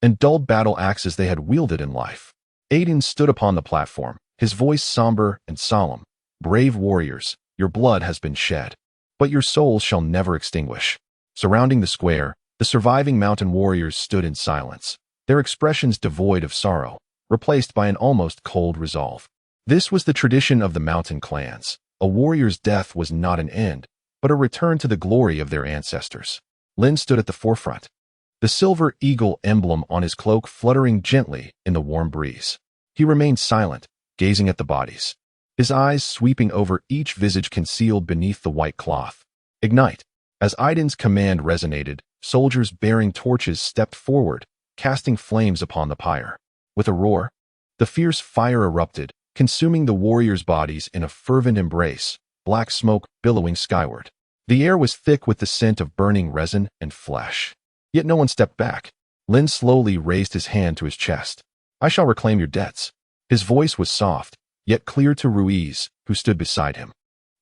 and dulled battle axes they had wielded in life. Aiden stood upon the platform, his voice somber and solemn. Brave warriors, your blood has been shed, but your souls shall never extinguish. Surrounding the square, the surviving mountain warriors stood in silence, their expressions devoid of sorrow, replaced by an almost cold resolve. This was the tradition of the mountain clans. A warrior's death was not an end, but a return to the glory of their ancestors. Lynn stood at the forefront, the silver eagle emblem on his cloak fluttering gently in the warm breeze. He remained silent, gazing at the bodies, his eyes sweeping over each visage concealed beneath the white cloth. Ignite! As Aiden's command resonated, soldiers bearing torches stepped forward, casting flames upon the pyre. With a roar, the fierce fire erupted, consuming the warriors' bodies in a fervent embrace, black smoke billowing skyward. The air was thick with the scent of burning resin and flesh. Yet no one stepped back. Lynn slowly raised his hand to his chest. "I shall reclaim your debts." His voice was soft, yet clear to Ruiz, who stood beside him.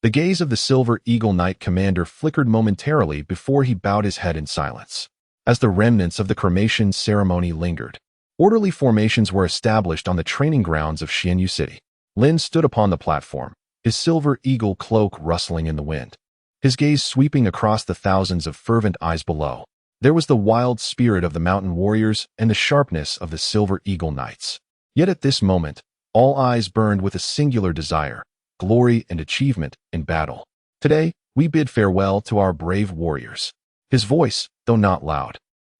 The gaze of the Silver Eagle Knight commander flickered momentarily before he bowed his head in silence. As the remnants of the cremation ceremony lingered, orderly formations were established on the training grounds of Xianyu City. Lin stood upon the platform, his silver eagle cloak rustling in the wind, his gaze sweeping across the thousands of fervent eyes below. There was the wild spirit of the mountain warriors and the sharpness of the Silver Eagle Knights. Yet at this moment, all eyes burned with a singular desire, glory and achievement in battle. "Today, we bid farewell to our brave warriors." His voice, though not loud,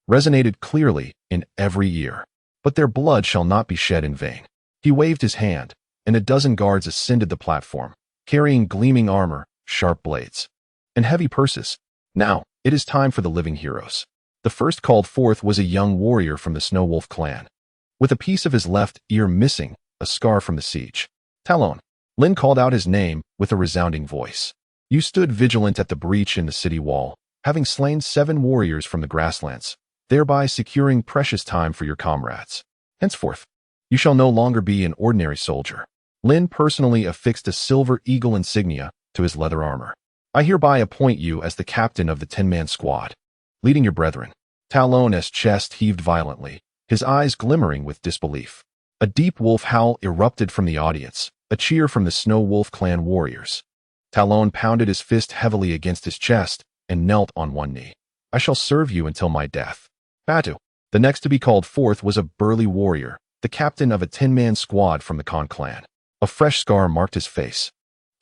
resonated clearly in every ear. "But their blood shall not be shed in vain." He waved his hand, and a dozen guards ascended the platform, carrying gleaming armor, sharp blades, and heavy purses. "Now, it is time for the living heroes." The first called forth was a young warrior from the Snow Wolf clan, with a piece of his left ear missing, a scar from the siege. "Talon." Lin called out his name with a resounding voice. "You stood vigilant at the breach in the city wall, having slain 7 warriors from the grasslands, thereby securing precious time for your comrades. Henceforth, you shall no longer be an ordinary soldier." Lin personally affixed a silver eagle insignia to his leather armor. "I hereby appoint you as the captain of the 10-man squad, leading your brethren." Talon's chest heaved violently, his eyes glimmering with disbelief. A deep wolf howl erupted from the audience, a cheer from the Snow Wolf clan warriors. Talon pounded his fist heavily against his chest and knelt on one knee. "I shall serve you until my death." Batu. The next to be called forth was a burly warrior, the captain of a 10-man squad from the Khan clan. A fresh scar marked his face,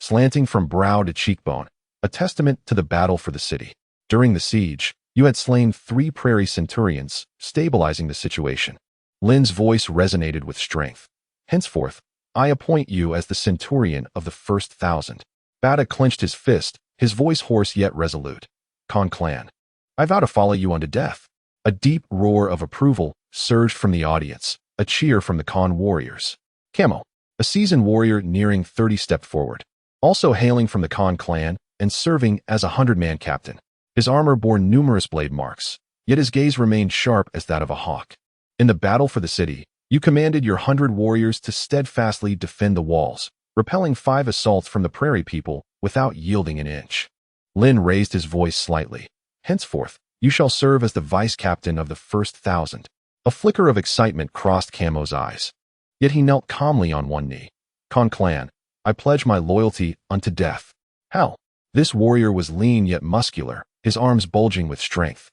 slanting from brow to cheekbone, a testament to the battle for the city. "During the siege, you had slain 3 prairie centurions, stabilizing the situation." Lin's voice resonated with strength. "Henceforth, I appoint you as the centurion of the first 1,000. Bata clenched his fist, his voice hoarse yet resolute. "Khan clan, I vow to follow you unto death." A deep roar of approval surged from the audience, a cheer from the Khan warriors. Camo, a seasoned warrior nearing 30, stepped forward, also hailing from the Khan clan and serving as a 100-man captain. His armor bore numerous blade marks, yet his gaze remained sharp as that of a hawk. "In the battle for the city, you commanded your 100 warriors to steadfastly defend the walls, repelling 5 assaults from the prairie people without yielding an inch." Lin raised his voice slightly. "Henceforth, you shall serve as the vice-captain of the first 1,000. A flicker of excitement crossed Camo's eyes. Yet he knelt calmly on one knee. "Khan clan, I pledge my loyalty unto death." Hell, this warrior was lean yet muscular, his arms bulging with strength,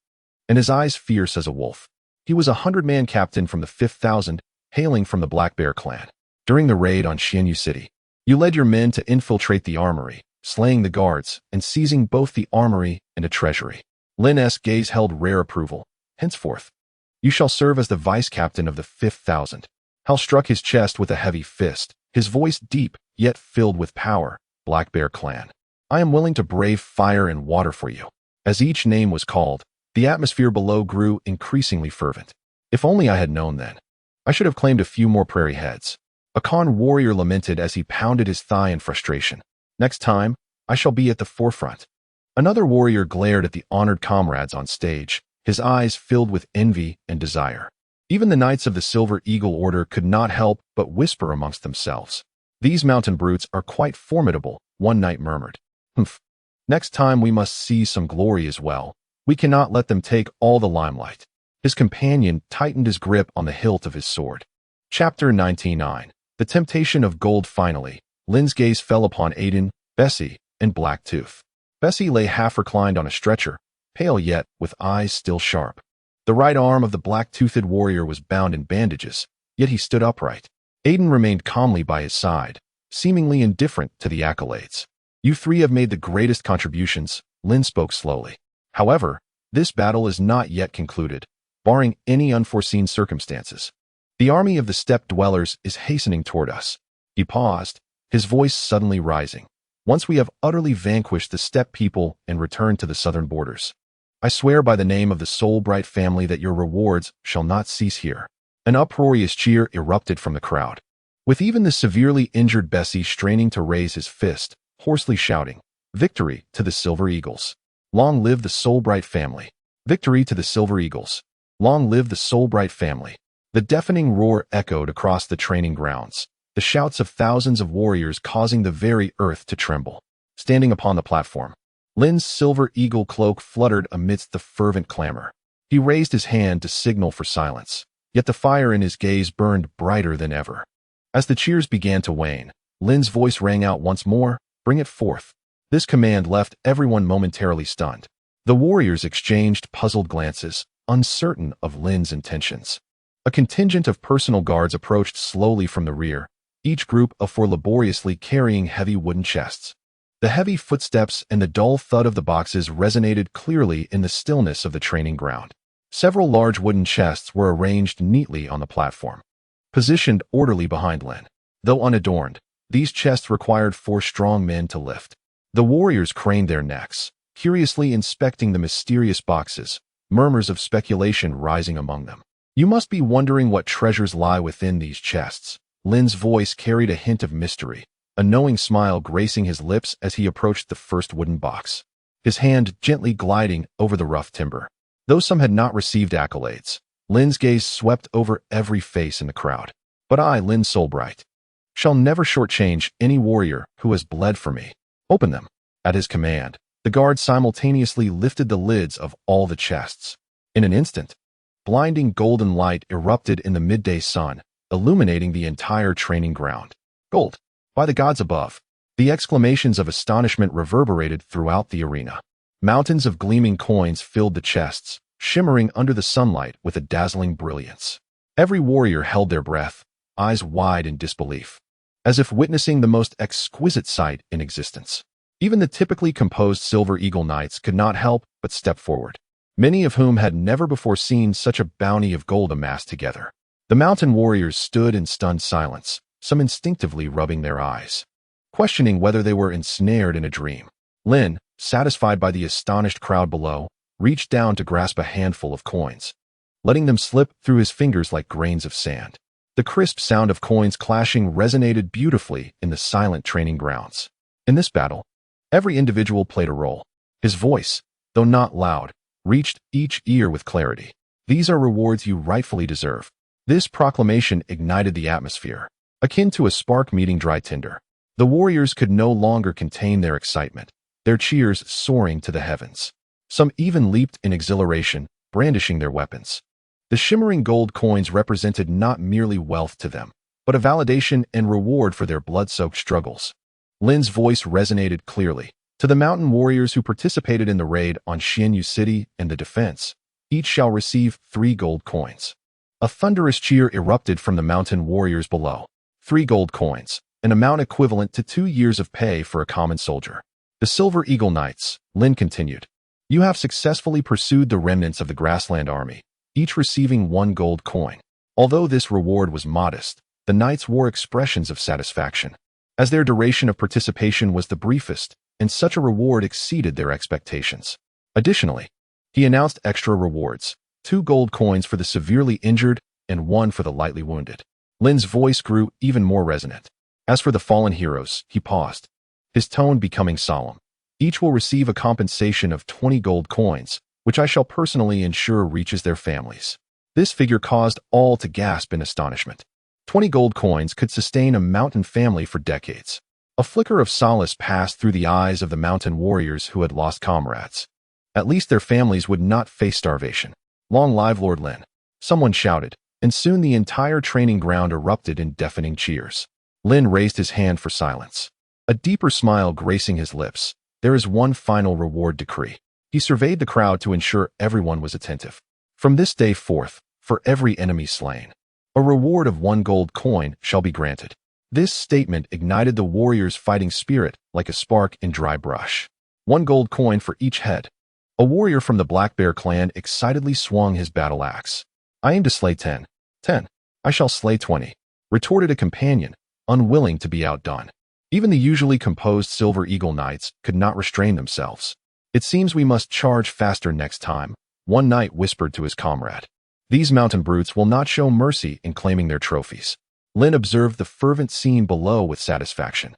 and his eyes fierce as a wolf. He was a 100-man captain from the 5,000, hailing from the Black Bear clan. "During the raid on Xianyu City, you led your men to infiltrate the armory, slaying the guards and seizing both the armory and a treasury." Lin's gaze held rare approval. "Henceforth, you shall serve as the vice-captain of the 5,000. Hal struck his chest with a heavy fist, his voice deep yet filled with power. "Black Bear clan, I am willing to brave fire and water for you." As each name was called, the atmosphere below grew increasingly fervent. "If only I had known then. I should have claimed a few more prairie heads." A Khan warrior lamented as he pounded his thigh in frustration. "Next time, I shall be at the forefront." Another warrior glared at the honored comrades on stage, his eyes filled with envy and desire. Even the knights of the Silver Eagle Order could not help but whisper amongst themselves. "These mountain brutes are quite formidable," one knight murmured. "Humph. Next time we must see some glory as well. We cannot let them take all the limelight." His companion tightened his grip on the hilt of his sword. Chapter 99. The Temptation of Gold. Finally, Lin's gaze fell upon Aiden, Bessie, and Blacktooth. Bessie lay half-reclined on a stretcher, pale yet with eyes still sharp. The right arm of the black-toothed warrior was bound in bandages, yet he stood upright. Aiden remained calmly by his side, seemingly indifferent to the accolades. "You 3 have made the greatest contributions," Lin spoke slowly. "However, This battle is not yet concluded, barring any unforeseen circumstances. The army of the steppe dwellers is hastening toward us. He paused, his voice suddenly rising. Once we have utterly vanquished the steppe people and returned to the southern borders, I swear by the name of the soul-bright family that your rewards shall not cease here. An uproarious cheer erupted from the crowd, with even the severely injured Bessie straining to raise his fist, hoarsely shouting, "Victory to the Silver Eagles! Long live the soul-bright family! Victory to the Silver Eagles! Long live the soul-bright family!" The deafening roar echoed across the training grounds, the shouts of thousands of warriors causing the very earth to tremble. Standing upon the platform, Lynn's silver eagle cloak fluttered amidst the fervent clamor. He raised his hand to signal for silence, yet the fire in his gaze burned brighter than ever. As the cheers began to wane, Lynn's voice rang out once more, "Bring it forth." This command left everyone momentarily stunned. The warriors exchanged puzzled glances, uncertain of Lynn's intentions. A contingent of personal guards approached slowly from the rear, each group of four laboriously carrying heavy wooden chests. The heavy footsteps and the dull thud of the boxes resonated clearly in the stillness of the training ground. Several large wooden chests were arranged neatly on the platform, positioned orderly behind Lynn. Though unadorned, these chests required 4 strong men to lift. The warriors craned their necks, curiously inspecting the mysterious boxes, murmurs of speculation rising among them. "You must be wondering what treasures lie within these chests." Lynn's voice carried a hint of mystery, a knowing smile gracing his lips as he approached the first wooden box, his hand gently gliding over the rough timber. Though some had not received accolades, Lynn's gaze swept over every face in the crowd. "But I, Lynn Soulbright, shall never shortchange any warrior who has bled for me. Open them." At his command, the guards simultaneously lifted the lids of all the chests. In an instant, blinding golden light erupted in the midday sun, illuminating the entire training ground. "Gold! By the gods above!" The exclamations of astonishment reverberated throughout the arena. Mountains of gleaming coins filled the chests, shimmering under the sunlight with a dazzling brilliance. Every warrior held their breath, eyes wide in disbelief, as if witnessing the most exquisite sight in existence. Even the typically composed Silver Eagle Knights could not help but step forward, many of whom had never before seen such a bounty of gold amassed together. The mountain warriors stood in stunned silence, some instinctively rubbing their eyes, questioning whether they were ensnared in a dream. Lynn, satisfied by the astonished crowd below, reached down to grasp a handful of coins, letting them slip through his fingers like grains of sand. The crisp sound of coins clashing resonated beautifully in the silent training grounds. In this battle, every individual played a role. His voice, though not loud, reached each ear with clarity. "These are rewards you rightfully deserve." This proclamation ignited the atmosphere, akin to a spark meeting dry tinder. The warriors could no longer contain their excitement, their cheers soaring to the heavens. Some even leaped in exhilaration, brandishing their weapons. The shimmering gold coins represented not merely wealth to them, but a validation and reward for their blood-soaked struggles. Lynn's voice resonated clearly. "To the mountain warriors who participated in the raid on Xianyu City and the defense, each shall receive 3 gold coins." A thunderous cheer erupted from the mountain warriors below. 3 gold coins, an amount equivalent to 2 years of pay for a common soldier. "The Silver Eagle Knights," Lynn continued, "you have successfully pursued the remnants of the Grassland Army, each receiving 1 gold coin." Although this reward was modest, the knights wore expressions of satisfaction, as their duration of participation was the briefest, and such a reward exceeded their expectations. Additionally, he announced extra rewards: 2 gold coins for the severely injured and 1 for the lightly wounded. Lynn's voice grew even more resonant. "As for the fallen heroes," he paused, his tone becoming solemn, "each will receive a compensation of 20 gold coins, which I shall personally ensure reaches their families." This figure caused all to gasp in astonishment. 20 gold coins could sustain a mountain family for decades. A flicker of solace passed through the eyes of the mountain warriors who had lost comrades. At least their families would not face starvation. "Long live Lord Lynn!" someone shouted, and soon the entire training ground erupted in deafening cheers. Lynn raised his hand for silence, a deeper smile gracing his lips. "There is one final reward decree." He surveyed the crowd to ensure everyone was attentive. "From this day forth, for every enemy slain, a reward of 1 gold coin shall be granted." This statement ignited the warriors' fighting spirit like a spark in dry brush. 1 gold coin for each head. A warrior from the Black Bear clan excitedly swung his battle axe. I aim to slay 10. 10. I shall slay 20, retorted a companion, unwilling to be outdone. Even the usually composed Silver Eagle Knights could not restrain themselves. It seems we must charge faster next time, one knight whispered to his comrade. These mountain brutes will not show mercy in claiming their trophies. Lynn observed the fervent scene below with satisfaction.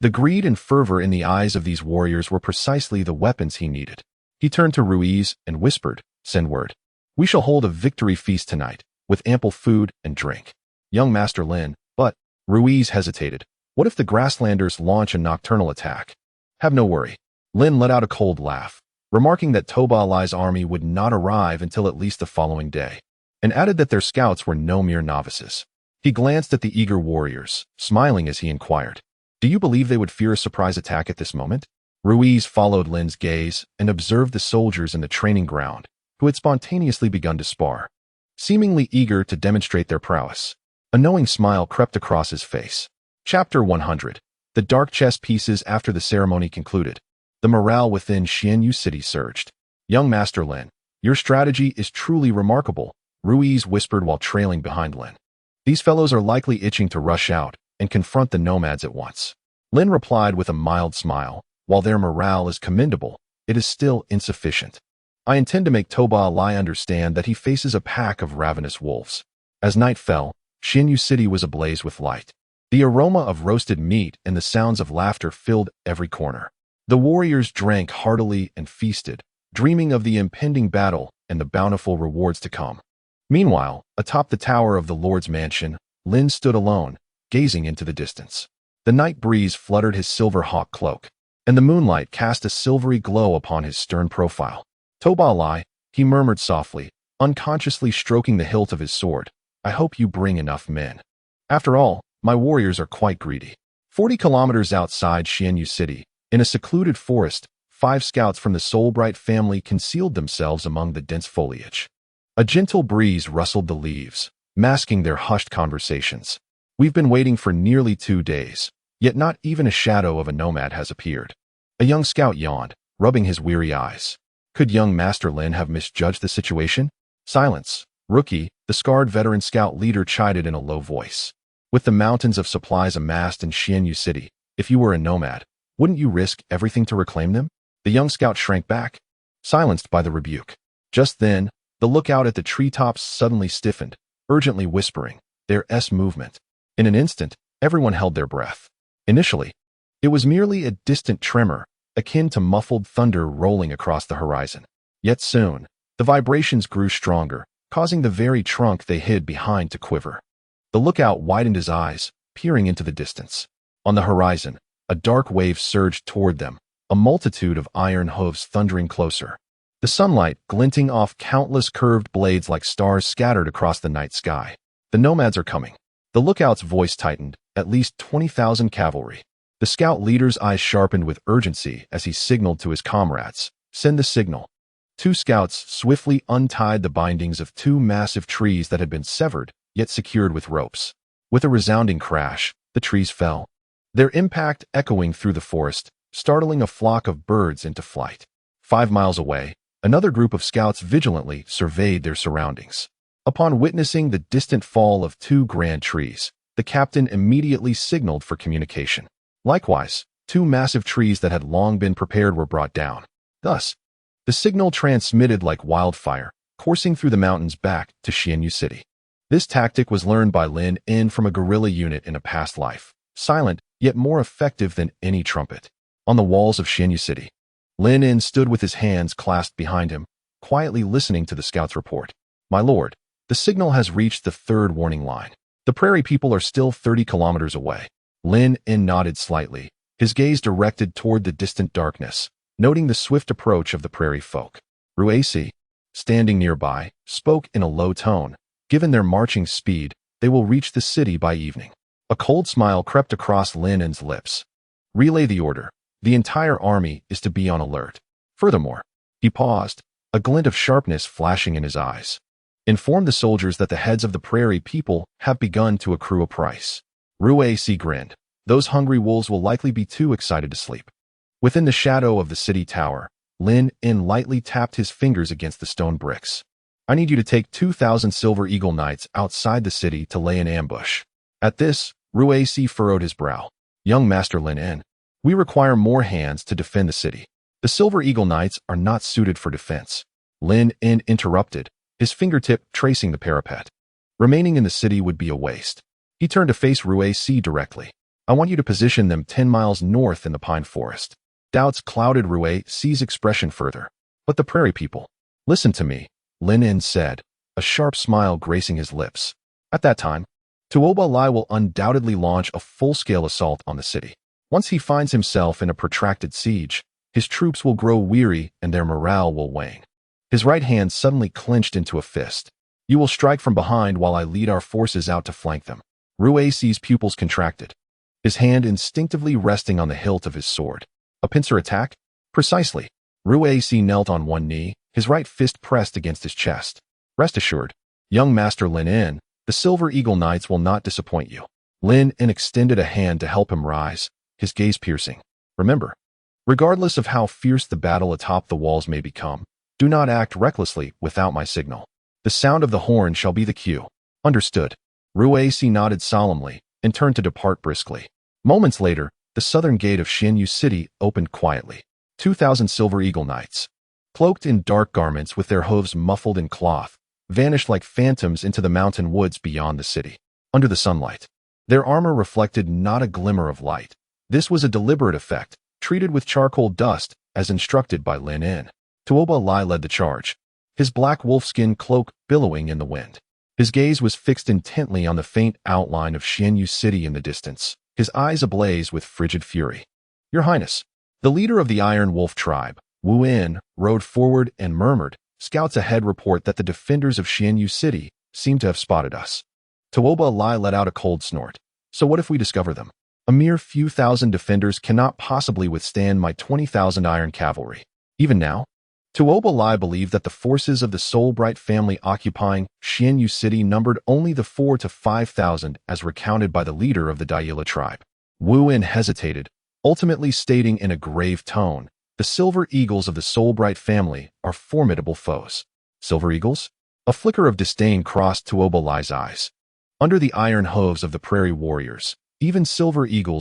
The greed and fervor in the eyes of these warriors were precisely the weapons he needed. He turned to Ruiz and whispered, "Send word. We shall hold a victory feast tonight, with ample food and drink." Young Master Lynn, but Ruiz hesitated. What if the Grasslanders launch a nocturnal attack? Have no worry. Lynn let out a cold laugh, remarking that Tobalai's army would not arrive until at least the following day, and added that their scouts were no mere novices. He glanced at the eager warriors, smiling as he inquired, "Do you believe they would fear a surprise attack at this moment?" Ruiz followed Lynn's gaze and observed the soldiers in the training ground, who had spontaneously begun to spar, seemingly eager to demonstrate their prowess. A knowing smile crept across his face. Chapter 100. The dark chess pieces after the ceremony concluded. The morale within Xianyu City surged. "Young Master Lin, your strategy is truly remarkable," Ruiz whispered while trailing behind Lin. "These fellows are likely itching to rush out and confront the nomads at once." Lin replied with a mild smile, "While their morale is commendable, it is still insufficient. I intend to make Tobalai understand that he faces a pack of ravenous wolves." As night fell, Xianyu City was ablaze with light. The aroma of roasted meat and the sounds of laughter filled every corner. The warriors drank heartily and feasted, dreaming of the impending battle and the bountiful rewards to come. Meanwhile, atop the tower of the Lord's mansion, Lin stood alone, gazing into the distance. The night breeze fluttered his silver hawk cloak, and the moonlight cast a silvery glow upon his stern profile. "Tobalai," he murmured softly, unconsciously stroking the hilt of his sword, "I hope you bring enough men. After all, my warriors are quite greedy." 40 kilometers outside Xianyu City, in a secluded forest, 5 scouts from the Soulbright family concealed themselves among the dense foliage. A gentle breeze rustled the leaves, masking their hushed conversations. "We've been waiting for nearly 2 days, yet not even a shadow of a nomad has appeared." A young scout yawned, rubbing his weary eyes. Could young Master Lin have misjudged the situation? "Silence, rookie," the scarred veteran scout leader chided in a low voice. "With the mountains of supplies amassed in Xianyu City, if you were a nomad, wouldn't you risk everything to reclaim them?" The young scout shrank back, silenced by the rebuke. Just then, the lookout at the treetops suddenly stiffened, urgently whispering, "Their movement." In an instant, everyone held their breath. Initially, it was merely a distant tremor, akin to muffled thunder rolling across the horizon. Yet soon, the vibrations grew stronger, causing the very trunk they hid behind to quiver. The lookout widened his eyes, peering into the distance. On the horizon, a dark wave surged toward them, a multitude of iron hooves thundering closer. The sunlight glinting off countless curved blades like stars scattered across the night sky. "The nomads are coming." The lookout's voice tightened, "At least 20,000 cavalry." The scout leader's eyes sharpened with urgency as he signaled to his comrades, "Send the signal." 2 scouts swiftly untied the bindings of 2 massive trees that had been severed, yet secured with ropes. With a resounding crash, the trees fell, their impact echoing through the forest, startling a flock of birds into flight. 5 miles away, another group of scouts vigilantly surveyed their surroundings. Upon witnessing the distant fall of 2 grand trees, the captain immediately signaled for communication. Likewise, 2 massive trees that had long been prepared were brought down. Thus, the signal transmitted like wildfire, coursing through the mountains back to Xianyu City. This tactic was learned by Lin from a guerrilla unit in a past life, silent yet more effective than any trumpet. On the walls of Xianyu City, Lin stood with his hands clasped behind him, quietly listening to the scout's report. "My lord, the signal has reached the 3rd warning line. The prairie people are still 30 kilometers away." Lin nodded slightly, his gaze directed toward the distant darkness, noting the swift approach of the prairie folk. Ruaci, standing nearby, spoke in a low tone. "Given their marching speed, they will reach the city by evening." A cold smile crept across Lin's lips. "Relay the order. The entire army is to be on alert. Furthermore," he paused, a glint of sharpness flashing in his eyes, "inform the soldiers that the heads of the prairie people have begun to accrue a price." Ruaci grinned. "Those hungry wolves will likely be too excited to sleep." Within the shadow of the city tower, Lynn lightly tapped his fingers against the stone bricks. I need you to take 2,000 Silver Eagle Knights outside the city to lay an ambush. At this, Ruaci furrowed his brow. Young Master Lynn, we require more hands to defend the city. The Silver Eagle Knights are not suited for defense. Lynn interrupted, his fingertip tracing the parapet. Remaining in the city would be a waste. He turned to face Ruaci directly. I want you to position them 10 miles north in the pine forest. Doubts clouded Ruaci's expression further. But the prairie people. Listen to me, Lynn said, a sharp smile gracing his lips. At that time, toEmperorvia will undoubtedly launch a full-scale assault on the city. Once he finds himself in a protracted siege, his troops will grow weary and their morale will wane. His right hand suddenly clenched into a fist. You will strike from behind while I lead our forces out to flank them. Ruaci's pupils contracted, his hand instinctively resting on the hilt of his sword. A pincer attack? Precisely. Ruaci knelt on one knee, his right fist pressed against his chest. Rest assured, young Master Lynn, the Silver Eagle Knights will not disappoint you. Lynn extended a hand to help him rise, his gaze piercing. Remember, regardless of how fierce the battle atop the walls may become, do not act recklessly without my signal. The sound of the horn shall be the cue. Understood. Ruaci nodded solemnly and turned to depart briskly. Moments later, the southern gate of Xianyu City opened quietly. 2,000 Silver Eagle Knights, cloaked in dark garments with their hooves muffled in cloth, vanished like phantoms into the mountain woods beyond the city. Under the sunlight, their armor reflected not a glimmer of light. This was a deliberate effect, treated with charcoal dust, as instructed by Lynn. toEmperorvia led the charge, his black wolfskin cloak billowing in the wind. His gaze was fixed intently on the faint outline of Xianyu City in the distance, his eyes ablaze with frigid fury. Your Highness, the leader of the Iron Wolf tribe, Wu, rode forward and murmured, scouts ahead report that the defenders of Xianyu City seem to have spotted us. toEmperorvia let out a cold snort. So what if we discover them? A mere few thousand defenders cannot possibly withstand my 20,000 iron cavalry. Even now, toEmperorvia believed that the forces of the Soulbright family occupying Xianyu City numbered only the 4,000 to 5,000 as recounted by the leader of the Daila tribe. Wu hesitated, ultimately stating in a grave tone, the Silver Eagles of the Soulbright family are formidable foes. Silver Eagles? A flicker of disdain crossed toEmperorvia's eyes. Under the iron hooves of the prairie warriors, even Silver Eagles